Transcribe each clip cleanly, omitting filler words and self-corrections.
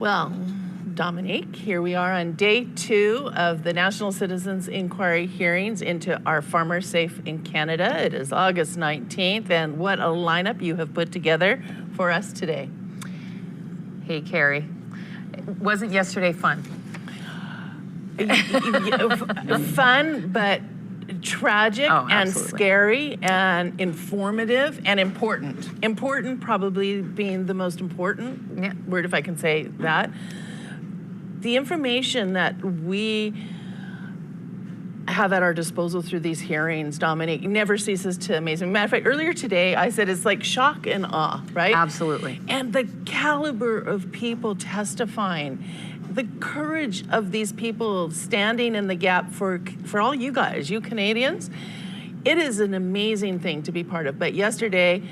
Well, Dominique, here we are on day 2 of the National Citizens Inquiry hearings into our Farmer Safe in Canada. It is August 19th, and what a lineup you have put together for us today. Hey, Kari. Wasn't yesterday fun? Fun, but tragic and scary and informative and important. Important probably being the most important word, if I can say that. The information that we have at our disposal through these hearings, Dominique, never ceases to amaze me. Matter of fact, earlier today, I said it's like shock and awe, right? Absolutely. And the caliber of people testifying, the courage of these people standing in the gap for all you guys, you Canadians, it is an amazing thing to be part of. But yesterday,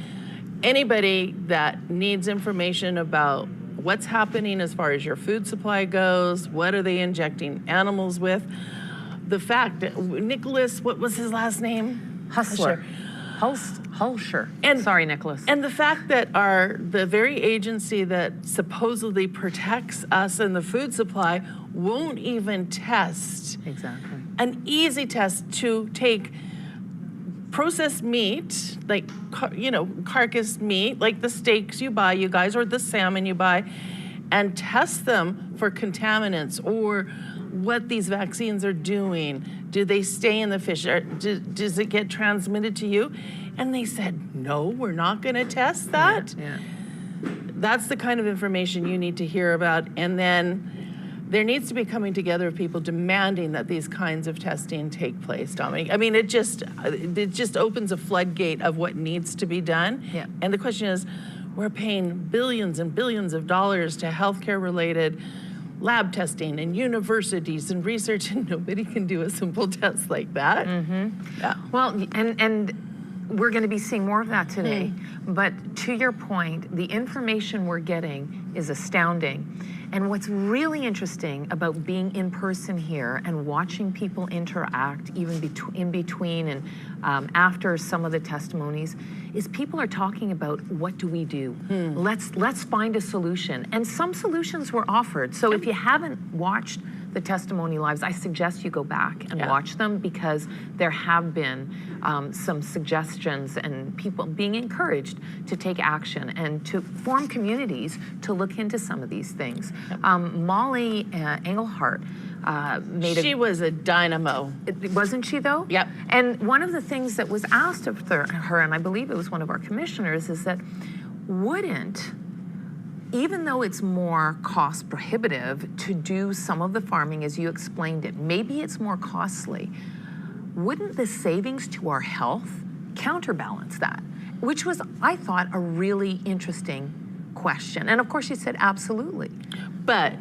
anybody that needs information about what's happening as far as your food supply goes, what are they injecting animals with, the fact that Nicholas, what was his last name? Hulsher. Sorry, Nicholas. And the fact that the very agency that supposedly protects us in the food supply won't even test an easy test to take processed meat, like, carcass meat, like the steaks you buy, you guys, or the salmon you buy, and test them for contaminants or what these vaccines are doing. Do they stay in the fish? Does it get transmitted to you? And they said, no, we're not gonna test that. That's the kind of information you need to hear about. And then there needs to be coming together of people demanding that these kinds of testing take place, Dominique. I mean, it just opens a floodgate of what needs to be done. And the question is, we're paying billions and billions of dollars to healthcare related lab testing and universities and research, and nobody can do a simple test like that. Well, and we're going to be seeing more of that today. But to your point, the information we're getting is astounding. And what's really interesting about being in person here and watching people interact, even in between and after some of the testimonies, is people are talking about, what do we do? Let's find a solution. And some solutions were offered. So if you haven't watched the testimony lives, I suggest you go back and watch them, because there have been some suggestions and people being encouraged to take action and to form communities to look into some of these things. Molly Engelhardt she was a dynamo. Wasn't she, though? Yep. And one of the things that was asked of her, and I believe it was one of our commissioners, is that even though it's more cost prohibitive to do some of the farming as you explained it, maybe it's more costly, wouldn't the savings to our health counterbalance that? Which was, I thought, a really interesting question. And of course you said absolutely. But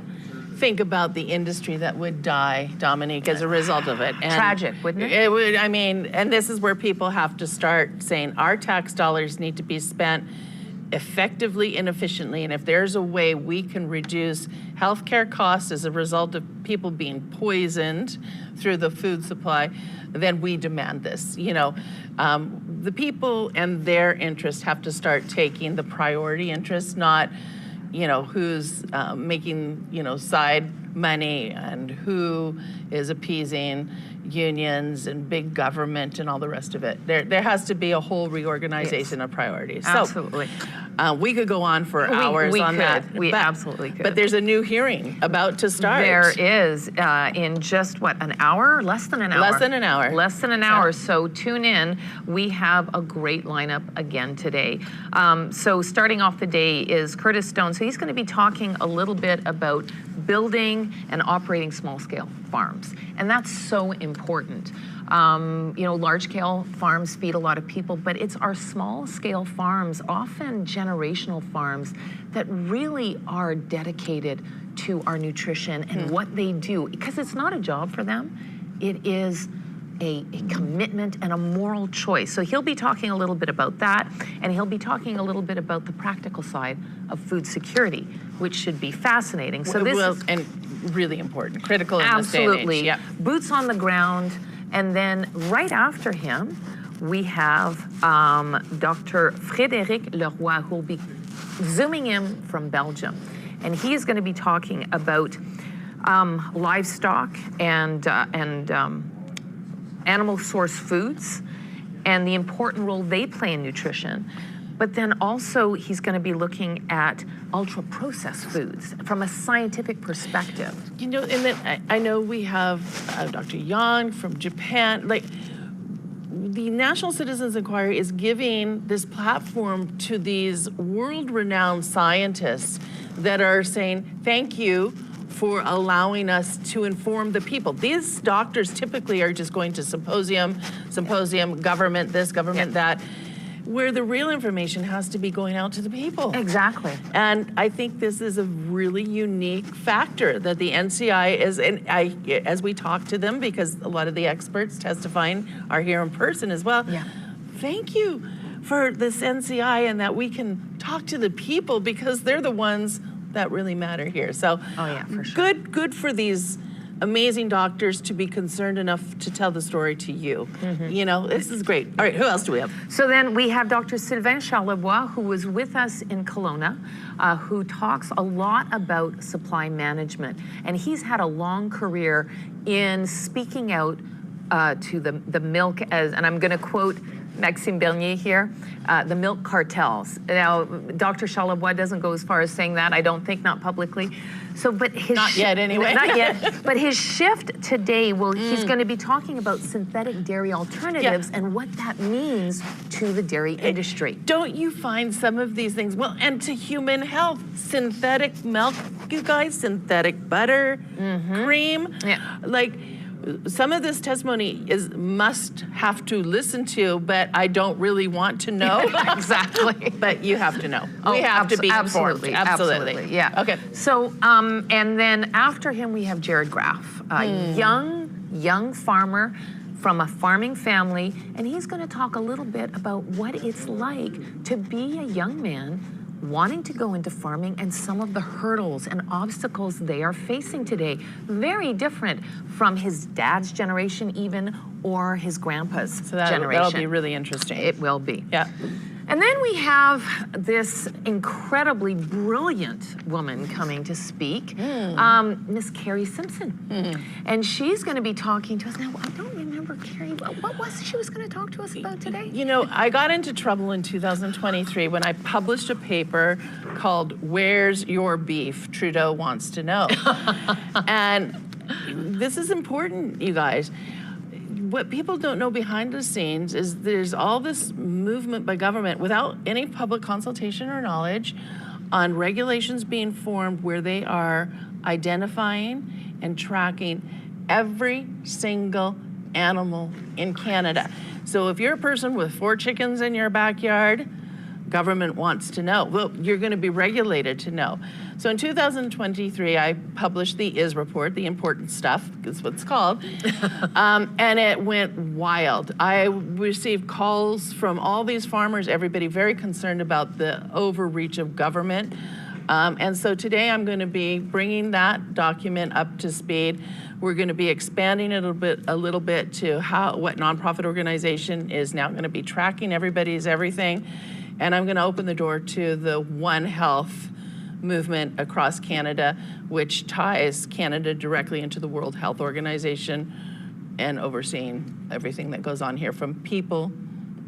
think about the industry that would die, Dominique, as a result of it. And tragic, wouldn't it? It would, I mean, and this is where people have to start saying our tax dollars need to be spent effectively and efficiently, and if there's a way we can reduce healthcare costs as a result of people being poisoned through the food supply, then we demand this. The people and their interests have to start taking the priority interest, not who's making side money and who is appeasing unions and big government and all the rest of it. There has to be a whole reorganization of priorities. Absolutely. So, we could go on for hours on that. We absolutely could. But there's a new hearing about to start. There is, in just, an hour? Less than an hour. Less than an hour. Less than an hour, so tune in. We have a great lineup again today. So starting off the day is Curtis Stone. So he's going to be talking a little bit about building and operating small-scale farms. And that's so important. Large-scale farms feed a lot of people, but it's our small-scale farms, often generational farms, that really are dedicated to our nutrition and what they do. Because it's not a job for them. It is a commitment and a moral choice. So he'll be talking a little bit about that, and he'll be talking a little bit about the practical side of food security, which should be fascinating. So this is really important, critical in absolutely. This day and age. Boots on the ground, and then right after him, we have Dr. Frédéric Leroy, who will be zooming in from Belgium. and he's going to be talking about livestock and animal source foods and the important role they play in nutrition. But then also he's going to be looking at ultra-processed foods from a scientific perspective. You know, and then I know we have Dr. Yang from Japan. Like, the National Citizens Inquiry is giving this platform to these world-renowned scientists that are saying, thank you for allowing us to inform the people. These doctors typically are just going to symposium, government this, government that, where the real information has to be going out to the people. Exactly. And I think this is a really unique factor that the NCI is, and as we talk to them, because a lot of the experts testifying are here in person as well. Yeah. Thank you for this NCI and that we can talk to the people because they're the ones that really matter here. So for sure. Good for these amazing doctors to be concerned enough to tell the story to you. You know, this is great. All right, who else do we have? So then we have Dr. Sylvain Charlebois, who was with us in Kelowna, who talks a lot about supply management. And he's had a long career in speaking out to the milk, and I'm going to quote Maxime Bernier here, the milk cartels. Now, Dr. Charlebois doesn't go as far as saying that, I don't think, not publicly. So, but his not yet, anyway. Not yet. But his shift today, he's going to be talking about synthetic dairy alternatives and what that means to the dairy industry. Don't you find some of these things, well, and to human health, synthetic milk, you guys, synthetic butter, cream, like, some of this testimony must have to listen to, but I don't really want to know. Exactly. But you have to know. Oh, we have to be informed. Absolutely. Yeah. Okay. So, and then after him, we have Jared Graff, a young farmer from a farming family, and he's going to talk a little bit about what it's like to be a young man wanting to go into farming and some of the hurdles and obstacles they are facing today. Very different from his dad's generation even, or his grandpa's generation. That'll be really interesting. It will be. Yeah. And then we have this incredibly brilliant woman coming to speak, Miss Kari Simpson. And she's going to be talking to us. Now, I don't remember, Kari, what was she was going to talk to us about today? You know, I got into trouble in 2023 when I published a paper called Where's Your Beef? Trudeau Wants to Know. And this is important, you guys. What people don't know behind the scenes is there's all this movement by government without any public consultation or knowledge on regulations being formed where they are identifying and tracking every single animal in Canada. So if you're a person with 4 chickens in your backyard, government wants to know. Well, you're going to be regulated to know. So in 2023, I published the IS report, the important stuff, is what it's called, and it went wild. I received calls from all these farmers, everybody very concerned about the overreach of government. And so today I'm going to be bringing that document up to speed. We're going to be expanding it a little bit to what nonprofit organization is now going to be tracking everybody's everything. And I'm going to open the door to the One Health movement across Canada, which ties Canada directly into the World Health Organization and overseeing everything that goes on here from people,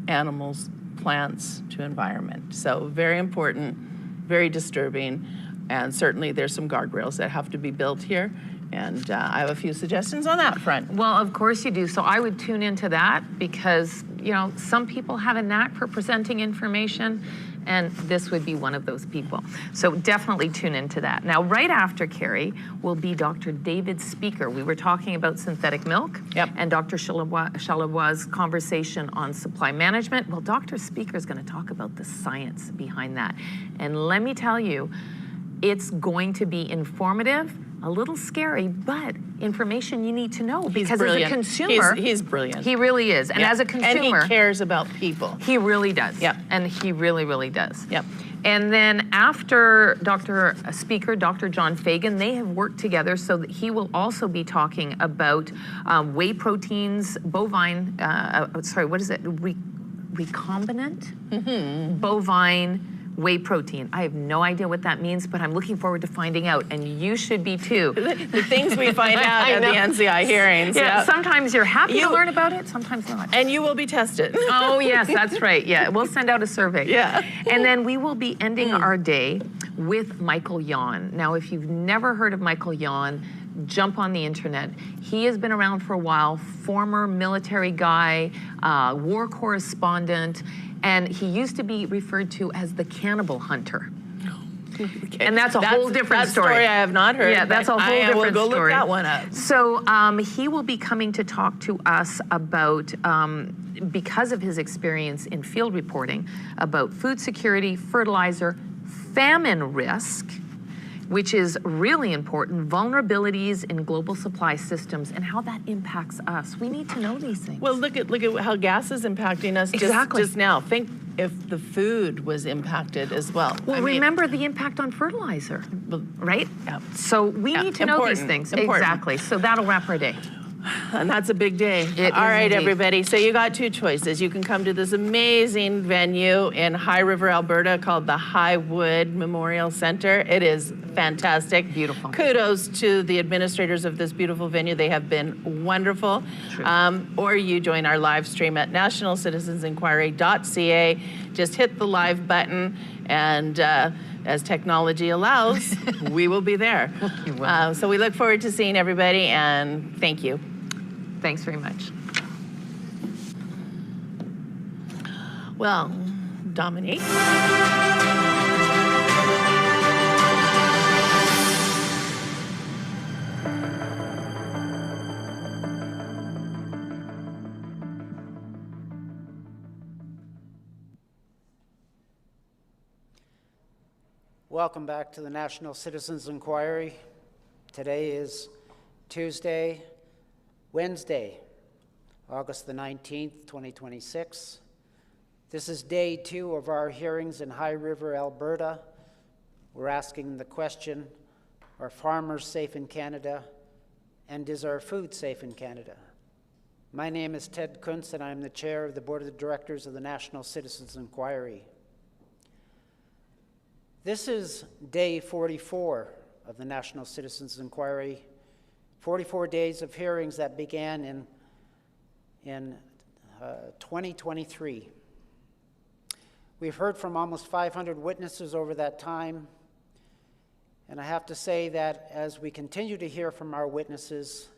animals, plants to environment. So very important, very disturbing, and certainly there's some guardrails that have to be built here. And I have a few suggestions on that front. Well, of course you do. So I would tune into that because, you know, some people have a knack for presenting information, and this would be one of those people. So definitely tune into that. Now, right after Kari will be Dr. David Speaker. We were talking about synthetic milk and Dr. Charlebois' conversation on supply management. Well, Dr. Speaker is going to talk about the science behind that. And let me tell you, it's going to be informative, a little scary, but information you need to know because as a consumer, he's brilliant. He really is, and as a consumer, and he cares about people. He really does. Yeah, and he really, really does. Yep. And then after Dr. Speaker, Dr. John Fagan, they have worked together so that he will also be talking about whey proteins, bovine. Sorry, what is it? Recombinant bovine whey protein. I have no idea what that means, but I'm looking forward to finding out, and you should be too. The things we find out at the NCI hearings. Yeah, sometimes you're happy to learn about it, sometimes not. And you will be tested. Oh, yes, that's right. Yeah, we'll send out a survey. Yeah. And then we will be ending our day with Michael Yon. Now, if you've never heard of Michael Yon, jump on the internet. He has been around for a while, former military guy, war correspondent, and he used to be referred to as the cannibal hunter. Okay. And that's a whole different story. That story I have not heard. Yeah, that's a whole different story. I will go look that one up. So he will be coming to talk to us about, because of his experience in field reporting, about food security, fertilizer, famine risk, which is really important, vulnerabilities in global supply systems and how that impacts us. We need to know these things. Well, look at how gas is impacting us just now. Think if the food was impacted as well. Well, remember the impact on fertilizer, right? Yeah. So we need to know these things. Exactly. So that'll wrap our day. And that's a big day. All right, everybody. So you got two choices. You can come to this amazing venue in High River, Alberta called the Highwood Memorial Center. It is fantastic. Beautiful. Kudos to the administrators of this beautiful venue. They have been wonderful. Or you join our live stream at nationalcitizensinquiry.ca. Just hit the live button and as technology allows, we will be there. So we look forward to seeing everybody, and thank you. Thanks very much. Well, Dominique. Welcome back to the National Citizens Inquiry. Today is Wednesday, August the 19th, 2026. This is day 2 of our hearings in High River, Alberta. We're asking the question, are farmers safe in Canada, and is our food safe in Canada? My name is Ted Kuntz, and I'm the chair of the Board of Directors of the National Citizens Inquiry. This is day 44 of the National Citizens Inquiry, 44 days of hearings that began in 2023. We've heard from almost 500 witnesses over that time, and I have to say that as we continue to hear from our witnesses,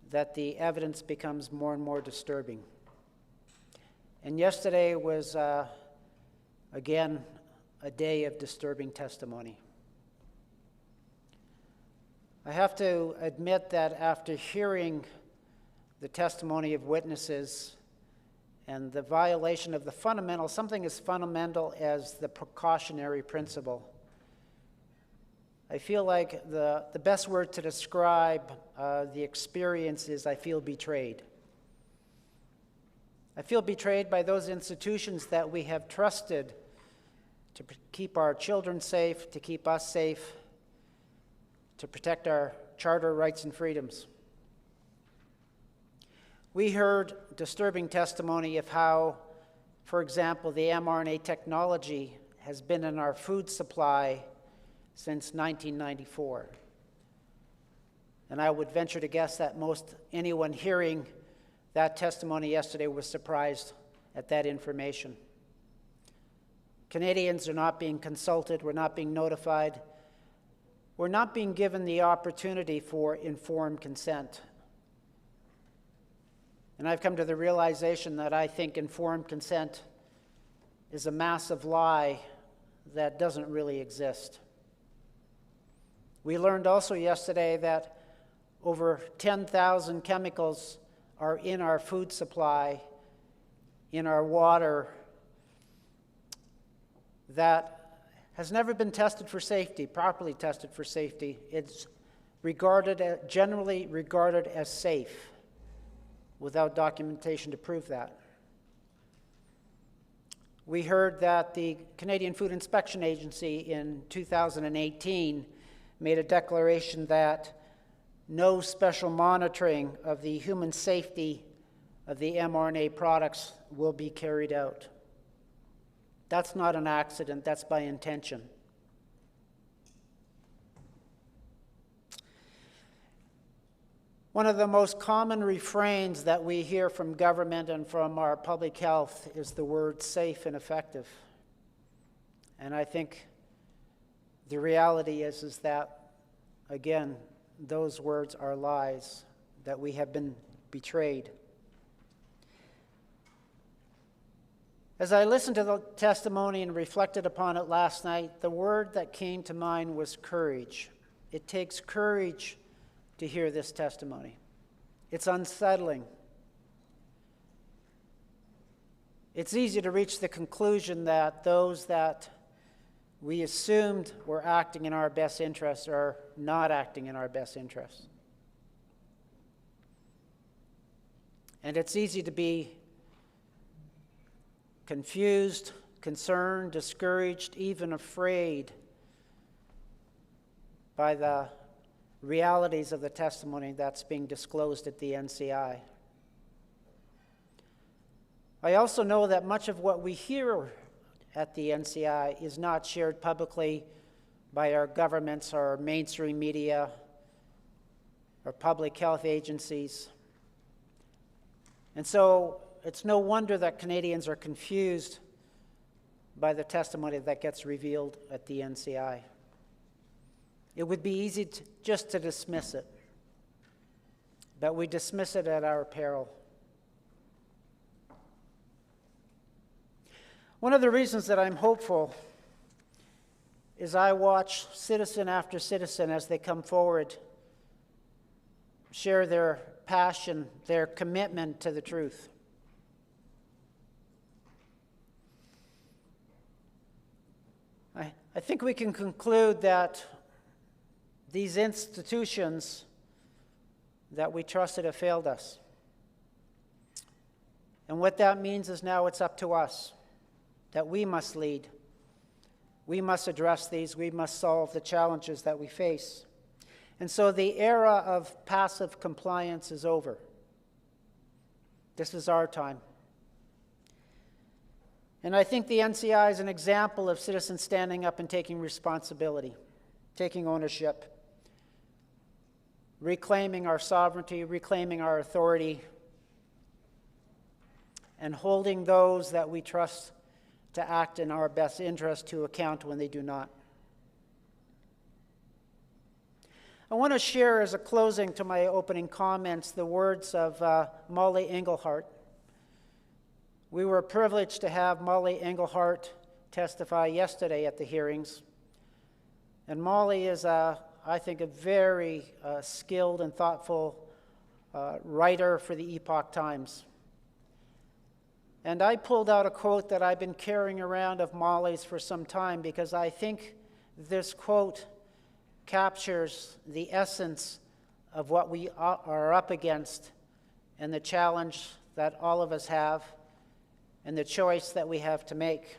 that the evidence becomes more and more disturbing. And yesterday was, again, a day of disturbing testimony. I have to admit that after hearing the testimony of witnesses and the violation of something as fundamental as the precautionary principle, I feel like the best word to describe the experience is I feel betrayed. I feel betrayed by those institutions that we have trusted to keep our children safe, to keep us safe, to protect our charter rights and freedoms. We heard disturbing testimony of how, for example, the mRNA technology has been in our food supply since 1994. And I would venture to guess that most anyone hearing that testimony yesterday was surprised at that information. Canadians are not being consulted, we're not being notified, we're not being given the opportunity for informed consent. And I've come to the realization that I think informed consent is a massive lie that doesn't really exist. We learned also yesterday that over 10,000 chemicals are in our food supply, in our water, that has never been tested for safety, properly tested for safety. It's generally regarded as safe without documentation to prove that. We heard that the Canadian Food Inspection Agency in 2018 made a declaration that no special monitoring of the human safety of the mRNA products will be carried out. That's not an accident, that's by intention. One of the most common refrains that we hear from government and from our public health is the word safe and effective. And I think the reality is that, again, those words are lies, that we have been betrayed. As I listened to the testimony and reflected upon it last night, the word that came to mind was courage. It takes courage to hear this testimony. It's unsettling. It's easy to reach the conclusion that those that we assumed were acting in our best interests are not acting in our best interests. And it's easy to be confused, concerned, discouraged, even afraid by the realities of the testimony that's being disclosed at the NCI. I also know that much of what we hear at the NCI is not shared publicly by our governments, our mainstream media, or public health agencies. And so it's no wonder that Canadians are confused by the testimony that gets revealed at the NCI. It would be easy just to dismiss it, but we dismiss it at our peril. One of the reasons that I'm hopeful is I watch citizen after citizen as they come forward, share their passion, their commitment to the truth. I think we can conclude that these institutions that we trusted have failed us. And what that means is now it's up to us, that we must lead. We must address these. We must solve the challenges that we face. And so the era of passive compliance is over. This is our time. And I think the NCI is an example of citizens standing up and taking responsibility, taking ownership, reclaiming our sovereignty, reclaiming our authority, and holding those that we trust to act in our best interest to account when they do not. I want to share as a closing to my opening comments the words of Molly Engelhart. We were privileged to have Molly Engelhart testify yesterday at the hearings. And Molly is, I think, a very skilled and thoughtful writer for the Epoch Times. And I pulled out a quote that I've been carrying around of Molly's for some time because I think this quote captures the essence of what we are up against and the challenge that all of us have and the choice that we have to make.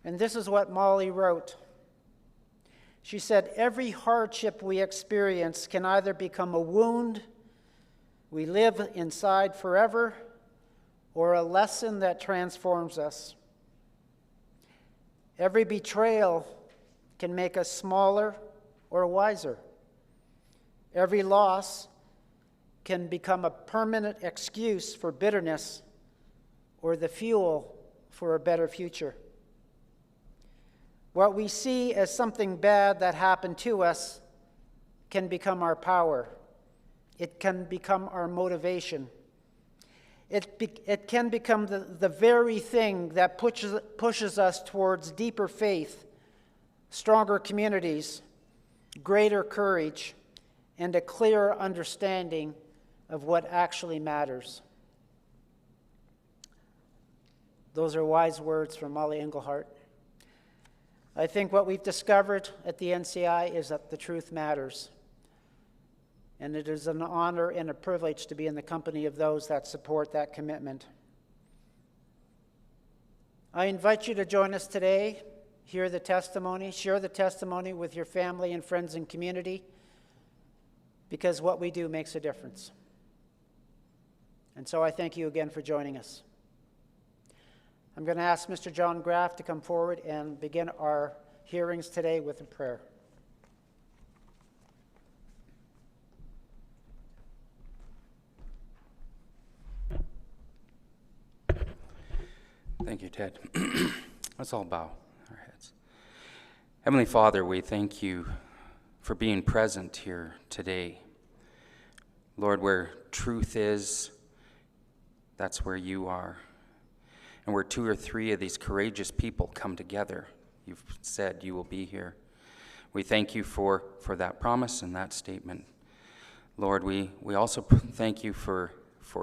And this is what Molly wrote. She said, "Every hardship we experience can either become a wound we live inside forever or a lesson that transforms us. Every betrayal can make us smaller or wiser. Every loss can become a permanent excuse for bitterness or the fuel for a better future. What we see as something bad that happened to us can become our power. It can become our motivation. It can become the very thing that pushes us towards deeper faith, stronger communities, greater courage, and a clearer understanding of what actually matters." Those are wise words from Molly Engelhart. I think what we've discovered at the NCI is that the truth matters. And it is an honor and a privilege to be in the company of those that support that commitment. I invite you to join us today, hear the testimony, share the testimony with your family and friends and community, because what we do makes a difference. And so I thank you again for joining us. I'm going to ask Mr. John Graff to come forward and begin our hearings today with a prayer. Thank you, Ted. Let's all bow our heads. Heavenly Father, we thank you for being present here today. Lord, where truth is, that's where you are. And where 2 or 3 of these courageous people come together, you've said you will be here. We thank you for that promise and that statement. Lord, we also thank you for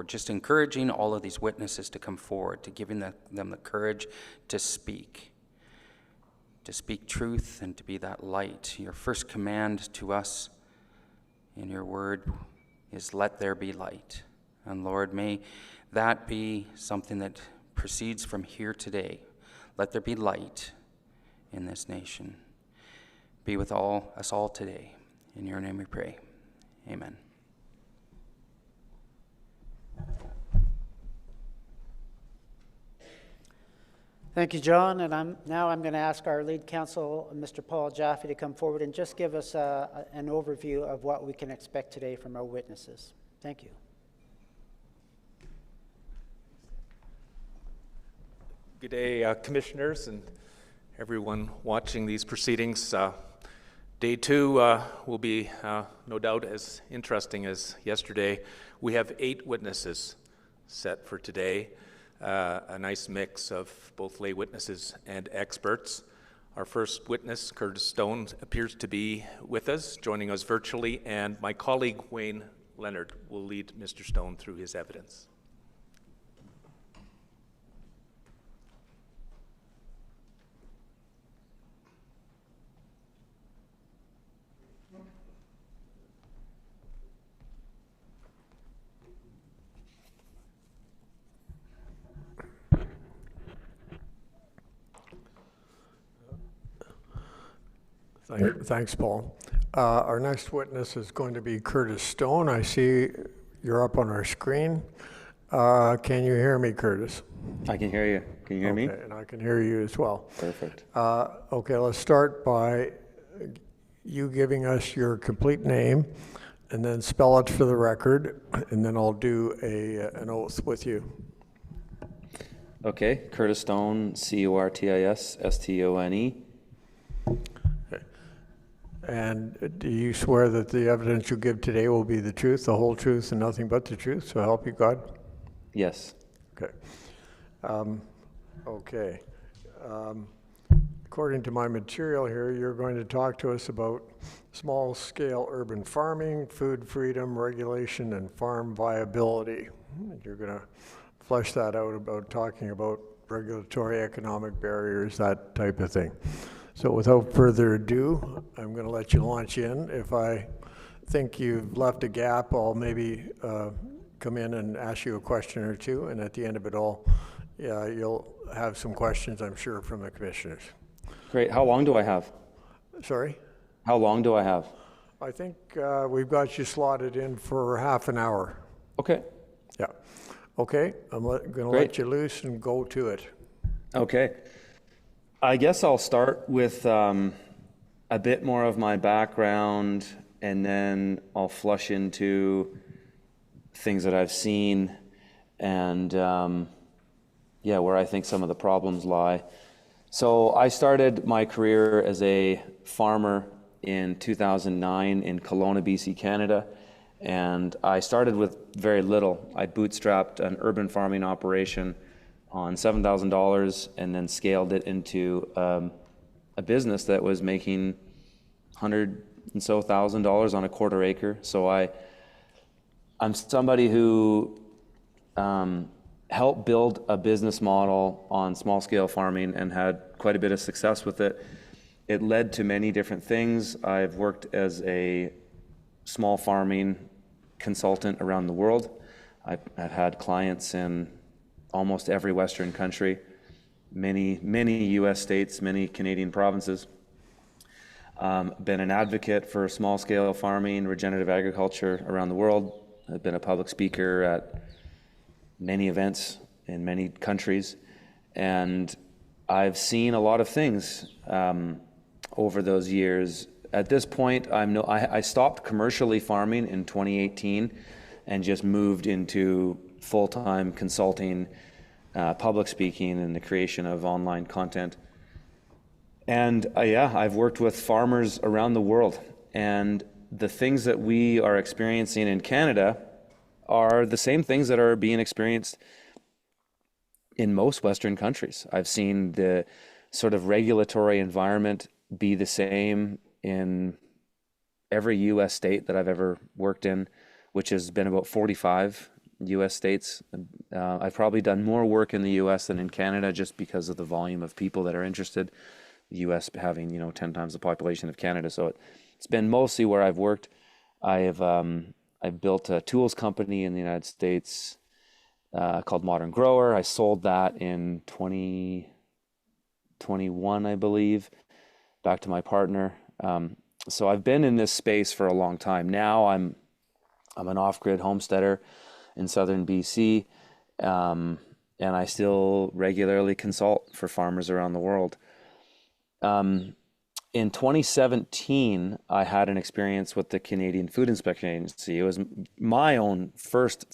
just encouraging all of these witnesses to come forward, to giving them the courage to speak truth and to be that light. Your first command to us in your word is let there be light. And Lord, may that be something that proceeds from here today. Let there be light in this nation. Be with us all today. In your name we pray. Amen. Thank you, John. And now I'm going to ask our lead counsel, Mr. Paul Jaffe, to come forward and just give us an overview of what we can expect today from our witnesses. Thank you. Good day, commissioners and everyone watching these proceedings. Day 2 will be no doubt as interesting as yesterday. We have 8 witnesses set for today. A nice mix of both lay witnesses and experts. Our first witness, Curtis Stone, appears to be with us, joining us virtually, and my colleague Wayne Leonard will lead Mr. Stone through his evidence. Thanks, Paul. Our next witness is going to be Curtis Stone. I see you're up on our screen. Can you hear me, Curtis? I can hear you. Can you hear me? And I can hear you as well. Perfect. Okay, let's start by you giving us your complete name and then spell it for the record, and then I'll do an oath with you. Okay, Curtis Stone, C-U-R-T-I-S-S-T-O-N-E. And do you swear that the evidence you give today will be the truth, the whole truth, and nothing but the truth? So help you God? Yes. Okay. According to my material here, you're going to talk to us about small-scale urban farming, food freedom, regulation, and farm viability. You're going to flesh that out about talking about regulatory, economic barriers, that type of thing. So without further ado, I'm going to let you launch in. If I think you've left a gap, I'll maybe come in and ask you a question or two, and at the end of it all, you'll have some questions, I'm sure, from the commissioners. Great. How long do I have? Sorry? How long do I have? I think we've got you slotted in for half an hour. Okay. Yeah. Okay, I'm going to let you loose and go to it. Okay. I guess I'll start with a bit more of my background, and then I'll flush into things that I've seen and where I think some of the problems lie. So I started my career as a farmer in 2009 in Kelowna, BC, Canada, and I started with very little. I bootstrapped an urban farming operation on $7,000 and then scaled it into a business that was making $100,000 and so on a quarter acre. So I'm somebody who helped build a business model on small scale farming and had quite a bit of success with it. It led to many different things. I've worked as a small farming consultant around the world. I've had clients in almost every Western country, many US states, many Canadian provinces. Been an advocate for small-scale farming, regenerative agriculture around the world. I've been a public speaker at many events in many countries. And I've seen a lot of things over those years. At this point, I stopped commercially farming in 2018 and just moved into full-time consulting, public speaking, and the creation of online content. And I've worked with farmers around the world. And the things that we are experiencing in Canada are the same things that are being experienced in most Western countries. I've seen the sort of regulatory environment be the same in every U.S. state that I've ever worked in, which has been about 45 U.S. states. I've probably done more work in the U.S. than in Canada just because of the volume of people that are interested. The U.S. having 10 times the population of Canada, so it's been mostly where I've worked. I've built a tools company in the United States called Modern Grower. I sold that in 2021, I believe, back to my partner. So I've been in this space for a long time. Now I'm an off-grid homesteader in southern BC, and I still regularly consult for farmers around the world. In 2017, I had an experience with the Canadian Food Inspection Agency. It was my own first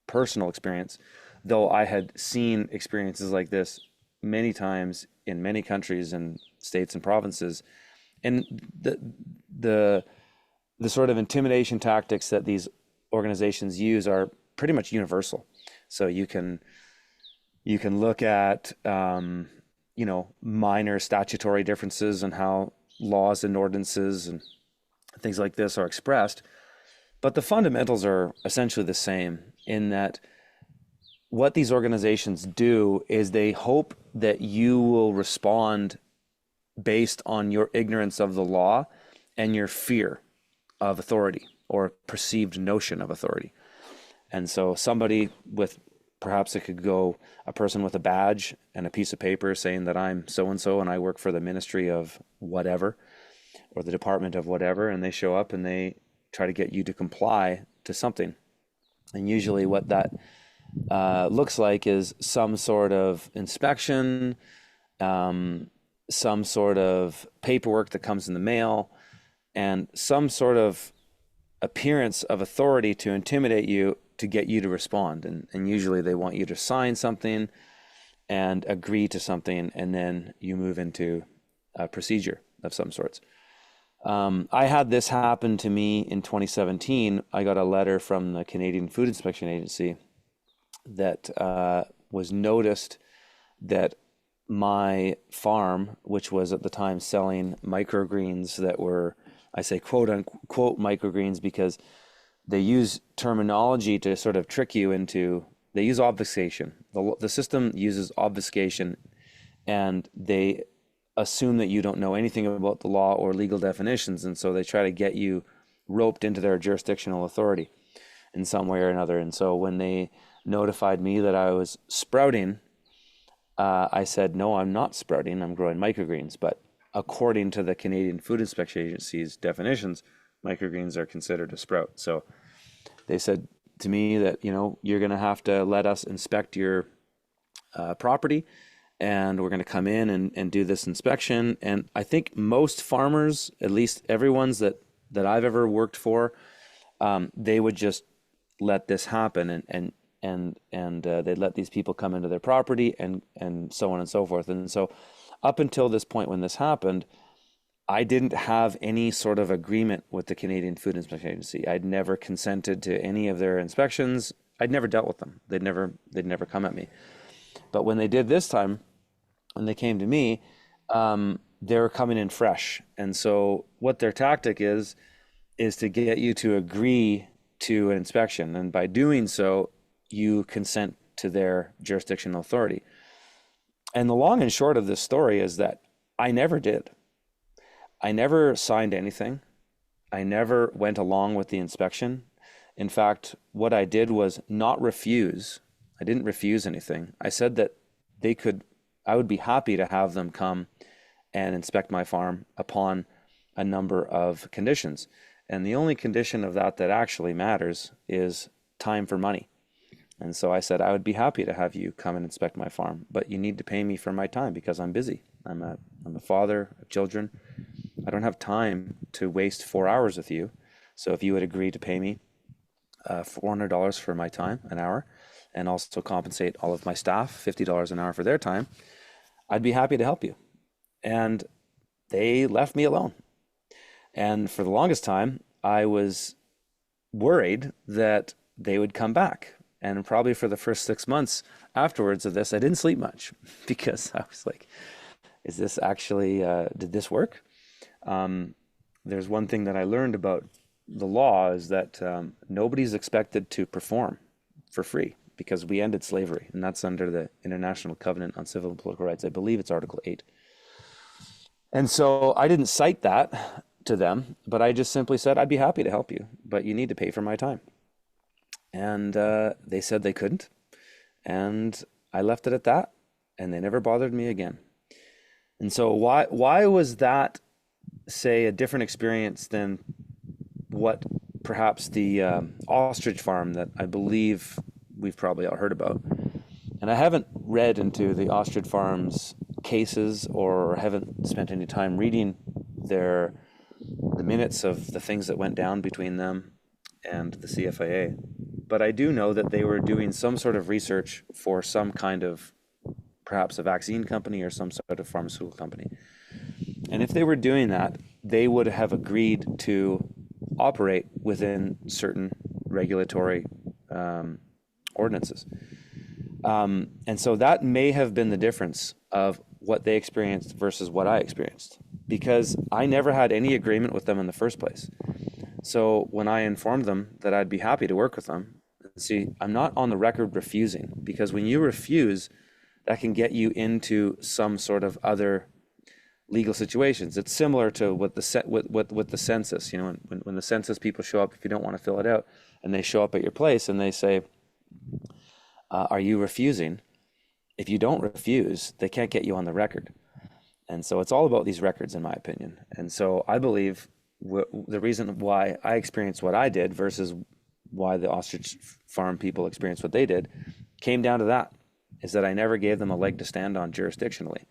personal experience, though I had seen experiences like this many times in many countries and states and provinces. And the sort of intimidation tactics that these organizations use are pretty much universal. So you can look at minor statutory differences and how laws and ordinances and things like this are expressed. But the fundamentals are essentially the same in that what these organizations do is they hope that you will respond based on your ignorance of the law and your fear of authority or perceived notion of authority. And so somebody with, perhaps it could go a person with a badge and a piece of paper saying that I'm so-and-so and I work for the ministry of whatever or the department of whatever, and they show up and they try to get you to comply to something. And usually what that looks like is some sort of inspection, some sort of paperwork that comes in the mail, and some sort of appearance of authority to intimidate you to get you to respond. And usually they want you to sign something and agree to something, and then you move into a procedure of some sorts. I had this happen to me in 2017. I got a letter from the Canadian Food Inspection Agency that was noticed that my farm, which was at the time selling microgreens that were, I say quote unquote microgreens because they use terminology to sort of trick you into, they use obfuscation. The system uses obfuscation, and they assume that you don't know anything about the law or legal definitions, and so they try to get you roped into their jurisdictional authority in some way or another. And so when they notified me that I was sprouting, I said, no, I'm not sprouting, I'm growing microgreens. But according to the Canadian Food Inspection Agency's definitions, microgreens are considered a sprout. So they said to me that, you're going to have to let us inspect your property, and we're going to come in and do this inspection. And I think most farmers, at least everyone's that I've ever worked for, they would just let this happen and they'd let these people come into their property and so on and so forth. And so up until this point when this happened, I didn't have any sort of agreement with the Canadian Food Inspection Agency. I'd never consented to any of their inspections. I'd never dealt with them. They'd never come at me. But when they did this time, when they came to me, they were coming in fresh. And so what their tactic is to get you to agree to an inspection. And by doing so, you consent to their jurisdictional authority. And the long and short of this story is that I never did. I never signed anything. I never went along with the inspection. In fact, what I did was not refuse. I didn't refuse anything. I said that I would be happy to have them come and inspect my farm upon a number of conditions. And the only condition of that actually matters is time for money. And so I said, I would be happy to have you come and inspect my farm, but you need to pay me for my time because I'm busy. I'm a father of children. I don't have time to waste 4 hours with you. So if you would agree to pay me $400 for my time, an hour, and also compensate all of my staff $50 an hour for their time, I'd be happy to help you. And they left me alone. And for the longest time, I was worried that they would come back. And probably for the first 6 months afterwards of this, I didn't sleep much because I was like, is this actually, did this work? There's one thing that I learned about the law is that nobody's expected to perform for free because we ended slavery, and that's under the International Covenant on Civil and Political Rights. I believe it's Article 8. And so I didn't cite that to them, but I just simply said, I'd be happy to help you, but you need to pay for my time. And they said they couldn't, and I left it at that, and they never bothered me again. And so why was that, say, a different experience than what perhaps the ostrich farm that I believe we've probably all heard about? And I haven't read into the ostrich farm's cases or haven't spent any time reading the minutes of the things that went down between them and the CFIA. But I do know that they were doing some sort of research for some kind of, perhaps a vaccine company or some sort of pharmaceutical company. And if they were doing that, they would have agreed to operate within certain regulatory ordinances. And so that may have been the difference of what they experienced versus what I experienced, because I never had any agreement with them in the first place. So when I informed them that I'd be happy to work with them, see, I'm not on the record refusing, because when you refuse, that can get you into some sort of other legal situations. It's similar to what with the census. You know, when the census people show up, if you don't want to fill it out, and they show up at your place and they say, are you refusing? If you don't refuse, they can't get you on the record. And so it's all about these records, in my opinion. And so I believe the reason why I experienced what I did versus why the ostrich farm people experienced what they did came down to that, is that I never gave them a leg to stand on jurisdictionally.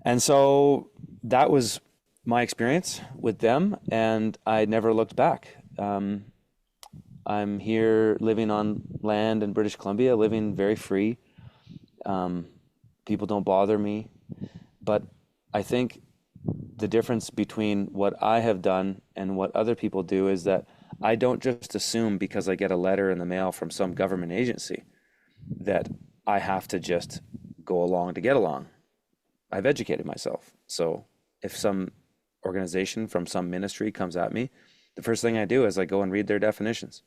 And so that was my experience with them, and I never looked back. I'm here living on land in British Columbia, living very free. People don't bother me. But I think the difference between what I have done and what other people do is that I don't just assume because I get a letter in the mail from some government agency that I have to just go along to get along. I've educated myself. So if some organization from some ministry comes at me, the first thing I do is I go and read their definitions.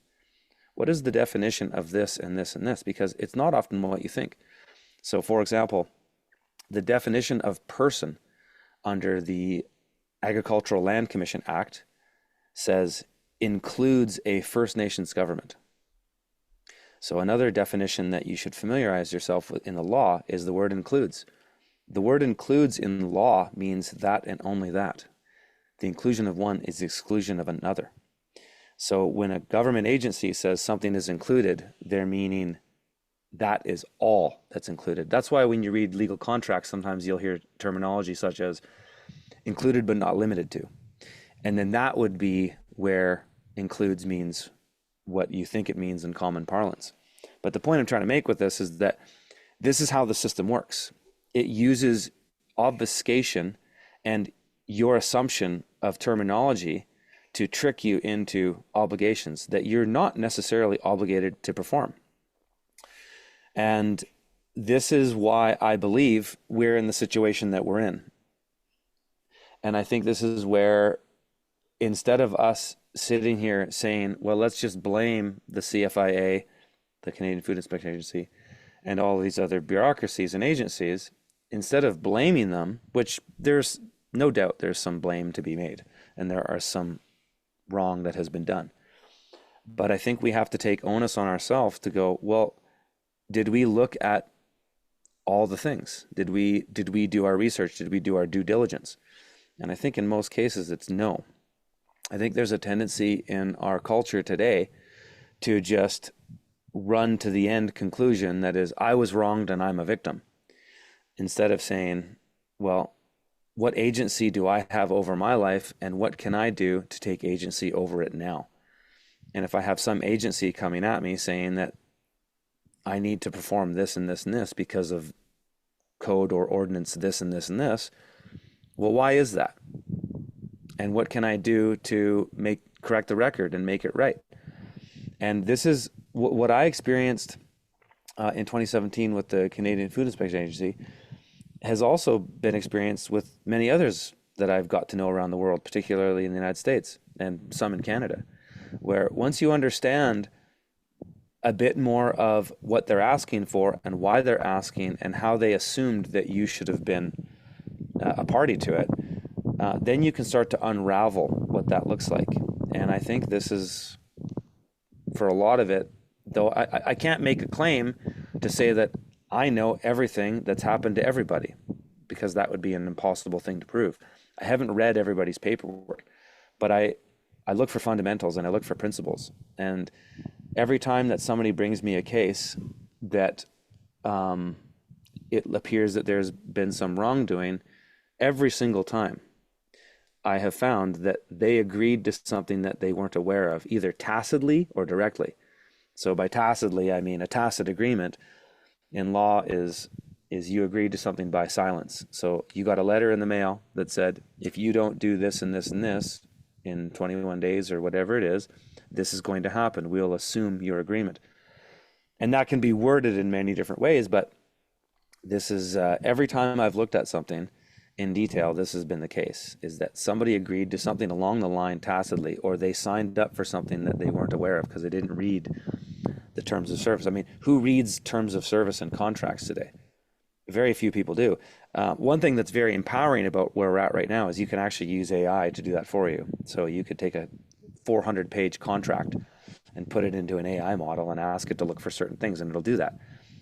What is the definition of this and this and this? Because it's not often what you think. So for example, the definition of person under the Agricultural Land Commission Act says includes a First Nations government. So another definition that you should familiarize yourself with in the law is the word includes. The word includes in law means that and only that. The inclusion of one is the exclusion of another. So when a government agency says something is included, they're meaning that is all that's included. That's why when you read legal contracts, sometimes you'll hear terminology such as included but not limited to. And then that would be where includes means what you think it means in common parlance. But the point I'm trying to make with this is that this is how the system works. It uses obfuscation and your assumption of terminology to trick you into obligations that you're not necessarily obligated to perform. And this is why I believe we're in the situation that we're in. And I think this is where, instead of us sitting here saying, well, let's just blame the CFIA, the Canadian Food Inspection Agency, and all these other bureaucracies and agencies, instead of blaming them, which there's no doubt there's some blame to be made, and there are some wrong that has been done. But I think we have to take onus on ourselves to go, well, did we look at all the things? Did we do our research? Did we do our due diligence? And I think in most cases it's no. I think there's a tendency in our culture today to just run to the end conclusion that is, I was wronged and I'm a victim, instead of saying, well, what agency do I have over my life, and what can I do to take agency over it now? And if I have some agency coming at me saying that I need to perform this and this and this because of code or ordinance this and this and this, well, why is that? And what can I do to correct the record and make it right? And this is what I experienced in 2017 with the Canadian Food Inspection Agency has also been experienced with many others that I've got to know around the world, particularly in the United States and some in Canada, where once you understand a bit more of what they're asking for and why they're asking and how they assumed that you should have been a party to it, then you can start to unravel what that looks like. And I think this is, for a lot of it, though I can't make a claim to say that I know everything that's happened to everybody, because that would be an impossible thing to prove. I haven't read everybody's paperwork, but I look for fundamentals and I look for principles. And every time that somebody brings me a case that it appears that there's been some wrongdoing, every single time I have found that they agreed to something that they weren't aware of, either tacitly or directly. So by tacitly, I mean a tacit agreement in law is you agreed to something by silence. So you got a letter in the mail that said, if you don't do this and this and this in 21 days or whatever it is, this is going to happen. We'll assume your agreement. And that can be worded in many different ways, but this is every time I've looked at something in detail, this has been the case, is that somebody agreed to something along the line tacitly, or they signed up for something that they weren't aware of because they didn't read the terms of service. I mean, who reads terms of service and contracts today? Very few people do. One thing that's very empowering about where we're at right now is you can actually use AI to do that for you. So you could take a 400-page contract and put it into an AI model and ask it to look for certain things, and it'll do that.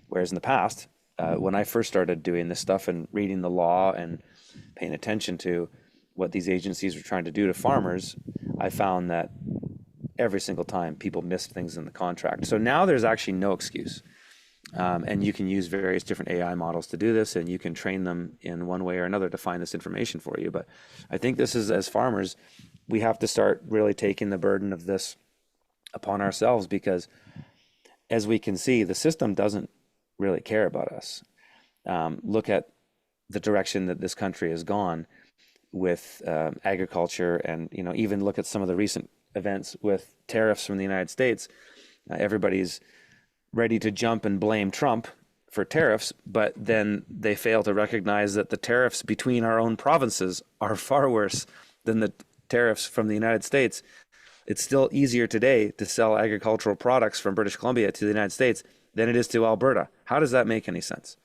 Whereas in the past, when I first started doing this stuff and reading the law and paying attention to what these agencies were trying to do to farmers, I found that every single time people missed things in the contract. So now there's actually no excuse. And you can use various different AI models to do this, and you can train them in one way or another to find this information for you. But I think this is, as farmers, we have to start really taking the burden of this upon ourselves, because as we can see, the system doesn't really care about us. Look at the direction that this country has gone with agriculture, and even look at some of the recent events with tariffs from the United States. Everybody's ready to jump and blame Trump for tariffs, but then they fail to recognize that the tariffs between our own provinces are far worse than the tariffs from the United States. It's still easier today to sell agricultural products from British Columbia to the United States than it is to Alberta. How does that make any sense?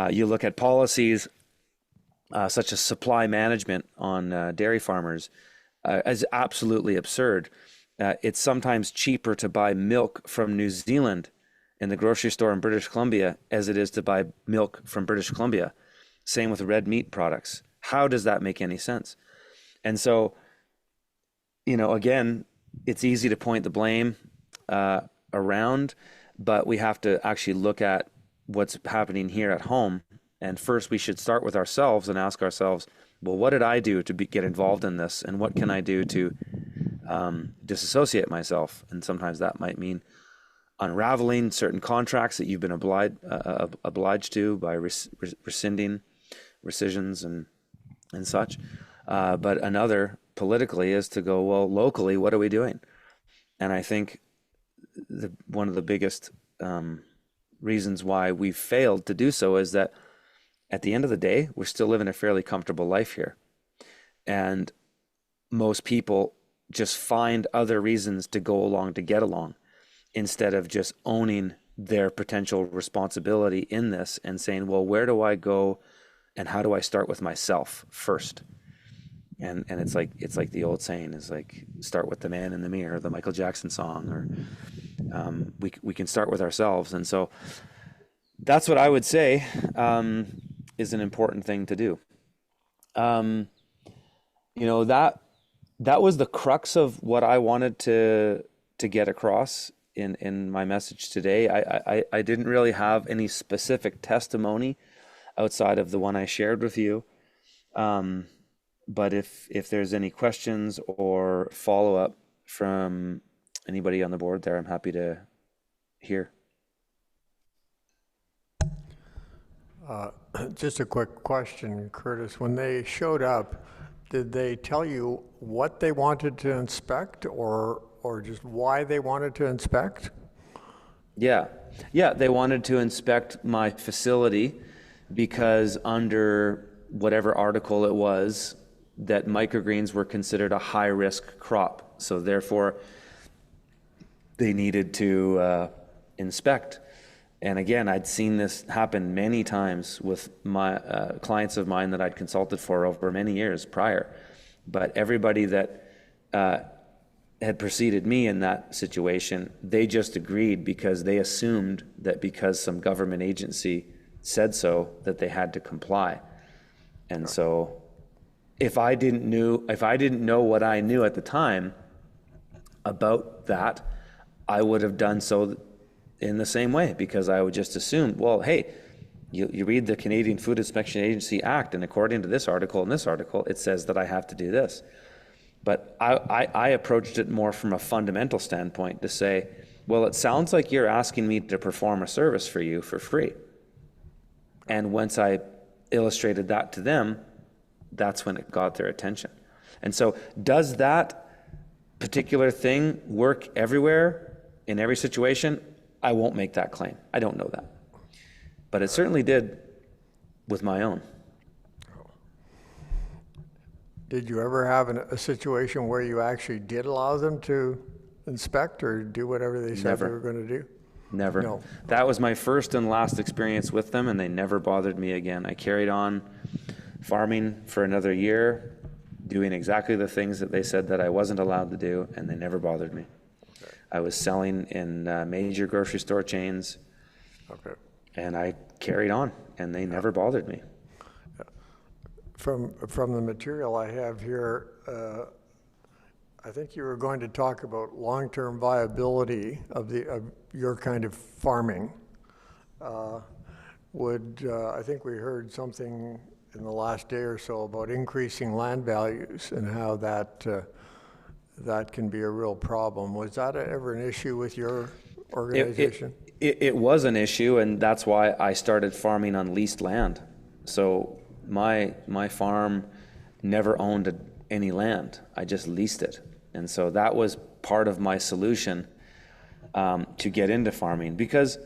You look at policies such as supply management on dairy farmers as absolutely absurd. It's sometimes cheaper to buy milk from New Zealand in the grocery store in British Columbia as it is to buy milk from British Columbia. Same with red meat products. How does that make any sense? And so, again, it's easy to point the blame around, but we have to actually look at what's happening here at home. And first, we should start with ourselves and ask ourselves, well, what did I do to get involved in this? And what can I do to disassociate myself? And sometimes that might mean unraveling certain contracts that you've been obliged to by rescissions and such. But another politically is to go, well, locally, what are we doing? And I think one of the biggest reasons why we've failed to do so is that at the end of the day, we're still living a fairly comfortable life here. And most people just find other reasons to go along to get along, instead of just owning their potential responsibility in this and saying, well, where do I go and how do I start with myself first? And it's like the old saying is like, start with the man in the mirror, the Michael Jackson song, or we can start with ourselves. And so that's what I would say is an important thing to do. That was the crux of what I wanted to get across in my message today. I didn't really have any specific testimony outside of the one I shared with you. But if there's any questions or follow-up from anybody on the board there, I'm happy to hear. Just a quick question, Curtis. When they showed up, did they tell you what they wanted to inspect or just why they wanted to inspect? Yeah, they wanted to inspect my facility because under whatever article it was, that microgreens were considered a high-risk crop. So therefore, they needed to inspect. And again, I'd seen this happen many times with my clients of mine that I'd consulted for over many years prior. But everybody that had preceded me in that situation, they just agreed because they assumed that because some government agency said so, that they had to comply. And so if I didn't know what I knew at the time about that, I would have done so in the same way, because I would just assume, well, hey, you read the Canadian Food Inspection Agency Act, and according to this article and this article, it says that I have to do this. But I approached it more from a fundamental standpoint to say, well, it sounds like you're asking me to perform a service for you for free. And once I illustrated that to them, that's when it got their attention. And so does that particular thing work everywhere in every situation? I won't make that claim. I don't know that. But it certainly did with my own. Did you ever have a situation where you actually did allow them to inspect or do whatever they said they were going to do? Never. No. That was my first and last experience with them, and they never bothered me again. I carried on farming for another year, doing exactly the things that they said that I wasn't allowed to do, and they never bothered me. Okay. I was selling in major grocery store chains, and I carried on, and they never bothered me. From the material I have here, I think you were going to talk about long-term viability of your kind of farming. I think we heard something in the last day or so about increasing land values and how that can be a real problem. Was that ever an issue with your organization? It was an issue, and that's why I started farming on leased land. So my farm never owned any land. I just leased it. And so that was part of my solution to get into farming. Because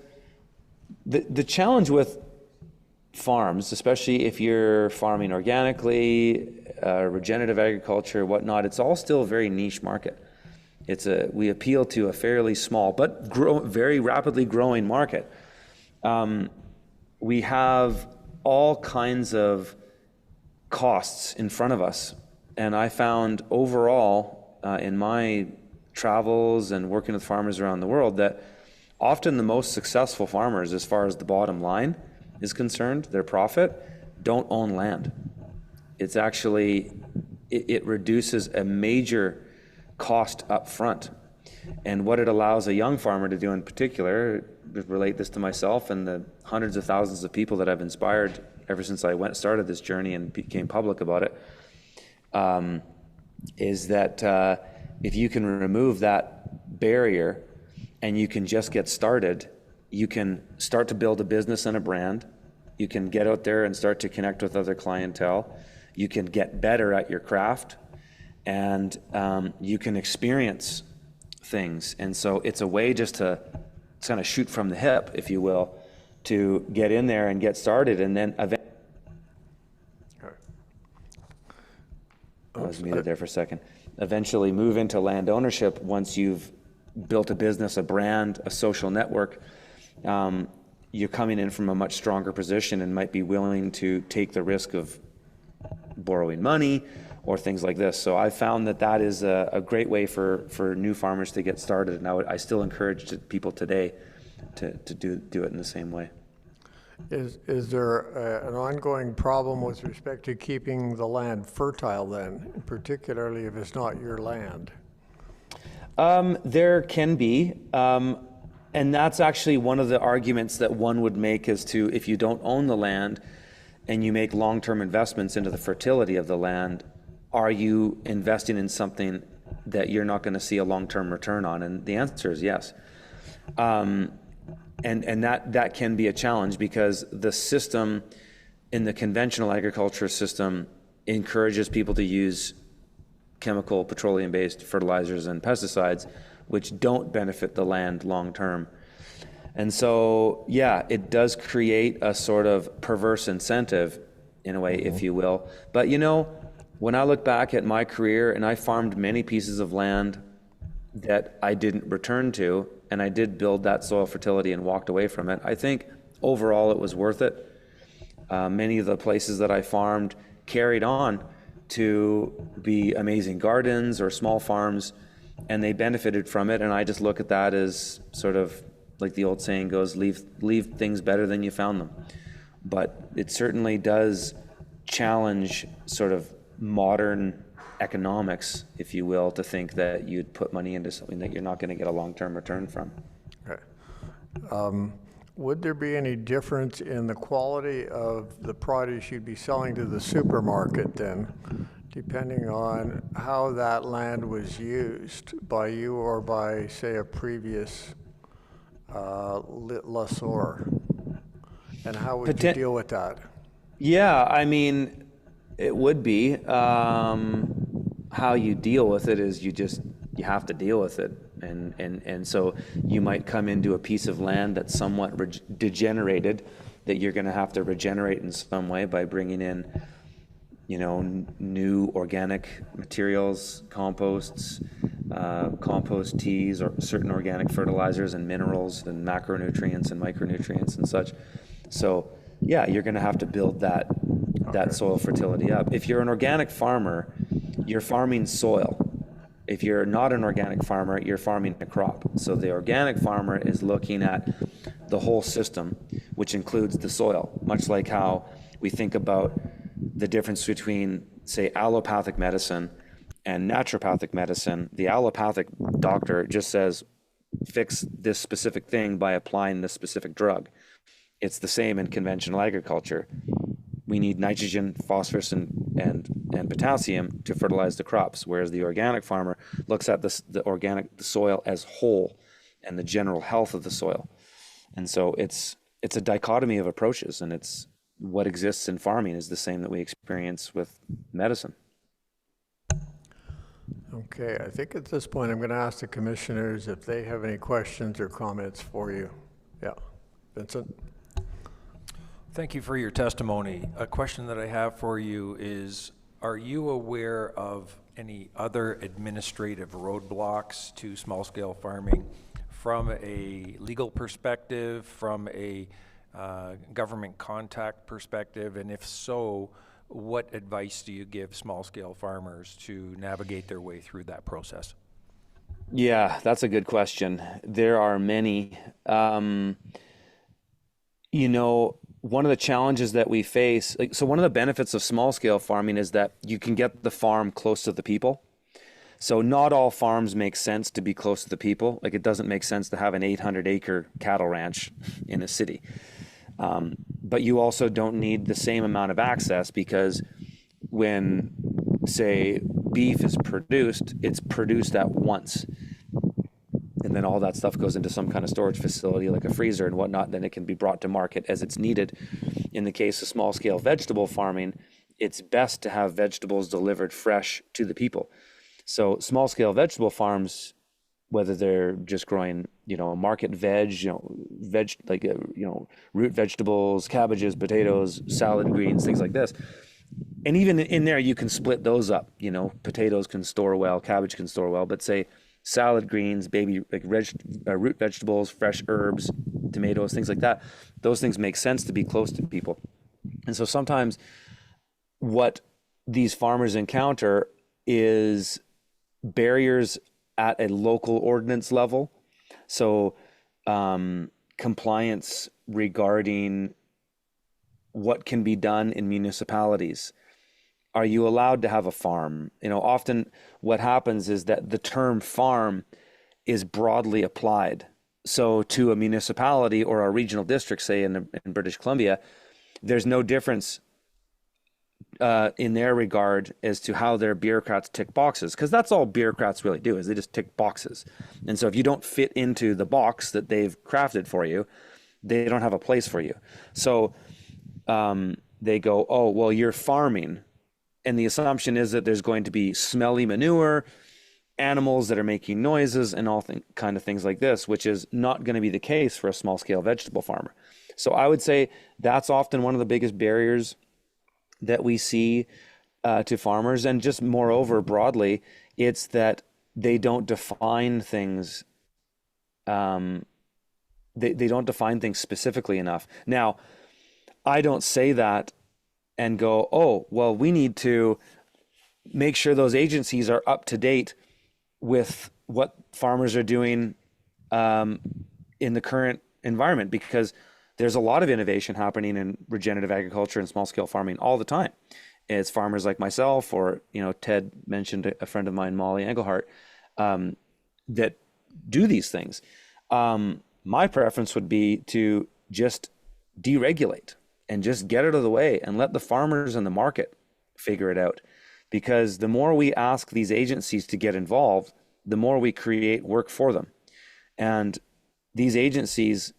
the challenge with farms, especially if you're farming organically, regenerative agriculture, whatnot, it's all still a very niche market. We appeal to a fairly small but very rapidly growing market. We have all kinds of costs in front of us. And I found overall in my travels and working with farmers around the world that often the most successful farmers, as far as the bottom line is concerned, their profit, don't own land. It's actually, it reduces a major cost up front. And what it allows a young farmer to do in particular, to relate this to myself and the hundreds of thousands of people that I've inspired ever since I started this journey and became public about it, is that if you can remove that barrier and you can just get started, you can start to build a business and a brand. You can get out there and start to connect with other clientele. You can get better at your craft, and you can experience things. And so it's a way just to kind of shoot from the hip, if you will, to get in there and get started, and then eventually. I was muted there for a second. Eventually move into land ownership once you've built a business, a brand, a social network. You're coming in from a much stronger position and might be willing to take the risk of borrowing money or things like this. So I found that is a great way for new farmers to get started. And I still encourage people today to do it in the same way. Is there an ongoing problem with respect to keeping the land fertile then, particularly if it's not your land? There can be, and that's actually one of the arguments that one would make as to if you don't own the land and you make long-term investments into the fertility of the land, are you investing in something that you're not going to see a long-term return on? And the answer is yes. And that can be a challenge because the system in the conventional agriculture system encourages people to use chemical petroleum-based fertilizers and pesticides, which don't benefit the land long-term. And so, yeah, it does create a sort of perverse incentive in a way, if you will. But you know, when I look back at my career, and I farmed many pieces of land that I didn't return to, and I did build that soil fertility and walked away from it, I think overall it was worth it. Many of the places that I farmed carried on to be amazing gardens or small farms, and they benefited from it. And I just look at that as sort of like the old saying goes, leave things better than you found them. But it certainly does challenge sort of modern economics, if you will, to think that you'd put money into something that you're not going to get a long-term return from. Okay. Would there be any difference in the quality of the produce you'd be selling to the supermarket then, depending on how that land was used by you or by, say, a previous lessor? And how would you deal with that? Yeah, I mean, it would be. How you deal with it is you have to deal with it. And so you might come into a piece of land that's somewhat degenerated that you're going to have to regenerate in some way by bringing in, you know, new organic materials, composts, compost teas, or certain organic fertilizers and minerals and macronutrients and micronutrients and such. So yeah, you're going to have to build that soil fertility up. If you're an organic farmer, you're farming soil. If you're not an organic farmer, you're farming a crop. So the organic farmer is looking at the whole system, which includes the soil, much like how we think about the difference between, say, allopathic medicine and naturopathic medicine. The allopathic doctor just says, fix this specific thing by applying this specific drug. It's the same in conventional agriculture. We need nitrogen, phosphorus, and potassium to fertilize the crops, whereas the organic farmer looks at the soil as whole and the general health of the soil. And so it's a dichotomy of approaches, and it's what exists in farming is the same that we experience with medicine. Okay, I think at this point I'm going to ask the commissioners if they have any questions or comments for you. Yeah, Vincent? Thank you for your testimony. A question that I have for you is, are you aware of any other administrative roadblocks to small-scale farming from a legal perspective, from a government contact perspective? And if so, what advice do you give small-scale farmers to navigate their way through that process? Yeah, that's a good question. There are many. You know, one of the challenges that we face, so one of the benefits of small scale farming is that you can get the farm close to the people. So not all farms make sense to be close to the people. Like, it doesn't make sense to have an 800-acre cattle ranch in a city. But you also don't need the same amount of access, because when, say, beef is produced, it's produced at once. And then all that stuff goes into some kind of storage facility like a freezer and whatnot, then it can be brought to market as it's needed. In the case of small-scale vegetable farming, it's best to have vegetables delivered fresh to the people. So small-scale vegetable farms, whether they're just growing, you know, market veg, root vegetables, cabbages, potatoes, salad greens, things like this. And even in there, you can split those up. You know, potatoes can store well, cabbage can store well, but say salad greens, root vegetables, fresh herbs, tomatoes, things like that, those things make sense to be close to people. And so sometimes what these farmers encounter is barriers at a local ordinance level. So compliance regarding what can be done in municipalities. Are you allowed to have a farm? You know, often what happens is that the term farm is broadly applied. So to a municipality or a regional district, say in British Columbia, there's no difference in their regard as to how their bureaucrats tick boxes, because that's all bureaucrats really do, is they just tick boxes. And so if you don't fit into the box that they've crafted for you, they don't have a place for you. So they go, oh, well, you're farming. And the assumption is that there's going to be smelly manure, animals that are making noises, and all kind of things like this, which is not going to be the case for a small scale vegetable farmer. So I would say that's often one of the biggest barriers that we see to farmers. And just moreover, broadly, it's that they don't define things. They don't define things specifically enough. Now, I don't say that and go, oh, well, we need to make sure those agencies are up to date with what farmers are doing in the current environment, because there's a lot of innovation happening in regenerative agriculture and small scale farming all the time. It's farmers like myself, or, Ted mentioned a friend of mine, Molly Engelhart, that do these things. My preference would be to just deregulate and just get it out of the way and let the farmers and the market figure it out. Because the more we ask these agencies to get involved, the more we create work for them. And these agencies,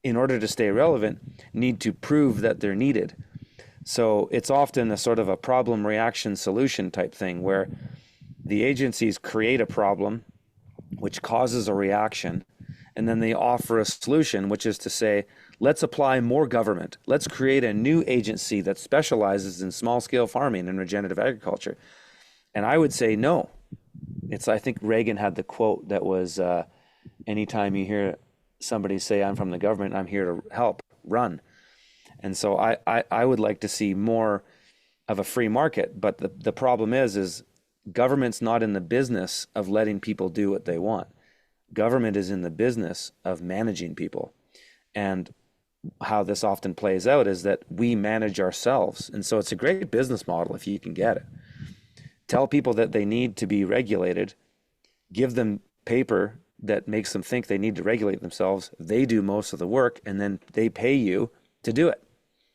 in order to stay relevant, need to prove that they're needed. So it's often a sort of a problem, reaction, solution type thing, where the agencies create a problem which causes a reaction, and then they offer a solution, which is to say, let's apply more government. Let's create a new agency that specializes in small scale farming and regenerative agriculture. And I would say no. I think Reagan had the quote that was, anytime you hear somebody say, I'm from the government, I'm here to help, run. And so I would like to see more of a free market. But the problem is government's not in the business of letting people do what they want. Government is in the business of managing people. And how this often plays out is that we manage ourselves. And so it's a great business model if you can get it. Tell people that they need to be regulated, give them paper that makes them think they need to regulate themselves. They do most of the work, and then they pay you to do it.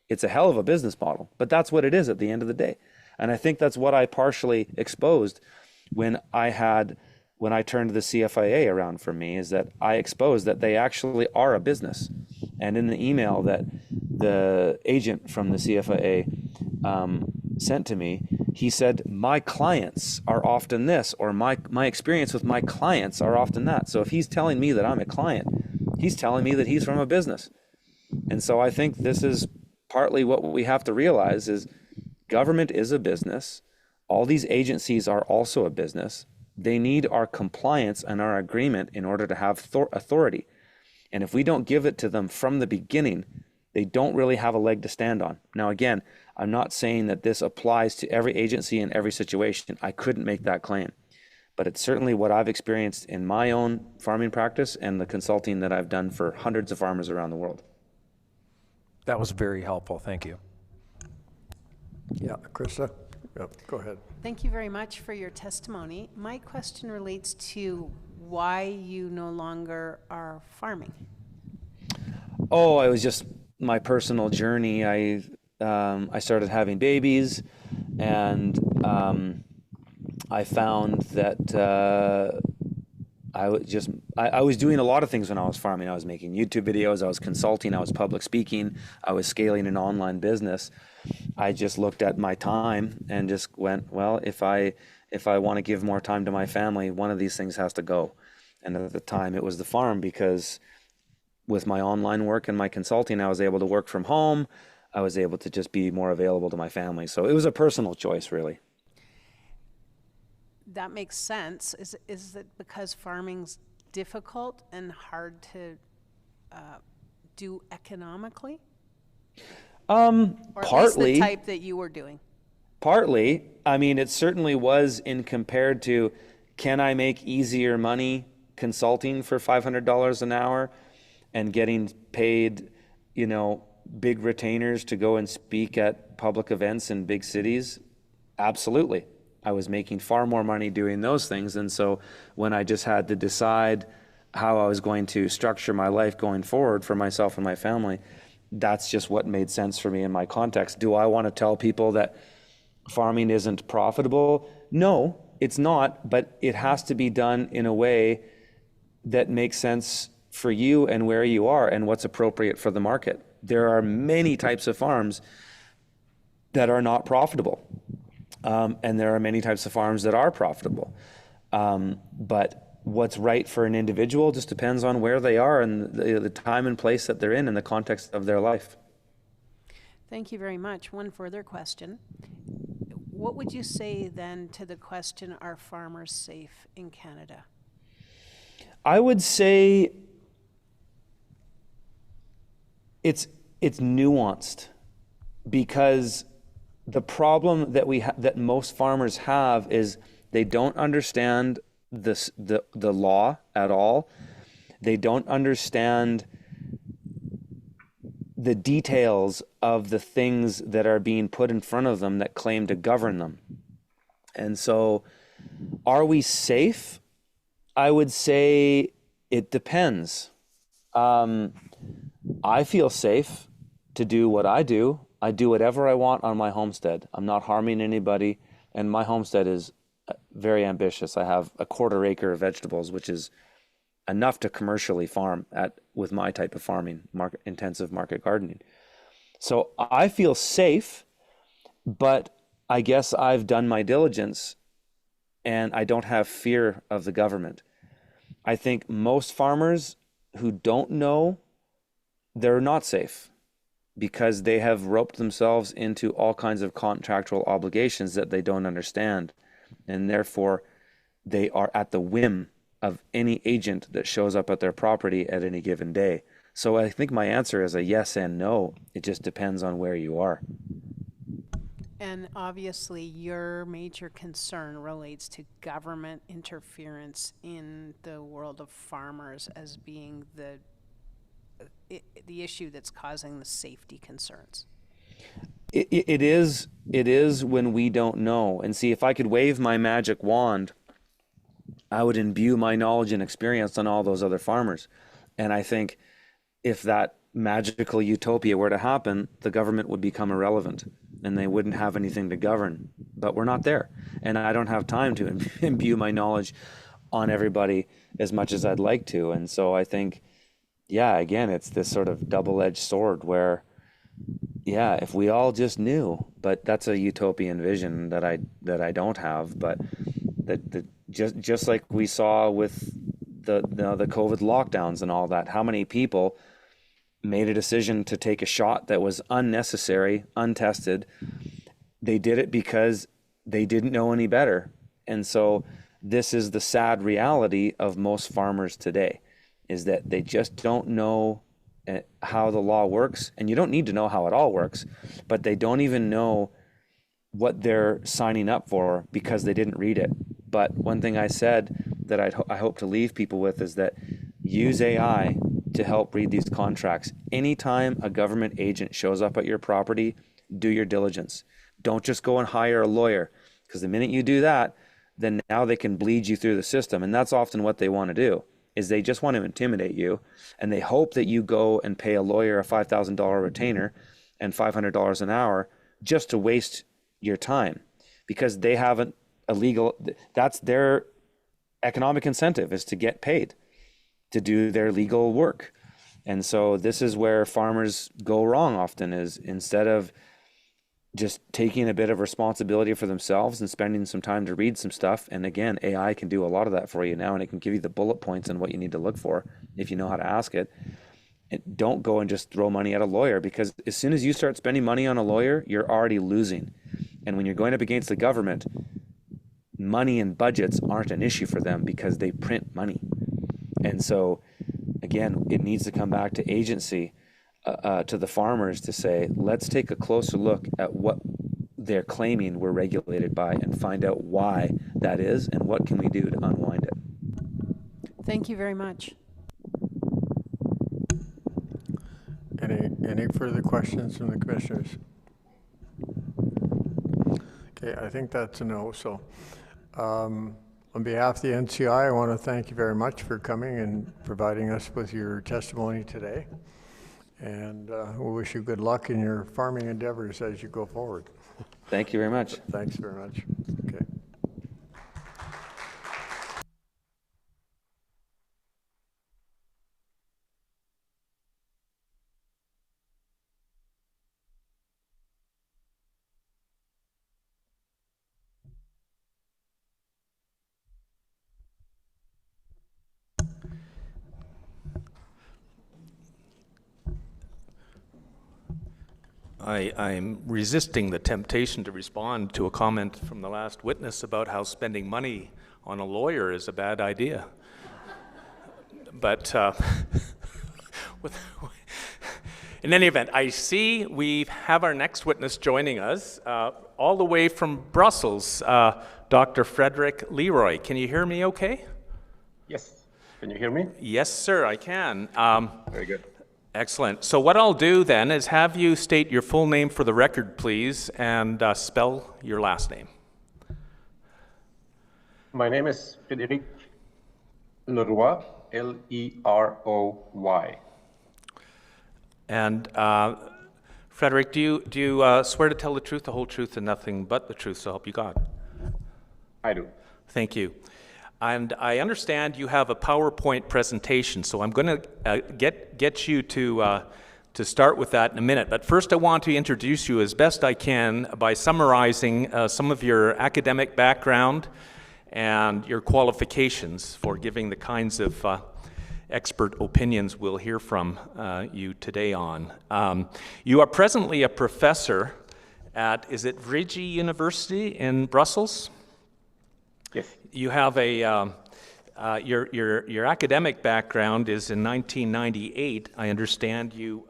It's a hell of a business model, but that's what it is at the end of the day. And I think that's what I partially exposed when I turned the CFIA around for me, is that I exposed that they actually are a business. And in the email that the agent from the CFIA sent to me, he said, my clients are often this, or my experience with my clients are often that. So if he's telling me that I'm a client, he's telling me that he's from a business. And so I think this is partly what we have to realize is government is a business. All these agencies are also a business. They need our compliance and our agreement in order to have authority. And if we don't give it to them from the beginning, they don't really have a leg to stand on. Now, again, I'm not saying that this applies to every agency in every situation. I couldn't make that claim. But it's certainly what I've experienced in my own farming practice and the consulting that I've done for hundreds of farmers around the world. That was very helpful. Thank you. Yeah, Krista? Yep, go ahead. Thank you very much for your testimony. My question relates to why you no longer are farming. Oh, it was just my personal journey. I started having babies, and I found that I was doing a lot of things when I was farming. I was making YouTube videos, I was consulting, I was public speaking, I was scaling an online business. I just looked at my time and just went, well, if I want to give more time to my family, one of these things has to go. And at the time it was the farm, because with my online work and my consulting, I was able to work from home. I was able to just be more available to my family. So it was a personal choice, really. That makes sense. Is it because farming's difficult and hard to do economically? Or Partly. At least the type that you were doing. Partly. I mean, it certainly was in compared to, can I make easier money consulting for $500 an hour and getting paid, big retainers to go and speak at public events in big cities? Absolutely. I was making far more money doing those things. And so when I just had to decide how I was going to structure my life going forward for myself and my family, that's just what made sense for me in my context. Do I want to tell people that farming isn't profitable? No, it's not, but it has to be done in a way that makes sense for you and where you are and what's appropriate for the market. There are many types of farms that are not profitable. And there are many types of farms that are profitable. But what's right for an individual just depends on where they are and the time and place that they're in the context of their life. Thank you very much. One further question. What would you say then to the question, are farmers safe in Canada? I would say it's nuanced, because the problem that that most farmers have is they don't understand the law at all. They don't understand the details of the things that are being put in front of them that claim to govern them. And so, are we safe? I would say it depends. I feel safe to do what I do. I do whatever I want on my homestead. I'm not harming anybody, and my homestead is very ambitious. I have a 1/4 acre of vegetables, which is enough to commercially farm with my type of farming, intensive market gardening. So I feel safe, but I guess I've done my diligence and I don't have fear of the government. I think most farmers who don't know, they're not safe because they have roped themselves into all kinds of contractual obligations that they don't understand. And therefore, they are at the whim of any agent that shows up at their property at any given day. So I think my answer is a yes and no. It just depends on where you are. And obviously, your major concern relates to government interference in the world of farmers as being the issue that's causing the safety concerns. It is when we don't know. And see, if I could wave my magic wand, I would imbue my knowledge and experience on all those other farmers. And I think if that magical utopia were to happen, the government would become irrelevant and they wouldn't have anything to govern. But we're not there. And I don't have time to imbue my knowledge on everybody as much as I'd like to. And so I think, yeah, again, it's this sort of double-edged sword where, yeah, if we all just knew, but that's a utopian vision that I don't have. But just like we saw with the COVID lockdowns and all that, how many people made a decision to take a shot that was unnecessary, untested. They did it because they didn't know any better. And so this is the sad reality of most farmers today, is that they just don't know how the law works. And you don't need to know how it all works, but they don't even know what they're signing up for because they didn't read it. But one thing I said that I hope to leave people with is that use AI to help read these contracts. Anytime a government agent shows up at your property, do your diligence. Don't just go and hire a lawyer, because the minute you do that, then now they can bleed you through the system. And that's often what they want to do, is they just want to intimidate you. And they hope that you go and pay a lawyer a $5,000 retainer and $500 an hour just to waste your time, because they haven't that's their economic incentive, is to get paid to do their legal work. And so this is where farmers go wrong often, is instead of just taking a bit of responsibility for themselves and spending some time to read some stuff. And again, AI can do a lot of that for you now, and it can give you the bullet points and what you need to look for if you know how to ask it. And don't go and just throw money at a lawyer, because as soon as you start spending money on a lawyer, you're already losing. And when you're going up against the government, money and budgets aren't an issue for them because they print money. And so, again, it needs to come back to agency, to the farmers, to say, let's take a closer look at what they're claiming we're regulated by and find out why that is and what can we do to unwind it. Thank you very much. Any further questions from the commissioners? Okay, I think that's a no. So on behalf of the NCI, I want to thank you very much for coming and providing us with your testimony today. And we wish you good luck in your farming endeavors as you go forward. Thank you very much. Thanks very much. Okay. I'm resisting the temptation to respond to a comment from the last witness about how spending money on a lawyer is a bad idea. But in any event, I see we have our next witness joining us all the way from Brussels, Dr. Frédéric Leroy. Can you hear me okay? Yes. Can you hear me? Yes, sir, I can. Very good. Excellent. So what I'll do then is have you state your full name for the record, please, and spell your last name. My name is Frédéric Leroy, Leroy. And Frédéric, do you swear to tell the truth, the whole truth, and nothing but the truth, so help you God? I do. Thank you. And I understand you have a PowerPoint presentation, so I'm going to get you to start with that in a minute. But first I want to introduce you as best I can by summarizing some of your academic background and your qualifications for giving the kinds of expert opinions we'll hear from you today on. You are presently a professor at, is it Vrije University in Brussels? Yes. You have a, your academic background is in 1998. I understand you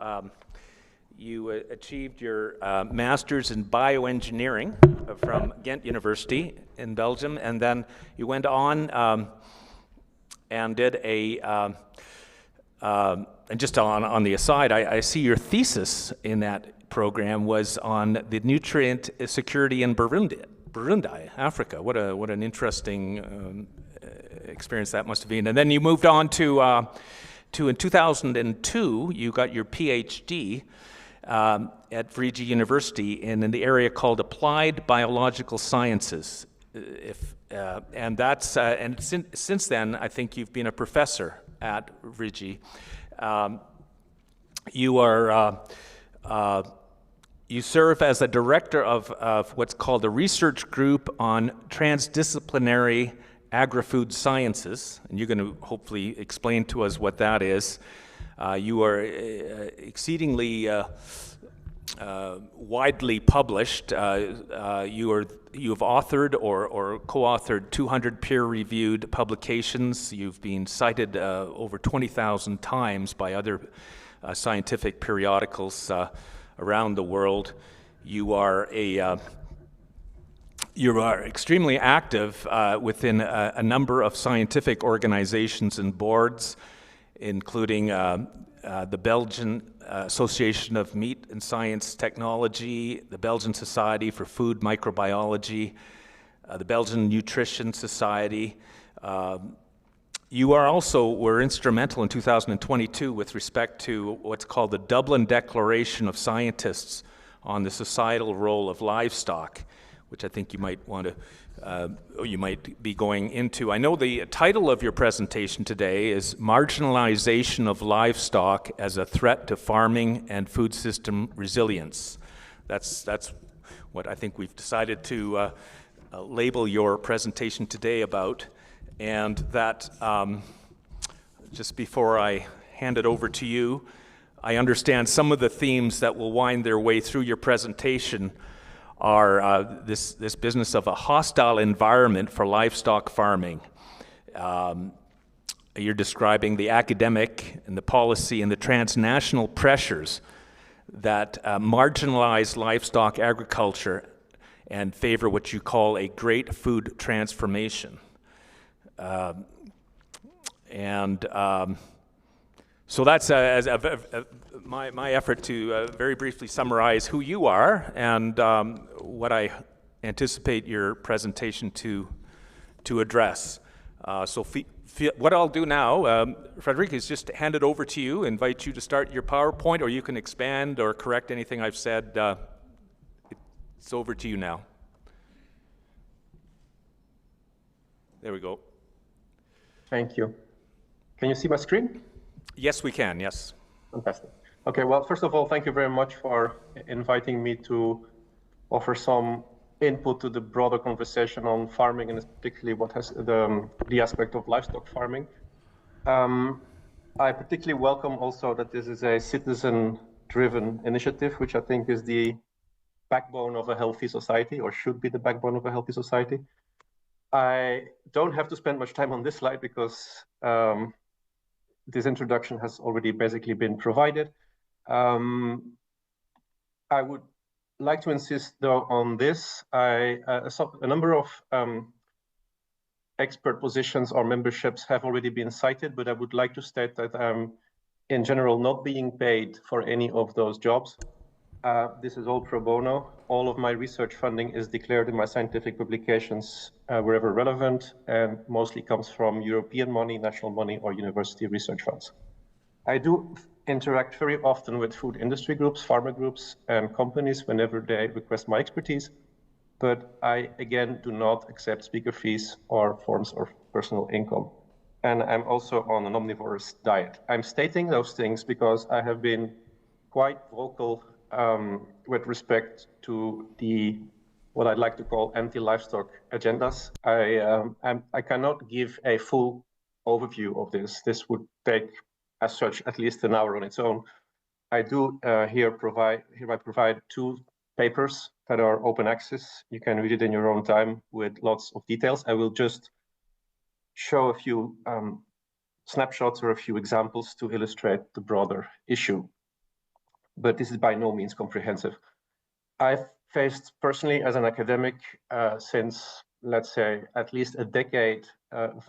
achieved your master's in bioengineering from Ghent University in Belgium, and then you went on and did a, and just on the aside, I see your thesis in that program was on the nutrient security in Burundi, Africa. What an interesting experience that must have been. And then you moved on to in 2002, you got your PhD at Vrije University in the area called Applied Biological Sciences. And that's and since then, I think you've been a professor at Vrije. You serve as a director of what's called the Research Group on Transdisciplinary Agri-Food Sciences, and you're going to hopefully explain to us what that is. You are exceedingly widely published. You have authored or co-authored 200 peer-reviewed publications. You've been cited over 20,000 times by other scientific periodicals around the world. You are extremely active within a number of scientific organizations and boards, including the Belgian Association of Meat and Science Technology, the Belgian Society for Food Microbiology, the Belgian Nutrition Society. You were instrumental in 2022 with respect to what's called the Dublin Declaration of Scientists on the Societal Role of Livestock, which I think you might want to, you might be going into. I know the title of your presentation today is Marginalization of Livestock as a Threat to Farming and Food System Resilience. That's what I think we've decided to label your presentation today about. And that, just before I hand it over to you, I understand some of the themes that will wind their way through your presentation are this business of a hostile environment for livestock farming. You're describing the academic and the policy and the transnational pressures that marginalize livestock agriculture and favor what you call a great food transformation. So that's my effort to very briefly summarize who you are and what I anticipate your presentation to address. So what I'll do now, Frédéric, is just hand it over to you, invite you to start your PowerPoint, or you can expand or correct anything I've said. It's over to you now. There we go. Thank you. Can you see my screen? Yes, we can, yes. Fantastic. Okay, well, first of all, thank you very much for inviting me to offer some input to the broader conversation on farming, and particularly what has the aspect of livestock farming. I particularly welcome also that this is a citizen-driven initiative, which I think is the backbone of a healthy society, or should be the backbone of a healthy society. I don't have to spend much time on this slide because this introduction has already basically been provided. I would like to insist, though, on this. A number of expert positions or memberships have already been cited, but I would like to state that I'm, in general, not being paid for any of those jobs. This is all pro bono. All of my research funding is declared in my scientific publications wherever relevant, and mostly comes from European money, national money, or university research funds. I do interact very often with food industry groups, farmer groups, and companies whenever they request my expertise, but I, again, do not accept speaker fees or forms of personal income. And I'm also on an omnivorous diet. I'm stating those things because I have been quite vocal with respect to the, what I'd like to call anti-livestock agendas. I cannot give a full overview of this. This would take, as such, at least an hour on its own. I do hereby provide 2 papers that are open access. You can read it in your own time with lots of details. I will just show a few snapshots or a few examples to illustrate the broader issue. But this is by no means comprehensive. I've faced personally as an academic since, let's say, at least a decade, I've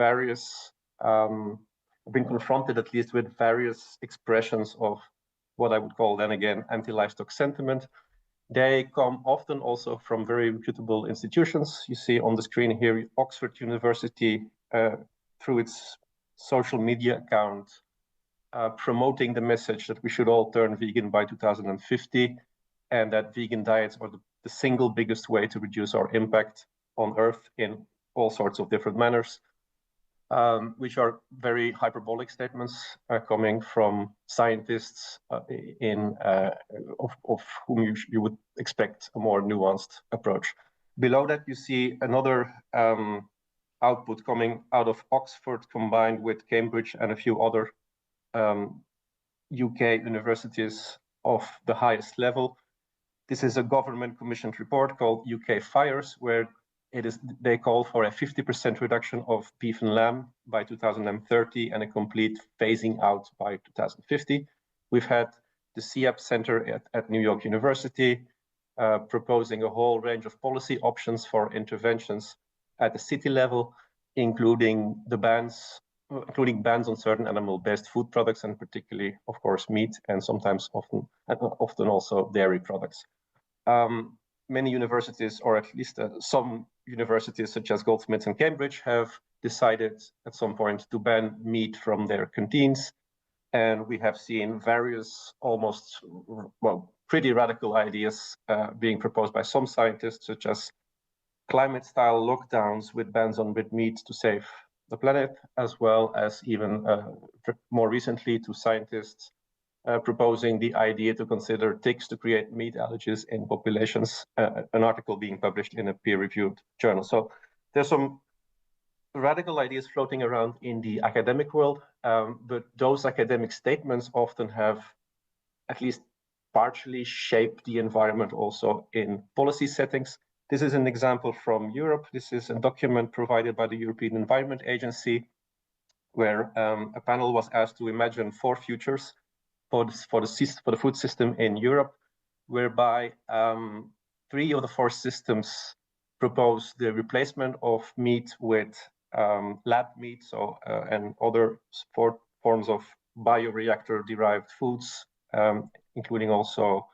been confronted at least with various expressions of what I would call then again anti-livestock sentiment. They come often also from very reputable institutions. You see on the screen here, Oxford University, through its social media account, promoting the message that we should all turn vegan by 2050, and that vegan diets are the single biggest way to reduce our impact on Earth in all sorts of different manners, which are very hyperbolic statements coming from scientists of whom you would expect a more nuanced approach. Below that, you see another output coming out of Oxford combined with Cambridge and a few other UK universities of the highest level. This is a government commissioned report called UK Fires, where they call for a 50% reduction of beef and lamb by 2030 and a complete phasing out by 2050. We've had the CEAP Center at New York University proposing a whole range of policy options for interventions at the city level, including bans on certain animal-based food products, and particularly, of course, meat, and sometimes often also dairy products. Many universities, or at least some universities such as Goldsmiths and Cambridge, have decided at some point to ban meat from their canteens. And we have seen various pretty radical ideas being proposed by some scientists, such as climate-style lockdowns with bans on red meat to save the planet, as well as even more recently to scientists proposing the idea to consider ticks to create meat allergies in populations, an article being published in a peer-reviewed journal. So there's some radical ideas floating around in the academic world, but those academic statements often have at least partially shaped the environment also in policy settings. This is an example from Europe. This is a document provided by the European Environment Agency, where a panel was asked to imagine 4 futures for the food system in Europe, whereby 3 of the 4 systems propose the replacement of meat with lab meat, and other forms of bioreactor-derived foods, including also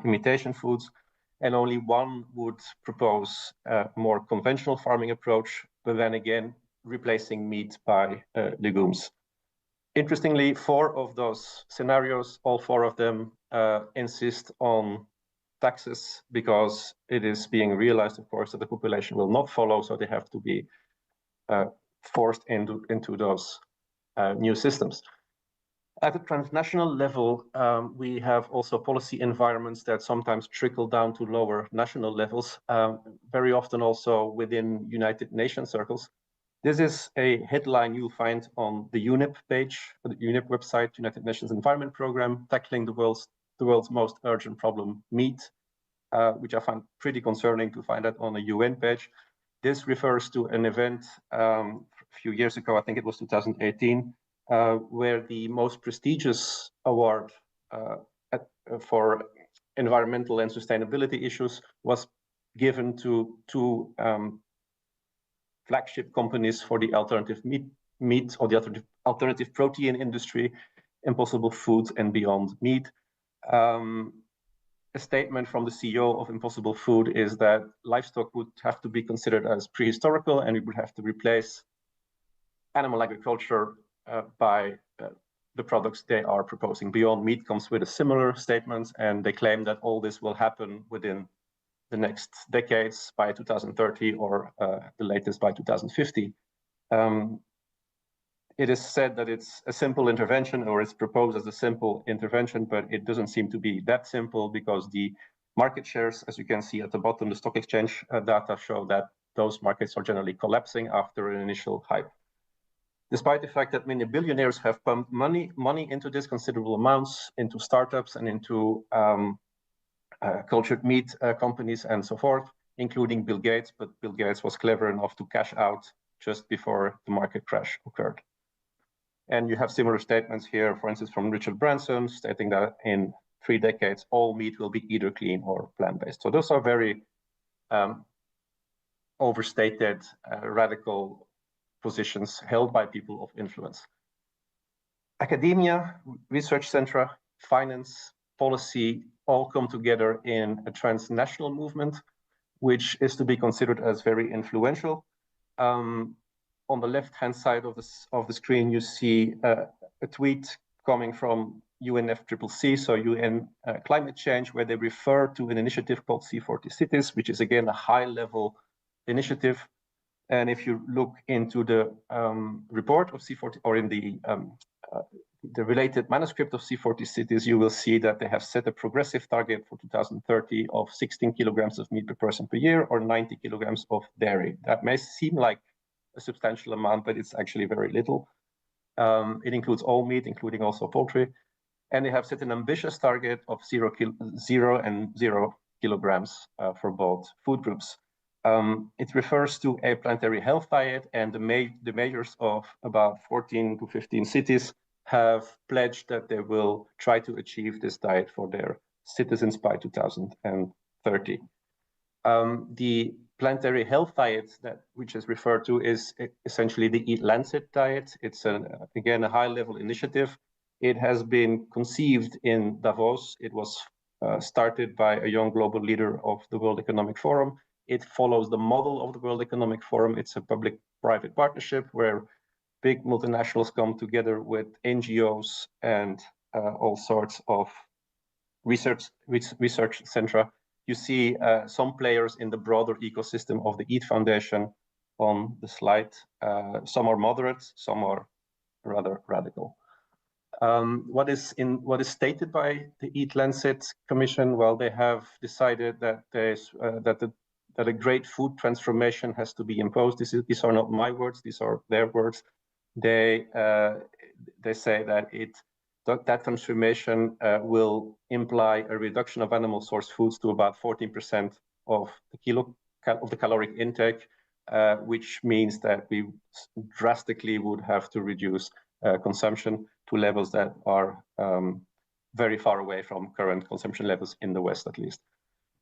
imitation foods. and only one would propose a more conventional farming approach, but then again, replacing meat by legumes. Interestingly, 4 of those scenarios, all 4 of them insist on taxes, because it is being realized, of course, that the population will not follow, so they have to be forced into those new systems. At the transnational level, we have also policy environments that sometimes trickle down to lower national levels, very often also within United Nations circles. This is a headline you'll find on the UNEP page, the UNEP website, United Nations Environment Programme, tackling the world's most urgent problem, meat, which I find pretty concerning to find that on a UN page. This refers to an event a few years ago, I think it was 2018, where the most prestigious award for environmental and sustainability issues was given to 2 flagship companies for the alternative meat or the alternative protein industry, Impossible Foods and Beyond Meat. A statement from the CEO of Impossible Food is that livestock would have to be considered as prehistorical, and we would have to replace animal agriculture by the products they are proposing. Beyond Meat comes with a similar statement, and they claim that all this will happen within the next decades, by 2030 or the latest by 2050. It is said that it's a simple intervention, or it's proposed as a simple intervention, but it doesn't seem to be that simple, because the market shares, as you can see at the bottom, the stock exchange data show that those markets are generally collapsing after an initial hype. Despite the fact that many billionaires have pumped money into this, considerable amounts, into startups and into cultured meat companies and so forth, including Bill Gates, but Bill Gates was clever enough to cash out just before the market crash occurred. And you have similar statements here, for instance, from Richard Branson, stating that in 3 decades, all meat will be either clean or plant-based. So those are very overstated, radical positions held by people of influence. Academia, research centra, finance, policy, all come together in a transnational movement, which is to be considered as very influential. On the left-hand side of the screen, you see a tweet coming from UNFCCC, so UN Climate Change, where they refer to an initiative called C40 Cities, which is again a high-level initiative. And if you look into the report of C40, or in the related manuscript of C40 Cities, you will see that they have set a progressive target for 2030 of 16 kilograms of meat per person per year, or 90 kilograms of dairy. That may seem like a substantial amount, but it's actually very little. It includes all meat, including also poultry. And they have set an ambitious target of 0 and 0 kilograms for both food groups. It refers to a planetary health diet, and the mayors of about 14 to 15 cities have pledged that they will try to achieve this diet for their citizens by 2030. The planetary health diet which is referred to is essentially the Eat Lancet diet. It's again a high-level initiative. It has been conceived in Davos. It was started by a young global leader of the World Economic Forum. It follows the model of the World Economic Forum. It's a public-private partnership where big multinationals come together with NGOs and all sorts of research centra. You see some players in the broader ecosystem of the EAT Foundation on the slide. Some are moderate, some are rather radical. What is stated by the Eat Lancet Commission? Well, they have decided that that a great food transformation has to be imposed. These are not my words; these are their words. They say that that transformation will imply a reduction of animal source foods to about 14% of the caloric intake, which means that we drastically would have to reduce consumption to levels that are very far away from current consumption levels in the West, at least.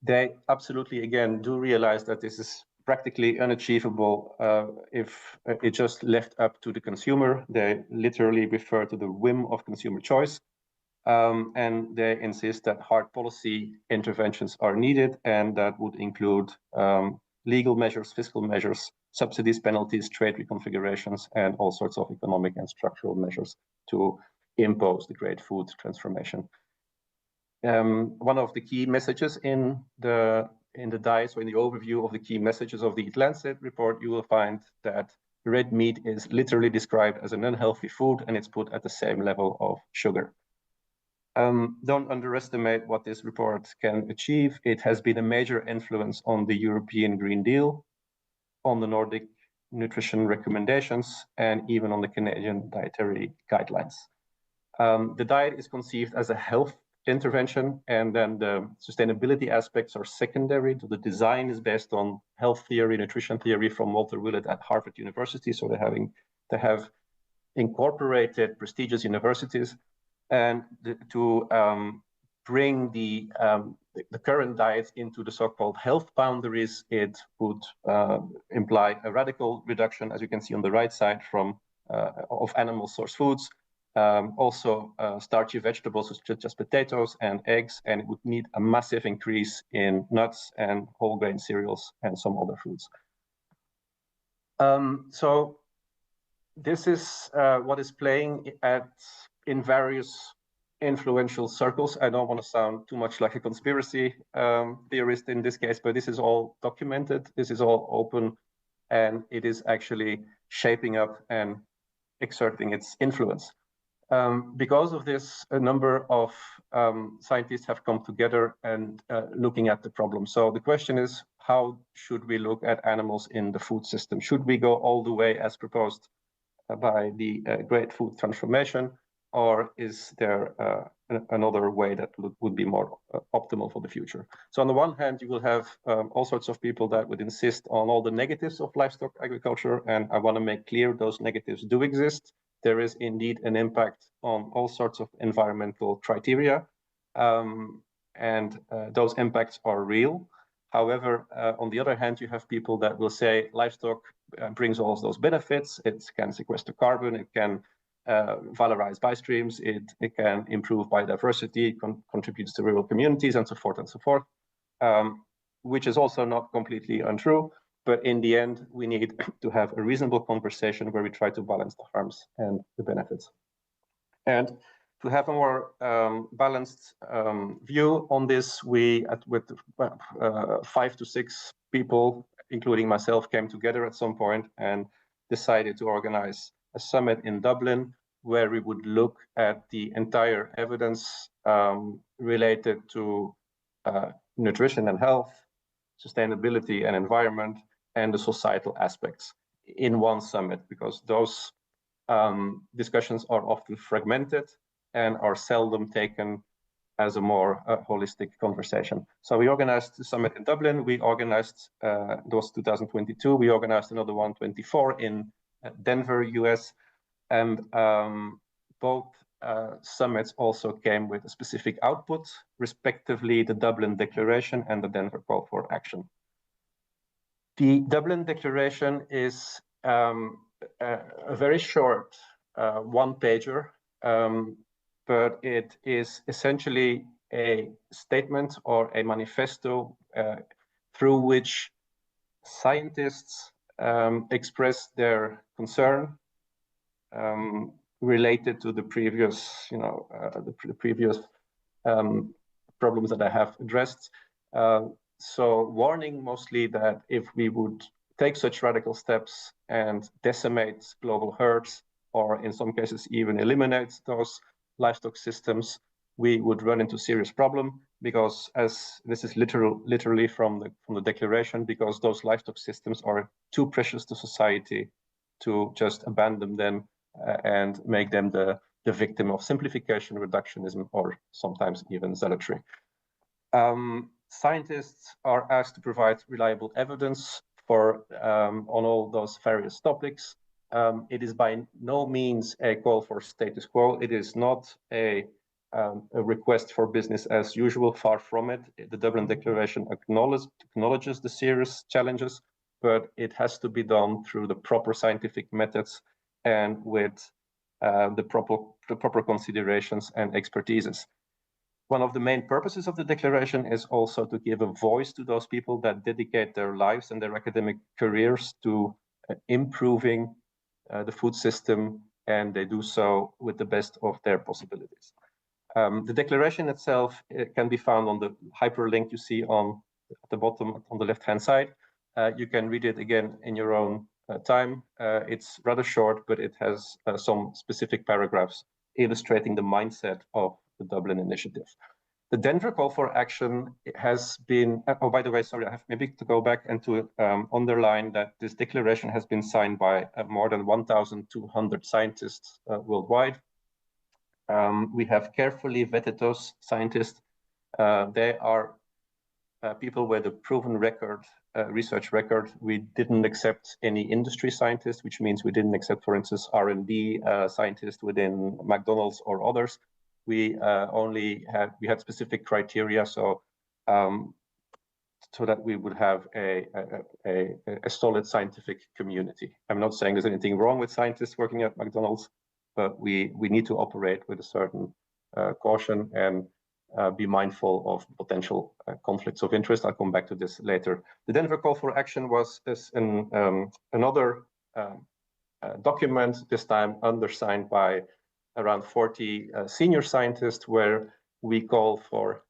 They absolutely, again, do realize that this is practically unachievable if it just left up to the consumer. They literally refer to the whim of consumer choice. And they insist that hard policy interventions are needed, and that would include legal measures, fiscal measures, subsidies, penalties, trade reconfigurations, and all sorts of economic and structural measures to impose the great food transformation. One of the key messages in the diet, so in the overview of the key messages of the Eat Lancet report, you will find that red meat is literally described as an unhealthy food, and it's put at the same level of sugar. Don't underestimate what this report can achieve. It has been a major influence on the European Green Deal, on the Nordic nutrition recommendations, and even on the Canadian dietary guidelines. The diet is conceived as a health intervention, and then the sustainability aspects are secondary. So the design is based on health theory, nutrition theory from Walter Willett at Harvard University. So they have incorporated prestigious universities, and to bring the current diet into the so-called health boundaries, it would imply a radical reduction, as you can see on the right side, from of animal source foods, also starchy vegetables such as potatoes and eggs, and it would need a massive increase in nuts and whole grain cereals and some other foods. So this is what is playing in various influential circles. I don't want to sound too much like a conspiracy theorist in this case, but this is all documented, this is all open, and it is actually shaping up and exerting its influence. Because of this, a number of scientists have come together and looking at the problem. So the question is, how should we look at animals in the food system? Should we go all the way as proposed by the Great Food Transformation, or is there another way that would be more optimal for the future? So on the one hand, you will have all sorts of people that would insist on all the negatives of livestock agriculture, and I want to make clear those negatives do exist. There is indeed an impact on all sorts of environmental criteria, and those impacts are real. However, on the other hand, you have people that will say livestock brings all those benefits. It can sequester carbon, it can valorize biostreams, it can improve biodiversity, contributes to rural communities, and so forth, which is also not completely untrue. But in the end, we need to have a reasonable conversation where we try to balance the harms and the benefits. And to have a more balanced view on this, we, with 5 to 6 people, including myself, came together at some point and decided to organize a summit in Dublin where we would look at the entire evidence related to nutrition and health, sustainability and environment, and the societal aspects in one summit, because those discussions are often fragmented and are seldom taken as a more holistic conversation. So we organized the summit in Dublin. We organized, it was 2022, we organized another one, 24, in Denver, US. And both summits also came with a specific output, respectively the Dublin Declaration and the Denver Call for Action. The Dublin Declaration is a very short one-pager, but it is essentially a statement or a manifesto through which scientists express their concern related to the previous, problems that I have addressed. So warning mostly that if we would take such radical steps and decimate global herds, or in some cases even eliminate those livestock systems, we would run into serious problem, because as this is literally from the declaration, because those livestock systems are too precious to society to just abandon them and make them the victim of simplification, reductionism, or sometimes even zealotry. Scientists are asked to provide reliable evidence for on all those various topics. It is by no means a call for status quo. It is not a request for business as usual, far from it. The Dublin Declaration acknowledges the serious challenges, but it has to be done through the proper scientific methods and with the proper considerations and expertises. One of the main purposes of the declaration is also to give a voice to those people that dedicate their lives and their academic careers to improving the food system, and they do so with the best of their possibilities. The declaration itself can be found on the hyperlink you see at the bottom on the left-hand side. You can read it again in your own time. It's rather short, but it has some specific paragraphs illustrating the mindset of the Dublin Initiative. The Denver call for action has been, oh, by the way, sorry, I have maybe to go back and to underline that this declaration has been signed by more than 1,200 scientists worldwide. We have carefully vetted those scientists. They are people with a proven record, research record. We didn't accept any industry scientists, which means we didn't accept, for instance, R&D scientists within McDonald's or others. We had specific criteria, so that we would have a solid scientific community. I'm not saying there's anything wrong with scientists working at McDonald's, but we need to operate with a certain caution and be mindful of potential conflicts of interest. I'll come back to this later. The Denver call for action was another document, this time undersigned by around 40 senior scientists, where we call for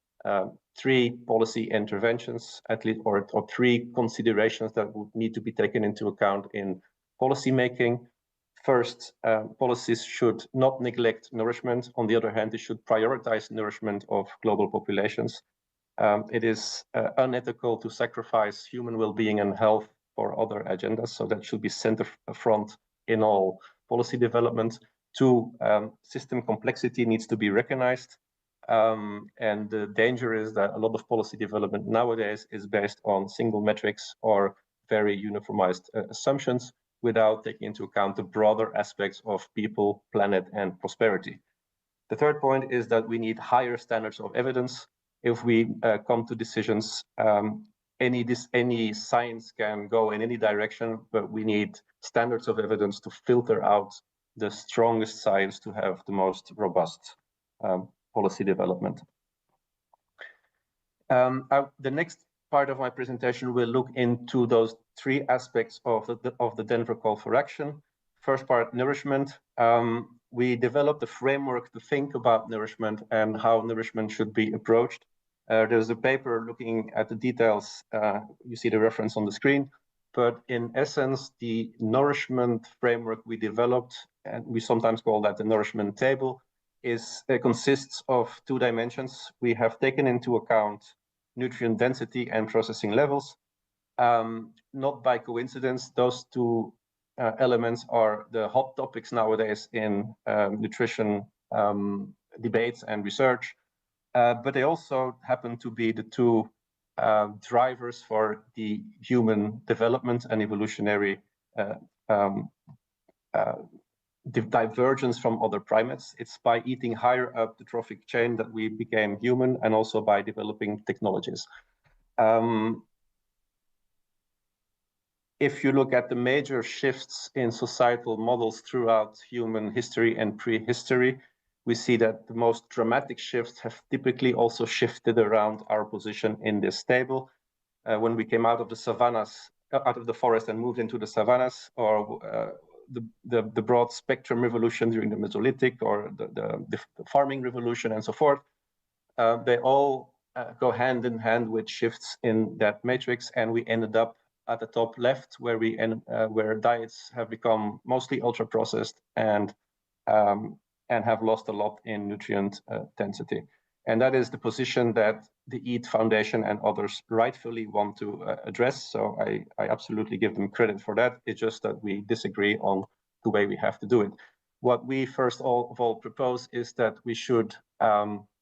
3 policy interventions, at least, or 3 considerations that would need to be taken into account in policy making. First, policies should not neglect nourishment. On the other hand, they should prioritize nourishment of global populations. It is unethical to sacrifice human well-being and health for other agendas, so that should be center front in all policy development. 2, system complexity needs to be recognized. And the danger is that a lot of policy development nowadays is based on single metrics or very uniformized assumptions without taking into account the broader aspects of people, planet, and prosperity. The third point is that we need higher standards of evidence. If we come to decisions, any science can go in any direction, but we need standards of evidence to filter out the strongest science to have the most robust policy development. The next part of my presentation will look into those 3 aspects of the Denver call for action. First part, nourishment. We developed a framework to think about nourishment and how nourishment should be approached. There's a paper looking at the details. You see the reference on the screen. But in essence, the nourishment framework we developed, and we sometimes call that the nourishment table, consists of 2 dimensions. We have taken into account nutrient density and processing levels. Not by coincidence, those 2 elements are the hot topics nowadays in nutrition debates and research, but they also happen to be the 2 drivers for the human development and evolutionary divergence from other primates. It's by eating higher up the trophic chain that we became human, and also by developing technologies. If you look at the major shifts in societal models throughout human history and prehistory, we see that the most dramatic shifts have typically also shifted around our position in this table. When we came out of the savannas, out of the forest and moved into the savannas, or the broad spectrum revolution during the Mesolithic, or the farming revolution and so forth, they all go hand in hand with shifts in that matrix, and we ended up at the top left, where diets have become mostly ultra processed and have lost a lot in nutrient density. And that is the position that the EAT Foundation and others rightfully want to address. So I absolutely give them credit for that. It's just that we disagree on the way we have to do it. What we first of all propose is that we should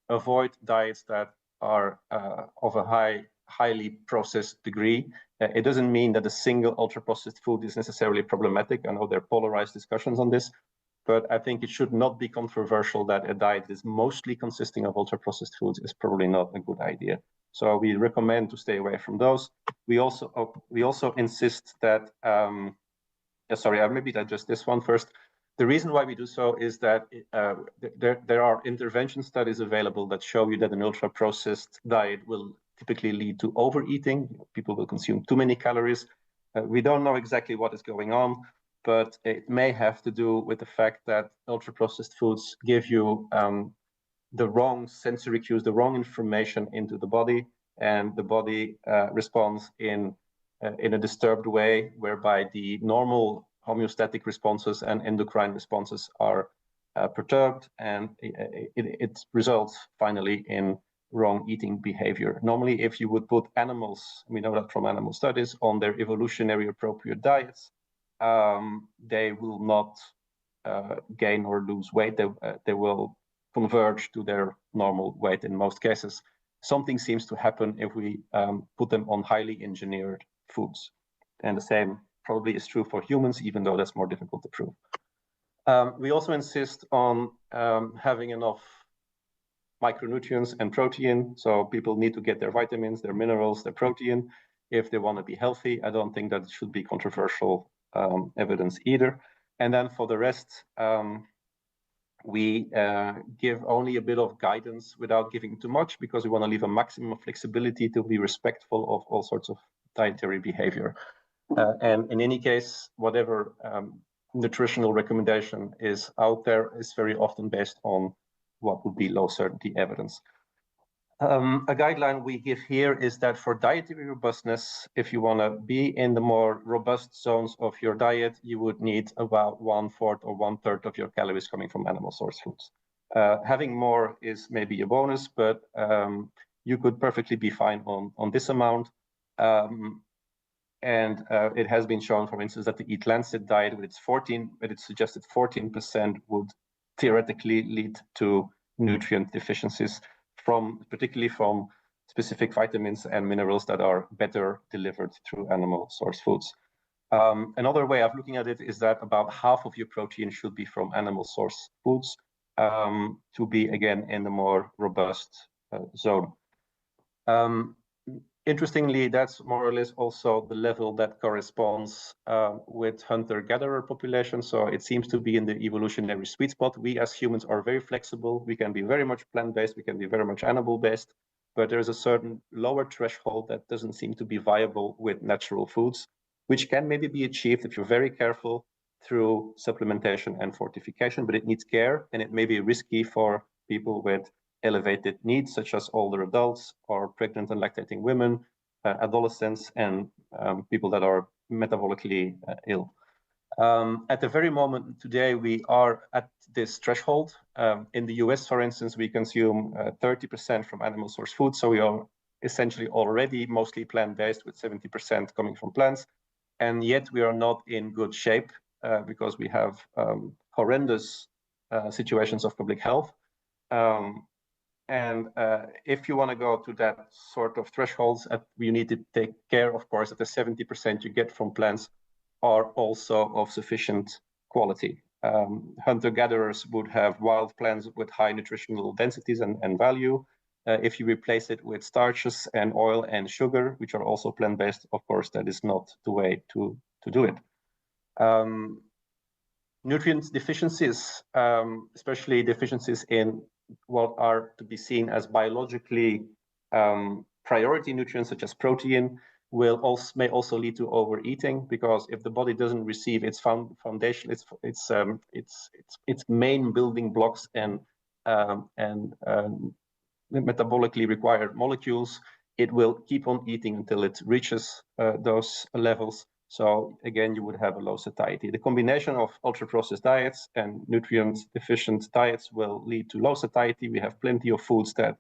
avoid diets that are of a highly processed degree. It doesn't mean that a single ultra-processed food is necessarily problematic. I know there are polarized discussions on this, but I think it should not be controversial that a diet is mostly consisting of ultra-processed foods is probably not a good idea. So we recommend to stay away from those. We also insist that, maybe just this one first. The reason why we do so is that there are intervention studies available that show you that an ultra-processed diet will typically lead to overeating. People will consume too many calories. We don't know exactly what is going on, but it may have to do with the fact that ultra-processed foods give you the wrong sensory cues, the wrong information into the body, and the body responds in a disturbed way, whereby the normal homeostatic responses and endocrine responses are perturbed, and it results finally in wrong eating behavior. Normally, if you would put animals, we know that from animal studies, on their evolutionary appropriate diets, they will not gain or lose weight. They will converge to their normal weight in most cases. Something seems to happen if we put them on highly engineered foods. And the same probably is true for humans, even though that's more difficult to prove. We also insist on having enough micronutrients and protein. So people need to get their vitamins, their minerals, their protein if they want to be healthy. I don't think that should be controversial evidence either. And then for the rest, we give only a bit of guidance without giving too much, because we want to leave a maximum of flexibility to be respectful of all sorts of dietary behavior. And in any case, whatever nutritional recommendation is out there is very often based on what would be low certainty evidence. A guideline we give here is that for dietary robustness, if you want to be in the more robust zones of your diet, you would need about 1/4 or 1/3 of your calories coming from animal source foods. Having more is maybe a bonus, but you could perfectly be fine on this amount. And it has been shown, for instance, that the Eat Lancet diet with its suggested 14% would theoretically lead to nutrient deficiencies, particularly from specific vitamins and minerals that are better delivered through animal source foods. Another way of looking at it is that about half of your protein should be from animal source foods to be, again, in the more robust zone. Interestingly, that's more or less also the level that corresponds with hunter-gatherer population. So it seems to be in the evolutionary sweet spot. We as humans are very flexible. We can be very much plant-based. We can be very much animal-based. But there's a certain lower threshold that doesn't seem to be viable with natural foods, which can maybe be achieved if you're very careful through supplementation and fortification. But it needs care, and it may be risky for people with elevated needs, such as older adults or pregnant and lactating women, adolescents, and people that are metabolically ill. At the very moment today, we are at this threshold. In the US, for instance, we consume 30% from animal source food. So we are essentially already mostly plant-based, with 70% coming from plants. And yet we are not in good shape because we have horrendous situations of public health. And if you want to go to that sort of thresholds, you need to take care, of course, that the 70% you get from plants are also of sufficient quality. Hunter-gatherers would have wild plants with high nutritional densities and value. If you replace it with starches and oil and sugar, which are also plant-based, of course, that is not the way to do it. Nutrient deficiencies, especially deficiencies in what are to be seen as biologically priority nutrients, such as protein, may also lead to overeating, because if the body doesn't receive its foundation, its main building blocks and metabolically required molecules, it will keep on eating until it reaches those levels. So again, you would have a low satiety. The combination of ultra-processed diets and nutrient-deficient diets will lead to low satiety. We have plenty of foods that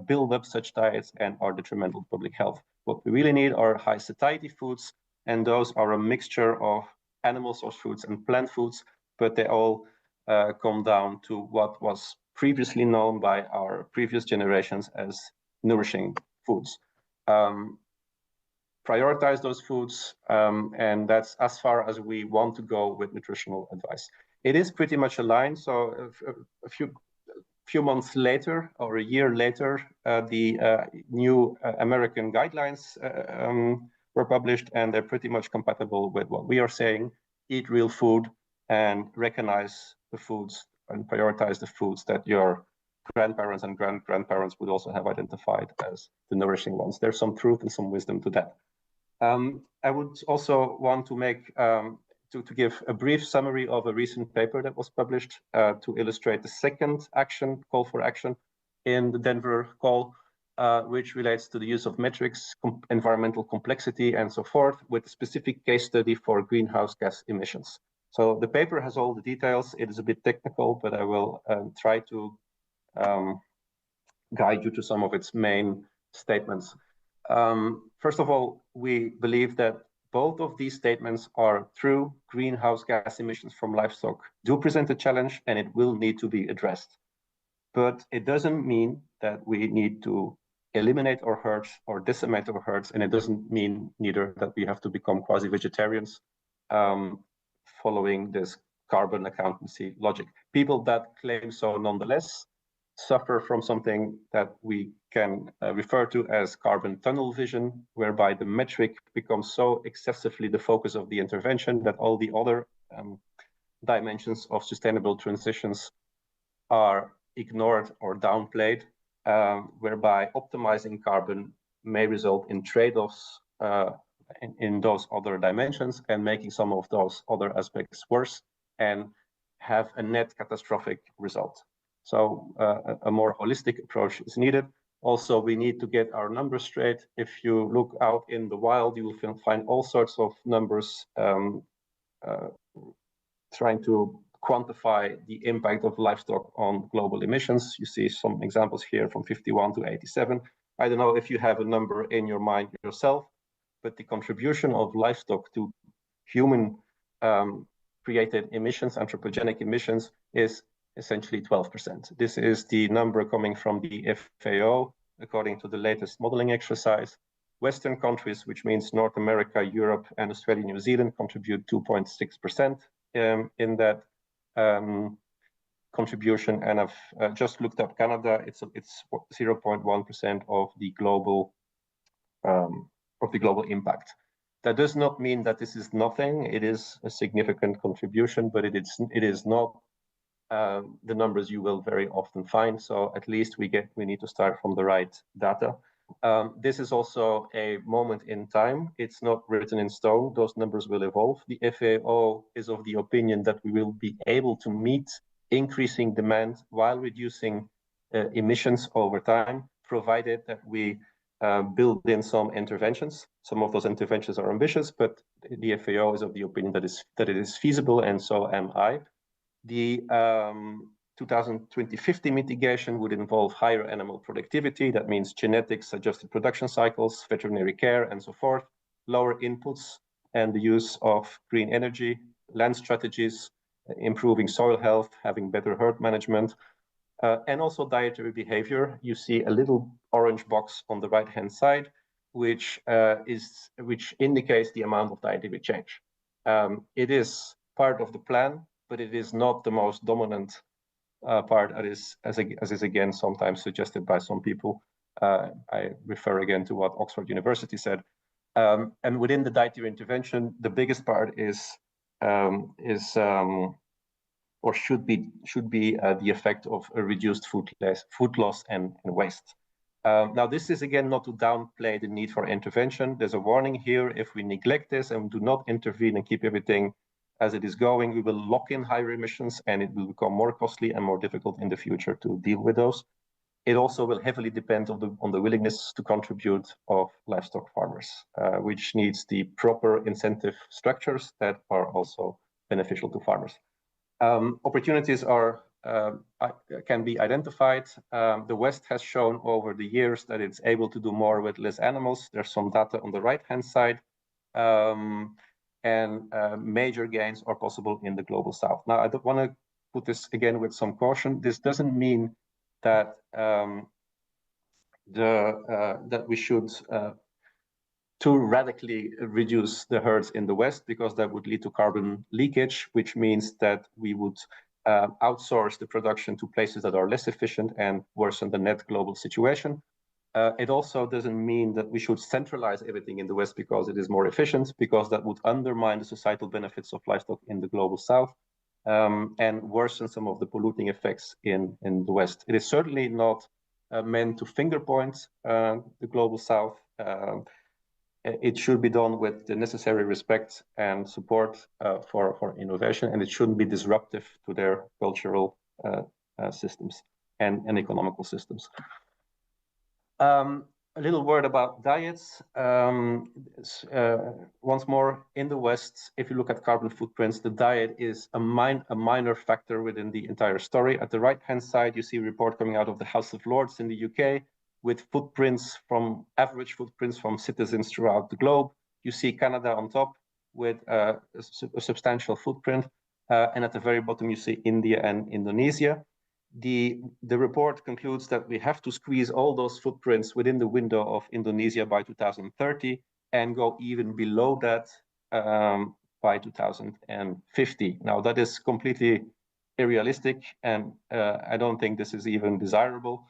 build up such diets and are detrimental to public health. What we really need are high satiety foods, and those are a mixture of animal source foods and plant foods, but they all come down to what was previously known by our previous generations as nourishing foods. Prioritize those foods, and that's as far as we want to go with nutritional advice. It is pretty much aligned. So a few months later, or a year later, the new American guidelines were published, and they're pretty much compatible with what we are saying. Eat real food and recognize the foods and prioritize the foods that your grandparents and grandparents would also have identified as the nourishing ones. There's some truth and some wisdom to that. I would also want to make to give a brief summary of a recent paper that was published to illustrate the second call for action in the Denver call, which relates to the use of metrics, environmental complexity, and so forth, with a specific case study for greenhouse gas emissions. So the paper has all the details. It is a bit technical, but I will try to guide you to some of its main statements. First of all, we believe that both of these statements are true. Greenhouse gas emissions from livestock do present a challenge, and it will need to be addressed. But it doesn't mean that we need to eliminate our herds or decimate our herds, and it doesn't mean neither that we have to become quasi-vegetarians following this carbon accountancy logic. People that claim so nonetheless suffer from something that we can refer to as carbon tunnel vision, whereby the metric becomes so excessively the focus of the intervention that all the other dimensions of sustainable transitions are ignored or downplayed, whereby optimizing carbon may result in trade-offs in those other dimensions and making some of those other aspects worse and have a net catastrophic result. So a more holistic approach is needed. Also, we need to get our numbers straight. If you look out in the wild, you will find all sorts of numbers trying to quantify the impact of livestock on global emissions. You see some examples here from 51 to 87. I don't know if you have a number in your mind yourself, but the contribution of livestock to human created emissions, anthropogenic emissions, is essentially 12%. This is the number coming from the FAO, according to the latest modeling exercise. Western countries, which means North America, Europe, and Australia, New Zealand, contribute 2.6% in that contribution. And I've just looked up Canada. It's 0.1% of the global impact. That does not mean that this is nothing. It is a significant contribution, but it is not the numbers you will very often find. So at least we need to start from the right data. This is also a moment in time. It's not written in stone. Those numbers will evolve. The FAO is of the opinion that we will be able to meet increasing demand while reducing emissions over time, provided that we build in some interventions. Some of those interventions are ambitious, but the FAO is of the opinion that it is feasible, and so am I. The 2050 mitigation would involve higher animal productivity. That means genetics, adjusted production cycles, veterinary care, and so forth, lower inputs, and the use of green energy, land strategies, improving soil health, having better herd management, and also dietary behavior. You see a little orange box on the right-hand side, which indicates the amount of dietary change. It is part of the plan, but it is not the most dominant part, as is again sometimes suggested by some people. I refer again to what Oxford University said. And within the dietary intervention, the biggest part or should be the effect of a reduced food loss and waste. Now, this is again not to downplay the need for intervention. There's a warning here. If we neglect this and do not intervene and keep everything as it is going, we will lock in higher emissions, and it will become more costly and more difficult in the future to deal with those. It also will heavily depend on the willingness to contribute of livestock farmers, which needs the proper incentive structures that are also beneficial to farmers. Opportunities can be identified. The West has shown over the years that it's able to do more with less animals. There's some data on the right-hand side. And major gains are possible in the global South. Now, I don't want to put this again with some caution. This doesn't mean that that we should too radically reduce the herds in the West, because that would lead to carbon leakage, which means that we would outsource the production to places that are less efficient and worsen the net global situation. It also doesn't mean that we should centralize everything in the West because it is more efficient, because that would undermine the societal benefits of livestock in the global South. and worsen some of the polluting effects in the West. It is certainly not meant to finger point the global South. It should be done with the necessary respect and support for innovation, and it shouldn't be disruptive to their cultural systems and economical systems. A little word about diets. Once more, in the West, if you look at carbon footprints, the diet is a minor factor within the entire story. At the right-hand side, you see a report coming out of the House of Lords in the UK with average footprints from citizens throughout the globe. You see Canada on top with a substantial footprint. And at the very bottom, you see India and Indonesia. The report concludes that we have to squeeze all those footprints within the window of Indonesia by 2030 and go even below that by 2050. Now, that is completely unrealistic, and I don't think this is even desirable,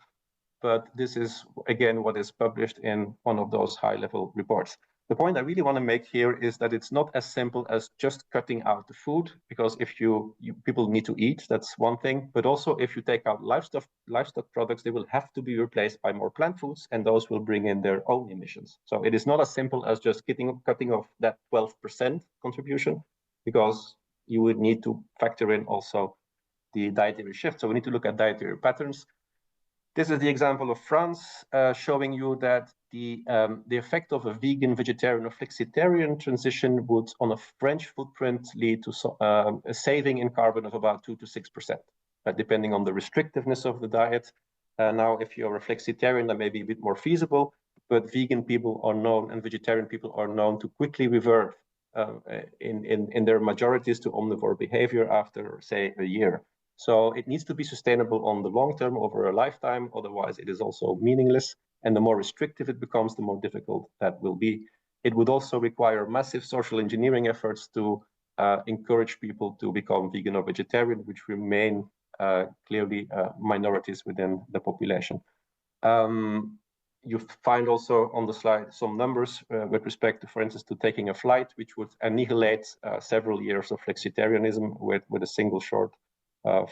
but this is, again, what is published in one of those high-level reports. The point I really want to make here is that it's not as simple as just cutting out the food, because if people need to eat, that's one thing. But also, if you take out livestock products, they will have to be replaced by more plant foods, and those will bring in their own emissions. So it is not as simple as just cutting off that 12% contribution, because you would need to factor in also the dietary shift. So we need to look at dietary patterns. This is the example of France, showing you that the effect of a vegan, vegetarian, or flexitarian transition would, on a French footprint, lead to a saving in carbon of about 2 to 6%, depending on the restrictiveness of the diet. Now, if you're a flexitarian, that may be a bit more feasible, but vegan people are known and vegetarian people are known to quickly revert in their majorities to omnivore behavior after, say, a year. So it needs to be sustainable on the long term over a lifetime, otherwise it is also meaningless. And the more restrictive it becomes, the more difficult that will be. It would also require massive social engineering efforts to encourage people to become vegan or vegetarian, which remain clearly minorities within the population. You find also on the slide some numbers with respect to, for instance, to taking a flight, which would annihilate several years of flexitarianism with a single short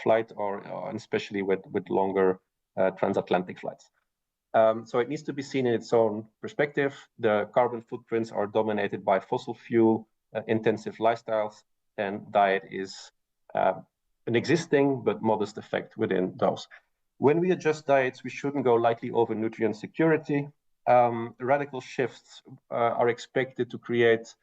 flight, or especially with longer transatlantic flights. So it needs to be seen in its own perspective. The carbon footprints are dominated by fossil fuel intensive lifestyles, and diet is an existing but modest effect within those. When we adjust diets, we shouldn't go lightly over nutrient security. Radical shifts are expected to create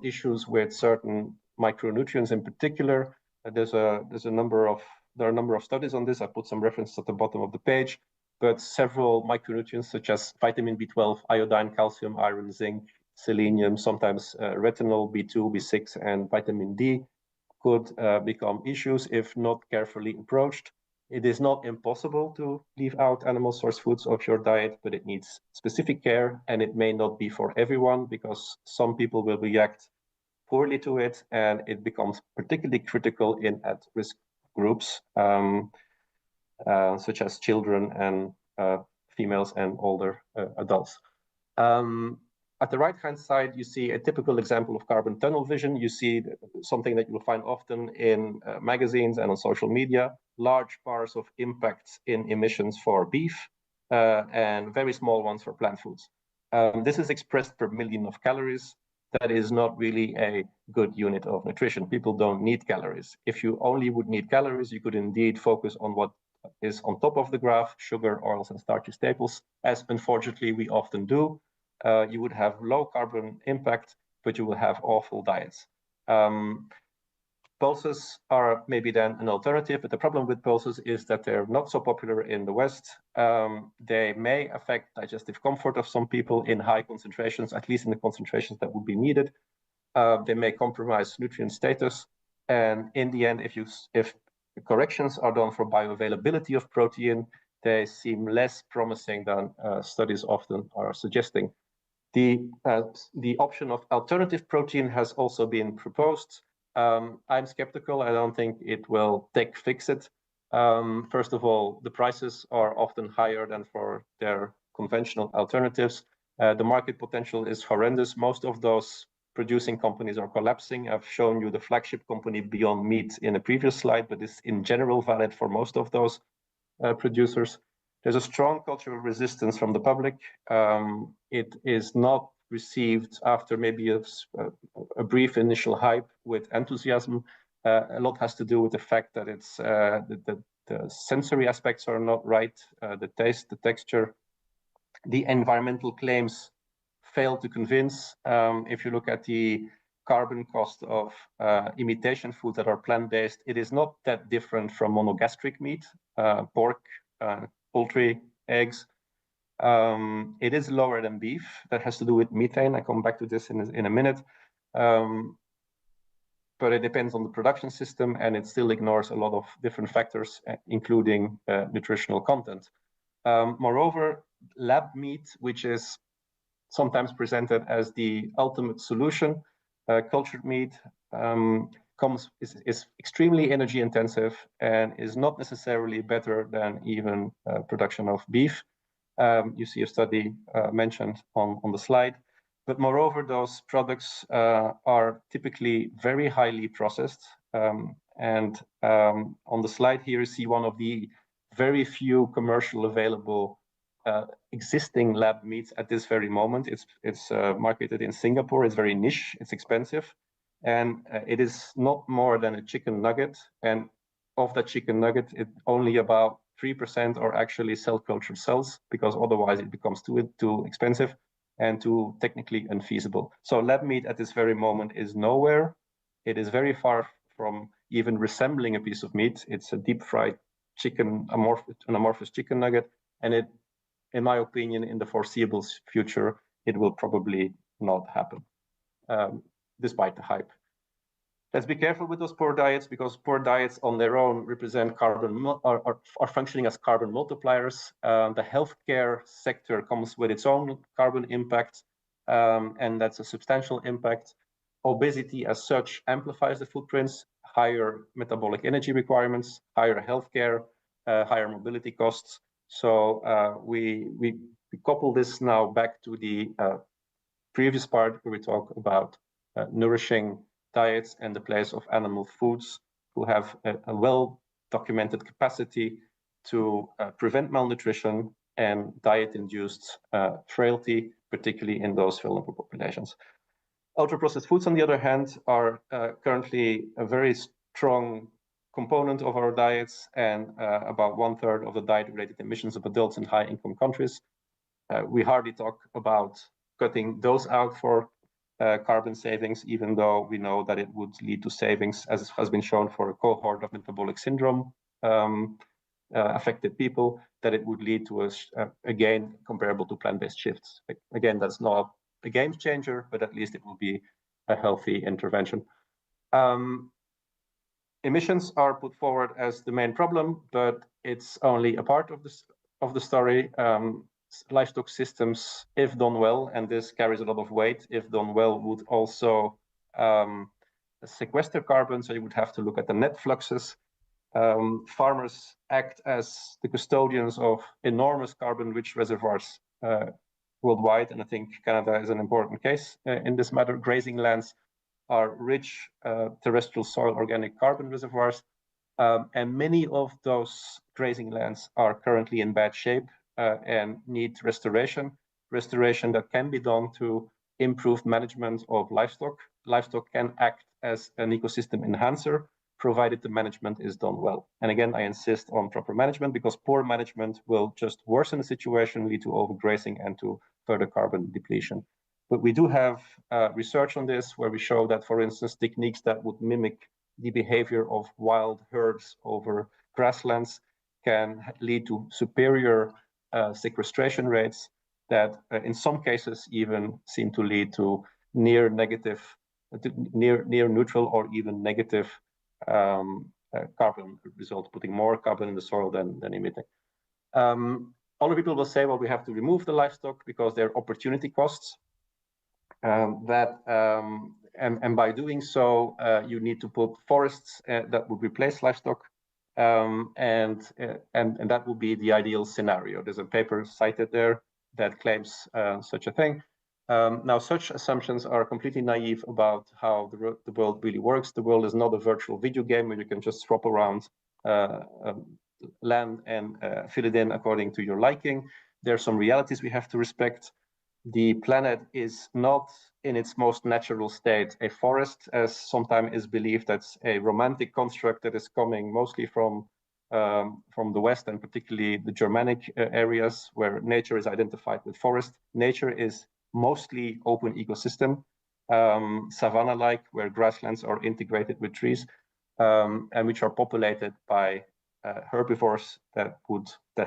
issues with certain micronutrients in particular. There are a number of studies on this. I put some references at the bottom of the page, but several micronutrients such as vitamin B12, iodine, calcium, iron, zinc, selenium, sometimes retinol, B2, B6, and vitamin D could become issues if not carefully approached. It is not impossible to leave out animal source foods of your diet, but it needs specific care, and it may not be for everyone, because some people will react poorly to it, and it becomes particularly critical in at-risk groups, such as children and females and older adults. At the right-hand side, you see a typical example of carbon tunnel vision. You see something that you will find often in magazines and on social media, large bars of impacts in emissions for beef and very small ones for plant foods. This is expressed per million of calories. That is not really a good unit of nutrition. People don't need calories. If you only would need calories, you could indeed focus on what is on top of the graph, sugar, oils, and starchy staples, as unfortunately we often do. You would have low carbon impact, but you will have awful diets. Pulses are maybe then an alternative, but the problem with pulses is that they're not so popular in the West. They may affect digestive comfort of some people in high concentrations, at least in the concentrations that would be needed. They may compromise nutrient status. And in the end, if corrections are done for bioavailability of protein, they seem less promising than studies often are suggesting. The option of alternative protein has also been proposed. I'm skeptical. I don't think it will fix it. First of all, the prices are often higher than for their conventional alternatives. The market potential is horrendous. Most of those producing companies are collapsing. I've shown you the flagship company Beyond Meat in a previous slide, but it's in general valid for most of those producers. There's a strong cultural resistance from the public. It is not received after maybe a brief initial hype with enthusiasm. A lot has to do with the fact that it's the sensory aspects are not right, the taste, the texture. The environmental claims fail to convince. If you look at the carbon cost of imitation food that are plant-based, it is not that different from monogastric meat, pork, poultry, eggs. It is lower than beef. That has to do with methane. I come back to this in a minute. But it depends on the production system, and it still ignores a lot of different factors, including nutritional content. Moreover, lab meat, which is sometimes presented as the ultimate solution, cultured meat, is extremely energy intensive and is not necessarily better than even production of beef. You see a study mentioned on the slide. But moreover, those products are typically very highly processed. And on the slide here, you see one of the very few commercial available existing lab meats at this very moment. It's marketed in Singapore. It's very niche. It's expensive. And it is not more than a chicken nugget. And of that chicken nugget, only about 3% are actually cell cultured cells, because otherwise it becomes too expensive and too technically unfeasible. So lab meat at this very moment is nowhere. It is very far from even resembling a piece of meat. It's a deep fried chicken, an amorphous chicken nugget. And it, in my opinion, in the foreseeable future, it will probably not happen, despite the hype. Let's be careful with those poor diets, because poor diets on their own represent are functioning as carbon multipliers. The healthcare sector comes with its own carbon impact, and that's a substantial impact. Obesity as such amplifies the footprints, higher metabolic energy requirements, higher healthcare, higher mobility costs. So we couple this now back to the previous part where we talk about nourishing diets and the place of animal foods, who have a well-documented capacity to prevent malnutrition and diet-induced frailty, particularly in those vulnerable populations. Ultra-processed foods, on the other hand, are currently a very strong component of our diets, and about 1/3 of the diet-related emissions of adults in high-income countries. We hardly talk about cutting those out for carbon savings, even though we know that it would lead to savings, as has been shown for a cohort of metabolic syndrome affected people, that it would lead to a gain comparable to plant-based shifts. Again, that's not a game changer, but at least it will be a healthy intervention. Emissions are put forward as the main problem, but it's only a part of the story. Livestock systems, if done well, and this carries a lot of weight, if done well, would also sequester carbon, so you would have to look at the net fluxes. Farmers act as the custodians of enormous carbon-rich reservoirs worldwide, and I think Canada is an important case in this matter. Grazing lands are rich terrestrial soil organic carbon reservoirs, and many of those grazing lands are currently in bad shape and need restoration that can be done to improve management of livestock. Livestock can act as an ecosystem enhancer, provided the management is done well. And again, I insist on proper management, because poor management will just worsen the situation, lead to overgrazing and to further carbon depletion. But we do have research on this where we show that, for instance, techniques that would mimic the behavior of wild herds over grasslands can lead to superior sequestration rates that in some cases even seem to lead to near neutral or even negative carbon results, putting more carbon in the soil than emitting. Other people will say, well, we have to remove the livestock because there are opportunity costs. And by doing so, you need to put forests that would replace livestock. And that would be the ideal scenario. There's a paper cited there that claims such a thing. Now, such assumptions are completely naive about how the world really works. The world is not a virtual video game where you can just swap around land and fill it in according to your liking. There are some realities we have to respect. The planet is not in its most natural state a forest, as sometimes is believed. That's a romantic construct that is coming mostly from the West, and particularly the Germanic areas where nature is identified with forest. Nature is mostly open ecosystem, savanna-like, where grasslands are integrated with trees, and which are populated by herbivores that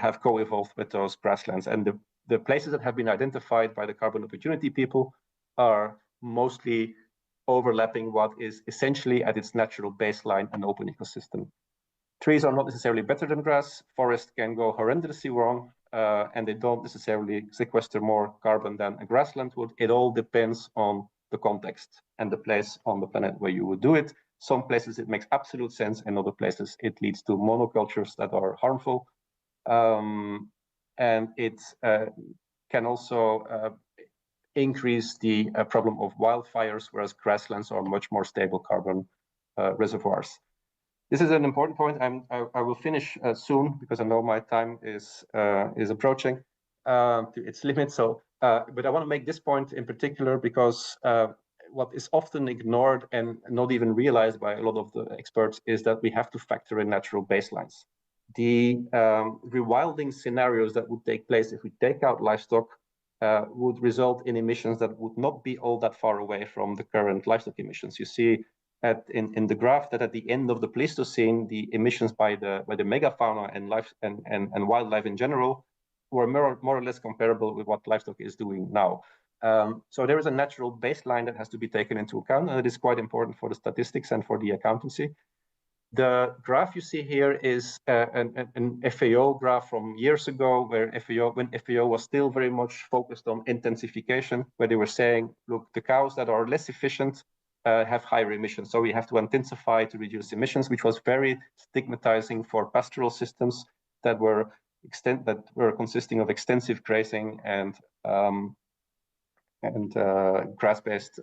have co-evolved with those grasslands. And the places that have been identified by the carbon opportunity people are mostly overlapping what is essentially at its natural baseline an open ecosystem. Trees are not necessarily better than grass. Forests can go horrendously wrong, and they don't necessarily sequester more carbon than a grassland would. It all depends on the context and the place on the planet where you would do it. Some places it makes absolute sense, and other places it leads to monocultures that are harmful. And it can also increase the problem of wildfires, whereas grasslands are much more stable carbon reservoirs. This is an important point. I will finish soon because I know my time is approaching to its limit. So, but I want to make this point in particular because what is often ignored and not even realized by a lot of the experts is that we have to factor in natural baselines. The rewilding scenarios that would take place if we take out livestock would result in emissions that would not be all that far away from the current livestock emissions. You see in the graph that at the end of the Pleistocene, the emissions by the megafauna and wildlife in general were more or less comparable with what livestock is doing now. So there is a natural baseline that has to be taken into account, and it is quite important for the statistics and for the accountancy. The graph you see here is an FAO graph from years ago, where when FAO was still very much focused on intensification, where they were saying, look, the cows that are less efficient have higher emissions, so we have to intensify to reduce emissions, which was very stigmatizing for pastoral systems that were consisting of extensive grazing and grass-based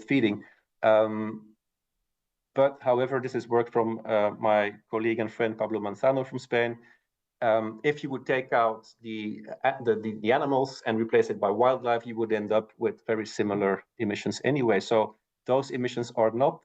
feeding. But however, this is work from my colleague and friend Pablo Manzano from Spain. If you would take out the animals and replace it by wildlife, you would end up with very similar emissions anyway. So those emissions are not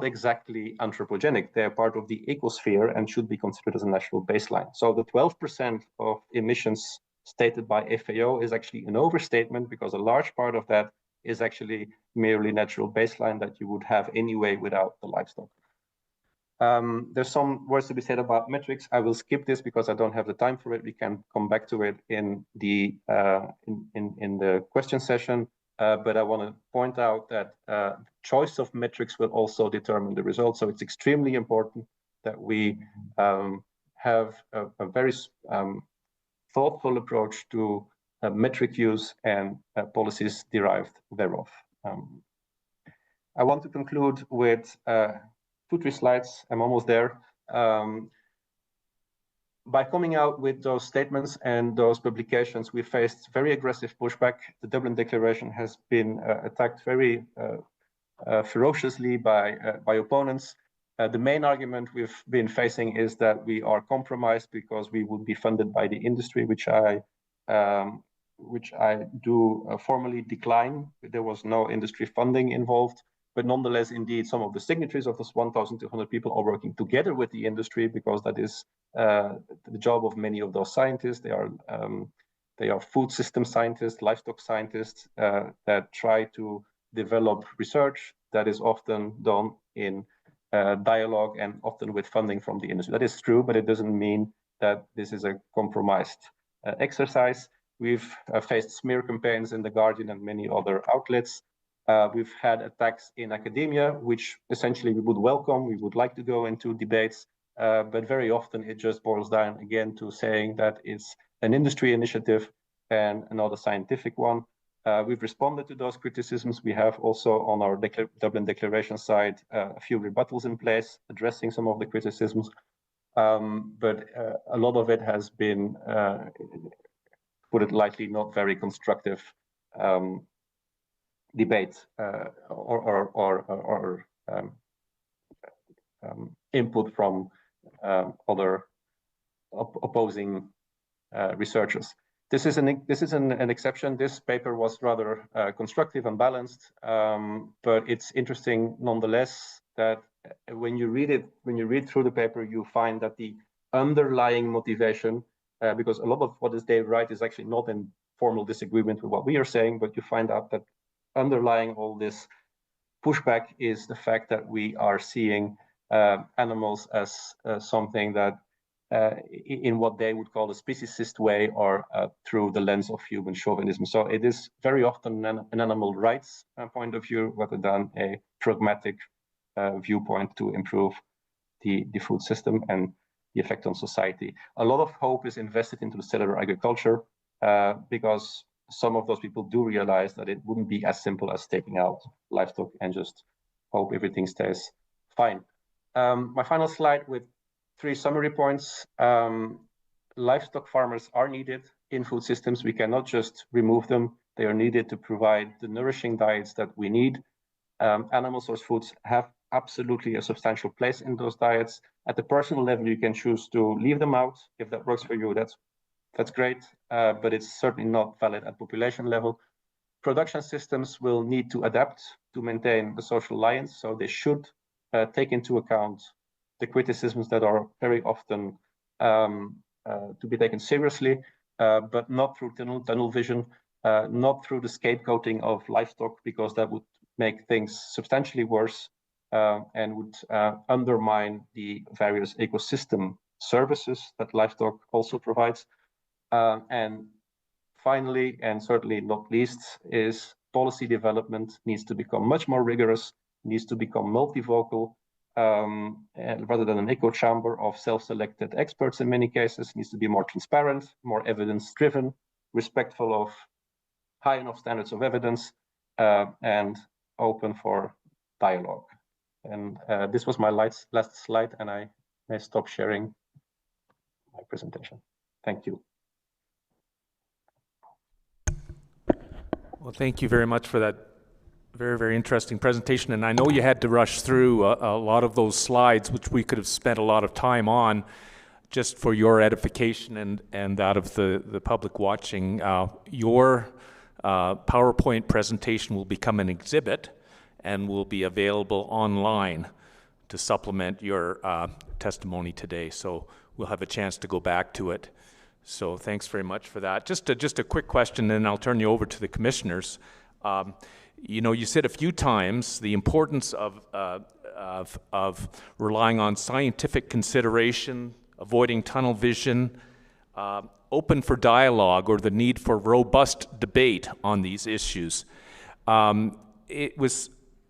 exactly anthropogenic. They are part of the ecosphere and should be considered as a natural baseline. So the 12% of emissions stated by FAO is actually an overstatement, because a large part of that is actually merely natural baseline that you would have anyway without the livestock. There's some words to be said about metrics. I will skip this because I don't have the time for it. We can come back to it in the question session. But I want to point out that choice of metrics will also determine the results. So it's extremely important that we have a very thoughtful approach to metric use and policies derived thereof. I want to conclude with 2-3 slides. I'm almost there. By coming out with those statements and those publications, we faced very aggressive pushback. The Dublin Declaration has been attacked very ferociously by opponents. The main argument we've been facing is that we are compromised because we would be funded by the industry, which I do formally decline. There was no industry funding involved. But nonetheless, indeed, some of the signatories of those 1,200 people are working together with the industry, because that is the job of many of those scientists. They are food system scientists, livestock scientists that try to develop research that is often done in dialogue and often with funding from the industry. That is true, but it doesn't mean that this is a compromised exercise. We've faced smear campaigns in The Guardian and many other outlets. We've had attacks in academia, which essentially we would welcome. We would like to go into debates, but very often it just boils down again to saying that it's an industry initiative and not a scientific one. We've responded to those criticisms. We have also on our Dublin Declaration side a few rebuttals in place addressing some of the criticisms, but a lot of it has been, put it lightly, not very constructive debate or input from other opposing researchers. This is an exception. This paper was rather constructive and balanced, but it's interesting nonetheless that when you read through the paper, you find that the underlying motivation, because a lot of what they write is actually not in formal disagreement with what we are saying, but you find out that underlying all this pushback is the fact that we are seeing animals as something that in what they would call a speciesist way or through the lens of human chauvinism. So it is very often an animal rights point of view rather than a pragmatic viewpoint to improve the food system and the effect on society. A lot of hope is invested into the cellular agriculture because some of those people do realize that it wouldn't be as simple as taking out livestock and just hope everything stays fine. My final slide with 3 summary points. Livestock farmers are needed in food systems. We cannot just remove them. They are needed to provide the nourishing diets that we need. Animal source foods have absolutely a substantial place in those diets. At the personal level, you can choose to leave them out. If that works for you, that's great, but it's certainly not valid at population level. Production systems will need to adapt to maintain the social alliance, so they should take into account the criticisms that are very often to be taken seriously, but not through tunnel vision, not through the scapegoating of livestock, because that would make things substantially worse and would undermine the various ecosystem services that livestock also provides. And finally, and certainly not least, is policy development needs to become much more rigorous, needs to become multivocal, and rather than an echo chamber of self-selected experts in many cases, needs to be more transparent, more evidence-driven, respectful of high enough standards of evidence, and open for dialogue. And this was my last slide, and I may stop sharing my presentation. Thank you. Well, thank you very much for that very, very interesting presentation. And I know you had to rush through a lot of those slides, which we could have spent a lot of time on, just for your edification and that of the public watching. Your PowerPoint presentation will become an exhibit and will be available online to supplement your testimony today. So we'll have a chance to go back to it. So thanks very much for that. Just a quick question, and I'll turn you over to the commissioners. You know, you said a few times the importance of relying on scientific consideration, avoiding tunnel vision, open for dialogue, or the need for robust debate on these issues. It was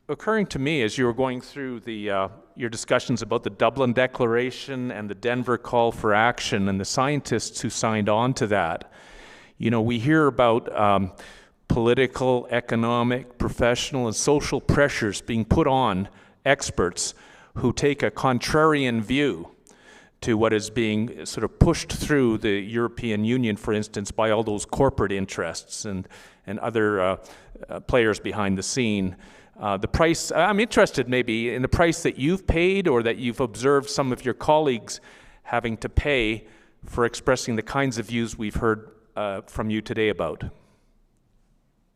occurring to me as you were going through your discussions about the Dublin Declaration and the Denver Call for Action and the scientists who signed on to that. You know, we hear about political, economic, professional, and social pressures being put on experts who take a contrarian view to what is being sort of pushed through the European Union, for instance, by all those corporate interests and other players behind the scene. The price, I'm interested maybe in the price that you've paid or that you've observed some of your colleagues having to pay for expressing the kinds of views we've heard from you today about.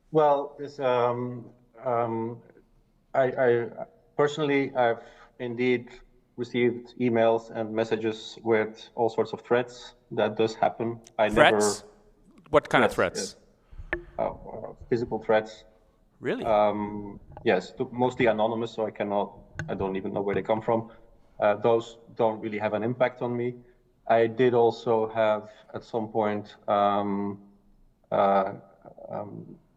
Well, this, I personally, I've indeed received emails and messages with all sorts of threats. That does happen. Threats? What kind of threats? Yes. Physical threats. Really? Yes, mostly anonymous, so I don't even know where they come from. Those don't really have an impact on me. I did also have, at some point,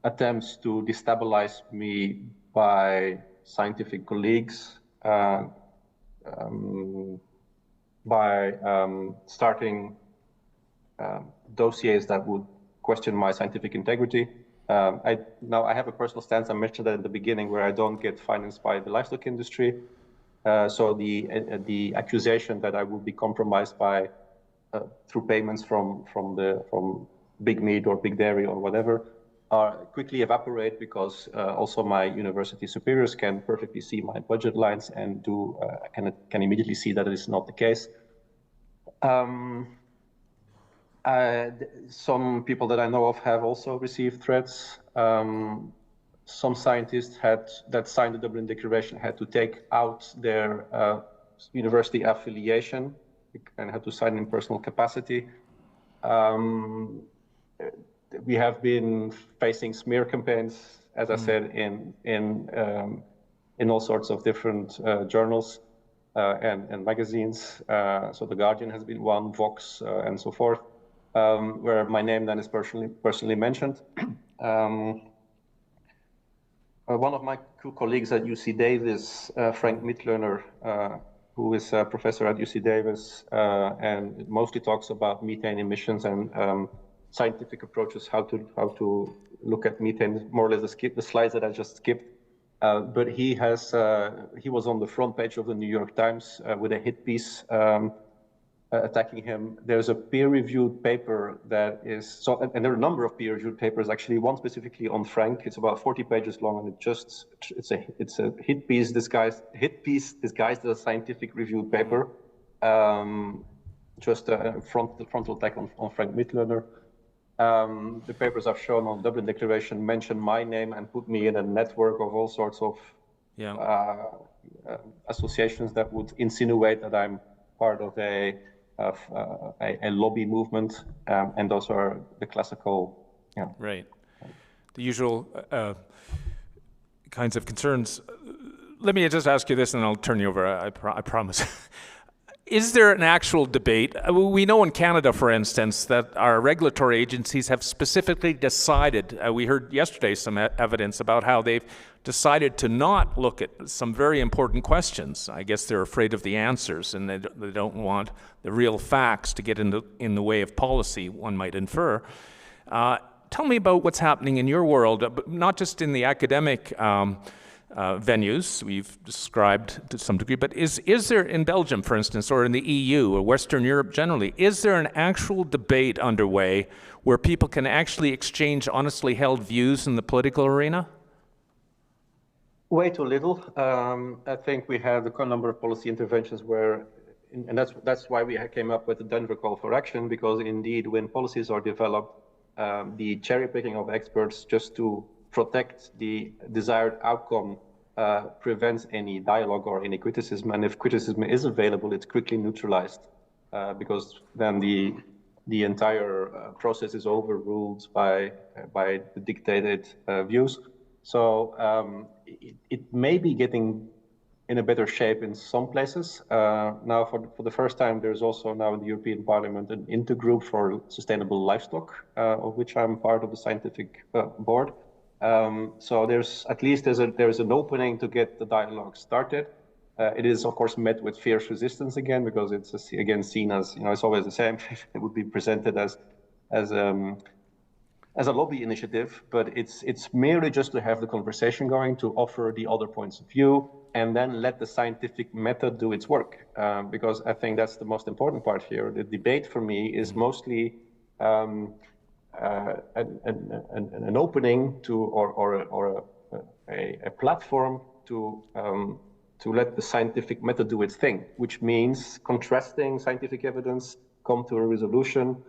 attempts to destabilize me by scientific colleagues, by starting dossiers that would question my scientific integrity. Now I have a personal stance. I mentioned that at the beginning, where I don't get financed by the livestock industry. So the accusation that I would be compromised by through payments from big meat or big dairy or whatever quickly evaporate because also my university superiors can perfectly see my budget lines and can immediately see that it is not the case. Some people that I know of have also received threats. Some scientists that signed the Dublin Declaration had to take out their university affiliation and had to sign in personal capacity. We have been facing smear campaigns, as I said, in all sorts of different journals and magazines. So The Guardian has been one, Vox, and so forth, where my name then is personally mentioned. One of my colleagues at UC Davis, Frank Mitloehner, who is a professor at UC Davis and mostly talks about methane emissions and scientific approaches, how to look at methane, more or less the slides that I just skipped. But he was on the front page of the New York Times with a hit piece attacking him. There's a peer-reviewed paper that is, and there are a number of peer-reviewed papers, actually, one specifically on Frank. It's about 40 pages long, and it's a hit piece disguised as a scientific reviewed paper. Just a frontal attack on Frank Mitloehner. The papers I've shown on Dublin Declaration mention my name and put me in a network of all sorts of associations that would insinuate that I'm part of a lobby movement, and those are the classical, Right. The usual kinds of concerns. Let me just ask you this, and I'll turn you over, I promise. Is there an actual debate? We know in Canada, for instance, that our regulatory agencies have specifically decided, we heard yesterday some evidence about how they've decided to not look at some very important questions. I guess they're afraid of the answers, and they don't want the real facts to get in the way of policy, one might infer. Tell me about what's happening in your world, but not just in the academic venues we've described to some degree, but is there in Belgium, for instance, or in the EU or Western Europe generally, is there an actual debate underway where people can actually exchange honestly held views in the political arena? Way too little. I think we have a number of policy interventions where, and that's why we came up with the Denver Call for Action, because indeed when policies are developed, the cherry picking of experts just to protect the desired outcome prevents any dialogue or any criticism. And if criticism is available, it's quickly neutralized because then the entire process is overruled by the dictated views. So it may be getting in a better shape in some places. Now, for the first time, there's also now in the European Parliament an intergroup for sustainable livestock, of which I'm part of the scientific board. So there's an opening to get the dialogue started. It is, of course, met with fierce resistance again, because it's again seen as, it's always the same. It would be presented as a lobby initiative, but it's merely just to have the conversation going, to offer the other points of view, and then let the scientific method do its work. Because I think that's the most important part here. The debate for me is mostly an opening to or a platform to let the scientific method do its thing, which means contrasting scientific evidence, come to a resolution,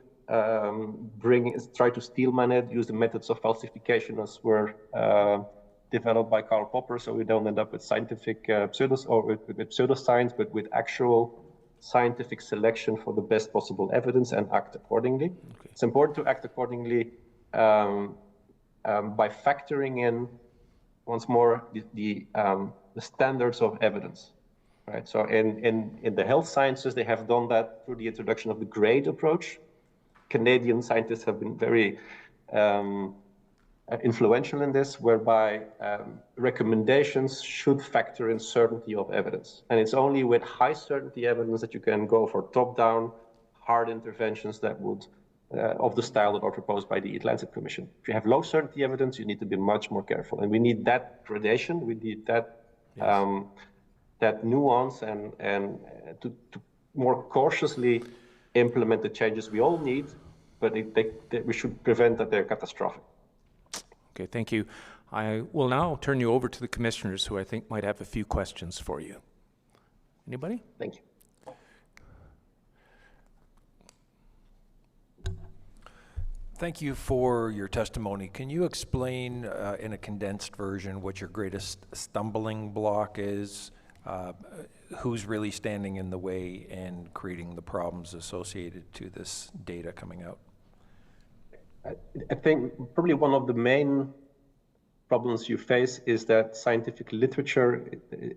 try to steelman it, use the methods of falsification as were developed by Karl Popper, so we don't end up with scientific pseudoscience, but with actual scientific selection for the best possible evidence, and act accordingly. Okay. It's important to act accordingly by factoring in, once more, the standards of evidence. Right. So in the health sciences, they have done that through the introduction of the GRADE approach. Canadian scientists have been very influential in this, whereby recommendations should factor in certainty of evidence. And it's only with high certainty evidence that you can go for top-down, hard interventions that would, of the style that are proposed by the Atlantic Commission. If you have low certainty evidence, you need to be much more careful. And we need that gradation, we need that, yes, that nuance, and to more cautiously implement the changes we all need, but we should prevent that they're catastrophic. Okay, thank you. I will now turn you over to the commissioners who I think might have a few questions for you. Anybody? Thank you. Thank you for your testimony. Can you explain in a condensed version what your greatest stumbling block is? Who's really standing in the way and creating the problems associated to this data coming out? I think probably one of the main problems you face is that scientific literature,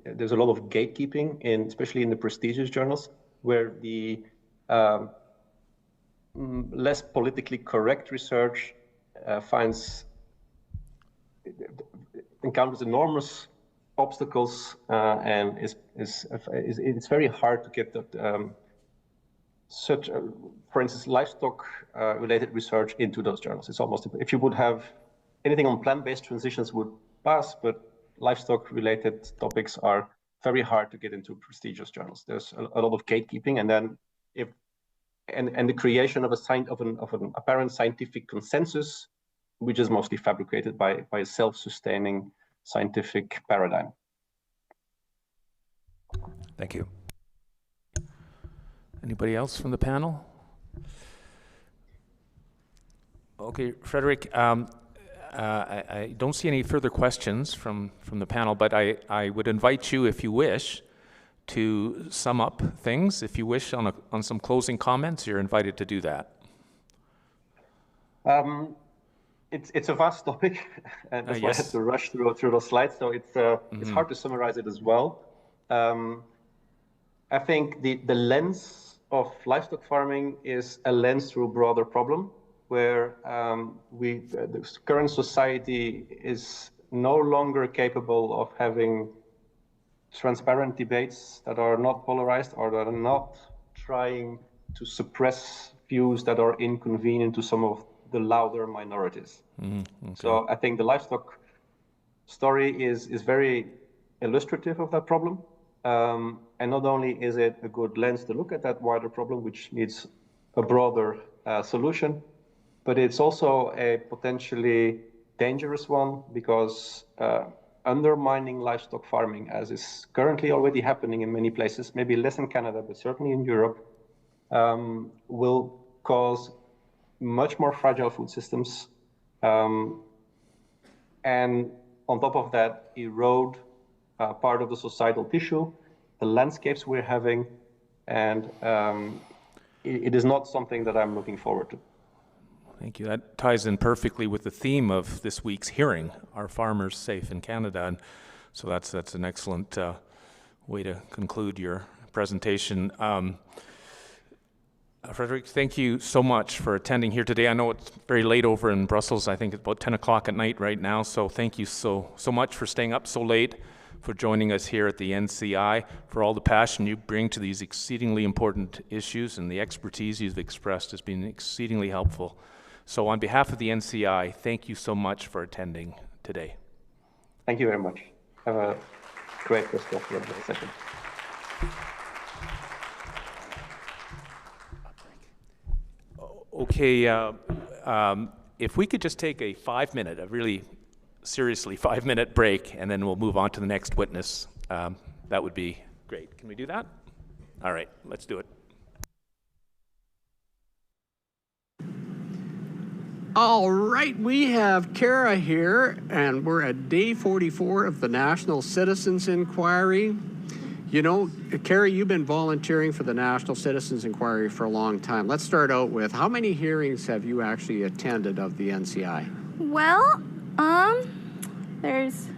there's a lot of gatekeeping, especially in the prestigious journals, where the less politically correct research encounters enormous obstacles, and it's very hard to get that for instance, livestock related research into those journals. It's almost, if you would have anything on plant-based transitions would pass, but livestock related topics are very hard to get into prestigious journals. There's a lot of gatekeeping, and then and the creation of an apparent scientific consensus, which is mostly fabricated by a self-sustaining scientific paradigm. Thank you. Anybody else from the panel? Okay, Frédéric, I don't see any further questions from the panel, but I would invite you, if you wish, to sum up things. If you wish on some closing comments, you're invited to do that. It's a vast topic, and that's why I had to rush through those slides. So it's hard to summarize it as well. I think the lens of livestock farming is a lens through a broader problem, where the current society is no longer capable of having transparent debates that are not polarized or that are not trying to suppress views that are inconvenient to some of the louder minorities. Okay. So I think the livestock story is very illustrative of that problem. And not only is it a good lens to look at that wider problem, which needs a broader solution, but it's also a potentially dangerous one, because undermining livestock farming, as is currently already happening in many places, maybe less in Canada, but certainly in Europe, will cause much more fragile food systems, and on top of that, erode part of the societal tissue, the landscapes we're having, and it is not something that I'm looking forward to. Thank you. That ties in perfectly with the theme of this week's hearing, Are Farmers Safe in Canada? And so that's an excellent way to conclude your presentation. Frédéric, thank you so much for attending here today. I know it's very late over in Brussels. I think it's about 10 o'clock at night right now. So thank you so much for staying up so late, for joining us here at the NCI, for all the passion you bring to these exceedingly important issues, and the expertise you've expressed has been exceedingly helpful. So on behalf of the NCI, thank you so much for attending today. Thank you very much. Have a great rest of your session. Okay, if we could just take a 5-minute, a really seriously 5-minute break, and then we'll move on to the next witness. That would be great. Can we do that? All right, let's do it. All right, we have Kara here, and we're at day 44 of the National Citizens Inquiry. You know, Kara, you've been volunteering for the National Citizens Inquiry for a long time. Let's start out with, how many hearings have you actually attended of the NCI? Well, there's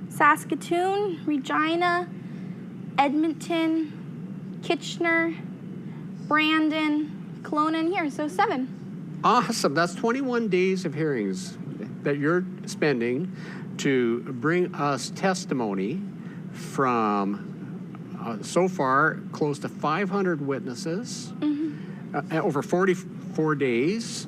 Saskatoon, Regina, Edmonton, Kitchener, Brandon, Kelowna, and here, so 7. Awesome. That's 21 days of hearings that you're spending to bring us testimony from so far close to 500 witnesses over 44 days,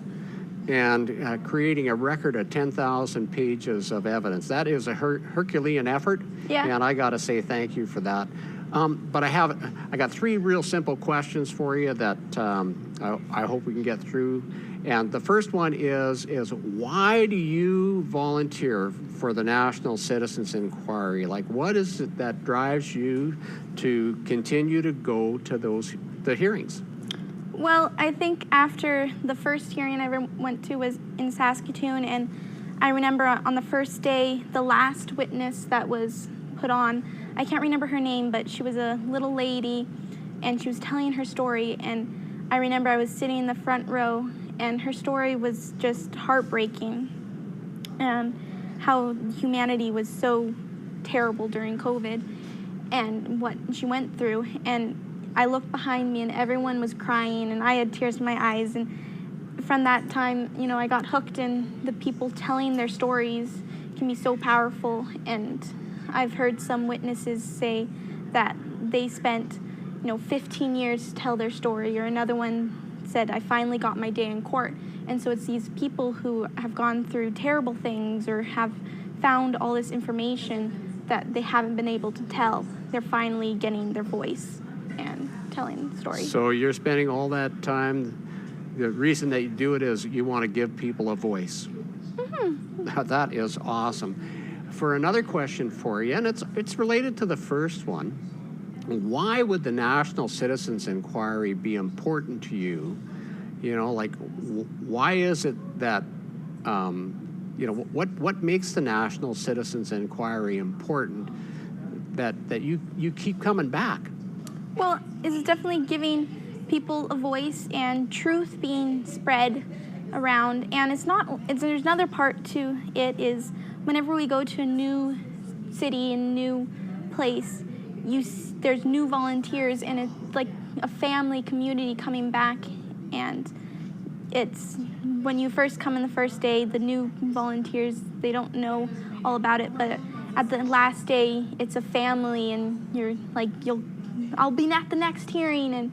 and creating a record of 10,000 pages of evidence. That is a Herculean effort, and I got to say thank you for that. But I got 3 real simple questions for you that I hope we can get through. And the first one is why do you volunteer for the National Citizens Inquiry? Like, what is it that drives you to continue to go to the hearings? Well, I think after the first hearing I ever went to was in Saskatoon, and I remember on the first day, the last witness that was put on, I can't remember her name, but she was a little lady, and she was telling her story, and I remember I was sitting in the front row, and her story was just heartbreaking, and how humanity was so terrible during COVID, and what she went through, and I looked behind me and everyone was crying and I had tears in my eyes, and from that time, you know, I got hooked in the people telling their stories can be so powerful. And I've heard some witnesses say that they spent, 15 years to tell their story, or another one said, I finally got my day in court. And so it's these people who have gone through terrible things or have found all this information that they haven't been able to tell. They're finally getting their voice and telling the story. So you're spending all that time, the reason that you do it is you want to give people a voice. Mm-hmm. That is awesome. For another question for you, and it's related to the first one, why would the National Citizens Inquiry be important to you? Why is it that, what makes the National Citizens Inquiry important that you keep coming back? Well, it's definitely giving people a voice and truth being spread around. And there's another part to it is whenever we go to a new city and new place, there's new volunteers, and it's like a family community coming back. And it's when you first come in the first day, the new volunteers, they don't know all about it, but at the last day, it's a family, and you're like, I'll be at the next hearing, and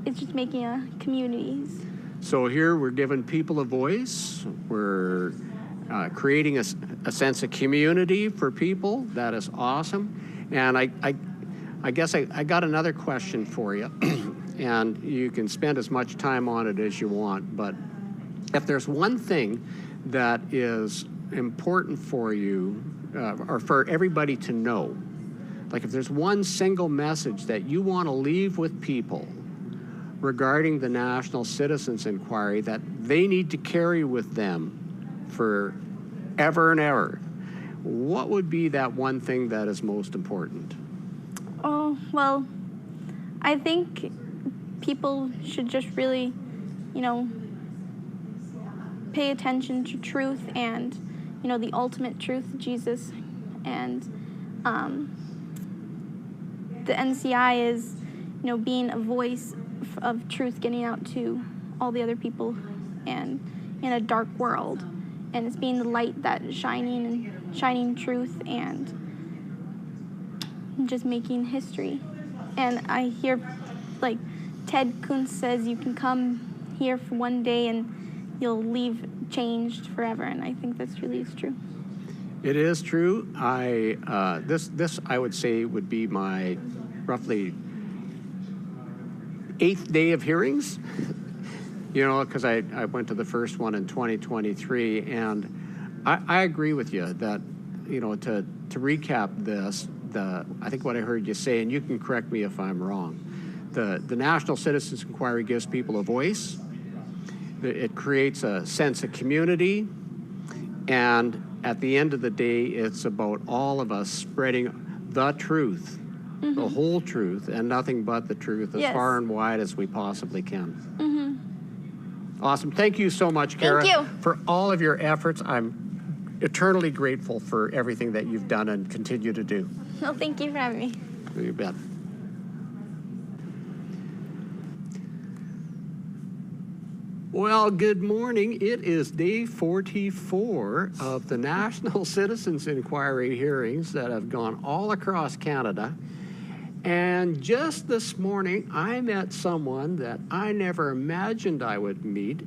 it's just making a community. So here we're giving people a voice. We're creating a sense of community for people. That is awesome. And I guess I got another question for you, and you can spend as much time on it as you want. But if there's one thing that is important for you, or for everybody to know, like if there's one single message that you want to leave with people regarding the National Citizens Inquiry that they need to carry with them for ever and ever, what would be that one thing that is most important? Oh, well, I think people should just really, pay attention to truth and, the ultimate truth, Jesus. And the NCI is, being a voice of truth getting out to all the other people and in a dark world. And it's being the light that is shining truth and just making history. And I hear, like, Ted Kuntz says you can come here for one day and you'll leave changed forever. And I think that's really true. It is true. This I would say would be my roughly 8th day of hearings, because I went to the first one in 2023, and I agree with you that, to recap this, I think what I heard you say, and you can correct me if I'm wrong, the National Citizens Inquiry gives people a voice, it creates a sense of community, and at the end of the day, it's about all of us spreading the truth, mm-hmm. the whole truth, and nothing but the truth as far and wide as we possibly can. Mm-hmm. Awesome. Thank you so much, Kara, for all of your efforts. I'm eternally grateful for everything that you've done and continue to do. Well, thank you for having me. You bet. Well, good morning. It is day 44 of the National Citizens Inquiry hearings that have gone all across Canada. And just this morning, I met someone that I never imagined I would meet.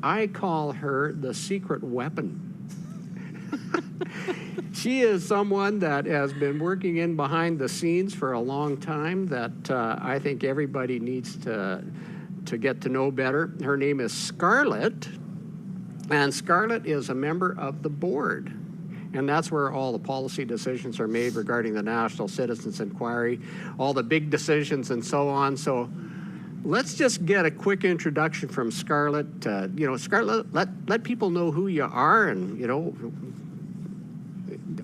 I call her the secret weapon. She is someone that has been working in behind the scenes for a long time that I think everybody needs to get to know better. Her name is Scarlett, and Scarlett is a member of the board. And that's where all the policy decisions are made regarding the National Citizens Inquiry, all the big decisions and so on. So let's just get a quick introduction from Scarlett. Scarlett, let people know who you are, and,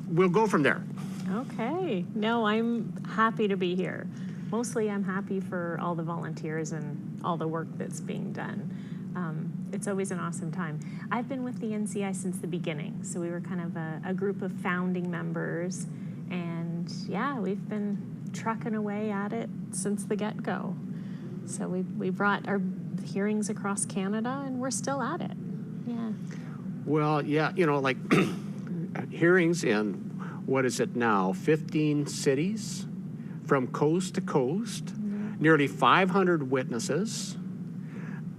we'll go from there. Okay. No, I'm happy to be here. Mostly I'm happy for all the volunteers and all the work that's being done. It's always an awesome time. I've been with the NCI since the beginning, so we were kind of a group of founding members, and yeah, we've been trucking away at it since the get-go. So we brought our hearings across Canada, and we're still at it. Yeah. Well, yeah, like hearings in, what is it now, 15 cities from coast to coast, nearly 500 witnesses,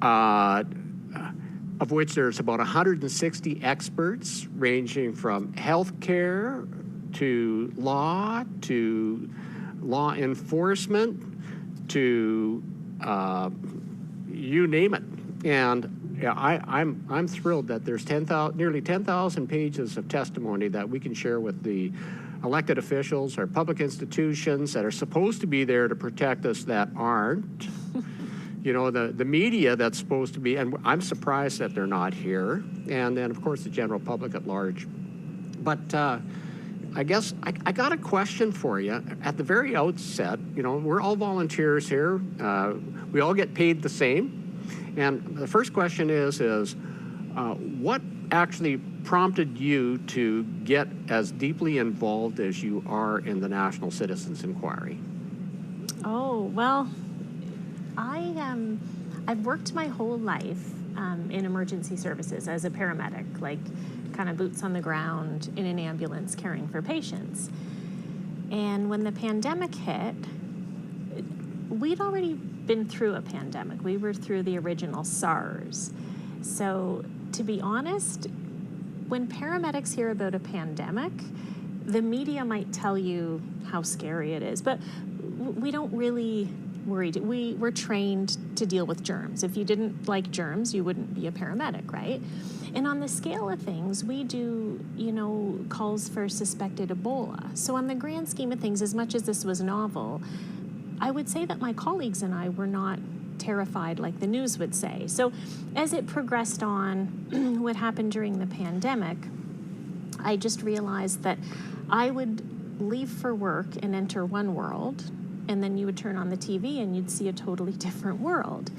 of which there's about 160 experts ranging from healthcare to law enforcement to you name it. And yeah, I'm thrilled that there's nearly 10,000 pages of testimony that we can share with the elected officials or public institutions that are supposed to be there to protect us that aren't. The media that's supposed to be, and I'm surprised that they're not here, and then of course the general public at large. But I guess I got a question for you at the very outset. We're all volunteers here. We all get paid the same. And the first question is what actually prompted you to get as deeply involved as you are in the National Citizens Inquiry? Oh, well, I've worked my whole life in emergency services as a paramedic, like kind of boots on the ground in an ambulance caring for patients. And when the pandemic hit, we'd already been through a pandemic. We were through the original SARS. So to be honest, when paramedics hear about a pandemic, the media might tell you how scary it is, but we don't really worry. We're trained to deal with germs. If you didn't like germs, you wouldn't be a paramedic, right? And on the scale of things, we do, calls for suspected Ebola. So on the grand scheme of things, as much as this was novel, I would say that my colleagues and I were not terrified like the news would say. So as it progressed on, what happened during the pandemic, I just realized that I would leave for work and enter one world, and then you would turn on the TV and you'd see a totally different world.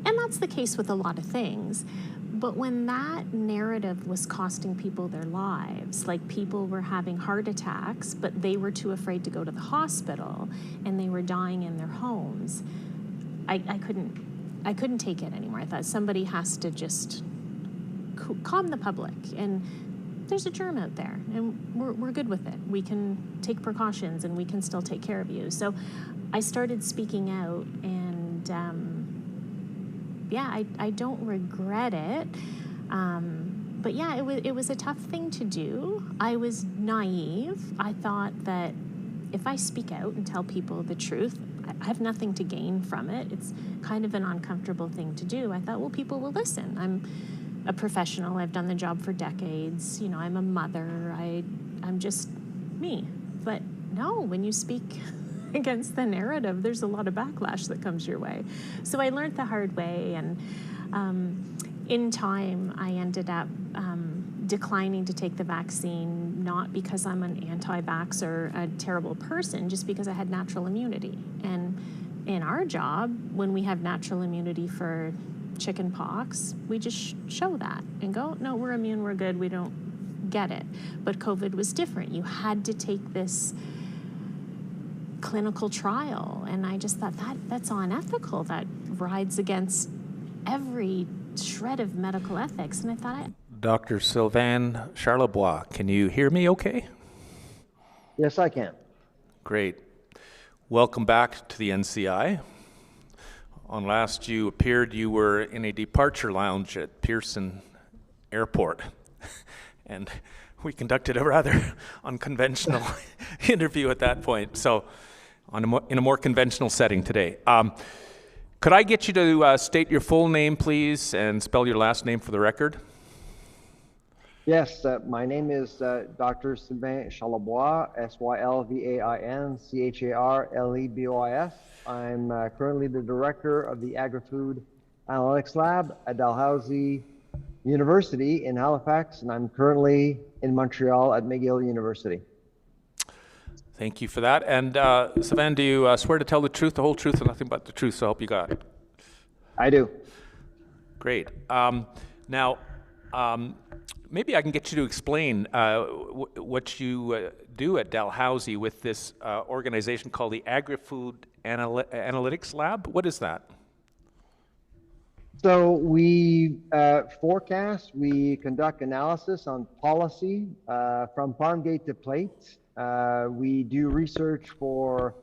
And that's the case with a lot of things. But when that narrative was costing people their lives, like people were having heart attacks, but they were too afraid to go to the hospital, and they were dying in their homes, I couldn't take it anymore. I thought somebody has to just calm the public. And there's a germ out there, and we're good with it. We can take precautions, and we can still take care of you. So I started speaking out, and I don't regret it. But yeah, it was a tough thing to do. I was naive. I thought that if I speak out and tell people the truth, I have nothing to gain from it. It's kind of an uncomfortable thing to do. I thought, well, people will listen. I'm a professional. I've done the job for decades. I'm a mother. I'm just me. But no, when you speak against the narrative, there's a lot of backlash that comes your way. So I learned the hard way, and in time, I ended up declining to take the vaccine, not because I'm an anti-vax or a terrible person, just because I had natural immunity. And in our job, when we have natural immunity for chicken pox, we just show that and go, no, we're immune, we're good, we don't get it. But COVID was different. You had to take this clinical trial, and I just thought that's unethical. That rides against every shred of medical ethics. And I thought, Dr. Sylvain Charlebois, can you hear me okay? Yes, I can. Great. Welcome back to the NCI. On last you appeared, you were in a departure lounge at Pearson Airport. And we conducted a rather unconventional interview at that point. So, in a more conventional setting today. Could I get you to state your full name, please, and spell your last name for the record? Yes, my name is Dr. Sylvain Charlebois, Sylvain Charlebois. I'm currently the director of the Agri-Food Analytics Lab at Dalhousie University in Halifax, and I'm currently in Montreal at McGill University. Thank you for that. And Sylvain, do you swear to tell the truth, the whole truth, and nothing but the truth, so help you God? I do. Great. Now, maybe I can get you to explain what you do at Dalhousie with this organization called the Agri-Food Analytics Lab. What is that? So we forecast, we conduct analysis on policy from farm gate to plate. We do research for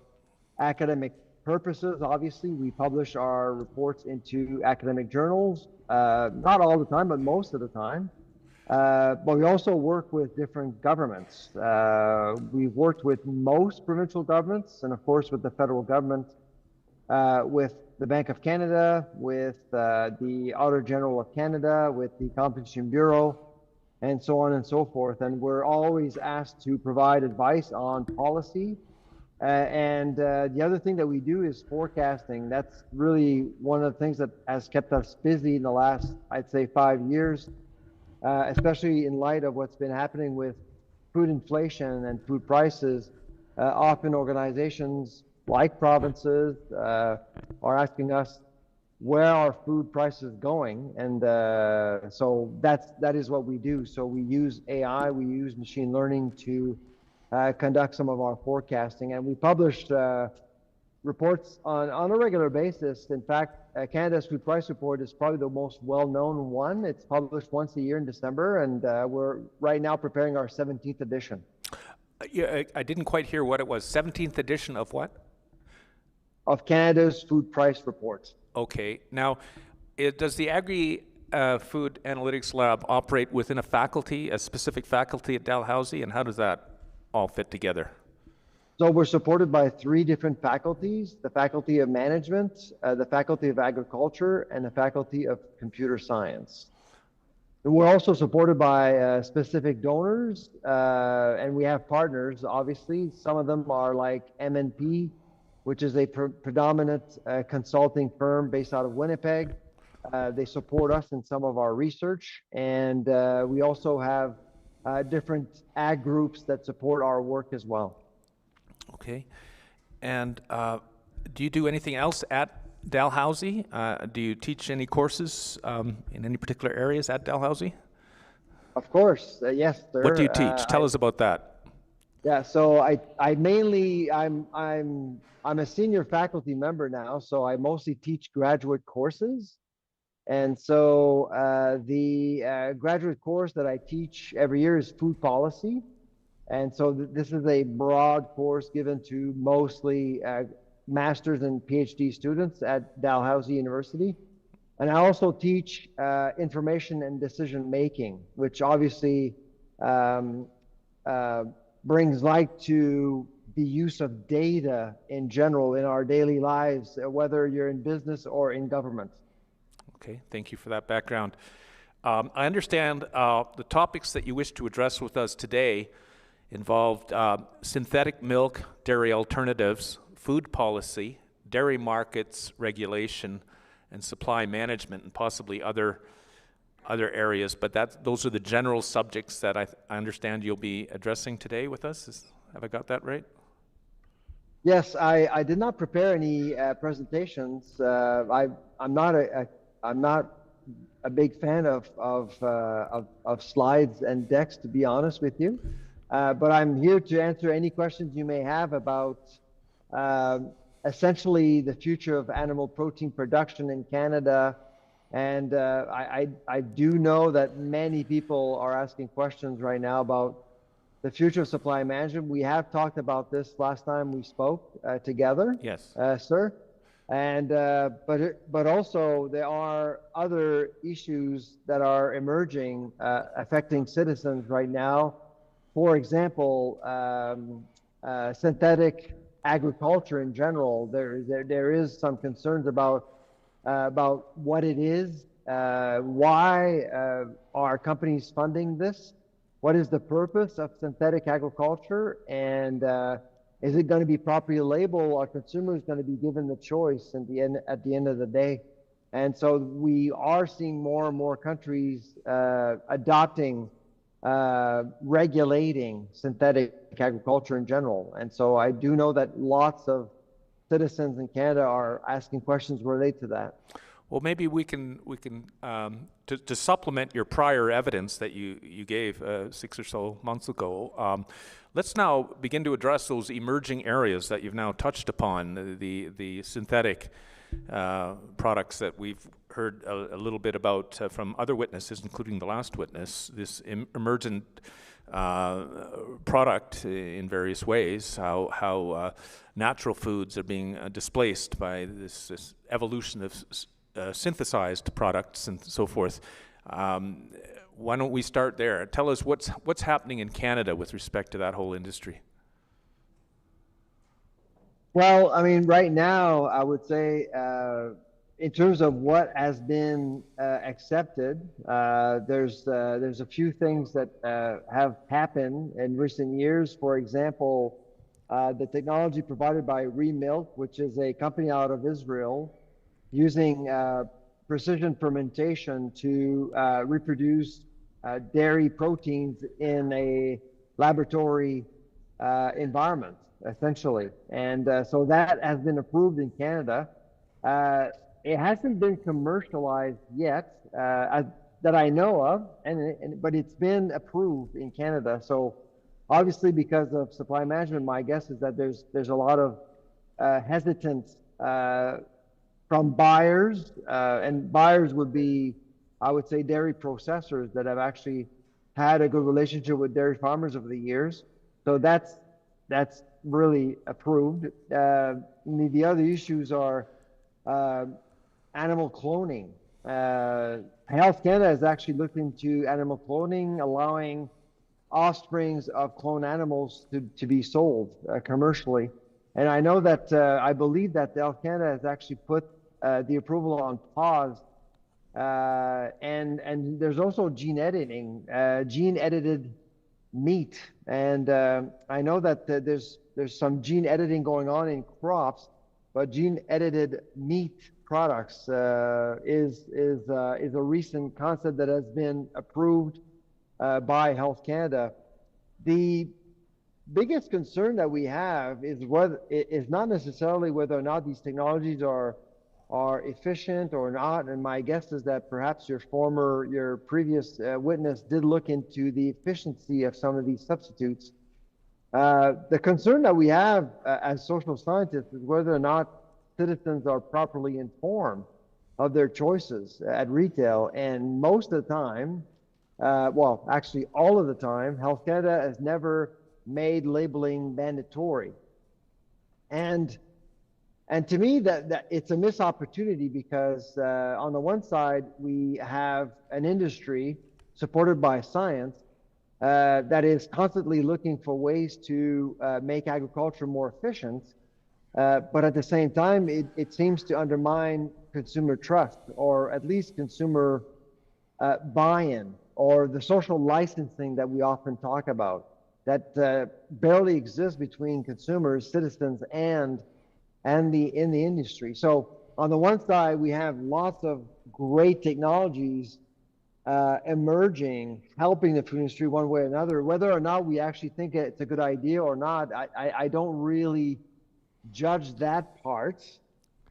academic purposes. Obviously, we publish our reports into academic journals, not all the time, but most of the time. But we also work with different governments. We've worked with most provincial governments, and of course with the federal government, with the Bank of Canada, with the Auditor General of Canada, with the Competition Bureau, and so on and so forth. And we're always asked to provide advice on policy. And the other thing that we do is forecasting. That's really one of the things that has kept us busy in the last, I'd say, 5 years, especially in light of what's been happening with food inflation and food prices. Often organizations like provinces are asking us where are food prices going, and so that is what we do. So we use AI, we use machine learning to conduct some of our forecasting, and we publish reports on a regular basis. In fact, Canada's Food Price Report is probably the most well-known one. It's published once a year in December, and we're right now preparing our 17th edition. Yeah, I didn't quite hear what it was. 17th edition of what? Of Canada's Food Price Report. Okay. Now, does the Agri-Food Analytics Lab operate within a faculty, a specific faculty at Dalhousie, and how does that all fit together? So we're supported by 3 different faculties: the Faculty of Management, the Faculty of Agriculture, and the Faculty of Computer Science. And we're also supported by specific donors, and we have partners, obviously. Some of them are like MNP, which is a predominant consulting firm based out of Winnipeg. They support us in some of our research, and we also have different ag groups that support our work as well. Okay. And do you do anything else at Dalhousie? Do you teach any courses in any particular areas at Dalhousie? Of course, yes, sir. What do you teach? Tell us about that. Yeah, so I mainly, I'm a senior faculty member now, so I mostly teach graduate courses. And so the graduate course that I teach every year is food policy. And so this is a broad course given to mostly master's and PhD students at Dalhousie University. And I also teach information and decision making, which obviously brings light to the use of data in general in our daily lives, whether you're in business or in government. Okay, thank you for that background. I understand the topics that you wish to address with us today involved synthetic milk, dairy alternatives, food policy, dairy markets regulation, and supply management, and possibly other areas. But those are the general subjects that I understand you'll be addressing today with us. Have I got that right? Yes, I did not prepare any presentations. I'm not a big fan of slides and decks, to be honest with you. But I'm here to answer any questions you may have about essentially the future of animal protein production in Canada. And I do know that many people are asking questions right now about the future of supply management. We have talked about this last time we spoke together. Yes. Sir. And but also there are other issues that are emerging affecting citizens right now for example, synthetic agriculture in general, there is some concerns about what it is, why are companies funding this, what is the purpose of synthetic agriculture, and is it going to be properly labeled? Are consumers going to be given the choice at the end of the day? And so we are seeing more and more countries adopting, regulating synthetic agriculture in general. And so I do know that lots of citizens in Canada are asking questions related to that. Well, maybe we can to supplement your prior evidence that you gave 6 or so months ago. Let's now begin to address those emerging areas that you've now touched upon, the synthetic products that we've heard a little bit about from other witnesses, including the last witness, this emergent product in various ways, how natural foods are being displaced by this evolution of synthesized products and so forth. Why don't we start there? Tell us what's happening in Canada with respect to that whole industry. Well, I mean, right now, I would say, in terms of what has been accepted, there's a few things that have happened in recent years. For example, the technology provided by Remilk, which is a company out of Israel, using precision fermentation to reproduce dairy proteins in a laboratory environment, essentially. And so that has been approved in Canada. It hasn't been commercialized yet that I know of, but it's been approved in Canada. So obviously, because of supply management, my guess is that there's a lot of hesitance from buyers, and buyers would be, I would say, dairy processors that have actually had a good relationship with dairy farmers over the years. So that's really approved. The other issues are animal cloning. Health Canada has actually looked into animal cloning, allowing offsprings of cloned animals to be sold commercially. And I know that, I believe that Health Canada has actually put the approval on pause. And there's also gene editing, gene-edited meat. And I know that there's some gene editing going on in crops, but gene-edited meat products is a recent concept that has been approved by Health Canada. The biggest concern that we have is not necessarily whether or not these technologies are efficient or not. And my guess is that perhaps your previous witness did look into the efficiency of some of these substitutes. The concern that we have as social scientists is whether or not citizens are properly informed of their choices at retail. And most of the time, well, actually all of the time, Health Canada has never made labeling mandatory. And to me, that it's a missed opportunity, because on the one side, we have an industry supported by science that is constantly looking for ways to make agriculture more efficient. But at the same time, it seems to undermine consumer trust, or at least consumer buy-in, or the social licensing that we often talk about, that barely exists between consumers, citizens, and in the industry. So on the one side, we have lots of great technologies emerging, helping the food industry one way or another. Whether or not we actually think it's a good idea or not, I don't really judge that part.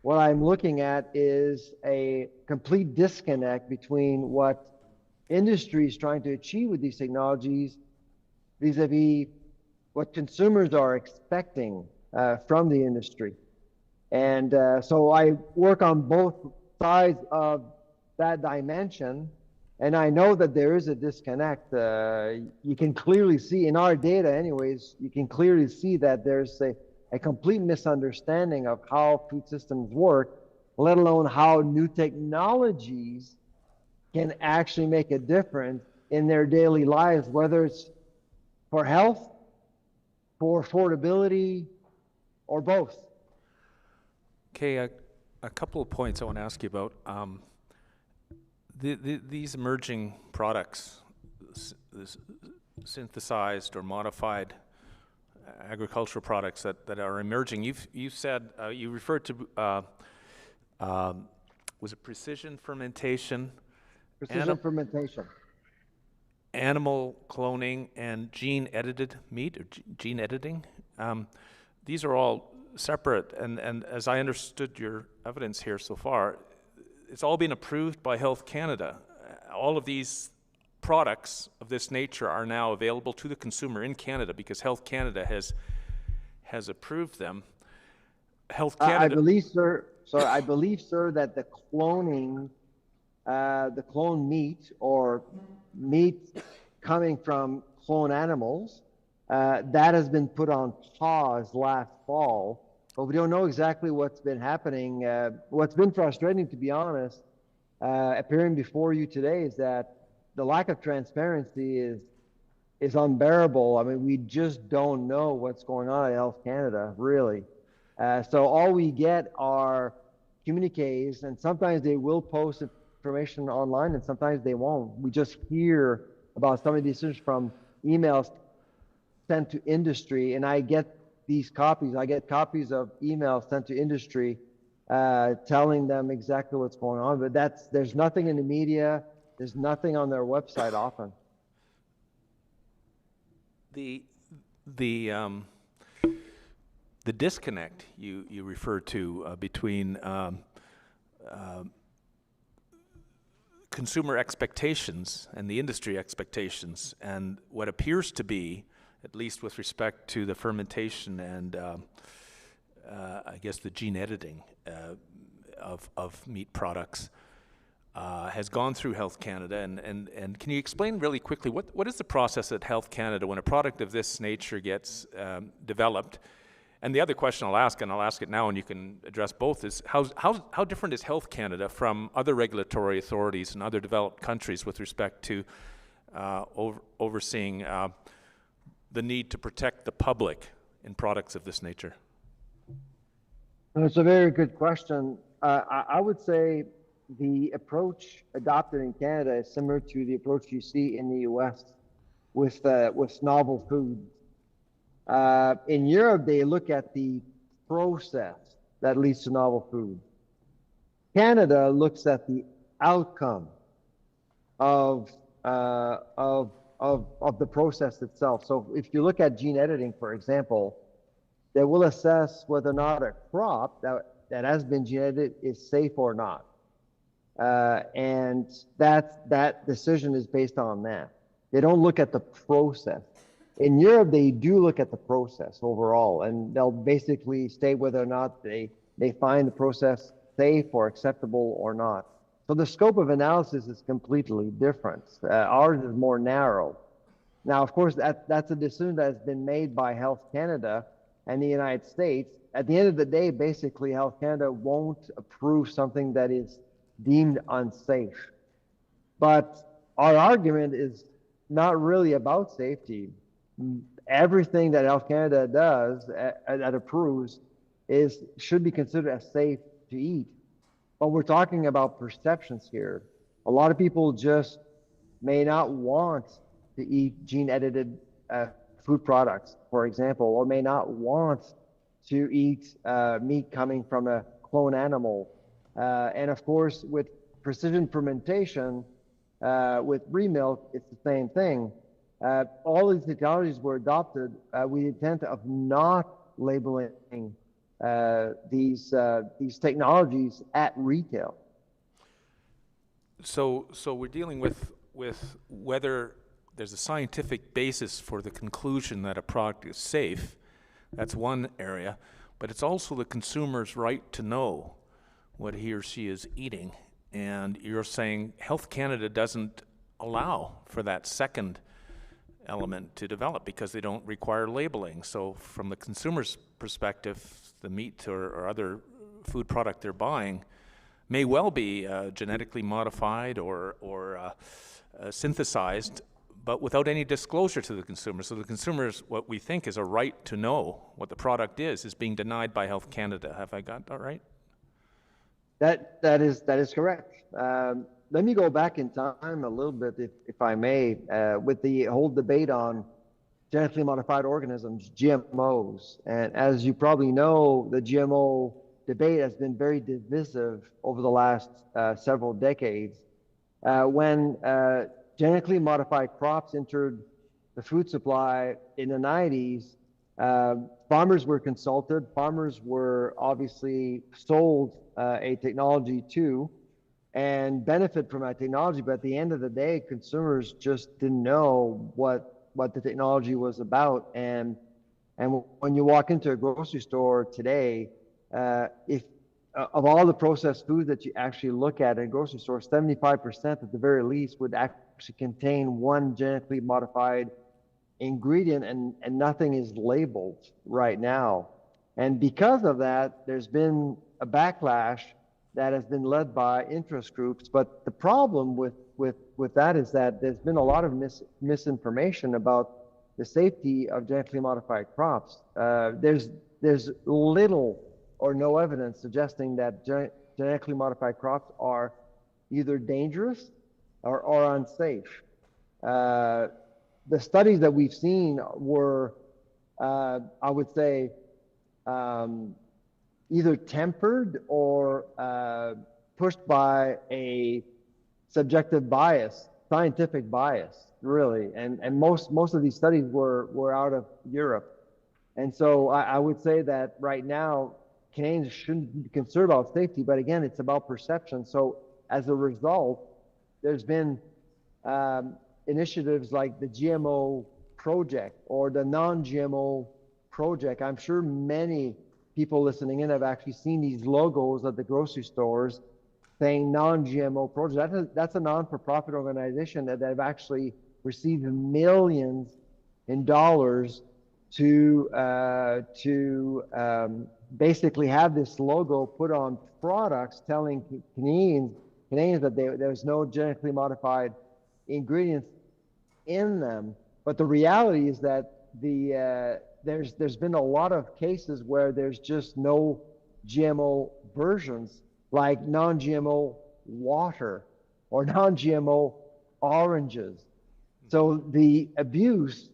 What I'm looking at is a complete disconnect between what industry is trying to achieve with these technologies vis-a-vis what consumers are expecting from the industry. And so I work on both sides of that dimension, and I know that there is a disconnect. You can clearly see in our data anyways, you can clearly see that there's a complete misunderstanding of how food systems work, let alone how new technologies can actually make a difference in their daily lives, whether it's for health, for affordability, or both? Okay, a couple of points I want to ask you about. These emerging products, synthesized or modified agricultural products that are emerging, you've said, you referred to, was it precision fermentation? Precision fermentation. Animal cloning and gene-edited meat, or gene editing. These are all separate, and as I understood your evidence here so far, it's all been approved by Health Canada. All of these products of this nature are now available to the consumer in Canada because Health Canada has approved them. Health Canada. I believe, sir, that the cloning, the cloned meat or meat coming from cloned animals, that has been put on pause last fall, but we don't know exactly what's been happening. What's been frustrating, to be honest, appearing before you today, is that the lack of transparency is unbearable. I mean, we just don't know what's going on at Health Canada, really. So all we get are communiques, and sometimes they will post information online, and sometimes they won't. We just hear about some of these things from emails sent to industry, and I get these copies. I get copies of emails sent to industry telling them exactly what's going on, but there's nothing in the media. There's nothing on their website often. The disconnect you refer to between consumer expectations and the industry expectations, and what appears to be, at least with respect to the fermentation and I guess the gene editing of meat products, has gone through Health Canada. And can you explain really quickly what is the process at Health Canada when a product of this nature gets developed? And the other question I'll ask, and I'll ask it now, and you can address both, is how different is Health Canada from other regulatory authorities in other developed countries with respect to overseeing the need to protect the public in products of this nature? It's a very good question. I would say the approach adopted in Canada is similar to the approach you see in the US with novel foods. In Europe, they look at the process that leads to novel food. Canada looks at the outcome of the process itself. So if you look at gene editing, for example, they will assess whether or not a crop that has been gene edited is safe or not. And that decision is based on that. They don't look at the process. In Europe, they do look at the process overall, and they'll basically state whether or not they find the process safe or acceptable or not. So the scope of analysis is completely different. Ours is more narrow. Now, of course, that's a decision that has been made by Health Canada and the United States. At the end of the day, basically, Health Canada won't approve something that is deemed unsafe. But our argument is not really about safety. Everything that Health Canada does, that approves, should be considered as safe to eat. But we're talking about perceptions here. A lot of people just may not want to eat gene-edited food products, for example, or may not want to eat meat coming from a cloned animal. And of course, with precision fermentation, with re-milk, it's the same thing. All these technologies were adopted with the intent of not labeling these technologies at retail. So we're dealing with whether there's a scientific basis for the conclusion that a product is safe. That's one area, but it's also the consumer's right to know what he or she is eating. And you're saying Health Canada doesn't allow for that second element to develop because they don't require labeling. So from the consumer's perspective, the meat or other food product they're buying may well be genetically modified or synthesized, but without any disclosure to the consumer. So the consumers, what we think is a right to know what the product is being denied by Health Canada. Have I got that right? That is correct. Let me go back in time a little bit, if I may, with the whole debate on genetically modified organisms, GMOs. And as you probably know, the GMO debate has been very divisive over the last several decades. When genetically modified crops entered the food supply in the 90s, farmers were consulted. Farmers were obviously sold a technology to and benefit from that technology. But at the end of the day, consumers just didn't know what the technology was about. And when you walk into a grocery store today, if of all the processed food that you actually look at in a grocery store, 75% at the very least would actually contain one genetically modified ingredient, and nothing is labeled right now. And because of that, there's been a backlash that has been led by interest groups. But the problem with that is that there's been a lot of misinformation about the safety of genetically modified crops. There's little or no evidence suggesting that genetically modified crops are either dangerous or unsafe. The studies that we've seen were, I would say, either tempered or pushed by a subjective bias, scientific bias, really. And most of these studies were out of Europe. And so I would say that right now, Canadians shouldn't be concerned about safety, but again, it's about perception. So as a result, there's been initiatives like the GMO project or the non-GMO project. I'm sure many people listening in have actually seen these logos at the grocery stores saying non-GMO project. That's a non-for-profit organization that have actually received millions in dollars to basically have this logo put on products telling Canadians that there's no genetically modified ingredients in them. But the reality is that there's been a lot of cases where there's just no GMO versions, like non-GMO water or non-GMO oranges. So the abuse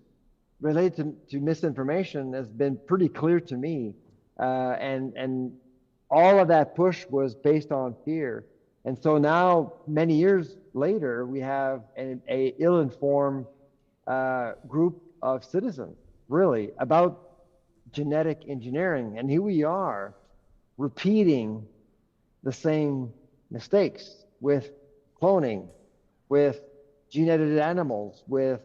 related to misinformation has been pretty clear to me. And all of that push was based on fear. And so now, many years later, we have a ill-informed group of citizens, really, about genetic engineering. And here we are repeating the same mistakes with cloning, with gene-edited animals, with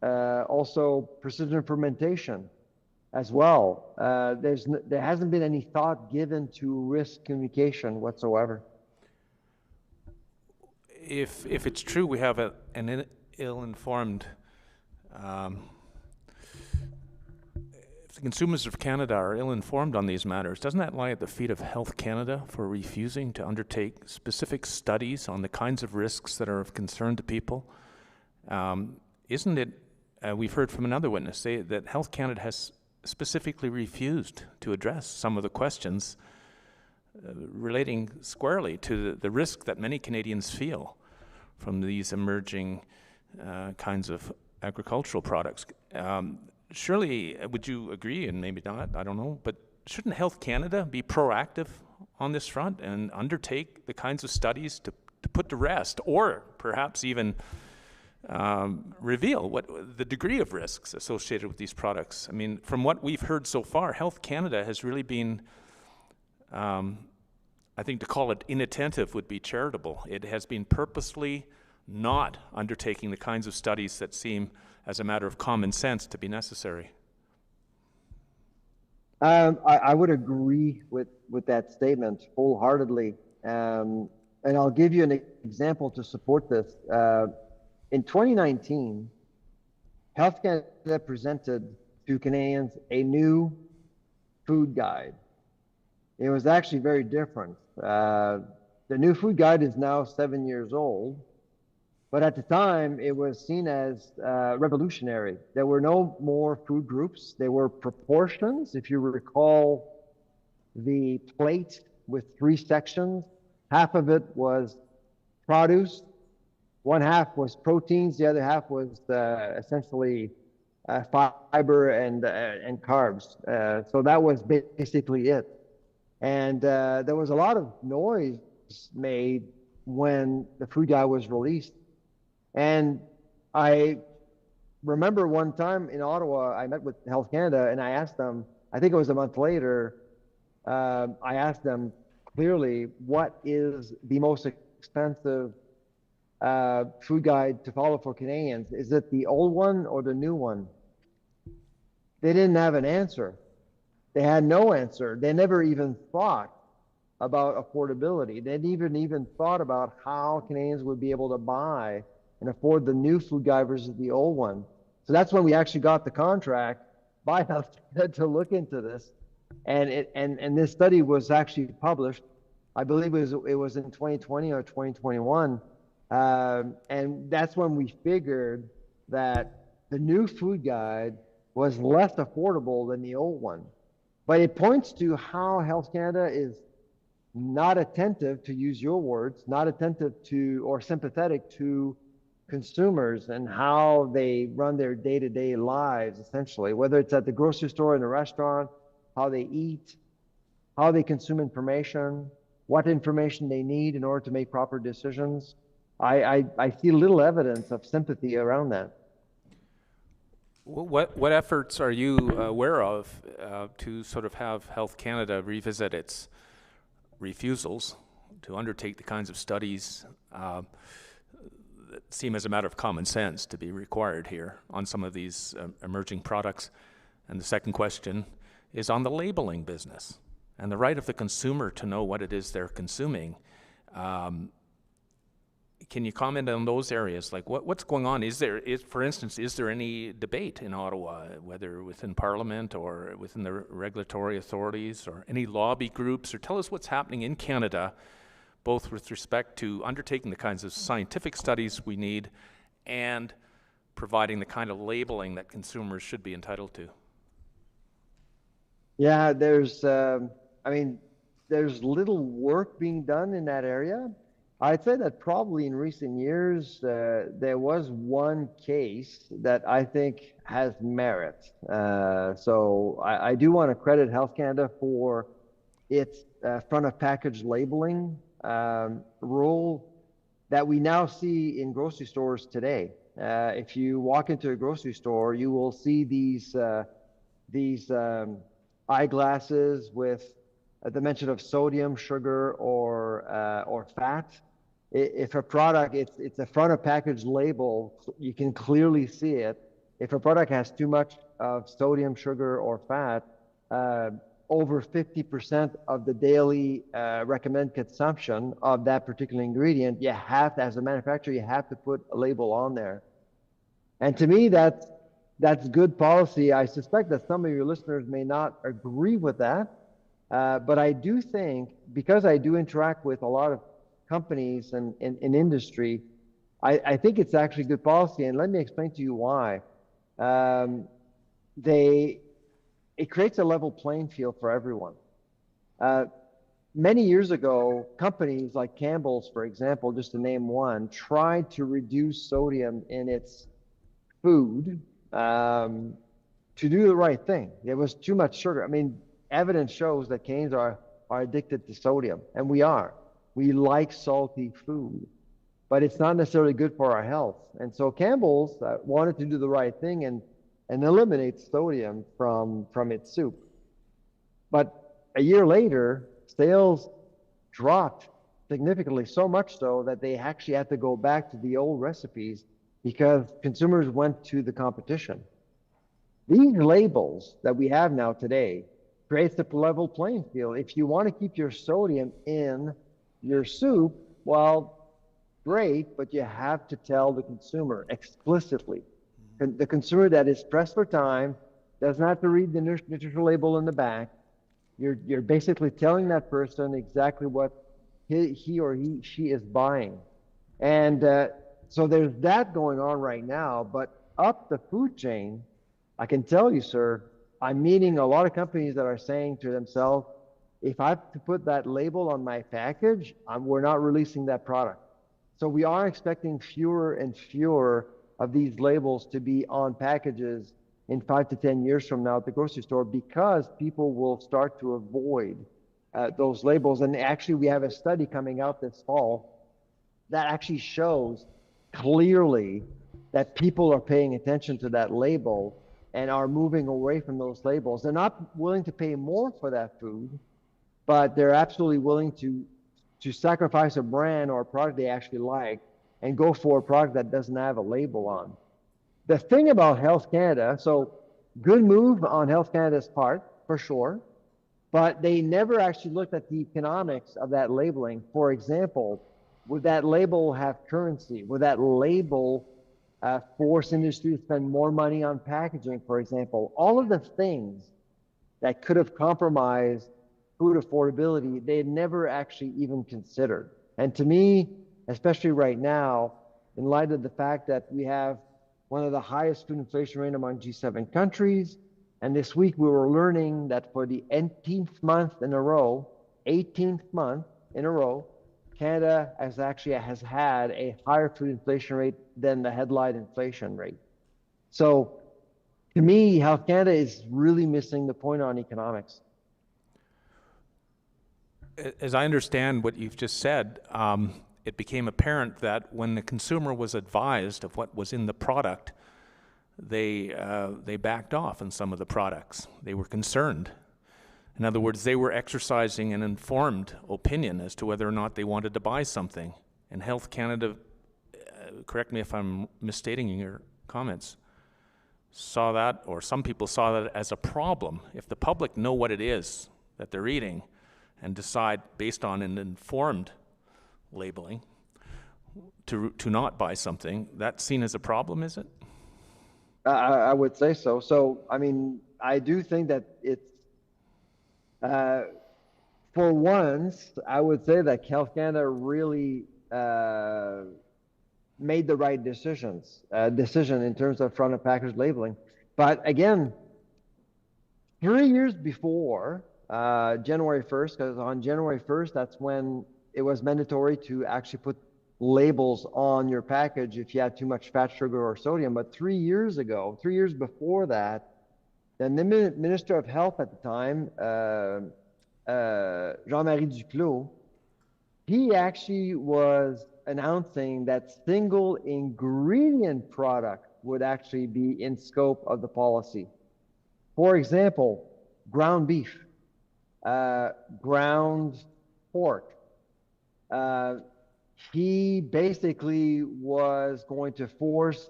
also precision fermentation as well. There hasn't been any thought given to risk communication whatsoever. If it's true we have an ill-informed, if the consumers of Canada are ill-informed on these matters, doesn't that lie at the feet of Health Canada for refusing to undertake specific studies on the kinds of risks that are of concern to people? Isn't it, we've heard from another witness say that Health Canada has specifically refused to address some of the questions relating squarely to the risk that many Canadians feel from these emerging kinds of agricultural products. Surely, would you agree, and maybe not, I don't know, but shouldn't Health Canada be proactive on this front and undertake the kinds of studies to put to rest, or perhaps even reveal what the degree of risks associated with these products? I mean, from what we've heard so far, Health Canada has really been, I think to call it inattentive would be charitable. It has been purposely not undertaking the kinds of studies that seem, as a matter of common sense, to be necessary. I would agree with that statement wholeheartedly. And I'll give you an example to support this. In 2019, Health Canada presented to Canadians a new food guide. It was actually very different. The new food guide is now 7 years old, But at the time, it was seen as revolutionary. There were no more food groups. There were proportions. If you recall the plate with 3 sections, half of it was produce, one half was proteins, the other half was essentially fiber and carbs. So that was basically it. And there was a lot of noise made when the food guide was released. And I remember one time in Ottawa, I met with Health Canada and I asked them, I think it was a month later, I asked them clearly, what is the most expensive food guide to follow for Canadians? Is it the old one or the new one? They didn't have an answer. They had no answer. They never even thought about affordability. They didn't even thought about how Canadians would be able to buy and afford the new food guide versus the old one. So that's when we actually got the contract by Health Canada to look into this. And this study was actually published, I believe it was in 2020 or 2021. And that's when we figured that the new food guide was less affordable than the old one. But it points to how Health Canada is not attentive, to use your words, not attentive to or sympathetic to consumers and how they run their day-to-day lives, essentially, whether it's at the grocery store, in a restaurant, how they eat, how they consume information, what information they need in order to make proper decisions. I see little evidence of sympathy around that. What efforts are you aware of to sort of have Health Canada revisit its refusals to undertake the kinds of studies that seem, as a matter of common sense, to be required here on some of these emerging products? And the second question is on the labeling business and the right of the consumer to know what it is they're consuming. Can you comment on those areas? Like what's going on? For instance, is there any debate in Ottawa, whether within Parliament or within the regulatory authorities or any lobby groups? Or tell us what's happening in Canada, both with respect to undertaking the kinds of scientific studies we need and providing the kind of labeling that consumers should be entitled to. Yeah, there's little work being done in that area. I'd say that probably in recent years, there was one case that I think has merit. So I do want to credit Health Canada for its front of package labeling rule that we now see in grocery stores today. If you walk into a grocery store, you will see these eyeglasses with the mention of sodium, sugar, or fat. If a product, it's a front of package label, you can clearly see it. If a product has too much of sodium, sugar, or fat, over 50% of the daily recommended consumption of that particular ingredient, you have to, as a manufacturer, you have to put a label on there. And to me, that's good policy. I suspect that some of your listeners may not agree with that, but I do think, because I do interact with a lot of companies and in industry, I think it's actually good policy, and let me explain to you why. It creates a level playing field for everyone. Many years ago, companies like Campbell's, for example, just to name one, tried to reduce sodium in its food to do the right thing. There was too much sugar. I mean, evidence shows that Canadians are addicted to sodium, and we are. We like salty food, but it's not necessarily good for our health. And so Campbell's wanted to do the right thing and eliminate sodium from its soup. But a year later, sales dropped significantly, so much so that they actually had to go back to the old recipes because consumers went to the competition. These labels that we have now today creates a level playing field. If you want to keep your sodium in your soup, well, great, but you have to tell the consumer explicitly. The consumer that is pressed for time doesn't have to read the nutritional label in the back. You're basically telling that person exactly what he or she is buying. And So there's that going on right now, but up the food chain, I can tell you, sir, I'm meeting a lot of companies that are saying to themselves, if I have to put that label on my package, we're not releasing that product. So we are expecting fewer and fewer of these labels to be on packages in 5 to 10 years from now at the grocery store, because people will start to avoid those labels. And actually, we have a study coming out this fall that actually shows clearly that people are paying attention to that label and are moving away from those labels. They're not willing to pay more for that food, but they're absolutely willing to sacrifice a brand or a product they actually like and go for a product that doesn't have a label on. The thing about Health Canada, so good move on Health Canada's part, for sure, but they never actually looked at the economics of that labeling. For example, would that label have currency? Would that label force industry to spend more money on packaging, for example? All of the things that could have compromised food affordability, they had never actually even considered. And to me, especially right now, in light of the fact that we have one of the highest food inflation rate among G7 countries, and this week we were learning that for the 18th month in a row, Canada has had a higher food inflation rate than the headline inflation rate. So to me, Health Canada is really missing the point on economics. As I understand what you've just said, it became apparent that when the consumer was advised of what was in the product, they backed off on some of the products. They were concerned. In other words, they were exercising an informed opinion as to whether or not they wanted to buy something. And Health Canada, correct me if I'm misstating your comments, saw that, or some people saw that as a problem. If the public know what it is that they're eating and decide based on an informed labeling to not buy something, that's seen as a problem, is it? I would say so. So, I mean, I do think that it's, for once, I would say that Health Canada really made the right decision in terms of front of package labeling. But again, 3 years before January 1st, because on January 1st, that's when it was mandatory to actually put labels on your package if you had too much fat, sugar, or sodium. But 3 years ago, 3 years before that, the Minister of Health at the time, Jean-Marie Duclos, he actually was announcing that single ingredient product would actually be in scope of the policy. For example, ground beef, ground pork. He basically was going to force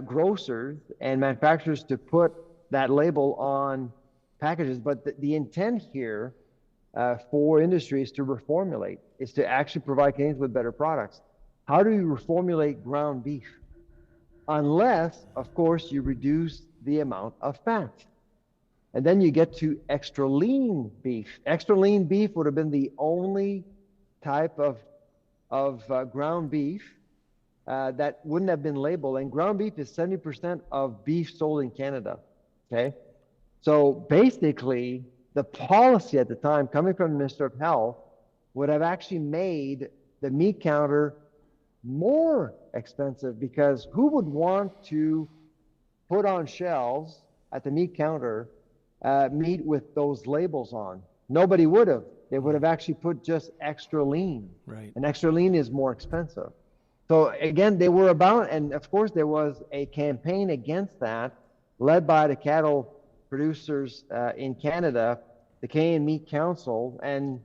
grocers and manufacturers to put that label on packages. But the intent here for industry is to reformulate, is to actually provide Canadians with better products. How do you reformulate ground beef? Unless, of course, you reduce the amount of fat. And then you get to extra lean beef. Extra lean beef would have been the only type of ground beef that wouldn't have been labeled. And ground beef is 70% of beef sold in Canada. Okay, so basically, the policy at the time coming from the Minister of Health would have actually made the meat counter more expensive, because who would want to put on shelves at the meat counter meat with those labels on? Nobody would have. They would have actually put just extra lean. Right. And extra lean is more expensive. So again, they were about, and of course there was a campaign against that, led by the cattle producers in Canada, the Canadian Meat Council, and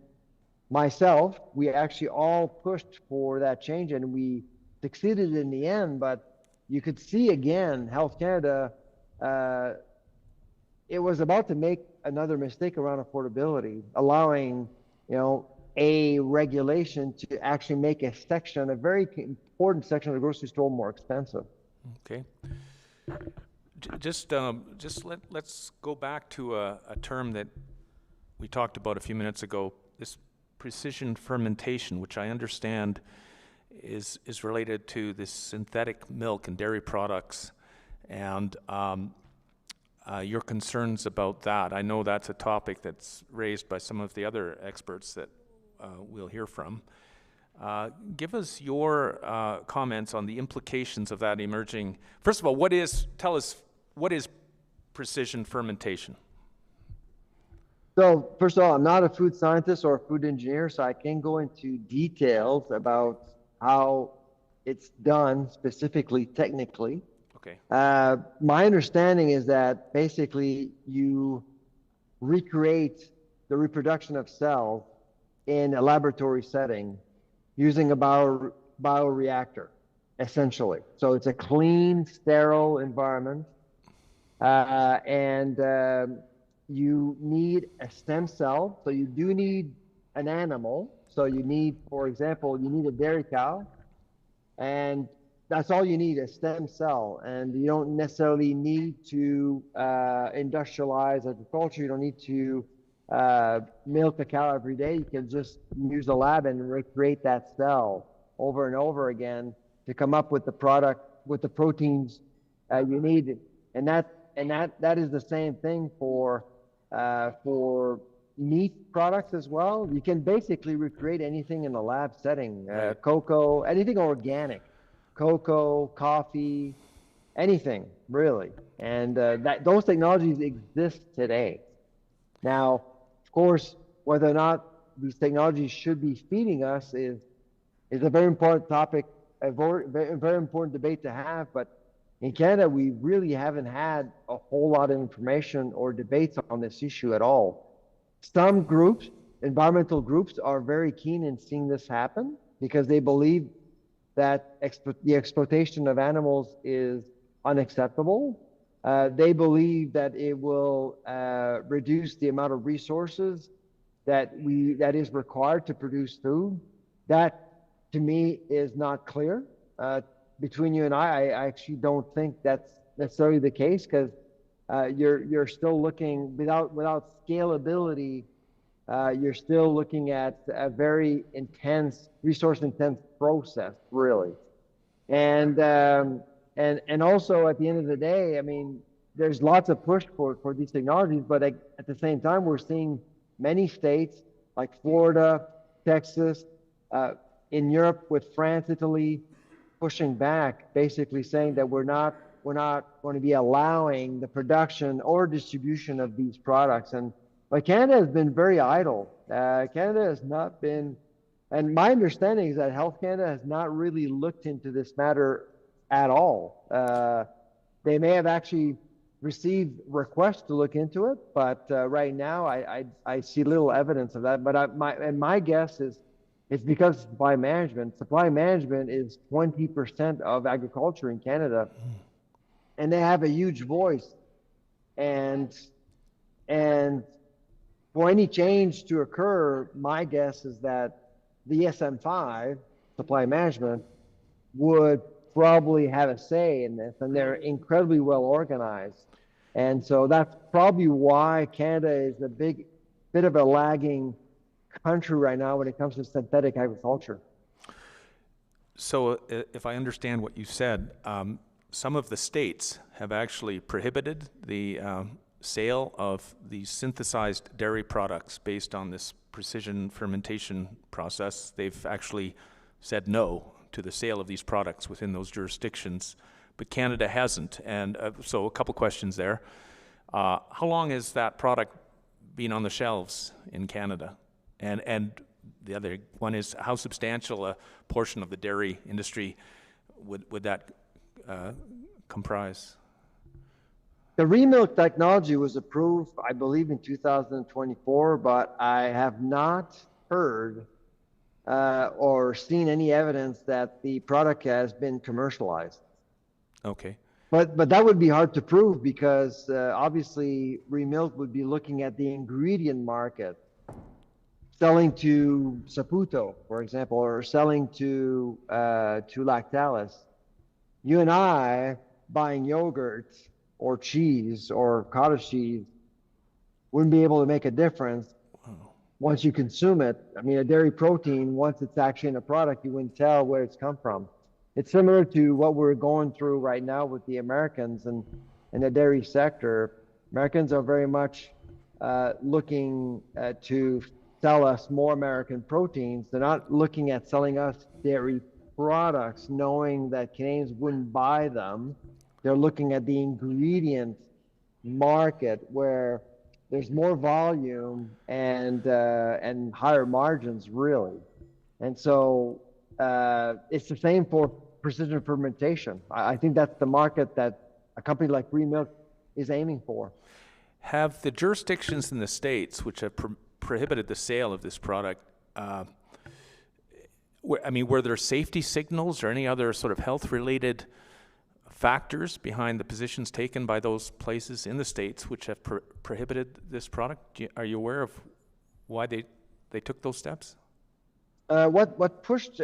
myself. We actually all pushed for that change, and we succeeded in the end. But you could see again, Health Canada, it was about to make another mistake around affordability, allowing, a regulation to actually make a section, a very important section of the grocery store, more expensive. Okay. Let's go back to a term that we talked about a few minutes ago, this precision fermentation, which I understand is related to this synthetic milk and dairy products, and your concerns about that. I know that's a topic that's raised by some of the other experts that we'll hear from. Give us your comments on the implications of that emerging. First of all, tell us what is precision fermentation? So first of all, I'm not a food scientist or a food engineer, so I can't go into details about how it's done specifically, technically. Okay. My understanding is that basically you recreate the reproduction of cells in a laboratory setting using a bioreactor, essentially. So it's a clean, sterile environment, and you need a stem cell. So you do need an animal. So you need, for example, you need a dairy cow, and that's all you need, a stem cell. And you don't necessarily need to industrialize agriculture. You don't need to milk a cow every day. You can just use a lab and recreate that cell over and over again to come up with the product, with the proteins you need. And that is the same thing for meat products as well. You can basically recreate anything in a lab setting, cocoa, anything organic, cocoa, coffee, anything really. And those technologies exist today. Now, of course, whether or not these technologies should be feeding us is a very important topic, a very important debate to have. But in Canada, we really haven't had a whole lot of information or debates on this issue at all. Some groups, environmental groups, are very keen in seeing this happen because they believe that the exploitation of animals is unacceptable. They believe that it will reduce the amount of resources that is required to produce food. That, to me, is not clear. Between you and I actually don't think that's necessarily the case, because you're still looking, without scalability, you're still looking at a very resource-intense process, really. And also, at the end of the day, I mean, there's lots of push for these technologies, but at the same time, we're seeing many states like Florida, Texas, in Europe with France, Italy, pushing back, basically saying that we're not going to be allowing the production or distribution of these products. But Canada has been very idle. Canada has not been, and my understanding is that Health Canada has not really looked into this matter at all. They may have actually received requests to look into it, but right now I see little evidence of that. But my guess is it's because of supply management. Supply management is 20% of agriculture in Canada, and they have a huge voice. And for any change to occur, my guess is that the SM5, supply management, would probably have a say in this, and they're incredibly well organized. And so that's probably why Canada is a bit of a lagging country right now when it comes to synthetic agriculture. So if I understand what you said, some of the states have actually prohibited the sale of these synthesized dairy products based on this precision fermentation process. They've actually said no to the sale of these products within those jurisdictions, but Canada hasn't. And so a couple questions there. How long has that product been on the shelves in Canada? And the other one is, how substantial a portion of the dairy industry would that comprise? The remilk technology was approved, I believe, in 2024, but I have not heard or seen any evidence that the product has been commercialized. Okay. But that would be hard to prove, because obviously remilk would be looking at the ingredient market, selling to Saputo, for example, or selling to Lactalis. You and I buying yogurt or cheese or cottage cheese wouldn't be able to make a difference once you consume it, I mean, a dairy protein, once it's actually in a product, you wouldn't tell where it's come from. It's similar to what we're going through right now with the Americans and in the dairy sector. Americans are very much looking to sell us more American proteins. They're not looking at selling us dairy products knowing that Canadians wouldn't buy them. They're looking at the ingredient market where there's more volume and higher margins, really. And so it's the same for precision fermentation. I think that's the market that a company like Green Milk is aiming for. Have the jurisdictions in the States which have prohibited the sale of this product, were there safety signals or any other sort of health-related factors behind the positions taken by those places in the States which have prohibited this product? Are you aware of why they took those steps? What pushed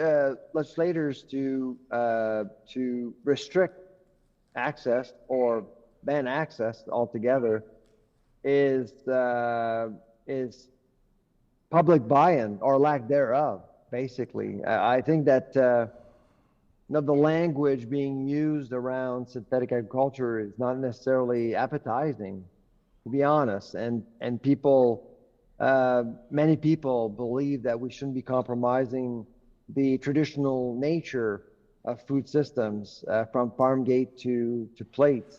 legislators to restrict access or ban access altogether is public buy-in or lack thereof, basically. I think that the language being used around synthetic agriculture is not necessarily appetizing, to be honest, and people, many people believe that we shouldn't be compromising the traditional nature of food systems from farm gate to plate,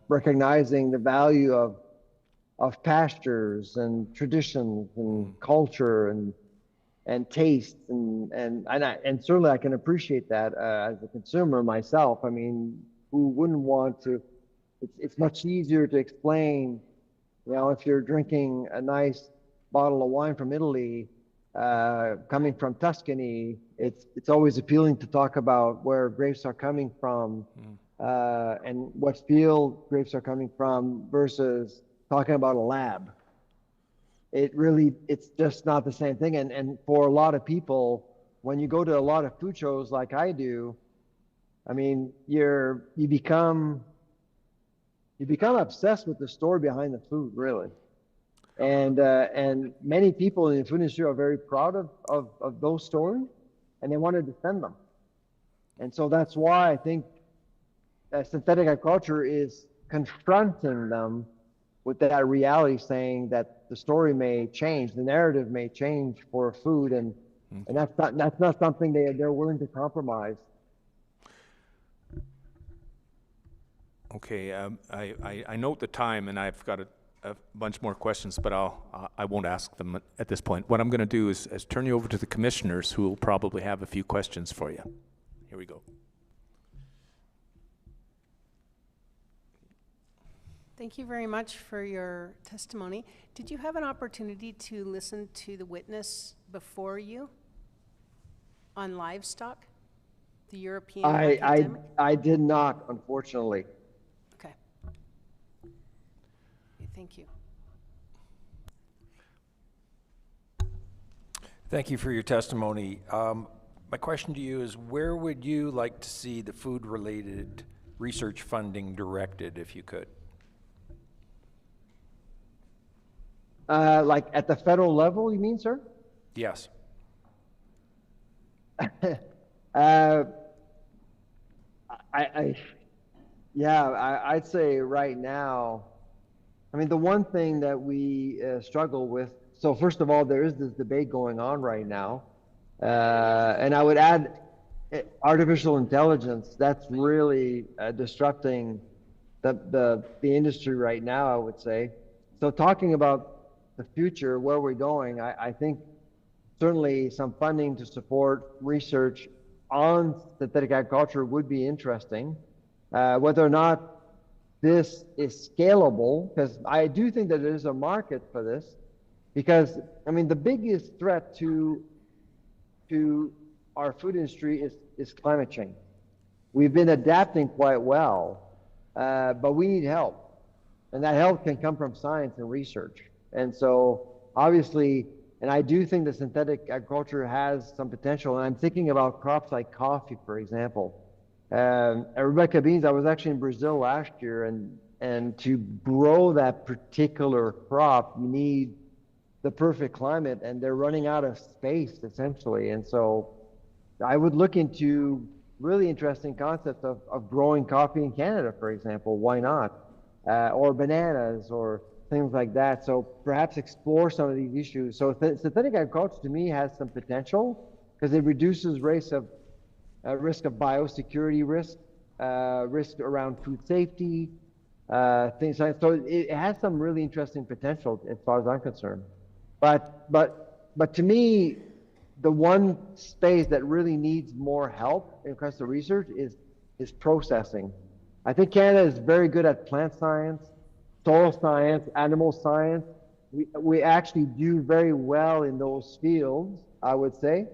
recognizing the value of pastures and traditions and culture and taste and certainly I can appreciate that as a consumer myself. I mean, who wouldn't want to? It's much easier to explain, if you're drinking a nice bottle of wine from Italy, coming from Tuscany, it's always appealing to talk about where grapes are coming from and what field grapes are coming from versus talking about a lab. It's just not the same thing. And for a lot of people, when you go to a lot of food shows like I do, I mean, you become obsessed with the story behind the food, really. And many people in the food industry are very proud of those stories, and they want to defend them. And so that's why I think synthetic agriculture is confronting them with that reality, saying that the story may change, the narrative may change for food, and that's not something they're willing to compromise. Okay, I note the time, and I've got a bunch more questions, but I won't ask them at this point. What I'm going to do is turn you over to the commissioners, who will probably have a few questions for you. Here we go. Thank you very much for your testimony. Did you have an opportunity to listen to the witness before you on Livestock, the European academic? I did not, unfortunately. Okay. Thank you. Thank you for your testimony. My question to you is, where would you like to see the food-related research funding directed, if you could? Like at the federal level, you mean, sir? Yes. I'd say right now, I mean, the one thing that we struggle with, so first of all, there is this debate going on right now, and I would add artificial intelligence. That's really disrupting the industry right now, I would say. So talking about the future, where we're going, I think certainly some funding to support research on synthetic agriculture would be interesting. Whether or not this is scalable, because I do think that there is a market for this, because, I mean, the biggest threat to our food industry is climate change. We've been adapting quite well, but we need help. And that help can come from science and research. And so obviously, and I do think that synthetic agriculture has some potential. And I'm thinking about crops like coffee, for example. Rebecca beans, I was actually in Brazil last year, and to grow that particular crop, you need the perfect climate, and they're running out of space essentially. And so I would look into really interesting concepts of growing coffee in Canada, for example. Why not? Or bananas or things like that. So perhaps explore some of these issues. So synthetic agriculture to me has some potential because it reduces risk of biosecurity risk, risk around food safety, things like. So it has some really interesting potential as far as I'm concerned. But to me, the one space that really needs more help in regards to research is processing. I think Canada is very good at plant science, soil science, animal science. We actually do very well in those fields, I would say.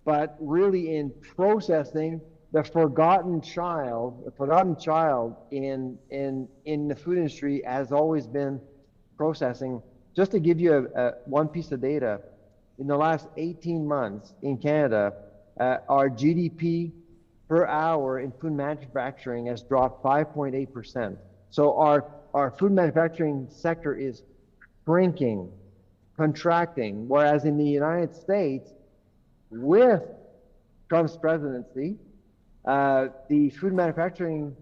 But really in processing, the forgotten child in the food industry has always been processing. Just to give you one piece of data, in the last 18 months in Canada, our GDP per hour in food manufacturing has dropped 5.8%. So our food manufacturing sector is shrinking, contracting, whereas in the United States, with Trump's presidency, the food manufacturing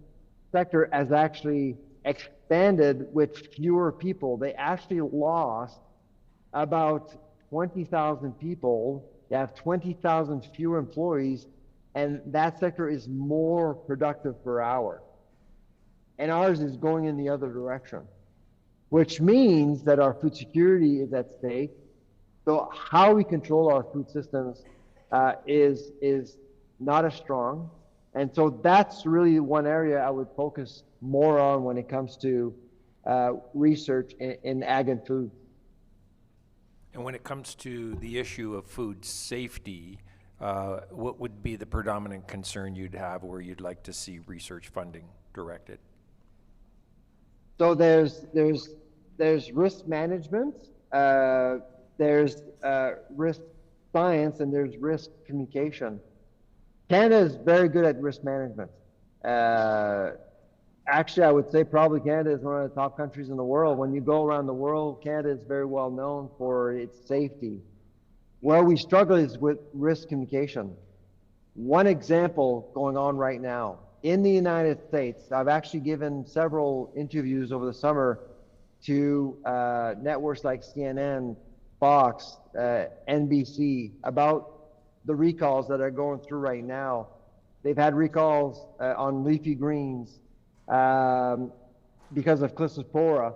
sector has actually expanded with fewer people. They actually lost about 20,000 people. They have 20,000 fewer employees, and that sector is more productive per hour. And ours is going in the other direction, which means that our food security is at stake. So how we control our food systems is not as strong. And so that's really one area I would focus more on when it comes to research in ag and food. And when it comes to the issue of food safety, what would be the predominant concern you'd have where you'd like to see research funding directed? So there's risk management, there's risk science, and there's risk communication. Canada is very good at risk management. Actually, I would say probably Canada is one of the top countries in the world. When you go around the world, Canada is very well known for its safety. Where we struggle is with risk communication. One example going on right now, in the United States, I've actually given several interviews over the summer to networks like CNN, Fox, NBC about the recalls that are going through right now. They've had recalls on leafy greens because of Clistospora,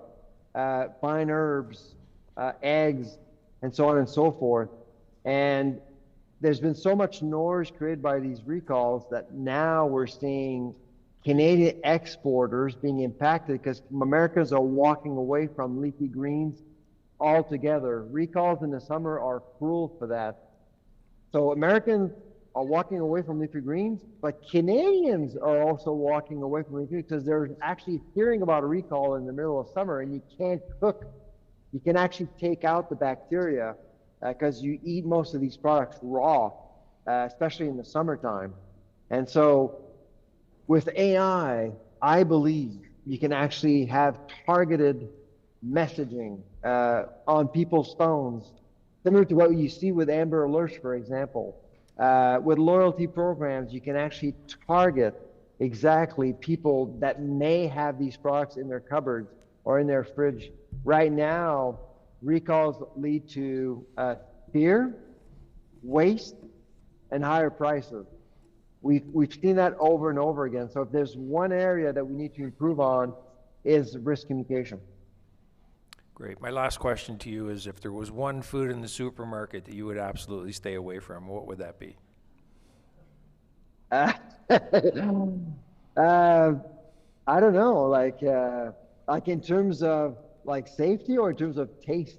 fine herbs, eggs, and so on and so forth. And there's been so much noise created by these recalls that now we're seeing Canadian exporters being impacted because Americans are walking away from leafy greens altogether. Recalls in the summer are cruel for that. So Americans are walking away from leafy greens, but Canadians are also walking away from leafy greens because they're actually hearing about a recall in the middle of summer, and you can't cook. You can actually take out the bacteria because you eat most of these products raw, especially in the summertime. And so with AI, I believe you can actually have targeted messaging on people's phones, similar to what you see with Amber Alerts, for example. With loyalty programs, you can actually target exactly people that may have these products in their cupboards or in their fridge. Right now, recalls lead to fear, waste, and higher prices. We've seen that over and over again. So if there's one area that we need to improve on is risk communication. Great. My last question to you is, if there was one food in the supermarket that you would absolutely stay away from, what would that be? I don't know, like in terms of like safety or in terms of taste?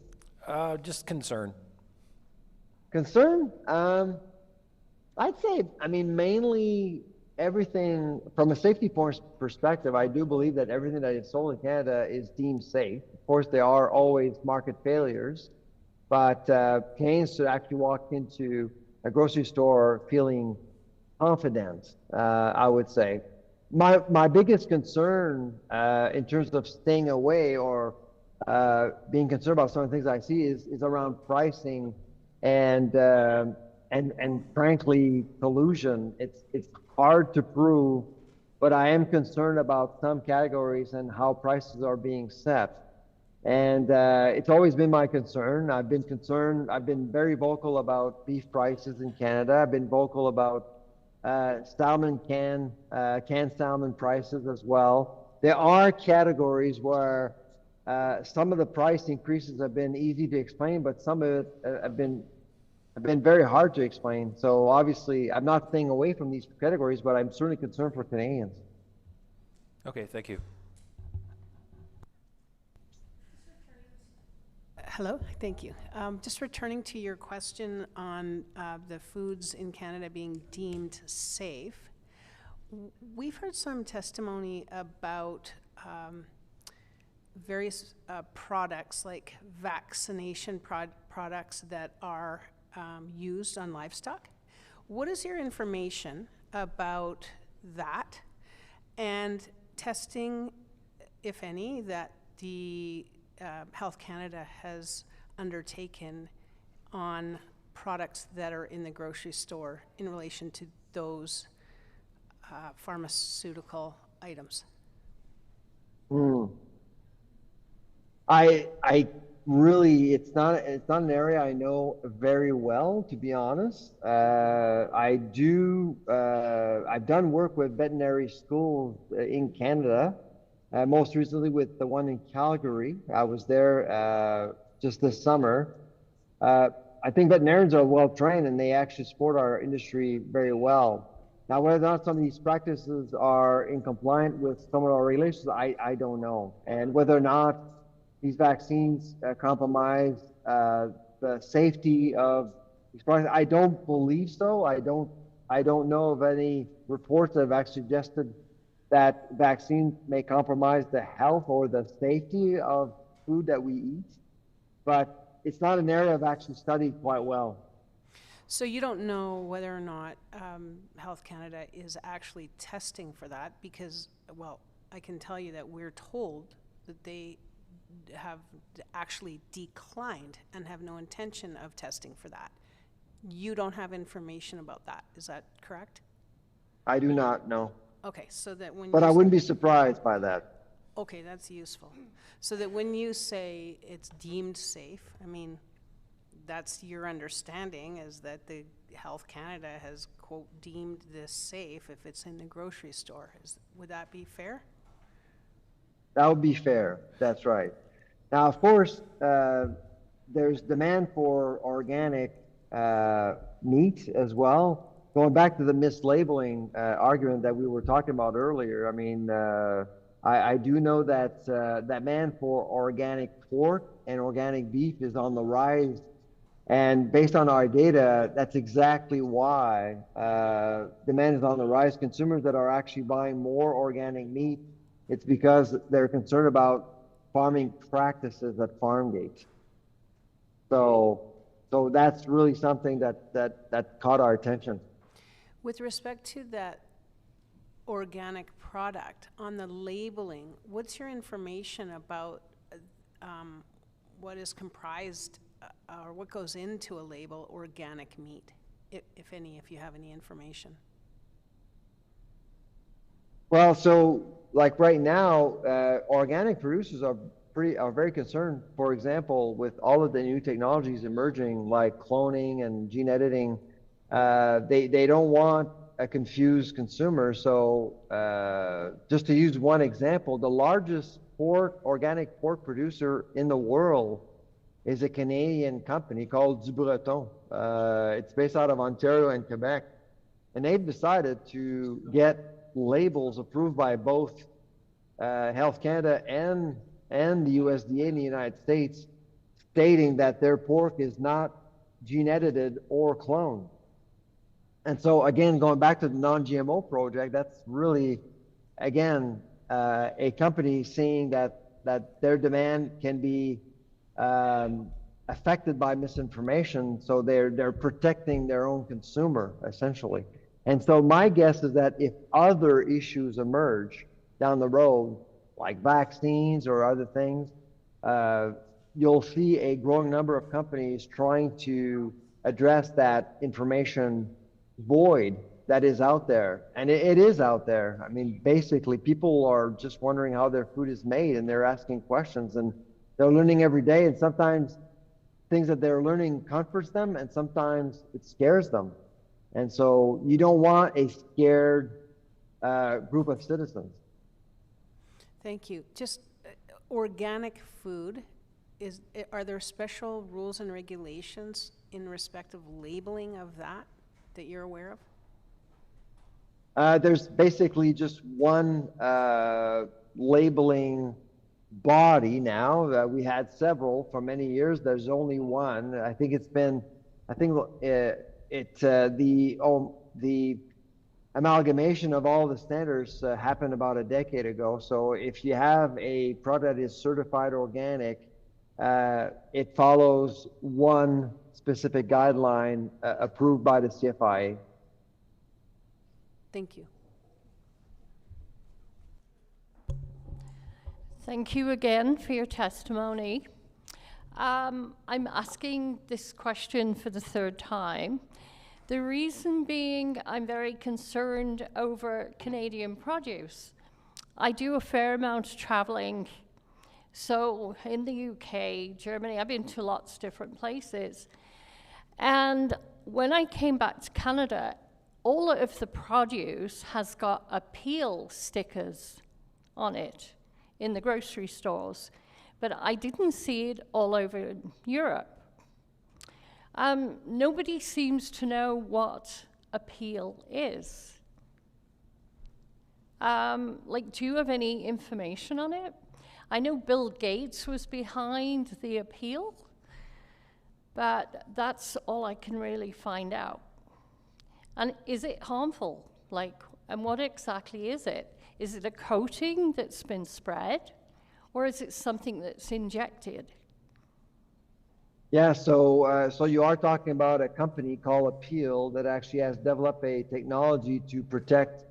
Just concern. Concern? I'd say, mainly everything from a safety perspective. I do believe that everything that is sold in Canada is deemed safe. Of course, there are always market failures, but Canadians should actually walk into a grocery store feeling confident, I would say. My biggest concern in terms of staying away or being concerned about some of the things I see is around pricing and frankly collusion. It's hard to prove, but I am concerned about some categories and how prices are being set. And it's always been my concern. I've been very vocal about beef prices in Canada. I've been vocal about canned salmon prices as well. There are categories where some of the price increases have been easy to explain, but some of it have been very hard to explain. So obviously, I'm not staying away from these categories, but I'm certainly concerned for Canadians. Okay, thank you. Hello, thank you. Just returning to your question on the foods in Canada being deemed safe. We've heard some testimony about various products like vaccination products that are used on livestock. What is your information about that and testing, if any, that the Health Canada has undertaken on products that are in the grocery store in relation to those pharmaceutical items? I really, it's not an area I know very well, to be honest. I've done work with veterinary schools in Canada, most recently with the one in Calgary. I was there just this summer. I think veterinarians are well trained and they actually support our industry very well. Now, whether or not some of these practices are in compliance with some of our regulations, I don't know. And whether or not these vaccines compromise the safety of these products, I don't believe so. I don't know of any reports that have actually suggested that vaccines may compromise the health or the safety of food that we eat, but it's not an area I've actually studied quite well. So you don't know whether or not Health Canada is actually testing for that because, well, I can tell you that we're told that they have actually declined and have no intention of testing for that. You don't have information about that, is that correct? I do not know. Okay, so that when But I wouldn't be surprised by that. Okay, that's useful. So that when you say it's deemed safe, I mean, that's your understanding is that the Health Canada has, quote, deemed this safe if it's in the grocery store. Would that be fair? That would be fair, that's right. Now, of course, there's demand for organic meat as well. Going back to the mislabeling argument that we were talking about earlier, I mean, I do know that demand for organic pork and organic beef is on the rise. And based on our data, that's exactly why demand is on the rise. Consumers that are actually buying more organic meat, it's because they're concerned about farming practices at farm gate. So that's really something that caught our attention. With respect to that organic product, on the labeling, what's your information about what is comprised or what goes into a label organic meat, if you have any information? Well, so like right now, organic producers are very concerned, for example, with all of the new technologies emerging like cloning and gene editing. They don't want a confused consumer. So just to use one example, the largest organic pork producer in the world is a Canadian company called Du Breton. It's based out of Ontario and Quebec. And they've decided to get labels approved by both Health Canada and the USDA in the United States, stating that their pork is not gene edited or cloned. And so again, going back to the non-GMO project, that's really, again, a company seeing that their demand can be affected by misinformation, so they're protecting their own consumer, essentially. And so my guess is that if other issues emerge down the road, like vaccines or other things, you'll see a growing number of companies trying to address that information void that is out there. And it is out there. I mean, basically, people are just wondering how their food is made, and they're asking questions, and they're learning every day. And sometimes things that they're learning comforts them, and sometimes it scares them. And so you don't want a scared group of citizens. Thank you. Just organic food, are there special rules and regulations in respect of labeling of that you're aware of? There's basically just one labeling body now. We had several for many years. There's only one. I think it's been, the amalgamation of all the standards happened about a decade ago. So if you have a product that is certified organic, it follows one specific guideline approved by the CFIA. Thank you. Thank you again for your testimony. I'm asking this question for the third time. The reason being, I'm very concerned over Canadian produce. I do a fair amount of traveling. So in the UK, Germany, I've been to lots of different places. And when I came back to Canada, all of the produce has got appeal stickers on it in the grocery stores, but I didn't see it all over Europe. Nobody seems to know what appeal is. Do you have any information on it? I know Bill Gates was behind the appeal, but that's all I can really find out. And is it harmful? And what exactly is it? Is it a coating that's been spread, or is it something that's injected? Yeah, so you are talking about a company called Appeal that actually has developed a technology to protect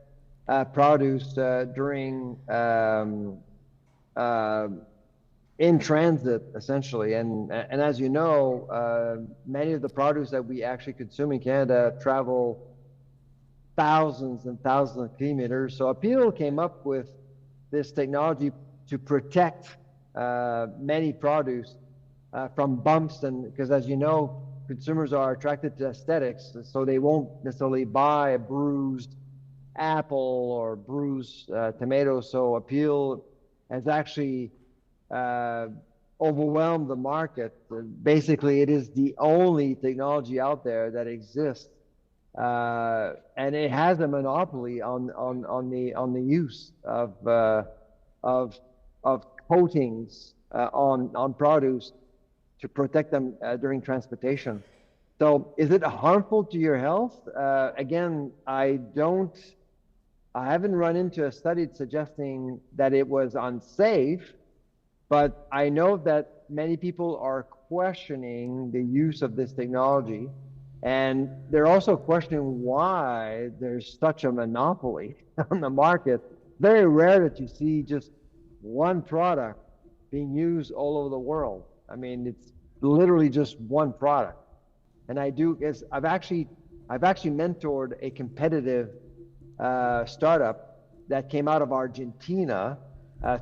produce during in transit, essentially. And as you know, many of the produce that we actually consume in Canada travel thousands and thousands of kilometers. So Appeal came up with this technology to protect many produce from bumps, and because as you know, consumers are attracted to aesthetics, so they won't necessarily buy a bruised apple or bruised tomato. So Appeal has actually overwhelmed the market. Basically, it is the only technology out there that exists, and it has a monopoly on the use of coatings on produce to protect them during transportation. So is it harmful to your health? Again, I haven't run into a study suggesting that it was unsafe, but I know that many people are questioning the use of this technology, and they're also questioning why there's such a monopoly on the market. Very rare that you see just one product being used all over the world. I mean, it's literally just one product. And I've actually mentored a competitive startup that came out of Argentina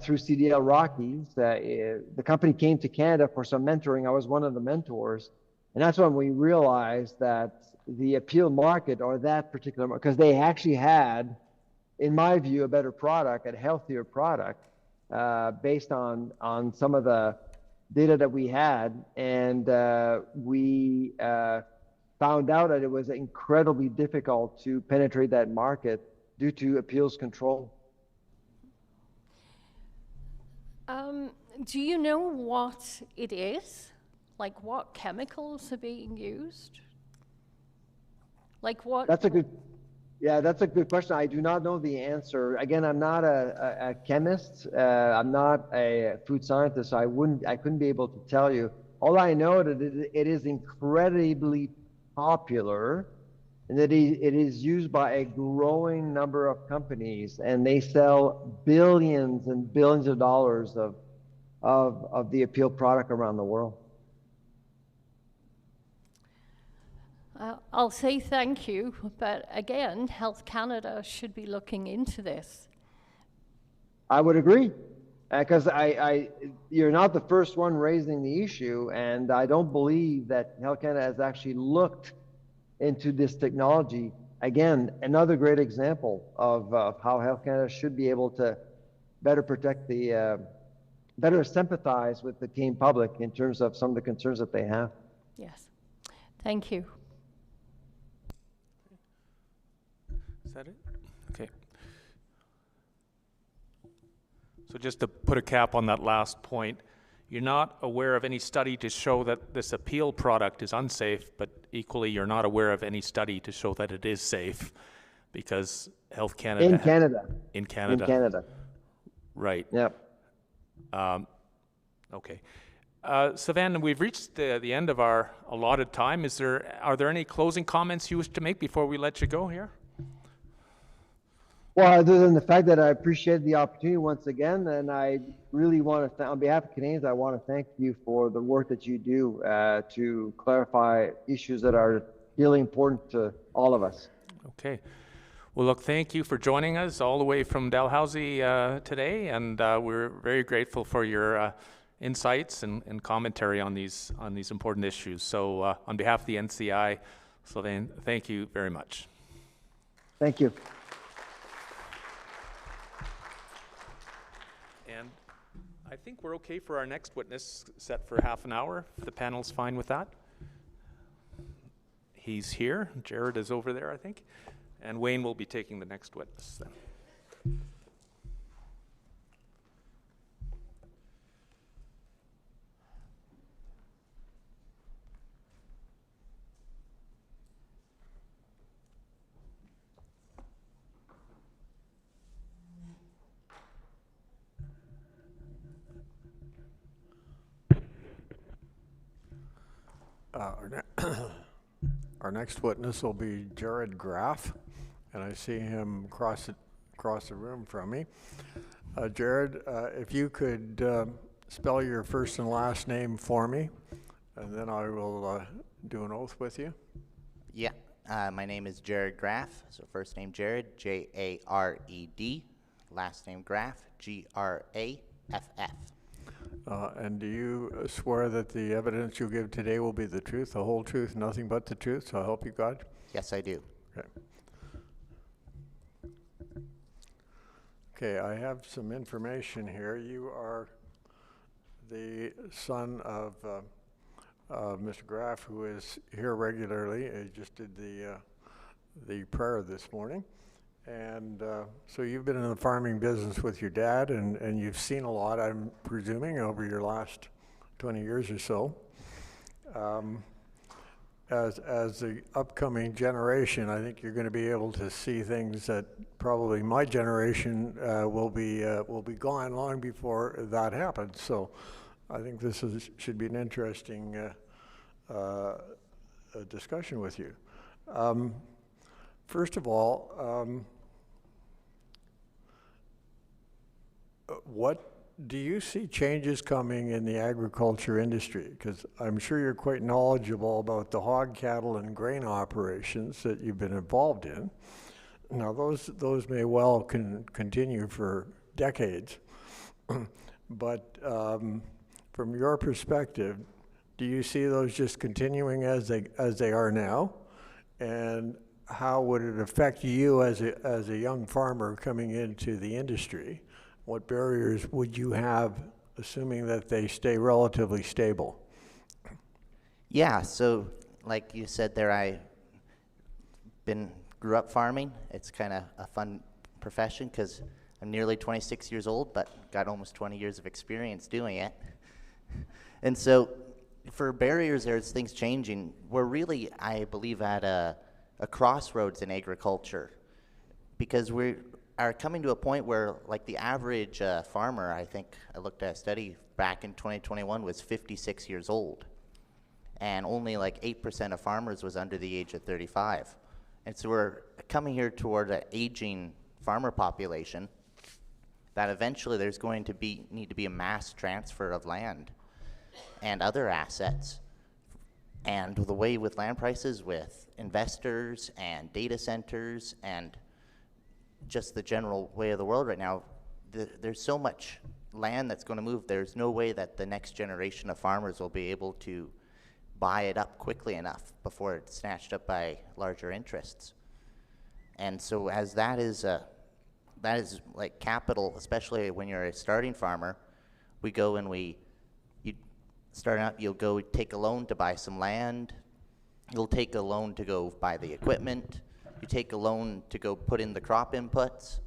through CDL Rockies. The company came to Canada for some mentoring. I was one of the mentors. And that's when we realized that the Appeal market, or that particular market, because they actually had, in my view, a better product, a healthier product, based on some of the data that we had. And we found out that it was incredibly difficult to penetrate that market due to Appeal's control. Do you know what it is? Like what chemicals are being used? Like what? That's a good question. I do not know the answer. Again, I'm not a chemist. I'm not a food scientist. So I couldn't be able to tell you. All I know that it is incredibly popular, and that it is used by a growing number of companies, and they sell billions and billions of dollars of the appeal product around the world. I'll say thank you, but again, Health Canada should be looking into this. I would agree, because you're not the first one raising the issue, and I don't believe that Health Canada has actually looked into this technology. Again, another great example of how Health Canada should be able to better protect better sympathize with the Canadian public in terms of some of the concerns that they have. Yes, thank you. Is that it? Okay. So just to put a cap on that last point, you're not aware of any study to show that this appeal product is unsafe, but equally you're not aware of any study to show that it is safe, because Health Canada... In Canada. In Canada. In Canada. Right. Yep. Okay. Sylvain, we've reached the end of our allotted time. Are there any closing comments you wish to make before we let you go here? Well, other than the fact that I appreciate the opportunity once again, and I really want to, on behalf of Canadians, I want to thank you for the work that you do to clarify issues that are really important to all of us. Okay. Well, look, thank you for joining us all the way from Dalhousie today, and we're very grateful for your insights and commentary on these important issues. So on behalf of the NCI, Sylvain, thank you very much. Thank you. And I think we're okay for our next witness, set for half an hour, if the panel's fine with that. He's here. Jared is over there, I think. And Wayne will be taking the next witness then. Our next witness will be Jared Graff, and I see him across the room from me. Jared, if you could spell your first and last name for me, and then I will do an oath with you. Yeah, my name is Jared Graff. So first name Jared, J-A-R-E-D. Last name Graff, G-R-A-F-F. And do you swear that the evidence you give today will be the truth, the whole truth, nothing but the truth? So help you God? Yes, I do. Okay. Okay, I have some information here. You are the son of Mr. Graff, who is here regularly. He just did the prayer this morning. And so you've been in the farming business with your dad, and you've seen a lot, I'm presuming, over your last 20 years or so. As the upcoming generation, I think you're going to be able to see things that probably my generation will be gone long before that happens. So I think this should be an interesting discussion with you. First of all, what do you see changes coming in the agriculture industry? Because I'm sure you're quite knowledgeable about the hog, cattle, and grain operations that you've been involved in. Now, those may well continue for decades. But from your perspective, do you see those just continuing as they are now? And how would it affect you as a young farmer coming into the industry? What barriers would you have, assuming that they stay relatively stable? Yeah, so like you said there, I grew up farming. It's kind of a fun profession because I'm nearly 26 years old, but got almost 20 years of experience doing it. And so for barriers, there's things changing. We're really, I believe, at a crossroads in agriculture, because we are coming to a point where, like, the average farmer, I think I looked at a study back in 2021, was 56 years old, and only like 8% of farmers was under the age of 35. And so we're coming here toward an aging farmer population, that eventually there's going to need to be a mass transfer of land and other assets. And the way with land prices, with investors and data centers and just the general way of the world right now, there's so much land that's going to move. There's no way that the next generation of farmers will be able to buy it up quickly enough before it's snatched up by larger interests. And so as that is like capital, especially when you're a starting farmer, we go and starting out, you'll go take a loan to buy some land. You'll take a loan to go buy the equipment. You take a loan to go put in the crop inputs.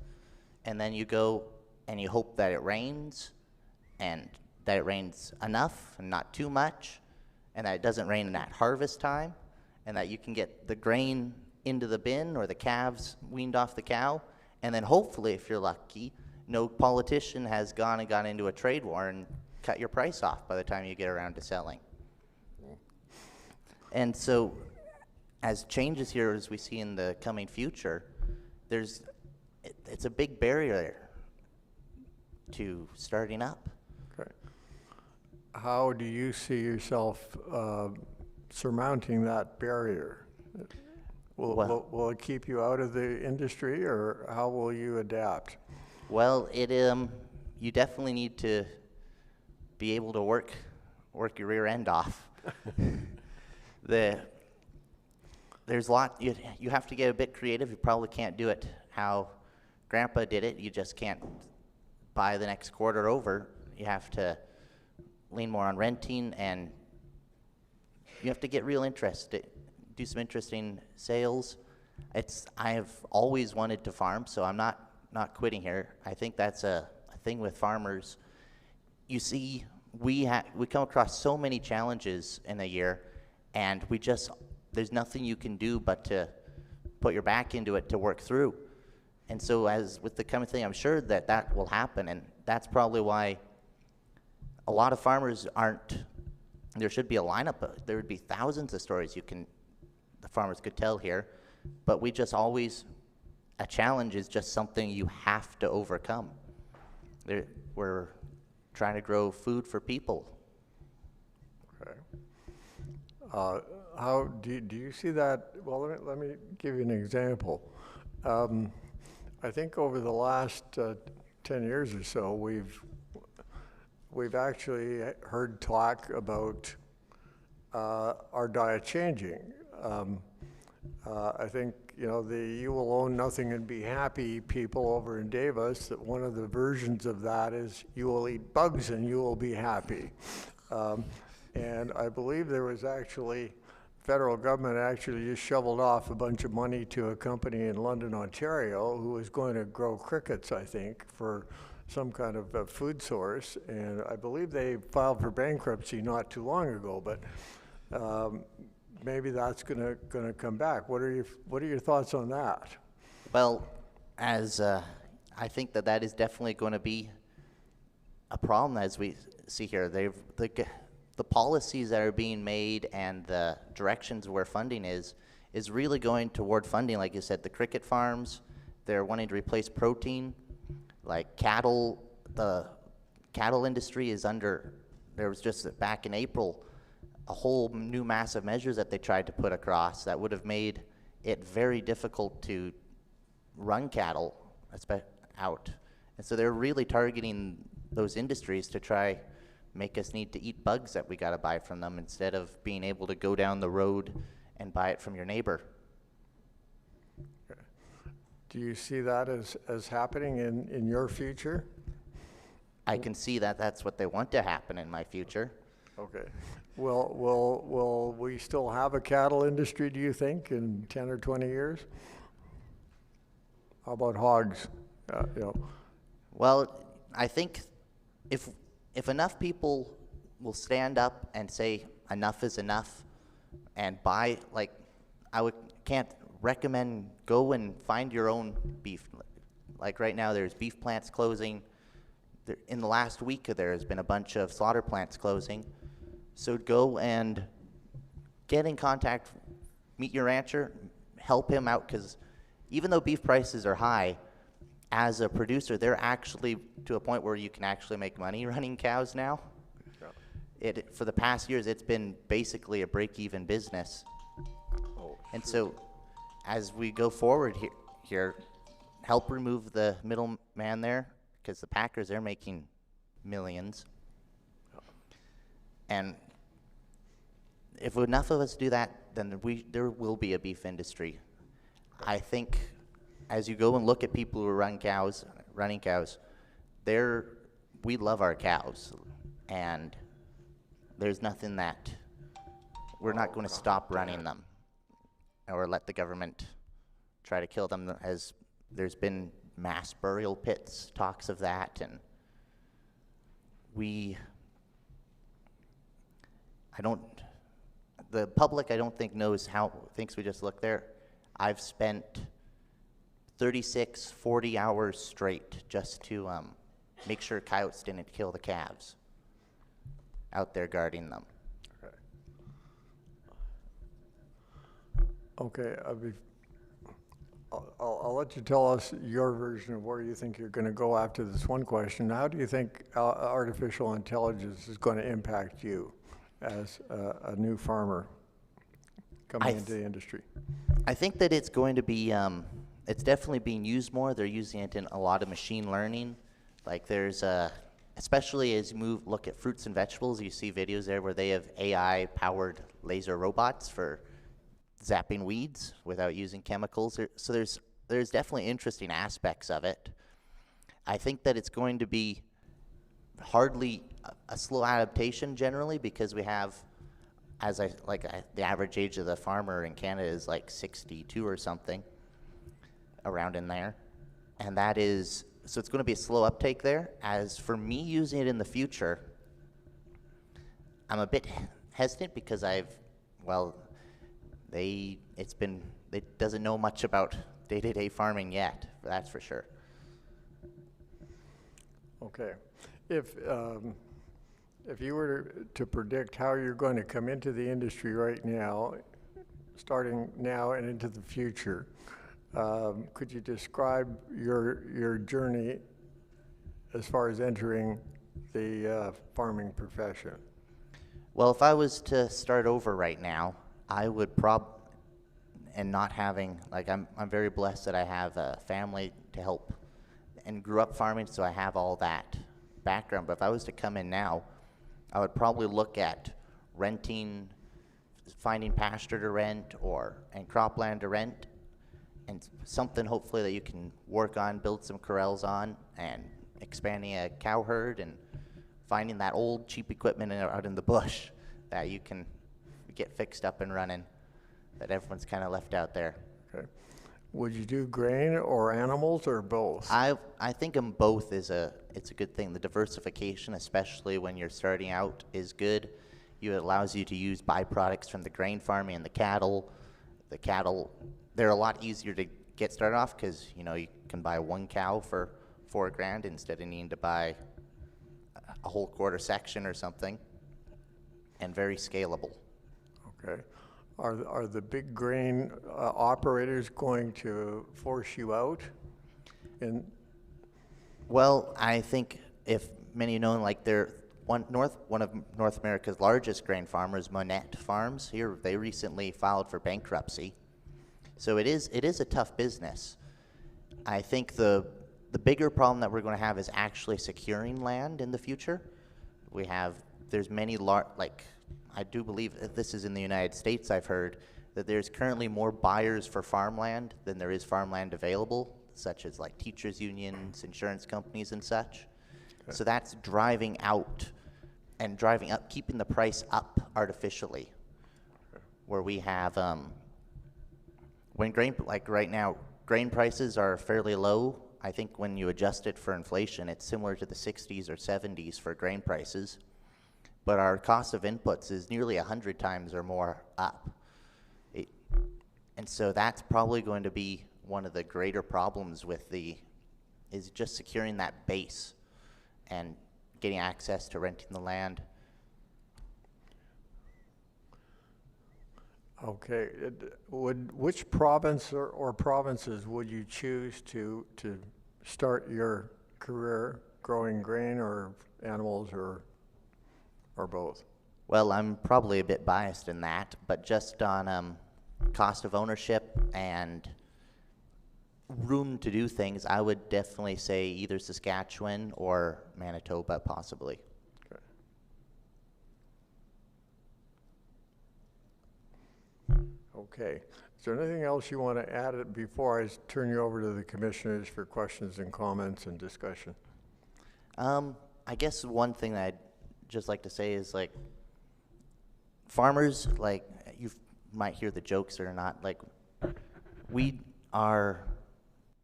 And then you go and you hope that it rains, and that it rains enough and not too much, and that it doesn't rain at harvest time, and that you can get the grain into the bin or the calves weaned off the cow. And then hopefully, if you're lucky, no politician has gone into a trade war and cut your price off by the time you get around to selling. And so as changes here, as we see in the coming future, it's a big barrier to starting up. Okay. How do you see yourself surmounting that barrier? Will it keep you out of the industry, or how will you adapt? Well, you definitely need to be able to work your rear end off. There's a lot, you have to get a bit creative. You probably can't do it how Grandpa did it. You just can't buy the next quarter over. You have to lean more on renting, and you have to get real interested, do some interesting sales. I have always wanted to farm, so I'm not quitting here. I think that's a thing with farmers. You see, we come across so many challenges in a year, and there's nothing you can do but to put your back into it to work through. And so as with the coming thing, I'm sure that will happen, and that's probably why a lot of farmers there should be a lineup. There would be thousands of stories the farmers could tell here, but a challenge is just something you have to overcome. We're trying to grow food for people. Okay. How do you see that? Well, let me give you an example. I think over the last 10 years or so, we've actually heard talk about our diet changing. I think, the "you will own nothing and be happy" people over in Davis, that one of the versions of that is "you will eat bugs and you will be happy." And I believe there was federal government actually just shoveled off a bunch of money to a company in London, Ontario, who was going to grow crickets, I think, for some kind of a food source. And I believe they filed for bankruptcy not too long ago, but maybe that's going to come back. What are your thoughts on that? Well, I think that is definitely going to be a problem as we see here. The policies that are being made and the directions where funding is really going toward funding, like you said, the cricket farms. They're wanting to replace protein, like cattle. The cattle industry there was just back in April a whole new massive measures that they tried to put across that would have made it very difficult to run cattle out. And so they're really targeting those industries to try make us need to eat bugs that we got to buy from them instead of being able to go down the road and buy it from your neighbor. Okay. Do you see that as happening in your future? I can see that's what they want to happen in my future. Okay. Will we still have a cattle industry, do you think, in 10 or 20 years? How about hogs? Well, I think if enough people will stand up and say enough is enough and buy, can't recommend go and find your own beef. Like right now there's beef plants closing. In the last week there has been a bunch of slaughter plants closing. So go and get in contact, meet your rancher, help him out, because even though beef prices are high, as a producer, they're actually to a point where you can actually make money running cows now. For the past years, it's been basically a break-even business. And so as we go forward here, help remove the middleman there, because the packers, they're making millions. And if enough of us do that, then there will be a beef industry. I think as you go and look at people who running cows, we love our cows, and there's nothing that we're not going to stop running them or let the government try to kill them, as there's been mass burial pits, talks of that, and the public I don't think knows thinks we just look there. I've spent 36, 40 hours straight just to make sure coyotes didn't kill the calves out there guarding them. Okay, I'll let you tell us your version of where you think you're going to go after this one question. How do you think artificial intelligence is going to impact you as a new farmer coming into the industry? I think that it's going to be, it's definitely being used more. They're using it in a lot of machine learning. Like there's especially as you look at fruits and vegetables, you see videos there where they have AI-powered laser robots for zapping weeds without using chemicals. So there's definitely interesting aspects of it. I think that it's going to be hardly a slow adaptation generally, because we have, the average age of the farmer in Canada is like 62 or something, around in there. And so it's going to be a slow uptake there. As for me using it in the future, I'm a bit hesitant because it doesn't know much about day-to-day farming yet, that's for sure. Okay. If you were to predict how you're going to come into the industry right now, starting now and into the future, could you describe your journey as far as entering the farming profession? Well, if I was to start over right now, I would and not having, I'm very blessed that I have a family to help and grew up farming, so I have all that background. But if I was to come in now, I would probably look at renting, finding pasture to rent and cropland to rent, and something hopefully that you can work on, build some corrals on, and expanding a cow herd and finding that old cheap equipment out in the bush that you can get fixed up and running, that everyone's kind of left out there. Okay. Would you do grain or animals or both? I think both it's a good thing. The diversification, especially when you're starting out, is good. It allows you to use byproducts from the grain farming and the cattle. The cattle, they're a lot easier to get started off because you can buy one cow for $4,000 instead of needing to buy a whole quarter section or something, and very scalable. Okay. Are the big grain operators going to force you out? Well, I think if many know, one of North America's largest grain farmers, Monette Farms, they recently filed for bankruptcy. So it is a tough business. I think the bigger problem that we're going to have is actually securing land in the future. There's many I do believe that this is in the United States, I've heard that there's currently more buyers for farmland than there is farmland available, such as teachers unions, insurance companies and such. Okay. So that's driving out and driving up, keeping the price up artificially. Okay. Where we have, when right now, grain prices are fairly low. I think when you adjust it for inflation, it's similar to the 60s or 70s for grain prices. But our cost of inputs is nearly 100 times or more up. And so that's probably going to be one of the greater problems is just securing that base and getting access to renting the land. Okay. Which province or provinces would you choose to start your career growing grain or animals or both? Well, I'm probably a bit biased in that, but just on cost of ownership and room to do things, I would definitely say either Saskatchewan or Manitoba, possibly. Okay. Is there anything else you want to add before I turn you over to the commissioners for questions and comments and discussion? I guess one thing that I'd just like to say is, like, farmers, like, you might hear the jokes or not, like, we are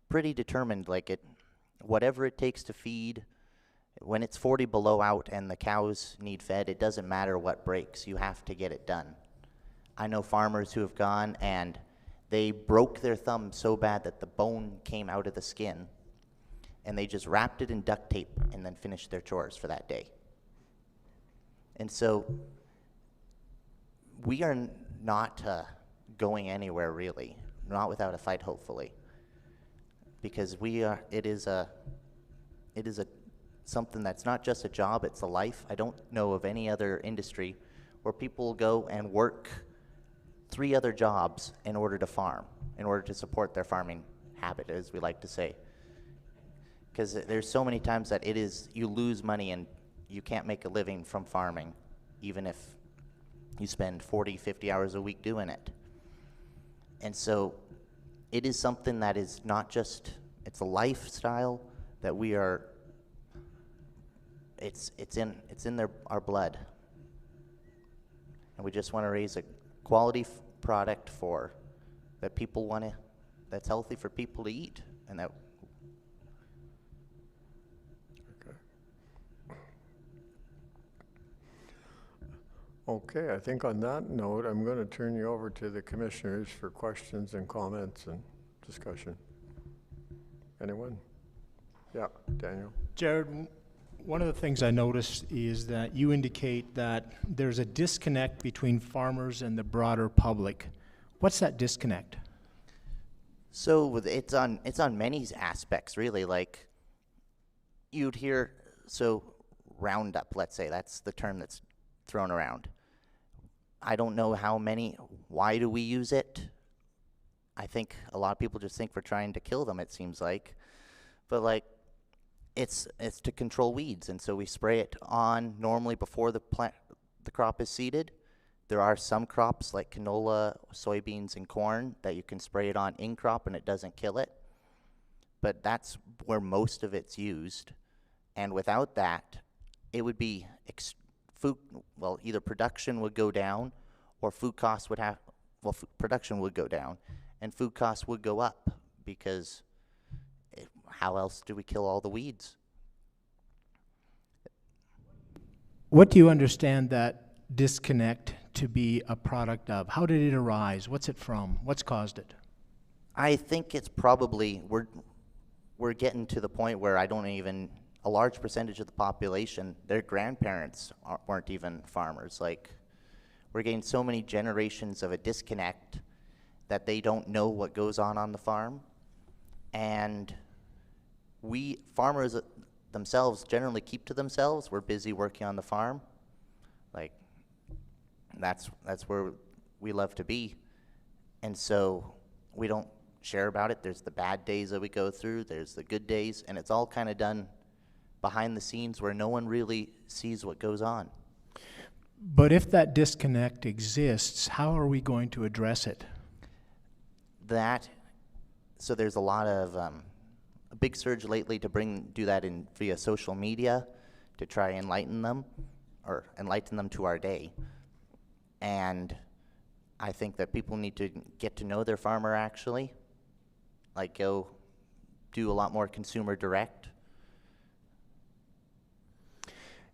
pretty determined, like, whatever it takes to feed, when it's 40 below out and the cows need fed, it doesn't matter what breaks, you have to get it done. I know farmers who have gone and they broke their thumb so bad that the bone came out of the skin, and they just wrapped it in duct tape and then finished their chores for that day. And so we are not going anywhere, really, not without a fight, hopefully, because it is something that's not just a job, it's a life. I don't know of any other industry where people go and work 3 other jobs in order to farm, in order to support their farming habit, as we like to say. Because there's so many times that you lose money and you can't make a living from farming, even if you spend 40, 50 hours a week doing it. And so it is something that is not just, it's a lifestyle that it's in our blood. And we just want to raise a quality product that people want to, that's healthy for people to eat, and that. Okay, I think on that note, I'm going to turn you over to the commissioners for questions and comments and discussion. Anyone? Yeah, Daniel. Jared, one of the things I noticed is that you indicate that there's a disconnect between farmers and the broader public. What's that disconnect? So it's on many aspects, really. Like, you'd hear, so Roundup, let's say, that's the term that's thrown around. I don't know why do we use it? I think a lot of people just think we're trying to kill them, it seems like. But, like, it's to control weeds, and so we spray it on normally before the crop is seeded. There are some crops like canola, soybeans, and corn that you can spray it on in crop and it doesn't kill it. But that's where most of it's used. And without that, it would be either production would go down or food costs would production would go down and food costs would go up, because how else do we kill all the weeds? What do you understand that disconnect to be a product of? How did it arise? What's it from? What's caused it? I think it's probably, we're getting to the point where a large percentage of the population, their grandparents weren't even farmers. Like, we're getting so many generations of a disconnect that they don't know what goes on the farm. And we farmers themselves generally keep to themselves. We're busy working on the farm. Like, that's where we love to be. And so we don't share about it. There's the bad days that we go through, there's the good days, and it's all kind of done behind the scenes where no one really sees what goes on. But if that disconnect exists, how are we going to address it? So there's a lot of a big surge lately to do that via social media to try and enlighten them to our day. And I think that people need to get to know their farmer, actually, like go do a lot more consumer direct.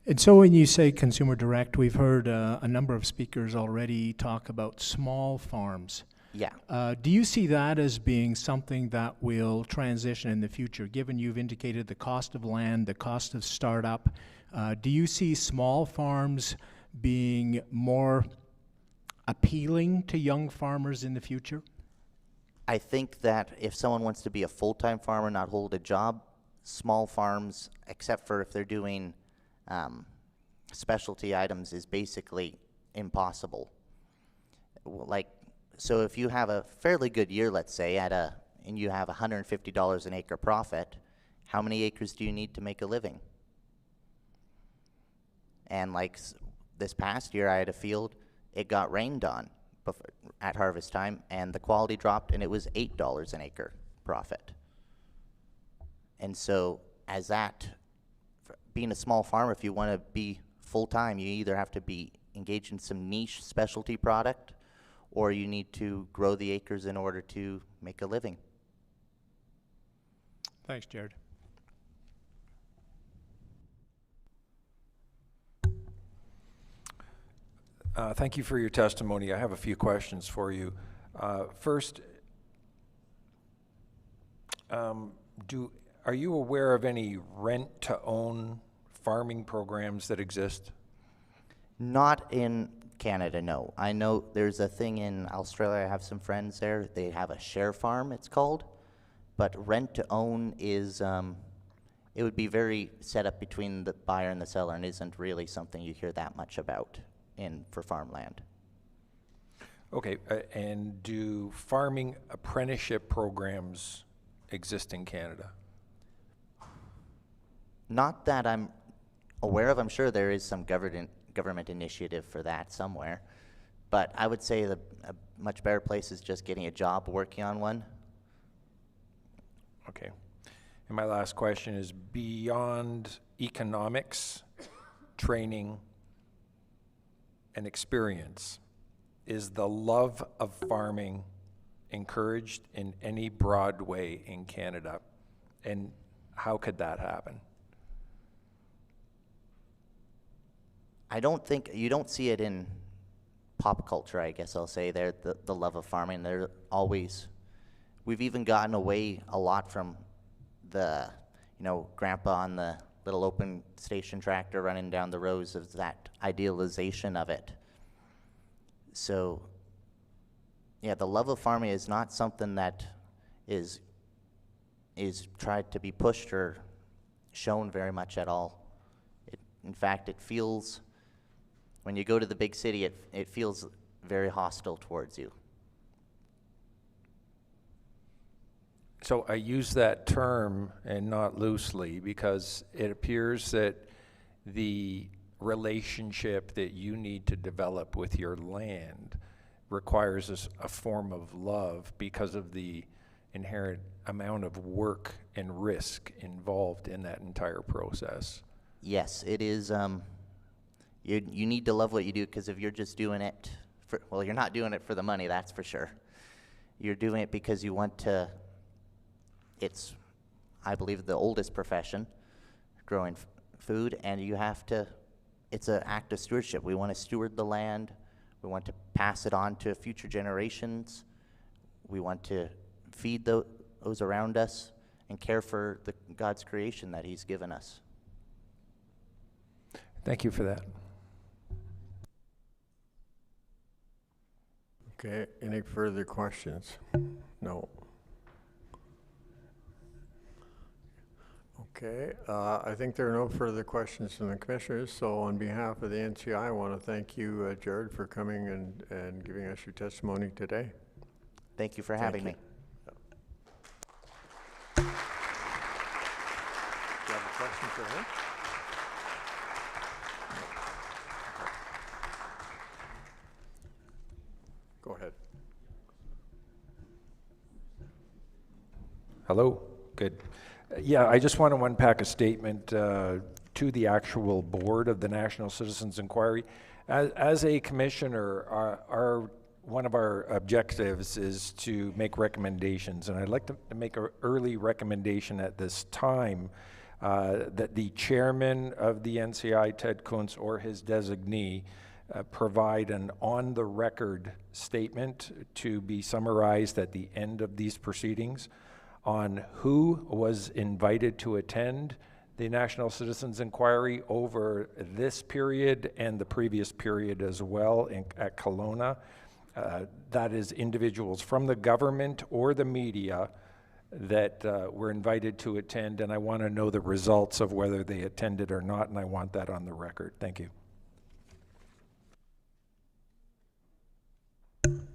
And so when you say consumer direct, we've heard a number of speakers already talk about small farms. Yeah. Do you see that as being something that will transition in the future, given you've indicated the cost of land, the cost of startup? Do you see small farms being more appealing to young farmers in the future? I think that if someone wants to be a full-time farmer, not hold a job, small farms, except for if they're doing specialty items, is basically impossible. Like, so if you have a fairly good year, let's say, and you have $150 an acre profit, how many acres do you need to make a living? And like this past year, I had a field, it got rained on at harvest time, and the quality dropped, and it was $8 an acre profit. And so, as that, being a small farmer, if you want to be full-time, you either have to be engaged in some niche specialty product, or you need to grow the acres in order to make a living. Thanks, Jared. Thank you for your testimony. I have a few questions for you. First, are you aware of any rent-to-own farming programs that exist? Not in Canada, no. I know there's a thing in Australia. I have some friends there. They have a share farm, it's called. But rent-to-own is, it would be very set up between the buyer and the seller, and isn't really something you hear that much about for farmland. Okay, and do farming apprenticeship programs exist in Canada? Not that I'm aware of. I'm sure there is some government initiative for that somewhere. But I would say a much better place is just getting a job working on one. Okay. And my last question is, beyond economics, training, and experience, is the love of farming encouraged in any broad way in Canada? And how could that happen? I don't think, you don't see it in pop culture, I guess I'll say, there, the love of farming. They're always, we've even gotten away a lot from the, grandpa on the little open station tractor running down the rows, of that idealization of it. So, yeah, the love of farming is not something that is tried to be pushed or shown very much at all. In fact, it feels, when you go to the big city, it feels very hostile towards you. So I use that term, and not loosely, because it appears that the relationship that you need to develop with your land requires a form of love because of the inherent amount of work and risk involved in that entire process. Yes, it is. You need to love what you do, because if you're just doing it well, you're not doing it for the money, that's for sure. You're doing it because you want to. It's, I believe, the oldest profession, growing food, and you have to, it's an act of stewardship. We want to steward the land. We want to pass it on to future generations. We want to feed those around us and care for God's creation that He's given us. Thank you for that. Okay, any further questions? No. Okay, I think there are no further questions from the commissioners, so on behalf of the NCI, I want to thank you, Jared, for coming and giving us your testimony today. Thank you for having me. Do you have a question for him? Go ahead. Hello, good. Yeah, I just want to unpack a statement to the actual board of the National Citizens Inquiry. As a commissioner, one of our objectives is to make recommendations, and I'd like to make an early recommendation at this time that the chairman of the NCI, Ted Kuntz, or his designee, provide an on-the-record statement to be summarized at the end of these proceedings on who was invited to attend the National Citizens Inquiry over this period and the previous period as well at Kelowna. That is individuals from the government or the media that were invited to attend, and I want to know the results of whether they attended or not, and I want that on the record. Thank you.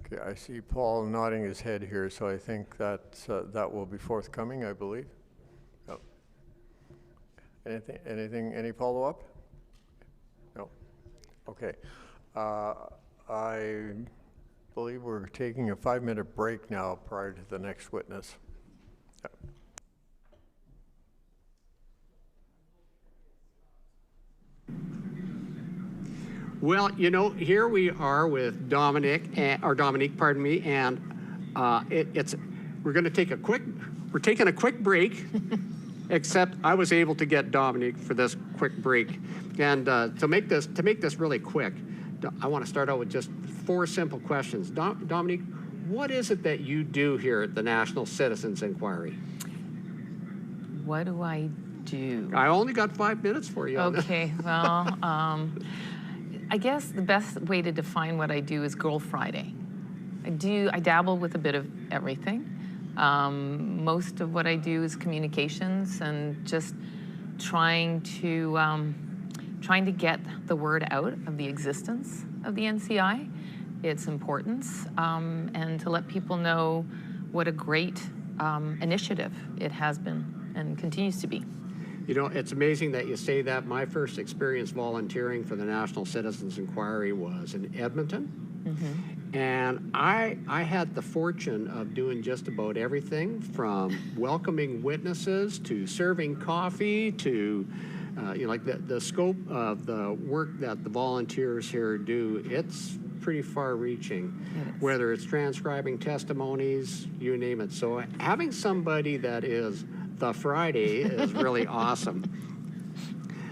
Okay, I see Paul nodding his head here, so I think that will be forthcoming, I believe. Yep. Any follow-up? No. Okay. I believe we're taking a 5-minute break now prior to the next witness. Yep. Well, you know, here we are with Dominique, pardon me, and we're going to take we're taking a quick break, except I was able to get Dominique for this quick break. And to make this really quick, I want to start out with just 4 simple questions. Dominique, what is it that you do here at the National Citizens Inquiry? What do I do? I only got 5 minutes for you. Okay, well, I guess the best way to define what I do is Girl Friday. I dabble with a bit of everything. Most of what I do is communications and just trying to get the word out of the existence of the NCI, its importance, and to let people know what a great initiative it has been and continues to be. You know, it's amazing that you say that. My first experience volunteering for the National Citizens Inquiry was in Edmonton. Mm-hmm. And I had the fortune of doing just about everything from welcoming witnesses to serving coffee to, like the scope of the work that the volunteers here do, it's pretty far-reaching, whether it's transcribing testimonies, you name it. So having somebody that is the Friday is really awesome.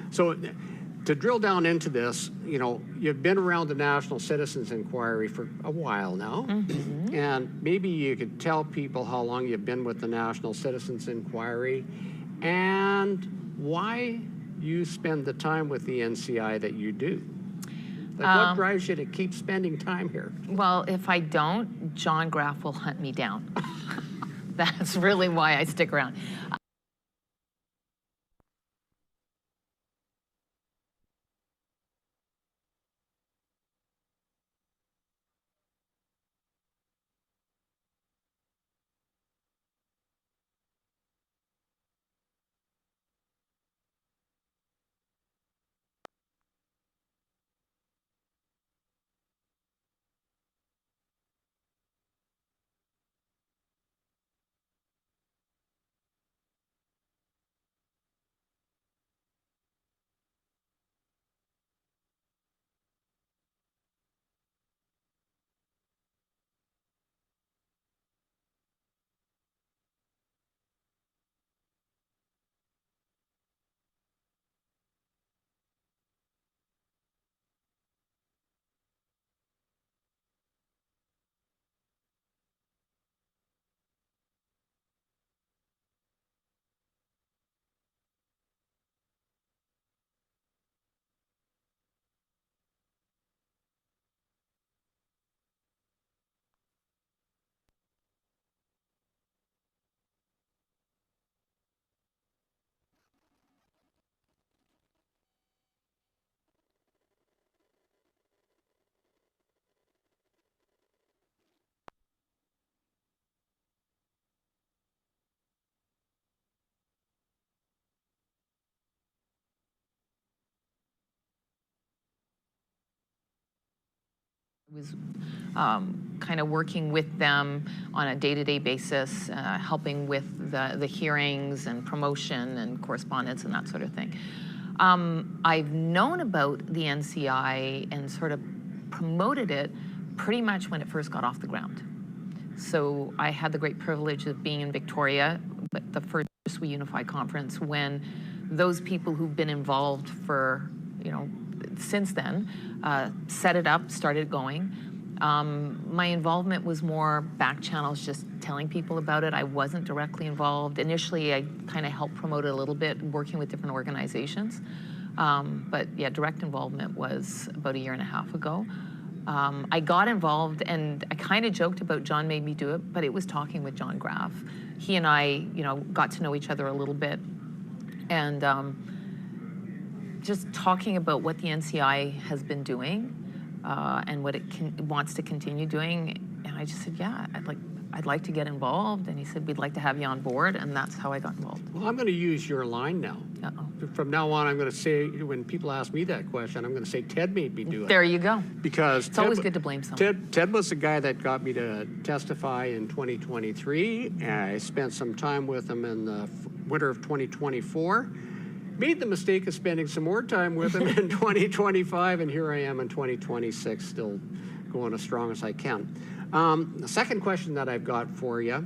So to drill down into this, you know, you've been around the National Citizens Inquiry for a while now, mm-hmm. and maybe you could tell people how long you've been with the National Citizens Inquiry and why you spend the time with the NCI that you do. Like what drives you to keep spending time here? Well, if I don't, John Graff will hunt me down. That's really why I stick around. Was kind of working with them on a day-to-day basis, helping with the hearings and promotion and correspondence and that sort of thing. I've known about the NCI and sort of promoted it pretty much when it first got off the ground. So I had the great privilege of being in Victoria, but the first We Unify conference, when those people who've been involved for, you know, since then, set it up, started going. My involvement was more back channels, just telling people about it. I wasn't directly involved. Initially, I kind of helped promote it a little bit, working with different organizations. But yeah, direct involvement was about 1.5 years ago. I got involved, and I kind of joked about John made me do it, but it was talking with John Graff he and I, got to know each other a little bit, and just talking about what the NCI has been doing and what it wants to continue doing. And I just said, yeah, I'd like to get involved. And he said, we'd like to have you on board. And that's how I got involved. Well, I'm going to use your line now. Uh-oh. From now on, I'm going to say, when people ask me that question, I'm going to say Ted made me do it. There you go. Because it's always good to blame someone. Ted was the guy that got me to testify in 2023. I spent some time with him in the winter of 2024. Made the mistake of spending some more time with him in 2025, and here I am in 2026, still going as strong as I can. The second question that I've got for you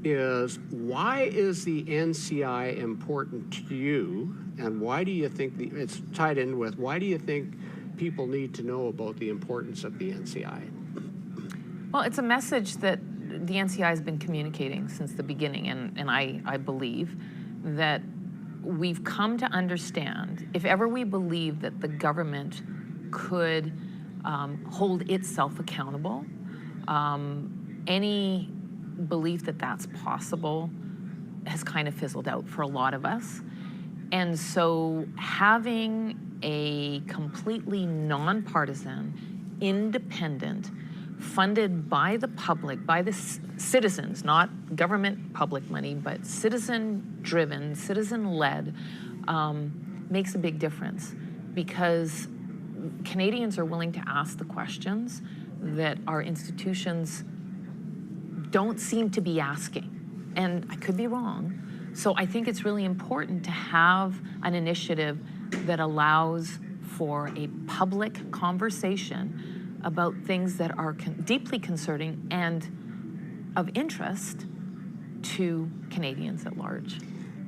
is, why is the NCI important to you, and why do you think it's tied in with, why do you think people need to know about the importance of the NCI? Well, it's a message that the NCI has been communicating since the beginning, and I believe that we've come to understand, if ever we believe that the government could hold itself accountable, any belief that that's possible has kind of fizzled out for a lot of us. And so having a completely nonpartisan, independent, funded by the public, by the citizens, not government public money, but citizen-driven, citizen-led, makes a big difference, because Canadians are willing to ask the questions that our institutions don't seem to be asking. And I could be wrong. So I think it's really important to have an initiative that allows for a public conversation about things that are deeply concerning and of interest to Canadians at large.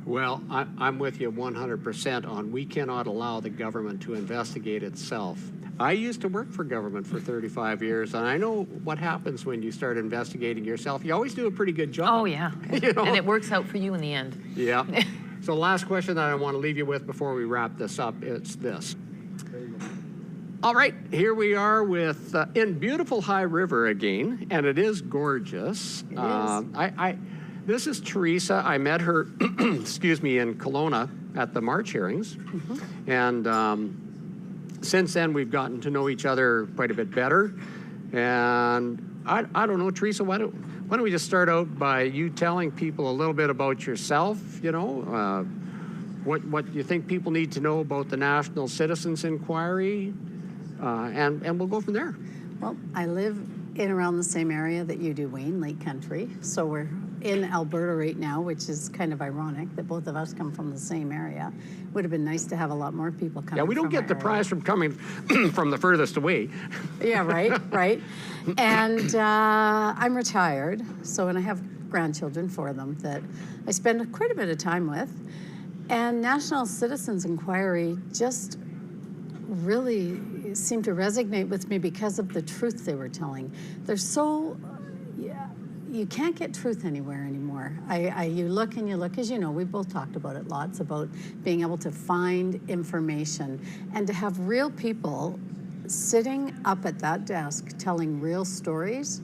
Well, I'm with you 100% on we cannot allow the government to investigate itself. I used to work for government for 35 years, and I know what happens when you start investigating yourself. You always do a pretty good job. Oh, yeah. And it works out for you in the end. Yeah. So last question that I want to leave you with before we wrap this up, it's this. All right, here we are with in beautiful High River again, and it is gorgeous. It is. This is Teresa. I met her, excuse me, in Kelowna at the March hearings, and since then we've gotten to know each other quite a bit better. And I don't know, Teresa, why don't we just start out by you telling people a little bit about yourself? What you think people need to know about the National Citizens Inquiry. And we'll go from there. Well, I live in around the same area that you do, Wayne, Lake Country. So we're in Alberta right now, which is kind of ironic that both of us come from the same area. Would have been nice to have a lot more people coming. Yeah, we don't get the prize from coming from the furthest away. Yeah, right. And I'm retired, and I have grandchildren, 4 of them, that I spend quite a bit of time with. And National Citizens Inquiry just really seemed to resonate with me because of the truth they were telling. They're so, you can't get truth anywhere anymore. You look and you look, as you know, we've both talked about it lots, about being able to find information and to have real people sitting up at that desk telling real stories,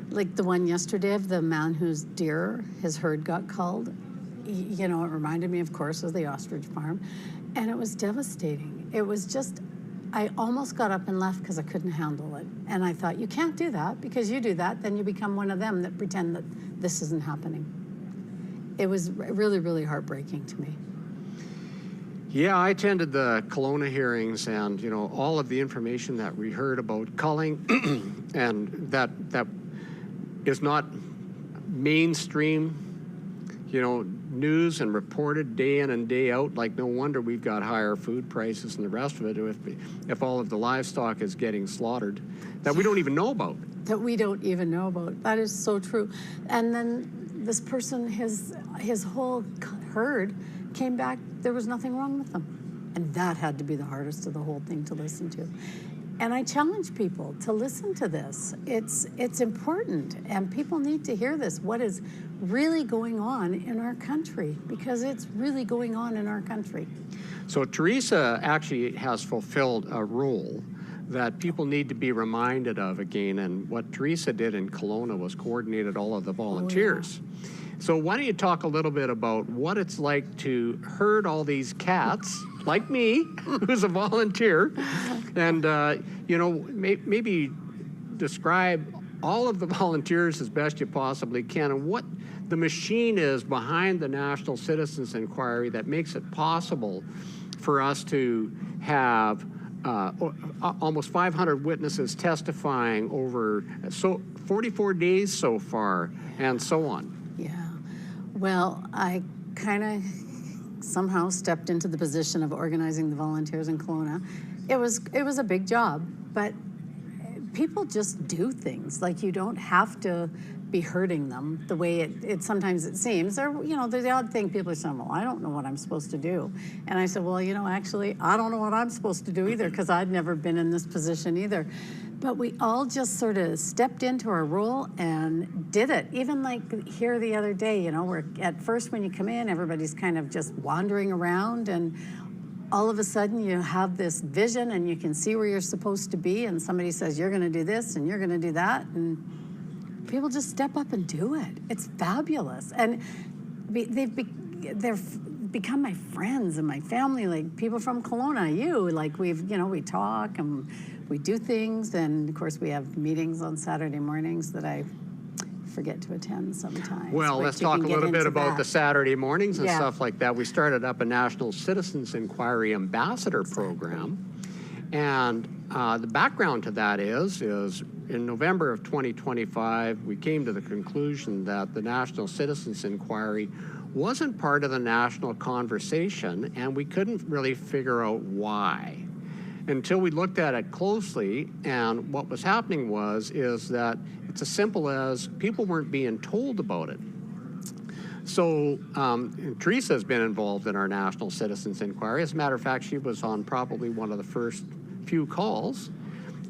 like the one yesterday of the man whose deer, his herd got culled. It reminded me, of course, of the ostrich farm, and it was devastating. It was just, I almost got up and left because I couldn't handle it. And I thought, you can't do that, because you do that, then you become one of them that pretend that this isn't happening. It was really, really heartbreaking to me. Yeah, I attended the Kelowna hearings, and all of the information that we heard about culling, and that is not mainstream, news and reported day in and day out. Like, no wonder we've got higher food prices and the rest of it if all of the livestock is getting slaughtered that we don't even know about. That is so true. And then this person, his whole herd came back, there was nothing wrong with them. And that had to be the hardest of the whole thing to listen to. And I challenge people to listen to this. It's important, and people need to hear this, what is really going on in our country, because it's really going on in our country. So Teresa actually has fulfilled a role that people need to be reminded of again, and what Teresa did in Kelowna was coordinated all of the volunteers. So why don't you talk a little bit about what it's like to herd all these cats, like me, who's a volunteer, and maybe describe all of the volunteers as best you possibly can, and what the machine is behind the National Citizens Inquiry that makes it possible for us to have almost 500 witnesses testifying over 44 days so far, and so on. Yeah. Well, I kind of somehow stepped into the position of organizing the volunteers in Kelowna. It was a big job, but people just do things. Like, you don't have to be hurting them the way it sometimes it seems. Or, there's the odd thing people are saying, well, I don't know what I'm supposed to do. And I said, well, actually, I don't know what I'm supposed to do either, because I'd never been in this position either. But we all just sort of stepped into our role and did it. Even like here the other day, where at first when you come in, everybody's kind of just wandering around, and all of a sudden you have this vision and you can see where you're supposed to be, and somebody says, you're gonna do this and you're gonna do that, and people just step up and do it. It's fabulous. And they've become my friends and my family, like people from Kelowna, like we talk and we do things, and of course we have meetings on Saturday mornings that I forget to attend sometimes. Well, let's talk a little bit about the Saturday mornings and stuff like that. We started up a National Citizens Inquiry Ambassador Program, and the background to that is in November of 2025, we came to the conclusion that the National Citizens Inquiry wasn't part of the national conversation, and we couldn't really figure out why until we looked at it closely. And what was happening is that it's as simple as people weren't being told about it. So Teresa has been involved in our National Citizens Inquiry. As a matter of fact, she was on probably one of the first few calls.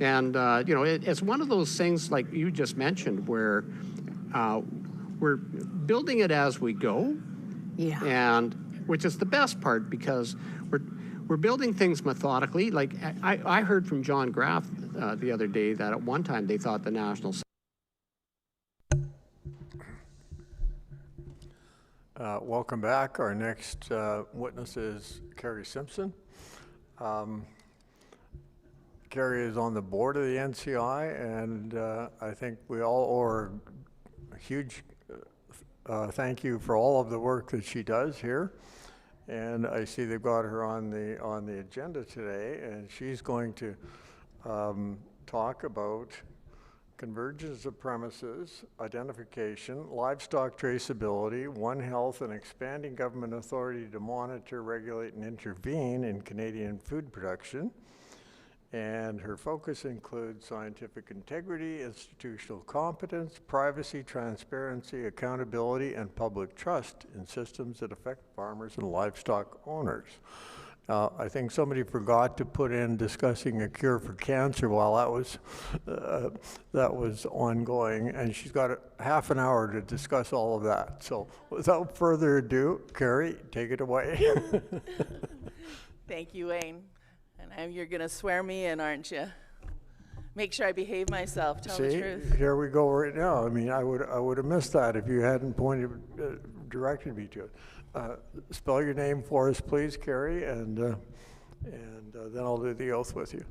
And it's one of those things like you just mentioned, where we're building it as we go. Yeah. And which is the best part, because we're building things methodically. Like I heard from John Graff the other day that at one time they thought the National Welcome back. Our next witness is Kari Simpson. Kari is on the board of the NCI, and I think we all owe her a huge thank you for all of the work that she does here. And I see they've got her on the agenda today, and she's going to talk about convergence of premises, identification, livestock traceability, One Health, and expanding government authority to monitor, regulate, and intervene in Canadian food production. And her focus includes scientific integrity, institutional competence, privacy, transparency, accountability, and public trust in systems that affect farmers and livestock owners. I think somebody forgot to put in discussing a cure for cancer while that was ongoing, and she's got half an hour to discuss all of that. So without further ado, Kari, take it away. Thank you, Wayne. And you're going to swear me in, aren't you? Make sure I behave myself, tell the truth. Here we go right now. I mean, I would have missed that if you hadn't directed me to it. Spell your name for us, please, Kari, and then I'll do the oath with you.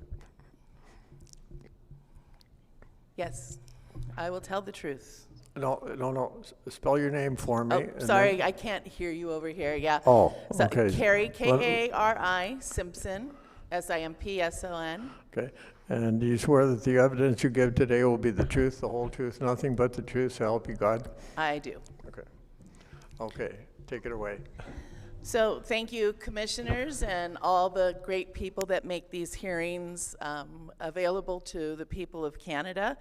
Yes, I will tell the truth. No. Spell your name for me. Oh, sorry, I can't hear you over here. Yeah. Oh, so, okay. Kari, Kari Simpson, Simpson. Okay. And do you swear that the evidence you give today will be the truth, the whole truth, nothing but the truth, so help you God? I do. Okay. Take it away. So thank you, commissioners, and all the great people that make these hearings available to the people of Canada.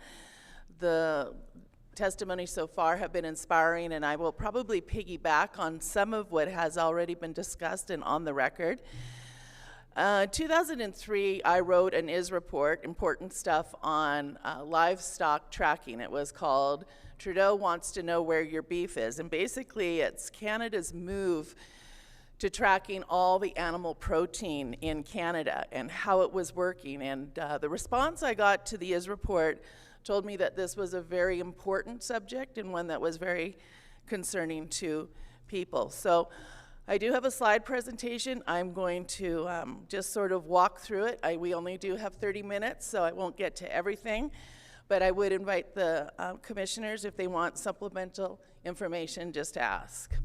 The testimonies so far have been inspiring, and I will probably piggyback on some of what has already been discussed and on the record. 2003, I wrote an IS report, important stuff on livestock tracking. It was called Trudeau Wants to Know Where Your Beef Is. And basically, it's Canada's move to tracking all the animal protein in Canada and how it was working. And the response I got to the IS report told me that this was a very important subject and one that was very concerning to people. So I do have a slide presentation. I'm going to just sort of walk through it. We only do have 30 minutes, so I won't get to everything. But I would invite the commissioners, if they want supplemental information, just to ask.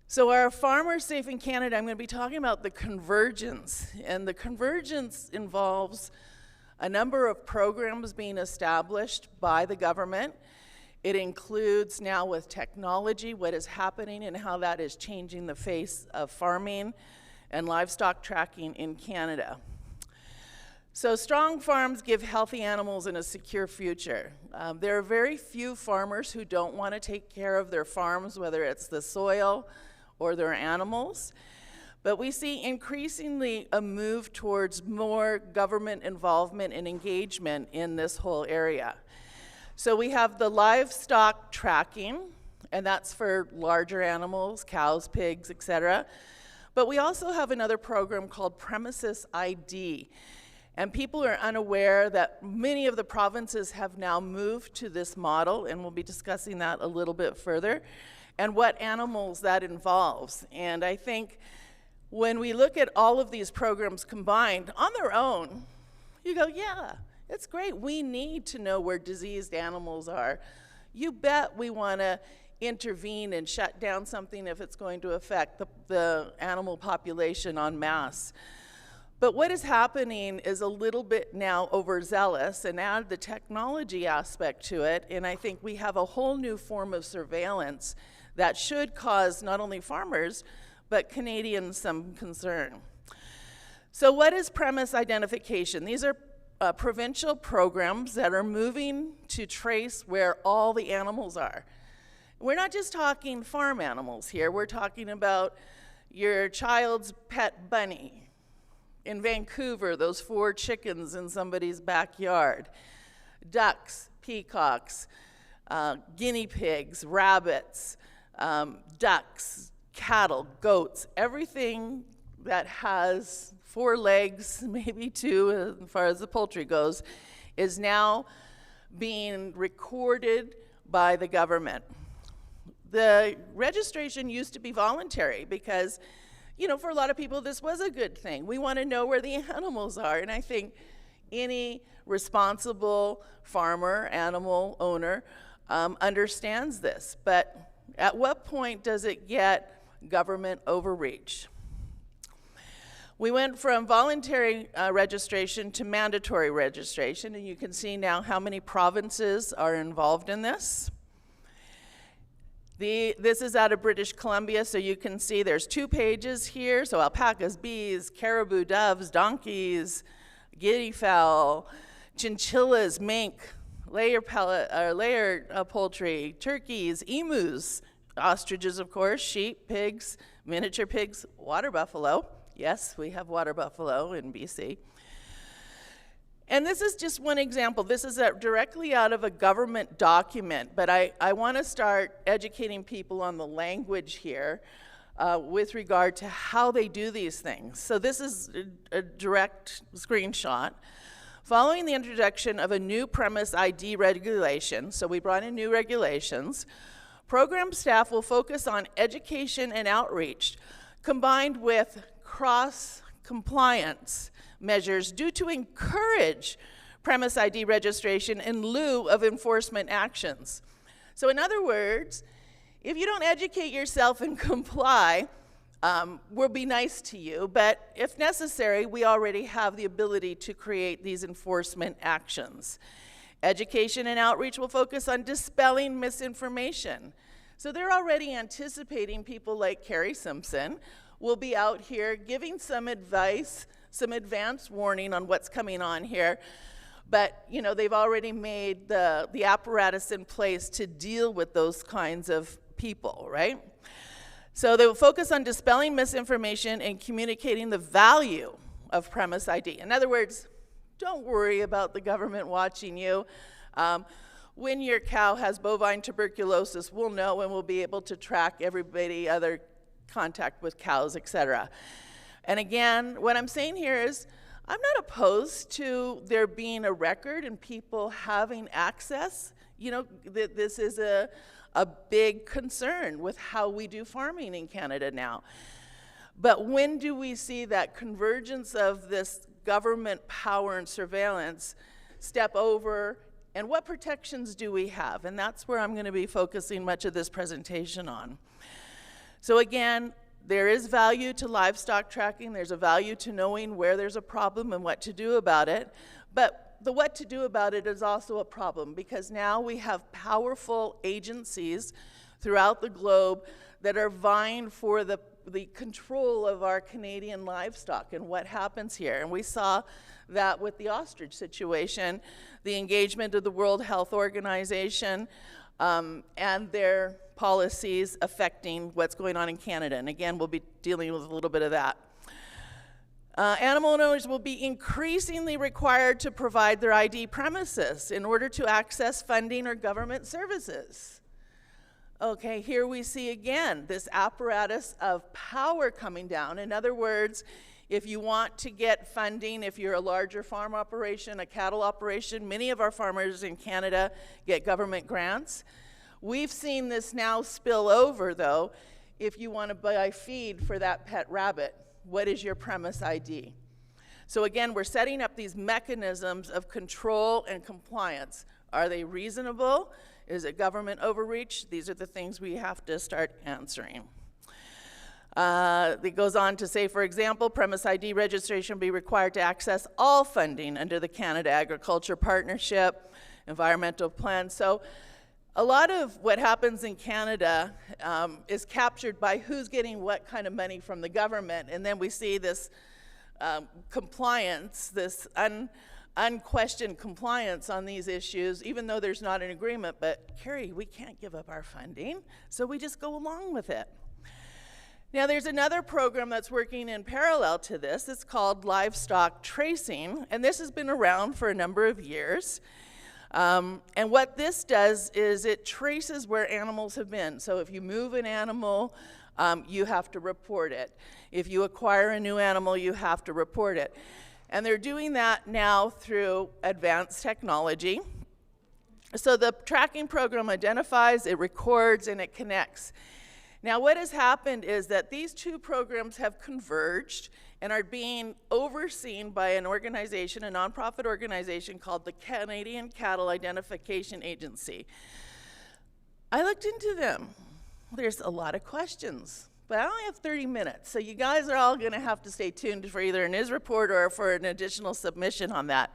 So our Farmers Safe in Canada, I'm going to be talking about the convergence. And the convergence involves a number of programs being established by the government. It includes now with technology, what is happening and how that is changing the face of farming and livestock tracking in Canada. So strong farms give healthy animals and a secure future. There are very few farmers who don't want to take care of their farms, whether it's the soil or their animals. But we see increasingly a move towards more government involvement and engagement in this whole area. So we have the livestock tracking, and that's for larger animals, cows, pigs, etc. But we also have another program called Premises ID. And people are unaware that many of the provinces have now moved to this model, and we'll be discussing that a little bit further, and what animals that involves. And I think when we look at all of these programs combined on their own, you go, yeah, it's great. We need to know where diseased animals are. You bet we want to intervene and shut down something if it's going to affect the animal population en masse. But what is happening is a little bit now overzealous and add the technology aspect to it, and I think we have a whole new form of surveillance that should cause not only farmers, but Canadians some concern. So what is premise identification? These are provincial programs that are moving to trace where all the animals are. We're not just talking farm animals here, we're talking about your child's pet bunny. In Vancouver, those 4 chickens in somebody's backyard, ducks, peacocks, guinea pigs, rabbits, ducks, cattle, goats, everything that has 4 legs, maybe 2 as far as the poultry goes, is now being recorded by the government. The registration used to be voluntary because, you know, for a lot of people, this was a good thing. We want to know where the animals are, and I think any responsible farmer, animal owner, understands this. But at what point does it get government overreach? We went from voluntary registration to mandatory registration, and you can see now how many provinces are involved in this. This is out of British Columbia, so you can see there's 2 pages here. So alpacas, bees, caribou, doves, donkeys, guinea fowl, chinchillas, mink, layer poultry, turkeys, emus, ostriches, of course, sheep, pigs, miniature pigs, water buffalo. Yes, we have water buffalo in BC. And this is just one example. This is directly out of a government document, but I want to start educating people on the language here with regard to how they do these things. So this is a direct screenshot. Following the introduction of a new premise ID regulation, so we brought in new regulations, program staff will focus on education and outreach combined with cross-compliance measures due to encourage premise ID registration in lieu of enforcement actions. So in other words, if you don't educate yourself and comply, we'll be nice to you, but if necessary, we already have the ability to create these enforcement actions. Education and outreach will focus on dispelling misinformation. So they're already anticipating people like Kari Simpson will be out here giving some advice, some advance warning on what's coming on here. But, you know, they've already made the apparatus in place to deal with those kinds of people, right? So they will focus on dispelling misinformation and communicating the value of premise ID. In other words, don't worry about the government watching you. When your cow has bovine tuberculosis, we'll know and we'll be able to track everybody, other contact with cows, etc. And again, what I'm saying here is I'm not opposed to there being a record and people having access. You know, this is a a big concern with how we do farming in Canada now. But when do we see that convergence of this government power and surveillance step over, and what protections do we have? And that's where I'm going to be focusing much of this presentation on. So again, there is value to livestock tracking. There's a value to knowing where there's a problem and what to do about it. But the what to do about it is also a problem, because now we have powerful agencies throughout the globe that are vying for the control of our Canadian livestock and what happens here. And we saw that with the ostrich situation, the engagement of the World Health Organization and their policies affecting what's going on in Canada. And again, we'll be dealing with a little bit of that. Animal owners will be increasingly required to provide their ID premises in order to access funding or government services. Okay, here we see again this apparatus of power coming down. In other words, if you want to get funding, if you're a larger farm operation, a cattle operation, many of our farmers in Canada get government grants. We've seen this now spill over, though, if you want to buy feed for that pet rabbit. What is your premise ID? So again, we're setting up these mechanisms of control and compliance. Are they reasonable? Is it government overreach? These are the things we have to start answering. It goes on to say, for example, premise ID registration will be required to access all funding under the Canada Agriculture Partnership, environmental plan. So a lot of what happens in Canada is captured by who's getting what kind of money from the government, and then we see this compliance, this unquestioned compliance on these issues, even though there's not an agreement. But Kari, we can't give up our funding, so we just go along with it. Now there's another program that's working in parallel to this. It's called Livestock Tracing, and this has been around for a number of years. And what this does is it traces where animals have been. So if you move an animal, you have to report it. If you acquire a new animal, you have to report it. And they're doing that now through advanced technology. So the tracking program identifies, it records, and it connects. Now what has happened is that these two programs have converged and are being overseen by an organization, a nonprofit organization called the Canadian Cattle Identification Agency. I looked into them. There's a lot of questions, but I only have 30 minutes, so you guys are all gonna have to stay tuned for either an IS report or for an additional submission on that.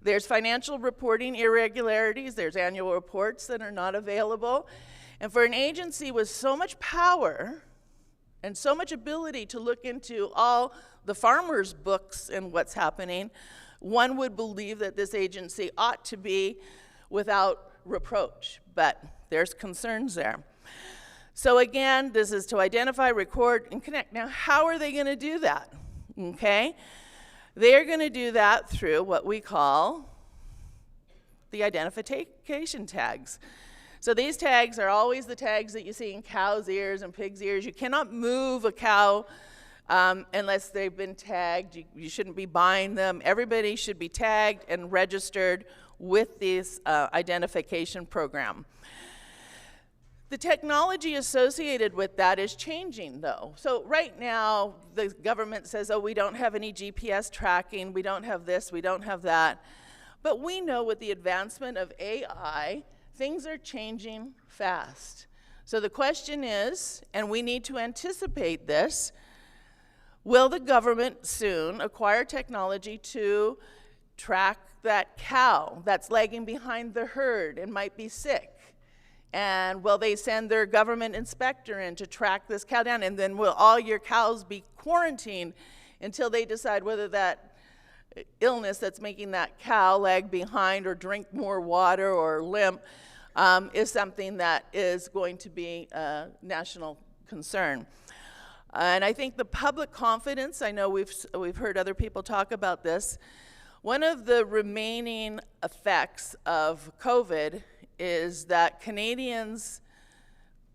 There's financial reporting irregularities, there's annual reports that are not available, and for an agency with so much power and so much ability to look into all the farmers' books and what's happening, one would believe that this agency ought to be without reproach, but there's concerns there. So again, this is to identify, record, and connect. Now, how are they gonna do that, okay? They're gonna do that through what we call the identification tags. So these tags are always the tags that you see in cows' ears and pigs' ears. You cannot move a cow unless they've been tagged. You shouldn't be buying them. Everybody should be tagged and registered with this identification program. The technology associated with that is changing, though. So right now, the government says, oh, we don't have any GPS tracking, we don't have this, we don't have that. But we know with the advancement of AI, things are changing fast. So the question is, and we need to anticipate this, will the government soon acquire technology to track that cow that's lagging behind the herd and might be sick? And will they send their government inspector in to track this cow down? And then will all your cows be quarantined until they decide whether that illness that's making that cow lag behind or drink more water or limp is something that is going to be a national concern. And I think the public confidence, I know we've heard other people talk about this, one of the remaining effects of COVID is that Canadians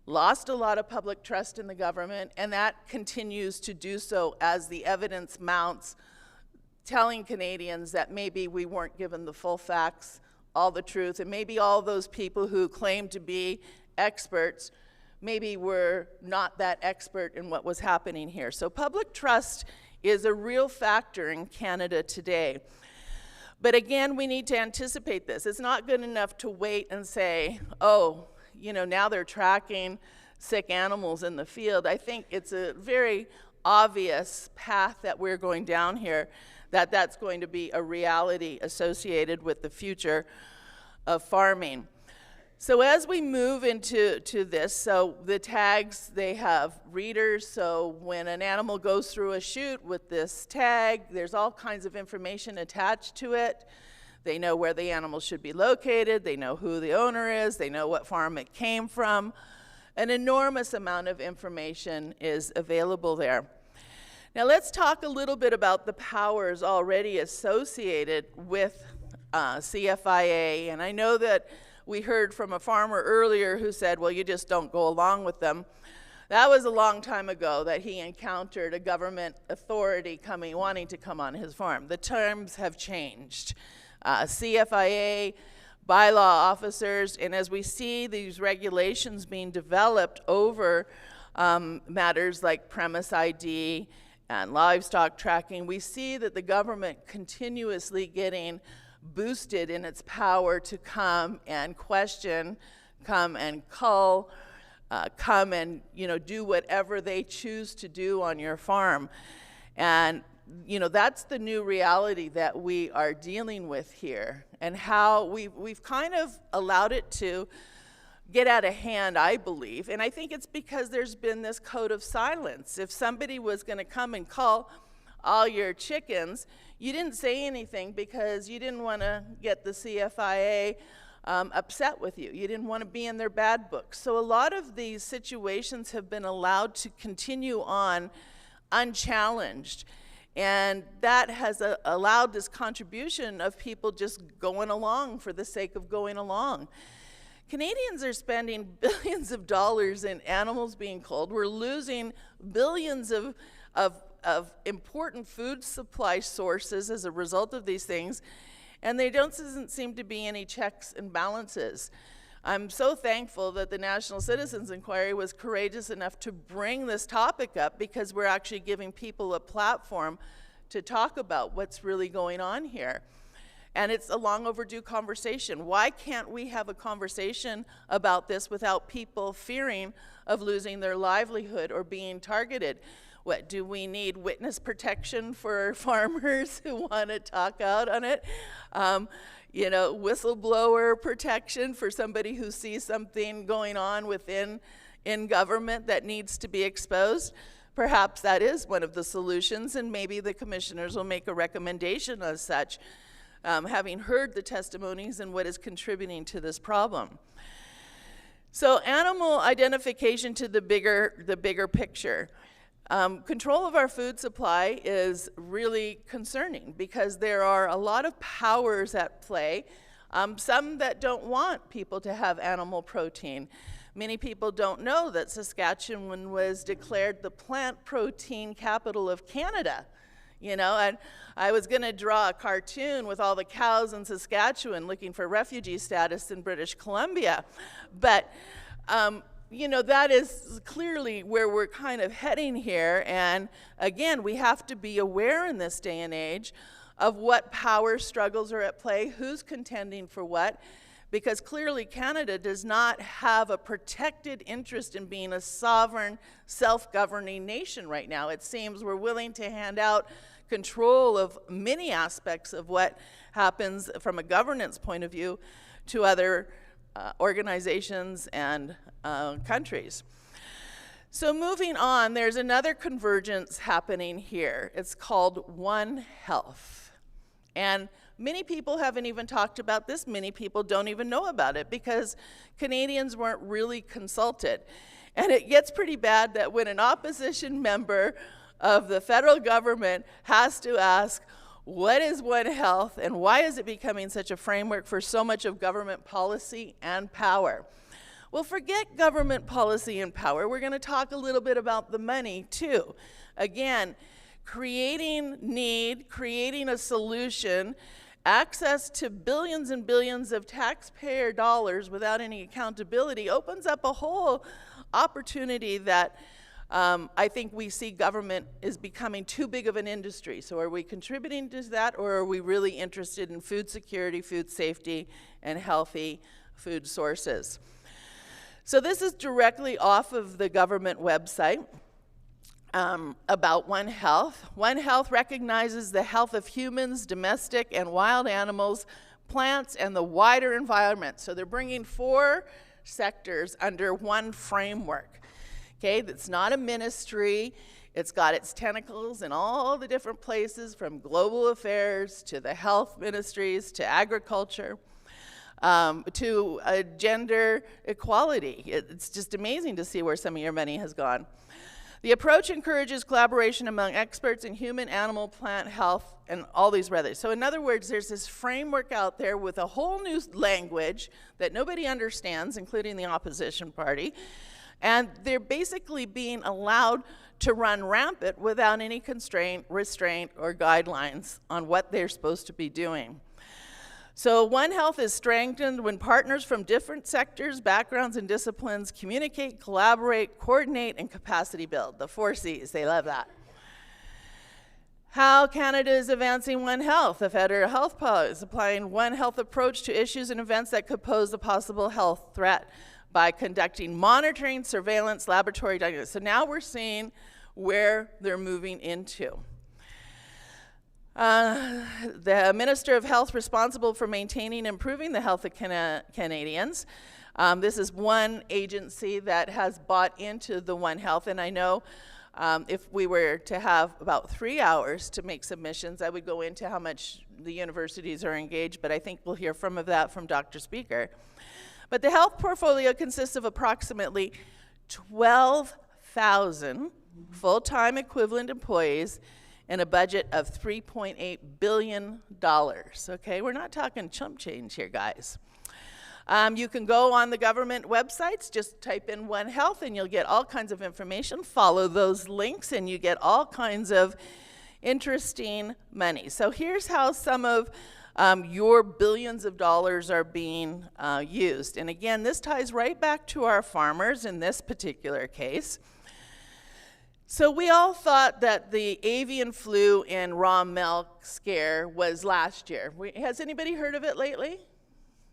lost a lot of public trust in the government, and that continues to do so as the evidence mounts, telling Canadians that maybe we weren't given the full facts, all the truth, and maybe all those people who claim to be experts maybe were not that expert in what was happening here. So public trust is a real factor in Canada today. But again, we need to anticipate this. It's not good enough to wait and say, oh, now they're tracking sick animals in the field. I think it's a very obvious path that we're going down here, that's going to be a reality associated with the future of farming. So as we move into this, so the tags, they have readers. So when an animal goes through a chute with this tag, there's all kinds of information attached to it. They know where the animal should be located. They know who the owner is. They know what farm it came from. An enormous amount of information is available there. Now let's talk a little bit about the powers already associated with CFIA. And I know that we heard from a farmer earlier who said, well, you just don't go along with them. That was a long time ago that he encountered a government authority wanting to come on his farm. The terms have changed. CFIA, bylaw officers, and as we see these regulations being developed over matters like premise ID and livestock tracking, we see that the government continuously getting boosted in its power to come and question, come and cull, come and do whatever they choose to do on your farm. And that's the new reality that we are dealing with here, and how we've kind of allowed it to get out of hand, I believe. And I think it's because there's been this code of silence. If somebody was going to come and cull all your chickens, you didn't say anything because you didn't want to get the CFIA upset with you. You didn't want to be in their bad books. So a lot of these situations have been allowed to continue on unchallenged. And that has allowed this contribution of people just going along for the sake of going along. Canadians are spending billions of dollars in animals being culled. We're losing billions of important food supply sources as a result of these things, and there doesn't seem to be any checks and balances. I'm so thankful that the National Citizens Inquiry was courageous enough to bring this topic up, because we're actually giving people a platform to talk about what's really going on here. And it's a long overdue conversation. Why can't we have a conversation about this without people fearing of losing their livelihood or being targeted? What, do we need witness protection for farmers who want to talk out on it? Whistleblower protection for somebody who sees something going on in government that needs to be exposed? Perhaps that is one of the solutions, and maybe the commissioners will make a recommendation as such, having heard the testimonies and what is contributing to this problem. So animal identification to the bigger picture. Control of our food supply is really concerning, because there are a lot of powers at play, some that don't want people to have animal protein. Many people don't know that Saskatchewan was declared the plant protein capital of Canada. And I was going to draw a cartoon with all the cows in Saskatchewan looking for refugee status in British Columbia. But that is clearly where we're kind of heading here. And again, we have to be aware in this day and age of what power struggles are at play, who's contending for what, because clearly Canada does not have a protected interest in being a sovereign, self-governing nation right now. It seems we're willing to hand out control of many aspects of what happens from a governance point of view to other organizations and countries. So moving on, there's another convergence happening here. It's called One Health. And many people haven't even talked about this. Many people don't even know about it because Canadians weren't really consulted. And it gets pretty bad that when an opposition member of the federal government has to ask, what is One Health and why is it becoming such a framework for so much of government policy and power? Well, forget government policy and power. We're going to talk a little bit about the money too. Again, creating need, creating a solution, access to billions and billions of taxpayer dollars without any accountability opens up a whole opportunity that I think we see government is becoming too big of an industry. So are we contributing to that, or are we really interested in food security, food safety, and healthy food sources? So this is directly off of the government website about One Health. One Health recognizes the health of humans, domestic and wild animals, plants, and the wider environment. So they're bringing 4 sectors under one framework. Okay, that's not a ministry. It's got its tentacles in all the different places, from global affairs to the health ministries to agriculture to gender equality. It's just amazing to see where some of your money has gone. The approach encourages collaboration among experts in human, animal, plant health, and all these others. So in other words, there's this framework out there with a whole new language that nobody understands, including the opposition party. And they're basically being allowed to run rampant without any constraint, restraint, or guidelines on what they're supposed to be doing. So One Health is strengthened when partners from different sectors, backgrounds, and disciplines communicate, collaborate, coordinate, and capacity build. The 4 C's, they love that. How Canada is advancing One Health. The federal health policy is applying One Health approach to issues and events that could pose a possible health threat by conducting monitoring, surveillance, laboratory diagnostics. So now we're seeing where they're moving into. The Minister of Health responsible for maintaining and improving the health of Canadians. This is one agency that has bought into the One Health, and I know if we were to have about 3 hours to make submissions, I would go into how much the universities are engaged, but I think we'll hear from that from Dr. Speaker. But the health portfolio consists of approximately 12,000 full-time equivalent employees and a budget of $3.8 billion. Okay, we're not talking chump change here, guys. You can go on the government websites, just type in One Health, and you'll get all kinds of information. Follow those links, and you get all kinds of interesting money. So here's how some of your billions of dollars are being used. And again, this ties right back to our farmers in this particular case. So we all thought that the avian flu and raw milk scare was last year. Has anybody heard of it lately?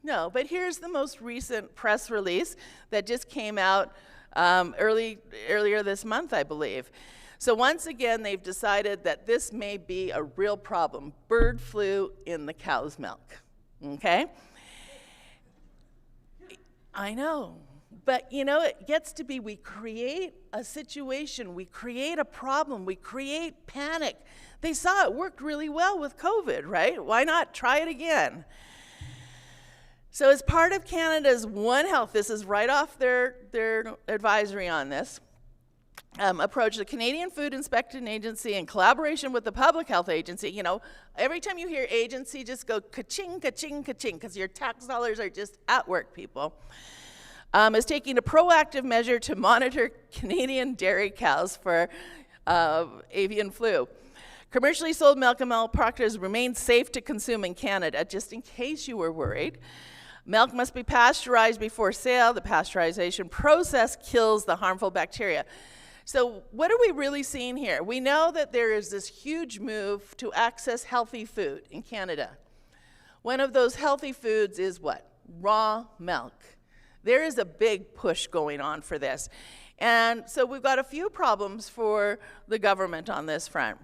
No, but here's the most recent press release that just came out earlier this month, I believe. So once again, they've decided that this may be a real problem, bird flu in the cow's milk, okay? I know, but you know, it gets to be, we create a situation, we create a problem, we create panic. They saw it worked really well with COVID, right? Why not try it again? So as part of Canada's One Health, this is right off their advisory on this, approach, the Canadian Food Inspection Agency in collaboration with the Public Health Agency. You know, every time you hear agency, just go ka-ching, ka-ching, ka-ching, because your tax dollars are just at work, people. Is taking a proactive measure to monitor Canadian dairy cows for avian flu. Commercially sold milk and milk products remain safe to consume in Canada, just in case you were worried. Milk must be pasteurized before sale. The pasteurization process kills the harmful bacteria. So what are we really seeing here? We know that there is this huge move to access healthy food in Canada. One of those healthy foods is what? Raw milk. There is a big push going on for this. And so we've got a few problems for the government on this front.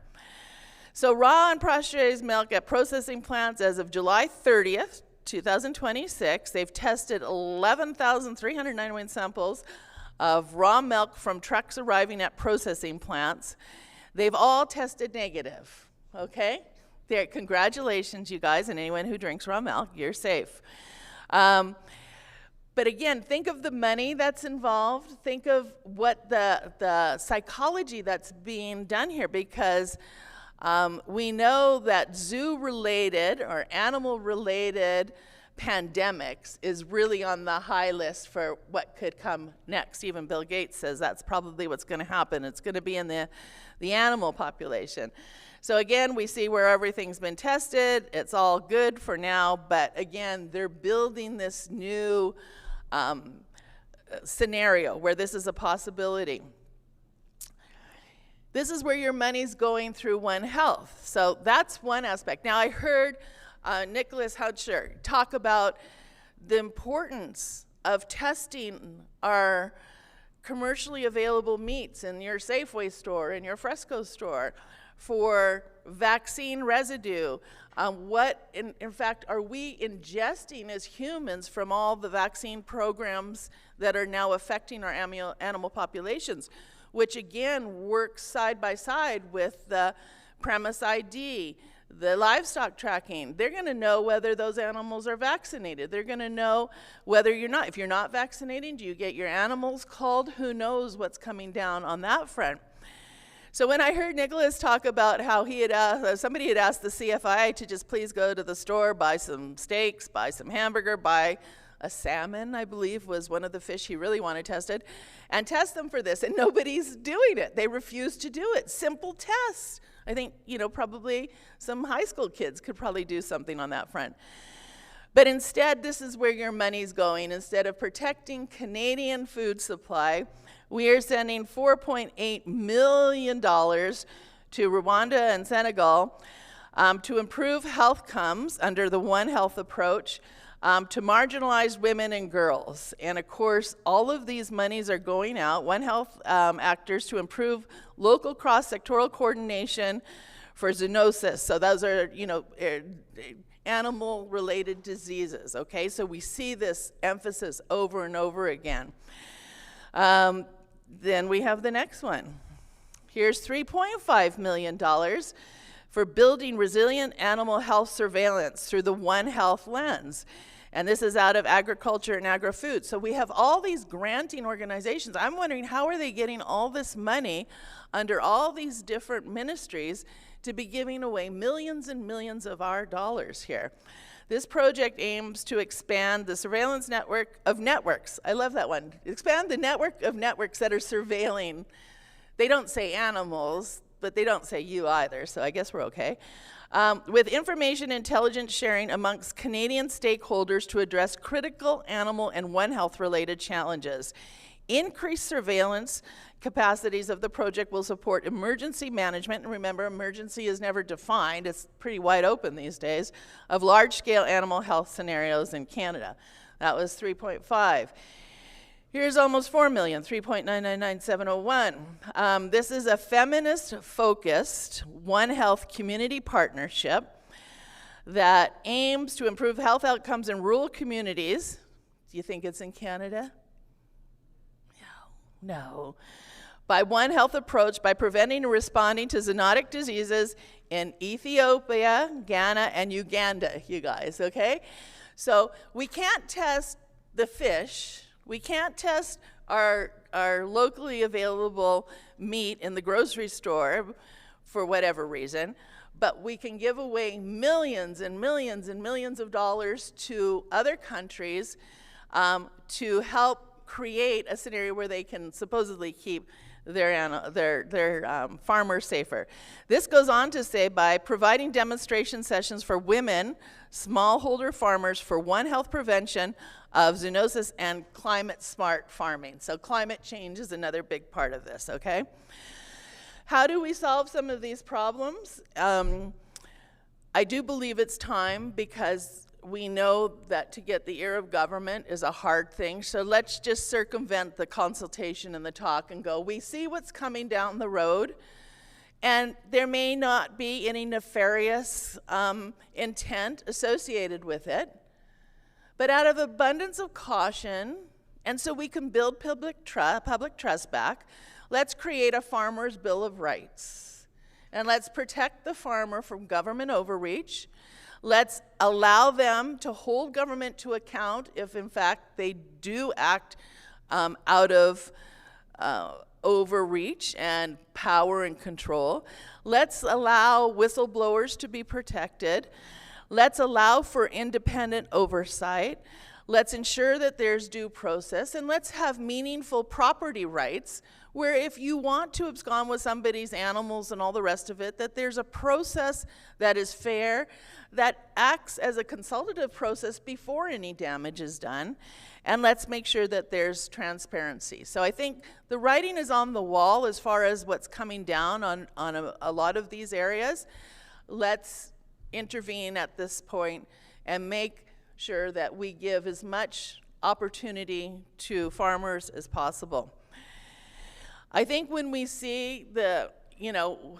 So raw and pasteurized milk at processing plants as of July 30th, 2026, they've tested 11,391 samples of raw milk from trucks arriving at processing plants. They've all tested negative, okay? Congratulations, you guys, and anyone who drinks raw milk, you're safe. But again, think of the money that's involved. Think of what the psychology that's being done here, because we know that zoo-related or animal-related pandemics is really on the high list for what could come next. Even Bill Gates says that's probably what's going to happen. It's going to be in the animal population. So again, we see where everything's been tested. It's all good for now, but again, they're building this new scenario where this is a possibility. This is where your money's going through One Health. So that's one aspect. Now I heard Nicholas Houcher talk about the importance of testing our commercially available meats in your Safeway store, in your Fresco store, for vaccine residue. What, in fact, are we ingesting as humans from all the vaccine programs that are now affecting our animal populations, which again works side by side with the premise ID, the livestock tracking. They're going to know whether those animals are vaccinated. They're going to know whether you're not. If you're not vaccinating, do you get your animals culled? Who knows what's coming down on that front? So when I heard Nicholas talk about how he had somebody had asked the CFI to just please go to the store, buy some steaks, buy some hamburger, buy a salmon, I believe, was one of the fish he really wanted tested, and test them for this, and nobody's doing it. They refuse to do it. Simple tests. I think, probably some high school kids could probably do something on that front. But instead, this is where your money's going. Instead of protecting Canadian food supply, we are sending $4.8 million to Rwanda and Senegal to improve health outcomes under the One Health approach to marginalized women and girls. And of course, all of these monies are going out, One Health actors, to improve local cross-sectoral coordination for zoonosis. So those are, animal-related diseases, okay? So we see this emphasis over and over again. Then we have the next one. Here's $3.5 million for building resilient animal health surveillance through the One Health lens. And this is out of agriculture and agri-food. So we have all these granting organizations. I'm wondering, how are they getting all this money under all these different ministries to be giving away millions and millions of our dollars here? This project aims to expand the surveillance network of networks. I love that one. Expand the network of networks that are surveilling. They don't say animals, but they don't say you either, so I guess we're okay. With information intelligence sharing amongst Canadian stakeholders to address critical animal and One Health related challenges. Increased surveillance capacities of the project will support emergency management, and remember, emergency is never defined, it's pretty wide open these days, of large-scale animal health scenarios in Canada. That was 3.5. Here's almost 4 million, 3.999701. This is a feminist-focused One Health community partnership that aims to improve health outcomes in rural communities. Do you think it's in Canada? No. By One Health approach, by preventing and responding to zoonotic diseases in Ethiopia, Ghana, and Uganda, you guys, okay? So we can't test the fish. We can't test our locally available meat in the grocery store for whatever reason, but we can give away millions and millions and millions of dollars to other countries to help create a scenario where they can supposedly keep their farmers safer. This goes on to say, by providing demonstration sessions for women, smallholder farmers, for One Health prevention of zoonosis and climate smart farming. So climate change is another big part of this, okay? How do we solve some of these problems? I do believe it's time, because we know that to get the ear of government is a hard thing. So let's just circumvent the consultation and the talk and go, we see what's coming down the road, and there may not be any nefarious intent associated with it. But out of abundance of caution, and so we can build public trust back, let's create a farmer's Bill of Rights. And let's protect the farmer from government overreach. Let's allow them to hold government to account if, in fact, they do act out of overreach and power and control. Let's allow whistleblowers to be protected. Let's allow for independent oversight. Let's ensure that there's due process, and let's have meaningful property rights where if you want to abscond with somebody's animals and all the rest of it, that there's a process that is fair, that acts as a consultative process before any damage is done, and let's make sure that there's transparency. So I think the writing is on the wall as far as what's coming down on a lot of these areas. Let's intervene at this point and make sure that we give as much opportunity to farmers as possible. I think when we see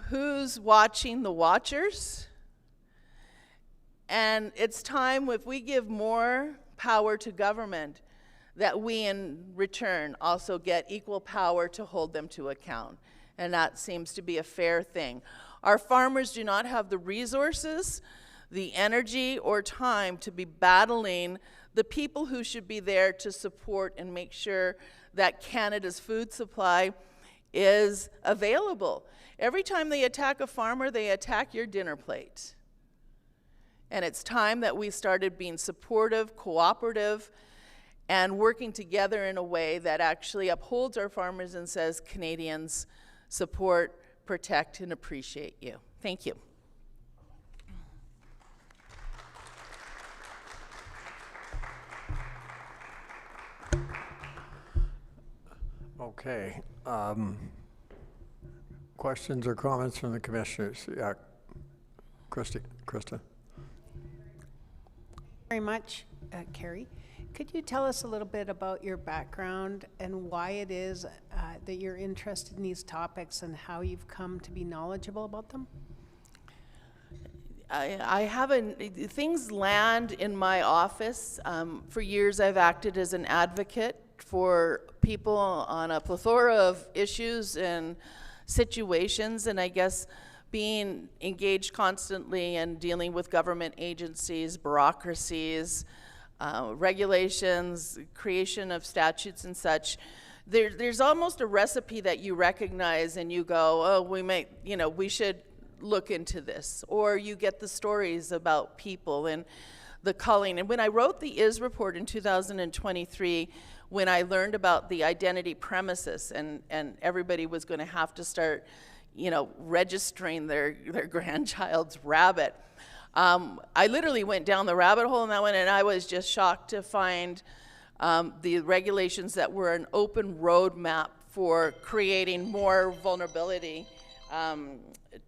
who's watching the watchers, and it's time if we give more power to government, that we in return also get equal power to hold them to account. And that seems to be a fair thing. Our farmers do not have the resources, the energy, or time to be battling the people who should be there to support and make sure that Canada's food supply is available. Every time they attack a farmer, they attack your dinner plate. And it's time that we started being supportive, cooperative, and working together in a way that actually upholds our farmers and says, Canadians support, protect, and appreciate you. Thank you. Okay. Questions or comments from the commissioners? Yeah, Krista. Very much, Kari. Could you tell us a little bit about your background and why it is that you're interested in these topics and how you've come to be knowledgeable about them? I haven't, things land in my office. For years I've acted as an advocate for people on a plethora of issues and situations, and I guess being engaged constantly and dealing with government agencies, bureaucracies, regulations, creation of statutes and such, there's almost a recipe that you recognize and you go, oh, we should look into this. Or you get the stories about people and the culling. And when I wrote the IS report in 2023, when I learned about the identity premises and everybody was going to have to start, registering their grandchild's rabbit, I literally went down the rabbit hole in that one, and I was just shocked to find the regulations that were an open roadmap for creating more vulnerability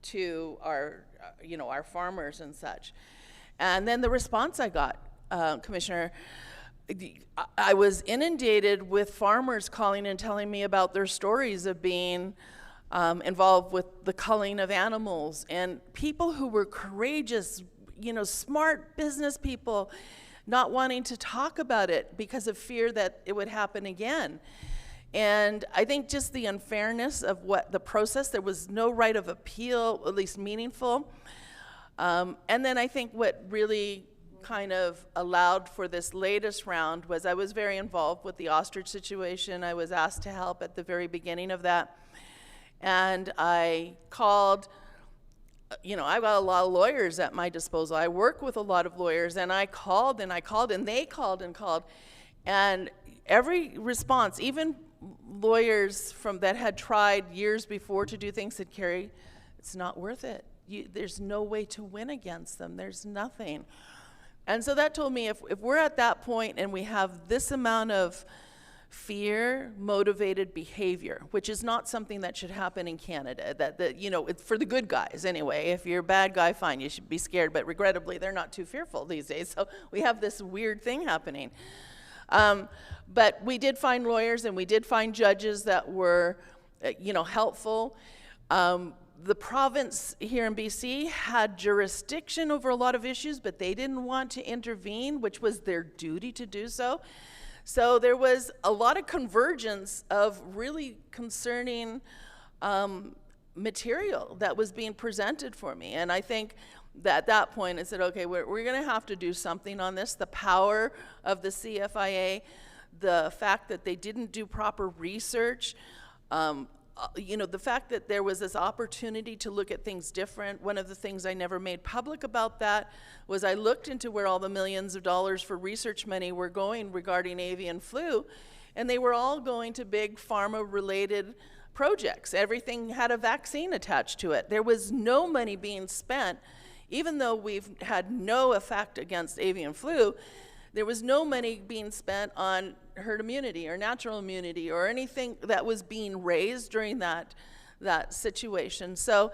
to our farmers and such. And then the response I got, Commissioner, I was inundated with farmers calling and telling me about their stories of being involved with the culling of animals, and people who were courageous, smart business people not wanting to talk about it because of fear that it would happen again. And I think just the unfairness of what the process, there was no right of appeal, at least meaningful. And then I think what really kind of allowed for this latest round was I was very involved with the ostrich situation. I was asked to help at the very beginning of that. And I called, I've got a lot of lawyers at my disposal. I work with a lot of lawyers, and I called, and they called, and called. And every response, even lawyers that had tried years before to do things, said, Kari, it's not worth it. There's no way to win against them. There's nothing. And so that told me if we're at that point and we have this amount of fear-motivated behavior, which is not something that should happen in Canada, it's for the good guys anyway. If you're a bad guy, fine, you should be scared, but regrettably, they're not too fearful these days, so we have this weird thing happening. But we did find lawyers and we did find judges that were, helpful. The province here in BC had jurisdiction over a lot of issues, but they didn't want to intervene, which was their duty to do so. So there was a lot of convergence of really concerning material that was being presented for me. And I think that at that point I said, okay, we're going to have to do something on this. The power of the CFIA, the fact that they didn't do proper research, you know, the fact that there was this opportunity to look at things different. One of the things I never made public about that was I looked into where all the millions of dollars for research money were going regarding avian flu, and they were all going to big pharma-related projects. Everything had a vaccine attached to it. There was no money being spent, even though we've had no effect against avian flu. There was no money being spent on herd immunity or natural immunity or anything that was being raised during that situation. So,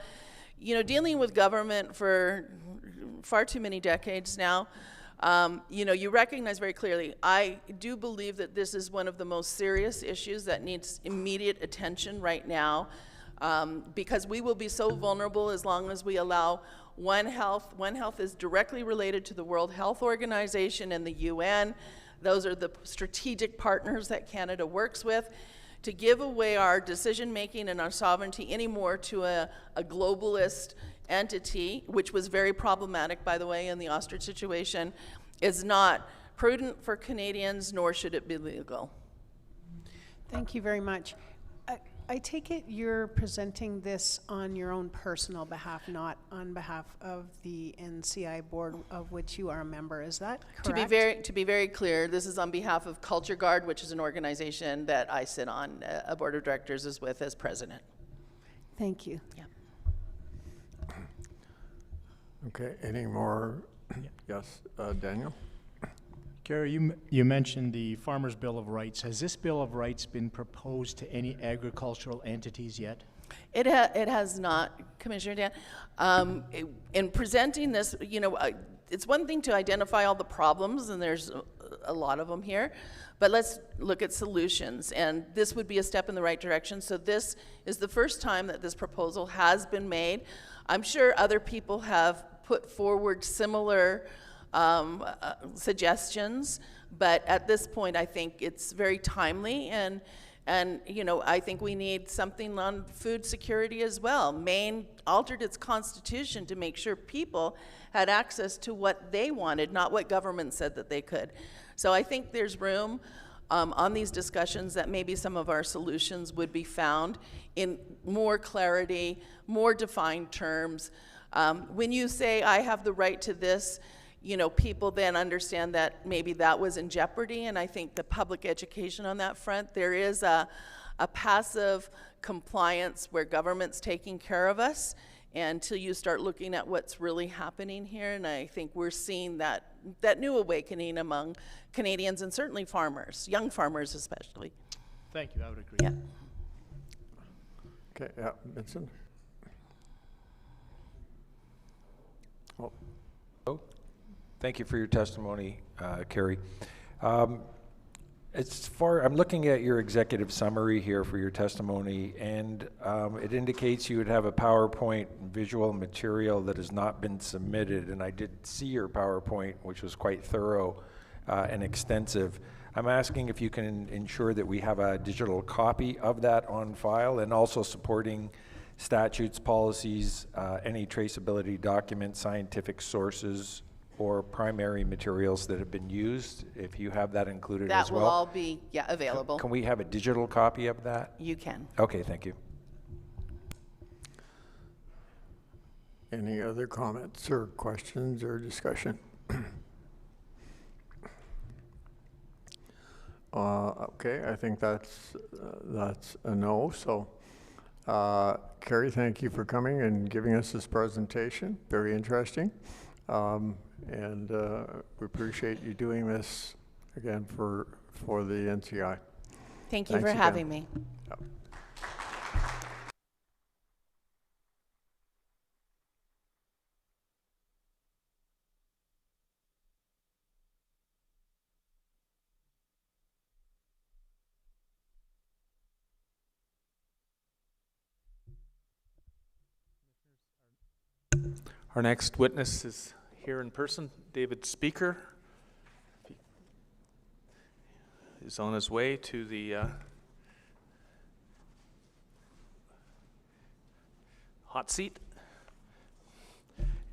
you know, dealing with government for far too many decades now, you know, you recognize very clearly, I do believe that this is one of the most serious issues that needs immediate attention right now, because we will be so vulnerable as long as we allow One Health. One Health is directly related to the World Health Organization and the UN. Those are the strategic partners that Canada works with. To give away our decision-making and our sovereignty anymore to a globalist entity, which was very problematic, by the way, in the ostrich situation, is not prudent for Canadians, nor should it be legal. Thank you very much. I take it you're presenting this on your own personal behalf, not on behalf of the NCI board of which you are a member. Is that correct? To be very clear, this is on behalf of Culture Guard, which is an organization that I sit on a board of directors is with as president. Thank you. Yeah. Okay, any more? Yes, Daniel? Kari, you mentioned the Farmers' Bill of Rights. Has this Bill of Rights been proposed to any agricultural entities yet? It has not, Commissioner Dan. In presenting this, you know, it's one thing to identify all the problems, and there's a lot of them here, but let's look at solutions, and this would be a step in the right direction. So this is the first time that this proposal has been made. I'm sure other people have put forward similar suggestions, but at this point I think it's very timely, and you know, I think we need something on food security as well. Maine altered its constitution to make sure people had access to what they wanted, not what government said that they could. So I think there's room on these discussions that maybe some of our solutions would be found in more clarity, more defined terms. When you say I have the right to this, you know, people then understand that maybe that was in jeopardy, and I think the public education on that front, there is a passive compliance where government's taking care of us until you start looking at what's really happening here, and I think we're seeing that new awakening among Canadians and certainly farmers, young farmers especially. Thank you, I would agree. Yeah. Okay, yeah, Vincent? Oh. Thank you for your testimony, Kari. I'm looking at your executive summary here for your testimony, and it indicates you would have a PowerPoint visual material that has not been submitted, and I did see your PowerPoint, which was quite thorough and extensive. I'm asking if you can ensure that we have a digital copy of that on file, and also supporting statutes, policies, any traceability documents, scientific sources, or primary materials that have been used, if you have that included as well. That will all be, available. Can we have a digital copy of that? You can. Okay, thank you. Any other comments or questions or discussion? Okay, I think that's a no. So, Kari, thank you for coming and giving us this presentation. Very interesting. And we appreciate you doing this again for the NCI. Thank you for having me. Yep. Our next witness is here in person, David Speaker. He's on his way to the hot seat.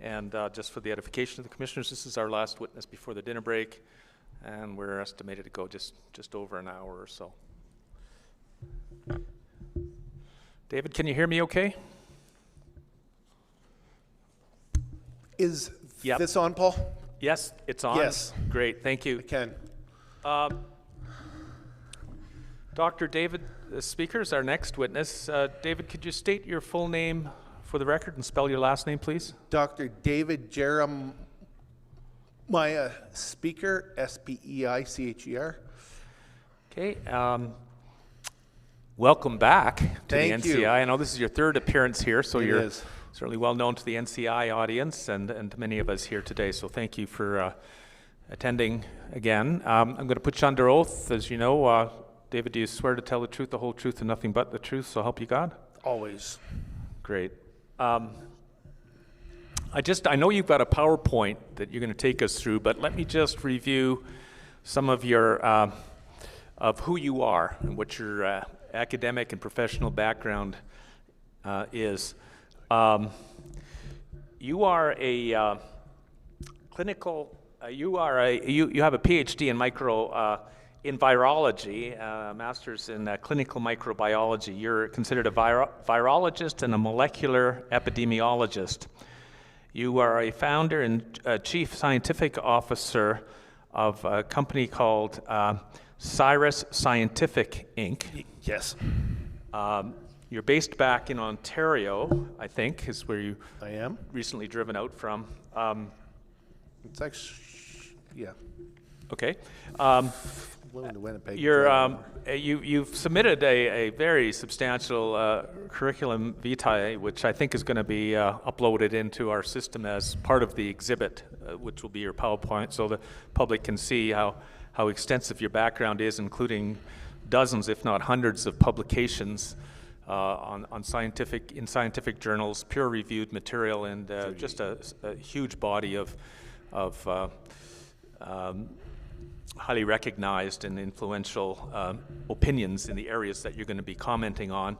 And just for the edification of the commissioners, this is our last witness before the dinner break, and we're estimated to go just over an hour or so. David, can you hear me okay? Is Yep. this on, Paul? Yes, it's on. Yes. Great, thank you. I can. Dr. David, the speaker is our next witness. David, could you state your full name for the record and spell your last name, please? Dr. David Jeremiah Speaker, S-P-E-I-C-H-E-R. Okay. Welcome back to Thank the you. NCI. I know this is your third appearance here, so It you're is. certainly well known to the NCI audience and to many of us here today. So thank you for attending again. I'm going to put you under oath. As you know, David, do you swear to tell the truth, the whole truth, and nothing but the truth, so help you God? Always. Great. I know you've got a PowerPoint that you're going to take us through, but let me just review some of your, of who you are and what your academic and professional background is. You are a clinical, you have a PhD in virology, master's in clinical microbiology. You're considered a virologist and a molecular epidemiologist. You are a founder and chief scientific officer of a company called Cyrus Scientific, Inc. Yes. You're based back in Ontario, I think, is where you I am. recently driven out from. It's actually, yeah. Okay. Willing to Winnipeg. You've submitted a very substantial curriculum vitae, which I think is going to be uploaded into our system as part of the exhibit, which will be your PowerPoint, so the public can see how extensive your background is, including dozens, if not hundreds, of publications in scientific journals, peer-reviewed material, and just a huge body of highly recognized and influential opinions in the areas that you're going to be commenting on.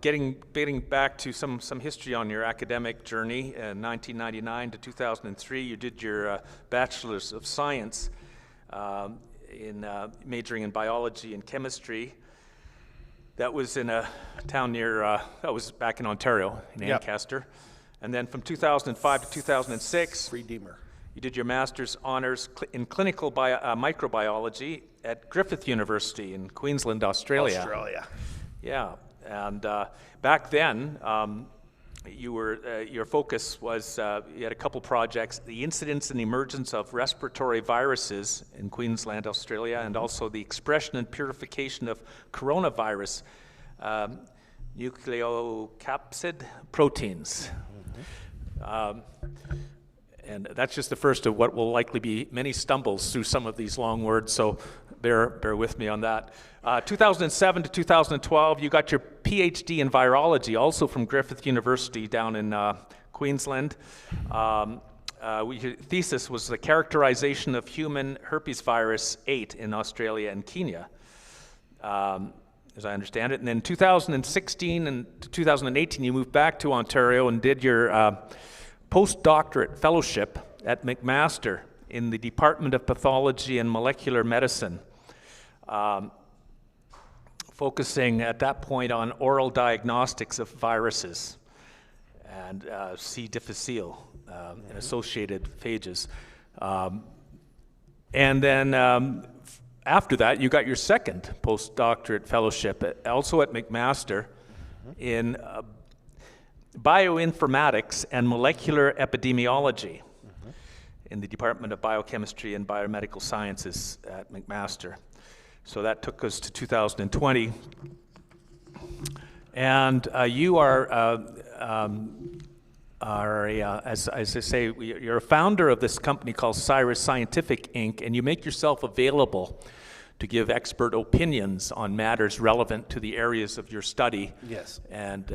Getting back to some history on your academic journey, in 1999 to 2003, you did your Bachelor's of Science in majoring in biology and chemistry. That was in a town near, that was back in Ontario, in Ancaster. And then from 2005 to 2006, Redeemer. You did your master's honors in clinical microbiology at Griffith University in Queensland, Australia. Yeah, and back then, your focus was, you had a couple projects, the incidence and emergence of respiratory viruses in Queensland, Australia, and also the expression and purification of coronavirus nucleocapsid proteins. And that's just the first of what will likely be many stumbles through some of these long words, so bear with me on that. 2007 to 2012, you got your PhD in virology, also from Griffith University down in Queensland. Your thesis was the characterization of human herpes virus 8 in Australia and Kenya, as I understand it. And then 2016 and 2018, you moved back to Ontario and did your postdoctorate fellowship at McMaster in the Department of Pathology and Molecular Medicine, focusing at that point on oral diagnostics of viruses and C. difficile and associated phages. And then after that, you got your second postdoctorate fellowship, also at McMaster, in bioinformatics and molecular epidemiology in the Department of Biochemistry and Biomedical Sciences at McMaster. So that took us to 2020. And you are as I say, you're a founder of this company called Cyrus Scientific, Inc., and you make yourself available to give expert opinions on matters relevant to the areas of your study. Yes. And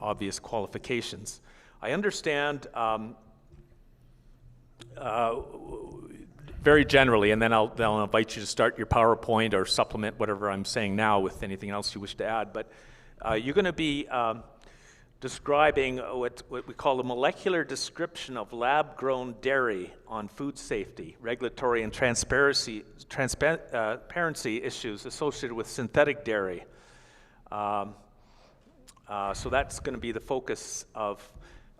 obvious qualifications. I understand very generally, and then I'll invite you to start your PowerPoint or supplement whatever I'm saying now with anything else you wish to add. But you're going to be describing what we call a molecular description of lab-grown dairy on food safety, regulatory and transparency issues associated with synthetic dairy. So that's going to be the focus of,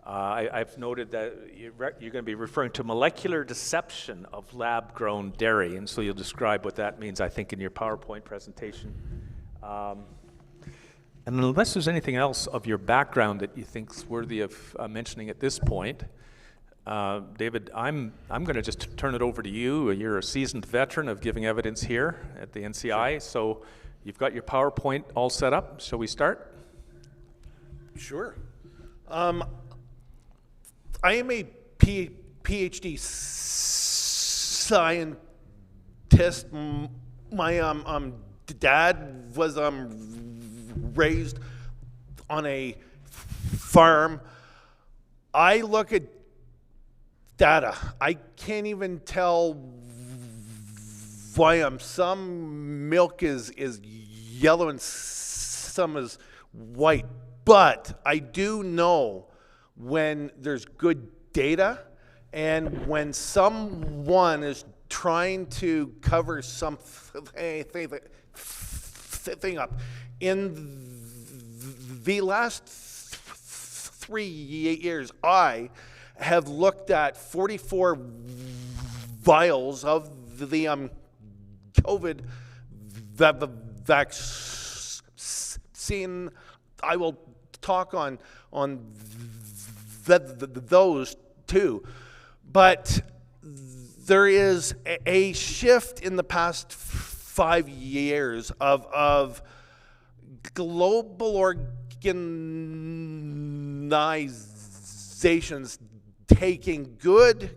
I've noted that you're going to be referring to molecular deception of lab-grown dairy, and so you'll describe what that means, I think, in your PowerPoint presentation. And unless there's anything else of your background that you think is worthy of mentioning at this point, David, I'm going to just turn it over to you. You're a seasoned veteran of giving evidence here at the NCI, so you've got your PowerPoint all set up. Shall we start? Sure. I am a PhD scientist. My dad was raised on a farm. I look at data. I can't even tell why some milk is yellow and some is white. But I do know when there's good data and when someone is trying to cover something up. In the last 3 years, I have looked at 44 vials of the COVID vaccine. I will talk on those too. But there is a shift in the past 5 years of global organizations taking good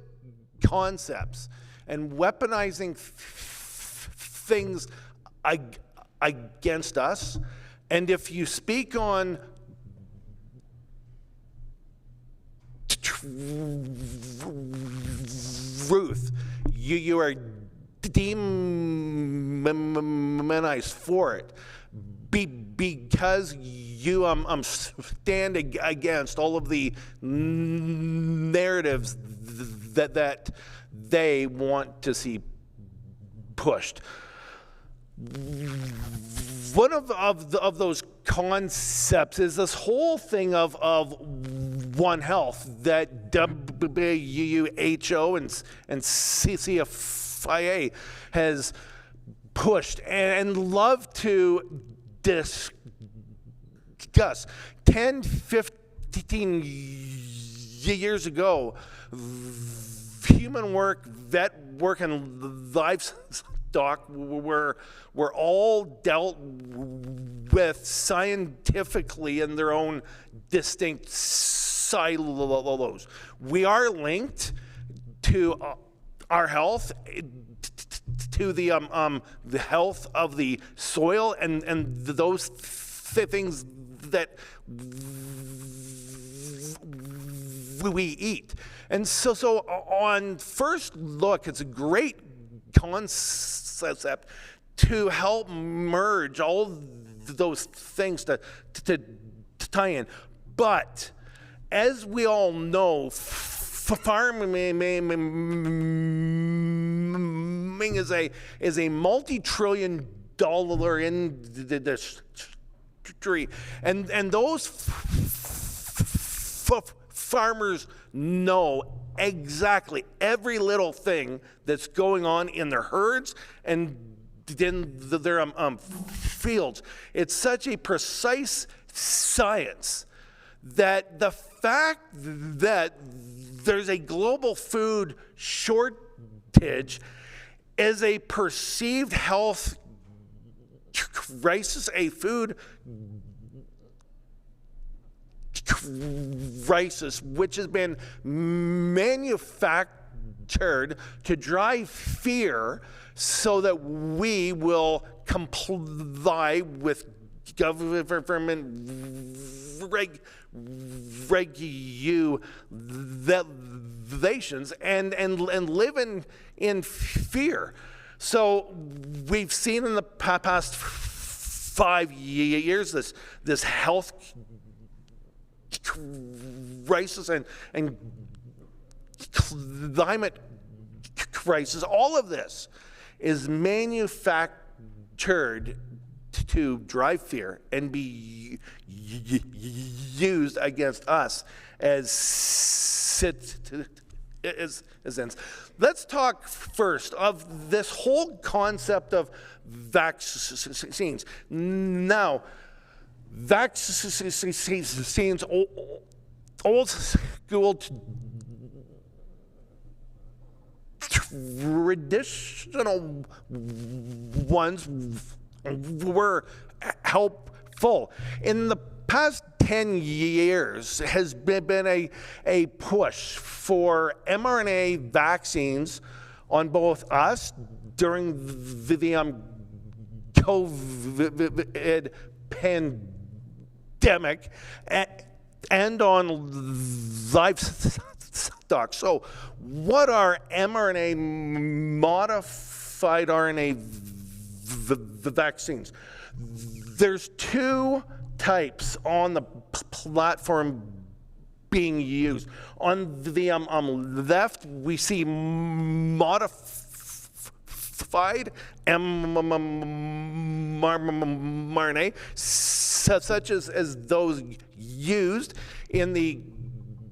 concepts and weaponizing things against us. And if you speak on truth, you are demonized for it. Because you stand against all of the narratives that they want to see pushed. One of those concepts is this whole thing of One Health that WHO and CCFIA has pushed and love to discuss. 10, 15 years ago, human work, vet work, and livestock were all dealt with scientifically in their own distinct silos. We are linked to our health, to the health of the soil and those things that we eat. And so on first look, it's a great concept to help merge all those things to tie in. But as we all know, farming is a multi-trillion-dollar industry, and those farmers know exactly every little thing that's going on in their herds and in their fields. It's such a precise science that the fact that there's a global food shortage is a perceived health crisis, a food crisis, which has been manufactured to drive fear so that we will comply with government regulations and live in fear. So we've seen in the past 5 years this health crisis and climate crisis. All of this is manufactured to drive fear and be used against us as citizens. Let's talk first of this whole concept of vaccines. Now, vaccines, old school traditional ones were helpful. In the past 10 years has been a push for mRNA vaccines on both us during the COVID pandemic and on livestock. So what are mRNA modified RNA vaccines? There's two types on the platform being used. On the left, we see modified mRNA, such as those used in the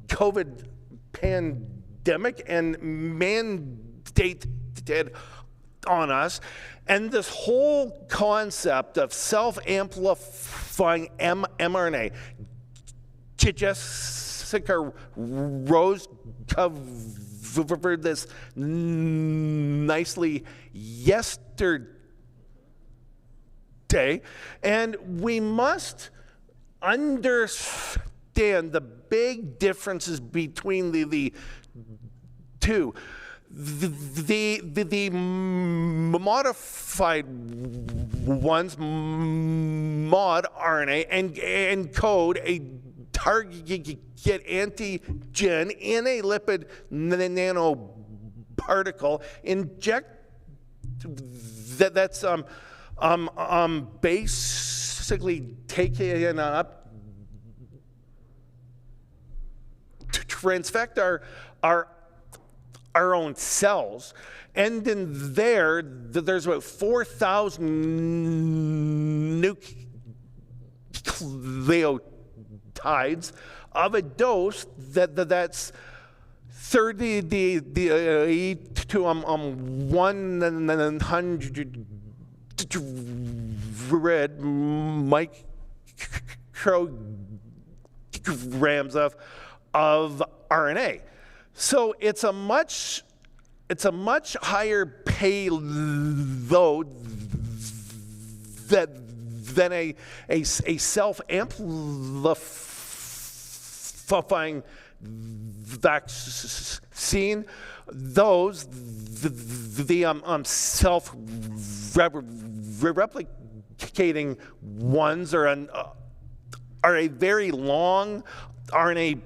COVID pandemic and mandated on us. And this whole concept of self-amplifying mRNA, Jessica Rose covered this nicely yesterday, and we must understand the big differences between the two. The modified ones, mod RNA, and encode a target antigen in a lipid nanoparticle, inject that's basically taken up to transfect our own cells, and in there's about 4,000 nucleotides of a dose that's 30 to 100 micrograms of RNA. So it's a much higher payload than a self-amplifying vaccine. Those self-replicating ones are a very long RNA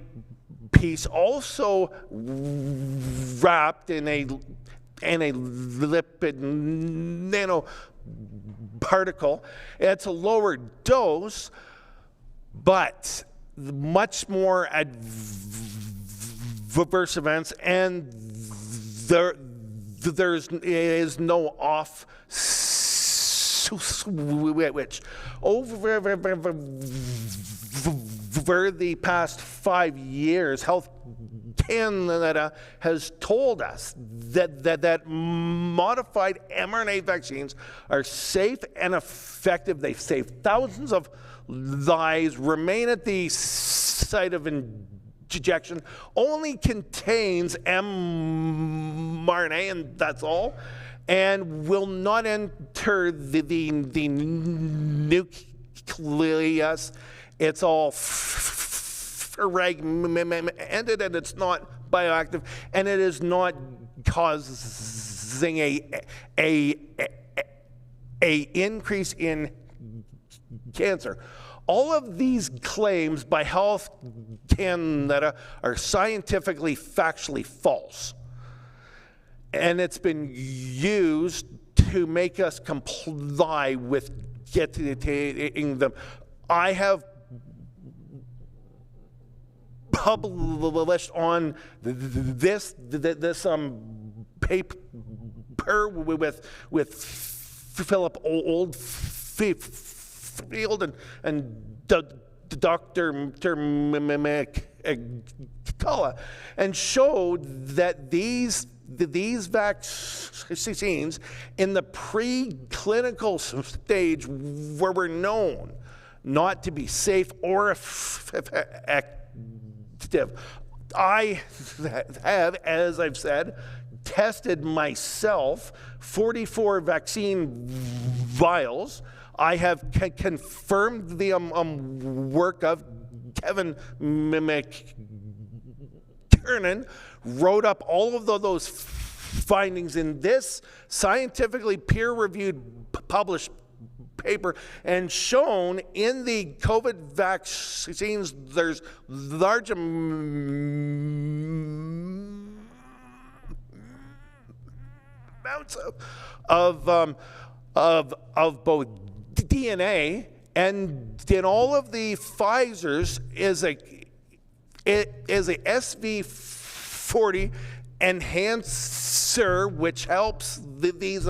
piece, also wrapped in a lipid nanoparticle. It's a lower dose, but much more adverse events, and there is no off switch. Over the past 5 years, Health Canada has told us that modified mRNA vaccines are safe and effective. They've saved thousands of lives, remain at the site of injection, only contains mRNA, and that's all, and will not enter the nucleus. It's all fragmented, and it's not bioactive, and it is not causing a increase in cancer. All of these claims by Health Canada are scientifically, factually false. And it's been used to make us comply with getting them. I have published on this paper with Philip Oldfield Field and Dr. McCullough, and showed that these vaccines in the preclinical stage were known not to be safe or effective. I have, as I've said, tested myself 44 vaccine vials. I have confirmed the work of Kevin McKernan, wrote up all of those findings in this scientifically peer-reviewed published paper, and shown in the COVID vaccines there's large amounts of both DNA, and in all of the Pfizer's is a SV40 enhancer, which helps these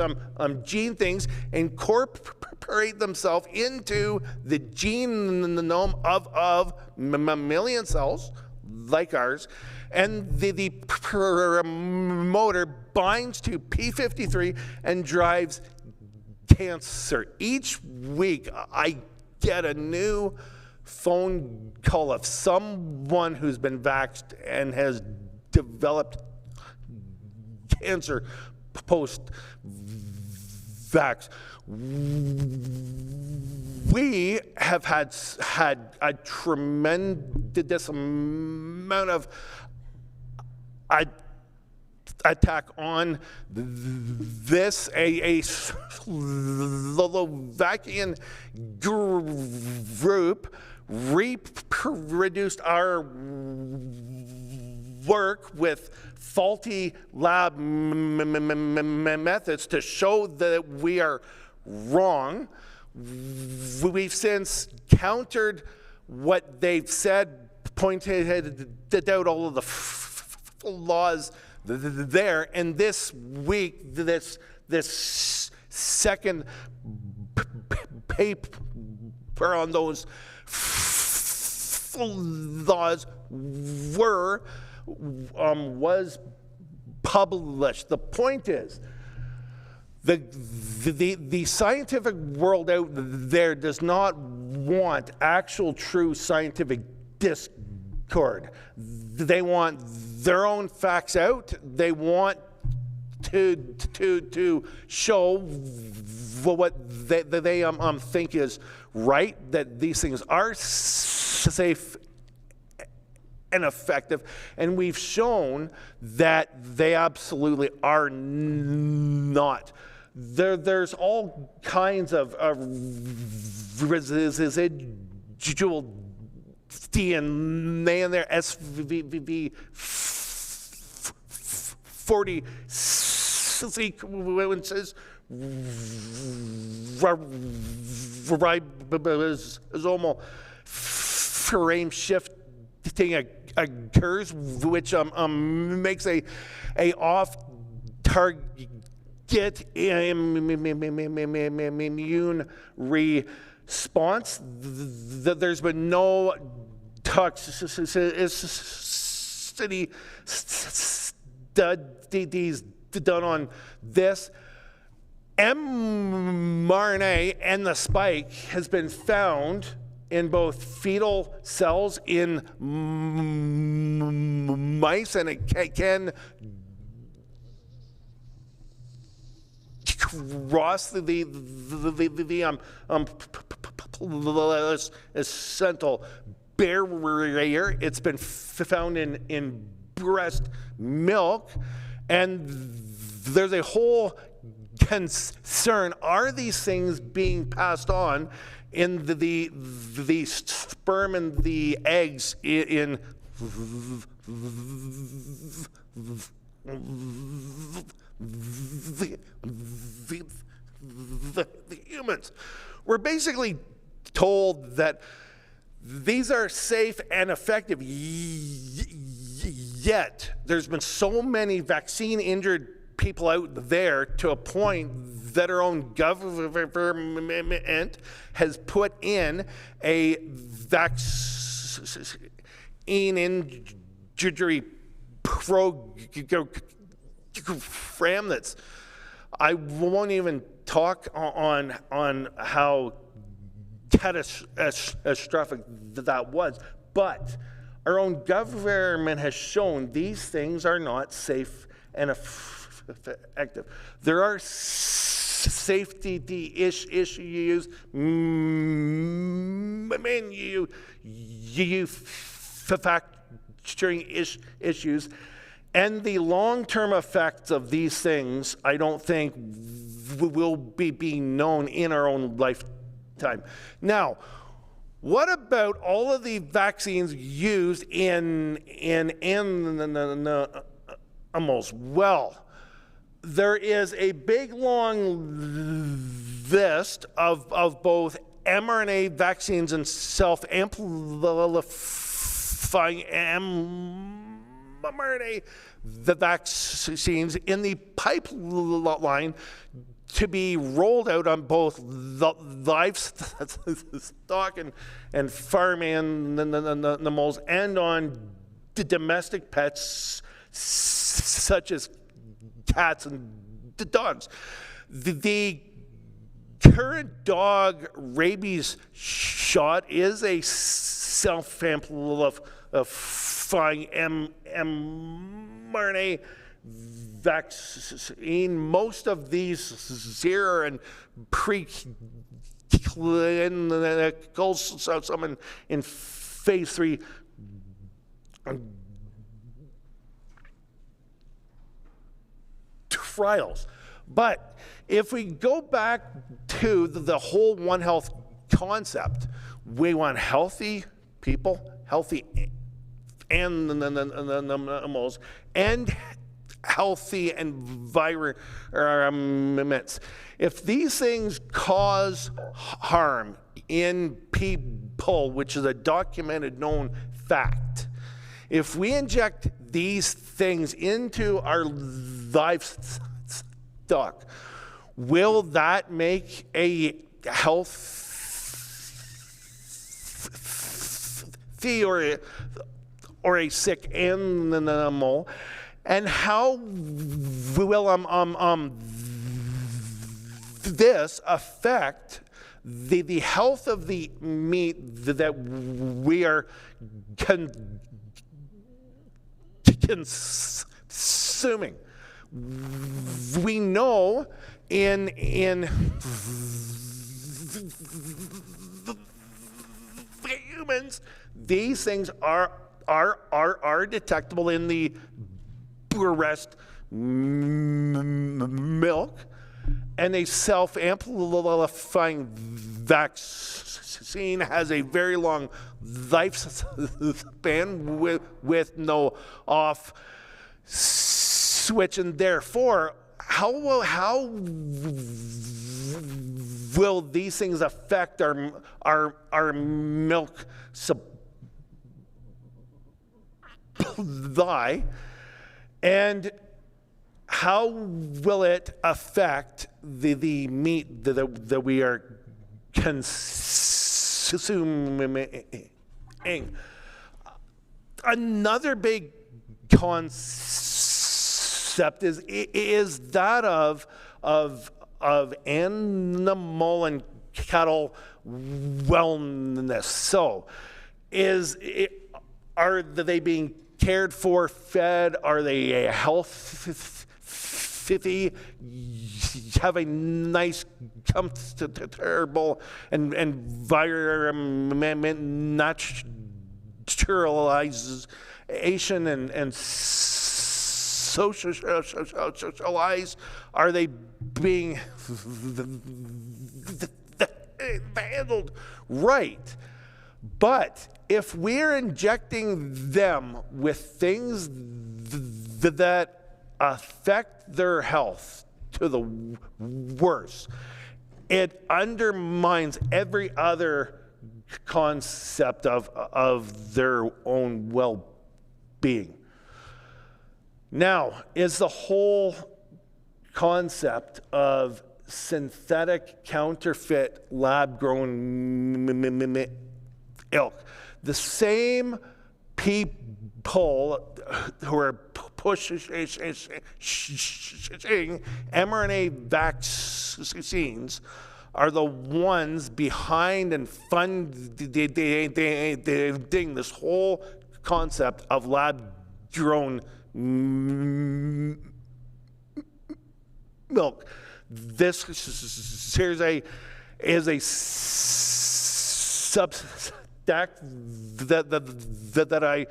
gene things incorporate themselves into the genome of mammalian cells like ours, and the promoter binds to P53 and drives cancer. Each week I get a new phone call of someone who's been vaxxed and has developed cancer post-vax. We have had a tremendous amount of attack on this. A Slovakian group reproduced our work with faulty lab methods to show that we are wrong. We've since countered what they've said, pointed out all of the flaws there, and this week, this second paper on those flaws was published. The point is, the scientific world out there does not want actual, true scientific discord. They want their own facts out. They want to show what they think is right, that these things are safe and effective, and we've shown that they absolutely are not. There's all kinds of residual DNA in there, SVV 40 sequences, ribosomal frame shifting occurs, which makes a off-target immune response. There's been no toxicity studies done on this. mRNA and the spike has been found in both fetal cells in mice, and it can cross the placental barrier. It's been found in breast milk, and there's a whole concern. Are these things being passed on in the sperm and the eggs in the humans? We're basically told that these are safe and effective, yet there's been so many vaccine injured people out there to a point that our own government has put in a vaccine injury program that's, I won't even talk on how catastrophic that was, but our own government has shown these things are not safe and effective. There are safety issues, manufacturing issues, and the long-term effects of these things, I don't think will be known in our own lifetime. Now, what about all of the vaccines used in animals? Well, there is a big long list of both mRNA vaccines and self-amplifying mRNA vaccines in the pipeline to be rolled out on both the livestock and farm animals and on the domestic pets such as cats and dogs. The current dog rabies shot is a self-amplifying mRNA vaccine. Most of these zero and preclinicals, some in phase 3 trials. But if we go back to the whole One Health concept, we want healthy people, healthy animals, and healthy environments. If these things cause harm in people, which is a documented known fact, if we inject these things into our livestock, will that make a healthy or a sick animal? And how will this affect the health of the meat that we are consuming? We know in humans, these things are detectable in the breast milk, and a self-amplifying vaccine has a very long lifespan with no off switch, and therefore, how will these things affect our milk supply? And how will it affect the meat that we are consuming? Another big concept is that of animal and cattle wellness. So, are they being cared for, fed? Are they healthy? Have a nice, comfortable environment, naturalization and socialize? Are they being handled right? But if we're injecting them with things that affect their health to the worse, it undermines every other concept of their own well-being. Now, is the whole concept of synthetic, counterfeit, lab-grown milk. The same people who are pushing mRNA vaccines are the ones behind and funding this whole concept of lab-grown milk. This is a substack that I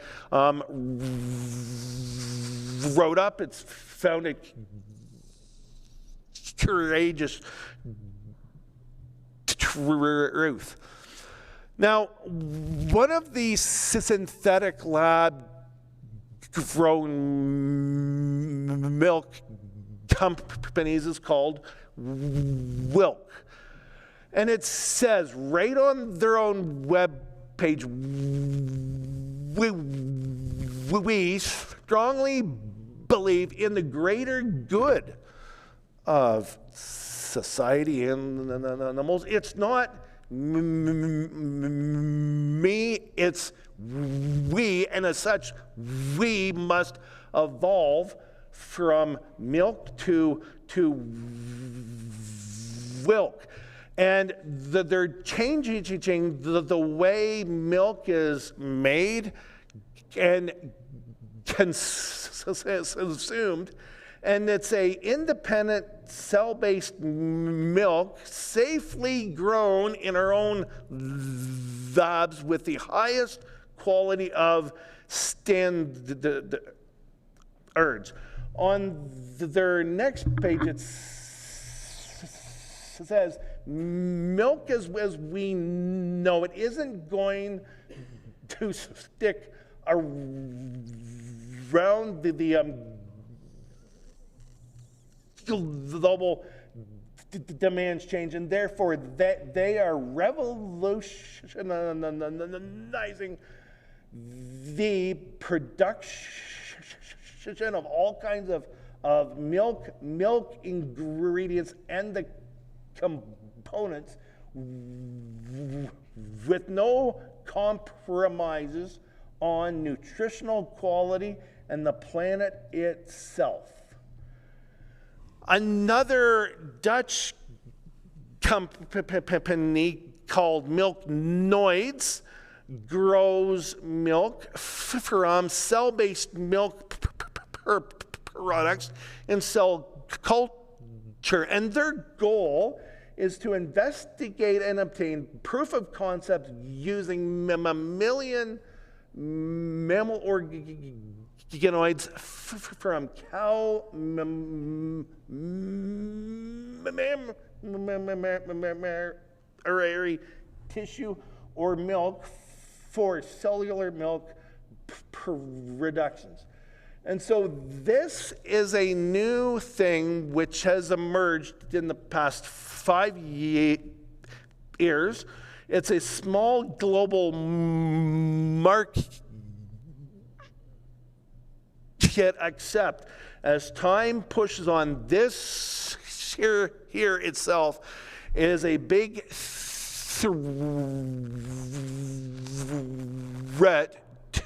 wrote up. It's found at Courageous Truth. Now, one of these synthetic lab-grown milk companies is called Wilk. And it says right on their own web page, we strongly believe in the greater good of society and animals. It's not me, it's we, and as such, we must evolve from milk to Wilk. And they're changing the way milk is made and consumed. And it's a independent cell-based milk, safely grown in our own labs with the highest quality of standards. On their next page, it says, milk as we know it isn't going to stick around the global demands change, and therefore they are revolutionizing the production of all kinds of milk ingredients and the components with no compromises on nutritional quality and the planet itself. Another Dutch company called Milk Noids grows milk from cell-based milk products in cell culture, and their goal is to investigate and obtain proof of concept using mammalian mammal organoids from cow mammary tissue or milk for cellular milk productions. And so this is a new thing which has emerged in the past 5 years. It's a small global market, except as time pushes on, this here itself is a big threat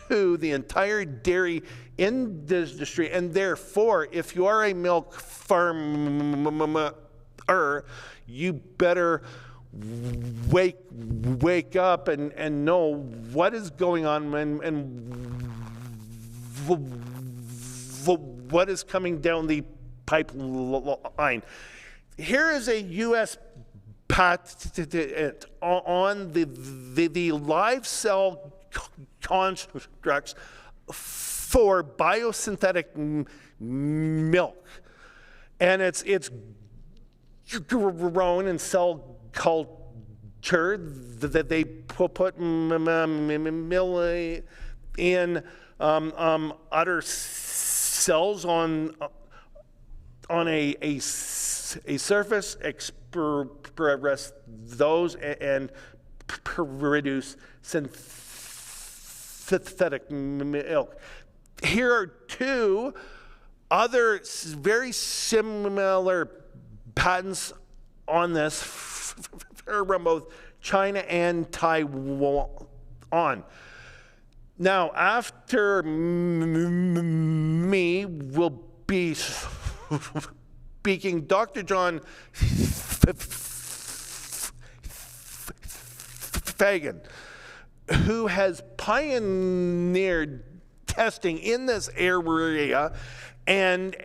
to the entire dairy industry, and therefore, if you are a milk farmer, you better wake up and know what is going on and what is coming down the pipeline. Here is a U.S. patent on the live cell constructs for biosynthetic milk, and it's grown in cell culture that they put in other cells on a surface, express those and produce synthetic milk. Here are two other very similar patents on this from both China and Taiwan. Now, after me will be speaking Dr. John Fagan, who has pioneered testing in this area and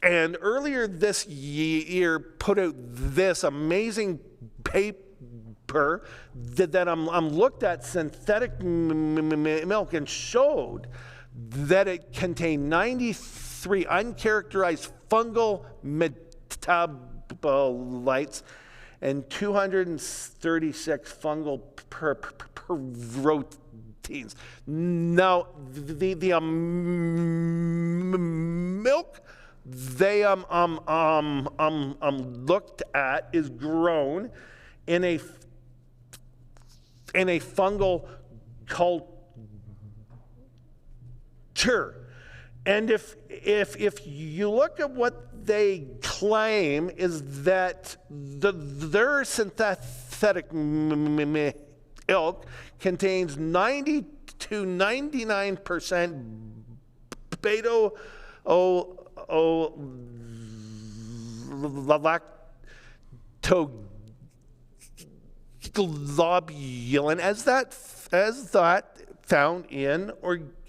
earlier this year put out this amazing paper that I'm looked at synthetic milk and showed that it contained 93 uncharacterized fungal metabolites and 236 fungal proteins. Now, the milk they looked at is grown in a fungal culture. And if you look at what they claim is that their synthetic milk contains 90 to 99% lactoglobulin as that found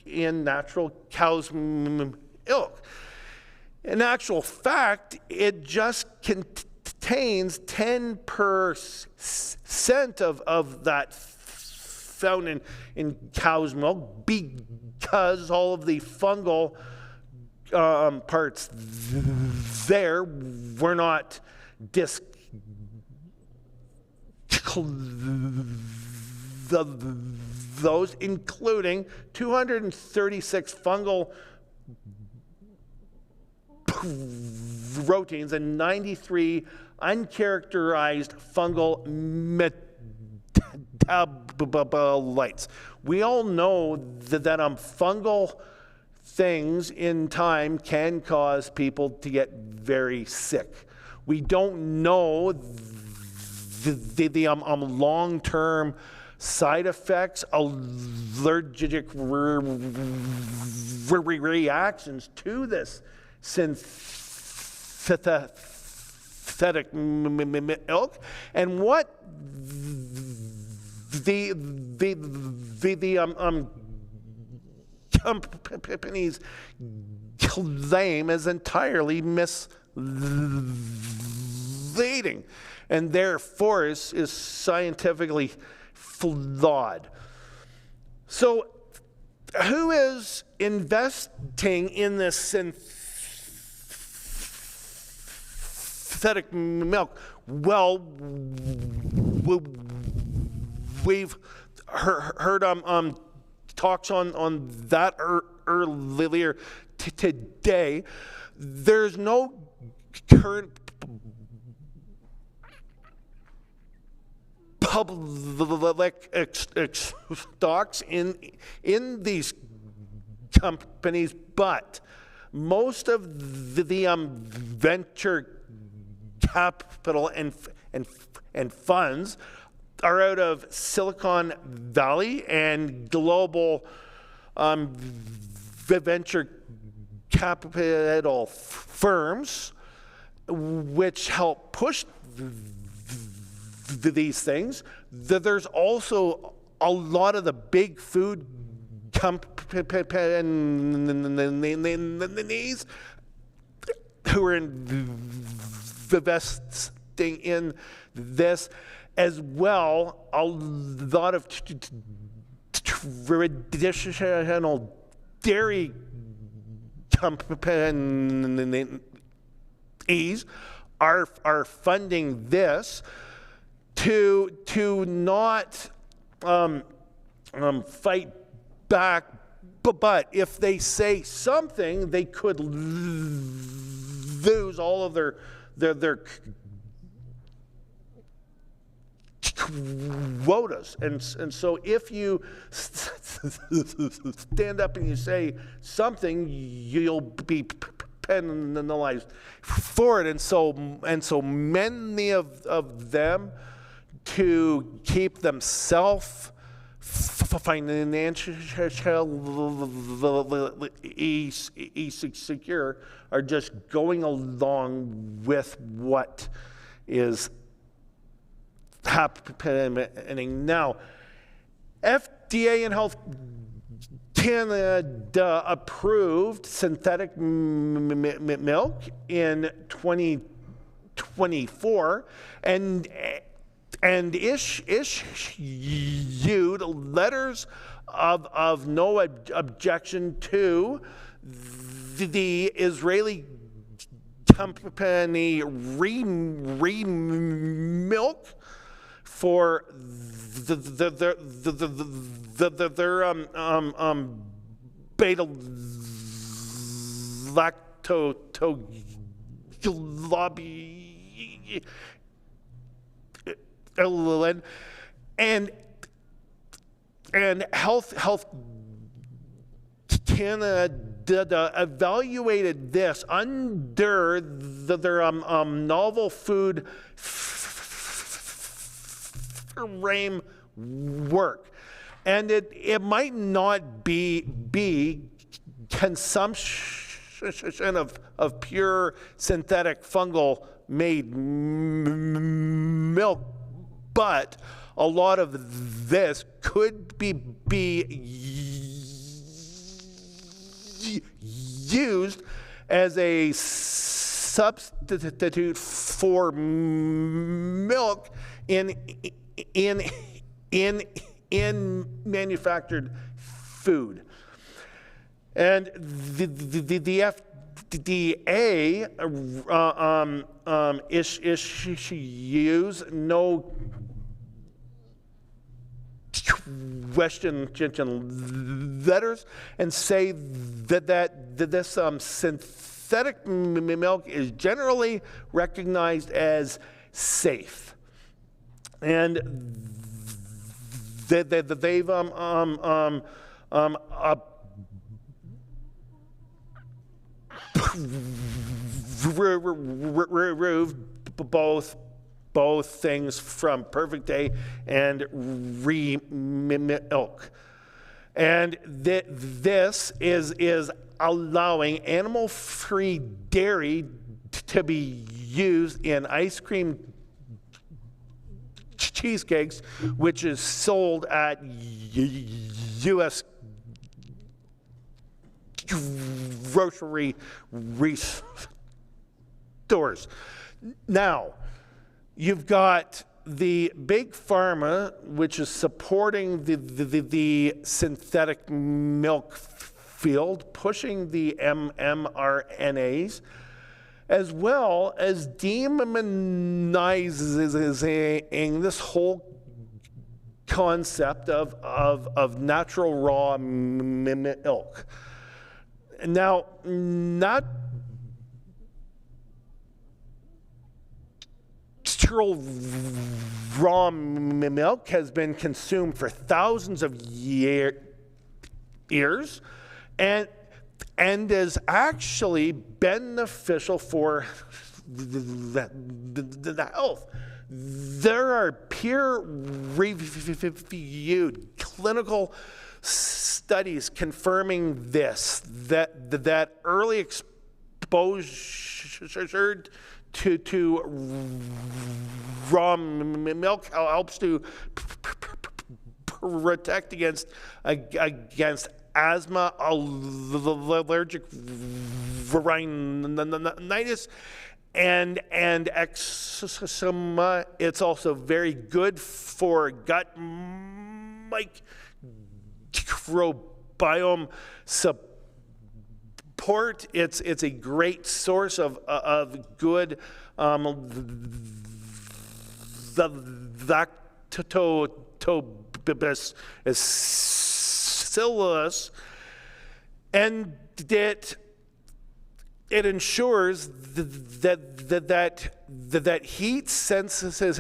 in natural cow's milk. In actual fact, it just contains 10% of that found in cow's milk because all of the fungal parts there were not those, including 236 fungal proteins and 93 uncharacterized fungal metabolites. We all know that fungal things in time can cause people to get very sick. We don't know the long-term side effects, allergic reactions to this synthetic milk, and what the companies claim is entirely misleading, and therefore is scientifically flawed. So, who is investing in this synthetic milk? Well, we've heard talks on that earlier today. There's no current public stocks in these companies, but most of the venture capital and funds are out of Silicon Valley and global venture capital firms, which help push these things. There's also a lot of the big food companies who are investing in this as well. A lot of traditional dairy companies are funding this to not fight back, but if they say something, they could lose all of their quotas, and so if you stand up and you say something, you'll be penalized for it, and so many of them, to keep themselves financially secure, are just going along with what is happening now. FDA and Health Canada approved synthetic milk in 2024 and issued letters of no objection to the Israeli company Milk for their beta lactoglobulin and Health Canada evaluated this under their novel food framework, and it might not be consumption of pure synthetic fungal made milk, but a lot of this could be used as a substitute for milk in manufactured food. And the FDA issues no question letters and say that this synthetic milk is generally recognized as safe, and they've approved both things from Perfect Day and Milk. And this is allowing animal-free dairy to be used in ice cream cheesecakes, which is sold at U.S. grocery stores. Now, you've got the big pharma, which is supporting the synthetic milk field, pushing the mRNAs, as well as demonizing this whole concept of natural raw milk. Now, natural raw milk has been consumed for thousands of years and is actually beneficial for the health. There are peer-reviewed clinical studies confirming this, that early exposure to raw milk helps to protect against asthma, allergic rhinitis, and eczema. It's also very good for gut microbiome support. It's a great source of good lactobacillus, and it ensures that heat sensitive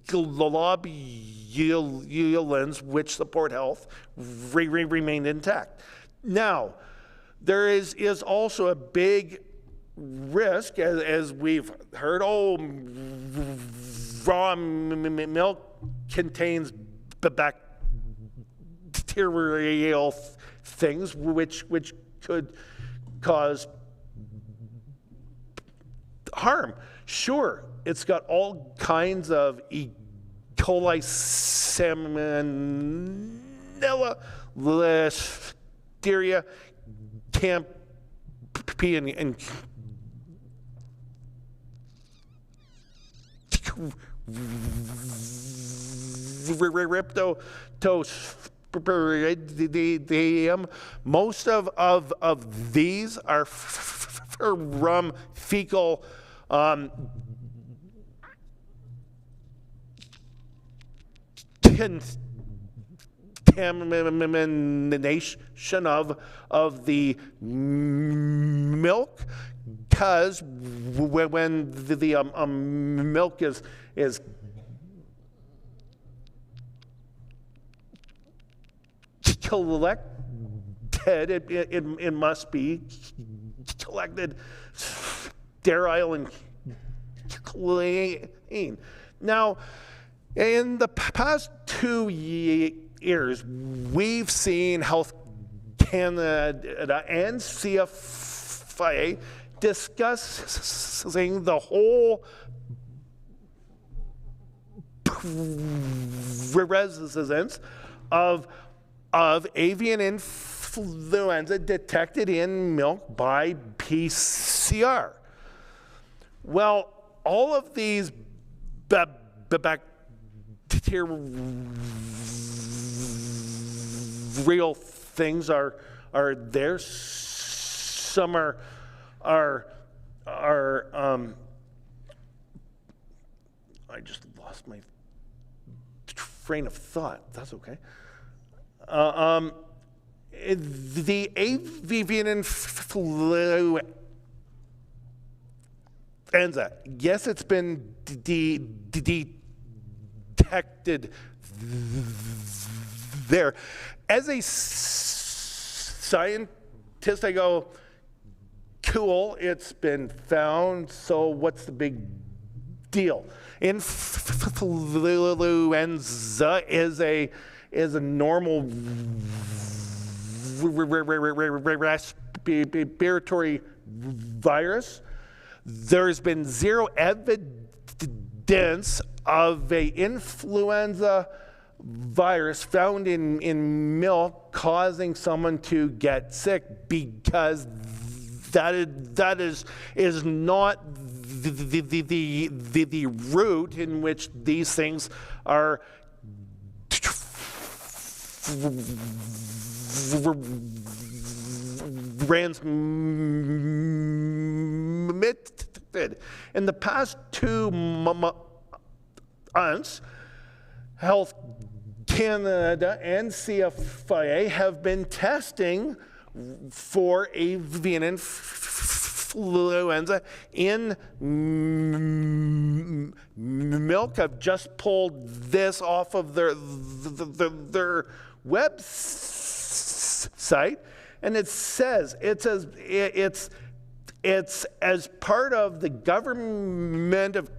globulins which support health remain intact. Now, there is also a big risk, as we've heard, raw milk contains bacterial things which could cause harm. Sure, it's got all kinds of E. coli, salmonella, listeria, Campy, and Riptosporidium. Most of these are from fecal contamination of the milk, because when the milk is collected, it must be collected sterile and clean. Now, in the past 2 years, we've seen Health Canada and CFIA discussing the whole presence of avian influenza detected in milk by PCR. Well, all of these bacterial things are there. Some are I just lost my train of thought. That's okay. The avian influenza, yes, it's been detected there. As a scientist, I go, cool, it's been found, so what's the big deal? Influenza is a normal respiratory virus. There's been zero evidence of a influenza virus found in milk causing someone to get sick, because that is not the route in which these things are transmitted. In the past 2 months, Health Canada and CFIA have been testing for avian influenza in milk. I've just pulled this off of their website, and it says it's as part of the government of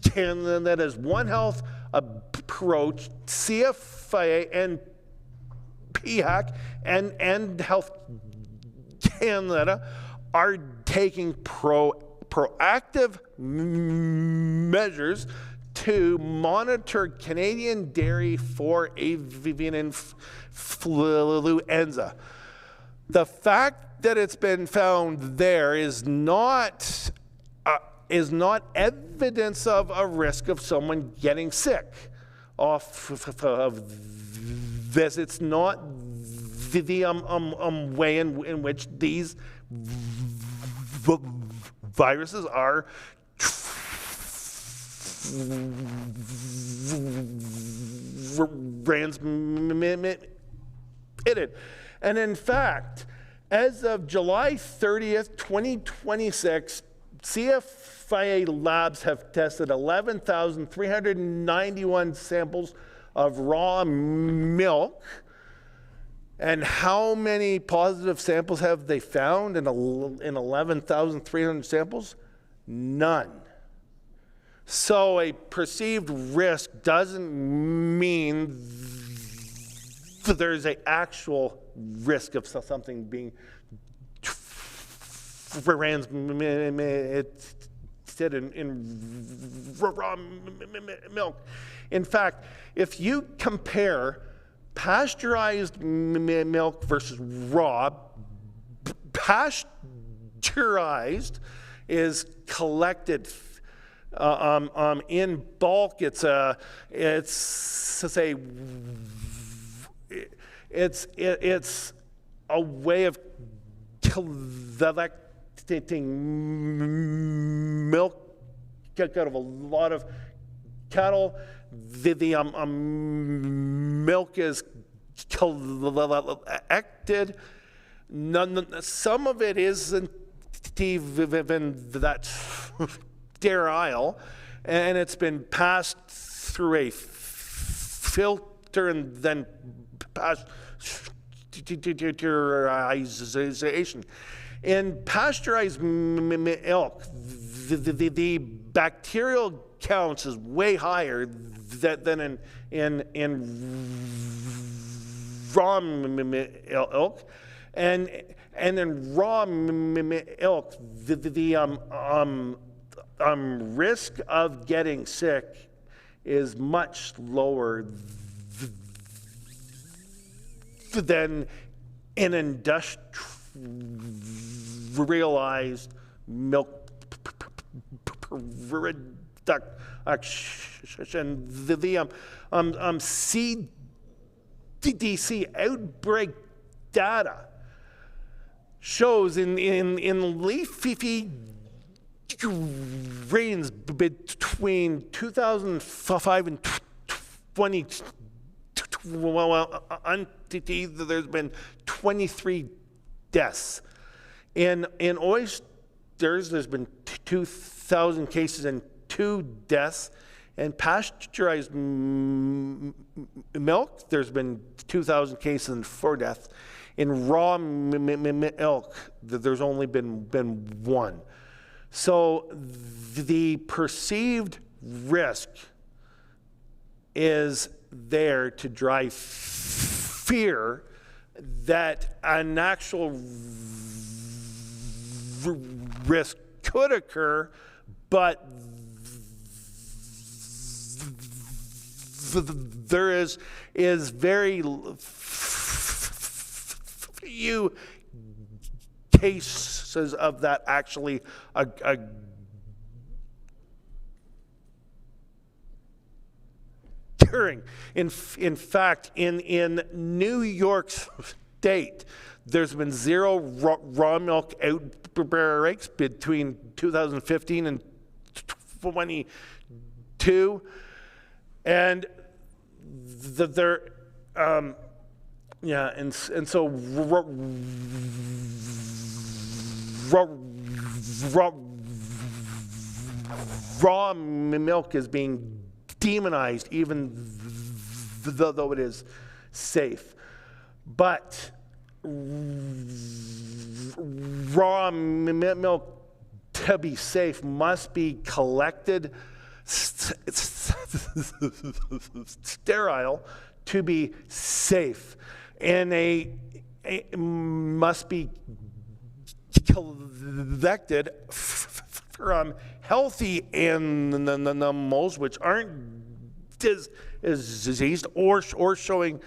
Canada's One Health approach. CFIA and PHAC and Health Canada are taking proactive measures to monitor Canadian dairy for avian influenza. The fact that it's been found there is not evidence of a risk of someone getting sick off of this. It's not the way in which these viruses are transmitted. And in fact, as of July 30th, 2026, CFIA labs have tested 11,391 samples of raw milk. And how many positive samples have they found in 11,300 samples? None. So a perceived risk doesn't mean that there's an actual risk of something being transmitted in raw milk. In fact, if you compare pasteurized milk versus raw, pasteurized is collected in bulk. It's a way of collecting milk out of a lot of cattle. The milk is collected. Some of it isn't even that sterile, and it's been passed through a filter and then pasteurization. In pasteurized milk, the bacterial counts is way higher than in raw milk, and in raw milk, the risk of getting sick is much lower than in industrialized milk production. The CDC outbreak data shows in leafy grains between 2005 and 2020, there's been 23 deaths. In oysters, there's been 2,000 cases and 2 deaths. In pasteurized milk, there's been 2,000 cases and 4 deaths. In raw milk, there's only been 1. So the perceived risk is there to drive fear that an actual risk could occur, but there is very few cases of that actually occurring. In fact, in New York State, there's been 0 raw milk outbreaks between 2015 and 22, and and so raw milk is being demonized, even though it is safe. But raw milk, to be safe, must be collected sterile to be safe, and must be collected from healthy animals which aren't diseased or showing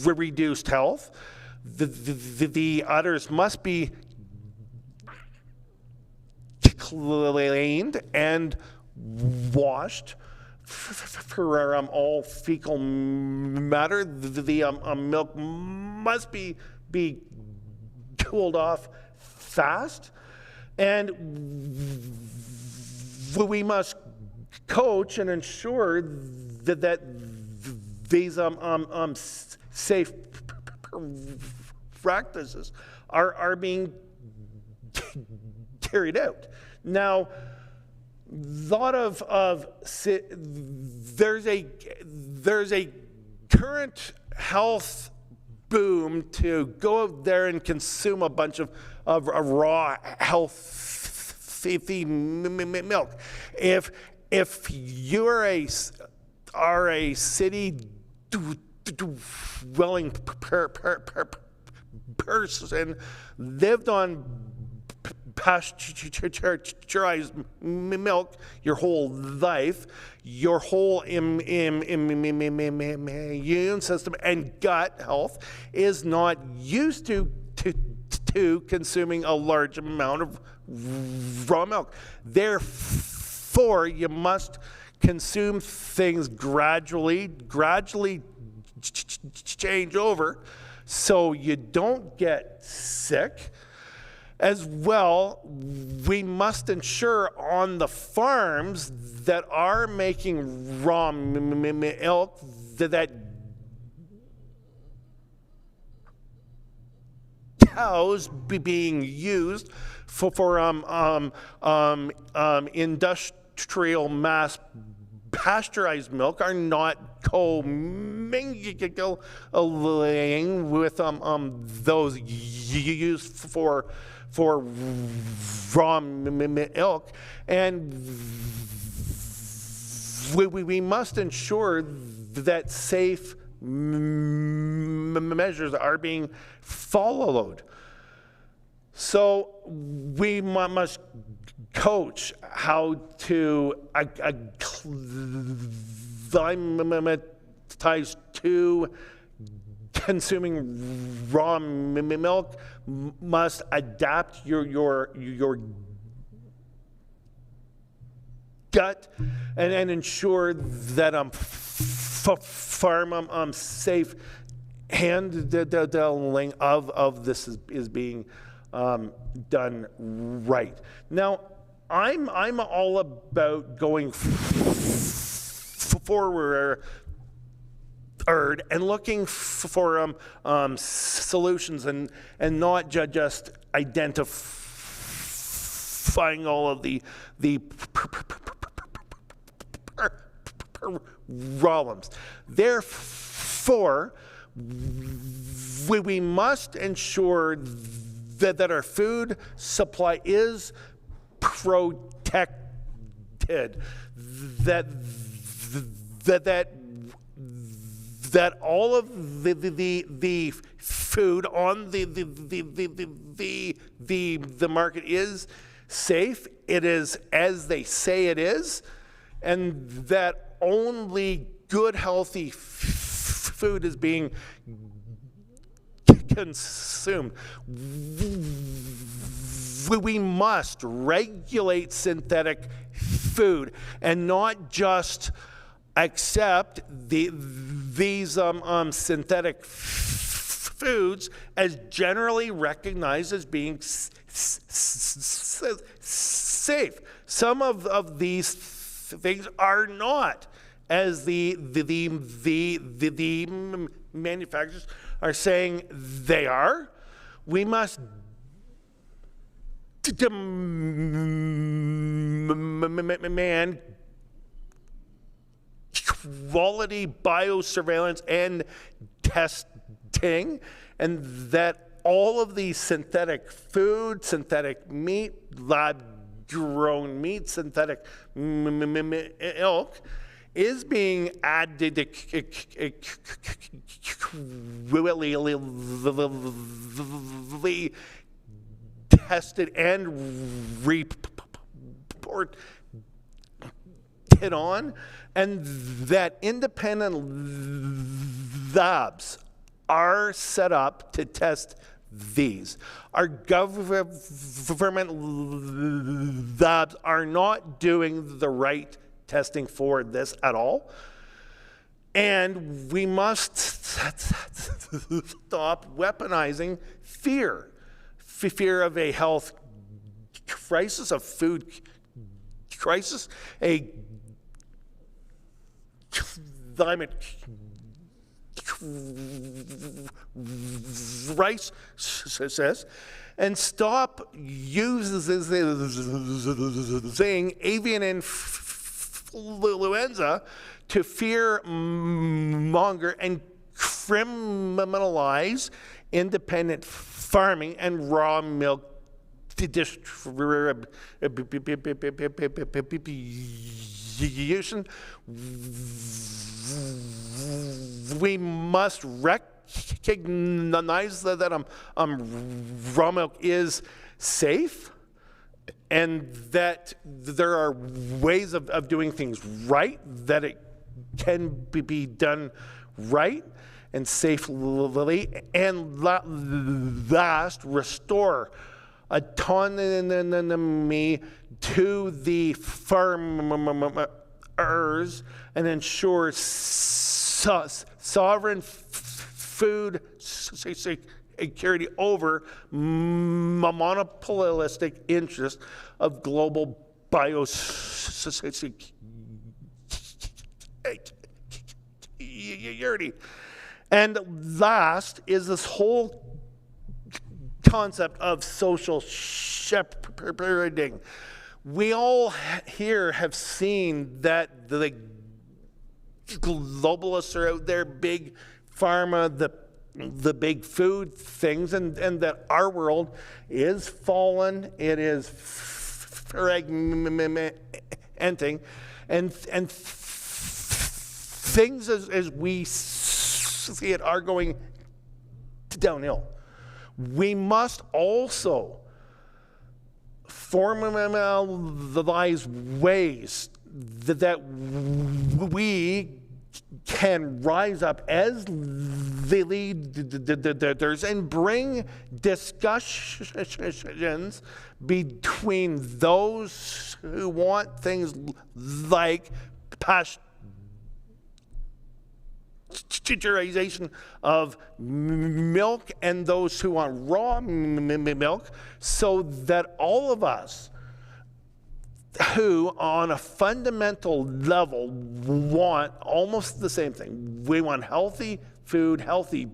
reduced health. The udders must be cleaned and washed for all fecal matter. The milk must be cooled off fast, and we must coach and ensure that these safe practices are being carried out. Now, there's a current health boom to go out there and consume a bunch of raw healthy milk. If you are a city dwelling person, lived on pasteurized milk your whole life, your whole immune system and gut health is not used to consuming a large amount of raw milk. Therefore, you must consume things gradually change over so you don't get sick. As well, we must ensure on the farms that are making raw milk that cows being used for industrial mass pasteurized milk are not co-mingling with those used for raw milk, and we must ensure that safe measures are being followed. So we must coach how to acclimatize to consuming raw milk, must adapt your gut and ensure that farm safe handling of this is being done right. Now, I'm all about going forward and looking for solutions and not just identifying all of the problems. Therefore, we must ensure that our food supply is protected, that all of the food on the market is safe, it is as they say it is, and that only good healthy food is being consumed. We must regulate synthetic food and not just accept these synthetic foods as generally recognized as being safe. Some of these things are not, as the manufacturers are saying they are. We must demand quality biosurveillance and testing, and that all of these synthetic food, synthetic meat, lab-grown meat, synthetic milk is being adequately tested and reported on, and that independent labs are set up to test these. Our government labs are not doing the right testing for this at all. And we must stop weaponizing fear. Fear of a health crisis, a food crisis, a climate rice says, and stop using avian influenza to fear monger and criminalize independent farming and raw milk distribution. We must recognize that raw milk is safe, and that there are ways of doing things right, that it can be done right and safely, and last, restore autonomy to the farmers and ensure sovereign food security over monopolistic interests of global biosecurity. And last is this whole concept of social shepherding. We all here have seen that the globalists are out there, big pharma, the big food things, and that our world is fallen, it is fragmenting, and things as we see it are going downhill. We must also formalize ways that we can rise up as the leaders and bring discussions between those who want things like pasteurization of milk and those who want raw milk, so that all of us who on a fundamental level want almost the same thing. We want healthy food, healthy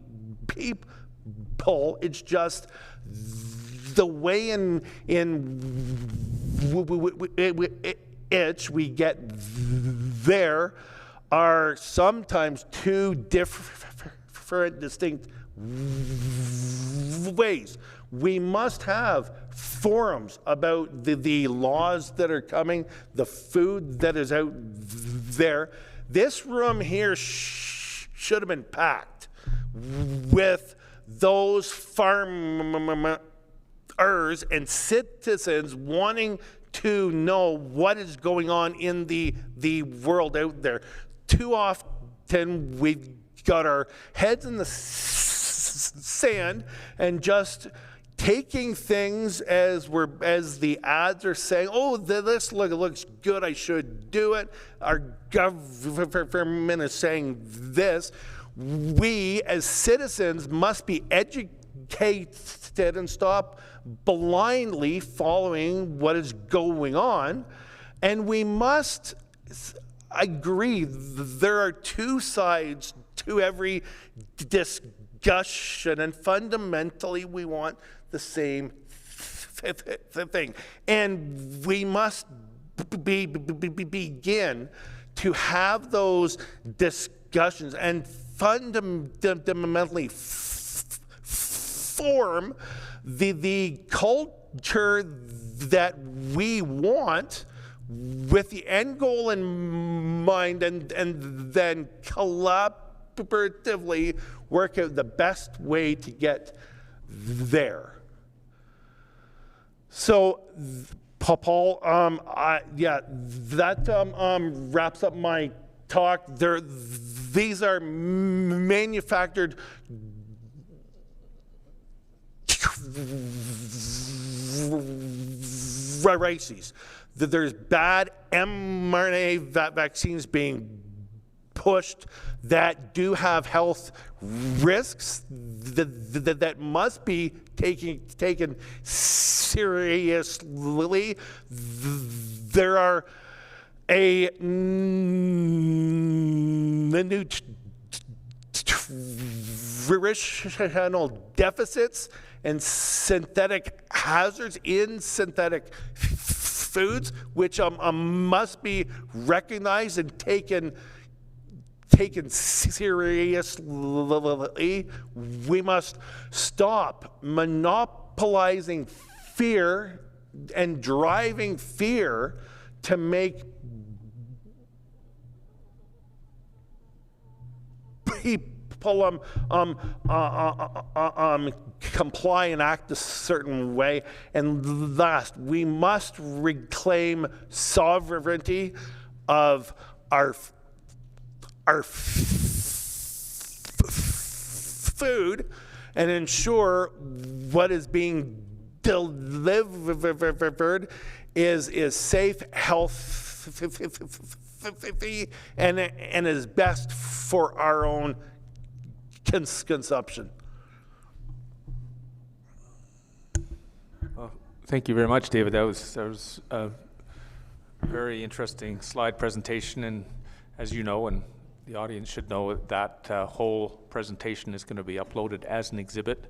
people. It's just the way in which we get there are sometimes two different, distinct ways. We must have forums about the laws that are coming, the food that is out there. This room here should have been packed with those farmers and citizens wanting to know what is going on in the world out there. Too often we've got our heads in the sand and just taking things as the ads are saying, oh, this looks good, I should do it. Our government is saying this. We as citizens must be educated and stop blindly following what is going on. And we must agree there are two sides to every discussion, and fundamentally we want the same thing. And we must begin to have those discussions and fundamentally form the culture that we want, with the end goal in mind, and then collaboratively work out the best way to get there. So, Paul, that wraps up my talk. These are manufactured races. There's bad mRNA vaccines being pushed that do have health risks that must be taken seriously. There are a nutritional deficits and synthetic hazards in synthetic foods, which must be recognized and taken seriously. We must stop monopolizing fear and driving fear to make people comply and act a certain way. And last, we must reclaim sovereignty of our food and ensure what is being delivered is safe, healthy, and is best for our own consumption. Well, thank you very much, David. That was a very interesting slide presentation, and as you know, and the audience should know, that whole presentation is going to be uploaded as an exhibit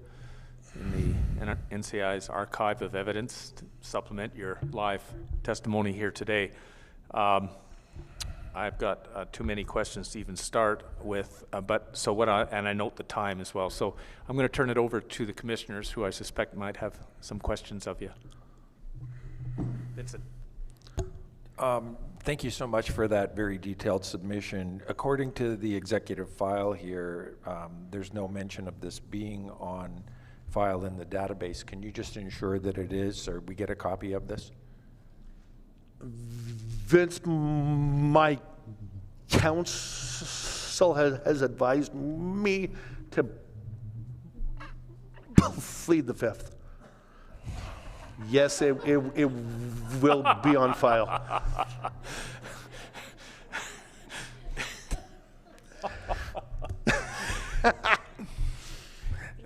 in the NCI's archive of evidence to supplement your live testimony here today. I've got too many questions to even start with, and I note the time as well. So I'm going to turn it over to the commissioners, who I suspect might have some questions of you. Vincent. Thank you so much for that very detailed submission. According to the executive file here, there's no mention of this being on file in the database. Can you just ensure that it is, or we get a copy of this? Vince, my counsel has advised me to plead the fifth. Yes, it will be on file.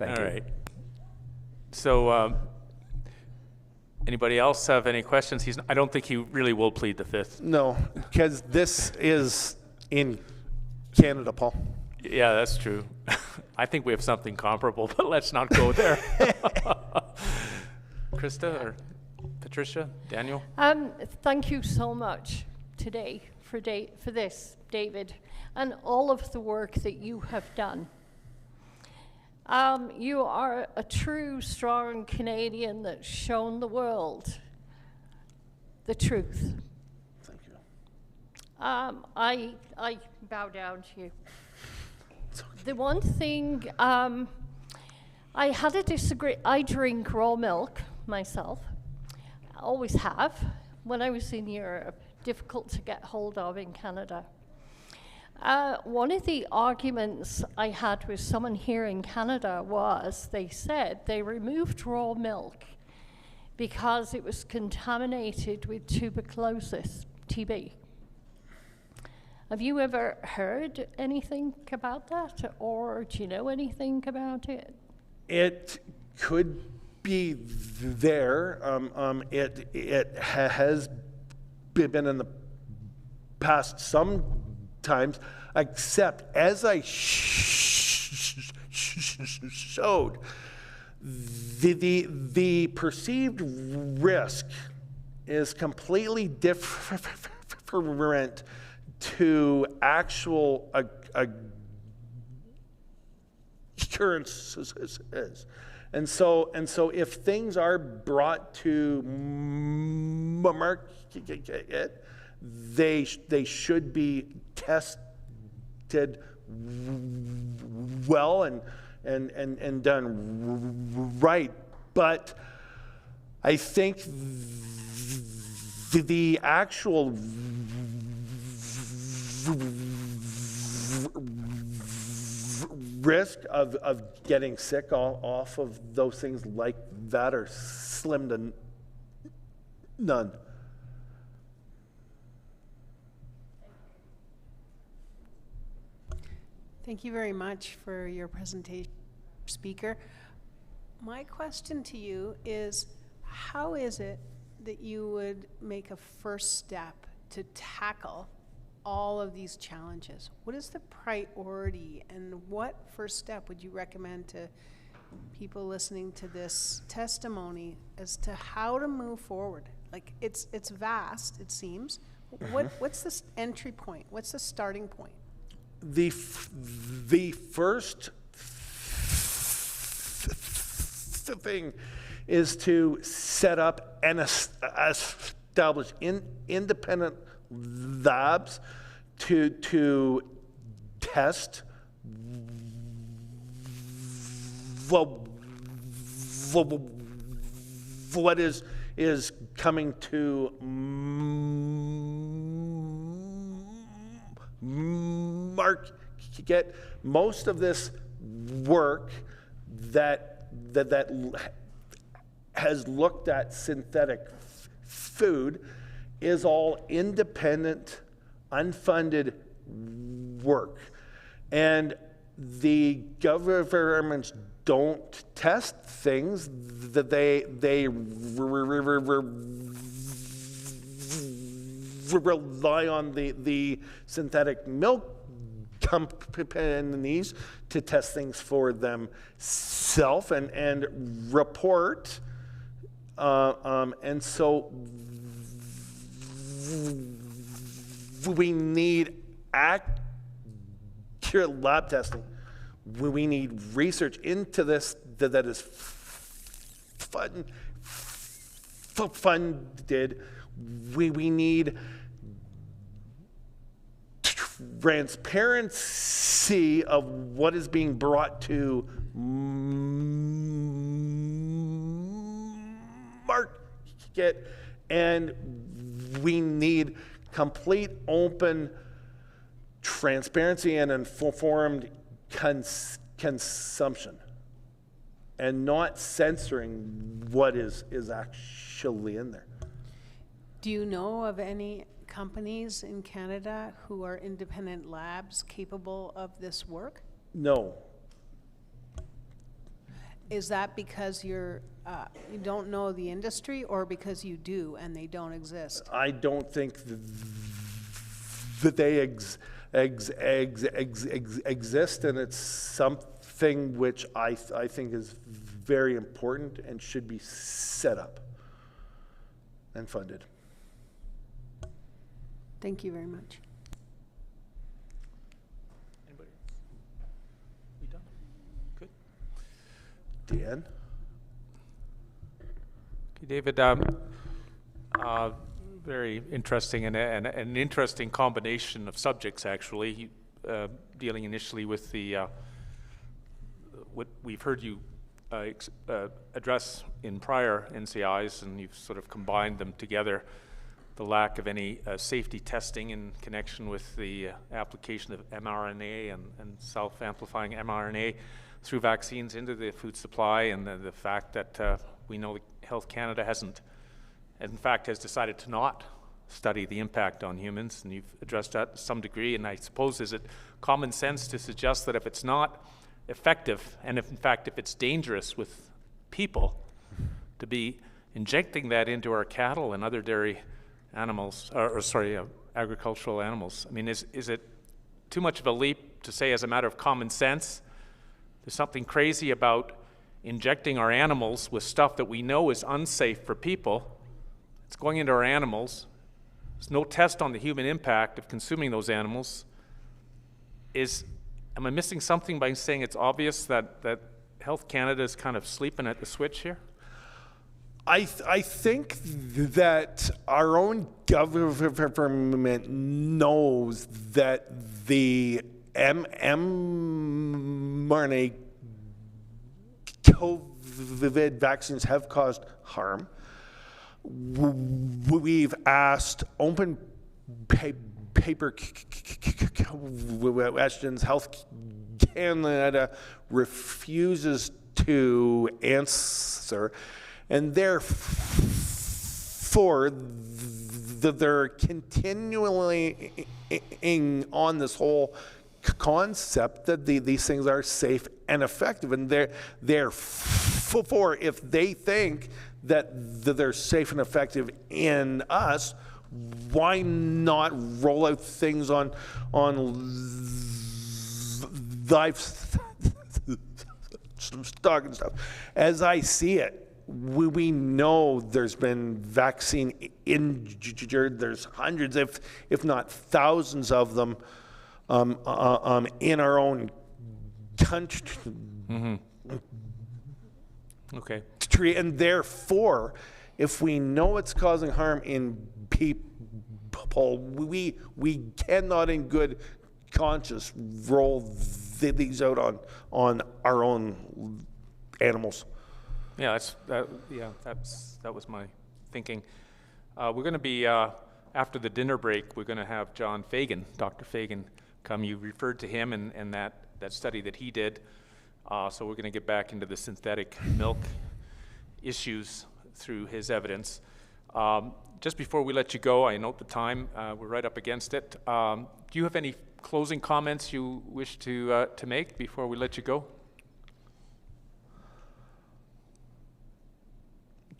All right. So, anybody else have any questions? I don't think he really will plead the fifth. No, because this is in Canada, Paul. Yeah, that's true. I think we have something comparable, but let's not go there. Krista or Patricia, Daniel? Thank you so much today for this, David, and all of the work that you have done. You are a true, strong Canadian that's shown the world the truth. Thank you. I bow down to you. The one thing, I had a disagree. I drink raw milk myself. I always have. When I was in Europe, difficult to get hold of in Canada. One of the arguments I had with someone here in Canada was they said they removed raw milk because it was contaminated with tuberculosis, TB. Have you ever heard anything about that, or do you know anything about it? It could be there. It has been in the past sometimes, except as I showed, the perceived risk is completely different to actual occurrences. And so if things are brought to market, they should be tested well and done right. But I think the actual risk of getting sick off of those things like that are slim to none. Thank you very much for your presentation, speaker. My question to you is, how is it that you would make a first step to tackle all of these challenges, what is the priority, and what first step would you recommend to people listening to this testimony as to how to move forward? Like, it's vast, it seems. What's the entry point? What's the starting point? The first thing is to set up and establish independent labs to test what is coming to market. Most of this work that has looked at synthetic food is all independent, unfunded work. And the governments don't test things that they rely on the synthetic milk companies to test things for themselves and report. And so we need accurate lab testing. We need research into this that is funded. We need transparency of what is being brought to market, and we need complete, open transparency and informed consumption, and not censoring what is actually in there. Do you know of any companies in Canada who are independent labs capable of this work? No. Is that because you don't know the industry, or because you do and they don't exist? I don't think that they exist, and it's something which I think is very important and should be set up and funded. Thank you very much. Anybody? We done? Good. Dan? Okay, David, very interesting and an interesting combination of subjects, actually, dealing initially with the what we've heard you address in prior NCIs, and you've sort of combined them together. The lack of any safety testing in connection with the application of mRNA and self-amplifying mRNA through vaccines into the food supply, and the fact that we know Health Canada hasn't, in fact, has decided to not study the impact on humans, and you've addressed that to some degree. And I suppose, is it common sense to suggest that if it's not effective, and if in fact if it's dangerous with people, to be injecting that into our cattle and other dairy animals, agricultural animals? I mean, is it too much of a leap to say, as a matter of common sense, there's something crazy about injecting our animals with stuff that we know is unsafe for people? It's going into our animals. There's no test on the human impact of consuming those animals. Am I missing something by saying it's obvious that Health Canada is kind of sleeping at the switch here? I think that our own government knows that the mRNA COVID vaccines have caused harm. We've asked open paper questions. Health Canada refuses to answer, and therefore they're continually on this whole concept that these things are safe and effective, and therefore if they think that they're safe and effective in us, why not roll out things on livestock and stuff? As I see it, we know there's been vaccine injured. There's hundreds, if not thousands of them in our own country. Mm-hmm. Okay. And therefore, if we know it's causing harm in people, we cannot in good conscience roll these out on our own animals. Yeah, that was my thinking. We're going to be after the dinner break. We're going to have John Fagan, Dr. Fagan, come. You referred to him and that study that he did. So we're going to get back into the synthetic milk issues through his evidence. Just before we let you go, I note the time. We're right up against it. Do you have any closing comments you wish to make before we let you go?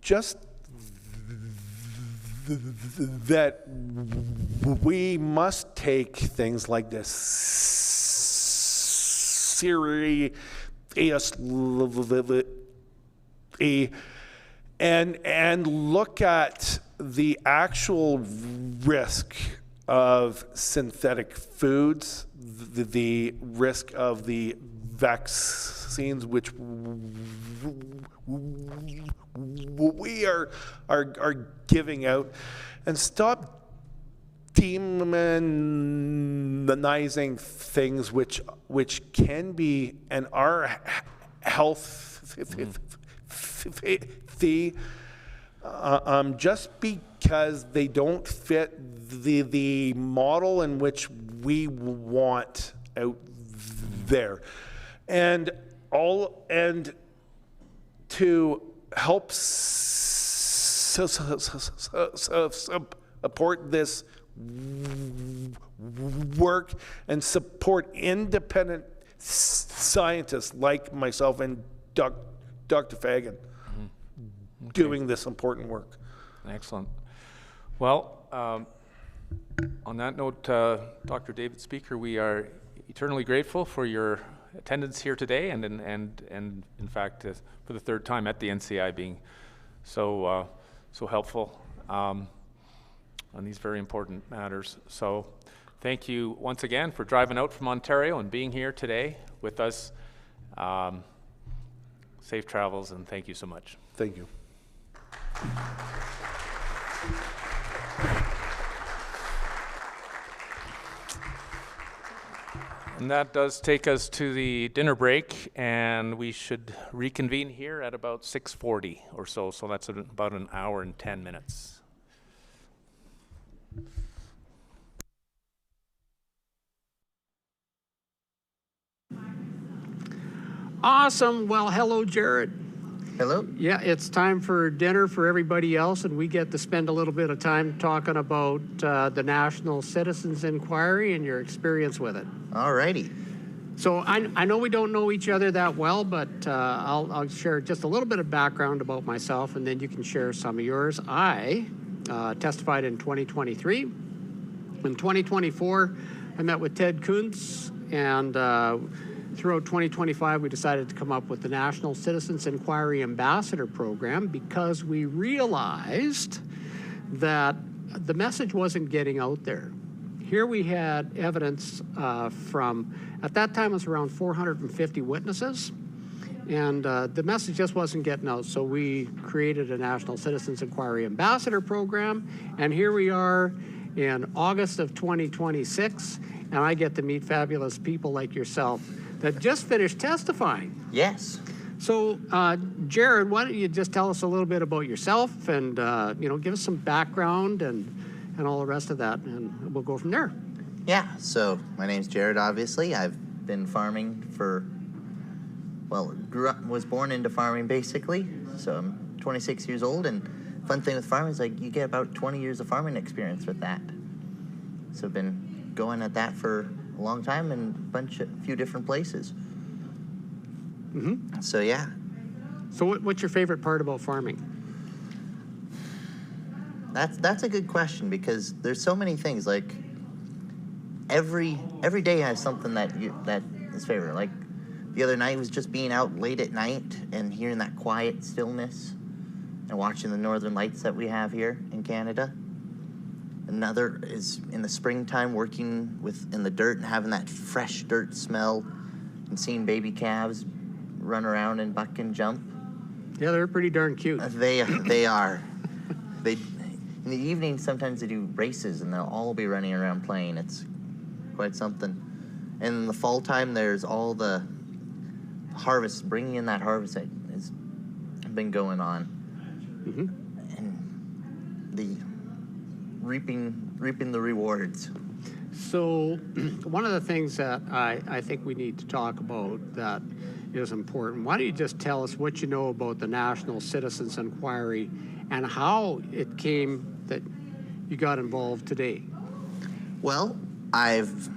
Just that we must take things like this seriously and look at the actual risk of synthetic foods, the risk of the vaccines, which we are giving out, and stop demonizing things which can be and are healthy, just because they don't fit the model in which we want out there, and to help support this work and support independent scientists like myself and Dr. Fagan doing this important work. Excellent. Well, on that note, Dr. David Speaker, we are eternally grateful for your attendance here today, and in fact, for the third time at the NCI, being so helpful on these very important matters. So, thank you once again for driving out from Ontario and being here today with us. Safe travels, and thank you so much. Thank you. And that does take us to the dinner break, and we should reconvene here at about 6:40 or so. So that's about an hour and 10 minutes. Awesome. Well, hello, Jared. Hello. Yeah, it's time for dinner for everybody else, and we get to spend a little bit of time talking about the National Citizens Inquiry and your experience with it. All righty. So I know we don't know each other that well, but I'll share just a little bit of background about myself, and then you can share some of yours. I testified in 2023. In 2024, I met with Ted Kuntz, and throughout 2025, we decided to come up with the National Citizens Inquiry Ambassador Program because we realized that the message wasn't getting out there. Here we had evidence from, at that time it was around 450 witnesses, and the message just wasn't getting out. So we created a National Citizens Inquiry Ambassador Program, and here we are in August of 2026, and I get to meet fabulous people like yourself that just finished testifying. Yes. So, Jared, why don't you just tell us a little bit about yourself and, give us some background and all the rest of that, and we'll go from there. Yeah, so my name's Jared, obviously. I've been farming was born into farming, basically. So I'm 26 years old, and fun thing with farming is, you get about 20 years of farming experience with that. So I've been going at that for a long time in a few different places. Mm-hmm. So yeah. So what's your favorite part about farming? That's a good question, because there's so many things. Like every day has something that is favorite. Like the other night was just being out late at night and hearing that quiet stillness and watching the northern lights that we have here in Canada. Another is in the springtime working in the dirt and having that fresh dirt smell and seeing baby calves run around and buck and jump. Yeah, they're pretty darn cute. They are. In the evening, sometimes they do races, and they'll all be running around playing. It's quite something. And in the fall time, there's all the harvest, bringing in that harvest that has been going on. Mm-hmm. And the reaping the rewards. So one of the things that I think we need to talk about that is important, why don't you just tell us what you know about the National Citizens Inquiry and how it came that you got involved today? Well, I've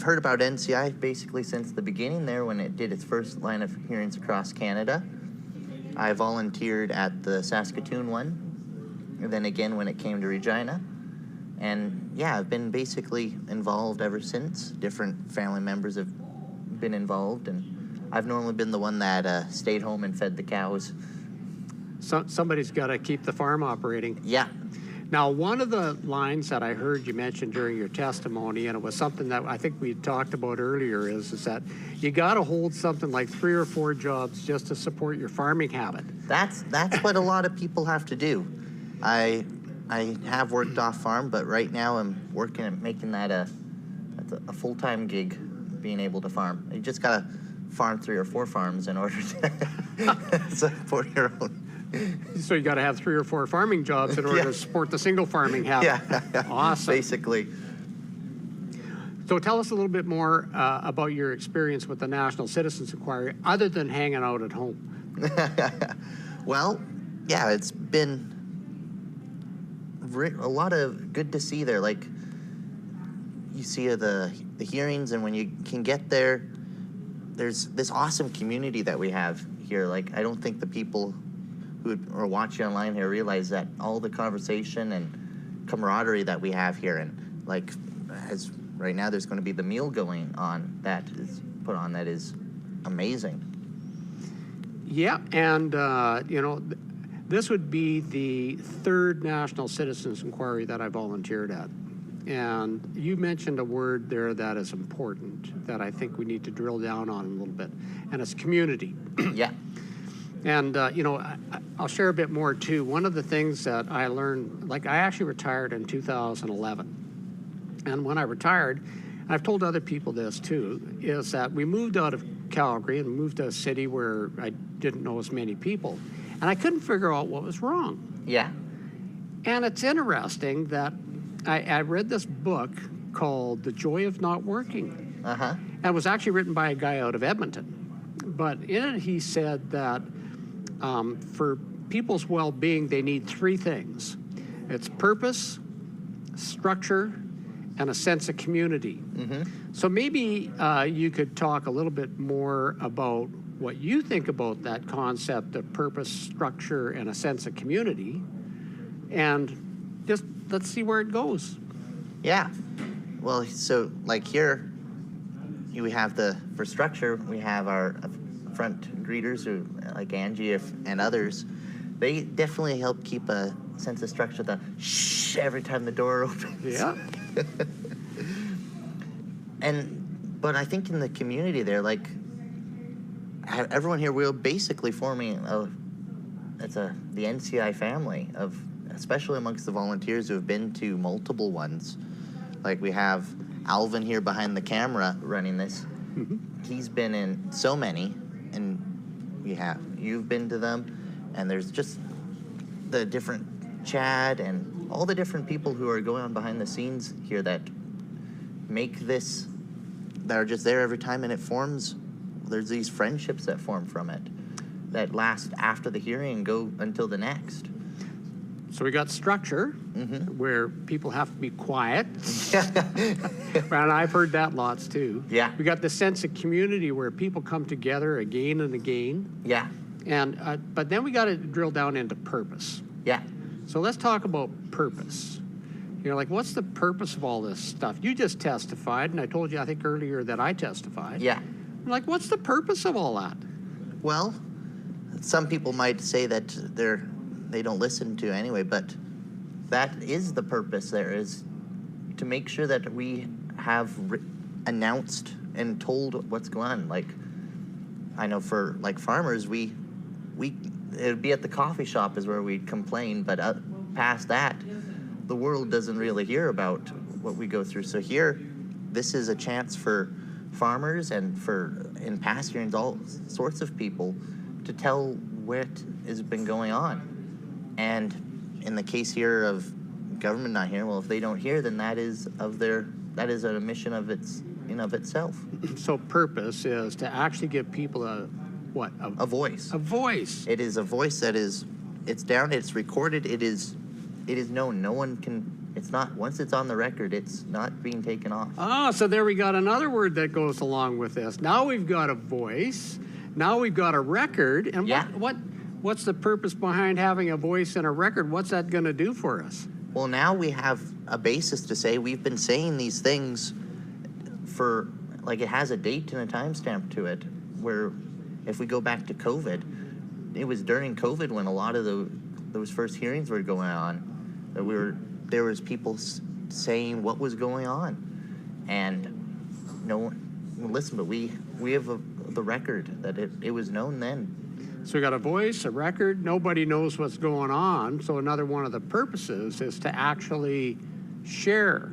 heard about NCI basically since the beginning there when it did its first line of hearings across Canada. I volunteered at the Saskatoon one, and then again when it came to Regina. And yeah, I've been basically involved ever since. Different family members have been involved, and I've normally been the one that stayed home and fed the cows. So somebody's got to keep the farm operating. Yeah. Now, one of the lines that I heard you mention during your testimony, and it was something that I think we had talked about earlier, is that you got to hold something like 3 or 4 jobs just to support your farming habit. That's what a lot of people have to do. I have worked off farm, but right now I'm working at making that a full-time gig, being able to farm. You just got to farm 3 or 4 farms in order to support your own. So you got to have 3 or 4 farming jobs in order to support the single farming habit. Yeah. Awesome. Basically. So tell us a little bit more about your experience with the National Citizens Inquiry, other than hanging out at home. Well, yeah, it's been a lot of good to see there. Like, you see the hearings, and when you can get there, there's this awesome community that we have here. Like, I don't think the people who are watching online here realize that all the conversation and camaraderie that we have here, and like, as right now there's going to be the meal going on that is put on that is amazing. Yeah, and this would be the 3rd National Citizens Inquiry that I volunteered at. And you mentioned a word there that is important that I think we need to drill down on a little bit, and it's community. Yeah. And, I'll share a bit more, too. One of the things that I learned, like I actually retired in 2011. And when I retired, and I've told other people this, too, is that we moved out of Calgary and moved to a city where I didn't know as many people. And I couldn't figure out what was wrong. Yeah. And it's interesting that I read this book called The Joy of Not Working. Uh-huh. And it was actually written by a guy out of Edmonton. But in it, he said that for people's well-being, they need 3 things. It's purpose, structure, and a sense of community. Mm-hmm. So maybe you could talk a little bit more about what you think about that concept of purpose, structure, and a sense of community, and just let's see where it goes. Yeah. Well, so like here, we have for structure, we have our front greeters, who like Angie and others. They definitely help keep a sense of structure. The shh every time the door opens. Yeah. But I think in the community there, like everyone here, we're basically forming the NCI family of, especially amongst the volunteers who have been to multiple ones. Like we have Alvin here behind the camera running this. Mm-hmm. He's been in so many, and you've been to them, and there's just the different Chad and all the different people who are going on behind the scenes here that make this, that are just there every time, and it forms, there's these friendships that form from it that last after the hearing and go until the next. So we got structure, mm-hmm. where people have to be quiet. And I've heard that lots too. Yeah. We got the sense of community where people come together again and again. Yeah. And but then we got to drill down into purpose. Yeah. So let's talk about purpose. You know, like, what's the purpose of all this stuff? You just testified, and I told you, I think earlier, that I testified. Yeah. Like, what's the purpose of all that? Well, some people might say that they don't listen to anyway, but that is the purpose. There is to make sure that we have announced and told what's going on. Like, I know for like farmers, we it'd be at the coffee shop is where we'd complain, but past that, the world doesn't really hear about what we go through. So here, this is a chance for farmers and in past hearings, all sorts of people to tell what has been going on. And in the case here of government not hearing, well, if they don't hear, then that is an omission of itself. So purpose is to actually give people a voice. A voice. It is a voice that is, it's down, it's recorded, it is known. No one can, it's not, once it's on the record, it's not being taken off. Ah, so there we got another word that goes along with this. Now we've got a voice, now we've got a record, and what's the purpose behind having a voice and a record? What's that going to do for us? Well, now we have a basis to say we've been saying these things for, like, it has a date and a timestamp to it, where if we go back to COVID, it was during COVID when a lot of those first hearings were going on, that there was people saying what was going on, and no one listened. But we have the record that it was known then. So we got a voice, a record. Nobody knows what's going on. So another one of the purposes is to actually share.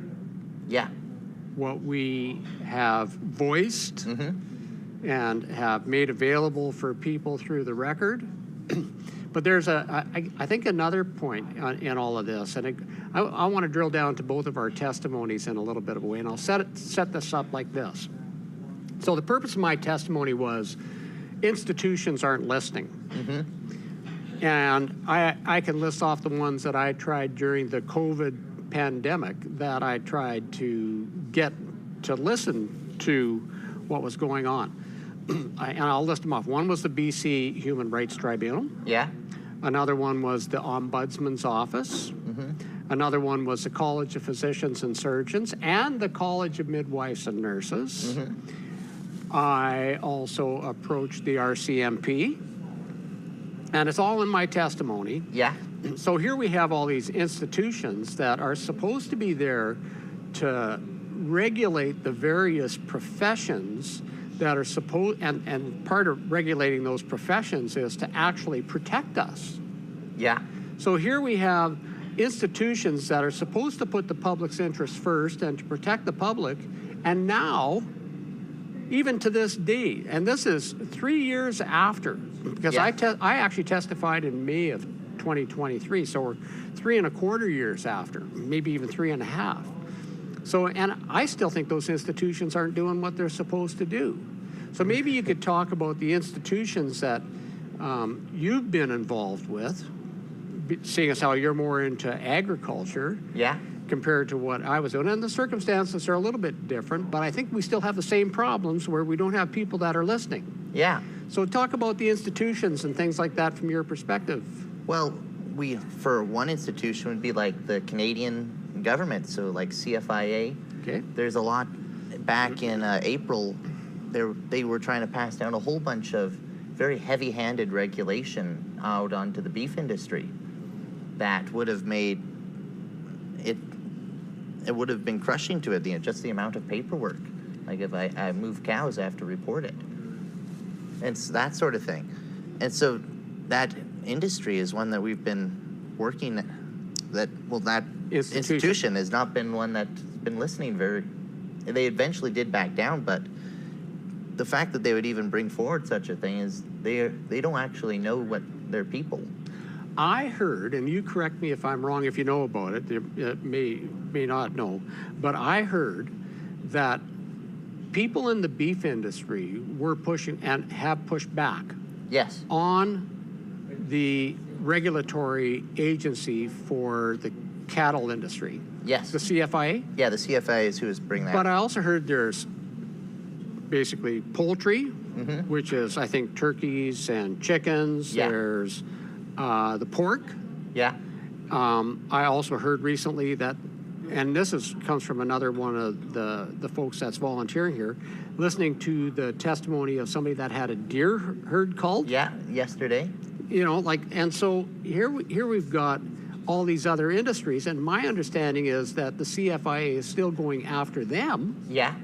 Yeah. What we have voiced and have made available for people through the record. But there's I think another point in all of this, and I want to drill down to both of our testimonies in a little bit of a way, and I'll set this up like this. So the purpose of my testimony was institutions aren't listening. And I can list off the ones that I tried during the COVID pandemic that I tried to get to listen to what was going on. And I'll list them off. One was the BC Human Rights Tribunal. Yeah. Another one was the Ombudsman's Office. Another one was the College of Physicians and Surgeons and the College of Midwives and Nurses. I also approached the RCMP, and it's all in my testimony. Yeah. So here we have all these institutions that are supposed to be there to regulate the various professions that are supposed, and part of regulating those professions is to actually protect us. Yeah. So here we have institutions that are supposed to put the public's interest first and to protect the public, and now, even to this day, and this is 3 years after, because I actually testified in May of 2023, so we're 3.25 years after, maybe even 3.5. So, and I still think those institutions aren't doing what they're supposed to do. So maybe you could talk about the institutions that you've been involved with, seeing as how you're more into agriculture. Yeah. Compared to what I was doing. And the circumstances are a little bit different, but I think we still have the same problems where we don't have people that are listening. Yeah. So talk about the institutions and things like that from your perspective. Well, for one institution would be like the Canadian government, so like CFIA. Okay. There's a lot, back in April, they were trying to pass down a whole bunch of very heavy-handed regulation out onto the beef industry that would have made it would have been crushing to it, just the amount of paperwork. Like if I move cows, I have to report it. And it's that sort of thing. And so that industry is one that we've been working, that institution has not been one that's been listening they eventually did back down, but the fact that they would even bring forward such a thing is they don't actually know what their people. I heard, and you correct me if I'm wrong if you know about it, you may not know, but I heard that people in the beef industry were pushing and have pushed back. Yes. On the regulatory agency for the cattle industry. Yes. The CFIA? Yeah, the CFIA is who is bringing that. But I also heard there's basically poultry, which is, I think, turkeys and chickens. Yeah. There's the pork. Yeah. I also heard recently that, and this comes from another one of the folks that's volunteering here, listening to the testimony of somebody that had a deer herd called. Yeah, yesterday. You know, like, and so here we've got all these other industries, and my understanding is that the CFIA is still going after them. Yeah.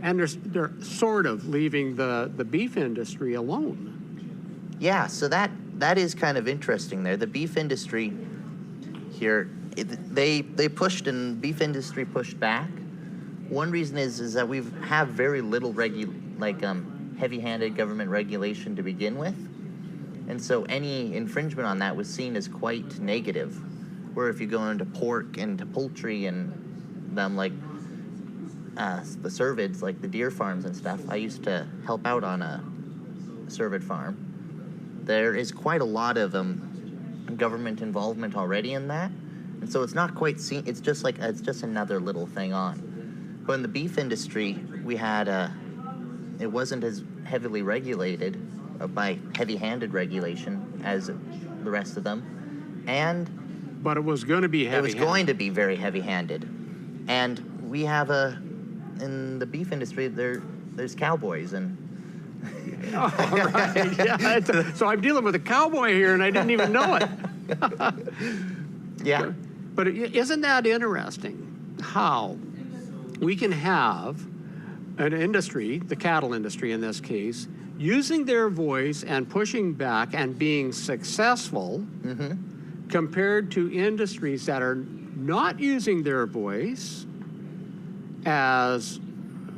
And they're sort of leaving the beef industry alone. Yeah, so that is kind of interesting there. The beef industry here, they pushed and beef industry pushed back. One reason is that we have very little heavy-handed government regulation to begin with. And so any infringement on that was seen as quite negative. Where if you go into pork and to poultry and them like the cervids, like the deer farms and stuff, I used to help out on a cervid farm. There is quite a lot of government involvement already in that. And so it's not quite seen, it's just another little thing on. But in the beef industry, we had it wasn't as heavily regulated by heavy-handed regulation as the rest of them. But it was going to be heavy-handed. It was going to be very heavy-handed. And we have in the beef industry, there's cowboys and... Oh, right. Yeah, so I'm dealing with a cowboy here and I didn't even know it. Yeah. But isn't that interesting how we can have an industry, the cattle industry in this case, using their voice and pushing back and being successful compared to industries that are not using their voice as,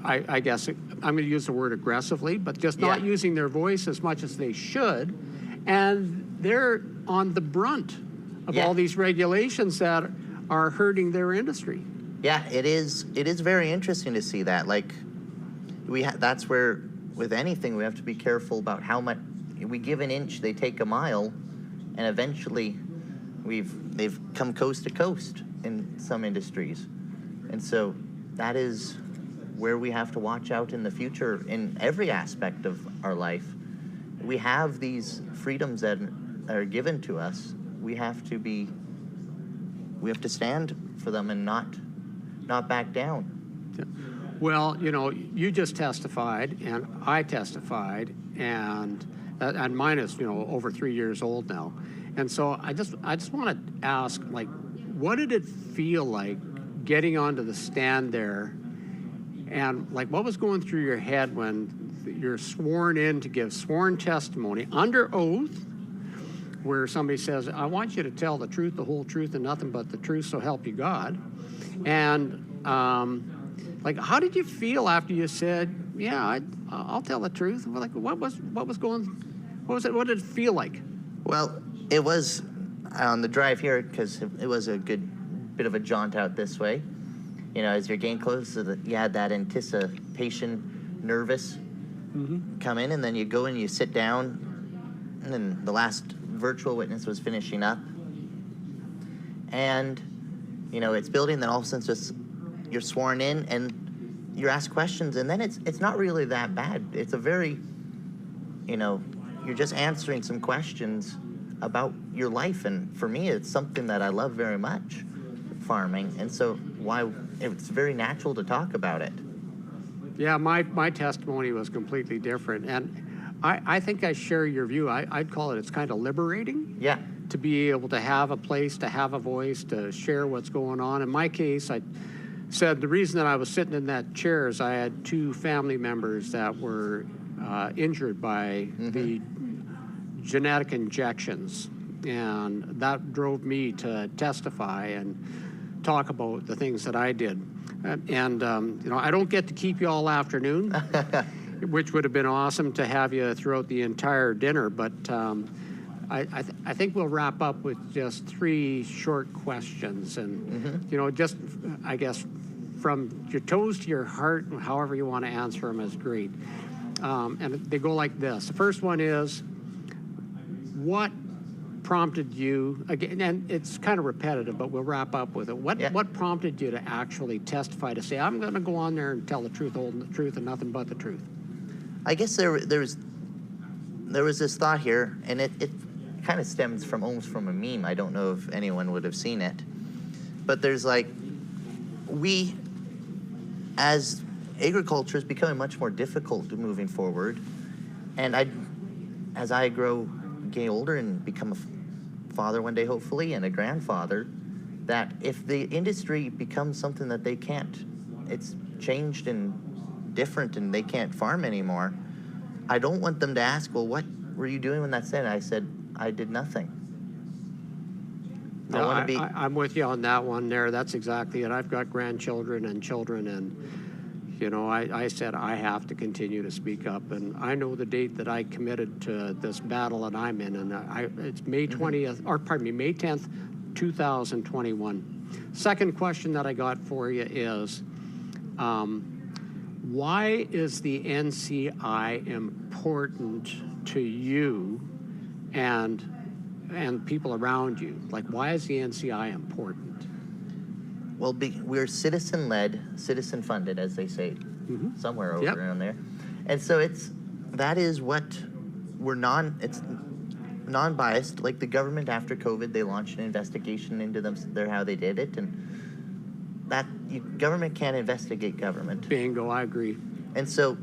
I guess, I'm going to use the word aggressively, but just not using their voice as much as they should. And they're on the brunt of all these regulations that are hurting their industry. Yeah, it is very interesting to see that. Like, that's where, with anything, we have to be careful about how much we give an inch, they take a mile, and eventually they've come coast to coast in some industries. And so that is where we have to watch out in the future in every aspect of our life. We have these freedoms that are given to us. We have to stand for them and not back down. Well, you know, you just testified, and I testified, and mine is, you know, over 3 years old now. And so I just want to ask, like, what did it feel like getting onto the stand there? And, like, what was going through your head when you're sworn in to give sworn testimony under oath, where somebody says, I want you to tell the truth, the whole truth, and nothing but the truth, so help you God. And, like, how did you feel after you said, yeah, I'll tell the truth? Like, what did it feel like? Well, it was on the drive here, because it was a good bit of a jaunt out this way. You know, as you're getting closer, you had that anticipation, nervous come in, and then you go and you sit down, and then the last virtual witness was finishing up. And, you know, it's building, then all of a sudden just you're sworn in and you're asked questions, and then it's not really that bad. It's a very, you know, you're just answering some questions about your life, and for me, it's something that I love very much, farming, and so it's very natural to talk about it. Yeah, my testimony was completely different, and I think I share your view. I'd call it's kind of liberating. Yeah. To be able to have a place, to have a voice, to share what's going on. In my case, I said the reason that I was sitting in that chair is I had 2 family members that were injured by the genetic injections, and that drove me to testify and talk about the things that I did. And you know, I don't get to keep you all afternoon, which would have been awesome to have you throughout the entire dinner, but I think we'll wrap up with just 3 short questions, and you know, just I guess from your toes to your heart, however you want to answer them is great. And they go like this. The first one is, what prompted you, again, and it's kind of repetitive, but we'll wrap up with it. What prompted you to actually testify, to say, I'm going to go on there and tell the truth, the whole truth, and nothing but the truth? I guess there was this thought here, and it kind of stems from almost from a meme. I don't know if anyone would have seen it. But there's like, we, as agriculture is becoming much more difficult moving forward. And as I get older and become a father one day, hopefully, and a grandfather, that if the industry becomes something that they can't, it's changed and different and they can't farm anymore, I don't want them to ask, well, what were you doing when that said? I said, I did nothing. No, I'm with you on that one there. That's exactly it. I've got grandchildren and children, and you know, I said I have to continue to speak up, and I know the date that I committed to this battle that I'm in, and it's May 20th, or pardon me, May 10th, 2021. Second question that I got for you is, why is the NCI important to you and people around you? Like, why is the NCI important? Well, we're citizen-led, citizen-funded, as they say, somewhere over around there. And so that is what we're it's non-biased. Like the government after COVID, they launched an investigation into how they did it, and government can't investigate government. Bingo, I agree. And so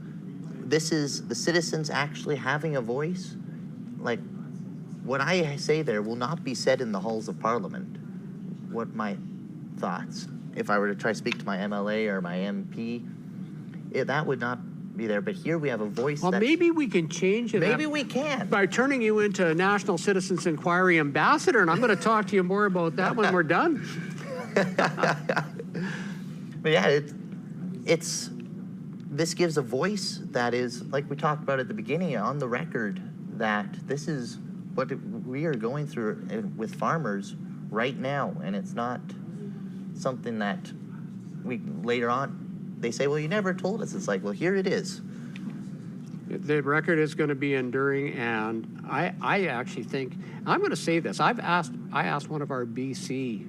this is the citizens actually having a voice. Like, what I say there will not be said in the halls of Parliament. What my thoughts, if I were to try to speak to my MLA or my MP, that would not be there. But here we have a voice. Well, maybe we can change it. Maybe we can. By turning you into a National Citizens Inquiry Ambassador, and I'm going to talk to you more about that when we're done. But yeah, this gives a voice that is, like we talked about at the beginning, on the record, that this is what we are going through with farmers right now, and it's not something that later on, they say, well, you never told us. It's like, well, here it is. The record is going to be enduring, and I actually think, I'm going to say this, I asked one of our BC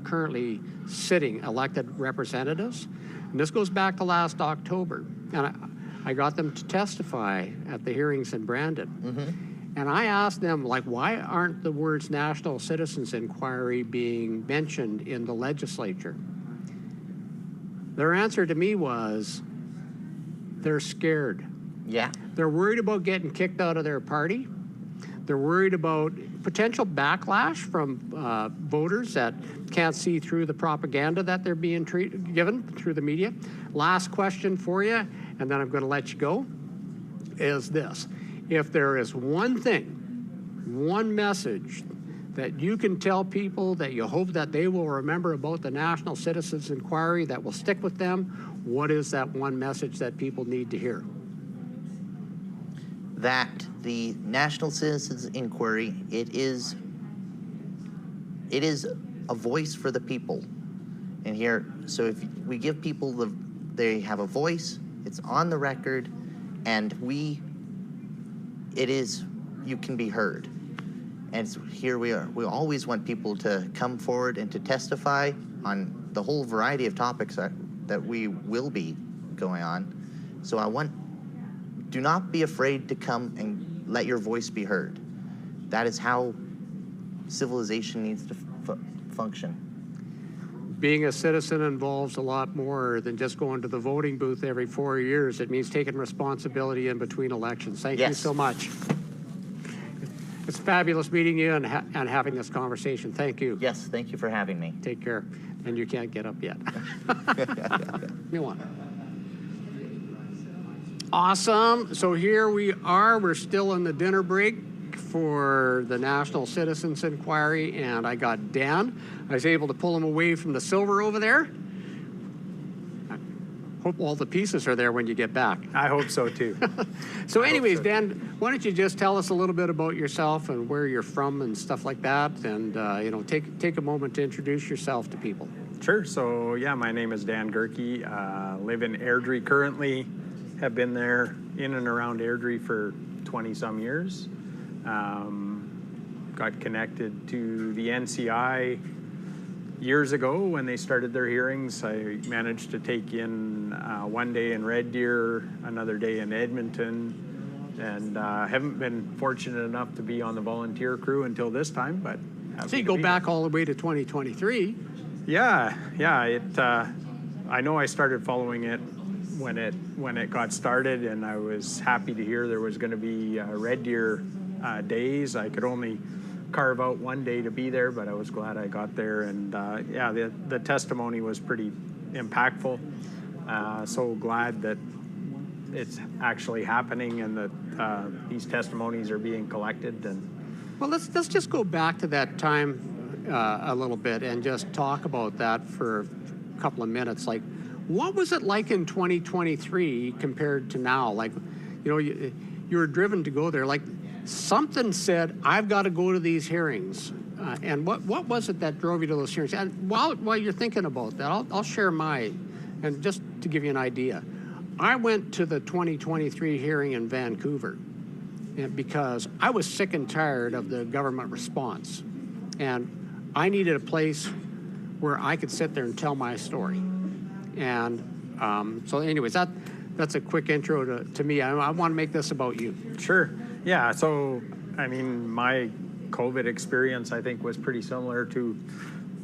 currently sitting elected representatives, and this goes back to last October, and I got them to testify at the hearings in Brandon. And I asked them, like, why aren't the words National Citizens Inquiry being mentioned in the legislature? Their answer to me was, they're scared. Yeah. They're worried about getting kicked out of their party. They're worried about potential backlash from voters that can't see through the propaganda that they're being given through the media. Last question for you, and then I'm going to let you go, is this. If there is one thing, one message that you can tell people that you hope that they will remember about the National Citizens Inquiry that will stick with them, what is that one message that people need to hear? That the National Citizens Inquiry, it is a voice for the people. And here, so if we give people they have a voice, it's on the record, and you can be heard. And so here we are. We always want people to come forward and to testify on the whole variety of topics that we will be going on. So do not be afraid to come and let your voice be heard. That is how civilization needs to function. Being a citizen involves a lot more than just going to the voting booth every 4 years. It means taking responsibility in between elections. Thank you so much. It's fabulous meeting you and having this conversation. Thank you. Yes, thank you for having me. Take care. And you can't get up yet. You want. Awesome. So here we are. We're still in the dinner break for the National Citizens Inquiry, and I got Dan. I was able to pull him away from the silver over there. I hope all the pieces are there when you get back. I hope so too. So anyways, Dan, why don't you just tell us a little bit about yourself and where you're from and stuff like that, and take a moment to introduce yourself to people. Sure. So yeah, my name is Dan Gerke. Live in Airdrie currently. Have been there in and around Airdrie for 20 some years. Got connected to the NCI years ago when they started their hearings. I managed to take in one day in Red Deer, another day in Edmonton, And haven't been fortunate enough to be on the volunteer crew until this time, but So you go back all the way to 2023. Yeah. I know I started following it when it got started, and I was happy to hear there was going to be Red Deer days. I could only carve out one day to be there, but I was glad I got there. And the testimony was pretty impactful. So glad that it's actually happening and that these testimonies are being collected. And well, let's just go back to that time a little bit and just talk about that for a couple of minutes. Like, what was it like in 2023 compared to now? Like, you were driven to go there. Like, something said, I've got to go to these hearings. And what was it that drove you to those hearings? And while you're thinking about that, I'll share mine. And just to give you an idea, I went to the 2023 hearing in Vancouver because I was sick and tired of the government response. And I needed a place where I could sit there and tell my story. And so anyways, that's a quick intro to me. I want to make this about you. Sure. Yeah. So, I mean, my COVID experience, I think, was pretty similar to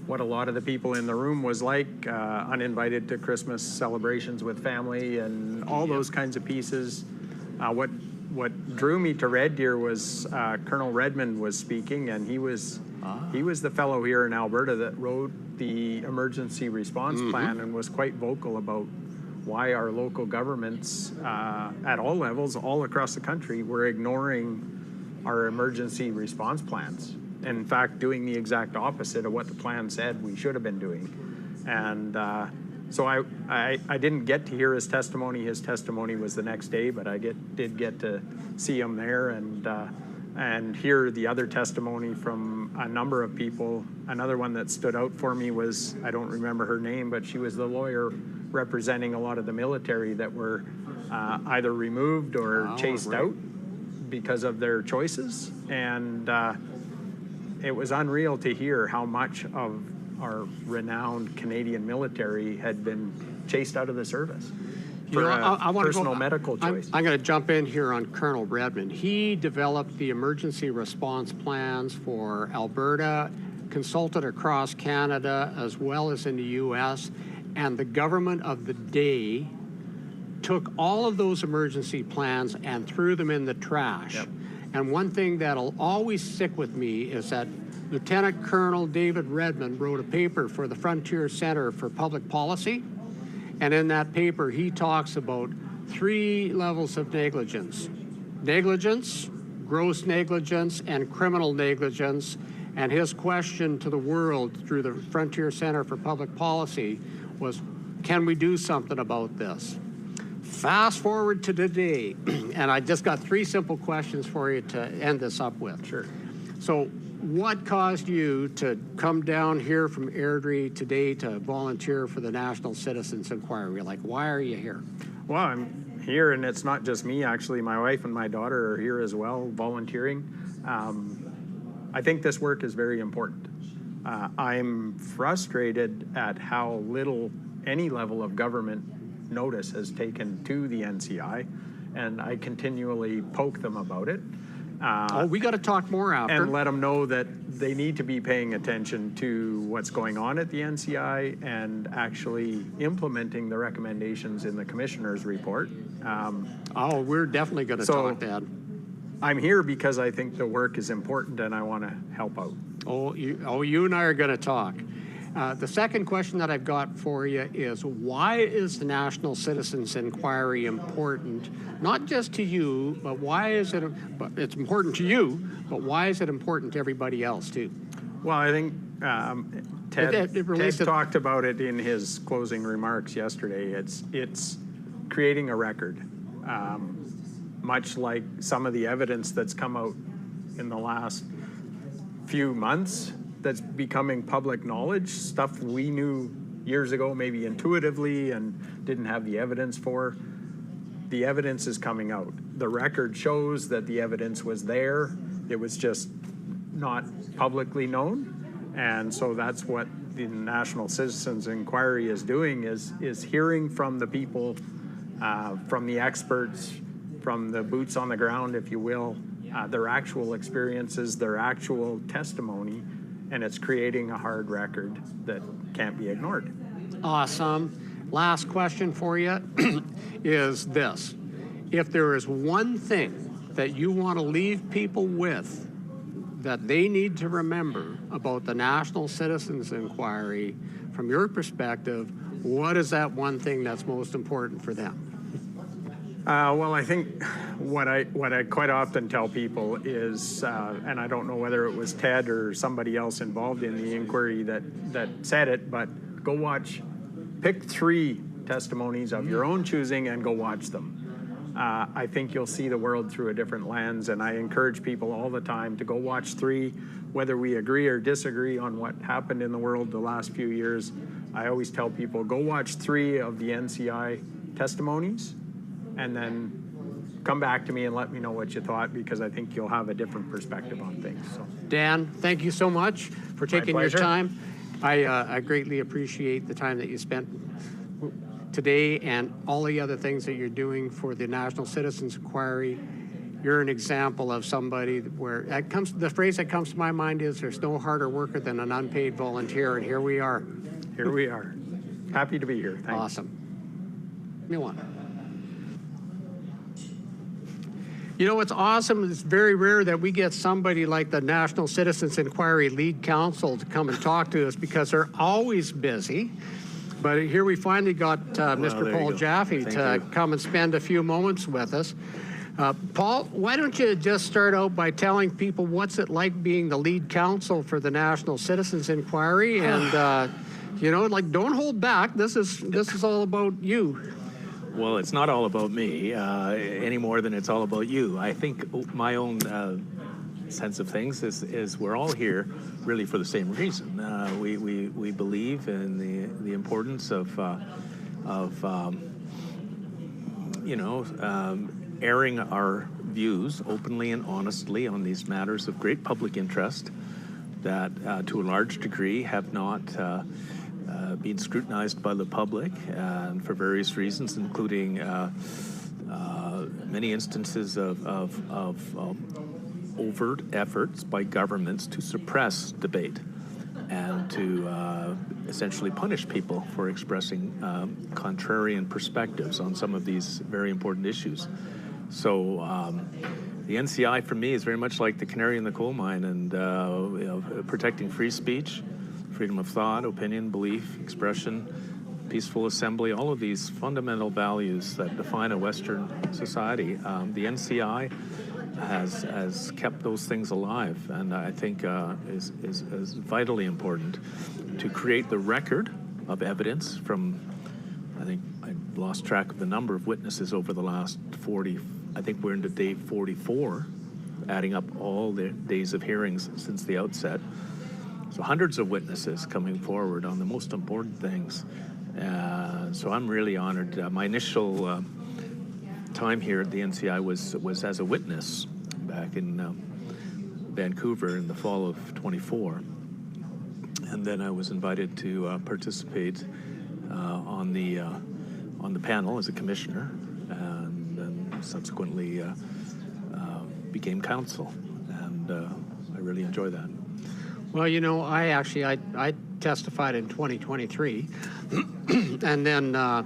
what a lot of the people in the room was like, uninvited to Christmas celebrations with family and all those kinds of pieces. What drew me to Red Deer was Colonel Redmond was speaking, and he was the fellow here in Alberta that wrote the emergency response plan and was quite vocal about why our local governments at all levels, all across the country, were ignoring our emergency response plans. In fact, doing the exact opposite of what the plan said we should have been doing. And so I didn't get to hear his testimony. His testimony was the next day, but I did get to see him there and hear the other testimony from a number of people. Another one that stood out for me was, I don't remember her name, but she was the lawyer representing a lot of the military that were either removed or chased out because of their choices. And it was unreal to hear how much of our renowned Canadian military had been chased out of the service for a personal medical choice. I'm going to jump in here on Colonel Redmond. He developed the emergency response plans for Alberta, consulted across Canada as well as in the U.S., and the government of the day took all of those emergency plans and threw them in the trash. Yep. And one thing that'll always stick with me is that Lieutenant Colonel David Redmond wrote a paper for the Frontier Center for Public Policy. And in that paper, he talks about 3 levels of negligence. Negligence, gross negligence, and criminal negligence. And his question to the world through the Frontier Center for Public Policy was, can we do something about this? Fast forward to today, and I just got 3 simple questions for you to end this up with. Sure. So what caused you to come down here from Airdrie today to volunteer for the National Citizens Inquiry? Like, why are you here? Well, I'm here, and it's not just me, actually. My wife and my daughter are here as well, volunteering. I think this work is very important. I'm frustrated at how little any level of government notice has taken to the NCI, and I continually poke them about it. We got to talk more after. And let them know that they need to be paying attention to what's going on at the NCI and actually implementing the recommendations in the commissioner's report. We're definitely going to talk that. I'm here because I think the work is important and I want to help out. You and I are going to talk. The second question that I've got for you is, why is the National Citizens Inquiry important? Not just to you, but why is it, but it's important to you, but why is it important to everybody else too? Well, I think Ted talked about it in his closing remarks yesterday. It's creating a record. Much like some of the evidence that's come out in the last few months that's becoming public knowledge, stuff we knew years ago maybe intuitively and didn't have the evidence for. The evidence is coming out. The record shows that the evidence was there. It was just not publicly known. And so that's what the National Citizens Inquiry is doing, is hearing from the people, from the experts, from the boots on the ground, if you will, their actual experiences, their actual testimony, and it's creating a hard record that can't be ignored. Awesome. Last question for you is this. If there is one thing that you want to leave people with that they need to remember about the National Citizens Inquiry, from your perspective, what is that one thing that's most important for them? Well, I think what I quite often tell people is, and I don't know whether it was Ted or somebody else involved in the inquiry that said it, but go watch, pick 3 testimonies of your own choosing and go watch them. I think you'll see the world through a different lens, and I encourage people all the time to go watch 3, whether we agree or disagree on what happened in the world the last few years. I always tell people, go watch 3 of the NCI testimonies, and then come back to me and let me know what you thought, because I think you'll have a different perspective on things. So. Dan, thank you so much for taking your pleasure. time. I greatly appreciate the time that you spent today and all the other things that you're doing for the National Citizens Inquiry. You're an example of somebody where the phrase that comes to my mind is there's no harder worker than an unpaid volunteer, and here we are. Here we are. Happy to be here. Thanks. Awesome. Milan. You know what's awesome? It's very rare that we get somebody like the National Citizens Inquiry lead counsel to come and talk to us, because they're always busy. But here we finally got Mr. Paul Jaffe to come and spend a few moments with us. Paul, why don't you just start out by telling people what's it like being the lead counsel for the National Citizens Inquiry, and you know, like, don't hold back. This is all about you. Well, it's not all about me any more than it's all about you. I think my own sense of things is we're all here really for the same reason. We believe in the importance of airing our views openly and honestly on these matters of great public interest that to a large degree have not been scrutinized by the public, and for various reasons, including many instances of overt efforts by governments to suppress debate and to essentially punish people for expressing contrarian perspectives on some of these very important issues. So the NCI for me is very much like the canary in the coal mine, and protecting free speech, freedom of thought, opinion, belief, expression, peaceful assembly, all of these fundamental values that define a Western society. The NCI has kept those things alive, and I think is vitally important to create the record of evidence from, I think I lost track of the number of witnesses over the last 40, I think we're into day 44, adding up all the days of hearings since the outset. So hundreds of witnesses coming forward on the most important things. So I'm really honored. My initial time here at the NCI was as a witness back in Vancouver in the fall of 24. And then I was invited to participate on the panel as a commissioner, and then subsequently became counsel. And I really enjoy that. Well, you know, I testified in 2023, and then I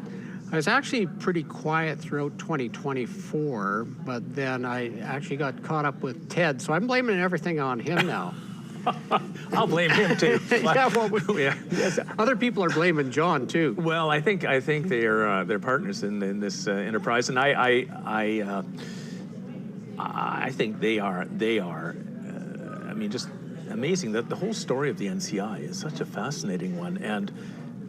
was actually pretty quiet throughout 2024, but then I actually got caught up with Ted, so I'm blaming everything on him now. I'll blame him too. Yeah, well, yes, other people are blaming John too. Well, I think they're partners in this enterprise, and I think they are. I mean, just amazing that the whole story of the NCI is such a fascinating one, and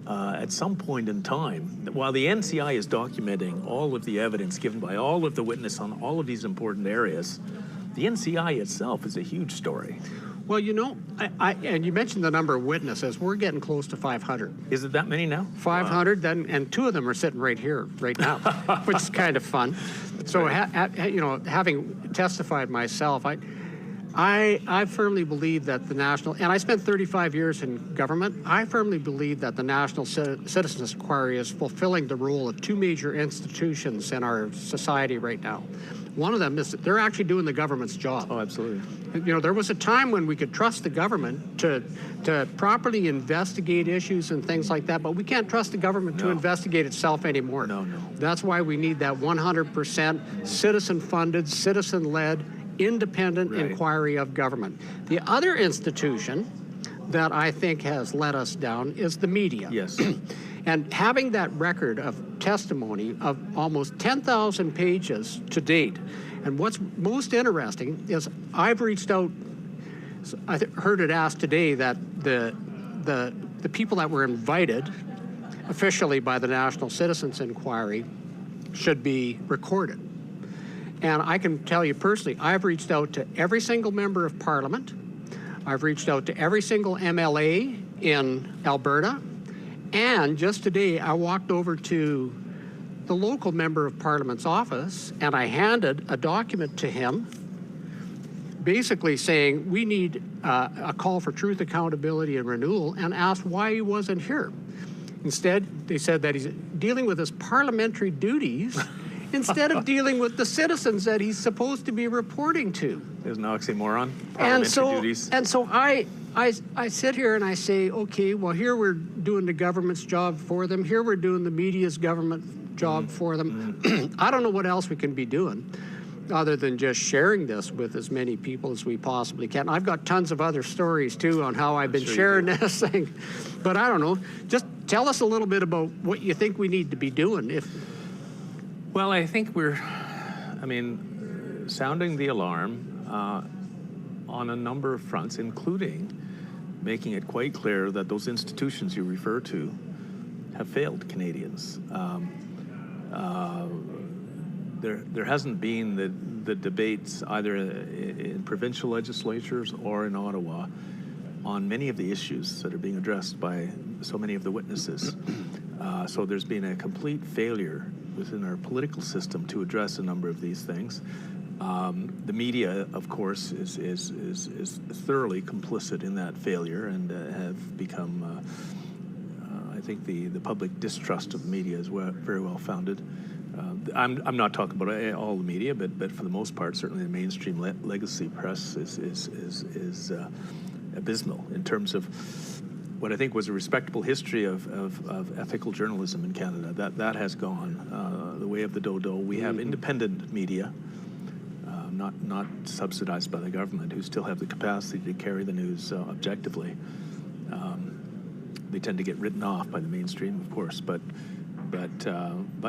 at some point in time, while the NCI is documenting all of the evidence given by all of the witnesses on all of these important areas, the NCI itself is a huge story. Well, you know, and you mentioned the number of witnesses. We're getting close to 500. Is it that many now? 500, then, and 2 of them are sitting right here, right now, which is kind of fun. So, you know, having testified myself, I firmly believe that the national, and I spent 35 years in government, I firmly believe that the National Citizens Inquiry is fulfilling the role of 2 major institutions in our society right now. One of them is that they're actually doing the government's job. Oh, absolutely. You know, there was a time when we could trust the government to properly investigate issues and things like that, but we can't trust the government to investigate itself anymore. No. That's why we need that 100% citizen-funded, citizen-led, independent inquiry of government. The other institution that I think has let us down is the media. Yes. And having that record of testimony of almost 10,000 pages to date, and what's most interesting is I've reached out, I heard it asked today that the people that were invited officially by the National Citizens Inquiry should be recorded. And I can tell you personally, I've reached out to every single member of Parliament. I've reached out to every single MLA in Alberta. And just today, I walked over to the local member of Parliament's office and I handed a document to him basically saying we need a call for truth, accountability, and renewal, and asked why he wasn't here. Instead, they said that he's dealing with his parliamentary duties instead of dealing with the citizens that he's supposed to be reporting to. There's an oxymoron. And Parliamentary so I sit here and I say, okay, well, here we're doing the government's job for them. Here we're doing the media's government job for them. I don't know what else we can be doing other than just sharing this with as many people as we possibly can. I've got tons of other stories, too, on how I've been sharing this thing. But I don't know. Just tell us a little bit about what you think we need to be doing. Well, I think we're, sounding the alarm on a number of fronts, including making it quite clear that those institutions you refer to have failed Canadians. There hasn't been the debates either in provincial legislatures or in Ottawa on many of the issues that are being addressed by so many of the witnesses. So there's been a complete failure within our political system to address a number of these things. The media, of course, is thoroughly complicit in that failure and have become, I think the public distrust of the media is very well founded. I'm not talking about all the media, but for the most part, certainly the mainstream legacy press is abysmal in terms of what I think was a respectable history of ethical journalism in Canada. That has gone the way of the dodo. We have independent media, not subsidized by the government, who still have the capacity to carry the news objectively. They tend to get written off by the mainstream, of course, but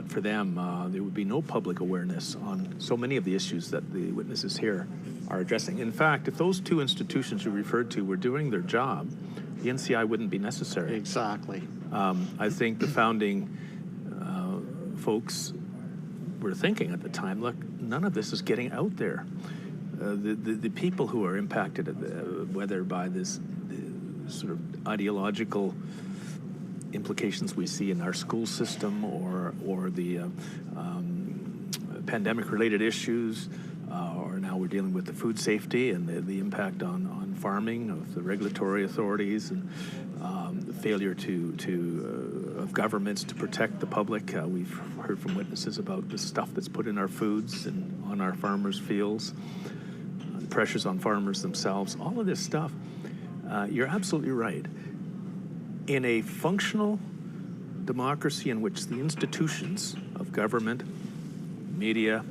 for them, there would be no public awareness on so many of the issues that the witnesses here are addressing. In fact, if those two institutions you referred to were doing their job, the NCI wouldn't be necessary. Exactly. I think the founding folks were thinking at the time, look, none of this is getting out there. The people who are impacted, whether by this sort of ideological implications we see in our school system or the pandemic-related issues, or now we're dealing with the food safety and the impact on farming of the regulatory authorities and the failure of governments to protect the public. We've heard from witnesses about the stuff that's put in our foods and on our farmers' fields, the pressures on farmers themselves, all of this stuff. You're absolutely right. In a functional democracy in which the institutions of government, media,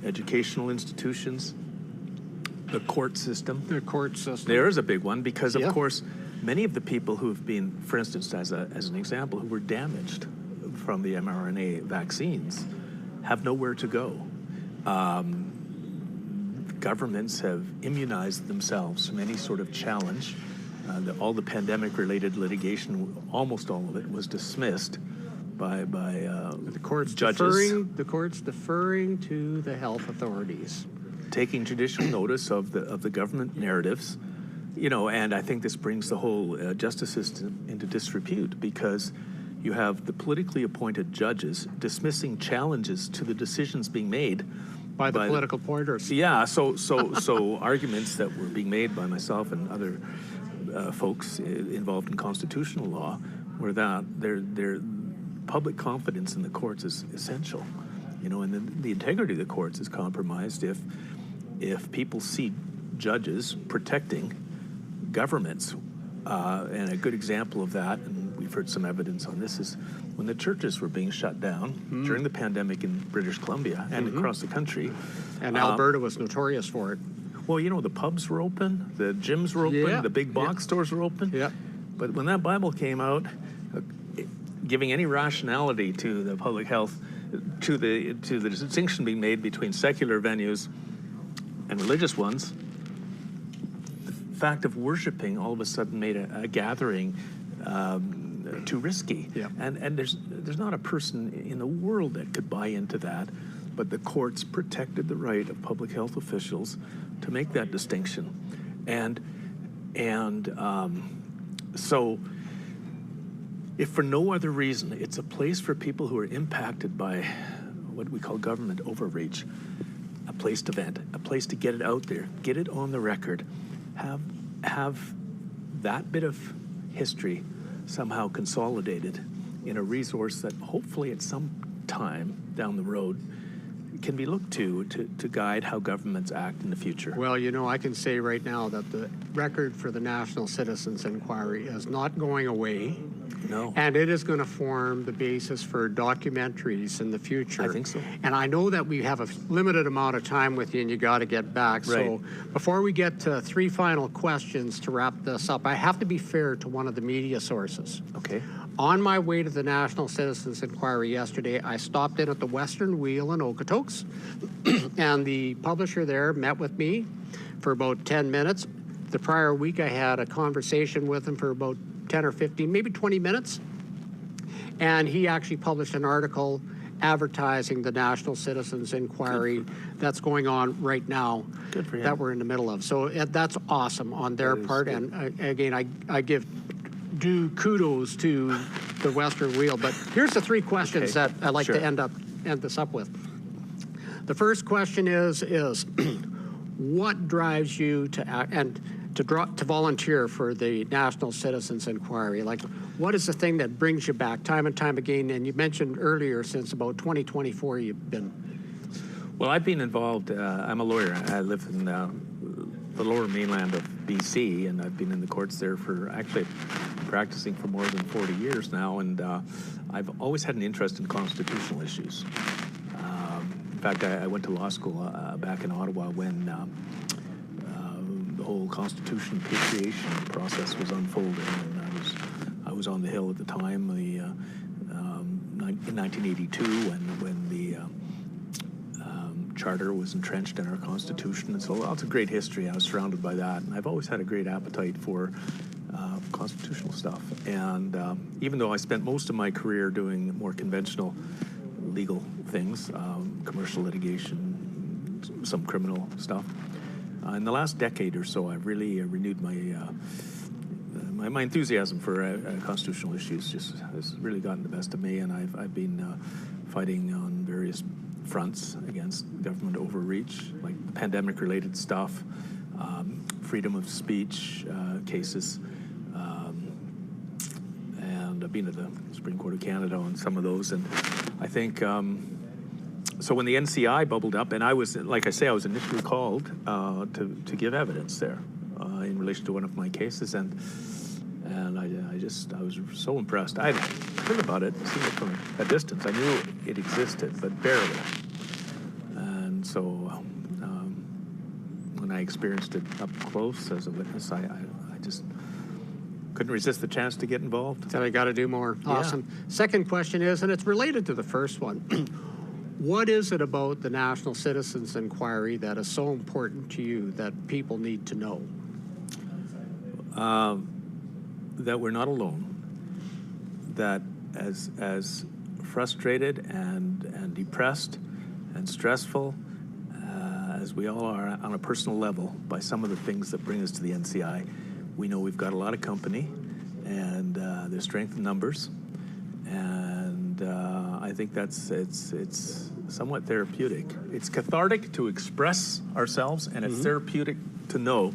educational institutions, the court system. There is a big one because, of course, many of the people who have been, for instance, as an example, who were damaged from the mRNA vaccines have nowhere to go. Governments have immunized themselves from any sort of challenge. All the pandemic-related litigation, almost all of it, was dismissed by the court's judges. The court's deferring to the health authorities, taking judicial notice of the government narratives, and I think this brings the whole justice system into disrepute because you have the politically appointed judges dismissing challenges to the decisions being made by the political pointers. Yeah, so arguments that were being made by myself and other folks involved in constitutional law were that their public confidence in the courts is essential. you know, and then the integrity of the courts is compromised if people see judges protecting governments. And a good example of that, and we've heard some evidence on this, is when the churches were being shut down during the pandemic in British Columbia and across the country. And Alberta was notorious for it. Well, you know, the pubs were open, the gyms were open, the big box stores were open. Yeah. But when that Bible came out, giving any rationality to the public health, to the distinction being made between secular venues and religious ones, the fact of worshiping all of a sudden made a gathering too risky. Yeah. And there's not a person in the world that could buy into that, but the courts protected the right of public health officials to make that distinction. So if for no other reason, it's a place for people who are impacted by what we call government overreach, a place to vent, a place to get it out there, get it on the record, have that bit of history somehow consolidated in a resource that hopefully at some time down the road can be looked to guide how governments act in the future. Well, you know, I can say right now that the record for the National Citizens Inquiry is not going away. No. And it is going to form the basis for documentaries in the future. I think so. And I know that we have a limited amount of time with you and you got to get back. Right. So before we get to 3 final questions to wrap this up, I have to be fair to one of the media sources. Okay. On my way to the National Citizens Inquiry yesterday, I stopped in at the Western Wheel in Okotoks, and the publisher there met with me for about 10 minutes. The prior week, I had a conversation with him for about 10 or 15, maybe 20 minutes, and he actually published an article advertising the National Citizens Inquiry that's going on right now. Good for him. That we're in the middle of. So that's awesome on their part, and again, I give due kudos to the Western Wheel. But here's the 3 questions that I'd like to end this up with. The first question is what drives you to act and to volunteer for the National Citizens Inquiry? Like, what is the thing that brings you back time and time again? And you mentioned earlier, since about 2024, you've been. Well, I've been involved. I'm a lawyer. I live in the lower mainland of BC, and I've been in the courts there for actually practicing for more than 40 years now, and I've always had an interest in constitutional issues. In fact, I went to law school back in Ottawa when the whole Constitution patriation process was unfolding, and I was on the Hill at the time, in 1982, when the Charter was entrenched in our Constitution, and so lots of great history. I was surrounded by that, and I've always had a great appetite for constitutional stuff. And even though I spent most of my career doing more conventional legal things, commercial litigation, some criminal stuff, in the last decade or so, I've really renewed my enthusiasm for constitutional issues. Just has really gotten the best of me, and I've been fighting on various fronts against government overreach, like pandemic-related stuff, freedom of speech cases, and I've been at the Supreme Court of Canada on some of those. And I think, so when the NCI bubbled up, and I was, like I say, I was initially called to give evidence there in relation to one of my cases, and I was so impressed. I had heard about it, seen it from a distance. I knew it existed, but barely. And so when I experienced it up close as a witness, I just couldn't resist the chance to get involved. Said I got to do more. Yeah. Awesome. Second question is, and it's related to the first one, what is it about the National Citizens Inquiry that is so important to you that people need to know? That we're not alone. That as frustrated and depressed and stressful as we all are on a personal level by some of the things that bring us to the NCI, we know we've got a lot of company, and there's strength in numbers, and I think it's somewhat therapeutic. It's cathartic to express ourselves, and it's therapeutic to know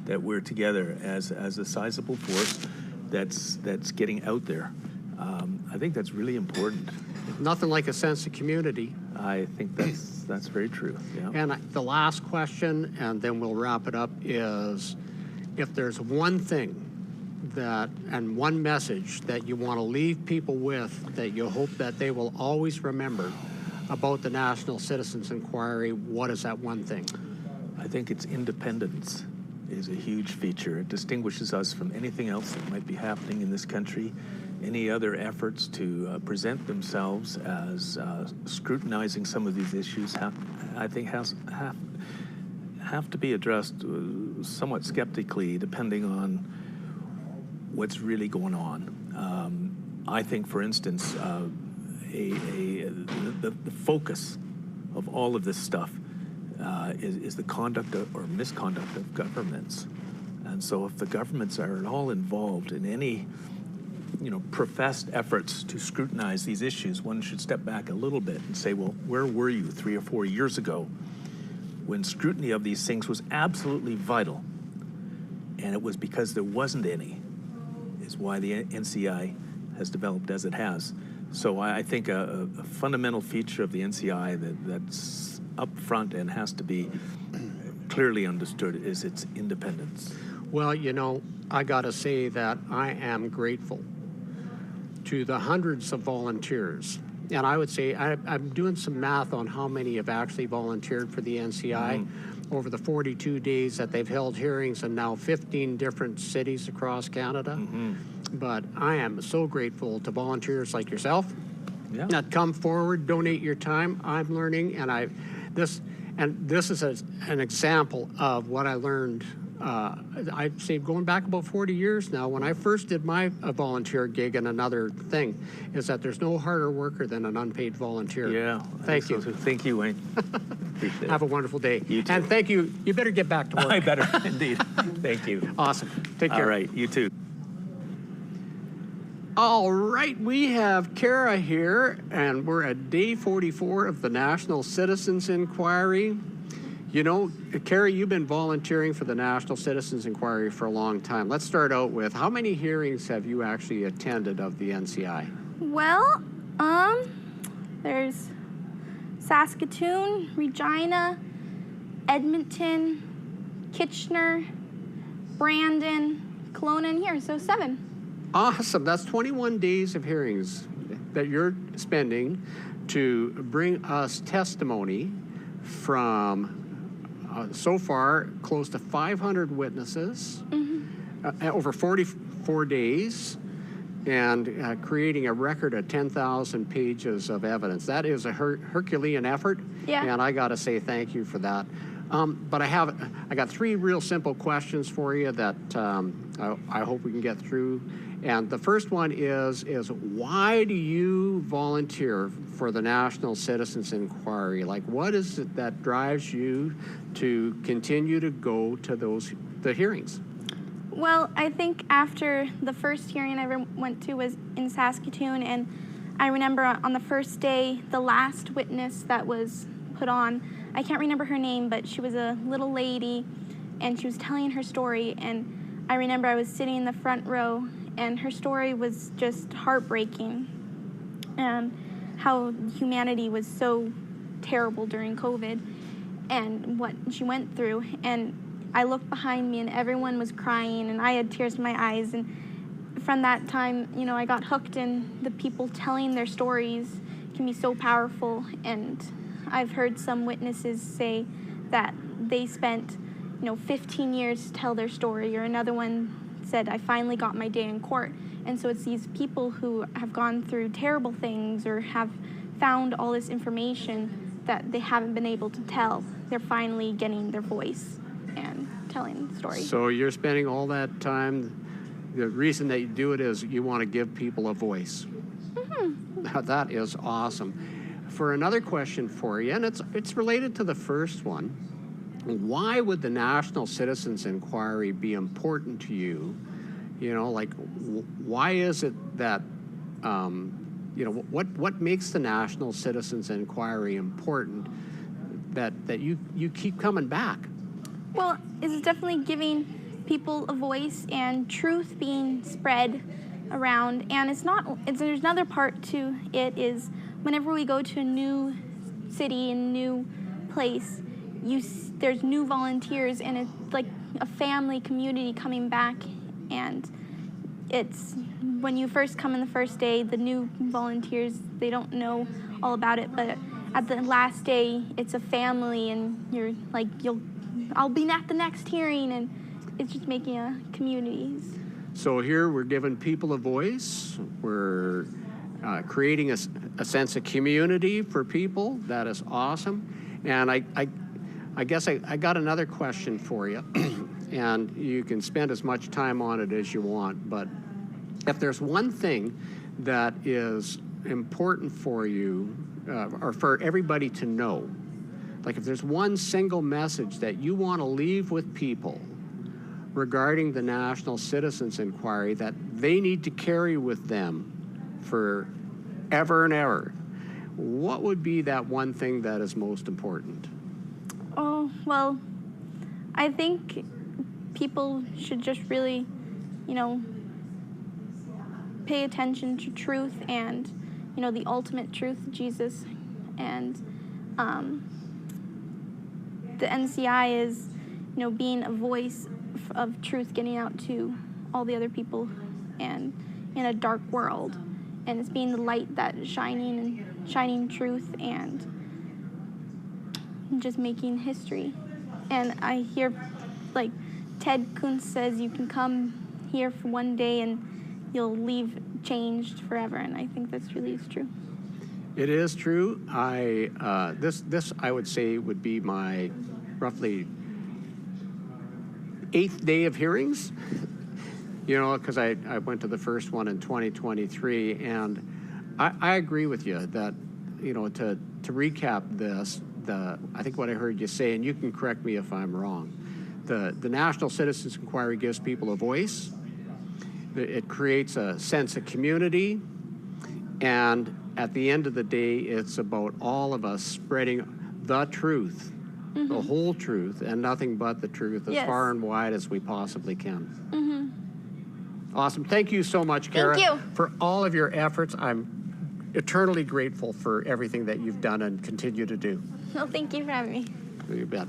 that we're together as a sizable force that's getting out there. I think that's really important. Nothing like a sense of community. I think that's very true. Yeah. And the last question, and then we'll wrap it up, is if there's one thing and one message that you want to leave people with that you hope that they will always remember about the National Citizens Inquiry, what is that one thing? I think its independence is a huge feature. It distinguishes us from anything else that might be happening in this country. Any other efforts to present themselves as scrutinizing some of these issues have to be addressed somewhat skeptically, depending on what's really going on. I think, for instance, the focus of all of this stuff is the conduct or misconduct of governments. And so if the governments are at all involved in any professed efforts to scrutinize these issues, one should step back a little bit and say, well, where were you 3 or 4 years ago when scrutiny of these things was absolutely vital? And it was because there wasn't any, is why the NCI has developed as it has. So I think a fundamental feature of the NCI that's up front and has to be clearly understood is its independence. Well, I got to say that I am grateful to the hundreds of volunteers. And I would say I'm doing some math on how many have actually volunteered for the NCI over the 42 days that they've held hearings in now 15 different cities across Canada. But I am so grateful to volunteers like yourself that come forward, donate your time. I'm learning, and this is an example of what I learned. I'd say going back about 40 years now, when I first did my volunteer gig, and another thing is that there's no harder worker than an unpaid volunteer. Yeah. Thank you. So thank you, Wayne. Have a wonderful day. You too. And thank you. You better get back to work. I better, indeed. Thank you. Awesome. Take care. All right, you too. All right, we have Kara here, and we're at day 44 of the National Citizens Inquiry. Kara, you've been volunteering for the National Citizens Inquiry for a long time. Let's start out with, how many hearings have you actually attended of the NCI? Well, there's Saskatoon, Regina, Edmonton, Kitchener, Brandon, Kelowna, and here, so 7. Awesome. That's 21 days of hearings that you're spending to bring us testimony from, so far, close to 500 witnesses over 44 days, and creating a record of 10,000 pages of evidence. That is a Herculean effort, and I got to say thank you for that. But I got 3 real simple questions for you that I hope we can get through. And the first one is why do you volunteer for the National Citizens Inquiry? Like, what is it that drives you to continue to go to the hearings? Well, I think after the first hearing I ever went to was in Saskatoon, and I remember on the first day, the last witness that was put on, I can't remember her name, but she was a little lady, and she was telling her story, and I remember I was sitting in the front row, and her story was just heartbreaking, and how humanity was so terrible during COVID and what she went through. And I looked behind me and everyone was crying, and I had tears in my eyes. And from that time, I got hooked, and the people telling their stories can be so powerful. And I've heard some witnesses say that they spent 15 years to tell their story, or another one said, I finally got my day in court. And so it's these people who have gone through terrible things or have found all this information that they haven't been able to tell. They're finally getting their voice and telling the story. So you're spending all that time, the reason that you do it is you want to give people a voice. That is awesome. For another question for you, and it's related to the first one, why would the National Citizens Inquiry be important to you? Why is it that, what makes the National Citizens Inquiry important that you keep coming back? Well, it's definitely giving people a voice and truth being spread around. And there's another part to it is whenever we go to a new city and new place, there's new volunteers, and it's like a family community coming back. And it's when you first come in the first day, the new volunteers, they don't know all about it, but at the last day, it's a family, and you're like, I'll be at the next hearing, and it's just making a community. So here we're giving people a voice. We're creating a sense of community for people. That is awesome. And I guess I got another question for you. And you can spend as much time on it as you want. But if there's one thing that is important for you, or for everybody to know, like if there's one single message that you want to leave with people regarding the National Citizens Inquiry that they need to carry with them for ever and ever, what would be that one thing that is most important? Oh, well, I think people should just really, pay attention to truth and, the ultimate truth, Jesus. And the NCI is, being a voice of truth, getting out to all the other people and in a dark world. And it's being the light that is shining truth and just making history. And I hear, like, Ted Kuntz says you can come here for one day and you'll leave changed forever, and I think that's really true. It is true. This I would say would be my roughly 8th day of hearings, because I went to the first one in 2023, and I agree with you that, to recap this, I think what I heard you say, and you can correct me if I'm wrong, the National Citizens Inquiry gives people a voice, it creates a sense of community, and at the end of the day, it's about all of us spreading the truth, the whole truth, and nothing but the truth as far and wide as we possibly can. Awesome. Thank you so much, Kara, for all of your efforts. I'm eternally grateful for everything that you've done and continue to do. Well, thank you for having me. You bet.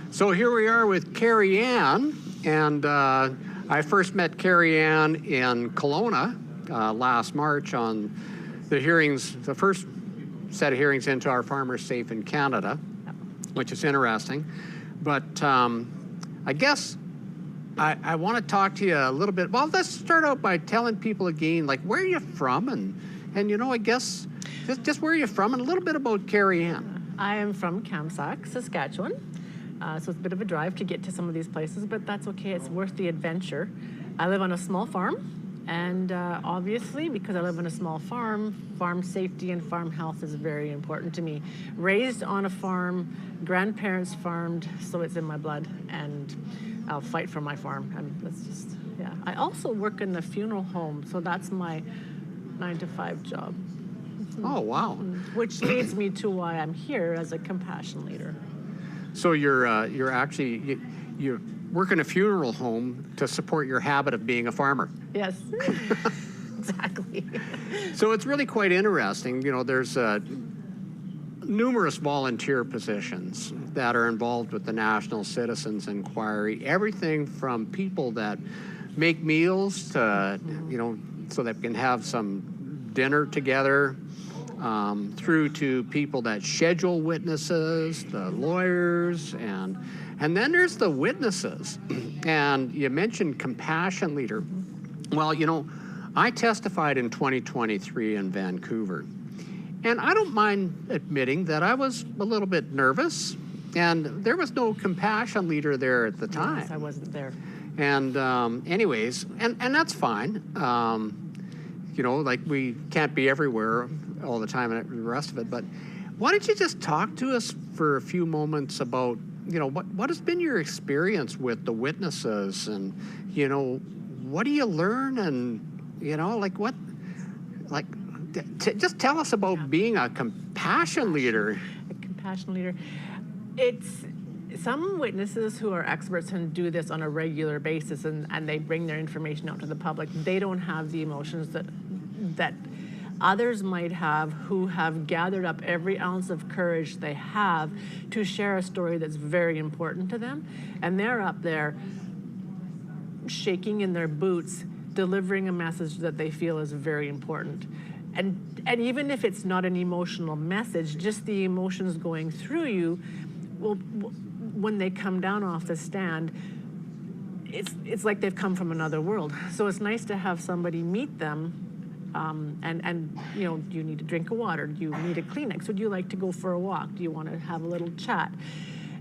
So here we are with Kari Ann, and I first met Kari Ann in Kelowna last March on the hearings, the first set of hearings into our Farmers Safe in Canada, which is interesting. But I guess I want to talk to you a little bit. Well, let's start out by telling people again, like, where are you from? And I guess just where are you from and a little bit about Kari Ann. I am from Kamsack, Saskatchewan. So it's a bit of a drive to get to some of these places, but that's okay. It's worth the adventure. I live on a small farm, and obviously, because I live on a small farm, farm safety and farm health is very important to me. Raised on a farm, grandparents farmed, so it's in my blood, and I'll fight for my farm. And that's just, yeah. I also work in the funeral home, so that's my 9-to-5 job. Oh, wow. Which leads me to why I'm here as a compassion leader. So you're actually, you work in a funeral home to support your habit of being a farmer. Yes, exactly. So it's really quite interesting. There's numerous volunteer positions that are involved with the National Citizens Inquiry. Everything from people that make meals to, so that we can have some dinner together, through to people that schedule witnesses, the lawyers, and then there's the witnesses. And you mentioned compassion leader. Well, I testified in 2023 in Vancouver, and I don't mind admitting that I was a little bit nervous, and there was no compassion leader there at the time. Yes, I wasn't there. And anyways, and that's fine. Like we can't be everywhere all the time and the rest of it, but why don't you just talk to us for a few moments about, what has been your experience with the witnesses, and, what do you learn, and, just tell us about being a compassion leader. A compassion leader. It's some witnesses who are experts and do this on a regular basis and they bring their information out to the public, they don't have the emotions that others might have who have gathered up every ounce of courage they have to share a story that's very important to them. And they're up there shaking in their boots, delivering a message that they feel is very important. And even if it's not an emotional message, just the emotions going through you, will, when they come down off the stand, it's like they've come from another world. So it's nice to have somebody meet them. And you know, do you need a drink of water? Do you need a Kleenex? Would you like to go for a walk? Do you want to have a little chat?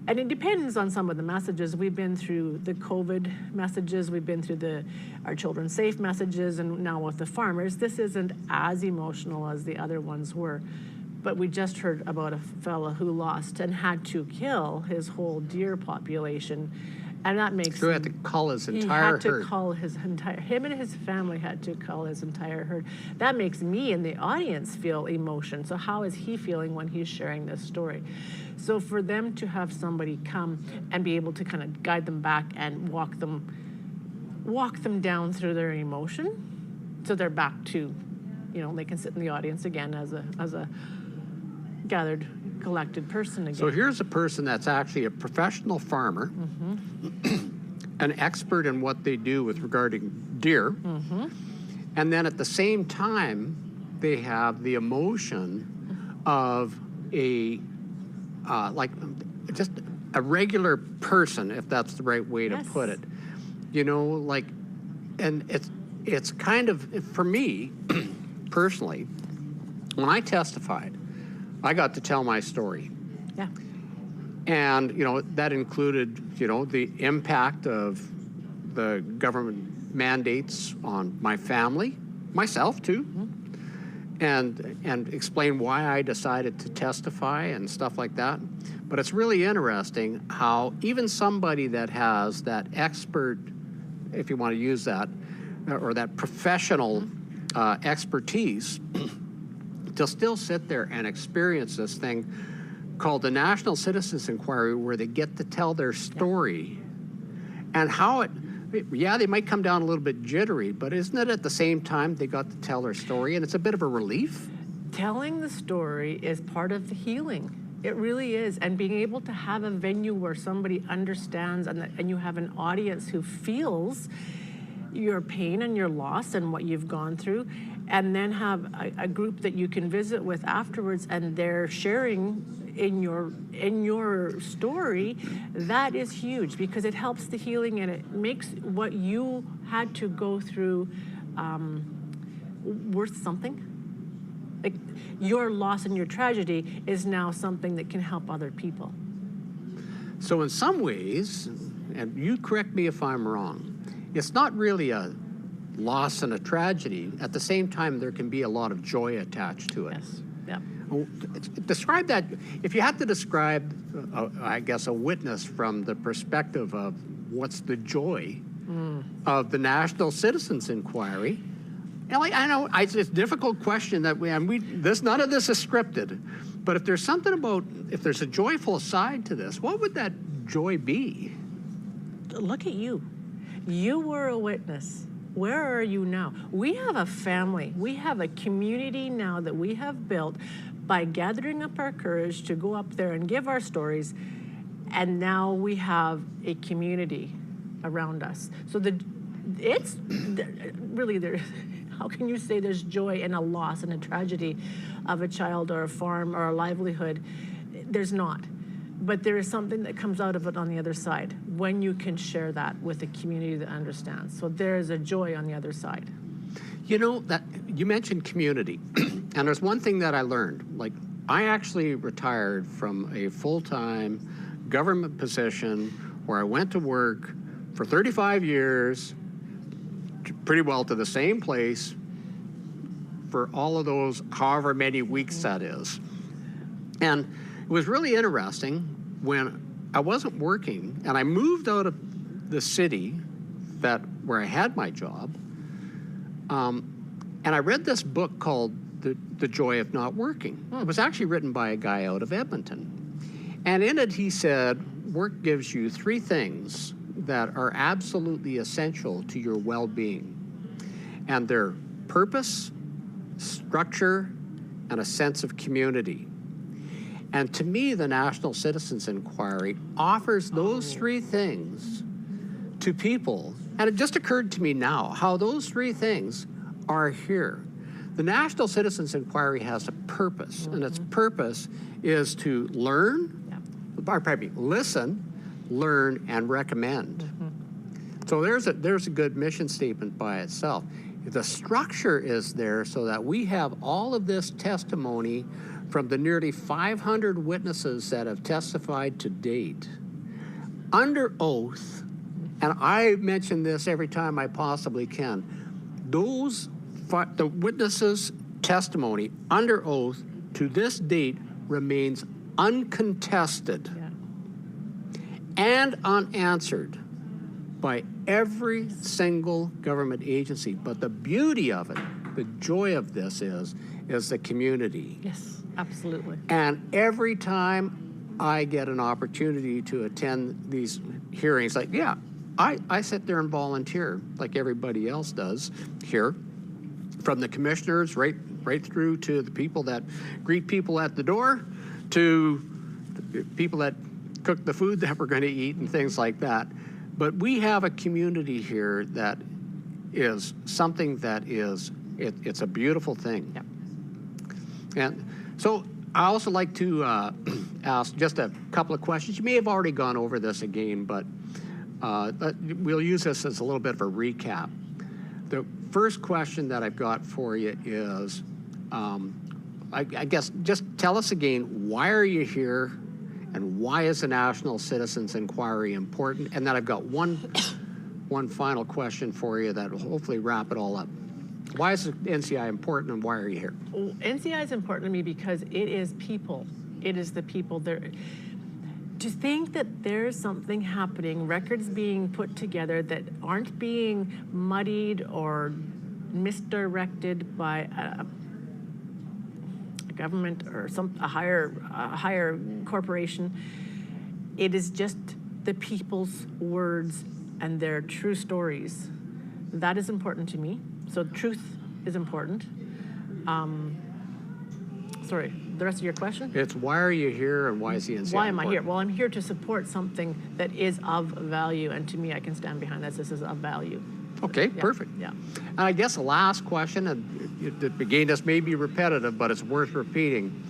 And it depends on some of the messages. We've been through the COVID messages, we've been through our children safe messages, and now with the farmers. This isn't as emotional as the other ones were. But we just heard about a fella who lost and had to kill his whole deer population. And that makes So he had to cull his entire herd. He had to cull his entire, him and his family had to cull his entire herd. That makes me and the audience feel emotion. So how is he feeling when he's sharing this story? So for them to have somebody come and be able to kind of guide them back and walk them down through their emotion, so they're back to, you know, they can sit in the audience again as a gathered, collected person again. So here's a person that's actually a professional farmer, an expert in what they do with regarding deer, and then at the same time, they have the emotion of like just a regular person, if that's the right way to put it. You know, like, and it's kind of, for me, personally, when I testified, I got to tell my story. Yeah. And, you know, that included, you know, the impact of the government mandates on my family, myself too, and explain why I decided to testify and stuff like that. But it's really interesting how even somebody that has that expert, if you want to use that, or that professional expertise, to still sit there and experience this thing called the National Citizens Inquiry, where they get to tell their story, and how they might come down a little bit jittery, but isn't it at the same time they got to tell their story, and it's a bit of a relief? Telling the story is part of the healing. It really is. And being able to have a venue where somebody understands and you have an audience who feels your pain and your loss and what you've gone through, and then have a group that you can visit with afterwards, and they're sharing in your story, that is huge, because it helps the healing and it makes what you had to go through worth something. Like, your loss and your tragedy is now something that can help other people. So in some ways, and you correct me if I'm wrong, it's not really a loss and a tragedy. At the same time, there can be a lot of joy attached to it. Yes. Yeah. Describe that. If you had to describe, I guess, a witness from the perspective of what's the joy of the National Citizens Inquiry. And I know it's a difficult question that none of this is scripted, but if there's something about, if there's a joyful side to this, what would that joy be? Look at you. You were a witness. Where are you now? We have a family. We have a community now that we have built by gathering up our courage to go up there and give our stories. And now we have a community around us. So it's really there. How can you say there's joy in a loss and a tragedy of a child or a farm or a livelihood? There's not. But there is something that comes out of it on the other side when you can share that with a community that understands. So there is a joy on the other side. You know, that you mentioned community, and there's one thing that I learned. Like, I actually retired from a full-time government position where I went to work for 35 years, pretty well to the same place for all of those however many weeks that is. And it was really interesting when I wasn't working and I moved out of the city where I had my job, and I read this book called The Joy of Not Working. It was actually written by a guy out of Edmonton. And in it he said, work gives you three things that are absolutely essential to your well-being. And they're purpose, structure, and a sense of community. And to me, the National Citizens Inquiry offers those three things to people. And it just occurred to me now how those three things are here. The National Citizens Inquiry has a purpose, and its purpose is to listen, learn, and recommend. So there's a good mission statement by itself. The structure is there so that we have all of this testimony from the nearly 500 witnesses that have testified to date under oath, and I mention this every time I possibly can, the witnesses' testimony under oath to this date remains uncontested and unanswered by every single government agency. But the beauty of it, the joy of this is the community. Yes, absolutely. And every time I get an opportunity to attend these hearings, like, I sit there and volunteer like everybody else does here, from the commissioners right through to the people that greet people at the door, to the people that cook the food that we're going to eat and things like that. But we have a community here that is something that it's a beautiful thing. And so I also like to ask just a couple of questions. You may have already gone over this again, but we'll use this as a little bit of a recap. The first question that I've got for you is, I guess, just tell us again, why are you here, and why is the National Citizens Inquiry important? And then I've got one final question for you that will hopefully wrap it all up. Why is the NCI important, and why are you here? Well, NCI is important to me because it is people. It is the people there. To think that there's something happening, records being put together that aren't being muddied or misdirected by a government or a higher corporation, it is just the people's words and their true stories. That is important to me. So truth is important. Sorry, the rest of your question? It's why are you here, and why is the NCI Why am I here? important? Well, I'm here to support something that is of value, and to me, I can stand behind this. This is of value. Okay, Yeah, perfect. Yeah. And I guess the last question, and again, this may be repetitive, but it's worth repeating.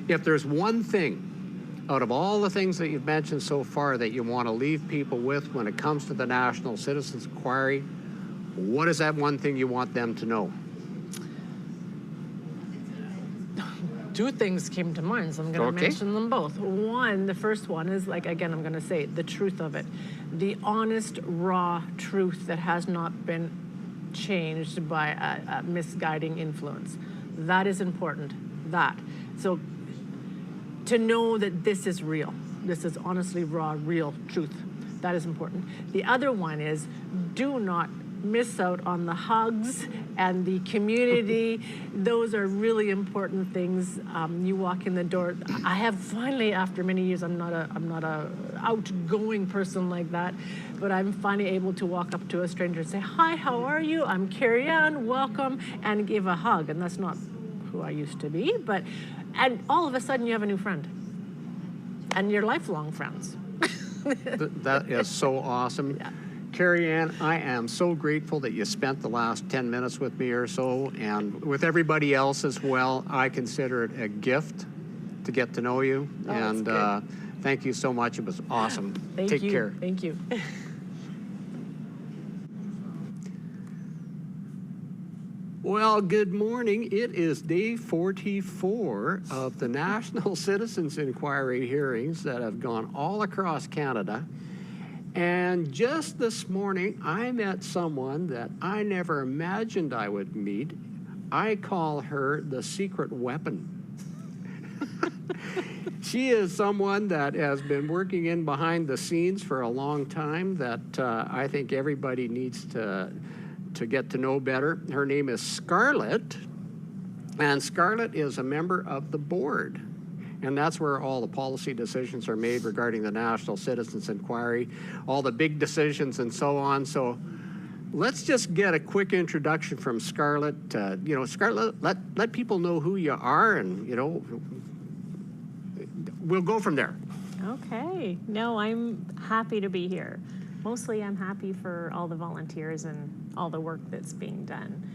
If there's one thing out of all the things that you've mentioned so far that you want to leave people with when it comes to the National Citizens Inquiry, what is that one thing you want them to know? Two things came to mind, so I'm going to mention them both. One, the first one is, like, again, I'm going to say the truth of it. The honest, raw truth that has not been changed by a misguiding influence. That is important, that. So to know that this is real, this is honestly raw, real truth, that is important. The other one is, do not miss out on the hugs and the community. Those are really important things. You walk in the door. I have finally, after many years, I'm not a outgoing person like that, but I'm finally able to walk up to a stranger and say, "Hi, how are you? I'm Kari Ann, welcome," and give a hug. And that's not who I used to be, and all of a sudden you have a new friend, and you're lifelong friends. That is so awesome. Yeah. Kari Ann, I am so grateful that you spent the last 10 minutes with me or so, and with everybody else as well. I consider it a gift to get to know you, and thank you so much. It was awesome. Take care. Thank you. Well, good morning. It is day 44 of the National Citizens Inquiry hearings that have gone all across Canada. And just this morning, I met someone that I never imagined I would meet. I call her the secret weapon. She is someone that has been working in behind the scenes for a long time that I think everybody needs to get to know better. Her name is Scarlett, and Scarlett is a member of the board. And that's where all the policy decisions are made regarding the National Citizens Inquiry, all the big decisions and so on. So let's just get a quick introduction from Scarlett. Scarlett, let people know who you are, and, we'll go from there. Okay. No, I'm happy to be here. Mostly I'm happy for all the volunteers and all the work that's being done.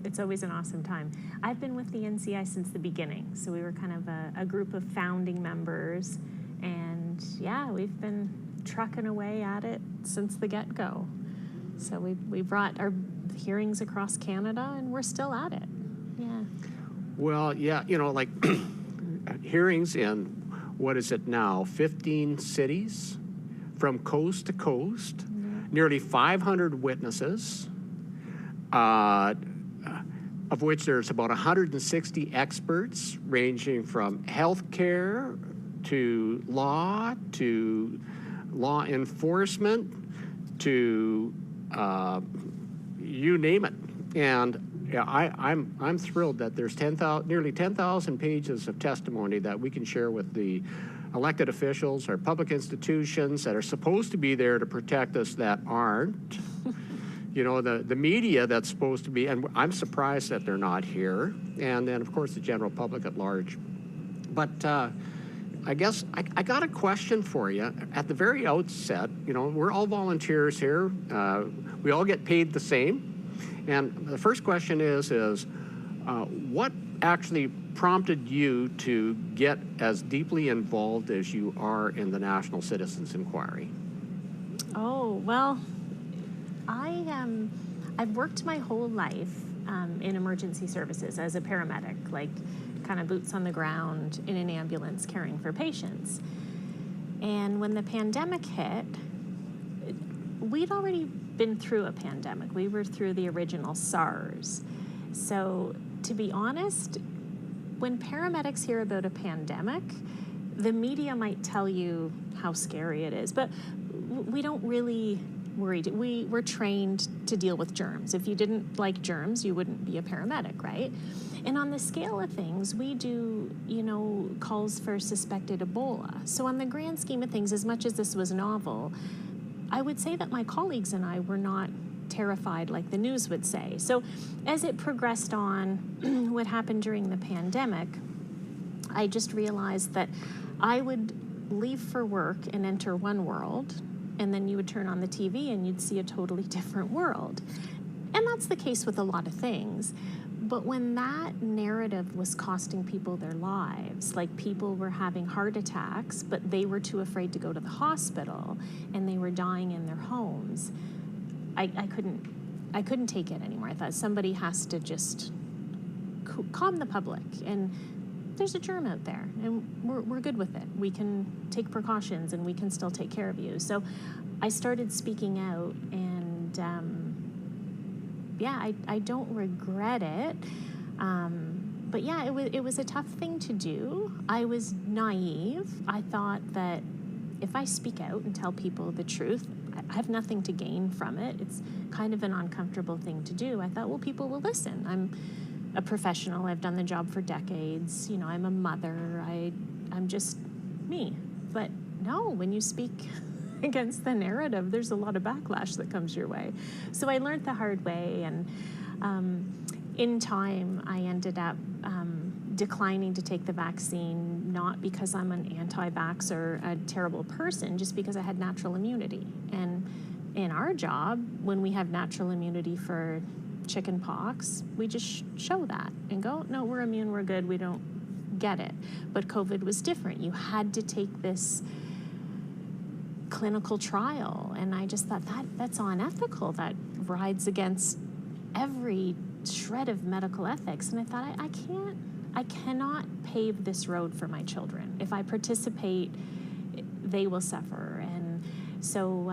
It's always an awesome time. I've been with the NCI since the beginning, so we were kind of a group of founding members, and yeah, we've been trucking away at it since the get-go. So we brought our hearings across Canada, and we're still at it. Yeah. Well, yeah, like hearings in, what is it now, 15 cities from coast to coast, nearly 500 witnesses, of which there's about 160 experts ranging from healthcare to law enforcement to you name it. And yeah, I'm thrilled that there's nearly 10,000 pages of testimony that we can share with the elected officials or public institutions that are supposed to be there to protect us that aren't. The media that's supposed to be, and I'm surprised that they're not here, and then of course the general public at large. But I guess I got a question for you at the very outset. We're all volunteers here. We all get paid the same. And the first question is what actually prompted you to get as deeply involved as you are in the National Citizens Inquiry? Oh, well, I've worked my whole life in emergency services as a paramedic, like kind of boots on the ground in an ambulance caring for patients. And when the pandemic hit, we'd already been through a pandemic. We were through the original SARS. So to be honest, when paramedics hear about a pandemic, the media might tell you how scary it is, but we don't really worry. We're trained to deal with germs. If you didn't like germs, you wouldn't be a paramedic, right? And on the scale of things, we do, calls for suspected Ebola. So on the grand scheme of things, as much as this was novel, I would say that my colleagues and I were not terrified like the news would say. So as it progressed on, what happened during the pandemic, I just realized that I would leave for work and enter one world, and then you would turn on the TV and you'd see a totally different world. And that's the case with a lot of things. But when that narrative was costing people their lives, like people were having heart attacks, but they were too afraid to go to the hospital, and they were dying in their homes, I couldn't take it anymore. I thought somebody has to just calm the public. And there's a germ out there, and we're good with it. We can take precautions, and we can still take care of you. So I started speaking out, and I don't regret it. But yeah, it was a tough thing to do. I was naive. I thought that if I speak out and tell people the truth, I have nothing to gain from it. It's kind of an uncomfortable thing to do. I thought, well, people will listen. I'm a professional. I've done the job for decades. I'm a mother. I'm just me. But no, when you speak against the narrative, there's a lot of backlash that comes your way. So I learned the hard way, and in time, I ended up declining to take the vaccine, not because I'm an anti-vax or a terrible person, just because I had natural immunity. And in our job, when we have natural immunity for chicken pox, we just show that and go, no, we're immune, we're good, we don't get it. But COVID was different. You had to take this clinical trial, and I just thought that's unethical. That rides against every shred of medical ethics. And I thought, I cannot pave this road for my children. If I participate, they will suffer. And so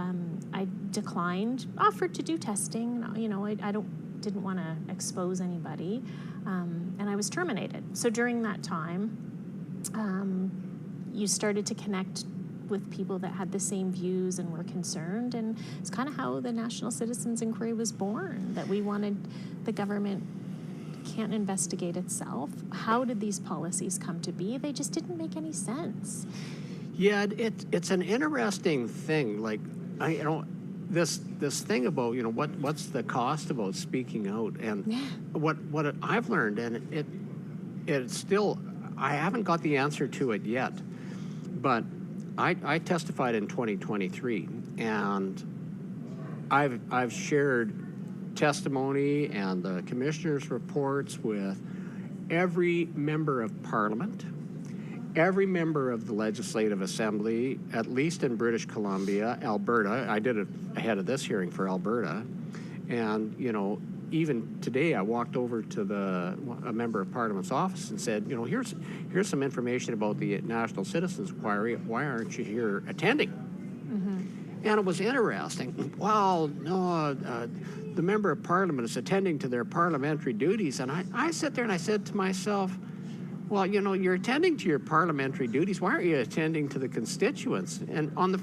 I declined, offered to do testing. I didn't want to expose anybody, and I was terminated. So during that time, you started to connect with people that had the same views and were concerned, and it's kind of how the National Citizens Inquiry was born, that we wanted the government can't investigate itself. How did these policies come to be? They just didn't make any sense. Yeah, it's an interesting thing. Like, this thing about, what's the cost about speaking out, and what I've learned, and it's still, I haven't got the answer to it yet, but I testified in 2023, and I've shared testimony and the commissioner's reports with every member of Parliament, every member of the Legislative Assembly, at least in British Columbia, Alberta. I did it ahead of this hearing for Alberta. And, even today I walked over to a member of Parliament's office and said, here's some information about the National Citizens Inquiry. Why aren't you here attending? And it was interesting. Well, no, the member of Parliament is attending to their parliamentary duties. And I sat there and I said to myself, well, you're attending to your parliamentary duties. Why aren't you attending to the constituents? And on the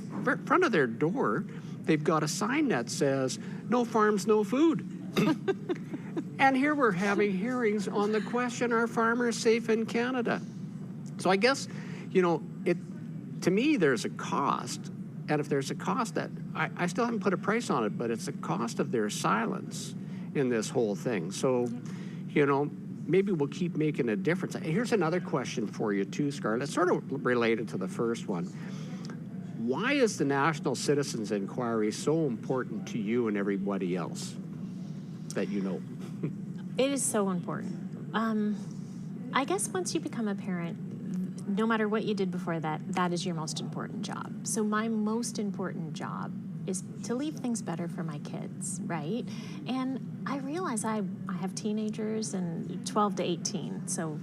front of their door, they've got a sign that says, no farms, no food. And here we're having hearings on the question, are farmers safe in Canada? So I guess, to me, there's a cost. And if there's a cost that, I still haven't put a price on it, but it's the cost of their silence in this whole thing. So, maybe we'll keep making a difference. Here's another question for you too, Scarlett, sort of related to the first one. Why is the National Citizens Inquiry so important to you and everybody else that you know? It is so important. I guess once you become a parent, no matter what you did before that, that is your most important job. So my most important job is to leave things better for my kids, right? And I realize I have teenagers and 12 to 18, so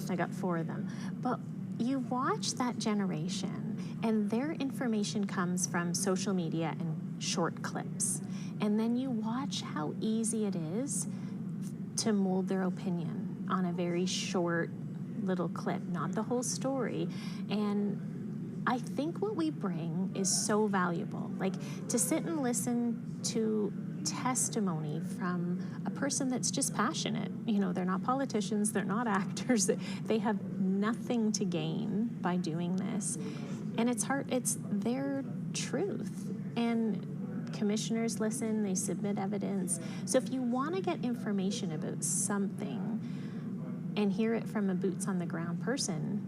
I got 4 of them. But you watch that generation, and their information comes from social media and short clips. And then you watch how easy it is to mold their opinion on a very short little clip, not the whole story. And I think what we bring is so valuable. Like, to sit and listen to testimony from a person that's just passionate. They're not politicians, they're not actors, they have nothing to gain by doing this. And it's their truth. And commissioners listen, they submit evidence. So if you want to get information about something and hear it from a boots on the ground person,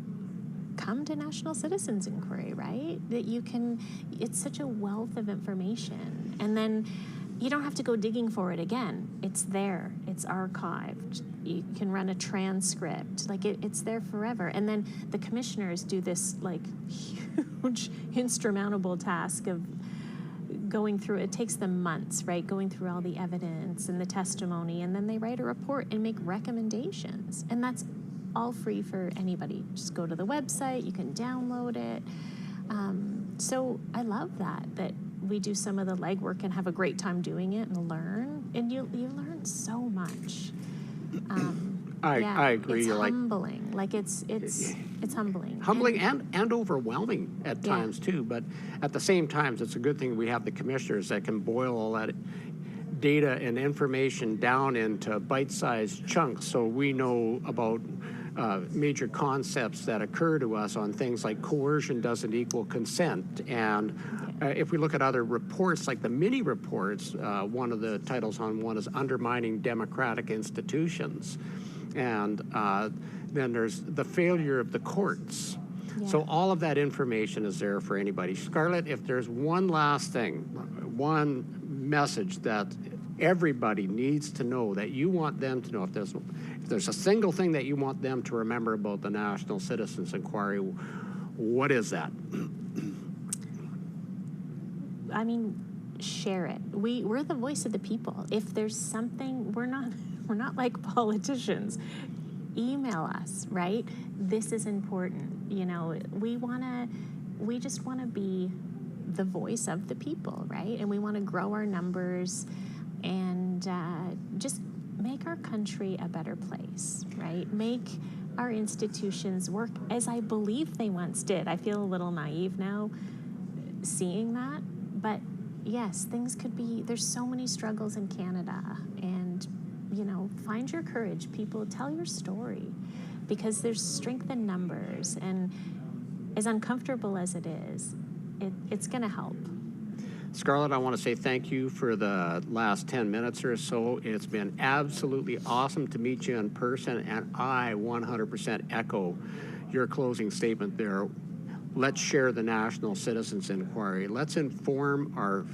come to National Citizens Inquiry, right? It's such a wealth of information. And then you don't have to go digging for it again. It's there, it's archived. You can run a transcript, it's there forever. And then the commissioners do this huge insurmountable task of going through, it takes them months, right? Going through all the evidence and the testimony, and then they write a report and make recommendations. And that's all free for anybody. Just go to the website, you can download it. So I love that we do some of the legwork and have a great time doing it and learn. And you learn so much. I agree. It's humbling. It's humbling. Humbling and overwhelming at times too. But at the same time, it's a good thing we have the commissioners that can boil all that data and information down into bite-sized chunks, so we know about major concepts that occur to us on things like coercion doesn't equal consent. And if we look at other reports, like the mini reports, one of the titles on one is Undermining Democratic Institutions. And then there's the failure of the courts. Yeah. So all of that information is there for anybody. Scarlett, if there's one last thing, one message that everybody needs to know, that you want them to know, if there's a single thing that you want them to remember about the National Citizens Inquiry, what is that? Share it. We're the voice of the people. If there's something, we're not like politicians. Email us, right? This is important. We just want to be the voice of the people, right? And we want to grow our numbers and just make our country a better place, right? Make our institutions work as I believe they once did. I feel a little naive now seeing that, but yes, things could be, there's so many struggles in Canada, and find your courage. People, tell your story, because there's strength in numbers, and as uncomfortable as it is, it's going to help. Scarlett, I want to say thank you for the last 10 minutes or so. It's been absolutely awesome to meet you in person, and I 100% echo your closing statement there. Let's share the National Citizens Inquiry. Let's inform our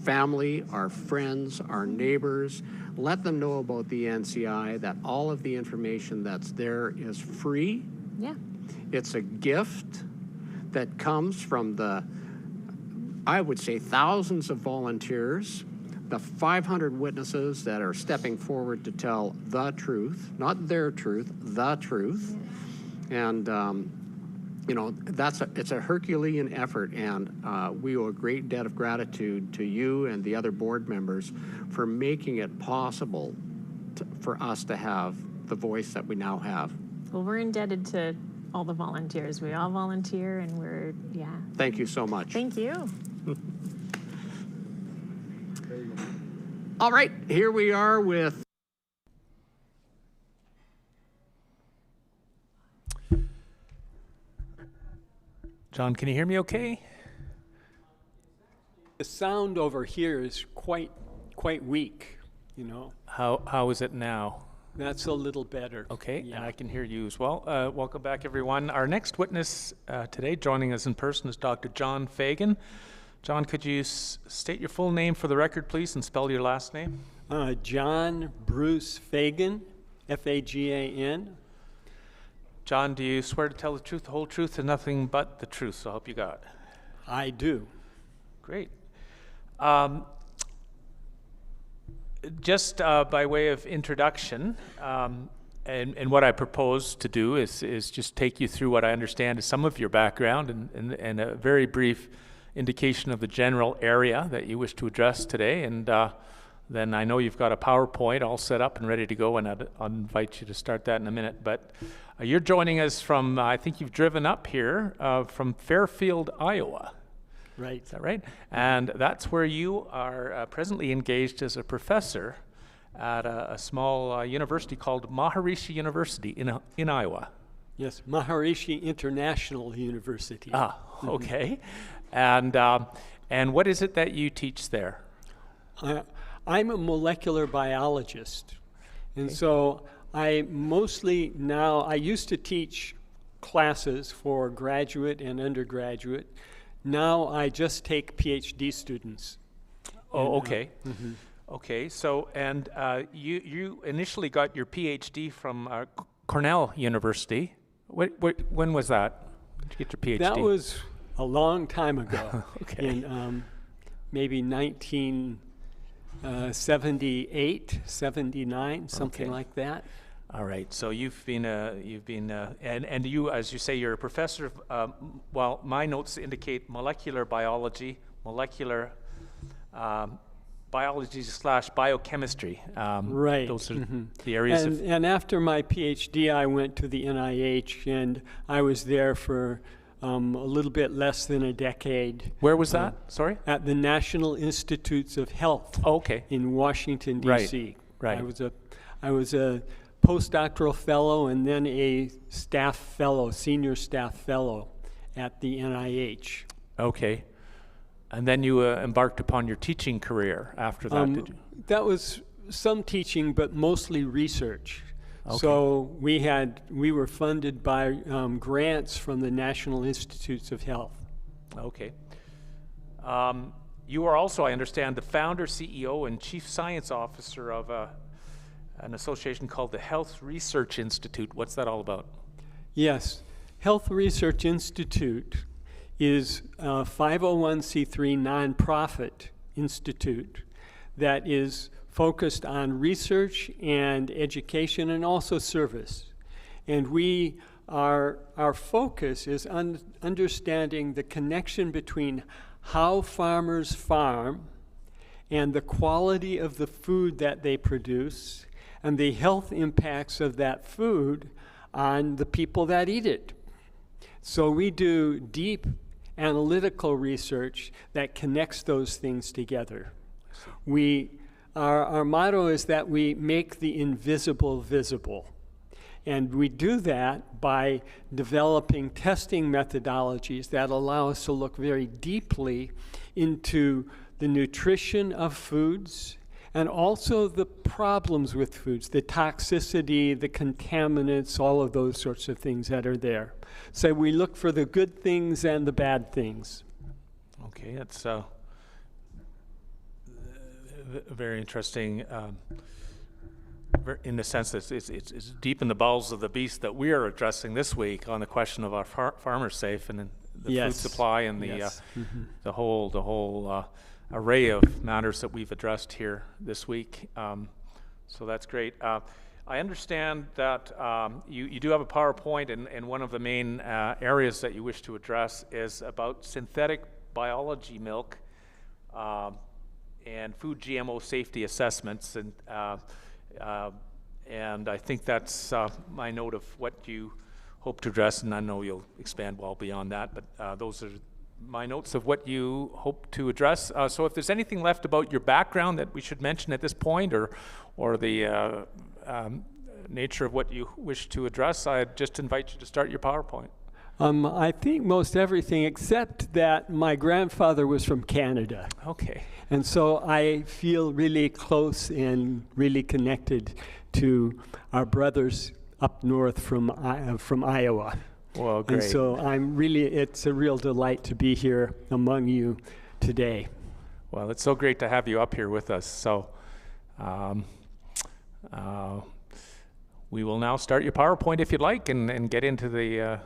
family, our friends, our neighbors. Let them know about the NCI, that all of the information that's there is free. Yeah. It's a gift that comes from the, I would say, thousands of volunteers, the 500 witnesses that are stepping forward to tell the truth, not their truth, the truth. And, it's a Herculean effort, and we owe a great debt of gratitude to you and the other board members for making it possible for us to have the voice that we now have. Well, we're indebted to all the volunteers. We all volunteer, and Thank you so much. Thank you. All right, here we are with John, can you hear me okay? The sound over here is quite weak, How is it now? That's a little better. Okay, Yeah. and I can hear you as well. Welcome back, everyone. Our next witness today, joining us in person, is Dr. John Fagan. John, could you state your full name for the record, please, and spell your last name? John Bruce Fagan, F-A-G-A-N. John, do you swear to tell the truth, the whole truth, and nothing but the truth, so help you God? I do. Great. Just by way of introduction, and what I propose to do is just take you through what I understand is some of your background and a very brief indication of the general area that you wish to address today. And then I know you've got a PowerPoint all set up and ready to go, and I'll invite you to start that in a minute. But you're joining us from, I think you've driven up here from Fairfield, Iowa. Right. Is that right? And that's where you are presently engaged as a professor at a small university called Maharishi University in Iowa. Yes, Maharishi International University. Ah, okay. And what is it that you teach there? I'm a molecular biologist, and so I used to teach classes for graduate and undergraduate. Now I just take PhD students. Oh, okay. Okay, so, and you initially got your PhD from Cornell University. When was that? Did you get your PhD? That was a long time ago. Okay. In maybe 1978, 79, something like that. All right. So you've been and you, as you say, you're a professor of, well, my notes indicate molecular biology, molecular biology/biochemistry. Right. Those are the areas and after my PhD, I went to the NIH, and I was there for a little bit less than a decade. Where was that? Sorry? At the National Institutes of Health. Oh, okay. In Washington, D.C. Right. I was a postdoctoral fellow and then a staff fellow, senior staff fellow at the NIH. Okay. And then you embarked upon your teaching career after that, did you? That was some teaching, but mostly research. Okay. So we were funded by grants from the National Institutes of Health. Okay. You are also, I understand, the founder, CEO, and chief science officer of an association called the Health Research Institute. What's that all about? Yes. Health Research Institute is a 501c3 nonprofit institute that is focused on research and education and also service. And our focus is on understanding the connection between how farmers farm and the quality of the food that they produce and the health impacts of that food on the people that eat it. So we do deep analytical research that connects those things together. We our motto is that we make the invisible visible. And we do that by developing testing methodologies that allow us to look very deeply into the nutrition of foods and also the problems with foods, the toxicity, the contaminants, all of those sorts of things that are there. So we look for the good things and the bad things. Okay, that's very interesting. In the sense that it's deep in the bowels of the beast that we are addressing this week on the question of our farmers safe and the food supply and the whole array of matters that we've addressed here this week. So that's great. I understand that you do have a PowerPoint, and one of the main areas that you wish to address is about synthetic biology milk and food GMO safety assessments. And I think that's my note of what you hope to address, and I know you'll expand well beyond that, but those are my notes of what you hope to address. So if there's anything left about your background that we should mention at this point, or the nature of what you wish to address, I just invite you to start your PowerPoint. I think most everything, except that my grandfather was from Canada. Okay. And so I feel really close and really connected to our brothers up north from Iowa. Well, great. And so it's a real delight to be here among you today. Well, it's so great to have you up here with us. So we will now start your PowerPoint if you'd like, and get into the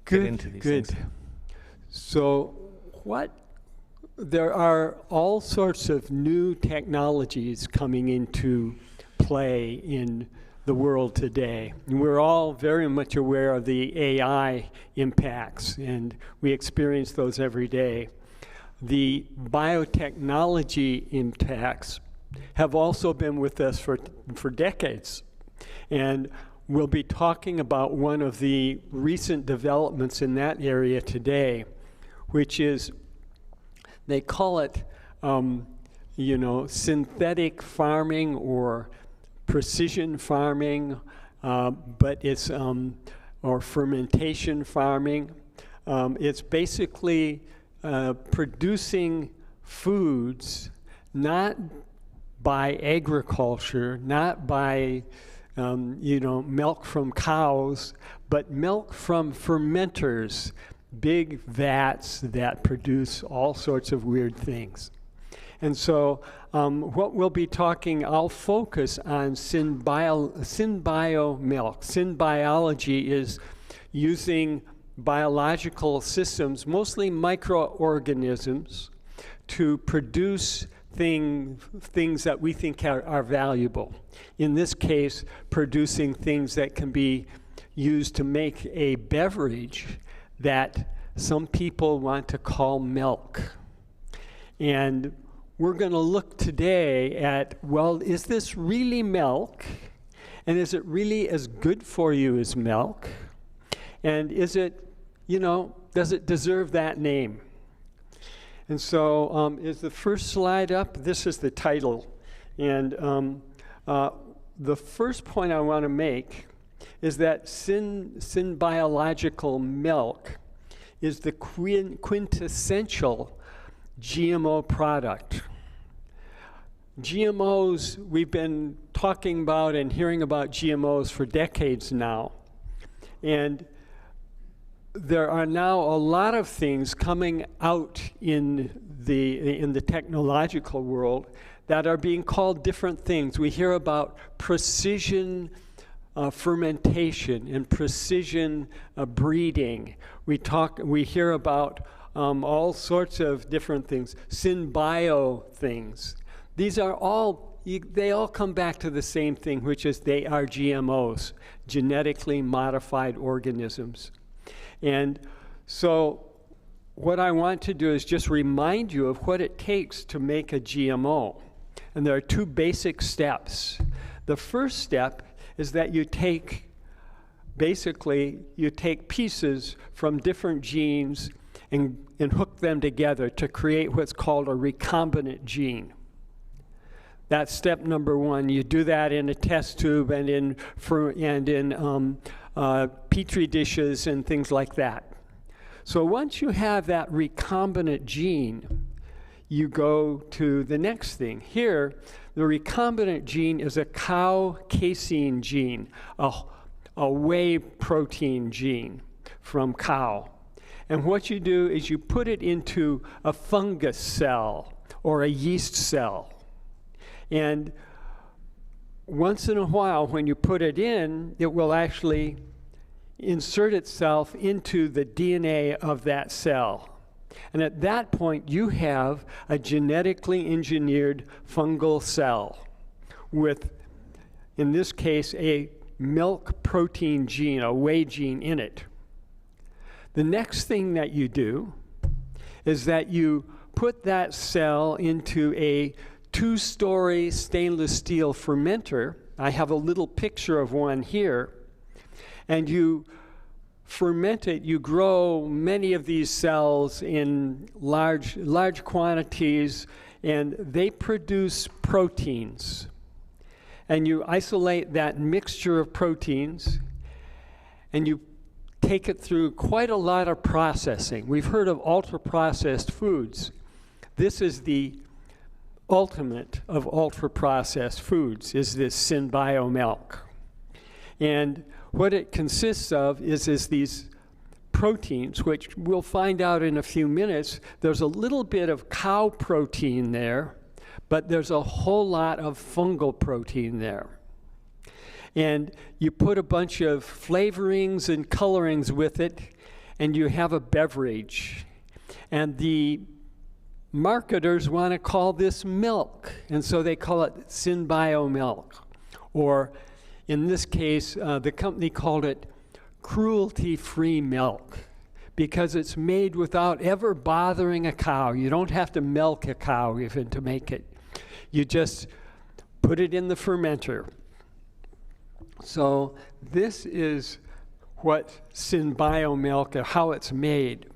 Good. Things. So there are all sorts of new technologies coming into play in the world today. And we're all very much aware of the AI impacts, and we experience those every day. The biotechnology impacts have also been with us for decades. And we'll be talking about one of the recent developments in that area today, which is, they call it, synthetic farming or precision farming, but it's, or fermentation farming. It's basically producing foods not by agriculture, not by milk from cows, but milk from fermenters, big vats that produce all sorts of weird things. And so what we'll be talking, I'll focus on synbio milk. Synbiology is using biological systems, mostly microorganisms, to produce things that we think are valuable. In this case, producing things that can be used to make a beverage that some people want to call milk. And we're going to look today at, well, is this really milk? And is it really as good for you as milk? And is it, does it deserve that name? And so is the first slide up? This is the title. And the first point I want to make is that synbiological milk is the quintessential GMO product. GMOs, we've been talking about and hearing about GMOs for decades now. And there are now a lot of things coming out in the technological world that are being called different things. We hear about precision fermentation and precision breeding. We hear about all sorts of different things, synbio things. These are all, they all come back to the same thing, which is they are GMOs, genetically modified organisms. And so what I want to do is just remind you of what it takes to make a GMO. And there are two basic steps. The first step is that you take pieces from different genes and hook them together to create what's called a recombinant gene. That's step number one. You do that in a test tube and in Petri dishes and things like that. So once you have that recombinant gene, you go to the next thing. Here, the recombinant gene is a cow casein gene, a whey protein gene from cow. And what you do is you put it into a fungus cell or a yeast cell. And once in a while, when you put it in, it will actually insert itself into the DNA of that cell. And at that point, you have a genetically engineered fungal cell with, in this case, a milk protein gene, a whey gene in it. The next thing that you do is that you put that cell into a 2-story stainless steel fermenter. I have a little picture of one here. And you ferment it. You grow many of these cells in large quantities, and they produce proteins. And you isolate that mixture of proteins, and you take it through quite a lot of processing. We've heard of ultra-processed foods. This is the ultimate of ultra-processed foods, is this Synbio milk. And what it consists of is these proteins, which we'll find out in a few minutes. There's a little bit of cow protein there, but there's a whole lot of fungal protein there. And you put a bunch of flavorings and colorings with it, and you have a beverage. And the marketers want to call this milk, and so they call it Synbio milk. Or in this case, the company called it cruelty-free milk because it's made without ever bothering a cow. You don't have to milk a cow even to make it. You just put it in the fermenter. So this is what Synbio milk, how it's made.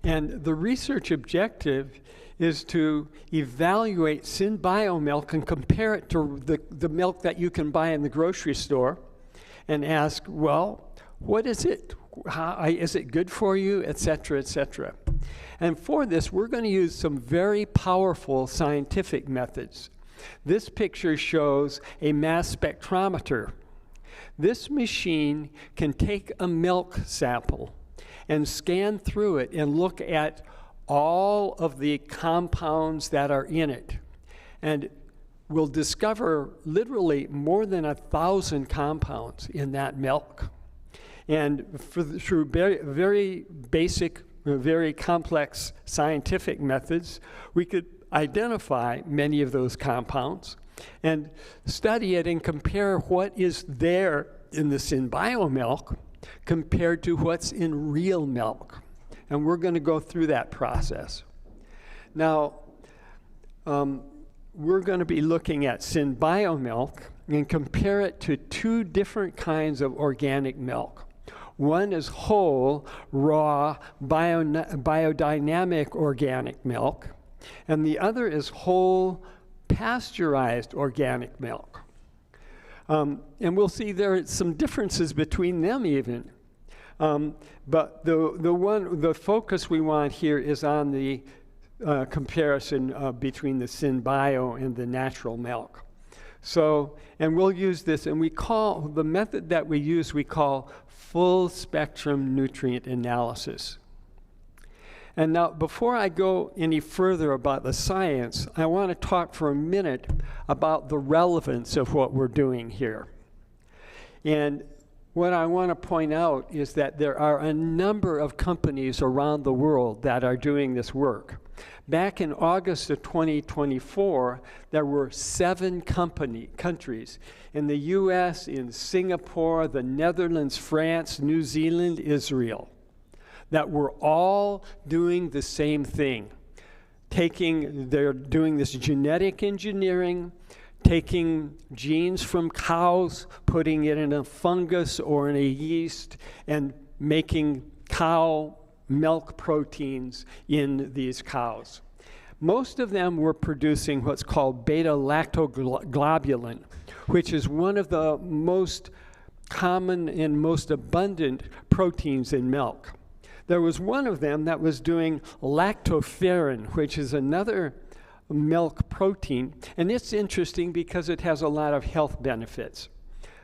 And the research objective is to evaluate Synbio milk and compare it to the milk that you can buy in the grocery store and ask, well, what is it? Is it good for you, et cetera, et cetera. And for this, we're going to use some very powerful scientific methods. This picture shows a mass spectrometer. This machine can take a milk sample and scan through it and look at all of the compounds that are in it. And we'll discover literally more than 1,000 compounds in that milk. And through very basic, very complex scientific methods, we could identify many of those compounds and study it and compare what is there in the Synbio milk compared to what's in real milk. And we're going to go through that process. Now, we're going to be looking at Synbio milk and compare it to 2 different kinds of organic milk. One is whole, raw, biodynamic organic milk, and the other is whole, pasteurized organic milk. And we'll see there are some differences between them even. But the focus we want here is on the comparison between the Synbio and the natural milk. So, and we'll use this, and we call, the method that we use, we call full spectrum nutrient analysis. And now, before I go any further about the science, I want to talk for a minute about the relevance of what we're doing here. And what I want to point out is that there are a number of companies around the world that are doing this work. Back in August of 2024, there were 7 countries in the US, in Singapore, the Netherlands, France, New Zealand, Israel, that were all doing the same thing. They're doing this genetic engineering, taking genes from cows, putting it in a fungus or in a yeast, and making cow milk proteins in these cows. most of them were producing what's called beta-lactoglobulin, which is one of the most common and most abundant proteins in milk. There was one of them that was doing lactoferrin, which is another milk protein, and it's interesting because it has a lot of health benefits.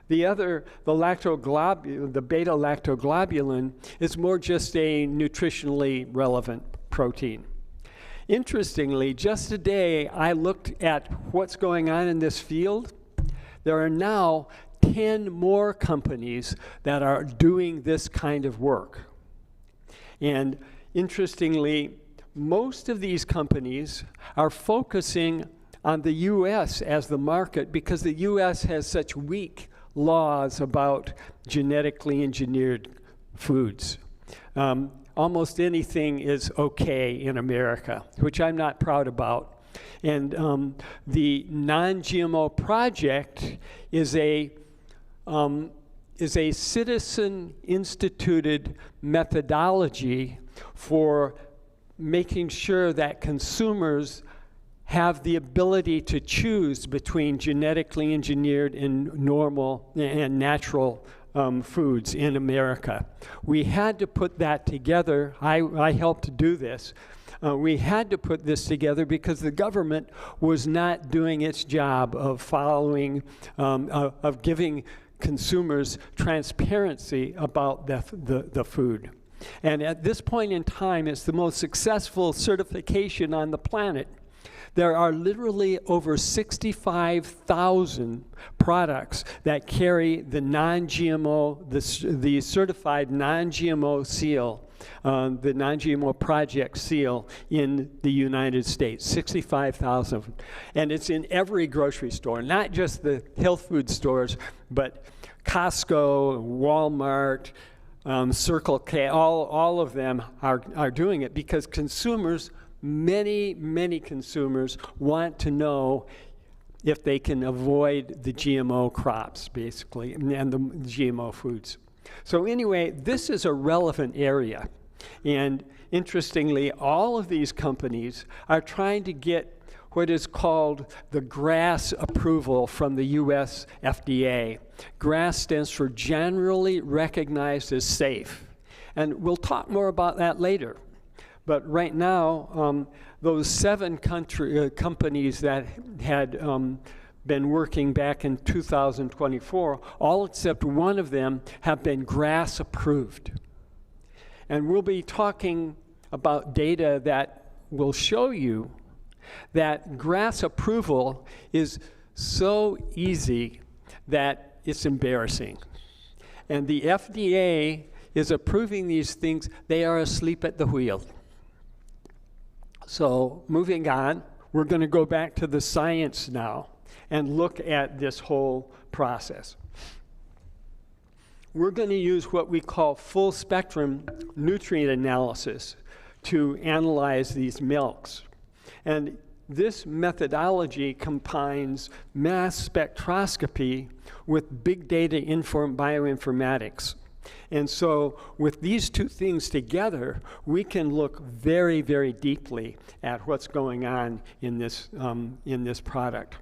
The beta-lactoglobulin is more just a nutritionally relevant protein. Interestingly, just today I looked at what's going on in this field. There are now 10 more companies that are doing this kind of work. And interestingly, most of these companies are focusing on the U.S. as the market because the U.S. has such weak laws about genetically engineered foods. Almost anything is okay in America, which I'm not proud about. And the non-GMO project is a citizen-instituted methodology for making sure that consumers have the ability to choose between genetically engineered and normal and natural foods in America. We had to put that together. I helped do this. We had to put this together because the government was not doing its job of following, of giving consumers transparency about the food. And at this point in time, it's the most successful certification on the planet. There are literally over 65,000 products that carry the non-GMO, the certified non-GMO seal, the non-GMO project seal in the United States, 65,000. And it's in every grocery store, not just the health food stores, but Costco, Walmart, Circle K, all of them are doing it because consumers, many consumers want to know if they can avoid the GMO crops, basically, and the GMO foods. So anyway, this is a relevant area. And interestingly, all of these companies are trying to get what is called the GRAS approval from the US FDA. GRAS stands for Generally Recognized as Safe. And we'll talk more about that later. But right now, those 7 companies that had been working back in 2024, all except one of them have been GRAS approved. And we'll be talking about data that will show you that GRAS approval is so easy that it's embarrassing. And the FDA is approving these things. They are asleep at the wheel. So moving on, we're going to go back to the science now and look at this whole process. We're going to use what we call full spectrum nutrient analysis to analyze these milks. And this methodology combines mass spectroscopy with big data informed bioinformatics. And so with these two things together, we can look very, very deeply at what's going on in this product.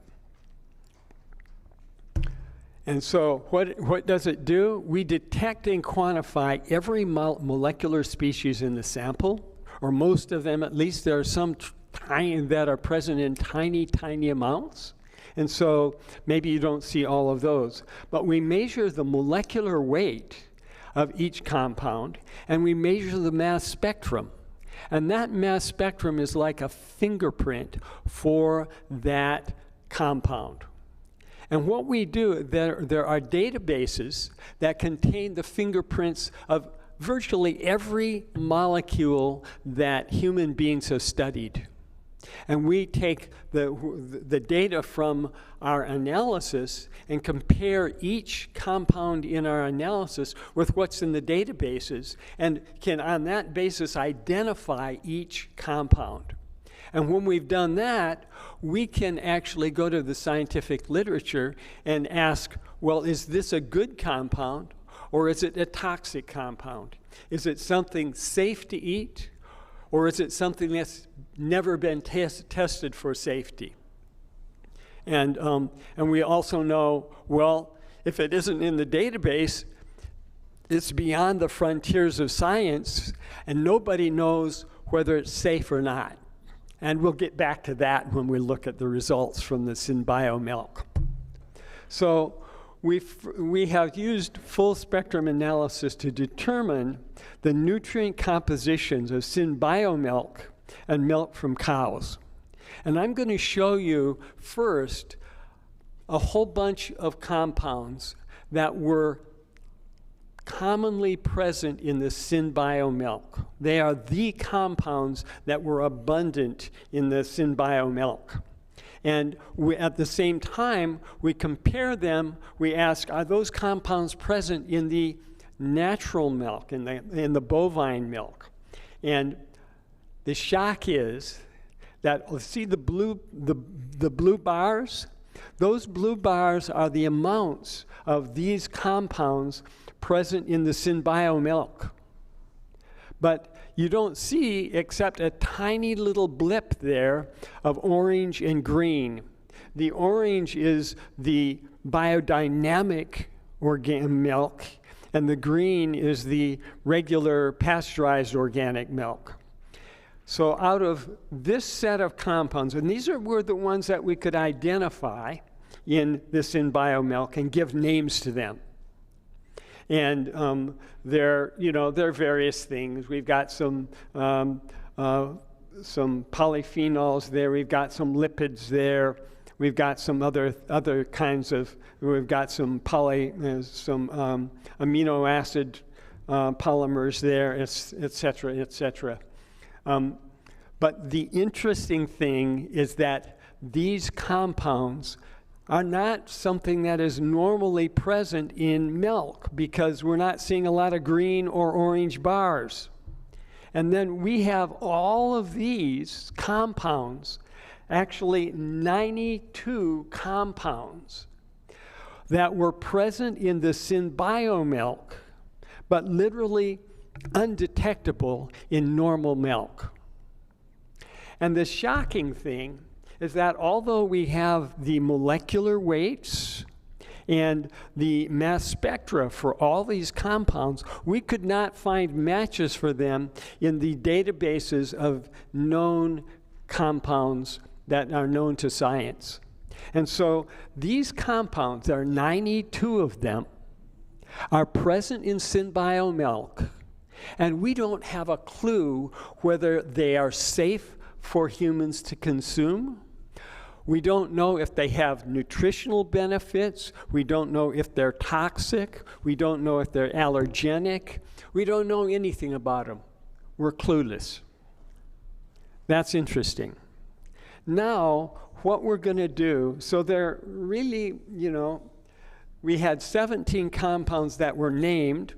And so what does it do? We detect and quantify every molecular species in the sample, or most of them at least. There are some that are present in tiny, tiny amounts. And so maybe you don't see all of those. But we measure the molecular weight of each compound, and we measure the mass spectrum. And that mass spectrum is like a fingerprint for that compound. And what we do, there are databases that contain the fingerprints of virtually every molecule that human beings have studied. And we take the data from our analysis and compare each compound in our analysis with what's in the databases, and can on that basis identify each compound. And when we've done that, we can actually go to the scientific literature and ask, well, is this a good compound or is it a toxic compound? Is it something safe to eat Or is it something that's never been tested for safety? And we also know, well, if it isn't in the database, it's beyond the frontiers of science, and nobody knows whether it's safe or not. And we'll get back to that when we look at the results from the Synbio milk. So we have used full spectrum analysis to determine the nutrient compositions of Synbio milk and milk from cows. And I'm going to show you first a whole bunch of compounds that were commonly present in the Synbio milk. They are the compounds that were abundant in the Synbio milk. And at the same time, we compare them, we ask, are those compounds present in the natural milk, in the bovine milk? And the shock is that, see the blue bars? Those blue bars are the amounts of these compounds present in the Synbio milk. But you don't see except a tiny little blip there of orange and green. The orange is the biodynamic milk, and the green is the regular pasteurized organic milk. So out of this set of compounds, and these were the ones that we could identify in the Synbio milk and give names to them. And they're various things. We've got some polyphenols there. We've got some lipids there. We've got some other kinds of. We've got some amino acid polymers there, et cetera, et cetera. But the interesting thing is that these compounds are not something that is normally present in milk, because we're not seeing a lot of green or orange bars. And then we have all of these compounds, actually 92 compounds, that were present in the Synbio milk, but literally undetectable in normal milk. And the shocking thing is that although we have the molecular weights and the mass spectra for all these compounds, we could not find matches for them in the databases of known compounds that are known to science. And so these compounds, there are 92 of them, are present in Synbio milk, and we don't have a clue whether they are safe for humans to consume. We don't know if they have nutritional benefits. We don't know if they're toxic. We don't know if they're allergenic. We don't know anything about them. We're clueless. That's interesting. Now, what we're going to do, so they're really, we had 17 compounds that were named,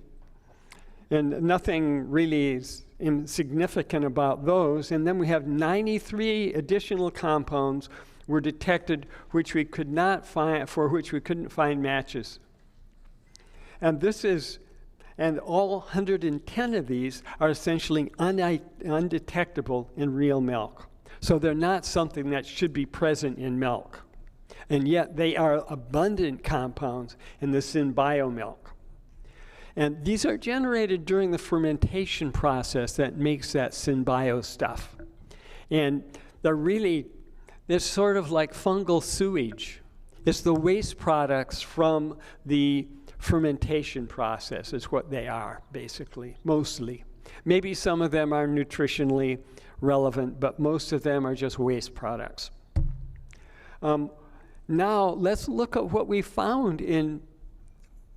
and nothing really significant about those. And then we have 93 additional compounds were detected which we could not find, for which we couldn't find matches. And all 110 of these are essentially undetectable in real milk. So they're not something that should be present in milk. And yet they are abundant compounds in the Synbio milk. And these are generated during the fermentation process that makes that Synbio stuff. And they're sort of like fungal sewage. It's the waste products from the fermentation process is what they are, basically, mostly. Maybe some of them are nutritionally relevant, but most of them are just waste products. Now, let's look at what we found in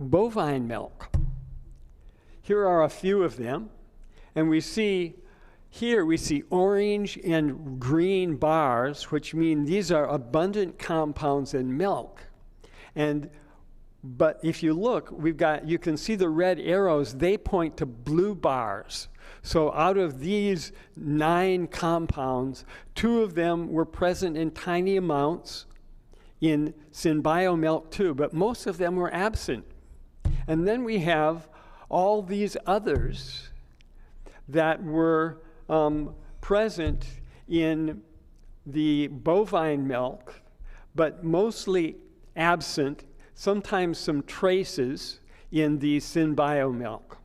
bovine milk. Here are a few of them, and we see orange and green bars, which mean these are abundant compounds in milk. But if you look, you can see the red arrows, they point to blue bars. So out of these 9 compounds, 2 of them were present in tiny amounts in Synbio milk too, but most of them were absent. And then we have all these others that were present in the bovine milk, but mostly absent, sometimes some traces in the synbio milk.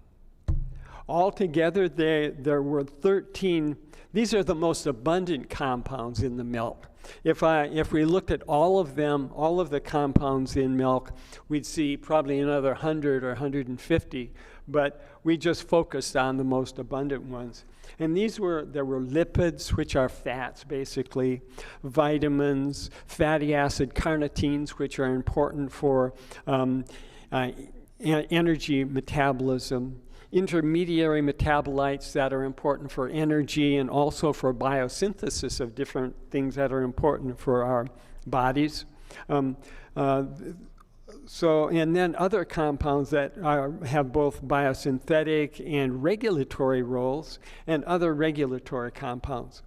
Altogether, there were 13. These are the most abundant compounds in the milk. If we looked at all of them, all of the compounds in milk, we'd see probably another 100 or 150, but we just focused on the most abundant ones. And there were lipids, which are fats basically, vitamins, fatty acid carnitines, which are important for energy metabolism, intermediary metabolites that are important for energy and also for biosynthesis of different things that are important for our bodies. And then other compounds that have both biosynthetic and regulatory roles, and other regulatory compounds.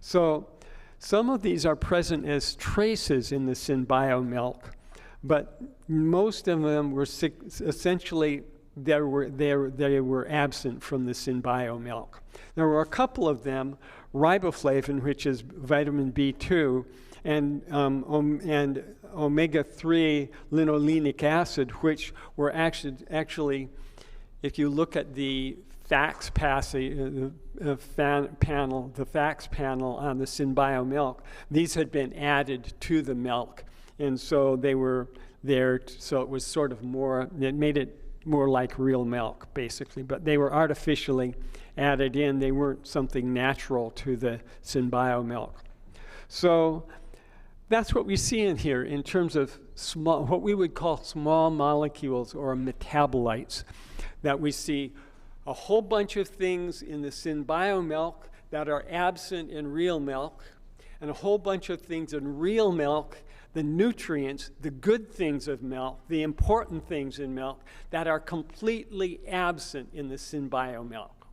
So some of these are present as traces in the synbio milk, but most of them were essentially they were absent from the synbio milk. There were a couple of them, riboflavin, which is vitamin B2, and omega-3 linolenic acid, which were actually, if you look at the FACS panel on the synbio milk, these had been added to the milk, and so they were there. So it was sort of more. It made it more like real milk, basically, but they were artificially added in. They weren't something natural to the synbio milk. So that's what we see in here in terms of what we would call small molecules or metabolites, that we see a whole bunch of things in the synbio milk that are absent in real milk, and a whole bunch of things in real milk, the nutrients, the good things of milk, the important things in milk, that are completely absent in the synbio milk.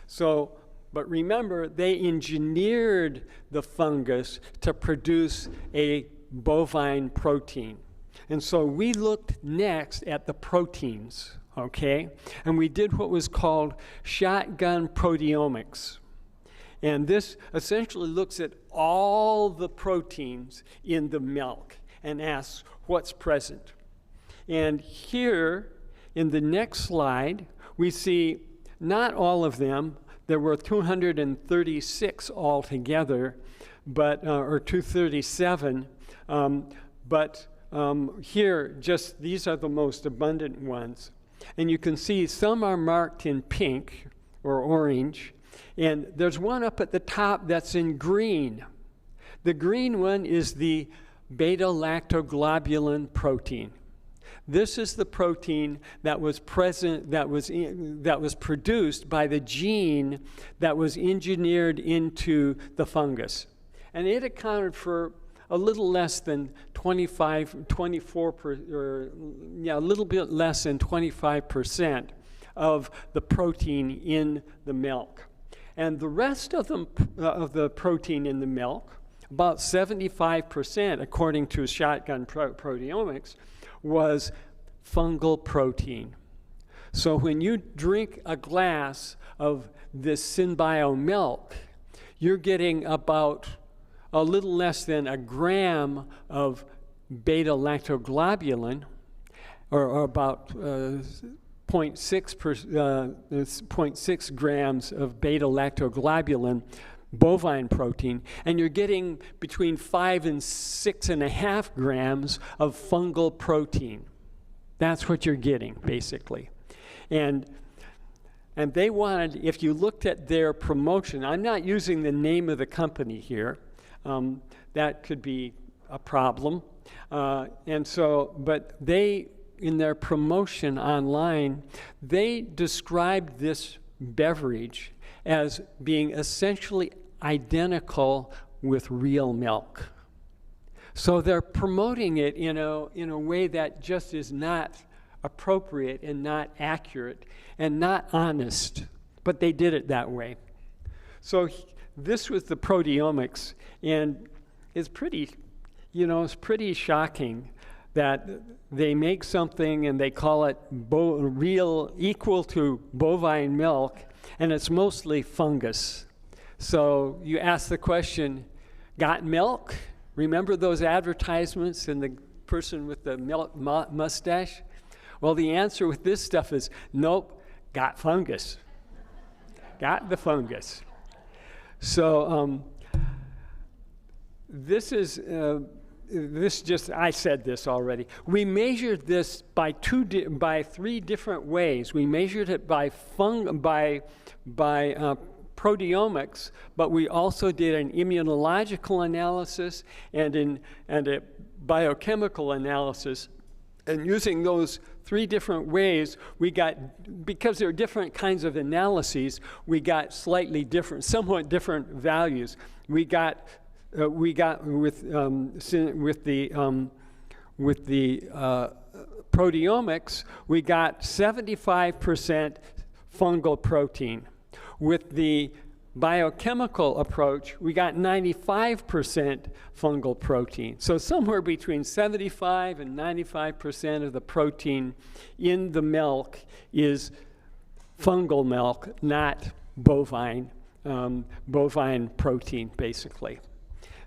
So, but remember, they engineered the fungus to produce a bovine protein. And so we looked next at the proteins, okay? And we did what was called shotgun proteomics. And this essentially looks at all the proteins in the milk and asks what's present. And here in the next slide, we see not all of them. There were 236 altogether, but or 237. But here, just these are the most abundant ones. And you can see some are marked in pink or orange. And there's one up at the top that's in green. The green one is the beta-lactoglobulin protein. This is the protein that was present, that was produced by the gene that was engineered into the fungus. And it accounted for a little less than 25% of the protein in the milk. And the rest of the protein in the milk, about 75%, according to shotgun proteomics, was fungal protein. So when you drink a glass of this synbio milk, you're getting about a little less than a gram of beta-lactoglobulin, or about 0.6 grams of beta-lactoglobulin, bovine protein, and you're getting between 5 and 6.5 grams of fungal protein. That's what you're getting, basically. And they wanted, if you looked at their promotion, I'm not using the name of the company here. That could be a problem. But they, in their promotion online, they described this beverage as being essentially identical with real milk. So they're promoting it in a way that just is not appropriate and not accurate and not honest, but they did it that way. So this was the proteomics, and it's pretty shocking that they make something and they call it real, equal to bovine milk, and it's mostly fungus. So you ask the question, got milk? Remember those advertisements and the person with the milk mustache? Well, the answer with this stuff is, nope, got fungus. Got the fungus. So this is, I said this already. We measured this by three different ways. We measured it by proteomics, but we also did an immunological analysis and a biochemical analysis. And using those three different ways, we got, because there are different kinds of analyses, we got slightly different, somewhat different values. We got with the proteomics, we got 75% fungal protein. With the biochemical approach, we got 95% fungal protein. So somewhere between 75 and 95% of the protein in the milk is fungal milk, not bovine protein, basically.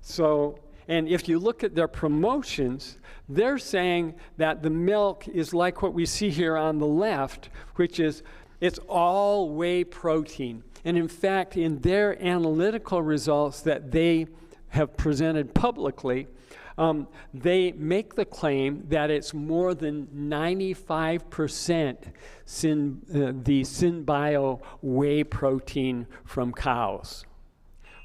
So, and if you look at their promotions, they're saying that the milk is like what we see here on the left, which is it's all whey protein. And in fact, in their analytical results that they have presented publicly, they make the claim that it's more than 95% the synbio whey protein from cows,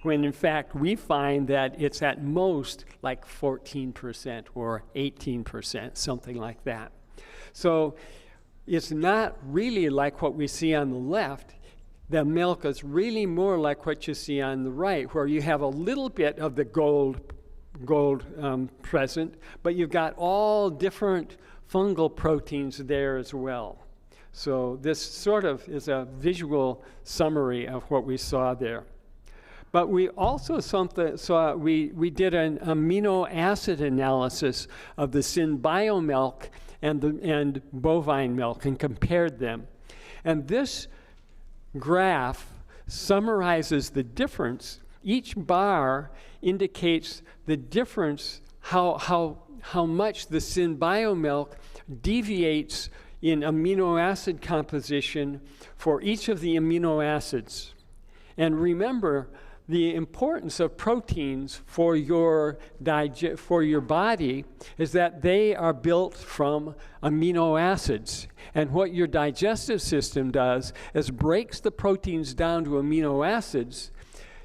when in fact we find that it's at most like 14% or 18%, something like that. So it's not really like what we see on the left. The milk is really more like what you see on the right, where you have a little bit of the gold present, but you've got all different fungal proteins there as well. So this sort of is a visual summary of what we saw there. But we also we did an amino acid analysis of the synbio milk and bovine milk and compared them. And this graph summarizes the difference. Each bar indicates the difference, how much the synbio milk deviates in amino acid composition for each of the amino acids. And remember, the importance of proteins for your body is that they are built from amino acids. And what your digestive system does is breaks the proteins down to amino acids.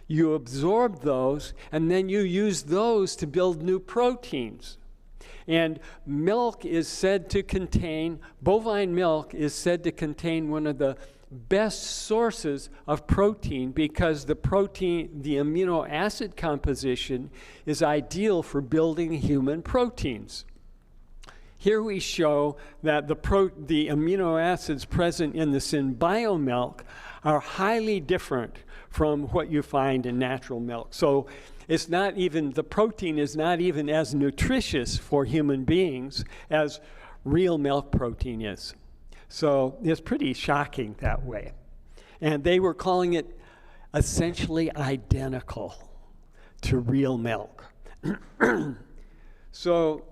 You absorb those, and then you use those to build new proteins. And milk is said to contain, bovine milk is said to contain one of the best sources of protein, because the amino acid composition is ideal for building human proteins. Here we show that the amino acids present in the synbio milk are highly different from what you find in natural milk. So it's not even, the protein is not even as nutritious for human beings as real milk protein is. So it's pretty shocking that way. And they were calling it essentially identical to real milk. So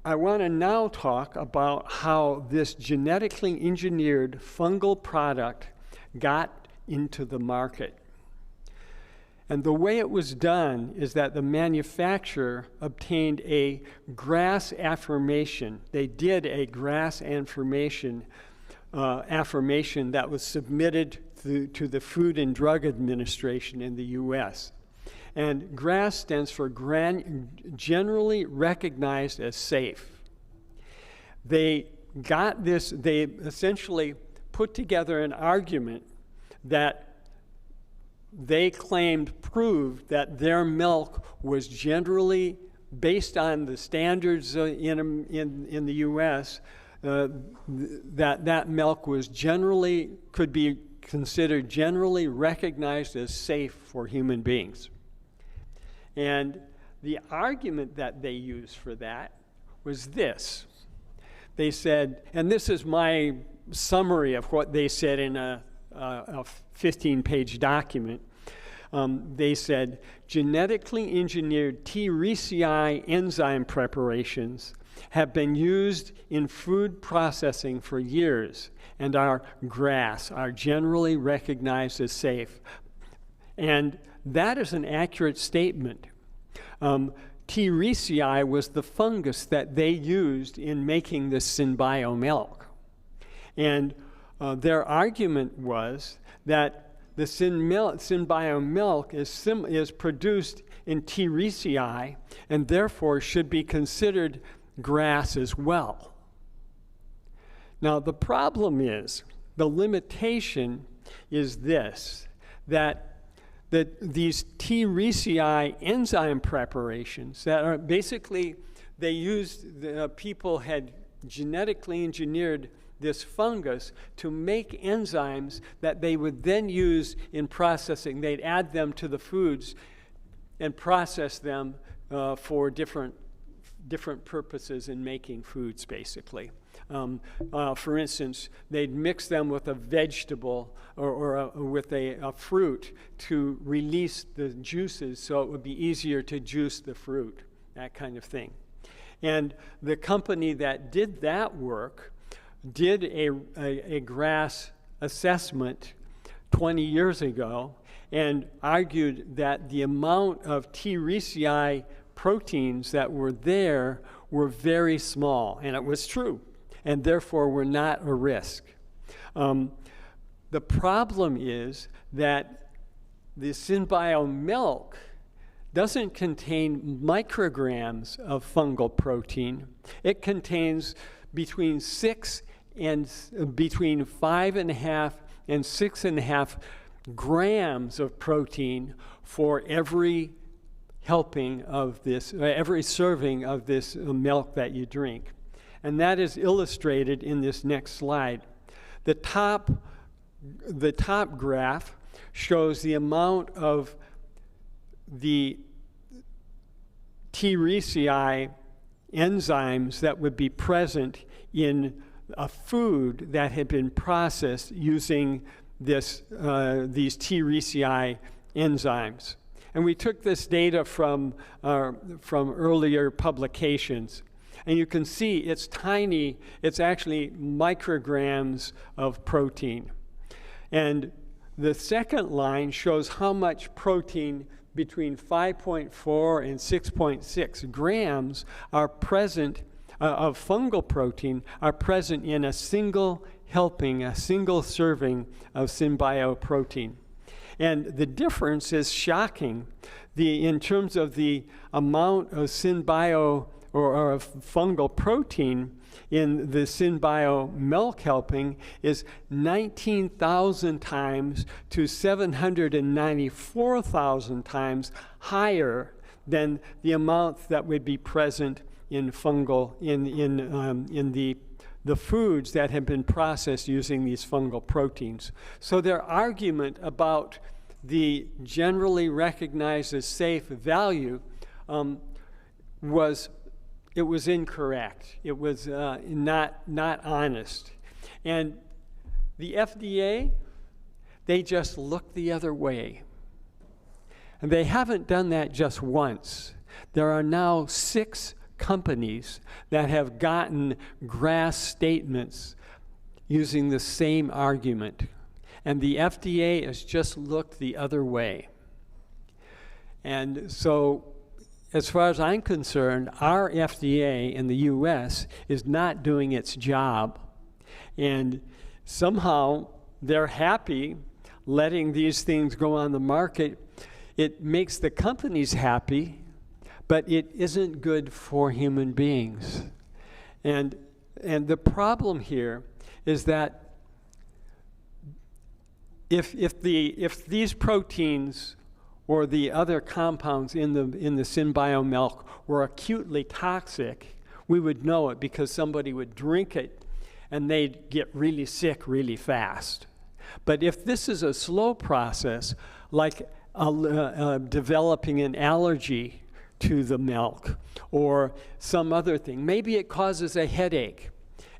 I want to now talk about how this genetically engineered fungal product got into the market. And the way it was done is that the manufacturer obtained a GRAS affirmation. They did a GRAS affirmation that was submitted to the Food and Drug Administration in the US. And GRAS stands for Generally Recognized as Safe. They got this, they essentially put together an argument that they claimed proved that their milk was generally, based on the standards in the U.S., that milk was generally, could be considered generally recognized as safe for human beings. And the argument that they used for that was this. they said, and this is my summary of what they said in a 15-page document. They said, genetically engineered T. reesii enzyme preparations have been used in food processing for years and are GRAS, are generally recognized as safe. And that is an accurate statement. T. reesii was the fungus that they used in making the Synbio milk. And their argument was that the Synbio milk is produced in T. reesii and therefore should be considered GRAS as well. Now, the problem is, the limitation is this, that these T. reesii enzyme preparations that are basically, they used, people had genetically engineered this fungus to make enzymes that they would then use in processing. They'd add them to the foods and process them for different purposes in making foods, basically. For instance, they'd mix them with a vegetable or with a fruit to release the juices so it would be easier to juice the fruit, that kind of thing. And the company that did that work did a GRAS assessment 20 years ago and argued that the amount of T. reesii proteins that were there were very small, and it was true, and therefore were not a risk. The problem is that the Synbio milk doesn't contain micrograms of fungal protein. It contains between 5.5 and 6.5 grams of protein for every helping of this, every serving of this milk that you drink. And that is illustrated in this next slide. The top graph shows the amount of the T. reesii enzymes that would be present in a food that had been processed using these T. reesii enzymes. And we took this data from earlier publications. And you can see it's tiny, it's actually micrograms of protein. And the second line shows how much protein between 5.4 and 6.6 grams are present of fungal protein are present in a single helping, a single serving of Synbio protein. And the difference is shocking. In terms of the amount of Synbio or of fungal protein in the Synbio milk helping is 19,000 times to 794,000 times higher than the amount that would be present in fungal in the foods that have been processed using these fungal proteins. So their argument about the generally recognized as safe value was incorrect. It was not honest. And the FDA, they just looked the other way. And they haven't done that just once. There are now 6 companies that have gotten GRAS statements using the same argument. And the FDA has just looked the other way. And so, as far as I'm concerned, our FDA in the US is not doing its job. And somehow they're happy letting these things go on the market. It makes the companies happy, but it isn't good for human beings. And the problem here is that if these proteins or the other compounds in the Synbio milk were acutely toxic, we would know it because somebody would drink it and they'd get really sick really fast. But if this is a slow process, like developing an allergy to the milk or some other thing, maybe it causes a headache,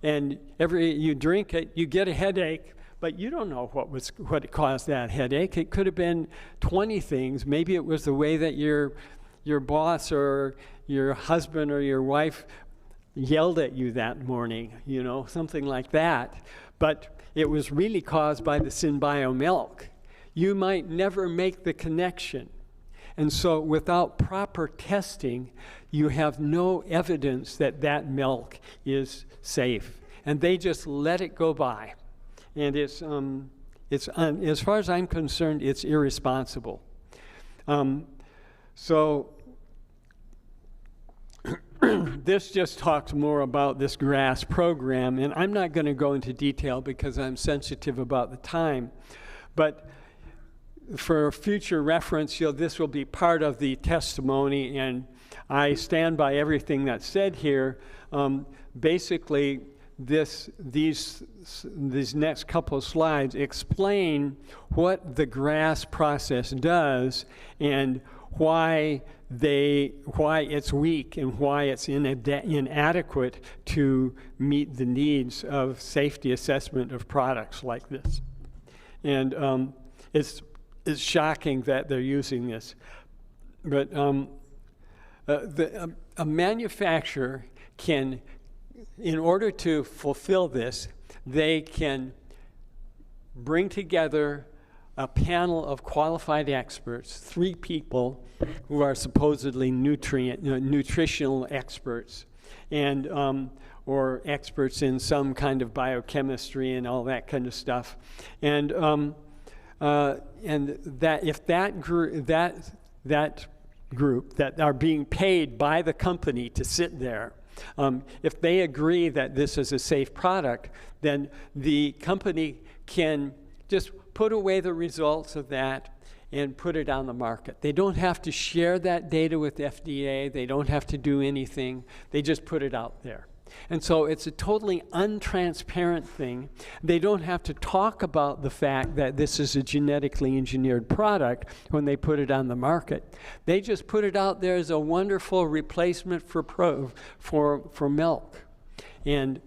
And you drink it, you get a headache, but you don't know what caused that headache. It could have been 20 things. Maybe it was the way that your boss or your husband or your wife yelled at you that morning, something like that. But it was really caused by the Synbio milk. You might never make the connection. And so without proper testing, you have no evidence that that milk is safe. And they just let it go by. And it's as far as I'm concerned, it's irresponsible. So this just talks more about this GRASS program, and I'm not going to go into detail because I'm sensitive about the time. But for future reference, this will be part of the testimony, and I stand by everything that's said here. Basically, these next couple of slides explain what the GRASS process does and why it's weak and why it's inadequate to meet the needs of safety assessment of products like this. And it's shocking that they're using this. But a manufacturer can, in order to fulfill this, they can bring together a panel of qualified experts, 3 people who are supposedly nutritional experts, and or experts in some kind of biochemistry and all that kind of stuff, and that if that group that are being paid by the company to sit there, if they agree that this is a safe product, then the company can just put away the results of that and put it on the market. They don't have to share that data with the FDA. They don't have to do anything. They just put it out there. And so it's a totally untransparent thing. They don't have to talk about the fact that this is a genetically engineered product when they put it on the market. They just put it out there as a wonderful replacement for milk. And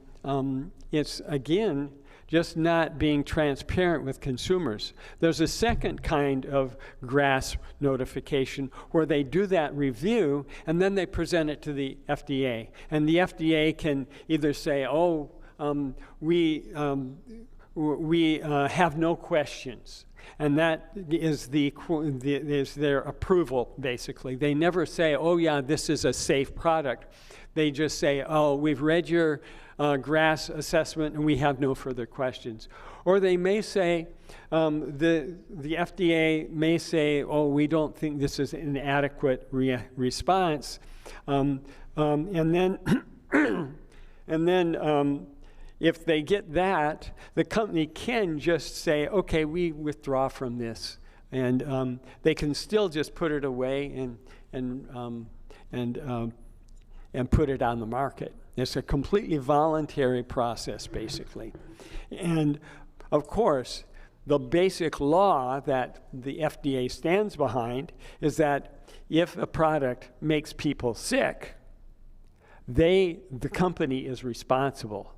it's, again, just not being transparent with consumers. There's a second kind of GRASS notification where they do that review and then they present it to the FDA. And the FDA can either say, we have no questions. And that is is their approval, basically. They never say, oh yeah, this is a safe product. They just say, oh, we've read your GRASS assessment and we have no further questions. Or they may say, the FDA may say, oh, we don't think this is an adequate response. And then if they get that, the company can just say, okay, we withdraw from this. And they can still just put it away and put it on the market. It's a completely voluntary process, basically. And of course, the basic law that the FDA stands behind is that if a product makes people sick, the company is responsible.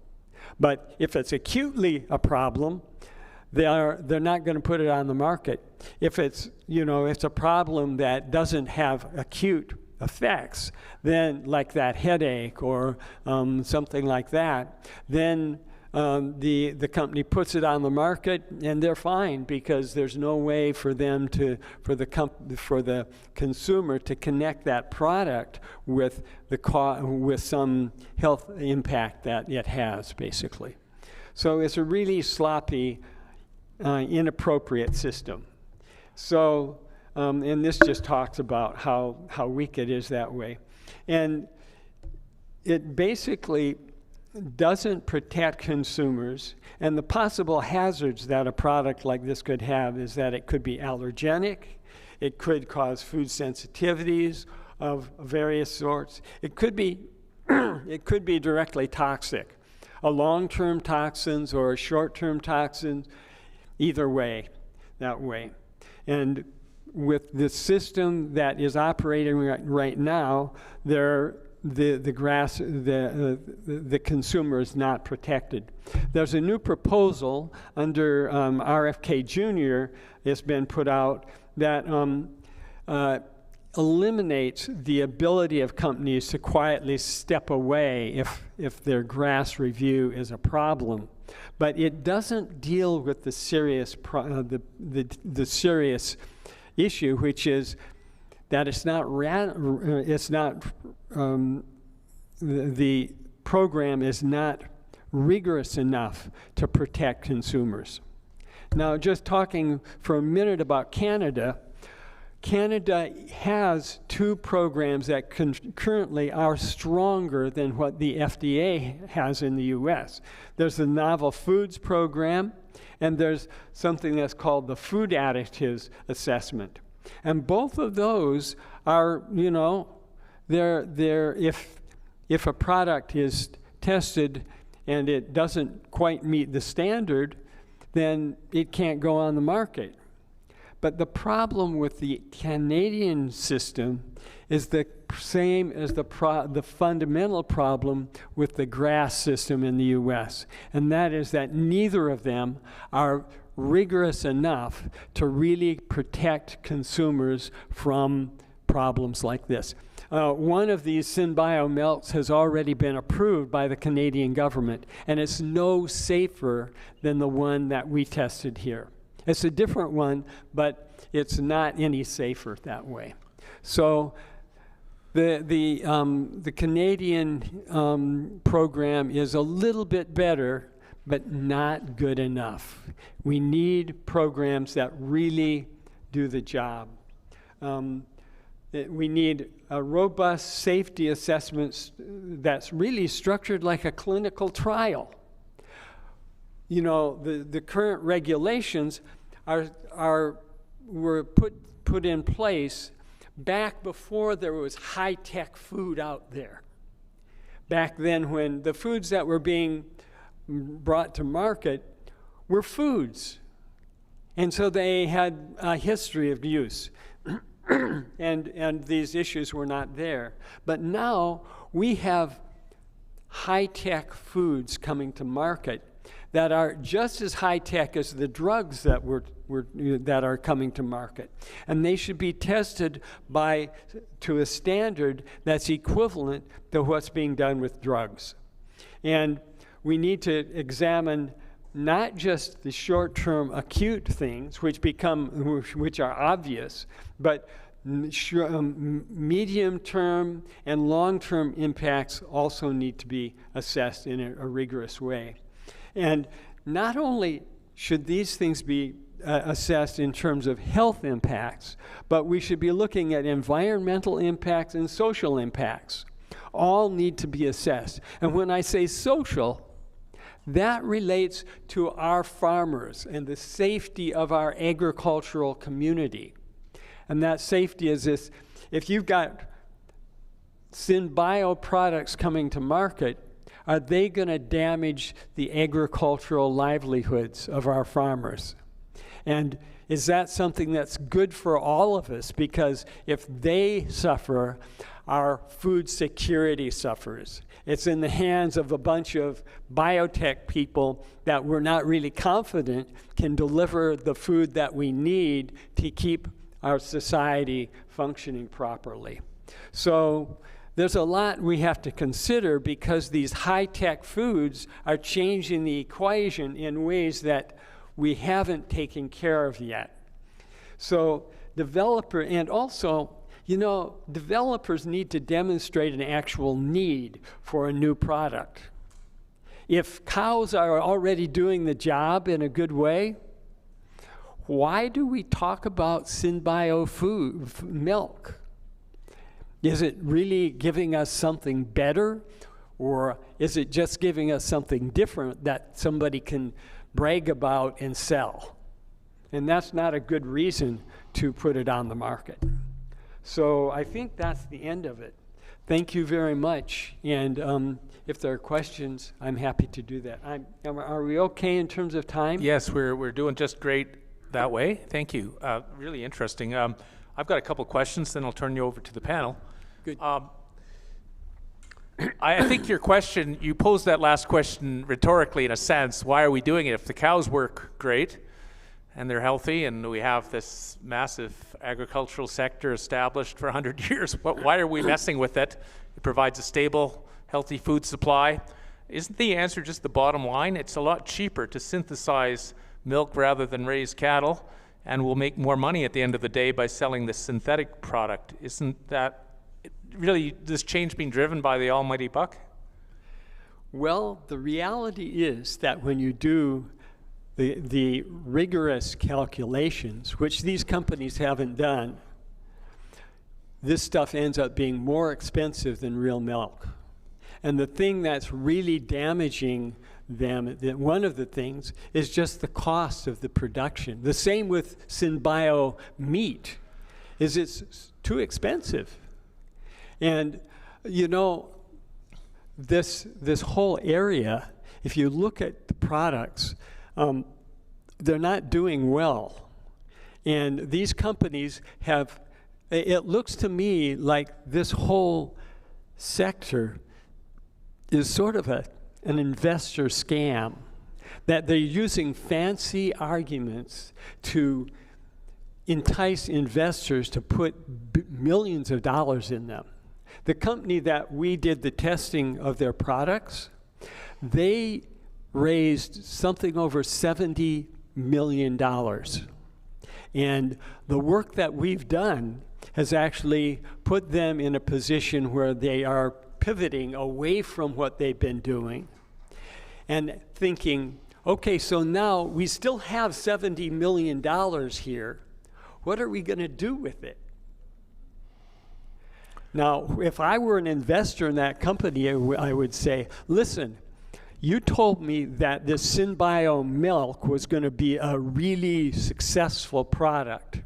But if it's acutely a problem, they're not going to put it on the market. If it's a problem that doesn't have acute effects, then like that headache or something like that, then the company puts it on the market and they're fine because there's no way for them for the consumer to connect that product with some health impact that it has, basically. So it's a really sloppy, inappropriate system. So and this just talks about how weak it is that way. And it basically doesn't protect consumers. And the possible hazards that a product like this could have is that it could be allergenic, it could cause food sensitivities of various sorts. It could be directly toxic. A long-term toxins or a short-term toxins, either way, that way. And with the system that is operating right now, they're the consumer is not protected. There's a new proposal under RFK Jr. that's been put out that eliminates the ability of companies to quietly step away if their GRAS review is a problem. But it doesn't deal with the serious the serious issue, which is that the program is not rigorous enough to protect consumers. Now, just talking for a minute about Canada, Canada has two programs that currently are stronger than what the FDA has in the US. There's the Novel Foods Program, and there's something that's called the Food Additives Assessment. And both of those are, you know, if a product is tested and it doesn't quite meet the standard, then it can't go on the market. But the problem with the Canadian system is the same as the fundamental problem with the GRAS system in the US, and that is that neither of them are rigorous enough to really protect consumers from problems like this. One of these SynBio milks has already been approved by the Canadian government, and it's no safer than the one that we tested here. It's a different one, but it's not any safer that way. So the Canadian program is a little bit better, but not good enough. We need programs that really do the job. We need a robust safety assessments that's really structured like a clinical trial. You know, the current regulations were put in place back before there was high-tech food out there. Back then, when the foods that were being brought to market were foods, and so they had a history of use. and these issues were not there. But now we have high-tech foods coming to market that are just as high-tech as the drugs that that are coming to market. And they should be tested to a standard that's equivalent to what's being done with drugs. And we need to examine not just the short-term acute things, which are obvious, but medium-term and long-term impacts also need to be assessed in a rigorous way. And not only should these things be assessed in terms of health impacts, but we should be looking at environmental impacts and social impacts. All need to be assessed. And when I say social, that relates to our farmers and the safety of our agricultural community. And that safety is this: if you've got SynBio products coming to market, are they going to damage the agricultural livelihoods of our farmers? And is that something that's good for all of us? Because if they suffer, our food security suffers. It's in the hands of a bunch of biotech people that we're not really confident can deliver the food that we need to keep our society functioning properly. So there's a lot we have to consider, because these high-tech foods are changing the equation in ways that we haven't taken care of yet. So developers need to demonstrate an actual need for a new product. If cows are already doing the job in a good way, why do we talk about SynBio milk? Is it really giving us something better, or is it just giving us something different that somebody can brag about and sell? And that's not a good reason to put it on the market. So I think that's the end of it. Thank you very much. And if there are questions, I'm happy to do that. Are we okay in terms of time? Yes, we're doing just great that way. Thank you. Really interesting. I've got a couple questions, then I'll turn you over to the panel. Good. I think your question, you posed that last question rhetorically in a sense. Why are we doing it? If the cows work great and they're healthy and we have this massive agricultural sector established for 100 years, why are we messing with it? It provides a stable, healthy food supply. Isn't the answer just the bottom line? It's a lot cheaper to synthesize milk rather than raise cattle, and we'll make more money at the end of the day by selling this synthetic product. Isn't that really this change being driven by the almighty buck? Well, the reality is that when you do the rigorous calculations, which these companies haven't done, this stuff ends up being more expensive than real milk. And the thing that's really damaging them, one of the things, is just the cost of the production. The same with synbio meat, is it's too expensive. And you know, this whole area, if you look at the products, they're not doing well. And these companies have, it looks to me like this whole sector is sort of an investor scam, that they're using fancy arguments to entice investors to put millions of dollars in them. The company that we did the testing of their products, they raised something over $70 million. And the work that we've done has actually put them in a position where they are pivoting away from what they've been doing and thinking, okay, so now we still have $70 million here. What are we going to do with it? Now, if I were an investor in that company, I would say, listen, you told me that this synbio milk was going to be a really successful product.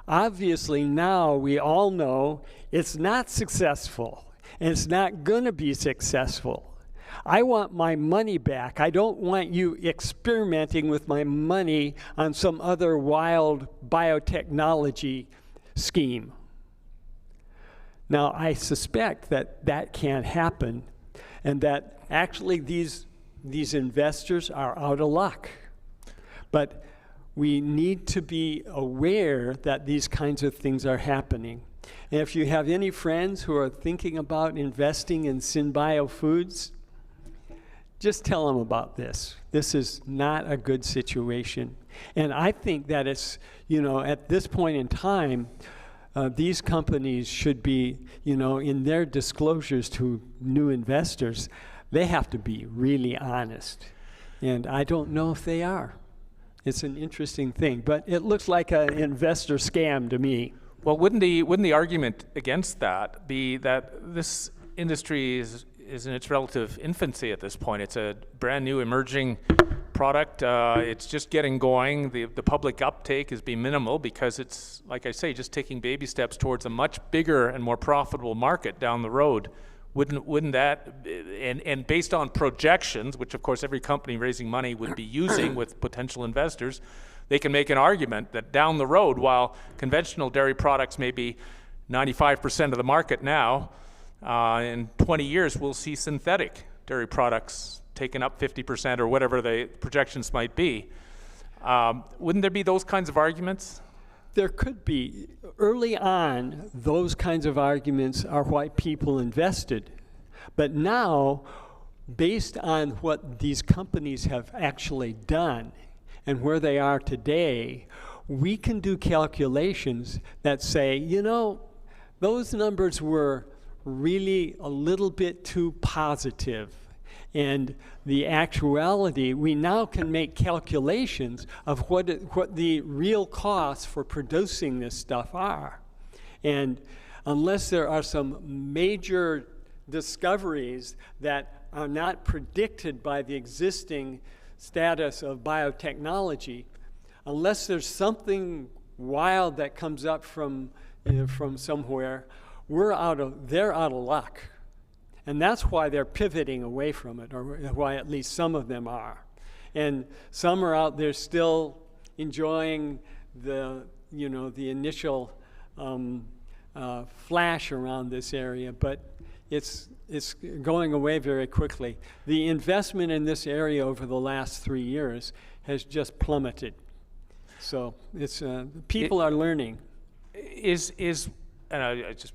Obviously, now we all know it's not successful, and it's not going to be successful. I want my money back. I don't want you experimenting with my money on some other wild biotechnology scheme. Now, I suspect that that can't happen, and that actually these investors are out of luck. But we need to be aware that these kinds of things are happening. And if you have any friends who are thinking about investing in synbio foods, just tell them about this. This is not a good situation. And I think that it's, you know, at this point in time, these companies should be, you know, in their disclosures to new investors, they have to be really honest. And I don't know if they are. It's an interesting thing, but it looks like an investor scam to me. Well, wouldn't the argument against that be that this industry is in its relative infancy at this point? It's a brand new emerging product. It's just getting going. The public uptake has been minimal because it's, like I say, just taking baby steps towards a much bigger and more profitable market down the road. Wouldn't that, and based on projections, which of course every company raising money would be using with potential investors, they can make an argument that down the road, while conventional dairy products may be 95% of the market now, in 20 years we'll see synthetic dairy products taken up 50% or whatever the projections might be. Wouldn't there be those kinds of arguments? There could be. Early on, those kinds of arguments are why people invested. But now, based on what these companies have actually done and where they are today, we can do calculations that say, you know, those numbers were really a little bit too positive. And the actuality, we now can make calculations of what the real costs for producing this stuff are. And unless there are some major discoveries that are not predicted by the existing status of biotechnology, unless there's something wild that comes up from somewhere, they're out of luck. And that's why they're pivoting away from it, or why at least some of them are. And some are out there still enjoying the initial flash around this area. But it's going away very quickly. The investment in this area over the last 3 years has just plummeted. So it's people are learning. And I just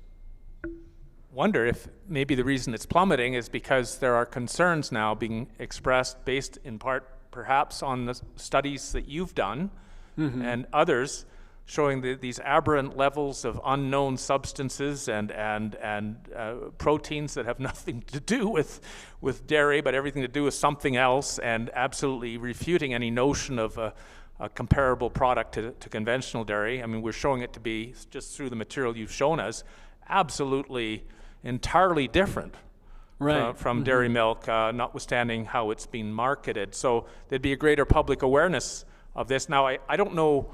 wonder if maybe the reason it's plummeting is because there are concerns now being expressed based in part perhaps on the studies that you've done and others showing these aberrant levels of unknown substances and proteins that have nothing to do with dairy but everything to do with something else, and absolutely refuting any notion of a comparable product to conventional dairy. I mean, we're showing it to be, just through the material you've shown us, absolutely entirely different from dairy milk, notwithstanding how it's being marketed. So there'd be a greater public awareness of this. Now, I don't know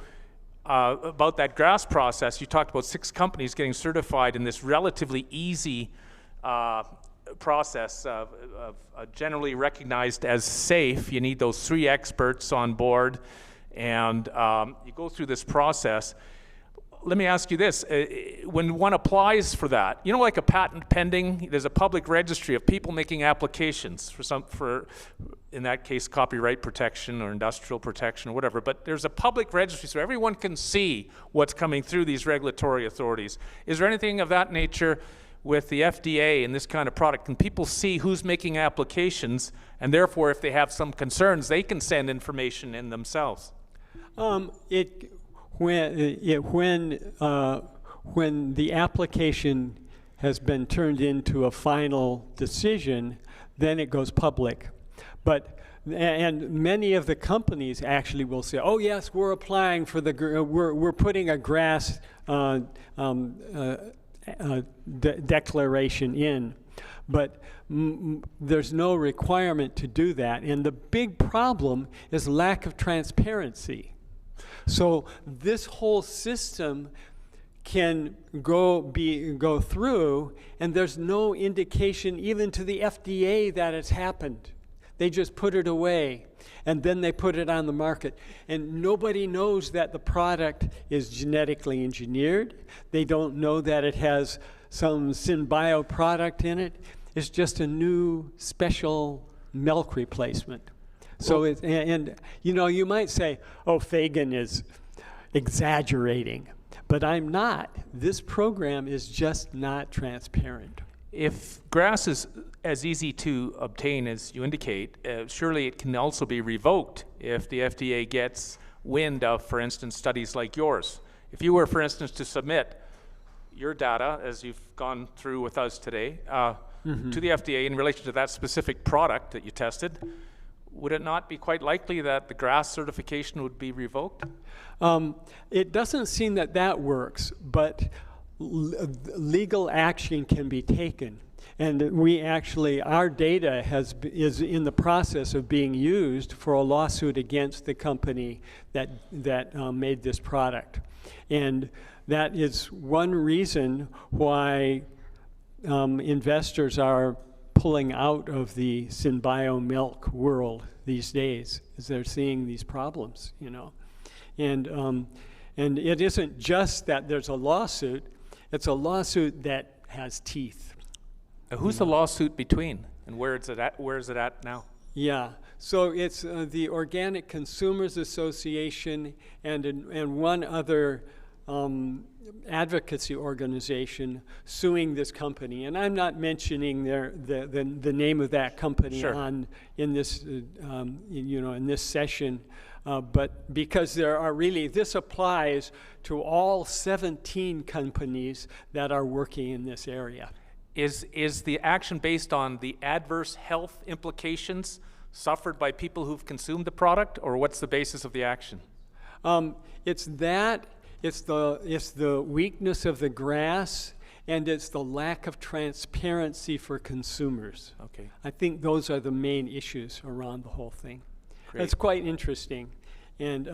about that Graff process. You talked about 6 companies getting certified in this relatively easy process of generally recognized as safe. You need those 3 experts on board, and you go through this process. Let me ask you this. When one applies for that, you know, like a patent pending, there's a public registry of people making applications for in that case, copyright protection or industrial protection or whatever, but there's a public registry so everyone can see what's coming through these regulatory authorities. Is there anything of that nature with the FDA and this kind of product? Can people see who's making applications, and therefore if they have some concerns, they can send information in themselves? When the application has been turned into a final decision, then it goes public. And many of the companies actually will say, "Oh yes, we're applying for we're putting a grass declaration in," but there's no requirement to do that. And the big problem is lack of transparency. So this whole system can go through, and there's no indication even to the FDA that it's happened. They just put it away, and then they put it on the market. And nobody knows that the product is genetically engineered. They don't know that it has some synbio product in it. It's just a new special milk replacement. So you know, you might say, "Oh, Fagan is exaggerating," but I'm not. This program is just not transparent. If grass is as easy to obtain as you indicate, surely it can also be revoked if the FDA gets wind of, for instance, studies like yours. If you were, for instance, to submit your data, as you've gone through with us today, to the FDA in relation to that specific product that you tested, would it not be quite likely that the Graff certification would be revoked? It doesn't seem that works, but legal action can be taken. And we actually, our data is in the process of being used for a lawsuit against the company that made this product. And that is one reason why investors are pulling out of the synbio milk world these days, is they're seeing these problems, you know. And it isn't just that there's a lawsuit, it's a lawsuit that has teeth. Who's the lawsuit between, and where is it at now? Yeah, so it's the Organic Consumers Association and one other advocacy organization suing this company, and I'm not mentioning the name of that company in this in this session, but because there are this applies to all 17 companies that are working in this area. Is the action based on the adverse health implications suffered by people who've consumed the product, or what's the basis of the action? It's the weakness of the grass, and it's the lack of transparency for consumers. Okay. I think those are the main issues around the whole thing. Great. It's quite interesting, and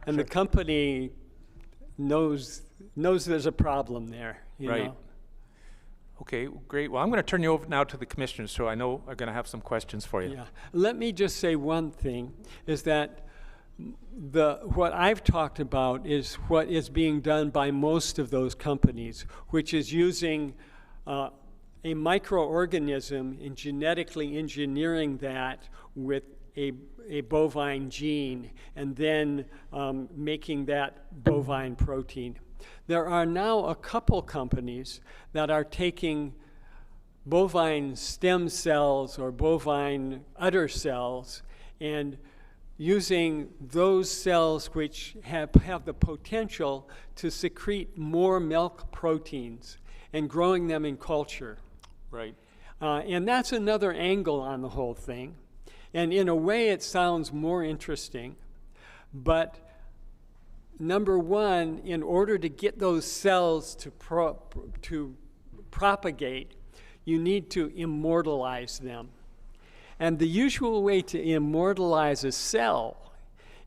the company knows there's a problem there. You know? Okay, great. Well, I'm going to turn you over now to the commissioners, who I know are going to have some questions for you. Yeah. Let me just say one thing, is that what I've talked about is what is being done by most of those companies, which is using a microorganism and genetically engineering that with a bovine gene and then making that bovine protein. There are now a couple companies that are taking bovine stem cells or bovine udder cells and using those cells which have the potential to secrete more milk proteins and growing them in culture. Right. And that's another angle on the whole thing. And in a way, it sounds more interesting. But number one, in order to get those cells to propagate, you need to immortalize them. And the usual way to immortalize a cell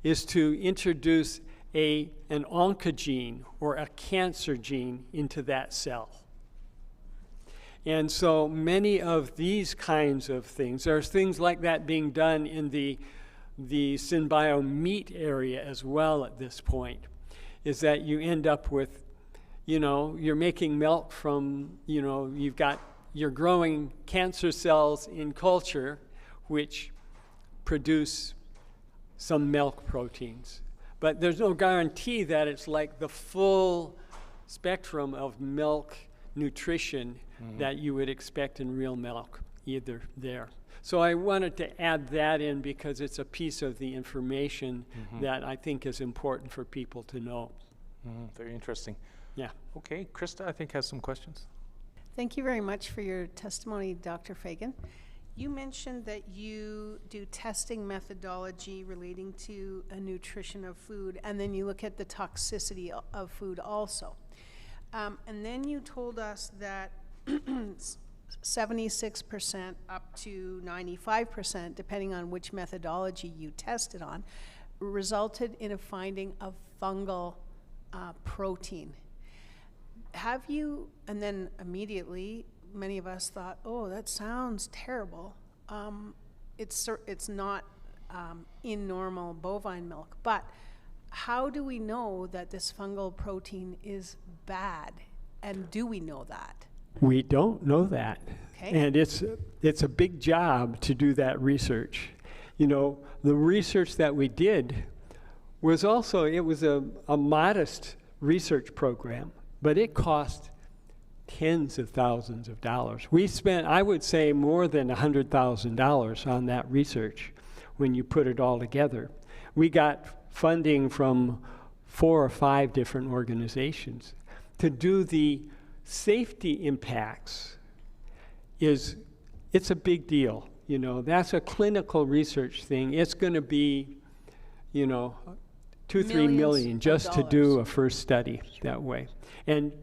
is to introduce an oncogene or a cancer gene into that cell. And so many of these kinds of things, there's things like that being done in the synbio meat area as well at this point, is that you end up with, you're making milk from, you're growing cancer cells in culture which produce some milk proteins. But there's no guarantee that it's like the full spectrum of milk nutrition that you would expect in real milk either there. So I wanted to add that in because it's a piece of the information that I think is important for people to know. Very interesting. Yeah. Okay, Krista, I think has some questions. Thank you very much for your testimony, Dr. Fagan. You mentioned that you do testing methodology relating to a nutrition of food, and then you look at the toxicity of food also. And then you told us that 76% up to 95%, depending on which methodology you tested on, resulted in a finding of fungal protein. Have you, and then immediately, many of us thought, oh, that sounds terrible. It's not in normal bovine milk, but how do we know that this fungal protein is bad? And do we know that? We don't know that. Okay. And it's a big job to do that research. The research that we did was also, it was a modest research program, but it cost tens of thousands of dollars. We spent, I would say, more than $100,000 on that research when you put it all together. We got funding from 4 or 5 different organizations to do the safety impacts. It's a big deal. That's a clinical research thing. It's going to be, 2-3 million just to do a first study that way. And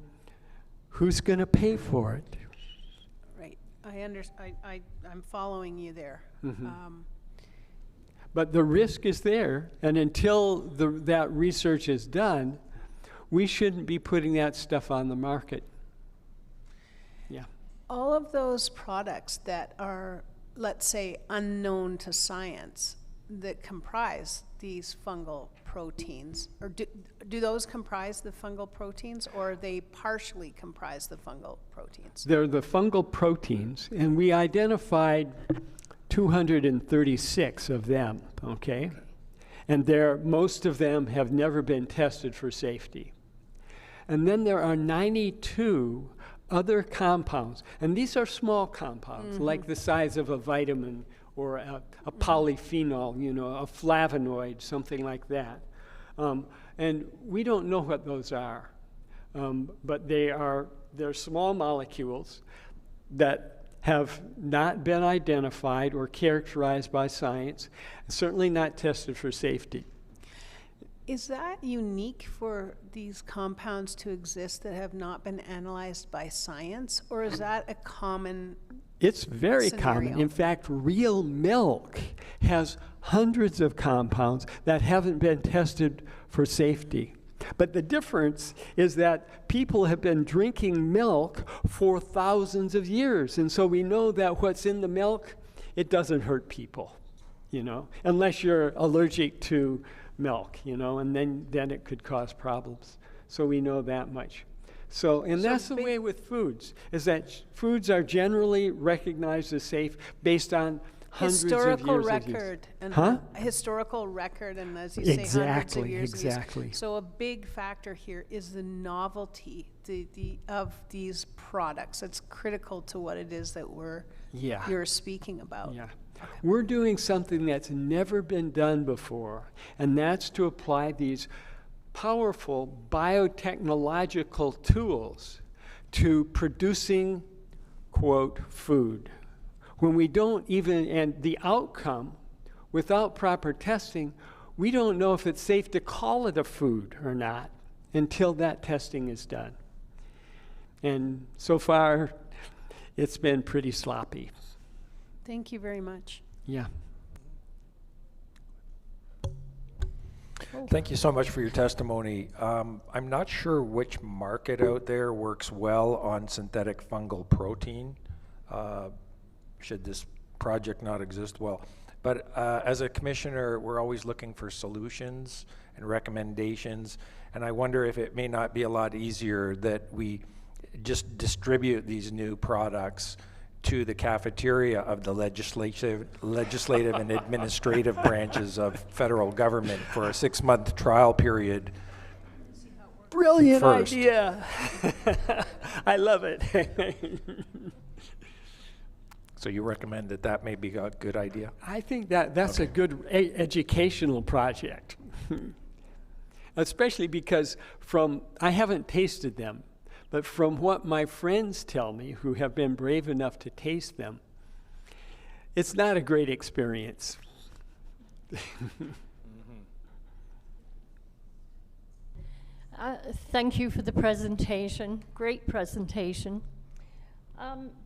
who's going to pay for it? Right. I'm following you there. But the risk is there, and until that research is done, we shouldn't be putting that stuff on the market. Yeah. All of those products that are, let's say, unknown to science that comprise these fungal proteins, or do those comprise the fungal proteins, or they partially comprise the fungal proteins? They're the fungal proteins, and we identified 236 of them, okay? And most of them have never been tested for safety. And then there are 92 other compounds, and these are small compounds, like the size of a vitamin or a polyphenol, a flavonoid, something like that. And we don't know what those are, but they're small molecules that have not been identified or characterized by science, certainly not tested for safety. Is that unique for these compounds to exist that have not been analyzed by science, or is that a common It's very scenario? common. In fact, real milk has hundreds of compounds that haven't been tested for safety. But the difference is that people have been drinking milk for thousands of years. And so we know that what's in the milk, it doesn't hurt people, unless you're allergic to milk, and then it could cause problems. So we know that much. So, and that's the way with foods, is that foods are generally recognized as safe based on hundreds of years Historical of record use. and Huh? a historical record, and as you say, hundreds of years of use. Exactly. So a big factor here is the novelty of these products. It's critical to what it is that you're speaking about. Yeah. We're doing something that's never been done before, and that's to apply these powerful biotechnological tools to producing, quote, food. When we don't even, and the outcome, without proper testing, we don't know if it's safe to call it a food or not until that testing is done. And so far, it's been pretty sloppy. Thank you very much. Yeah. Thank you so much for your testimony. I'm not sure which market out there works well on synthetic fungal protein, should this project not exist well. But as a commissioner, we're always looking for solutions and recommendations, and I wonder if it may not be a lot easier that we just distribute these new products to the cafeteria of the legislative and administrative branches of federal government for a 6-month trial period. Brilliant first. idea. I love it. So you recommend that may be a good idea? I think that's a good educational project, especially because I haven't tasted them, but from what my friends tell me who have been brave enough to taste them, it's not a great experience. Thank you for the presentation. Great presentation.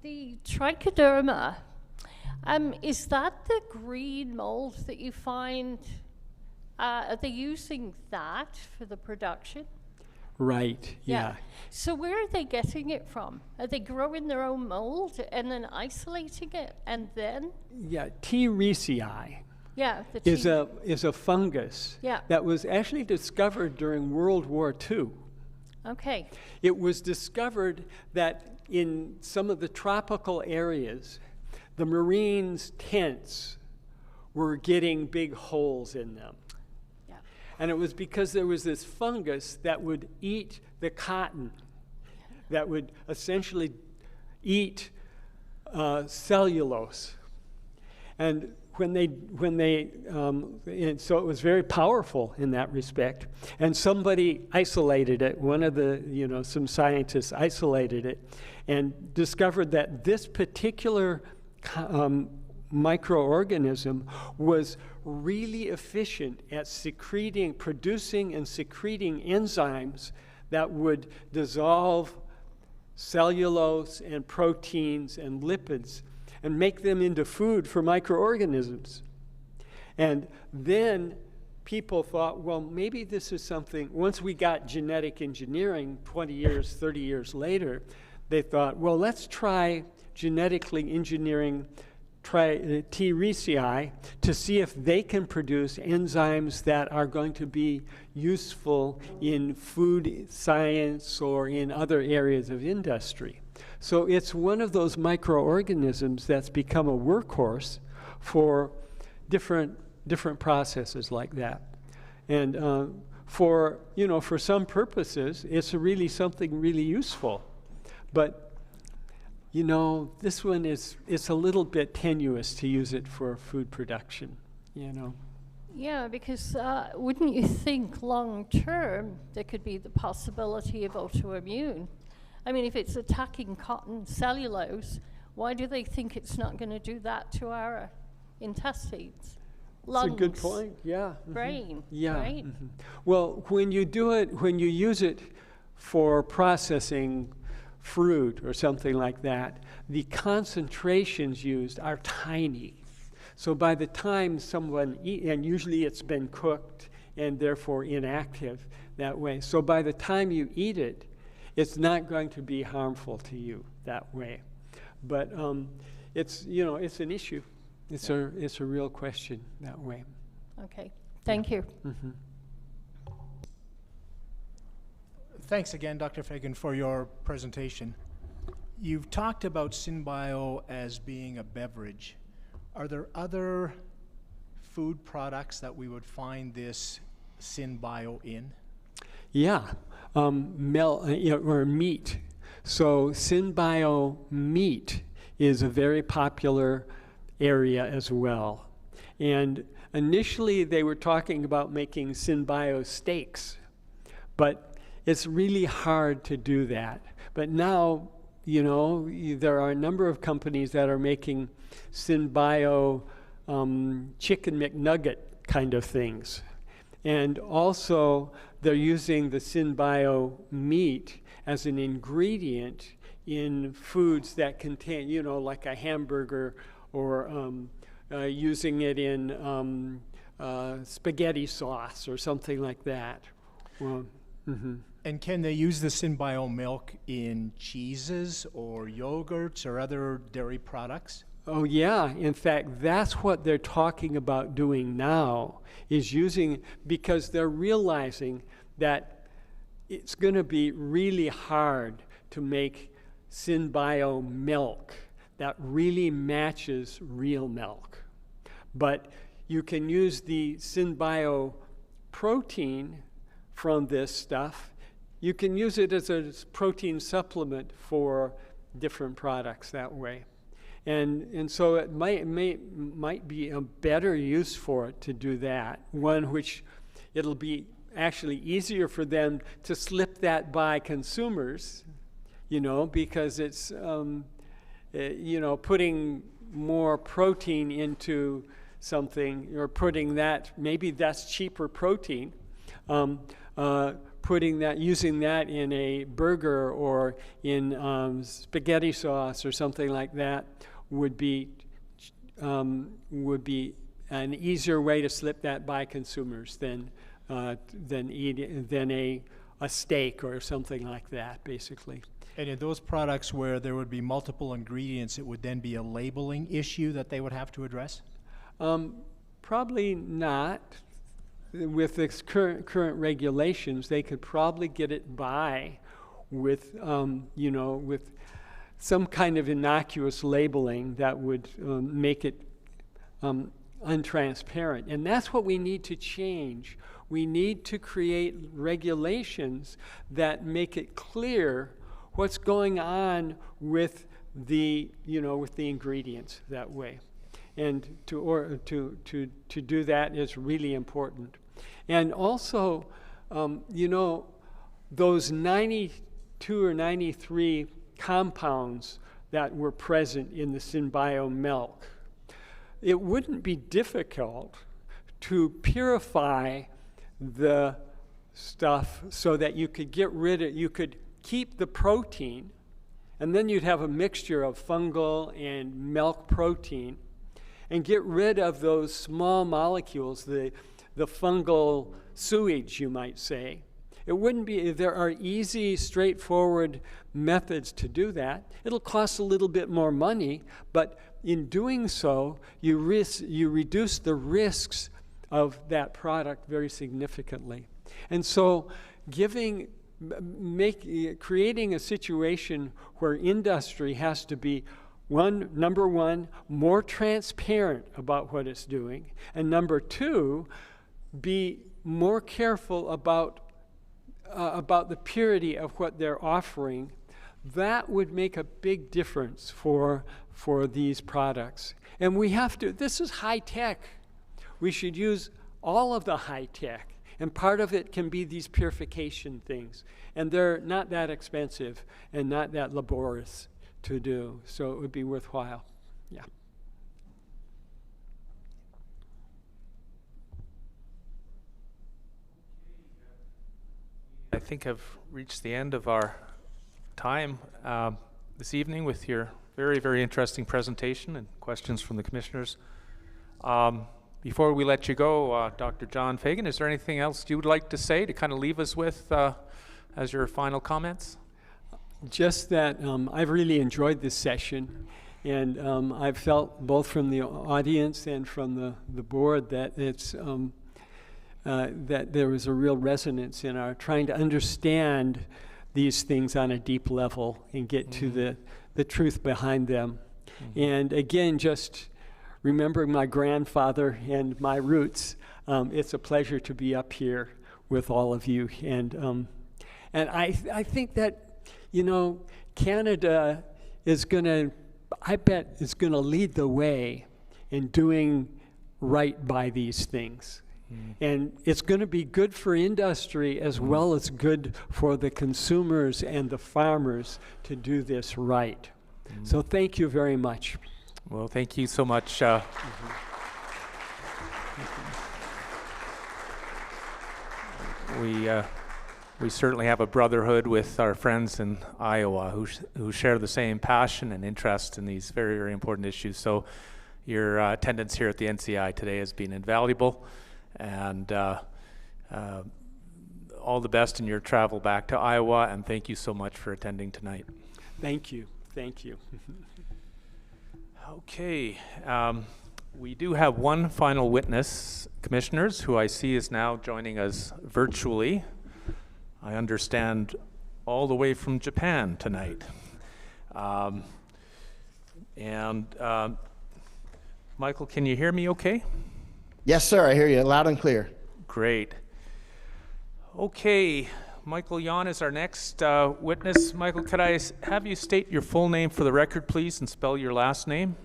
The trichoderma, is that the green mold that you find? Are they using that for the production? Right, yeah. So where are they getting it from? Are they growing their own mold and then isolating it and then? Yeah, T. reesii. Yeah, is a fungus that was actually discovered during World War II. Okay. It was discovered that in some of the tropical areas, the Marines' tents were getting big holes in them. Yeah. And it was because there was this fungus that would eat the cotton, that would essentially eat cellulose. And and so it was very powerful in that respect. And somebody isolated it, some scientists isolated it and discovered that this particular microorganism was really efficient at producing and secreting enzymes that would dissolve cellulose and proteins and lipids and make them into food for microorganisms. And then people thought, well, maybe this is something, once we got genetic engineering 20 years, 30 years later, they thought, well, let's try genetically engineering T. reesii to see if they can produce enzymes that are going to be useful in food science or in other areas of industry. So it's one of those microorganisms that's become a workhorse for different processes like that. And for some purposes, it's really something really useful. But this one it's a little bit tenuous to use it for food production, Yeah, because wouldn't you think long term there could be the possibility of autoimmune? I mean, if it's attacking cotton cellulose, why do they think it's not going to do that to our intestines, lungs? That's a good point, yeah. Brain, yeah. right? Mm-hmm. Well, when you use it for processing fruit or something like that, the concentrations used are tiny. So by the time someone and usually it's been cooked and therefore inactive that way. So by the time you eat it, it's not going to be harmful to you that way. But it's an issue. It's a real question that way. Okay, thank you. Mm-hmm. Thanks again, Dr. Fagan, for your presentation. You've talked about Synbio as being a beverage. Are there other food products that we would find this Synbio in? Yeah, or meat. So Synbio meat is a very popular area as well. And initially they were talking about making Synbio steaks, but it's really hard to do that. But now, there are a number of companies that are making Synbio chicken McNugget kind of things. And also, they're using the Synbio meat as an ingredient in foods that contain, like a hamburger, or using it in spaghetti sauce or something like that. Well, And can they use the Synbio milk in cheeses or yogurts or other dairy products? Oh yeah, in fact, that's what they're talking about doing now, is using, because they're realizing that it's going to be really hard to make Synbio milk that really matches real milk. But you can use the Synbio protein from this stuff. You can use it as a protein supplement for different products that way. And so it might be a better use for it to do that, one which it'll be actually easier for them to slip that by consumers, because it's, putting more protein into something, or putting that, maybe that's cheaper protein, using that in a burger or in spaghetti sauce or something like that would be an easier way to slip that by consumers than a steak or something like that, basically. And in those products where there would be multiple ingredients, it would then be a labeling issue that they would have to address? Probably not. With the current regulations, they could probably get it by with, with some kind of innocuous labeling that would make it untransparent. And that's what we need to change. We need to create regulations that make it clear what's going on with the ingredients that way. And to do that is really important. And also, those 92 or 93 compounds that were present in the Synbio milk, it wouldn't be difficult to purify the stuff so that you could you could keep the protein, and then you'd have a mixture of fungal and milk protein, and get rid of those small molecules, the fungal sewage, you might say. It wouldn't be, there are easy, straightforward methods to do that. It'll cost a little bit more money, but in doing so, you reduce the risks of that product very significantly. And so creating a situation where industry has to be number one, more transparent about what it's doing, and number two, be more careful about the purity of what they're offering. That would make a big difference for these products. And we have to, this is high tech. We should use all of the high tech. And part of it can be these purification things. And they're not that expensive and not that laborious to do. So it would be worthwhile. Yeah. I think I've reached the end of our time this evening with your very, very interesting presentation and questions from the commissioners. Before we let you go, Dr. John Fagan, is there anything else you would like to say to kind of leave us with as your final comments? Just that I've really enjoyed this session, and I've felt both from the audience and from the board that it's that there was a real resonance in our trying to understand these things on a deep level and get to the truth behind them. And again, just remembering my grandfather and my roots, it's a pleasure to be up here with all of you. And I think that, you know, Canada is I bet is gonna lead the way in doing right by these things. And it's going to be good for industry as well as good for the consumers and the farmers to do this right. So thank you very much. Well, thank you so much. We certainly have a brotherhood with our friends in Iowa who share the same passion and interest in these very, very important issues. So your attendance here at the NCI today has been invaluable. And all the best in your travel back to Iowa, and thank you so much for attending tonight. Thank you. Thank you. Okay. We do have one final witness, commissioners, who I see is now joining us virtually. I understand all the way from Japan tonight. Michael, can you hear me okay? Yes, sir. I hear you loud and clear. Great. Okay, Michael Yon is our next witness. Michael, could I have you state your full name for the record, please, and spell your last name?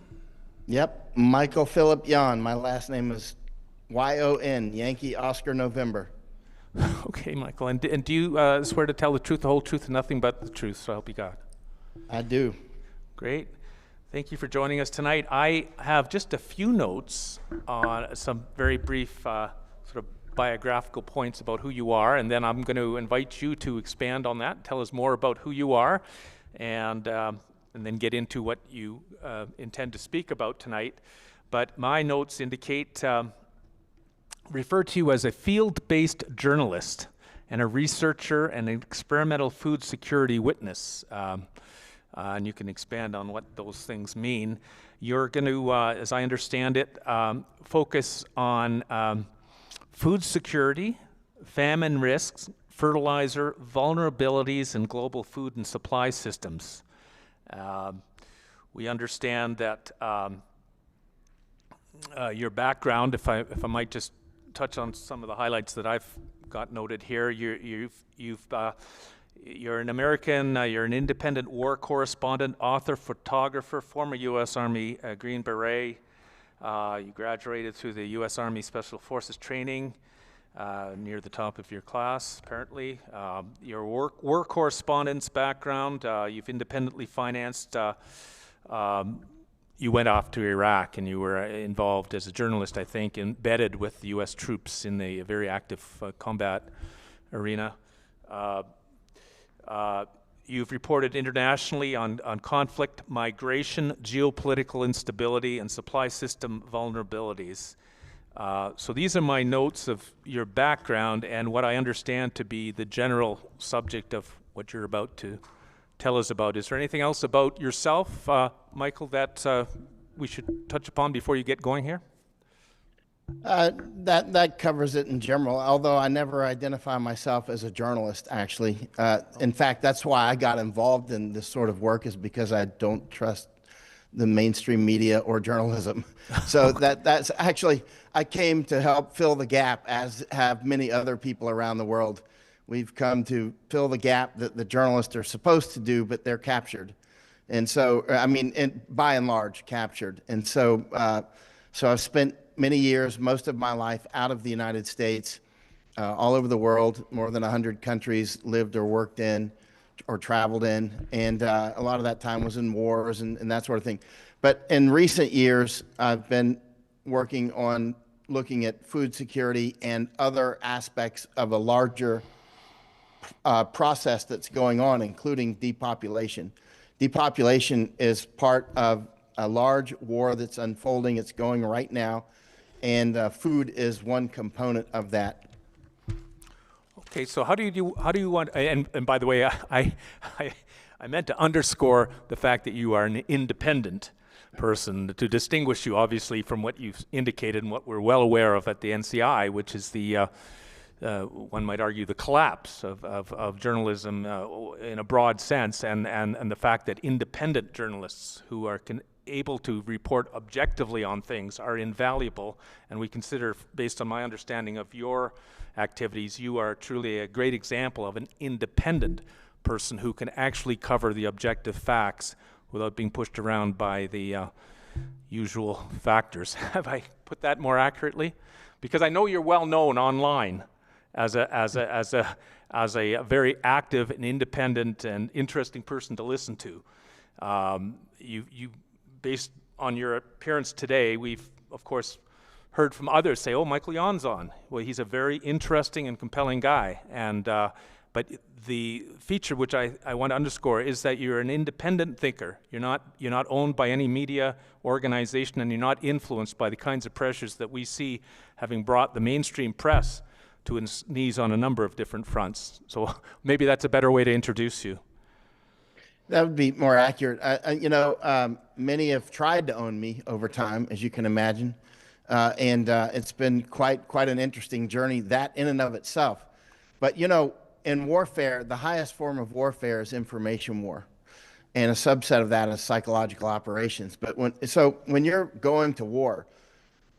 Yep, Michael Philip Yon. My last name is Y-O-N, Yankee Oscar November. Okay, Michael. And do you swear to tell the truth, the whole truth, and nothing but the truth, so help you God? I do. Great. Thank you for joining us tonight. I have just a few notes on some very brief sort of biographical points about who you are, and then I'm going to invite you to expand on that, tell us more about who you are, and then get into what you intend to speak about tonight. But my notes indicate, refer to you as a field-based journalist and a researcher and an experimental food security witness. And you can expand on what those things mean. You're going to, as I understand it, focus on food security, famine risks, fertilizer, vulnerabilities, and global food and supply systems. We understand that your background, if I might just touch on some of the highlights that I've got noted here, you're an American, you're an independent war correspondent, author, photographer, former U.S. Army Green Beret. You graduated through the U.S. Army Special Forces training near the top of your class, apparently. Your war correspondence background, you've independently financed. You went off to Iraq and you were involved as a journalist, I think, embedded with the U.S. troops in the very active combat arena. You've reported internationally on conflict, migration, geopolitical instability, and supply system vulnerabilities. So these are my notes of your background and what I understand to be the general subject of what you're about to tell us about. Is there anything else about yourself, Michael, that we should touch upon before you get going here? That covers it in general, although I never identify myself as a journalist, actually. In fact, that's why I got involved in this sort of work, is because I don't trust the mainstream media or journalism. So that's actually, I came to help fill the gap, as have many other people around the world. We've come to fill the gap that the journalists are supposed to do, but they're captured. And so, I mean, by and large, captured. And so, so I've spent many years, most of my life, out of the United States, all over the world, more than 100 countries lived or worked in or traveled in. And a lot of that time was in wars and that sort of thing. But in recent years, I've been working on looking at food security and other aspects of a larger process that's going on, including depopulation. Depopulation is part of a large war that's unfolding. It's going right now. And food is one component of that. Okay, so how do you want? And by the way, I meant to underscore the fact that you are an independent. person to distinguish you, obviously, from what you've indicated and what we're well aware of at the NCI, which is the, one might argue, the collapse of journalism in a broad sense, and the fact that independent journalists who are able to report objectively on things are invaluable. And we consider, based on my understanding of your activities, you are truly a great example of an independent person who can actually cover the objective facts without being pushed around by the usual factors. Have I put that more accurately? Because I know you're well known online as a very active and independent and interesting person to listen to. You based on your appearance today, we've of course heard from others say, "Oh, Michael Yon's on." Well, he's a very interesting and compelling guy, and but the feature which I want to underscore is that you're an independent thinker. You're not owned by any media organization, and you're not influenced by the kinds of pressures that we see having brought the mainstream press to its knees on a number of different fronts. So maybe that's a better way to introduce you. That would be more accurate. Many have tried to own me over time, as you can imagine, and it's been quite an interesting journey, that in and of itself. But in warfare, the highest form of warfare is information war, and a subset of that is psychological operations. But when you're going to war,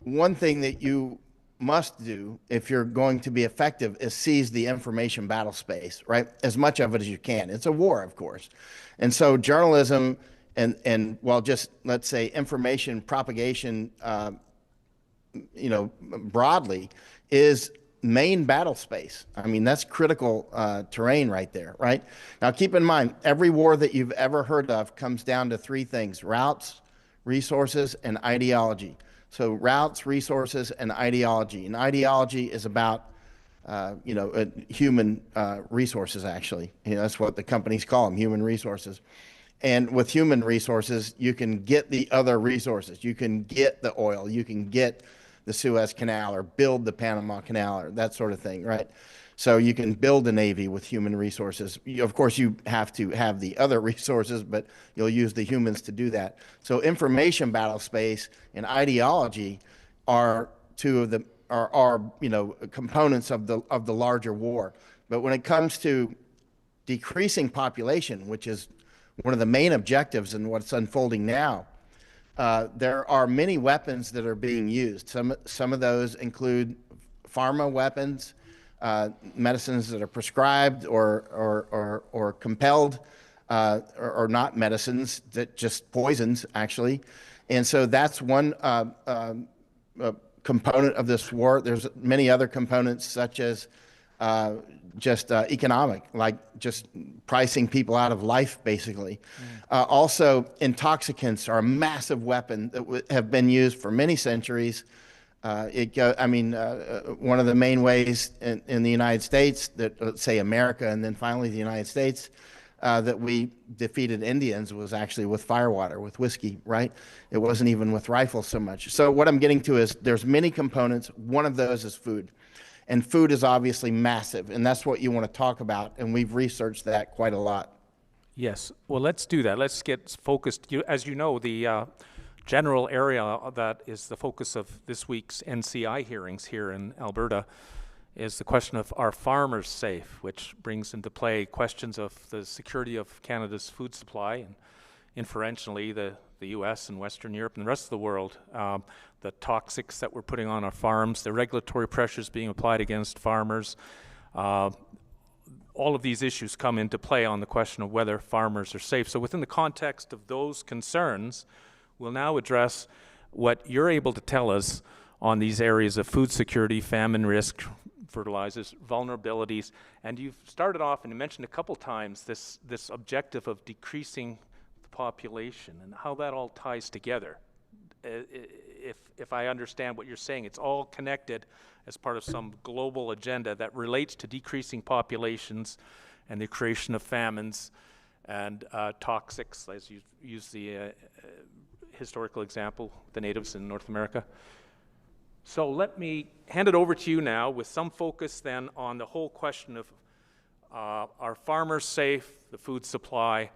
one thing that you must do if you're going to be effective is seize the information battle space, right? As much of it as you can. It's a war, of course. And so journalism and well, just let's say information propagation, broadly is main battle space. I mean, that's critical terrain right there, right? Now, keep in mind, every war that you've ever heard of comes down to three things: routes, resources, and ideology. So routes, resources, and ideology. And ideology is about, human resources, actually. That's what the companies call them, human resources. And with human resources, you can get the other resources. You can get the oil. You can get the Suez Canal or build the Panama Canal or that sort of thing, right? So you can build a navy with human resources. Of course, you have to have the other resources, but you'll use the humans to do that. So information battle space and ideology are two of the components of the larger war. But when it comes to decreasing population, which is one of the main objectives in what's unfolding now, there are many weapons that are being used. Some of those include pharma weapons, medicines that are prescribed or compelled, or not medicines, that just poisons, actually. And so that's one component of this war. There's many other components, such as just economic, like just pricing people out of life, basically. Also, intoxicants are a massive weapon that have been used for many centuries. One of the main ways in the United States that, let's say America, and then finally the United States, that we defeated Indians was actually with firewater, with whiskey, right? It wasn't even with rifles so much. So what I'm getting to is there's many components. One of those is food. And food is obviously massive, and that's what you want to talk about, and we've researched that quite a lot. Yes. Well, let's do that. Let's get focused. As you know, the general area that is the focus of this week's NCI hearings here in Alberta is the question of, are farmers safe, which brings into play questions of the security of Canada's food supply, and inferentially the U.S. and Western Europe and the rest of the world, the toxics that we're putting on our farms, the regulatory pressures being applied against farmers. All of these issues come into play on the question of whether farmers are safe. So within the context of those concerns, we'll now address what you're able to tell us on these areas of food security, famine risk, fertilizers, vulnerabilities. And you've started off, and you mentioned a couple times, this objective of decreasing the population and how that all ties together. If I understand what you're saying, it's all connected as part of some global agenda that relates to decreasing populations and the creation of famines and toxics, as you use the historical example, the natives in North America. So let me hand it over to you now with some focus then on the whole question of are farmers safe, the food supply,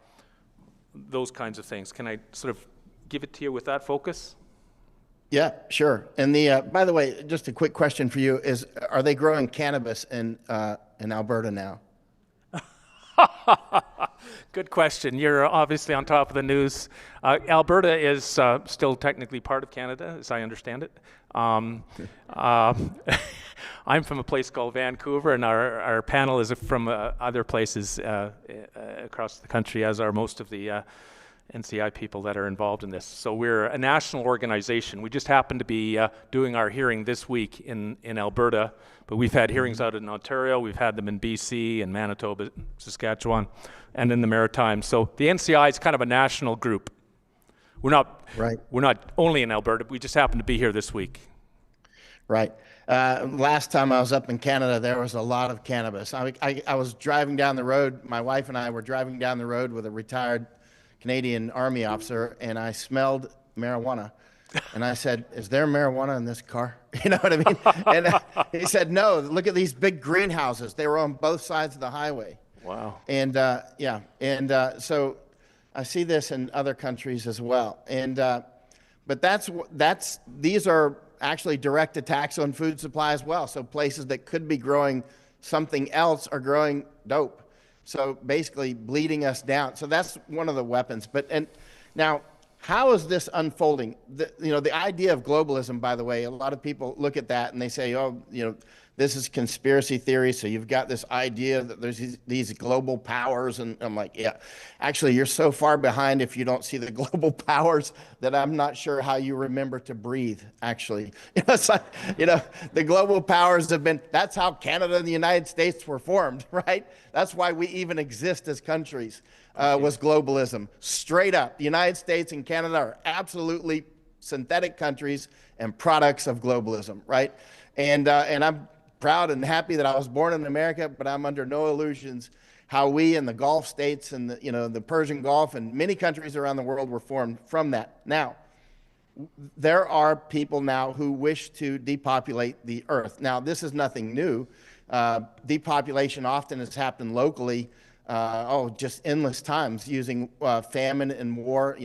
those kinds of things. Can I sort of give it to you with that focus? Yeah, sure. And by the way, just a quick question for you is: are they growing cannabis in Alberta now? Good question. You're obviously on top of the news. Alberta is still technically part of Canada, as I understand it. I'm from a place called Vancouver, and our panel is from other places across the country, as are most of the NCI people that are involved in this. So we're a national organization. We just happen to be doing our hearing this week in Alberta, but we've had hearings out in Ontario, we've had them in BC and Manitoba, Saskatchewan, and in the Maritimes. So the NCI is kind of a national group. We're not only in Alberta, we just happen to be here this week. Right. Last time I was up in Canada, there was a lot of cannabis. I was driving down the road, my wife and I were driving down the road with a retired Canadian Army officer, and I smelled marijuana. And I said, "Is there marijuana in this car?" You know what I mean? And he said, "No, look at these big greenhouses. They were on both sides of the highway." Wow. And so I see this in other countries as well. And but these are actually direct attacks on food supply as well. So places that could be growing something else are growing dope. So basically bleeding us down. So that's one of the weapons. And now, how is this unfolding? The idea of globalism, by the way, a lot of people look at that and they say, oh, this is conspiracy theory. So you've got this idea that there's these global powers. And I'm like, yeah, actually, you're so far behind if you don't see the global powers that I'm not sure how you remember to breathe, actually. It's like, the global powers that's how Canada and the United States were formed, right? That's why we even exist as countries, was globalism. Straight up, the United States and Canada are absolutely synthetic countries and products of globalism, right? And I'm proud and happy that I was born in America, but I'm under no illusions how we in the Gulf states and the Persian Gulf and many countries around the world were formed from that. Now, there are people now who wish to depopulate the earth. Now, this is nothing new. Depopulation often has happened locally, just endless times using famine and war.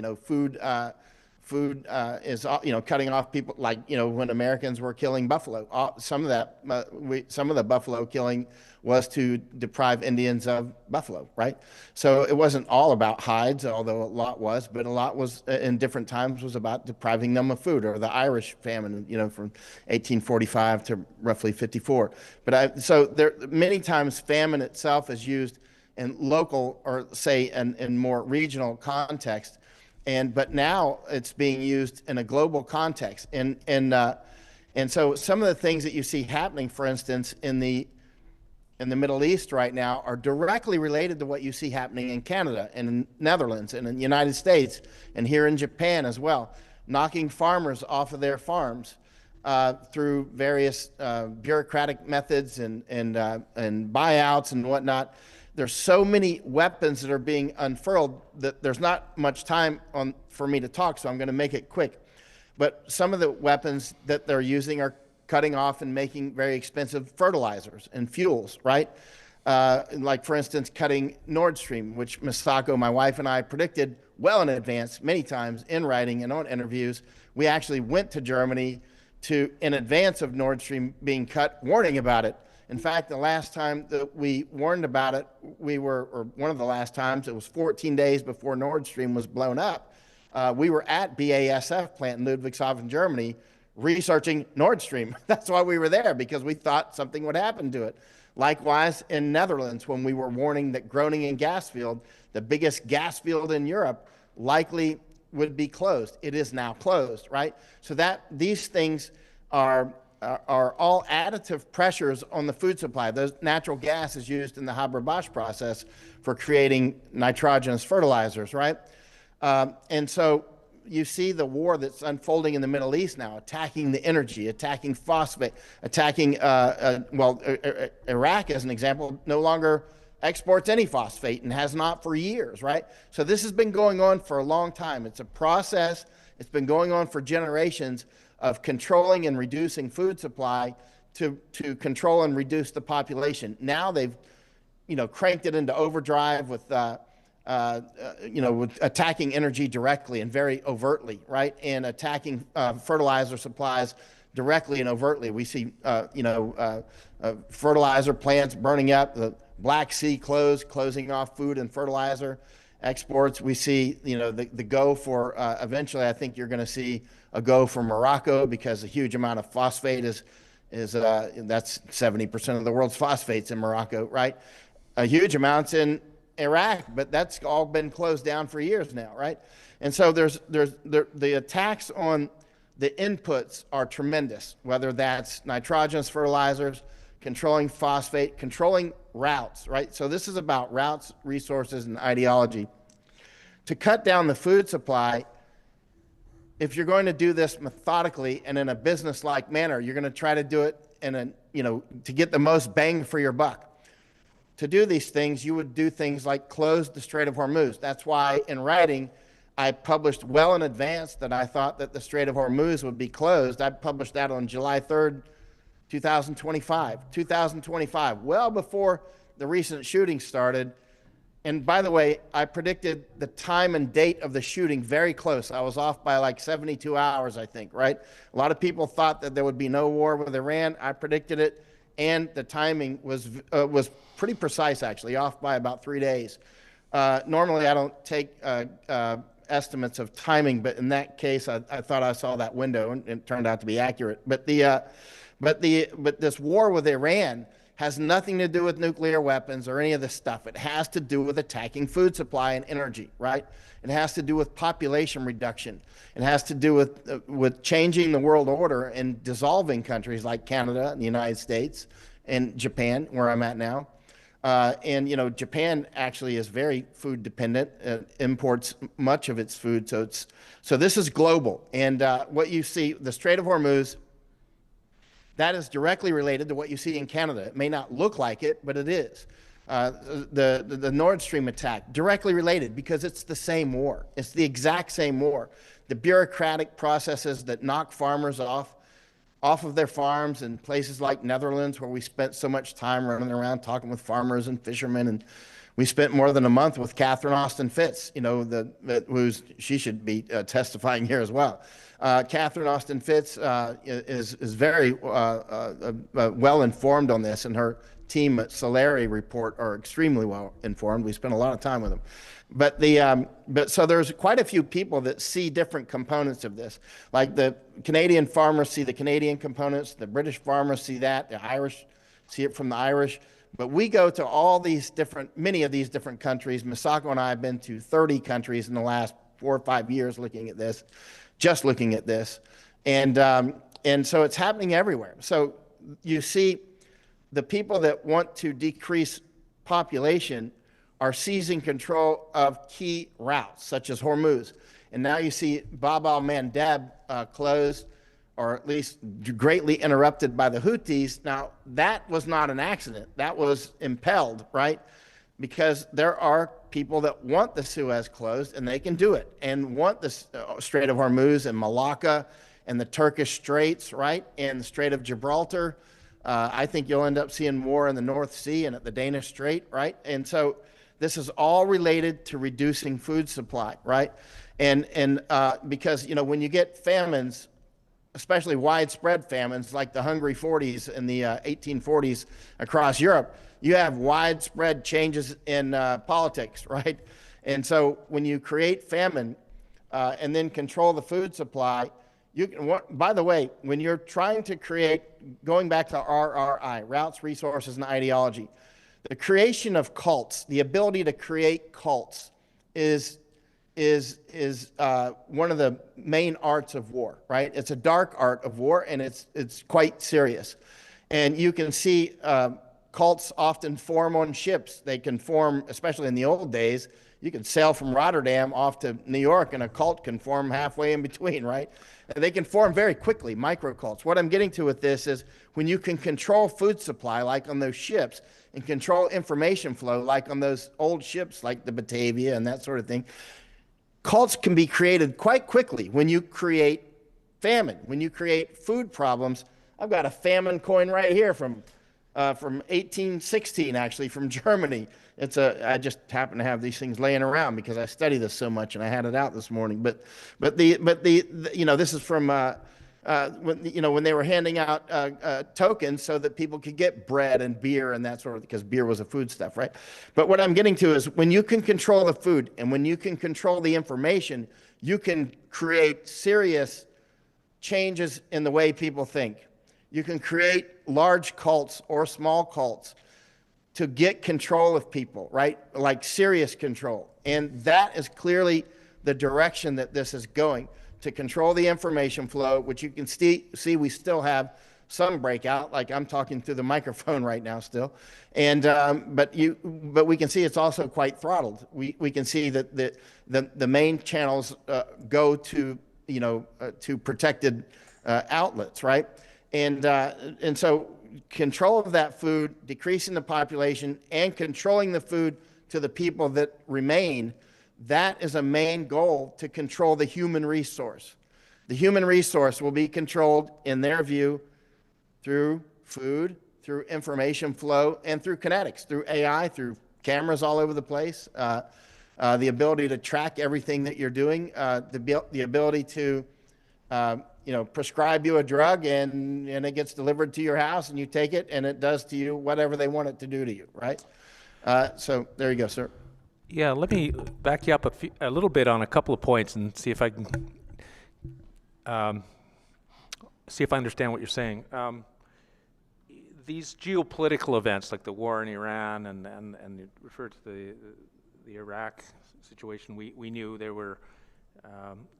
Food is cutting off people, like when Americans were killing buffalo. Some of the buffalo killing was to deprive Indians of buffalo, right? So it wasn't all about hides, although a lot was, but a lot was in different times was about depriving them of food, or the Irish famine, from 1845 to roughly 54. But so there many times famine itself is used in local, or say in more regional context. But now it's being used in a global context. And so some of the things that you see happening, for instance, in the Middle East right now are directly related to what you see happening in Canada and in Netherlands and in the United States and here in Japan as well, knocking farmers off of their farms through various bureaucratic methods and buyouts and whatnot. There's so many weapons that are being unfurled that there's not much time for me to talk, so I'm going to make it quick. But some of the weapons that they're using are cutting off and making very expensive fertilizers and fuels, right? Like, for instance, cutting Nord Stream, which Misako, my wife, and I predicted well in advance, many times in writing and on interviews. We actually went to Germany in advance of Nord Stream being cut, warning about it. In fact, the last time that we warned about it, or one of the last times, it was 14 days before Nord Stream was blown up. We were at BASF plant in Ludwigshafen, Germany, researching Nord Stream. That's why we were there, because we thought something would happen to it. Likewise, in Netherlands, when we were warning that Groningen gas field, the biggest gas field in Europe, likely would be closed. It is now closed, right? So these things are all additive pressures on the food supply. Those natural gas is used in the Haber-Bosch process for creating nitrogenous fertilizers, right? And so you see the war that's unfolding in the Middle East now, attacking the energy, attacking phosphate, attacking, Iraq, as an example, no longer exports any phosphate and has not for years, right? So this has been going on for a long time. It's a process. It's been going on for generations of controlling and reducing food supply to control and reduce the population. Now they've, cranked it into overdrive with with attacking energy directly and very overtly, right? And attacking fertilizer supplies directly and overtly. We see, fertilizer plants burning up, the Black Sea closing off food and fertilizer exports. We see, the go for, eventually I think you're going to see a go for Morocco because a huge amount of phosphate that's 70% of the world's phosphates in Morocco, right? A huge amounts in Iraq, but that's all been closed down for years now, right? And so the attacks on the inputs are tremendous, whether that's nitrogenous fertilizers, controlling phosphate, controlling routes, right? So this is about routes, resources, and ideology. To cut down the food supply, if you're going to do this methodically and in a business-like manner, you're going to try to do it to get the most bang for your buck. To do these things, you would do things like close the Strait of Hormuz. That's why in writing, I published well in advance that I thought that the Strait of Hormuz would be closed. I published that on July 3rd, 2025, well before the recent shooting started. And by the way, I predicted the time and date of the shooting very close. I was off by like 72 hours, I think, right? A lot of people thought that there would be no war with Iran. I predicted it, and the timing was pretty precise, actually, off by about 3 days. Normally, I don't take estimates of timing, but in that case, I thought I saw that window, and it turned out to be accurate. But this war with Iran has nothing to do with nuclear weapons or any of this stuff. It has to do with attacking food supply and energy, right? It has to do with population reduction. It has to do with changing the world order and dissolving countries like Canada and the United States and Japan, where I'm at now. Japan actually is very food dependent, imports much of its food. So this is global. And what you see, the Strait of Hormuz, that is directly related to what you see in Canada. It may not look like it, but it is. The Nord Stream attack, directly related because it's the same war. It's the exact same war. The bureaucratic processes that knock farmers off of their farms in places like Netherlands, where we spent so much time running around talking with farmers and fishermen. And we spent more than a month with Catherine Austin Fitts, she should be testifying here as well. Catherine Austin Fitts is very well informed on this, and her team at Solari Report are extremely well informed. We spent a lot of time with them. But so there's quite a few people that see different components of this. Like the Canadian farmers see the Canadian components, the British farmers see that, the Irish see it from the Irish. But we go to many of these different countries. Misako and I have been to 30 countries in the last 4 or 5 years looking at this. And so it's happening everywhere. So you see the people that want to decrease population are seizing control of key routes, such as Hormuz. And now you see Bab al-Mandeb closed, or at least greatly interrupted by the Houthis. Now, that was not an accident. That was impelled, right? Because there are people that want the Suez closed, and they can do it, and want the Strait of Hormuz and Malacca and the Turkish Straits, right, and the Strait of Gibraltar. I think you'll end up seeing more in the North Sea and at the Danish Strait, right? And so this is all related to reducing food supply, right? And because, when you get famines, especially widespread famines like the Hungry 40s in the 1840s across Europe, you have widespread changes in politics, right? And so when you create famine and then control the food supply, by the way, when you're trying to create, going back to RRI, routes, resources, and ideology, the creation of cults, the ability to create cults is one of the main arts of war, right? It's a dark art of war, and it's quite serious. And you can see cults often form on ships. They can form, especially in the old days, you can sail from Rotterdam off to New York, and a cult can form halfway in between, right? And they can form very quickly, micro-cults. What I'm getting to with this is when you can control food supply, like on those ships, and control information flow, like on those old ships, like the Batavia and that sort of thing, cults can be created quite quickly when you create famine, when you create food problems. I've got a famine coin right here from from 1816, actually, from Germany. I just happen to have these things laying around because I study this so much, and I had it out this morning. But this is from when they were handing out tokens so that people could get bread and beer and that sort of, because beer was a foodstuff, right? But what I'm getting to is when you can control the food and when you can control the information, you can create serious changes in the way people think. You can create large cults or small cults to get control of people, right? Like serious control. And that is clearly the direction that this is going, to control the information flow, which you can see we still have some breakout, like I'm talking through the microphone right now still. And but we can see it's also quite throttled. We can see that the main channels go to to protected outlets, right? And so control of that food, decreasing the population, and controlling the food to the people that remain, that is a main goal, to control the human resource. The human resource will be controlled, in their view, through food, through information flow, and through kinetics, through AI, through cameras all over the place, the ability to track everything that you're doing, the ability to prescribe you a drug and it gets delivered to your house and you take it and it does to you whatever they want it to do to you, right? So there you go, sir. Yeah, let me back you up a little bit on a couple of points and see if I can see if I understand what you're saying. These geopolitical events like the war in Iran and you referred to the Iraq situation, we knew there were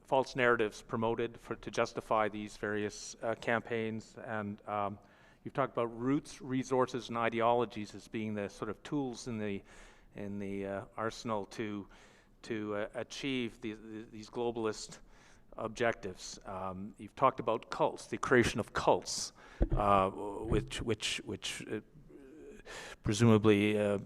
false narratives promoted to justify these various campaigns, and you've talked about roots, resources, and ideologies as being the sort of tools in the arsenal to achieve these globalist objectives. You've talked about cults, the creation of cults, which presumably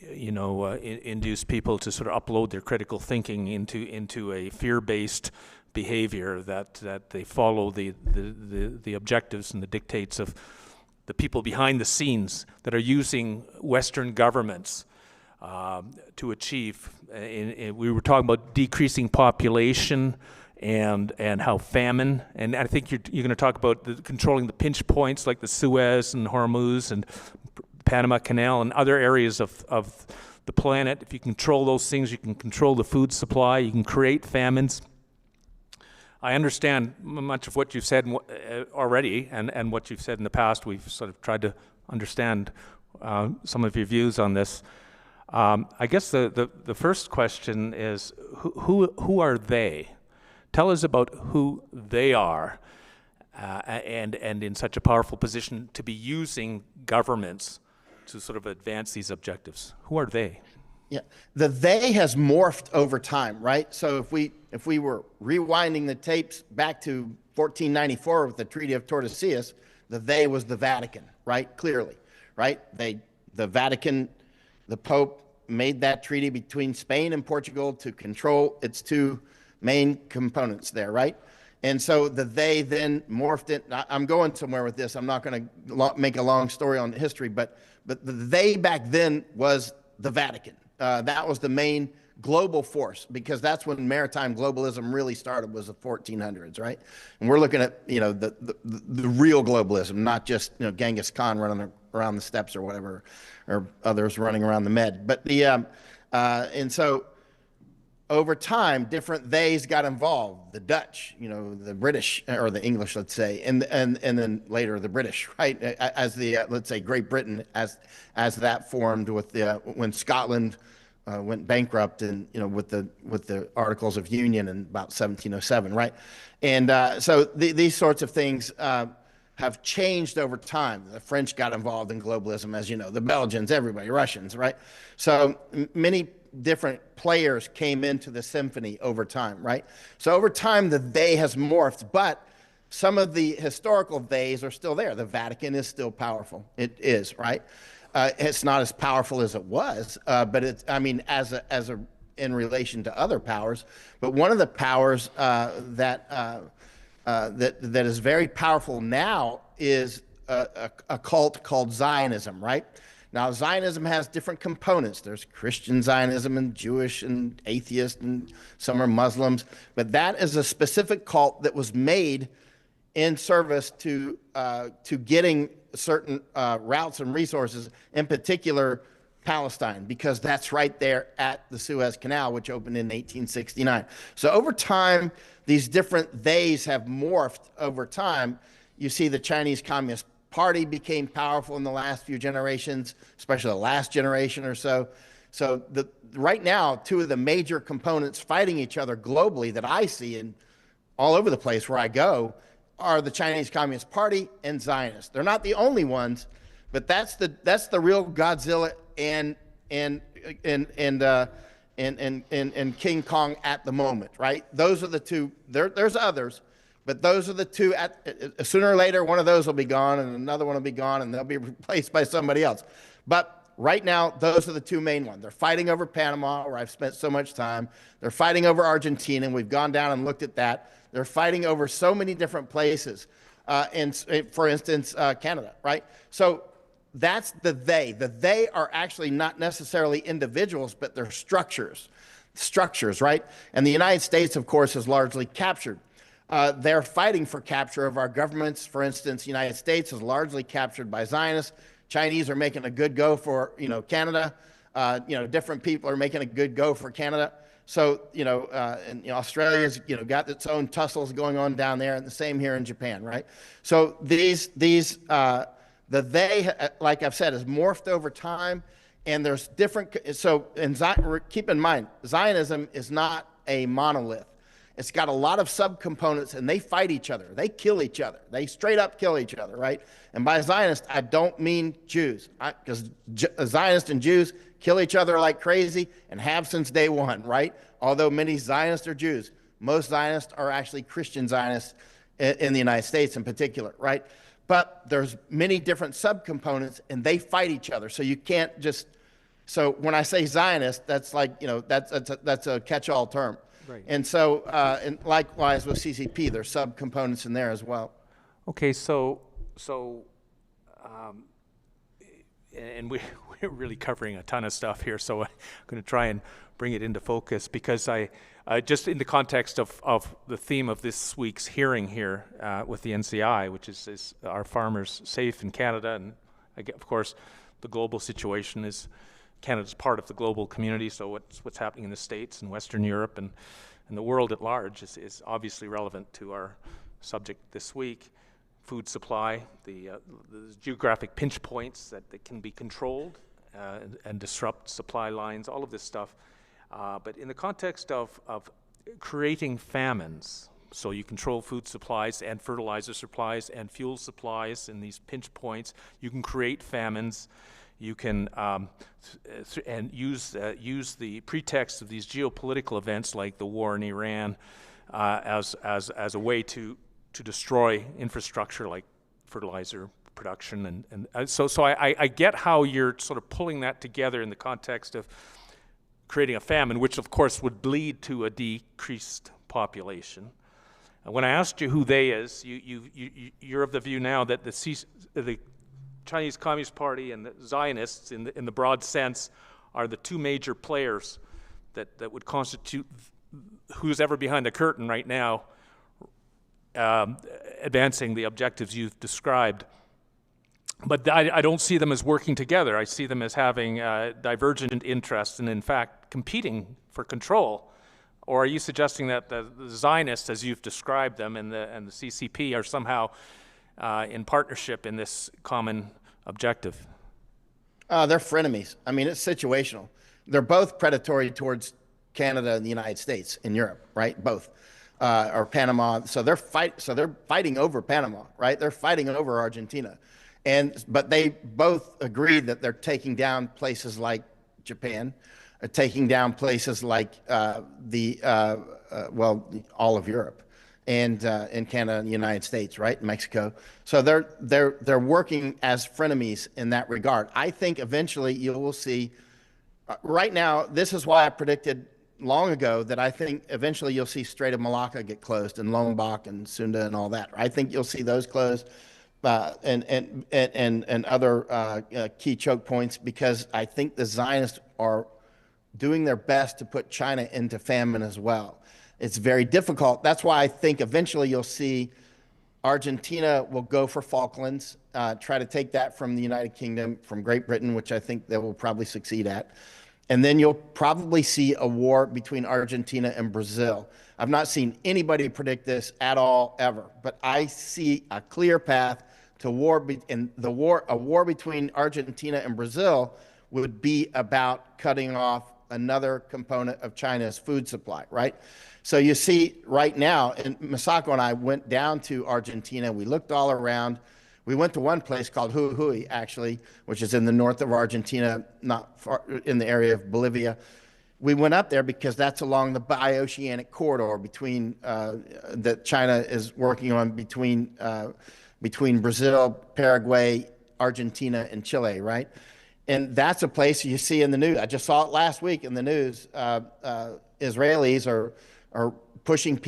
induce people to sort of upload their critical thinking into a fear-based behavior that they follow the objectives and the dictates of the people behind the scenes that are using Western governments to achieve. We were talking about decreasing population and how famine, and I think you're going to talk about controlling the pinch points like the Suez and Hormuz and Panama Canal and other areas of the planet. If you control those things, you can control the food supply, you can create famines. I understand much of what you've said already and what you've said in the past. We've sort of tried to understand some of your views on this. I guess the first question is, who are they? Tell us about who they are and in such a powerful position to be using governments to sort of advance these objectives. Who are they? Yeah, the they has morphed over time, right? So if we were rewinding the tapes back to 1494 with the Treaty of Tordesillas, the they was the Vatican, right? Clearly, right? The Vatican, the Pope made that treaty between Spain and Portugal to control its two main components there, right? And so they then morphed it. I'm going somewhere with this. I'm not going to make a long story on history, but the they back then was the Vatican. That was the main global force, because that's when maritime globalism really started, was the 1400s, right? And we're looking at the real globalism, not just Genghis Khan running around the steppes or whatever, or others running around the Med. But and so over time, different theys got involved. The Dutch, the British, or the English, let's say, and then later the British, right? As the let's say Great Britain, as that formed with when Scotland went bankrupt, and with the Articles of Union in about 1707, right? And so these sorts of things have changed over time. The French got involved in globalism, as you know, the Belgians, everybody, Russians, right? So many different players came into the symphony over time, right? So over time, the they has morphed, but some of the historical theys are still there. The Vatican is still powerful. It is, right? It's not as powerful as it was, but it's, in relation to other powers. But one of the powers that is very powerful now is a cult called Zionism, right? Now, Zionism has different components. There's Christian Zionism and Jewish and atheist, and some are Muslims. But that is a specific cult that was made in service to getting certain routes and resources, in particular Palestine, because that's right there at the Suez Canal, which opened in 1869. So over time, these different theys have morphed over time. You see the Chinese Communist Party became powerful in the last few generations, especially the last generation or so. So right now, two of the major components fighting each other globally that I see in all over the place where I go are the Chinese Communist Party and Zionists. They're not the only ones, but that's the real Godzilla and King Kong at the moment, right? Those are the two. There's others. But those are the two. Sooner or later, one of those will be gone, and another one will be gone, and they'll be replaced by somebody else. But right now, those are the two main ones. They're fighting over Panama, where I've spent so much time. They're fighting over Argentina, and we've gone down and looked at that. They're fighting over so many different places, and for instance, Canada, right? So that's the they. The they are actually not necessarily individuals, but they're structures, right? And the United States, of course, is largely captured. They're fighting for capture of our governments. For instance, the United States is largely captured by Zionists. Chinese are making a good go for, Canada. Different people are making a good go for Canada. So, Australia's, got its own tussles going on down there, and the same here in Japan, right? So like I've said, has morphed over time, and there's different. So, keep in mind, Zionism is not a monolith. It's got a lot of subcomponents, and they fight each other. They kill each other. They straight up kill each other, right? And by Zionist, I don't mean Jews, because Zionists and Jews kill each other like crazy and have since day one, right? Although many Zionists are Jews. Most Zionists are actually Christian Zionists in the United States in particular, right? But there's many different subcomponents, and they fight each other. So you can't just, so when I say Zionist, that's like, that's a catch-all term. Right. And so, and likewise with CCP, there's subcomponents in there as well. Okay, and we're really covering a ton of stuff here, so I'm going to try and bring it into focus, because I just in the context of the theme of this week's hearing here with the NCI, which is are farmers safe in Canada, and of course the global situation is Canada's part of the global community, so what's happening in the States and Western Europe and the world at large is obviously relevant to our subject this week. Food supply, the geographic pinch points that can be controlled and disrupt supply lines, all of this stuff. But in the context of creating famines, so you control food supplies and fertilizer supplies and fuel supplies in these pinch points, you can create famines. You can and use the pretext of these geopolitical events like the war in Iran as a way to destroy infrastructure like fertilizer production, and so I get how you're sort of pulling that together in the context of creating a famine, which of course would lead to a decreased population. When I asked you who they is, you're of the view now that the Chinese Communist Party and the Zionists, in the broad sense, are the two major players that would constitute who's ever behind the curtain right now, advancing the objectives you've described. But I don't see them as working together. I see them as having divergent interests and, in fact, competing for control. Or are you suggesting that the Zionists, as you've described them, and the CCP are somehow in partnership in this common objective? They're frenemies. I mean, it's situational. They're both predatory towards Canada and the United States and Europe, right? Both, or Panama. So they're fighting over Panama, right? They're fighting over Argentina, but they both agreed that they're taking down places like Japan, taking down places like all of Europe. And in Canada and the United States, right? Mexico. So they're working as frenemies in that regard. I think eventually you will see, right now, this is why I predicted long ago that I think eventually you'll see Strait of Malacca get closed, and Lombok and Sunda and all that. I think you'll see those closed. and other key choke points, because I think the Zionists are doing their best to put China into famine as well. It's very difficult. That's why I think eventually you'll see Argentina will go for Falklands, try to take that from the United Kingdom, from Great Britain, which I think they will probably succeed at. And then you'll probably see a war between Argentina and Brazil. I've not seen anybody predict this at all, ever, but I see a clear path to war, and a war between Argentina and Brazil would be about cutting off another component of China's food supply, right? So you see right now, and Masako and I went down to Argentina. We looked all around. We went to one place called Jujuy, actually, which is in the north of Argentina, not far in the area of Bolivia. We went up there because that's along the bioceanic corridor between that China is working on between Brazil, Paraguay, Argentina, and Chile, right? And that's a place you see in the news. I just saw it last week in the news. Israelis are pushing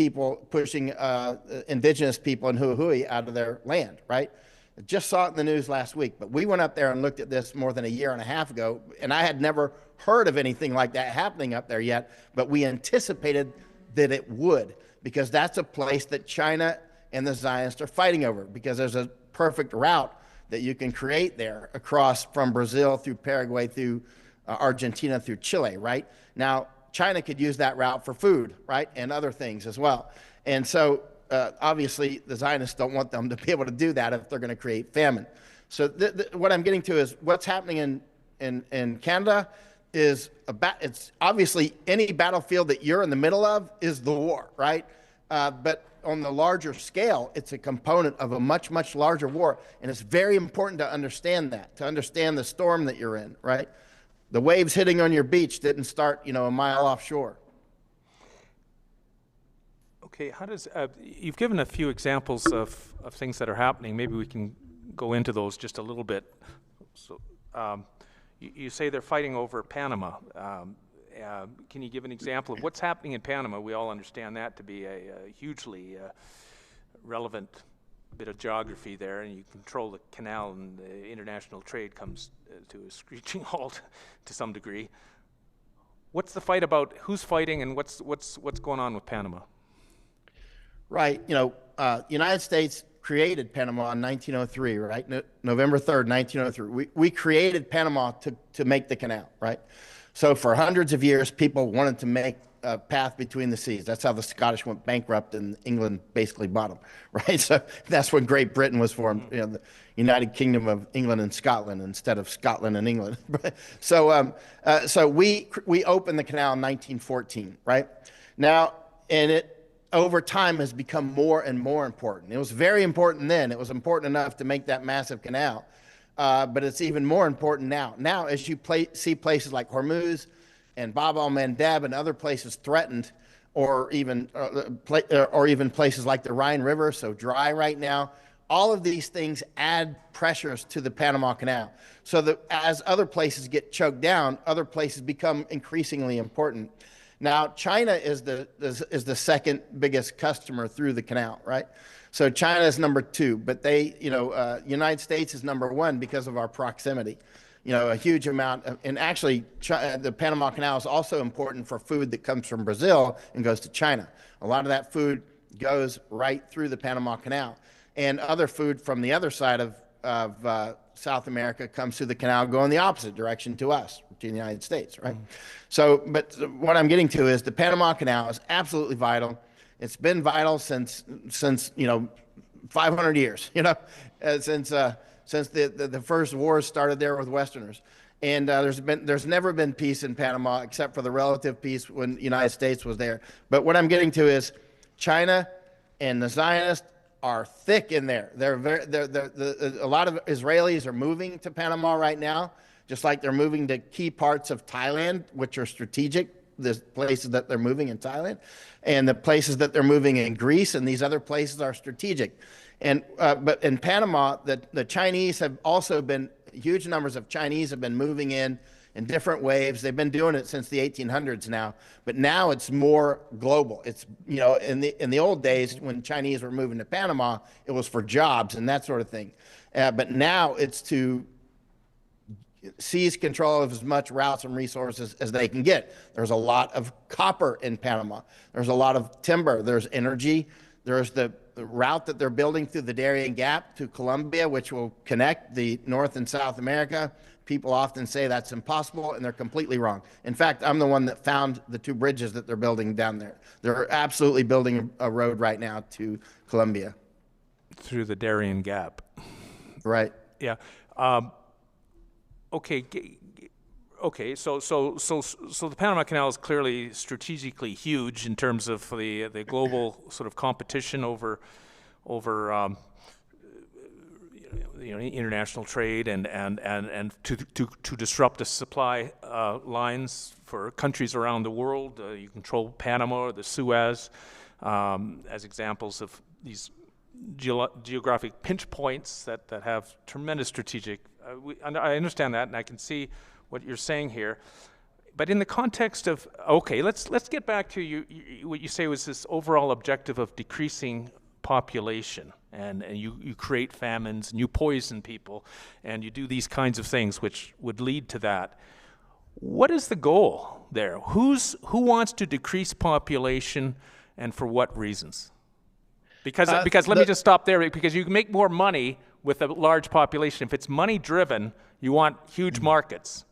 indigenous people in Jujuy out of their land, right? I just saw it in the news last week. But we went up there and looked at this more than a year and a half ago, and I had never heard of anything like that happening up there yet, but we anticipated that it would, because that's a place that China and the Zionists are fighting over, because there's a perfect route that you can create there across from Brazil through Paraguay, through Argentina, through Chile, right? Now, China could use that route for food, right, and other things as well. And so, obviously, the Zionists don't want them to be able to do that if they're going to create famine. So what I'm getting to is what's happening in Canada is it's obviously any battlefield that you're in the middle of is the war, right? But on the larger scale, it's a component of a much, much larger war. And it's very important to understand that, to understand the storm that you're in, right? The waves hitting on your beach didn't start, a mile offshore. Okay, how does, you've given a few examples of things that are happening. Maybe we can go into those just a little bit. So, you say they're fighting over Panama. Can you give an example of what's happening in Panama? We all understand that to be a hugely relevant bit of geography there, and you control the canal, and the international trade comes to a screeching halt to some degree. What's the fight about? Who's fighting, and what's going on with Panama? Right. United States created Panama in 1903, right? November 3rd, 1903. We created Panama to make the canal, right? So for hundreds of years, people wanted to make a path between the seas. That's how the Scottish went bankrupt and England basically bought them, right? So that's when Great Britain was formed, the United Kingdom of England and Scotland instead of Scotland and England. So we opened the canal in 1914, right? Now, and it over time has become more and more important. It was very important then. It was important enough to make that massive canal. But it's even more important now. Now, as you see places like Hormuz and Bab el-Mandeb and other places threatened, or even places like the Rhine River, so dry right now, all of these things add pressures to the Panama Canal. So that as other places get choked down, other places become increasingly important. Now, China is the second biggest customer through the canal, right? So China is number 2, but United States is number 1 because of our proximity. A huge amount of, and actually the Panama Canal is also important for food that comes from Brazil and goes to China. A lot of that food goes right through the Panama Canal, and other food from the other side of South America comes through the canal, going the opposite direction to us, to the United States, right? So, but what I'm getting to is the Panama Canal is absolutely vital. It's been vital since 500 years, since the first wars started there with Westerners. And there's never been peace in Panama except for the relative peace when the United States was there. But what I'm getting to is China and the Zionists are thick in there. A lot of Israelis are moving to Panama right now, just like they're moving to key parts of Thailand, which are strategic. The places that they're moving in Thailand, and the places that they're moving in Greece, and these other places are strategic. And but in Panama, the Chinese have also been, huge numbers of Chinese have been moving in in different waves. They've been doing it since the 1800s now, but now it's more global. It's, you know, in the old days when Chinese were moving to Panama, it was for jobs and that sort of thing. But now it's to seize control of as much routes and resources as they can get. There's a lot of copper in Panama. There's a lot of timber. There's energy. There's the route that they're building through the Darien Gap to Colombia, which will connect the North and South America. People often say that's impossible, and they're completely wrong. In fact, I'm the one that found the 2 bridges that they're building down there. They're absolutely building a road right now to Colombia. Through the Darien Gap. Right. Yeah. Okay. Okay. So the Panama Canal is clearly strategically huge in terms of the global sort of competition over international trade and to disrupt the supply lines for countries around the world. You control Panama or the Suez as examples of these geographic pinch points that have tremendous strategic. I understand that, and I can see what you're saying here. But in the context of, okay, let's get back to what you say was this overall objective of decreasing population, and you create famines, and you poison people, and you do these kinds of things which would lead to that. What is the goal there? Who wants to decrease population, and for what reasons? Because let me just stop there, because you can make more money with a large population. If it's money driven, you want huge markets,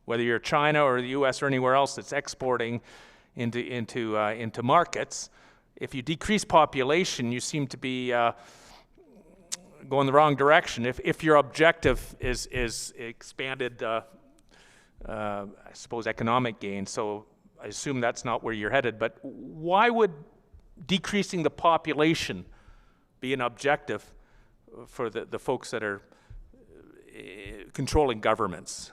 whether you're China or the US or anywhere else that's exporting into markets. If you decrease population, you seem to be going the wrong direction. If your objective is expanded, I suppose, economic gain, so I assume that's not where you're headed, but why would decreasing the population be an objective for the folks that are controlling governments?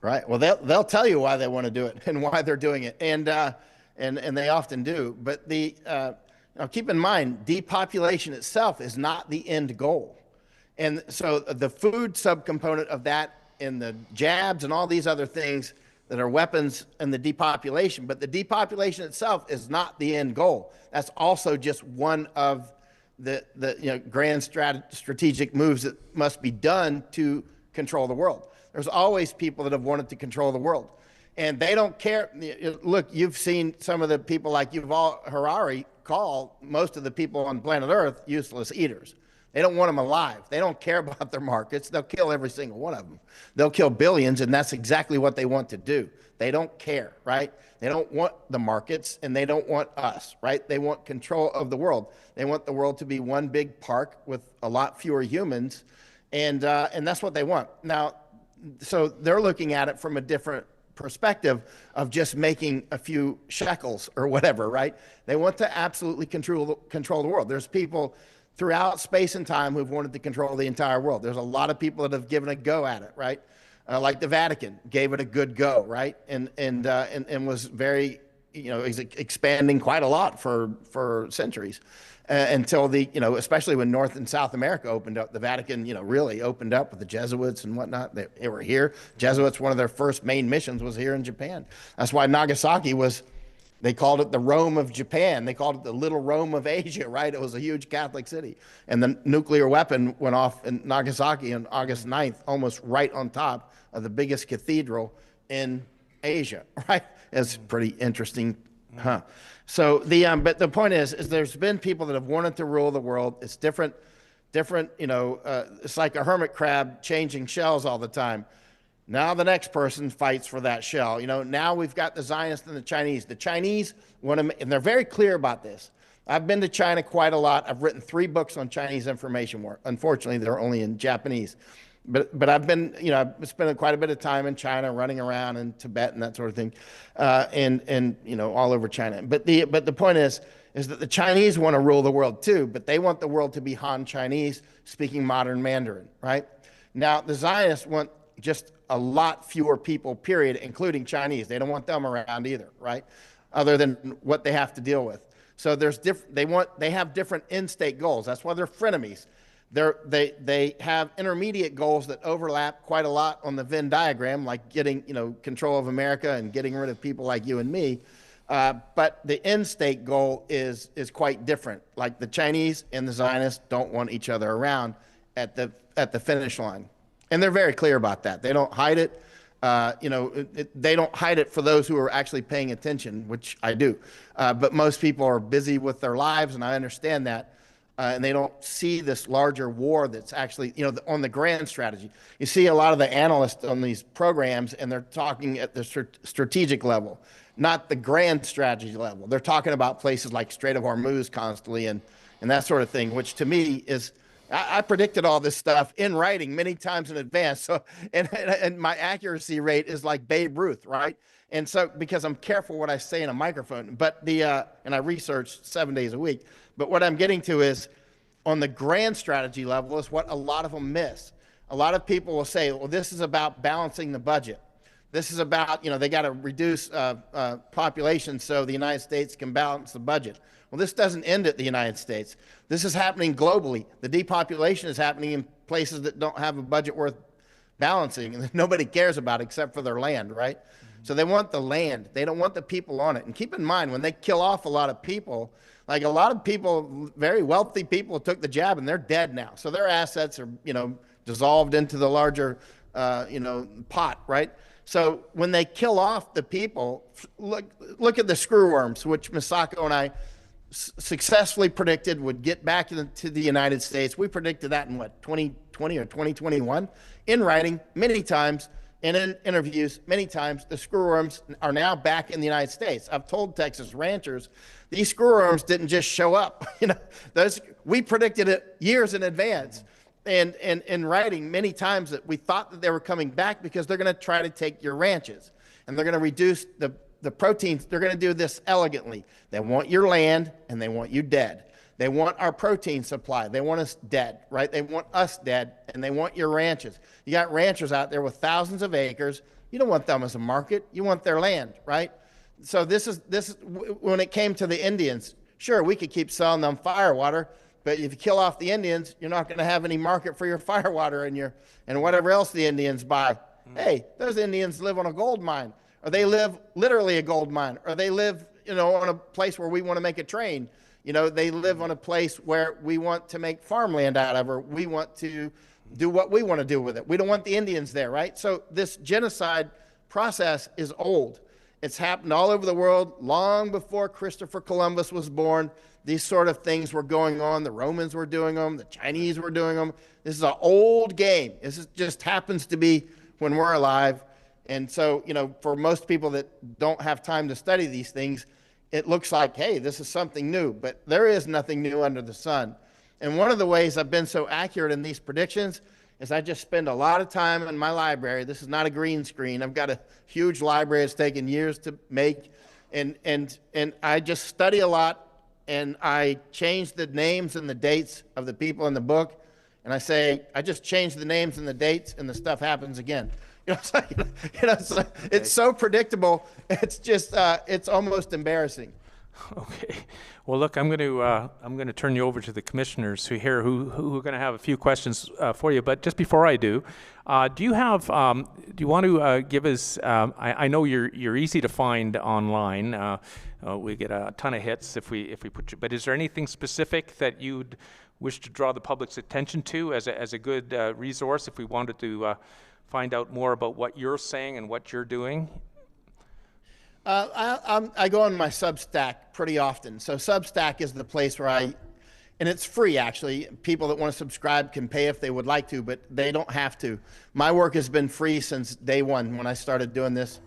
Right. Well, they'll tell you why they want to do it and why they're doing it, and they often do. But now keep in mind, depopulation itself is not the end goal, and so the food subcomponent of that, and the jabs and all these other things that are weapons and the depopulation. But the depopulation itself is not the end goal. That's also just one of the grand strategic moves that must be done to control the world. There's always people that have wanted to control the world, and they don't care. Look, you've seen some of the people like Yuval Harari call most of the people on planet Earth useless eaters. They don't want them alive. They don't care about their markets. They'll kill every single one of them. They'll kill billions, and that's exactly what they want to do. They don't care, right? They don't want the markets, and they don't want us, right? They want control of the world. They want the world to be one big park with a lot fewer humans, and that's what they want. Now, so they're looking at it from a different perspective of just making a few shekels or whatever, right? They want to absolutely control the world. There's people throughout space and time who've wanted to control the entire world. There's a lot of people that have given a go at it, right? Like the Vatican gave it a good go, right? And was very, expanding quite a lot for centuries until especially when North and South America opened up. The Vatican, really opened up with the Jesuits and whatnot. They were here. Jesuits, one of their first main missions was here in Japan. That's why Nagasaki they called it the Rome of Japan. They called it the little Rome of Asia, right? It was a huge Catholic city. And the nuclear weapon went off in Nagasaki on August 9th, almost right on top of the biggest cathedral in Asia, right? It's pretty interesting, huh? So but the point is there's been people that have wanted to rule the world. It's different, it's like a hermit crab changing shells all the time. Now the next person fights for that shell. Now we've got the Zionists and the Chinese. The Chinese want to, and they're very clear about this. I've been to China quite a lot. I've written 3 books on Chinese information war. Unfortunately, they're only in Japanese. But I've been, I've spent quite a bit of time in China, running around in Tibet and that sort of thing, and all over China. But the point is that the Chinese want to rule the world too, but they want the world to be Han Chinese, speaking modern Mandarin, right? Now the Zionists want just a lot fewer people, period, including Chinese. They don't want them around either, right? Other than what they have to deal with. So they have different in-state goals. That's why they're frenemies. They have intermediate goals that overlap quite a lot on the Venn diagram, like getting, control of America and getting rid of people like you and me. But the end state goal is quite different. Like the Chinese and the Zionists don't want each other around at the finish line. And they're very clear about that. They don't hide it. They don't hide it for those who are actually paying attention, which I do. But most people are busy with their lives, and I understand that. And they don't see this larger war that's actually, on the grand strategy. You see a lot of the analysts on these programs, and they're talking at the strategic level, not the grand strategy level. They're talking about places like Strait of Hormuz constantly and that sort of thing, which to me is, I predicted all this stuff in writing many times in advance. So, and my accuracy rate is like Babe Ruth, right? And so, because I'm careful what I say in a microphone, but and I research 7 days a week. But what I'm getting to is, on the grand strategy level, is what a lot of them miss. A lot of people will say, well, this is about balancing the budget. This is about, they got to reduce population so the United States can balance the budget. Well, this doesn't end at the United States. This is happening globally. The depopulation is happening in places that don't have a budget worth balancing, and that nobody cares about except for their land, right? So they want the land. They don't want the people on it. And keep in mind, when they kill off a lot of people, like a lot of people, very wealthy people took the jab and they're dead now. So their assets are, dissolved into the larger, pot, right? So when they kill off the people, look at the screwworms, which Misako and I successfully predicted would get back into the United States. We predicted that in 2020 or 2021, in writing many times, and in interviews many times. The screwworms are now back in the United States. I've told Texas ranchers, these screwworms didn't just show up. We predicted it years in advance, and in writing many times, that we thought that they were coming back because they're going to try to take your ranches, and they're going to reduce the proteins. They're going to do this elegantly. They want your land, and they want you dead. They want our protein supply. They want us dead, right? They want us dead, and they want your ranches. You got ranchers out there with thousands of acres. You don't want them as a market. You want their land, right? So this is when it came to the Indians. Sure, we could keep selling them firewater, but if you kill off the Indians, you're not going to have any market for your firewater and whatever else the Indians buy. Hey, those Indians live on a gold mine, or they live literally a gold mine, or they live, on a place where we want to make a train. They live on a place where we want to make farmland out of, or we want to do what we want to do with it. We don't want the Indians there, right? So this genocide process is old. It's happened all over the world long before Christopher Columbus was born. These sort of things were going on. The Romans were doing them. The Chinese were doing them. This is an old game. Just happens to be when we're alive. And so, for most people that don't have time to study these things, it looks like, hey, this is something new. But there is nothing new under the sun. And one of the ways I've been so accurate in these predictions is I just spend a lot of time in my library. This is not a green screen. I've got a huge library. It's taken years to make. And I just study a lot, and I change the names and the dates of the people in the book. And I say, I just change the names and the dates, and the stuff happens again. It's so predictable. It's just, it's almost embarrassing. Okay. Well, look, I'm going to turn you over to the commissioners who are going to have a few questions for you. But just before I do, do you want to give us? I know you're easy to find online. We get a ton of hits if we put you. But is there anything specific that you'd wish to draw the public's attention to as a good resource if we wanted to find out more about what you're saying and what you're doing? I go on my Substack pretty often. So Substack is the place where and it's free actually. People that want to subscribe can pay if they would like to, but they don't have to. My work has been free since day one when I started doing this,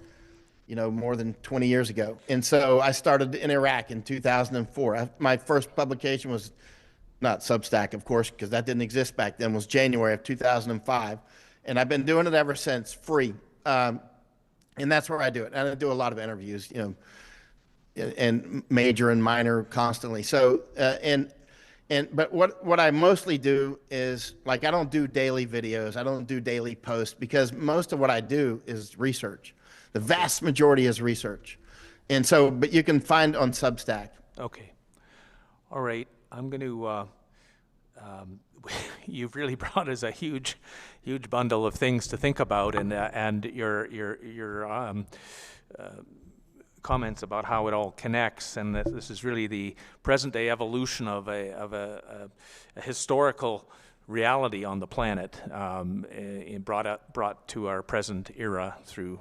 more than 20 years ago. And so I started in Iraq in 2004. My first publication was not Substack, of course, because that didn't exist back then, was January of 2005. And I've been doing it ever since, free. And that's where I do it. And I do a lot of interviews, and major and minor constantly. So, but what I mostly do is, I don't do daily videos. I don't do daily posts, because most of what I do is research. The vast majority is research. And so, but you can find on Substack. Okay. All right. I'm going to you've really brought us a huge bundle of things to think about, and your comments about how it all connects, and that this is really the present-day evolution of a historical reality on the planet, brought to our present era through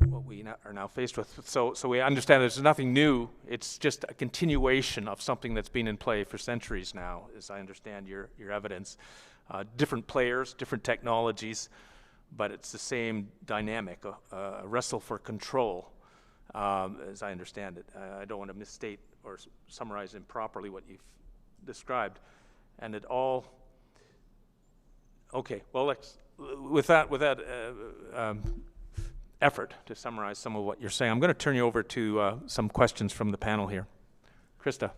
what we are now faced with. So we understand there's nothing new. It's just a continuation of something that's been in play for centuries now, as I understand your evidence. Different players, different technologies, but it's the same dynamic, a wrestle for control, as I understand it. I don't want to misstate or summarize improperly what you've described. And it all, okay, well, with that effort to summarize some of what you're saying, I'm going to turn you over to some questions from the panel here. Krista.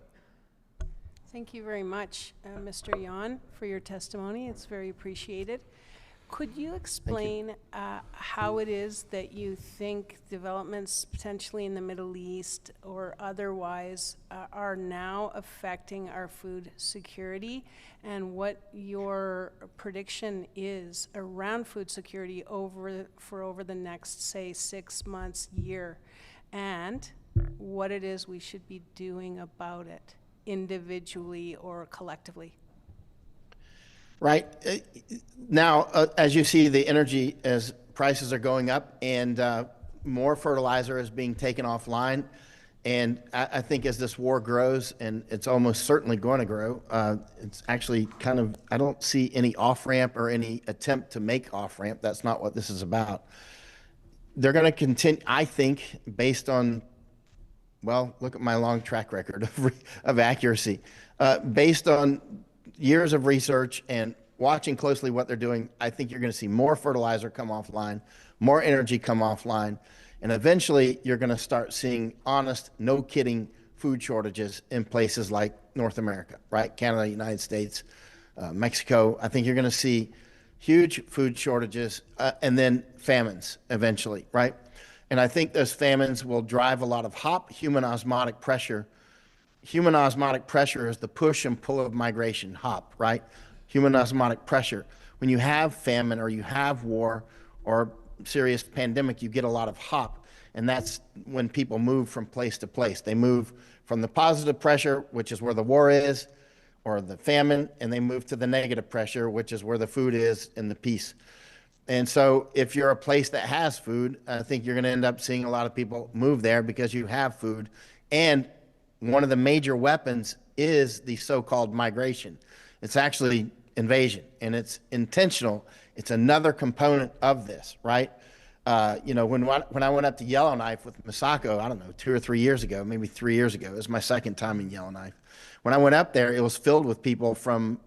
Thank you very much, Mr. Yan, for your testimony. It's very appreciated. Could you explain how it is that you think developments potentially in the Middle East or otherwise are now affecting our food security, and what your prediction is around food security over the next, say, 6 months, year, and what it is we should be doing about it individually or collectively? Right. Now, as you see, the energy as prices are going up and more fertilizer is being taken offline. And I think as this war grows, and it's almost certainly going to grow, it's actually kind of, I don't see any off-ramp or any attempt to make off-ramp. That's not what this is about. They're going to continue, I think, based on, well, look at my long track record of accuracy. Based on years of research and watching closely what they're doing, I think you're going to see more fertilizer come offline, more energy come offline, and eventually you're going to start seeing honest, no kidding food shortages in places like North America, right? Canada, United States, Mexico. I think you're going to see huge food shortages and then famines eventually, right? And I think those famines will drive a lot of HOP, human osmotic pressure. Human osmotic pressure is the push and pull of migration, HOP, right? Human osmotic pressure. When you have famine or you have war or serious pandemic, you get a lot of HOP, and that's when people move from place to place. They move from the positive pressure, which is where the war is, or the famine, and they move to the negative pressure, which is where the food is and the peace. And so if you're a place that has food, I think you're going to end up seeing a lot of people move there because you have food. And one of the major weapons is the so-called migration. It's actually invasion, and it's intentional. It's another component of this, right? You know, when I went up to Yellowknife with Misako, I don't know, 2 or 3 years ago, maybe 3 years ago, it was my second time in Yellowknife. When I went up there, it was filled with people from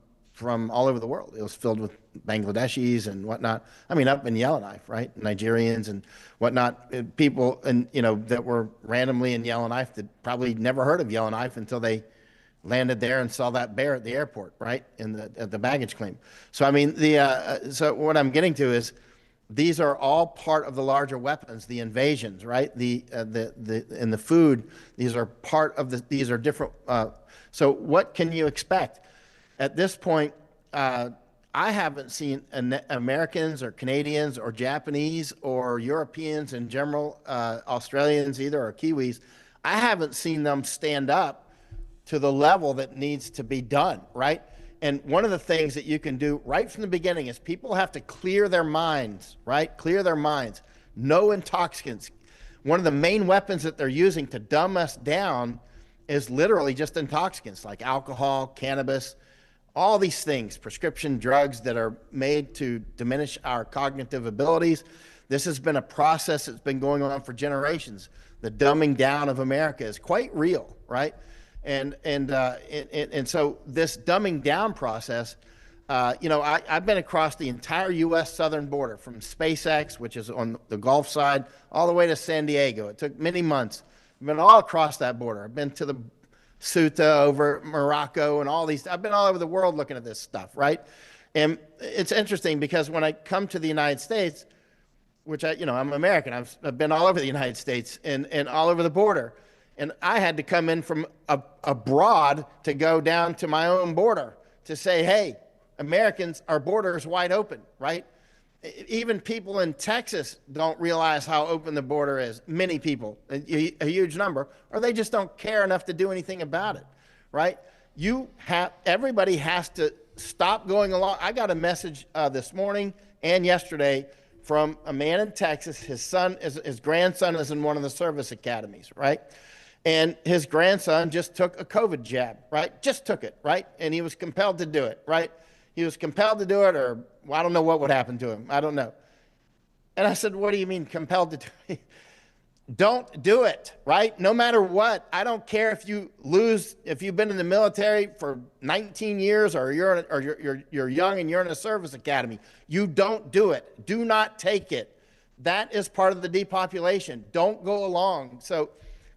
all over the world. It was filled with Bangladeshis and whatnot. I mean, up in Yellowknife, right? Nigerians and whatnot. People, and you know, that were randomly in Yellowknife that probably never heard of Yellowknife until they landed there and saw that bear at the airport, right? At the baggage claim. So I mean, so what I'm getting to is these are all part of the larger weapons, the invasions, right? And the food. These are part of the. These are different. So what can you expect? At this point, I haven't seen Americans or Canadians or Japanese or Europeans in general, Australians either, or Kiwis. I haven't seen them stand up to the level that needs to be done, right? And one of the things that you can do right from the beginning is people have to clear their minds, right? Clear their minds. No intoxicants. One of the main weapons that they're using to dumb us down is literally just intoxicants like alcohol, cannabis, all these things, prescription drugs that are made to diminish our cognitive abilities. This has been a process that's been going on for generations. The dumbing down of America is quite real, right? And so this dumbing down process, you know, I've been across the entire U.S. southern border from SpaceX, which is on the Gulf side, all the way to San Diego. It took many months. I've been all across that border. I've been to the Ceuta, over Morocco, and all these. I've been all over the world looking at this stuff, right? And it's interesting because when I come to the United States, which I'm American. I've been all over the United States and all over the border. And I had to come in from abroad to go down to my own border to say, hey, Americans, our border is wide open, right? Even people in Texas don't realize how open the border is. Many people, a huge number, or they just don't care enough to do anything about it, right? Everybody has to stop going along. I got a message this morning and yesterday from a man in Texas. His grandson is in one of the service academies, right? And his grandson just took a COVID jab, right? Just took it, right? And he was compelled to do it, right? He was compelled to do it, or well, I don't know what would happen to him. I don't know. And I said, what do you mean compelled to do it? Don't do it, right? No matter what. I don't care if you lose, if you've been in the military for 19 years or you're young and you're in a service academy. You don't do it. Do not take it. That is part of the depopulation. Don't go along. So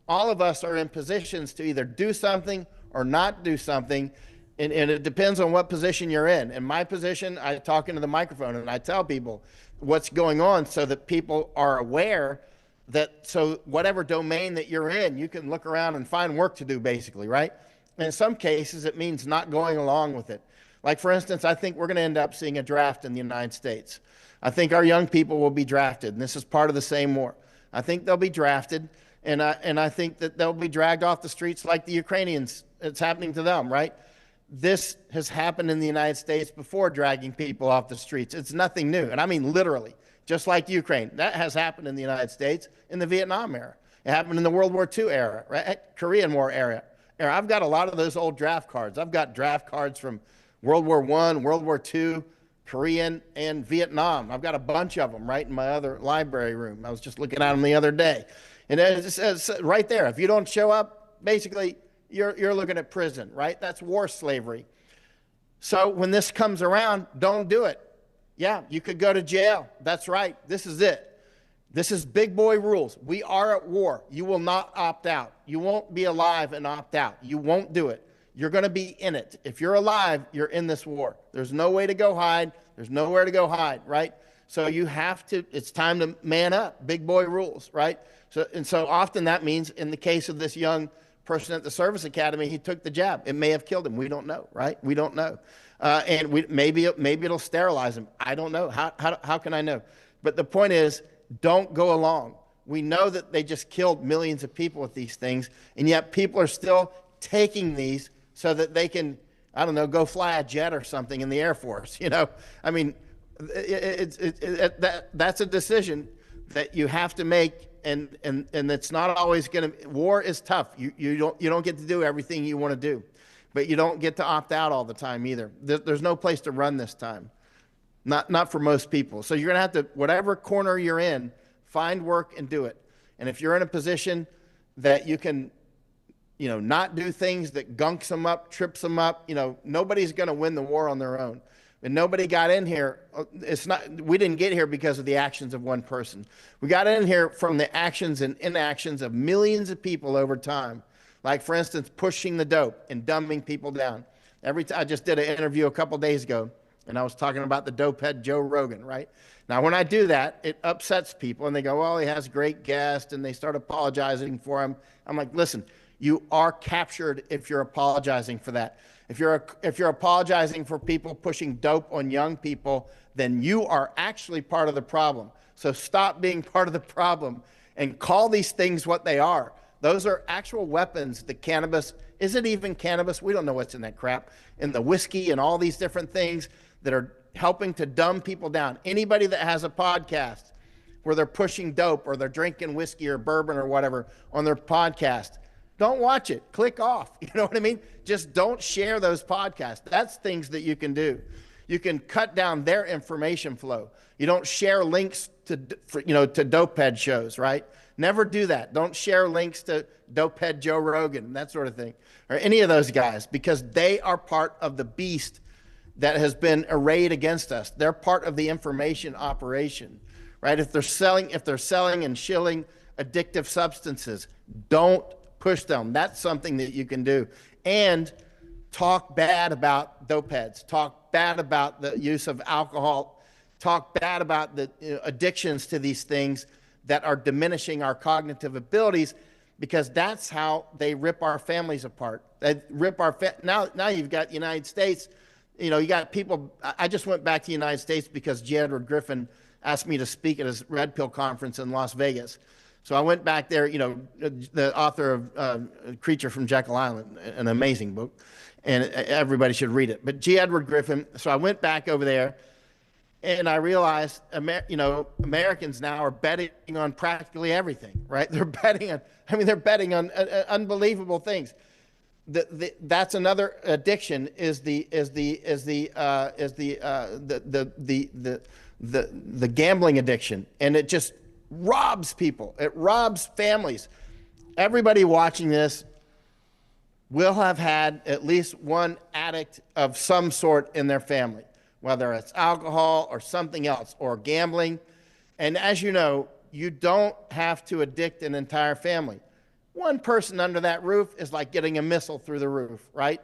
all of us are in positions to either do something or not do something. And it depends on what position you're in. In my position, I talk into the microphone and I tell people what's going on so that people are aware that, so whatever domain that you're in, you can look around and find work to do, basically, right? And in some cases, it means not going along with it. Like, for instance, I think we're going to end up seeing a draft in the United States. I think our young people will be drafted, and this is part of the same war. I think they'll be drafted, and I think that they'll be dragged off the streets like the Ukrainians. It's happening to them, right? This has happened in the United States before, dragging people off the streets. It's nothing new, and I mean literally. Just like Ukraine. That has happened in the United States in the Vietnam era. It happened in the World War II era, right? Korean War era. I've got a lot of those old draft cards. I've got draft cards from World War I, World War II, Korean, and Vietnam. I've got a bunch of them right in my other library room. I was just looking at them the other day. And it's right there. If you don't show up, basically, you're looking at prison, right? That's war slavery. So when this comes around, don't do it. Yeah, you could go to jail. That's right. This is it. This is big boy rules. We are at war. You will not opt out. You won't be alive and opt out. You won't do it. You're going to be in it. If you're alive, you're in this war. There's no way to go hide. There's nowhere to go hide, right? So you have to, it's time to man up. Big boy rules, right? So often that means, in the case of this young person at the service academy, he took the jab. It may have killed him. We don't know, right? We don't know. Maybe it'll sterilize him. I don't know. How can I know? But the point is, don't go along. We know that they just killed millions of people with these things, and yet people are still taking these so that they can, I don't know, go fly a jet or something in the Air Force. You know, I mean, that's a decision that you have to make, and it's not always going to. War is tough. You don't get to do everything you want to do. But you don't get to opt out all the time either. There's no place to run this time, not for most people. So you're going to have to, whatever corner you're in, find work and do it. And if you're in a position that you can, not do things that gunks them up, trips them up, nobody's going to win the war on their own. And nobody got in here. We didn't get here because of the actions of one person. We got in here from the actions and inactions of millions of people over time. Like, for instance, pushing the dope and dumbing people down. I just did an interview a couple days ago, and I was talking about the dope head Joe Rogan, right? Now, when I do that, it upsets people, and they go, well, he has great guests, and they start apologizing for him. I'm like, listen, you are captured if you're apologizing for that. If you're apologizing for people pushing dope on young people, then you are actually part of the problem. So stop being part of the problem and call these things what they are. Those are actual weapons. The cannabis, is it even cannabis? We don't know what's in that crap. And the whiskey and all these different things that are helping to dumb people down. Anybody that has a podcast where they're pushing dope or they're drinking whiskey or bourbon or whatever on their podcast, don't watch it. Click off. You know what I mean? Just don't share those podcasts. That's things that you can do. You can cut down their information flow. You don't share links to dopehead shows, right? Never do that. Don't share links to dopehead Joe Rogan and that sort of thing, or any of those guys, because they are part of the beast that has been arrayed against us. They're part of the information operation, right? If they're selling and shilling addictive substances, don't push them. That's something that you can do. And talk bad about dopeheads. Talk bad about the use of alcohol. Talk bad about the addictions to these things that are diminishing our cognitive abilities, because that's how they rip our families apart. They rip our now you've got the United States. You got people. I just went back to the United States because G. Edward Griffin asked me to speak at his Red Pill conference in Las Vegas. So I went back there. The author of Creature from Jekyll Island, an amazing book, and everybody should read it. But G. Edward Griffin. So I went back over there. And I realized, Americans now are betting on practically everything, right? They're betting on, unbelievable things. That's another addiction is the gambling addiction, and it just robs people. It robs families. Everybody watching this will have had at least one addict of some sort in their family, whether it's alcohol or something else or gambling. And as you know, you don't have to addict an entire family. One person under that roof is like getting a missile through the roof, right?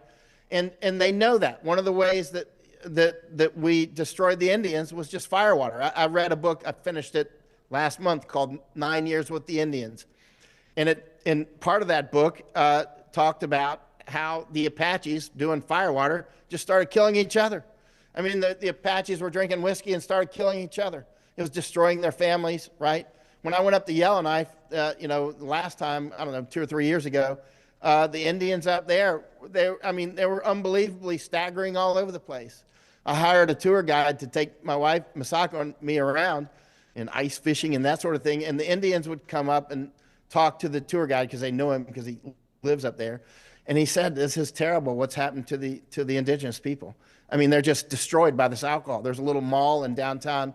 And they know that. One of the ways that we destroyed the Indians was just firewater. I read a book, I finished it last month, called 9 Years with the Indians. And part of that book talked about how the Apaches doing firewater just started killing each other. I mean, the Apaches were drinking whiskey and started killing each other. It was destroying their families, right? When I went up to Yellowknife, the last time, I don't know, 2 or 3 years ago, the Indians up there, they were unbelievably staggering all over the place. I hired a tour guide to take my wife, Masako, and me around and ice fishing and that sort of thing. And the Indians would come up and talk to the tour guide because they know him because he lives up there. And he said, this is terrible what's happened to the indigenous people. I mean, they're just destroyed by this alcohol. There's a little mall in downtown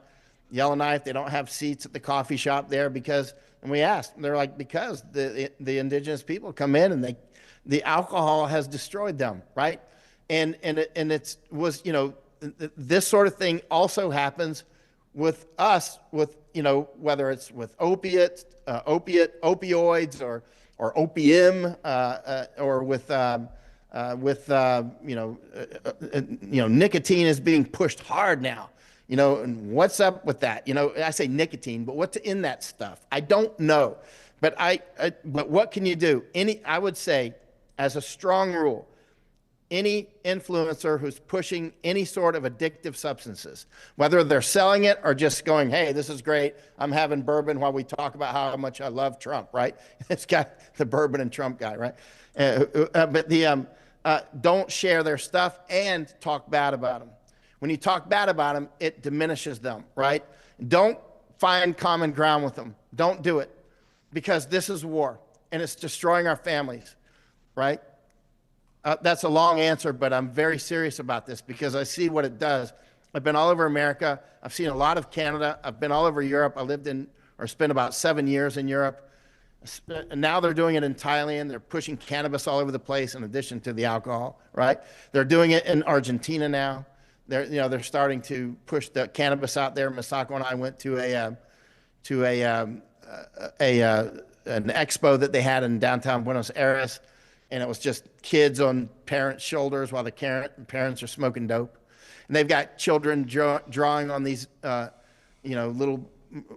Yellowknife. They don't have seats at the coffee shop there because, and we asked, they're like, because the indigenous people come in and the alcohol has destroyed them, right? And it was, this sort of thing also happens with us, with, whether it's with opioids or opium, or nicotine is being pushed hard now. And what's up with that? I say nicotine, but what's in that stuff? I don't know. But but what can you do? I would say, as a strong rule, any influencer who's pushing any sort of addictive substances, whether they're selling it or just going, hey, this is great, I'm having bourbon while we talk about how much I love Trump, right? It's got the bourbon and Trump guy, right? Don't share their stuff and talk bad about them. When you talk bad about them, it diminishes them, right? Don't find common ground with them. Don't do it, because this is war and it's destroying our families, right? That's a long answer, but I'm very serious about this because I see what it does. I've been all over America. I've seen a lot of Canada. I've been all over Europe. I lived in, or spent about 7 years in Europe. And now they're doing it in Thailand. They're pushing cannabis all over the place in addition to the alcohol, right? They're doing it in Argentina now. They're starting to push the cannabis out there. Masako and I went to an expo that they had in downtown Buenos Aires, and it was just kids on parents' shoulders while the parents are smoking dope. And they've got children drawing on these, little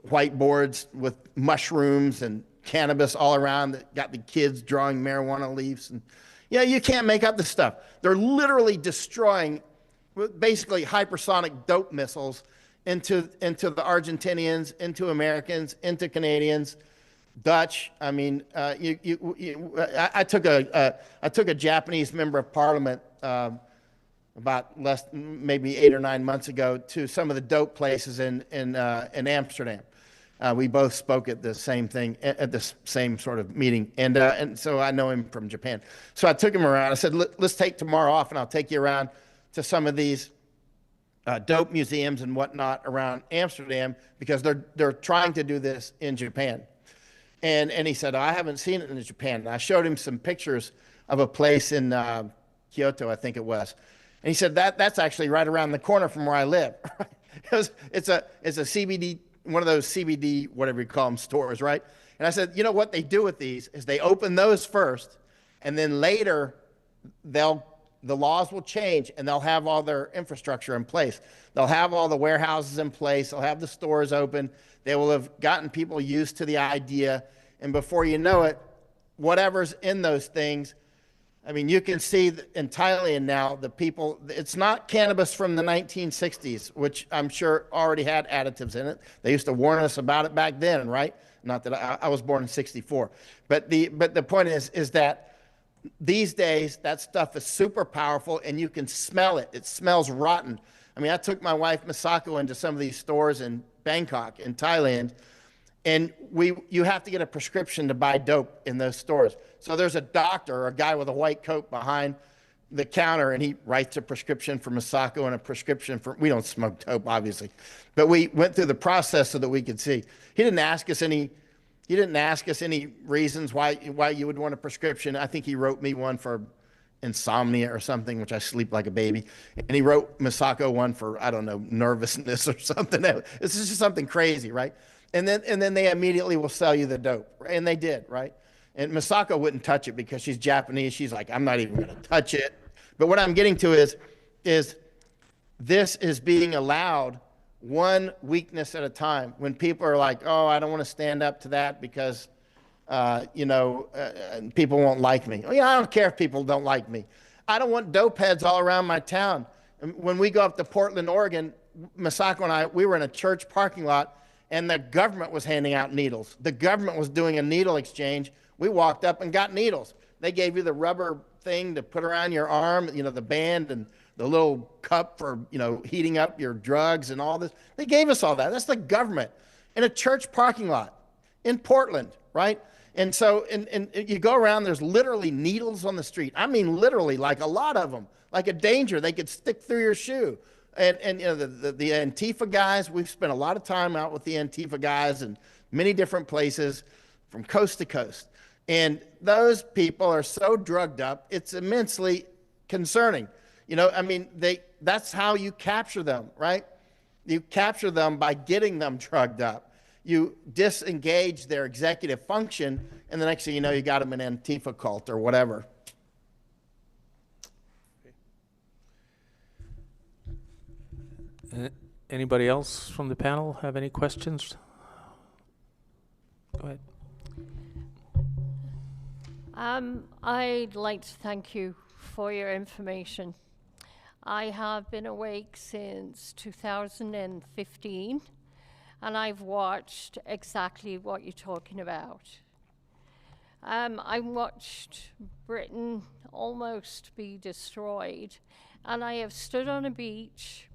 whiteboards with mushrooms and cannabis all around. That got the kids drawing marijuana leaves. And you can't make up this stuff. They're literally destroying, basically, hypersonic dope missiles into the Argentinians, into Americans, into Canadians. Dutch. I mean, I took a Japanese member of parliament about maybe 8 or 9 months ago to some of the dope places in Amsterdam. We both spoke at the same thing at the same sort of meeting, and so I know him from Japan. So I took him around. I said, let's take tomorrow off, and I'll take you around to some of these dope museums and whatnot around Amsterdam because they're trying to do this in Japan. And he said, I haven't seen it in Japan. And I showed him some pictures of a place in Kyoto, I think it was. And he said, that's actually right around the corner from where I live. It's a CBD, one of those CBD, whatever you call them, stores, right? And I said, what they do with these is they open those first, and then later the laws will change, and they'll have all their infrastructure in place. They'll have all the warehouses in place. They'll have the stores open. They will have gotten people used to the idea. And before you know it, whatever's in those things. I mean, you can see in Thailand now, the people, it's not cannabis from the 1960s, which I'm sure already had additives in it. They used to warn us about it back then, right? Not that I was born in 64. But the point is that these days, that stuff is super powerful and you can smell it. It smells rotten. I mean, I took my wife, Masako, into some of these stores in Bangkok, in Thailand, and you have to get a prescription to buy dope in those stores. So there's a doctor or a guy with a white coat behind the counter, and he writes a prescription for Masako and a prescription for, we don't smoke dope, obviously, but we went through the process so that we could see. He didn't ask us any reasons why you would want a prescription. I think he wrote me one for insomnia or something, which I sleep like a baby. And he wrote Masako one for, I don't know, nervousness or something. This is just something crazy, right? And then they immediately will sell you the dope. And they did, right? And Masako wouldn't touch it because she's Japanese. She's like, I'm not even going to touch it. But what I'm getting to is this is being allowed one weakness at a time. When people are like, oh, I don't want to stand up to that because, people won't like me. Oh, yeah, I don't care if people don't like me. I don't want dope heads all around my town. When we go up to Portland, Oregon, Masako and I, we were in a church parking lot, and the government was handing out needles. The government was doing a needle exchange. We walked up and got needles. They gave you the rubber thing to put around your arm, the band and the little cup for, heating up your drugs and all this. They gave us all that. That's the government in a church parking lot in Portland, right? And so and you go around, there's literally needles on the street. I mean, literally, like a lot of them, like a danger. They could stick through your shoe. And the Antifa guys, we've spent a lot of time out with the Antifa guys in many different places from coast to coast. And those people are so drugged up, it's immensely concerning. That's how you capture them, right? You capture them by getting them drugged up. You disengage their executive function, and the next thing you know, you got them in an Antifa cult or whatever. Anybody else from the panel have any questions? Go ahead. I'd like to thank you for your information. I have been awake since 2015, and I've watched exactly what you're talking about. I watched Britain almost be destroyed, and I have stood on a beach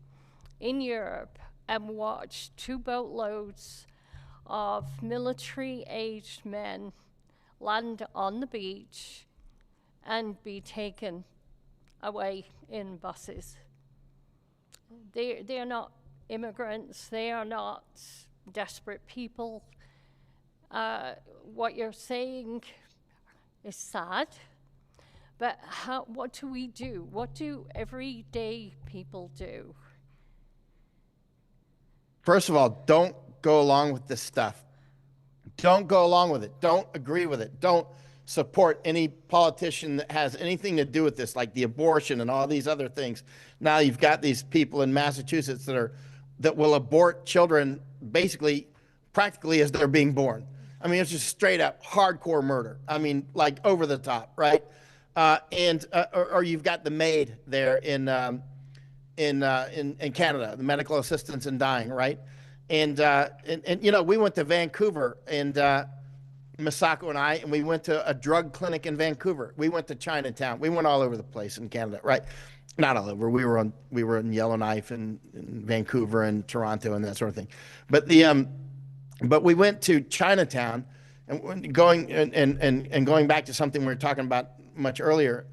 in Europe and watched 2 boatloads of military-aged men land on the beach and be taken away in buses. They're not immigrants, they are not desperate people. What you're saying is sad, but what do we do? What do everyday people do? First of all, don't go along with this stuff. Don't go along with it. Don't agree with it. Don't support any politician that has anything to do with this, like the abortion and all these other things. Now you've got these people in Massachusetts that will abort children practically as they're being born. I mean, it's just straight up hardcore murder. I mean, like over the top, right? Or you've got the MAID there in Canada, the medical assistance in dying, right? And we went to Vancouver, and Masako and I, and we went to a drug clinic in Vancouver. We went to Chinatown. We went all over the place in Canada, right? Not all over. We were in Yellowknife and in Vancouver and Toronto and that sort of thing. But we went to Chinatown, and going back to something we were talking about much earlier,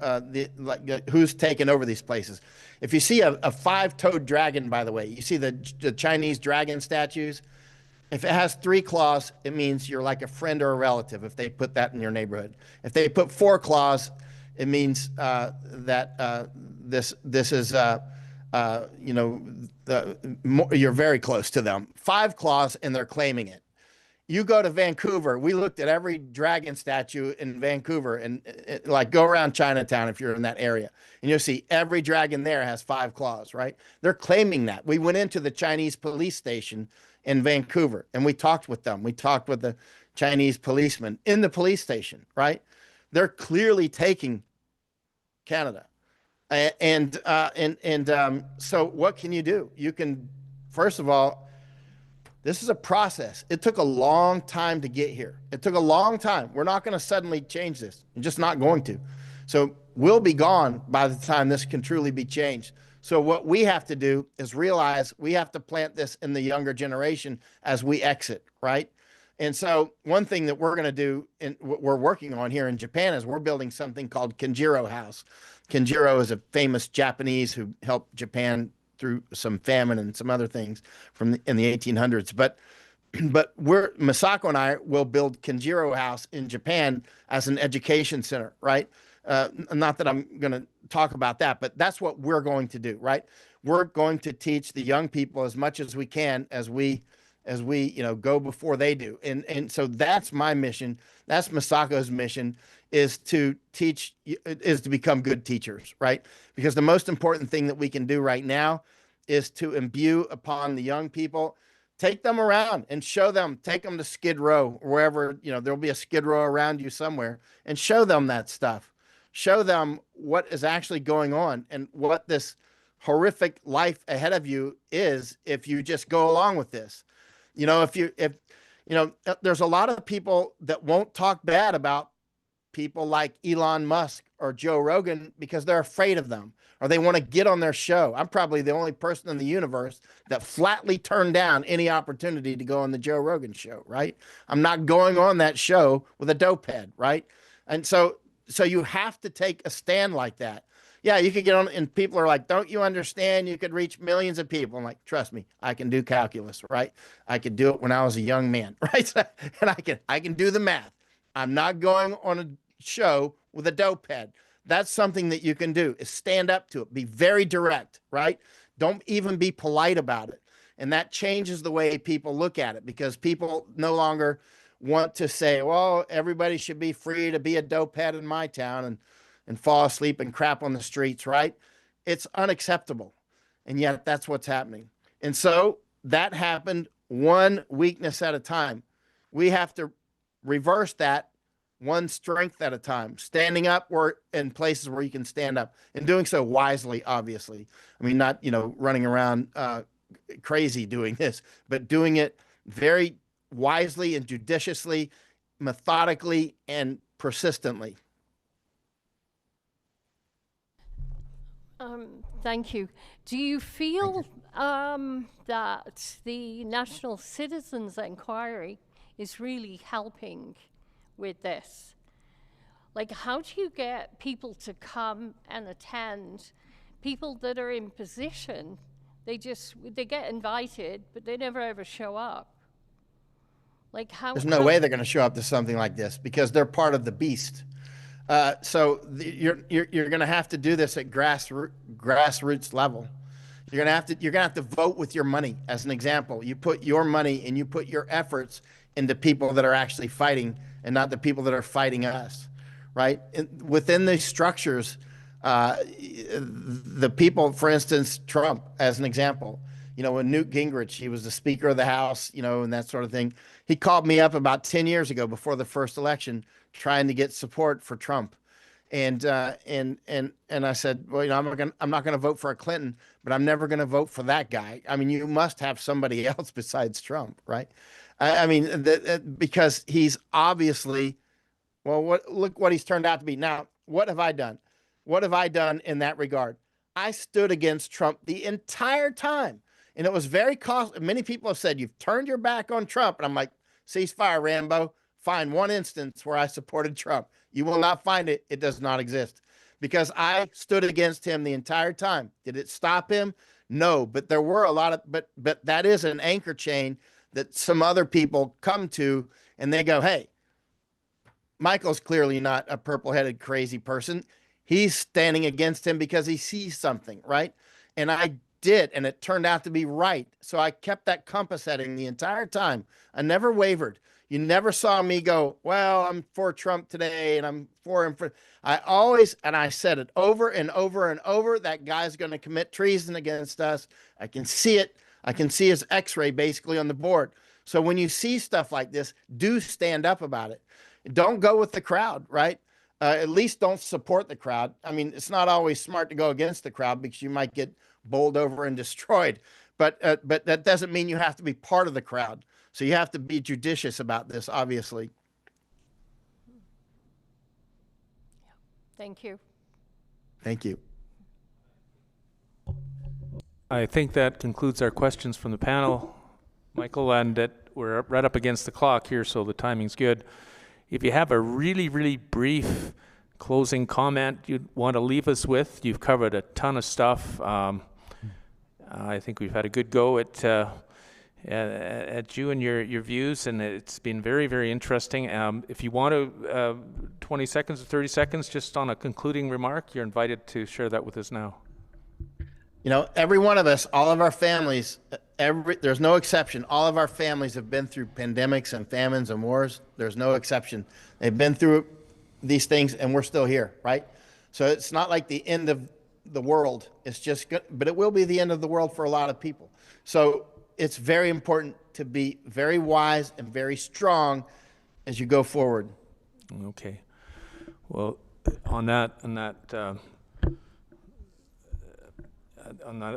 who's taken over these places. If you see a 5-toed dragon, by the way, you see the Chinese dragon statues, if it has 3 claws, it means you're like a friend or a relative if they put that in your neighborhood. If they put 4 claws, it means that this is, you're very close to them. 5 claws, and they're claiming it. You go to Vancouver, we looked at every dragon statue in Vancouver, and go around Chinatown if you're in that area, and you'll see every dragon there has 5 claws, right? They're claiming that. We went into the Chinese police station in Vancouver, and we talked with them. We talked with the Chinese policemen in the police station, right? They're clearly taking Canada. So what can you do? You can, first of all, this is a process. It took a long time to get here. It took a long time. We're not going to suddenly change this. We're just not going to. So we'll be gone by the time this can truly be changed. So what we have to do is realize we have to plant this in the younger generation as we exit, right? And so one thing that we're going to do, and we're working on here in Japan, is we're building something called Kenjiro House. Kenjiro is a famous Japanese who helped Japan through some famine and some other things in the 1800s. But Masako and I will build Kenjiro House in Japan as an education center, right? Not that I'm going to talk about that, but that's what we're going to do, right? We're going to teach the young people as much as we can as we go before they do. And so that's my mission. That's Masako's mission, is to become good teachers, right? Because the most important thing that we can do right now is to imbue upon the young people, take them around and show them, take them to Skid Row, or wherever, there'll be a Skid Row around you somewhere, and show them that stuff. Show them what is actually going on and what this horrific life ahead of you is if you just go along with this. There's a lot of people that won't talk bad about people like Elon Musk or Joe Rogan because they're afraid of them, or they want to get on their show. I'm probably the only person in the universe that flatly turned down any opportunity to go on the Joe Rogan show, right? I'm not going on that show with a dope head, right? And so you have to take a stand like that. Yeah, you could get on, and people are like, don't you understand? You could reach millions of people. I'm like, trust me, I can do calculus, right? I could do it when I was a young man, right? And I can do the math. I'm not going on a show with a dope head. That's something that you can do, is stand up to it. Be very direct, right? Don't even be polite about it. And that changes the way people look at it, because people no longer want to say, well, everybody should be free to be a dope head in my town and fall asleep and crap on the streets, right? It's unacceptable. And yet that's what's happening. And so that happened one weakness at a time. We have to reverse that one strength at a time, standing up in places where you can stand up, and doing so wisely, obviously. I mean, not, running around crazy doing this, but doing it very wisely and judiciously, methodically, and persistently. Thank you. Do you feel that the National Citizens Inquiry is really helping with this? Like, how do you get people to come and attend? People that are in position, they get invited, but they never ever show up. Like, There's no way they're going to show up to something like this, because they're part of the beast. You're going to have to do this at grassroots level. You're going to have to vote with your money. As an example, you put your money and you put your efforts into people that are actually fighting, and not the people that are fighting us, right? Within these structures, the people, for instance, Trump, as an example, when Newt Gingrich, he was the Speaker of the House, and that sort of thing. He called me up about 10 years ago, before the first election, trying to get support for Trump. And I said, well, I'm not going to vote for a Clinton, but I'm never going to vote for that guy. I mean, you must have somebody else besides Trump, right? Because he's obviously, look what he's turned out to be. Now, what have I done? What have I done in that regard? I stood against Trump the entire time. And it was very costly. Many people have said, you've turned your back on Trump. And I'm like, ceasefire, Rambo. Find one instance where I supported Trump. You will not find it. It does not exist. Because I stood against him the entire time. Did it stop him? No, but there were a lot of, but that is an anchor chain that some other people come to, and they go, hey, Michael's clearly not a purple-headed crazy person. He's standing against him because he sees something, right? And I did, and it turned out to be right. So I kept that compass heading the entire time. I never wavered. You never saw me go, well, I'm for Trump today, and I'm for him. I always, and I said it over and over and over, that guy's going to commit treason against us. I can see it. I can see his x-ray basically on the board. So when you see stuff like this, do stand up about it. Don't go with the crowd, right? At least don't support the crowd. I mean, it's not always smart to go against the crowd because you might get bowled over and destroyed. But that doesn't mean you have to be part of the crowd. So you have to be judicious about this, obviously. Thank you. Thank you. I think that concludes our questions from the panel, Michael, and that we're right up against the clock here, so the timing's good. If you have a really, really brief closing comment you'd want to leave us with, you've covered a ton of stuff. I think we've had a good go at you and your views, and it's been very, very interesting. If you want to, 20 seconds or 30 seconds, just on a concluding remark, you're invited to share that with us now. You know, every one of us, all of our families, there's no exception. All of our families have been through pandemics and famines and wars. There's no exception. They've been through these things, and we're still here, right? So it's not like the end of the world. It's just good, but it will be the end of the world for a lot of people. So it's very important to be very wise and very strong as you go forward. Okay. Well, on that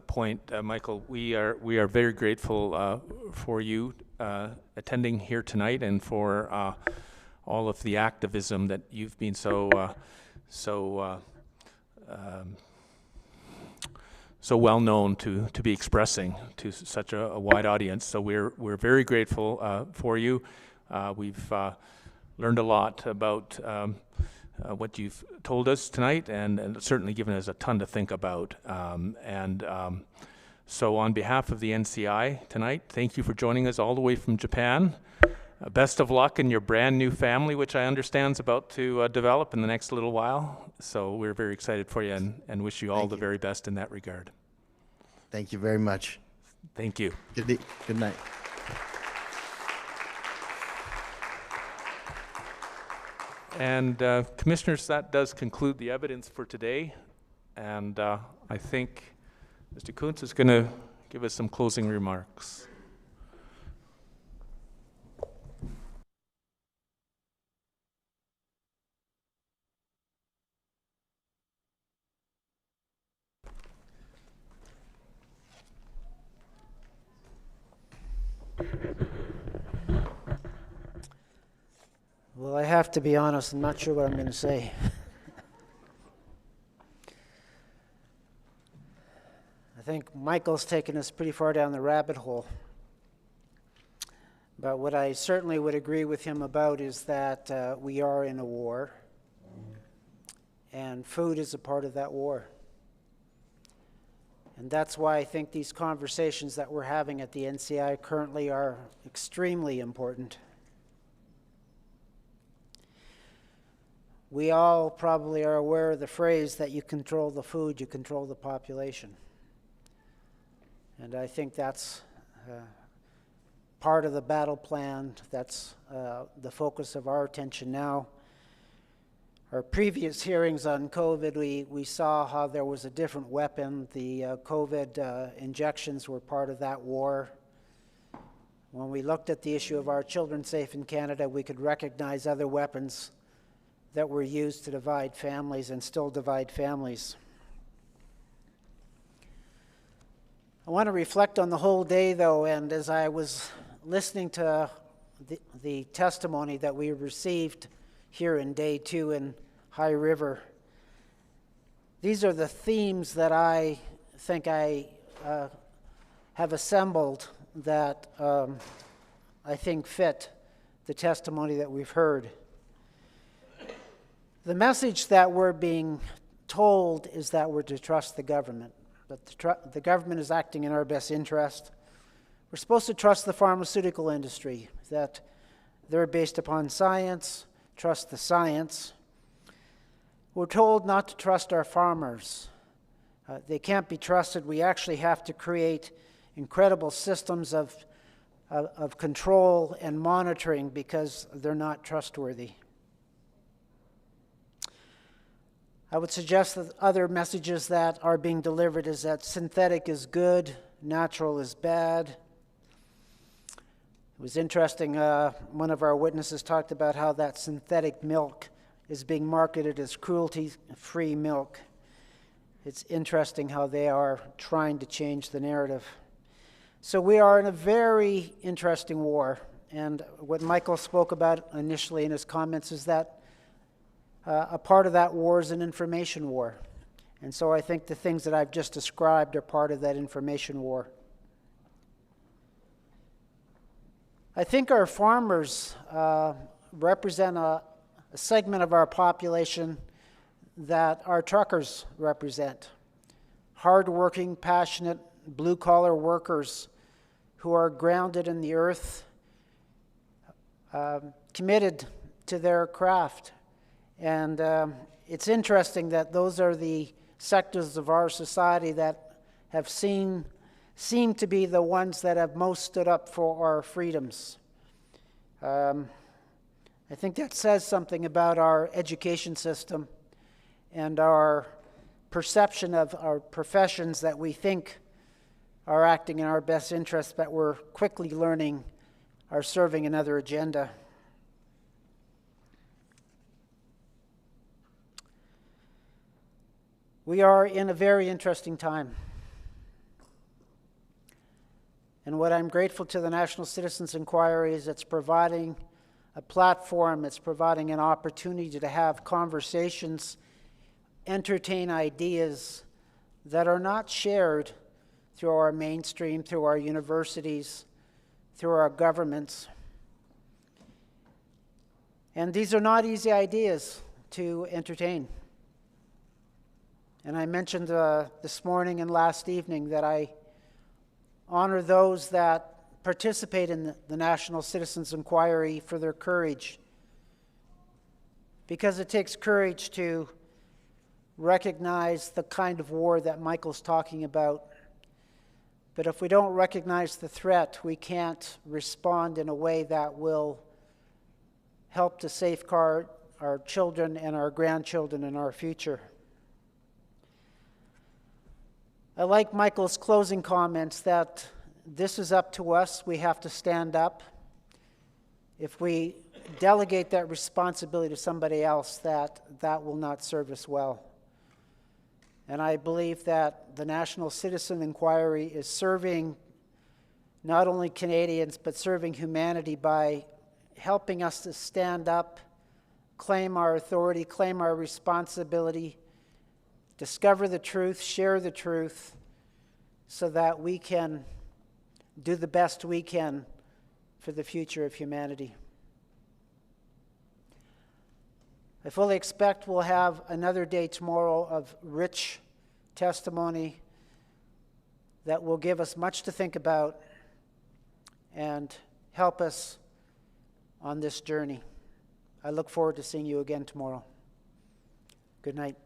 point, Michael, we are very grateful for you attending here tonight and for all of the activism that you've been so well known to be expressing to such a wide audience. So we're very grateful for you. We've learned a lot about what you've told us tonight, and certainly given us a ton to think about. So on behalf of the NCI tonight, thank you for joining us all the way from Japan. Best of luck in your brand new family, which I understand is about to develop in the next little while. So we're very excited for you and wish you all the very best in that regard. Thank you very much. Thank you. Good night. And commissioners, that does conclude the evidence for today. And I think Mr. Kuntz is going to give us some closing remarks. Well, I have to be honest, I'm not sure what I'm going to say. I think Michael's taken us pretty far down the rabbit hole. But what I certainly would agree with him about is that we are in a war, and food is a part of that war. And that's why I think these conversations that we're having at the NCI currently are extremely important. We all probably are aware of the phrase that you control the food, you control the population. And I think that's part of the battle plan. That's the focus of our attention now. Our previous hearings on COVID, we saw how there was a different weapon. The COVID injections were part of that war. When we looked at the issue of our children safe in Canada, we could recognize other weapons that were used to divide families and still divide families. I want to reflect on the whole day, though, and as I was listening to the testimony that we received here in day 2 in High River, these are the themes that I think I have assembled that I think fit the testimony that we've heard. The message that we're being told is that we're to trust the government, that the government is acting in our best interest. We're supposed to trust the pharmaceutical industry, that they're based upon science, trust the science. We're told not to trust our farmers. They can't be trusted. We actually have to create incredible systems of control and monitoring because they're not trustworthy. I would suggest that other messages that are being delivered is that synthetic is good, natural is bad. It was interesting, one of our witnesses talked about how that synthetic milk is being marketed as cruelty-free milk. It's interesting how they are trying to change the narrative. So we are in a very interesting war, and what Michael spoke about initially in his comments is that a part of that war is an information war. And so I think the things that I've just described are part of that information war. I think our farmers represent a segment of our population that our truckers represent. Hardworking, passionate, blue-collar workers who are grounded in the earth, committed to their craft. And it's interesting that those are the sectors of our society that have seemed to be the ones that have most stood up for our freedoms. I think that says something about our education system and our perception of our professions that we think are acting in our best interest, but we're quickly learning are serving another agenda. We are in a very interesting time. And what I'm grateful to the National Citizens Inquiry is it's providing a platform, it's providing an opportunity to have conversations, entertain ideas that are not shared through our mainstream, through our universities, through our governments. And these are not easy ideas to entertain. And I mentioned this morning and last evening that I honor those that participate in the National Citizens Inquiry for their courage, because it takes courage to recognize the kind of war that Michael's talking about. But if we don't recognize the threat, we can't respond in a way that will help to safeguard our children and our grandchildren and our future. I like Michael's closing comments that this is up to us. We have to stand up. If we delegate that responsibility to somebody else, that will not serve us well. And I believe that the National Citizen Inquiry is serving not only Canadians, but serving humanity by helping us to stand up, claim our authority, claim our responsibility, discover the truth, share the truth, so that we can do the best we can for the future of humanity. I fully expect we'll have another day tomorrow of rich testimony that will give us much to think about and help us on this journey. I look forward to seeing you again tomorrow. Good night.